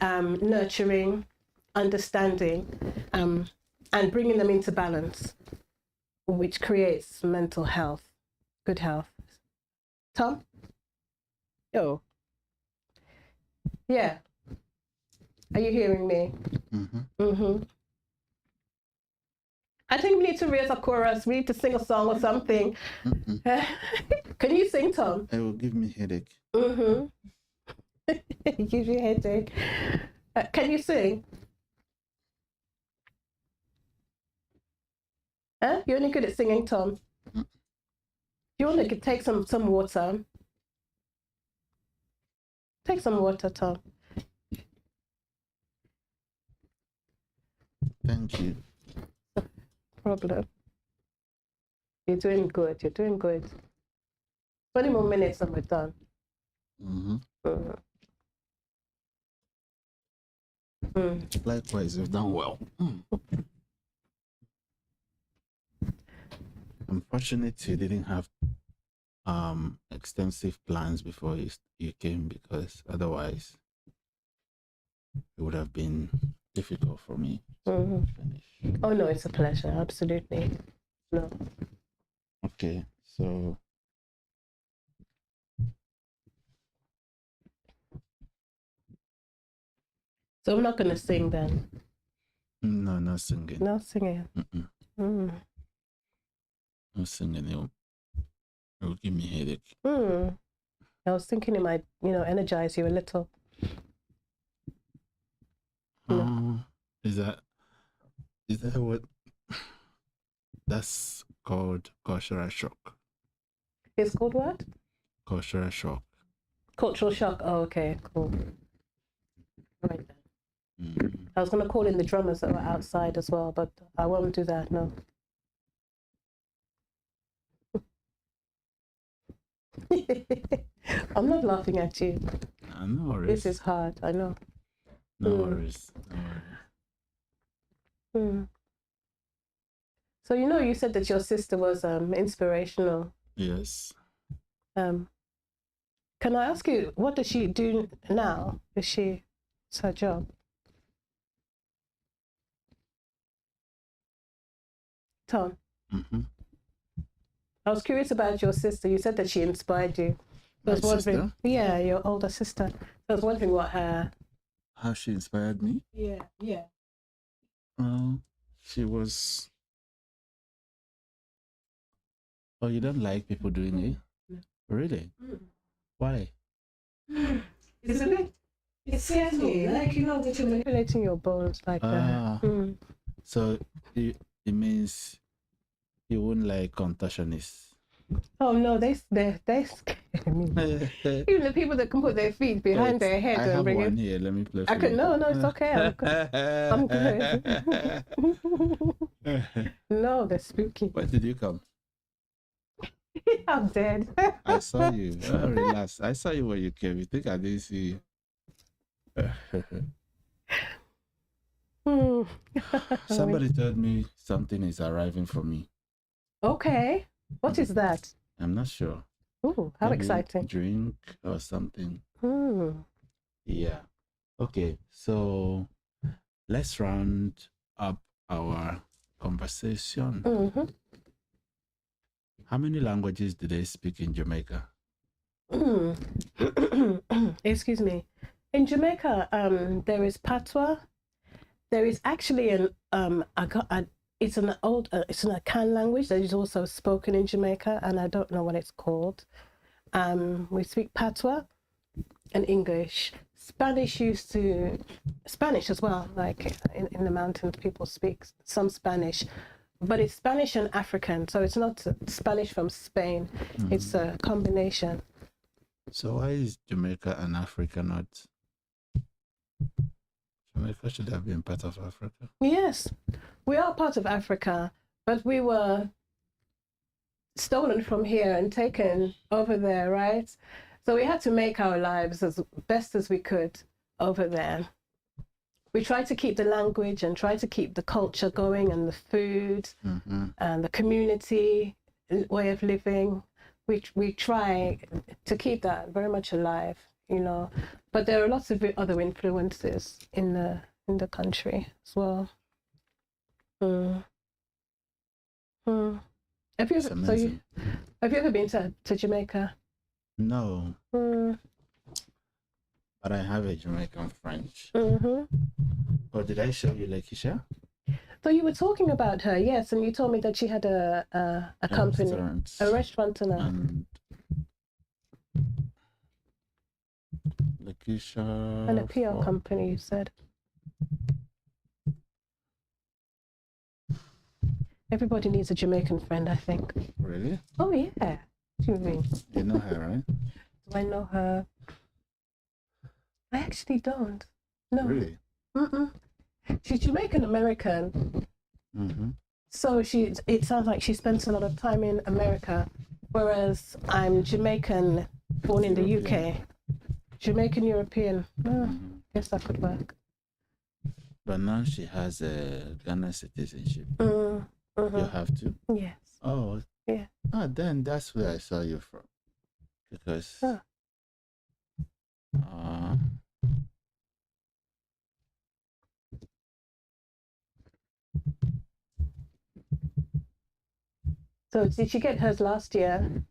nurturing, understanding, and bringing them into balance, which creates mental health, good health. Tom? Yo. Yeah. Are you hearing me? Mm-hmm. Mm-hmm. I think we need to raise a chorus. We need to sing a song or something. Can you sing, Tom? It will give me headache. Mm-hmm. It gives you a headache. Can you sing? You're only good at singing, Tom. You want to take some water? Take some water, Tom. Thank you. Problem. You're doing good. You're doing good. 20 more minutes and we're done. Mm-hmm. Mm. Likewise, you've done well. I'm fortunate you didn't have extensive plans before you came, because otherwise it would have been difficult for me to finish. Oh no, it's a pleasure. Absolutely. No. Okay, so I'm not gonna sing then. no, not singing. No singing. No singing. It will give me headache. I was thinking it might, energize you a little. Is that what that's called? Cultural shock. It's called what? Cultural shock. Cultural shock. Oh, okay, cool. Right then. I was gonna call in the drummers that were outside as well, but I won't do that. No. I'm not laughing at you. No worries. This is hard. I know. No worries. No worries. So you said that your sister was inspirational. Yes. Can I ask you, what does she do now? It's her job? Tom? I was curious about your sister. You said that she inspired you. I was wondering, sister? Yeah, your older sister. I was wondering what her... How she inspired me? Yeah. She was... Oh, you don't like people doing it? No. Really? Why? It's a bit... It scares me. Like, that you're manipulating your bones like that. So it means you wouldn't like contortionists? Oh, no, they Even the people that can put their feet behind their head I and have bring one it. here. Let me play for I could you. no, it's okay. I'm good. No, they're spooky. Where did you come? I'm dead. I saw you. Relax. I saw you when you came. You think I didn't see you? Somebody told me something is arriving for me. Okay. What is that? I'm not sure. Ooh, how Maybe exciting. Drink or something. Hmm. Yeah. Okay. So let's round up our conversation. Mm-hmm. How many languages do they speak in Jamaica? Excuse me. In Jamaica, there is patois. There is actually it's an Akan language that is also spoken in Jamaica, and I don't know what it's called. We speak patois and English. Spanish as well. Like in the mountains, people speak some Spanish, but it's Spanish and African, so it's not Spanish from Spain. Mm-hmm. It's a combination. So why is Jamaica and Africa not? Jamaica should have been part of Africa. Yes, we are part of Africa, but we were stolen from here and taken over there, right? So we had to make our lives as best as we could over there. We tried to keep the language and try to keep the culture going and the food and the community way of living. We try to keep that very much alive, you know. But there are lots of other influences in the country as well. Have you ever been to Jamaica? No. But I have a Jamaican friend. Or did I show you Lakeisha? So you were talking about her, yes, and you told me that she had a company, a restaurant, and Lakeisha and a PR company. You said. Everybody needs a Jamaican friend, I think. Really? Oh yeah. What do you mean? You know her, right? Do I know her? I actually don't. No. Really? She's Jamaican American. So it sounds like she spends a lot of time in America, whereas I'm Jamaican, born in the UK. Jamaican European. Guess that could work. But now she has a Ghana citizenship. You have to? Yes. Oh. Yeah. Ah, then that's where I saw you from. Because So did she get hers last year?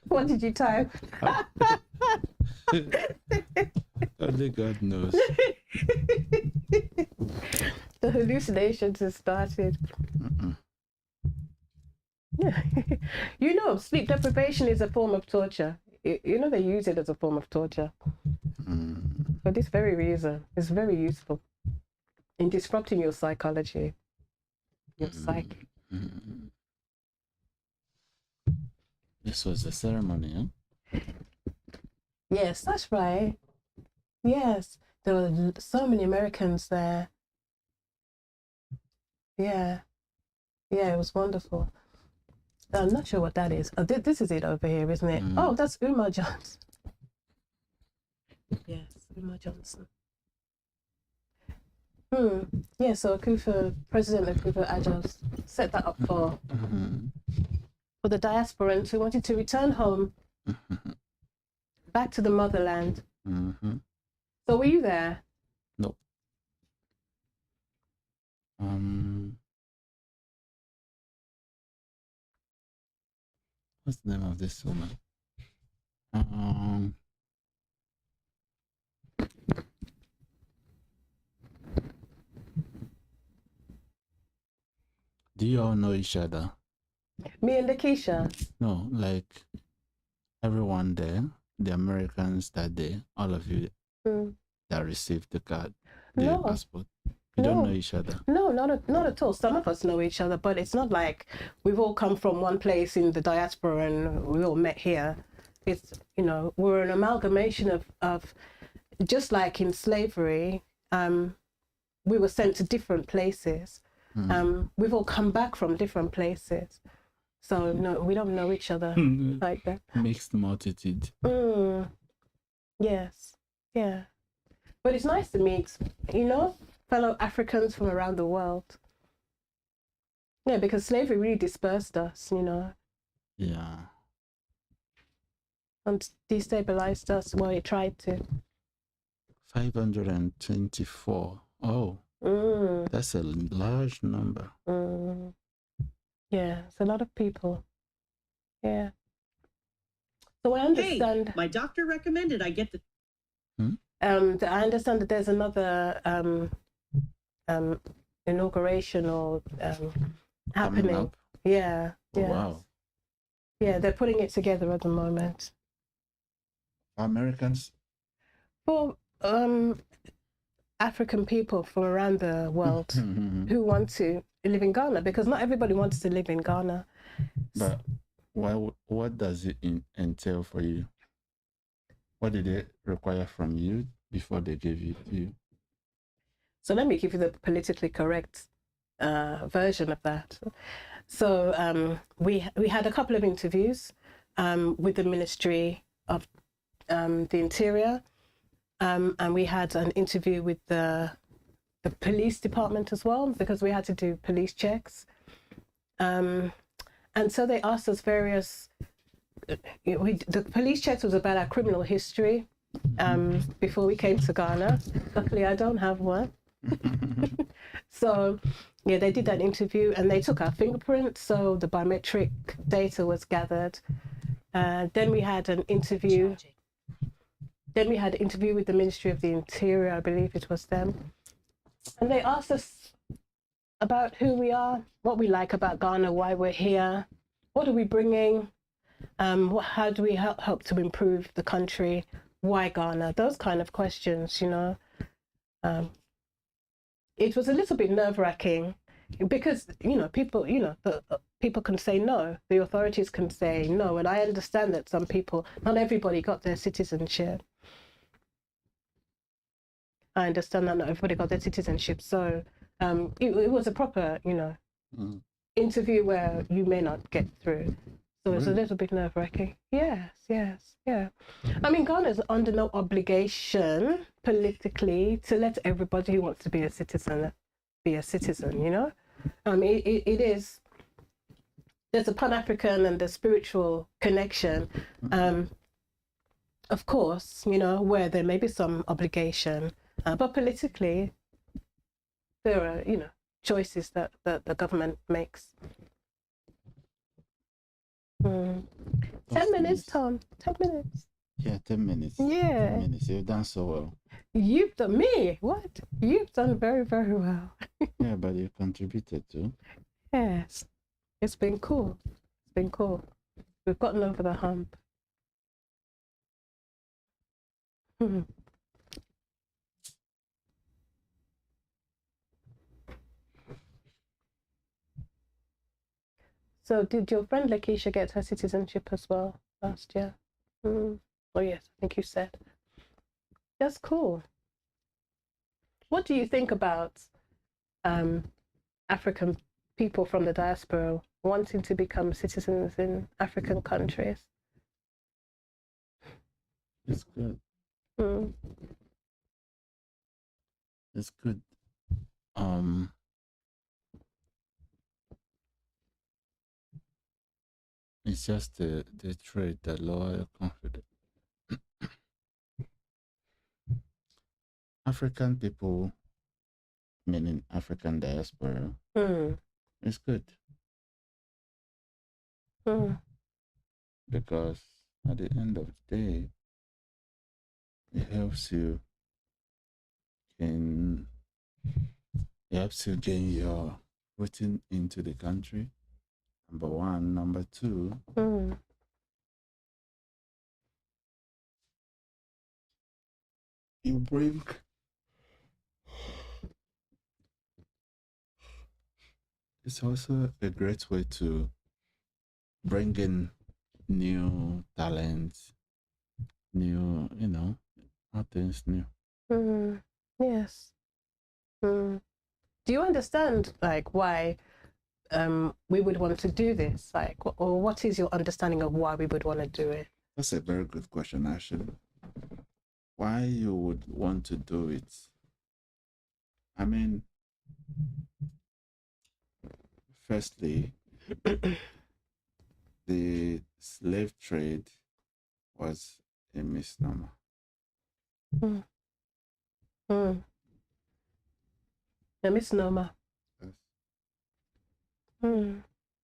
What did you type? Only God knows. The hallucinations have started. You know, sleep deprivation is a form of torture. You know, they use it as a form of torture. For this very reason, it's very useful in disrupting your psychology, your psyche. This was the ceremony, huh? Yes, that's right. Yes, there were so many Americans there. Yeah, it was wonderful. I'm not sure what that is. Oh, this is it over here, isn't it? Oh, that's Umar Johnson. Yes, Umar Johnson. Yeah, so President Akufa Adjos set that up for the diasporans who wanted to return home, back to the motherland. So were you there? No. What's the name of this woman? Do you all know each other? Me and Lakeisha. No, like everyone there, the Americans that day, all of you that received the card, the No. passport. You don't know each other. No, not at all. Some of us know each other, but it's not like we've all come from one place in the diaspora and we all met here. It's, you know, we're an amalgamation of just like in slavery, we were sent to different places. We've all come back from different places. So no, we don't know each other like that. Mixed multitude. Yes, yeah. But it's nice to meet, you know, fellow Africans from around the world. Yeah, because slavery really dispersed us, you know. Yeah. And destabilized us. Well, it tried to. 524. Oh, that's a large number. Yeah, it's a lot of people. Yeah. So I understand. Hey, my doctor recommended I get the. I understand that there's another inauguration or happening. Up. Yeah. Oh, Yeah. wow. Yeah, they're putting it together at the moment. Americans? For African people from around the world who want to live in Ghana, because not everybody wants to live in Ghana. But what does it entail for you? What did they require from you before they gave it to you? So let me give you the politically correct version of that. So we had a couple of interviews with the Ministry of the Interior, and we had an interview with the police department as well, because we had to do police checks. And so they asked us various. The police checks was about our criminal history before we came to Ghana. Luckily, I don't have one. So, yeah, they did that interview and they took our fingerprints, so the biometric data was gathered. Then we had an interview. Then we had an interview with the Ministry of the Interior, I believe it was them. And they asked us about who we are, what we like about Ghana, why we're here, what are we bringing, how do we help to improve the country, why Ghana, those kind of questions, you know. It was a little bit nerve-wracking because, you know, people, people can say no, the authorities can say no, and I understand that some people, not everybody got their citizenship. I understand that not everybody got their citizenship, so it was a proper, interview where you may not get through. So it's a little bit nerve-wracking. Yes, yeah. I mean, Ghana is under no obligation politically to let everybody who wants to be a citizen, you know? It is, there's a Pan-African and the spiritual connection, of course, you know, where there may be some obligation, but politically, there are, choices that the government makes. 10 minutes, Tom. 10 minutes. Yeah, 10 minutes. Yeah. 10 minutes. You've done so well. You've done me? What? You've done very, very well. Yeah, but you contributed too. Yes. It's been cool. It's been cool. We've gotten over the hump. So did your friend Lakeisha get her citizenship as well last year? Oh yes, I think you said. That's cool. What do you think about African people from the diaspora wanting to become citizens in African countries? It's good. It's good. It's just the trait that lower your confidence. African people, meaning African diaspora, it's good. Because at the end of the day, it helps you gain your putting into the country. Number one. Number two, you bring it's also a great way to bring in new talents, new, all things new. Yes. Do you understand like why we would want to do this? Like, or what is your understanding of why we would want to do it? That's a very good question, actually. Why you would want to do it? I mean, firstly, the slave trade was a misnomer. A misnomer. Yes.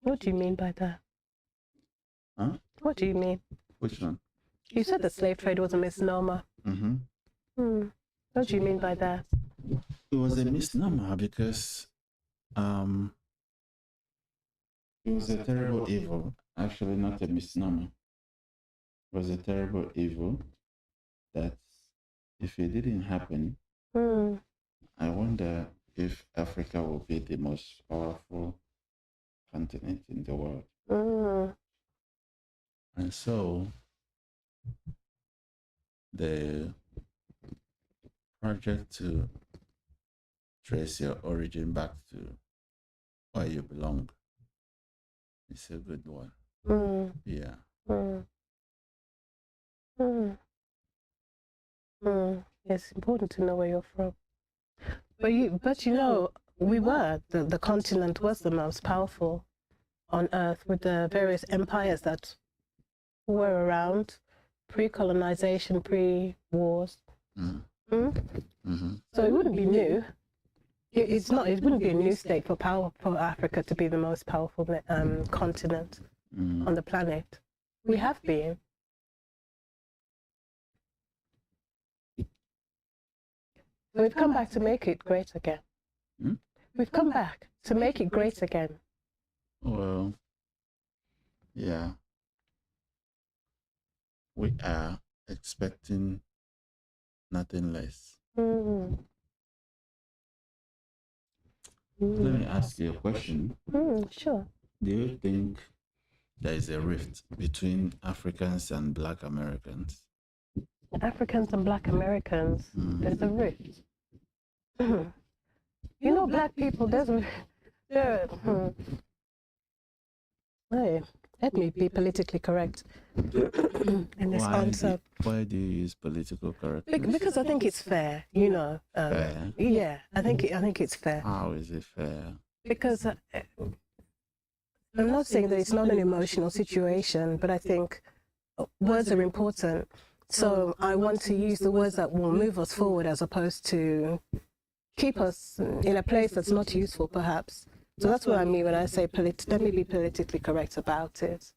What do you mean by that? Huh? What do you mean? Which one? You said the slave trade was a misnomer. What do you mean by that? It was a misnomer because it was a terrible evil. Actually, not a misnomer. It was a terrible evil that if it didn't happen, I wonder if Africa will be the most powerful continent in the world. And so the project to trace your origin back to where you belong is a good one. Yeah. It's important to know where you're from. But you know, the continent was the most powerful on Earth with the various empires that were around, pre-colonization, pre-wars. So it wouldn't be new. It wouldn't be a new state for Africa to be the most powerful continent on the planet. We have been. We've come back to make it great again. We've come back to make it great again. Well, yeah. We are expecting nothing less. Let me ask you a question. Sure. Do you think there is a rift between Africans and Black Americans? Africans and Black Americans, there's a rift. You know, Black people, Hey, let me be politically correct in this answer. Why do you use political correctness? Because I think it's fair, you know. Fair? Yeah, I think it's fair. How is it fair? Because I'm not saying that it's not an emotional situation, but I think words are important. So I want to use the words that will move us forward as opposed to keep us in a place that's not useful, perhaps. So that's what I mean when I say let me be politically correct about it.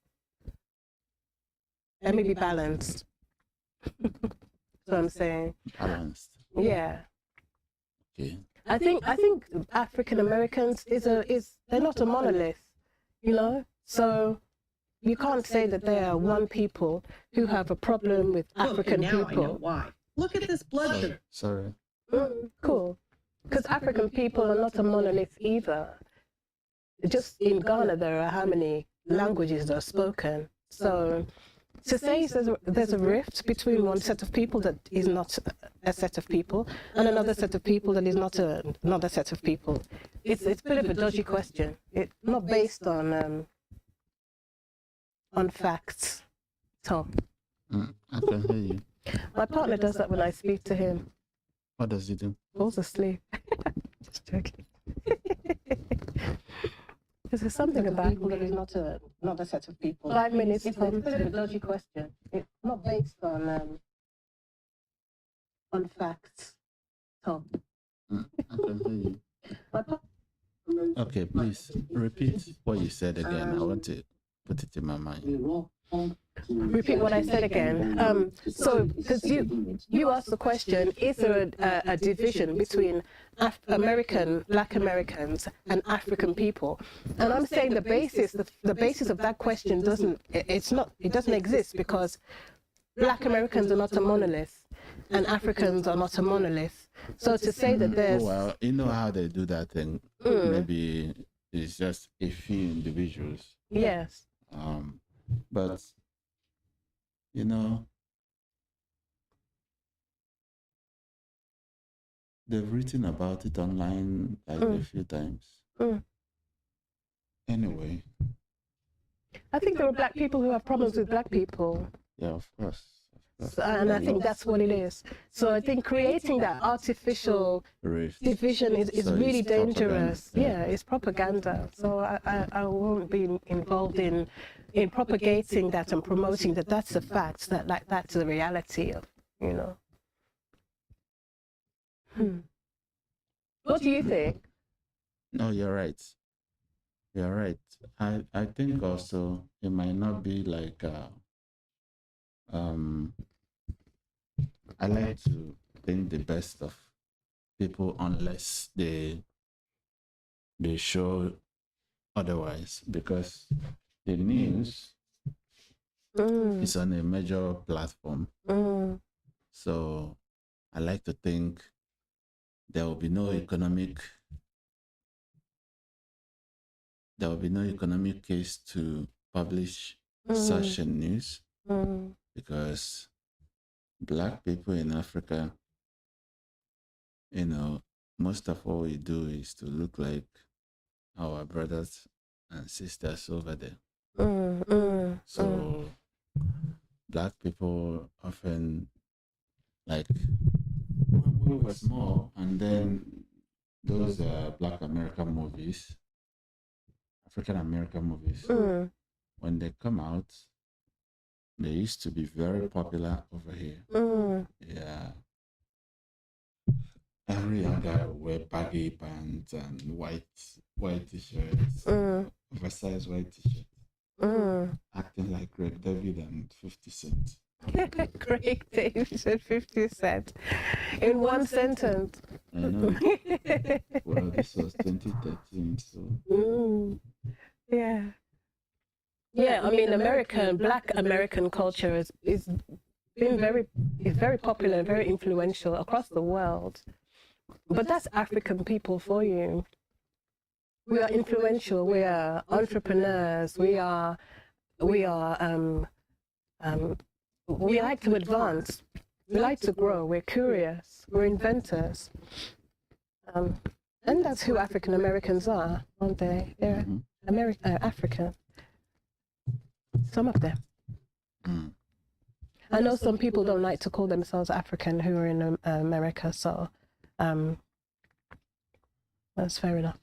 Let me be balanced. That's what I'm saying. Balanced. Yeah. Okay. I think African Americans they're not a monolith, you know? So you can't say that they are one people who have a problem with African now people. I know why. Look at this blood sugar. Sorry. Cool. Because African people are not a monolith either. Just in Ghana, there are how many languages that are spoken. So to say there's a rift between one set of people that is not a set of people and another set of people that is not another set of people, it's a bit of a dodgy question. It's not based on facts, Tom. I can hear you. My partner does that when I speak to him. What does he do? Falls asleep. Just joking. Because there's something about people that is not a set of people. 5 minutes. It's a bit of a dodgy question. It's not based on facts, Tom. I can hear you. Okay, please repeat what you said again. I want to put it in my mind. Repeat what I said again. So, because you asked the question, is there a division between Black Americans and African people? And I'm saying the basis of that question doesn't exist, because Black Americans are not a monolith and Africans are not a monolith. So to say that there's... Well, you know how they do that thing. Maybe it's just a few individuals. Yes. But, you know, they've written about it online like a few times. Anyway. I think there are Black people who have problems with Black people. Yeah, of course. And I think that's what it is. So I think creating that artificial division is really dangerous. Yeah, it's propaganda. So I won't be involved in propagating that and promoting that. That's a fact. That's the reality of, you know. What do you think? No, you're right. You're right. I think also it might not be like I like to think the best of people unless they show otherwise, because the news is on a major platform. So I like to think there will be no economic case to publish such a news, because Black people in Africa, you know, most of what we do is to look like our brothers and sisters over there. So Black people often, like, when we were small, and then those Black American movies, African American movies, when they come out, they used to be very popular over here. Yeah. Every young guy would wear baggy pants and white t-shirts, oversized white t-shirts, acting like Greg David and 50 Cent. Greg David and 50 Cent in one sentence. I know. Well, this was 2013, so. Yeah. Yeah, I mean, Black American culture is very popular and very influential across the world. But that's African people for you. We are influential. We are entrepreneurs. We like to advance. We like to grow. We're curious. We're inventors. And that's who African Americans are, aren't they? They're African. Some of them. I know some people don't like to call themselves African who are in America, so that's fair enough.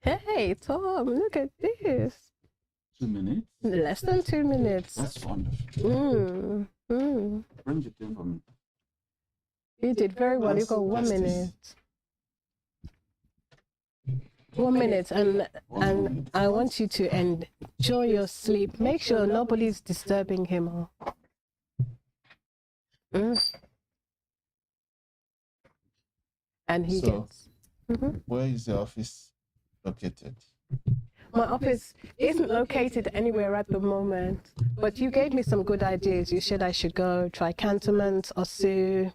Hey, Tom, look at this. 2 minutes? Less than 2 minutes. That's wonderful. Bring it in for me. You did very well. You got 1 minute. 1 minute, and I want you to enjoy your sleep. Make sure nobody's disturbing him. And he gets. Where is the office located? My office isn't located anywhere at the moment, but you gave me some good ideas. You said I should go try Cantonment, Osu,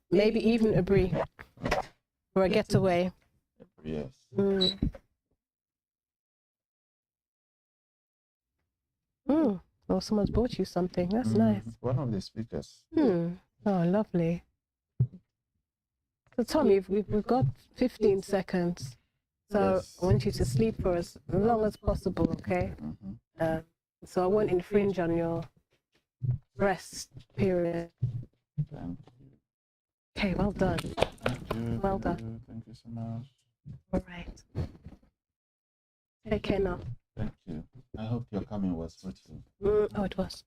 maybe even Abri for a getaway. Yes. Well, someone's bought you something. That's nice. One of the speakers. Oh, lovely. So, Tom, we've got 15 seconds. So yes. I want you to sleep for as long as possible, okay? So I won't infringe on your rest period. Thank you. Okay, well done. Thank you. Well done. Thank you so much. All right. Take care now. Thank you. I hope your coming was fruitful. Oh, it was.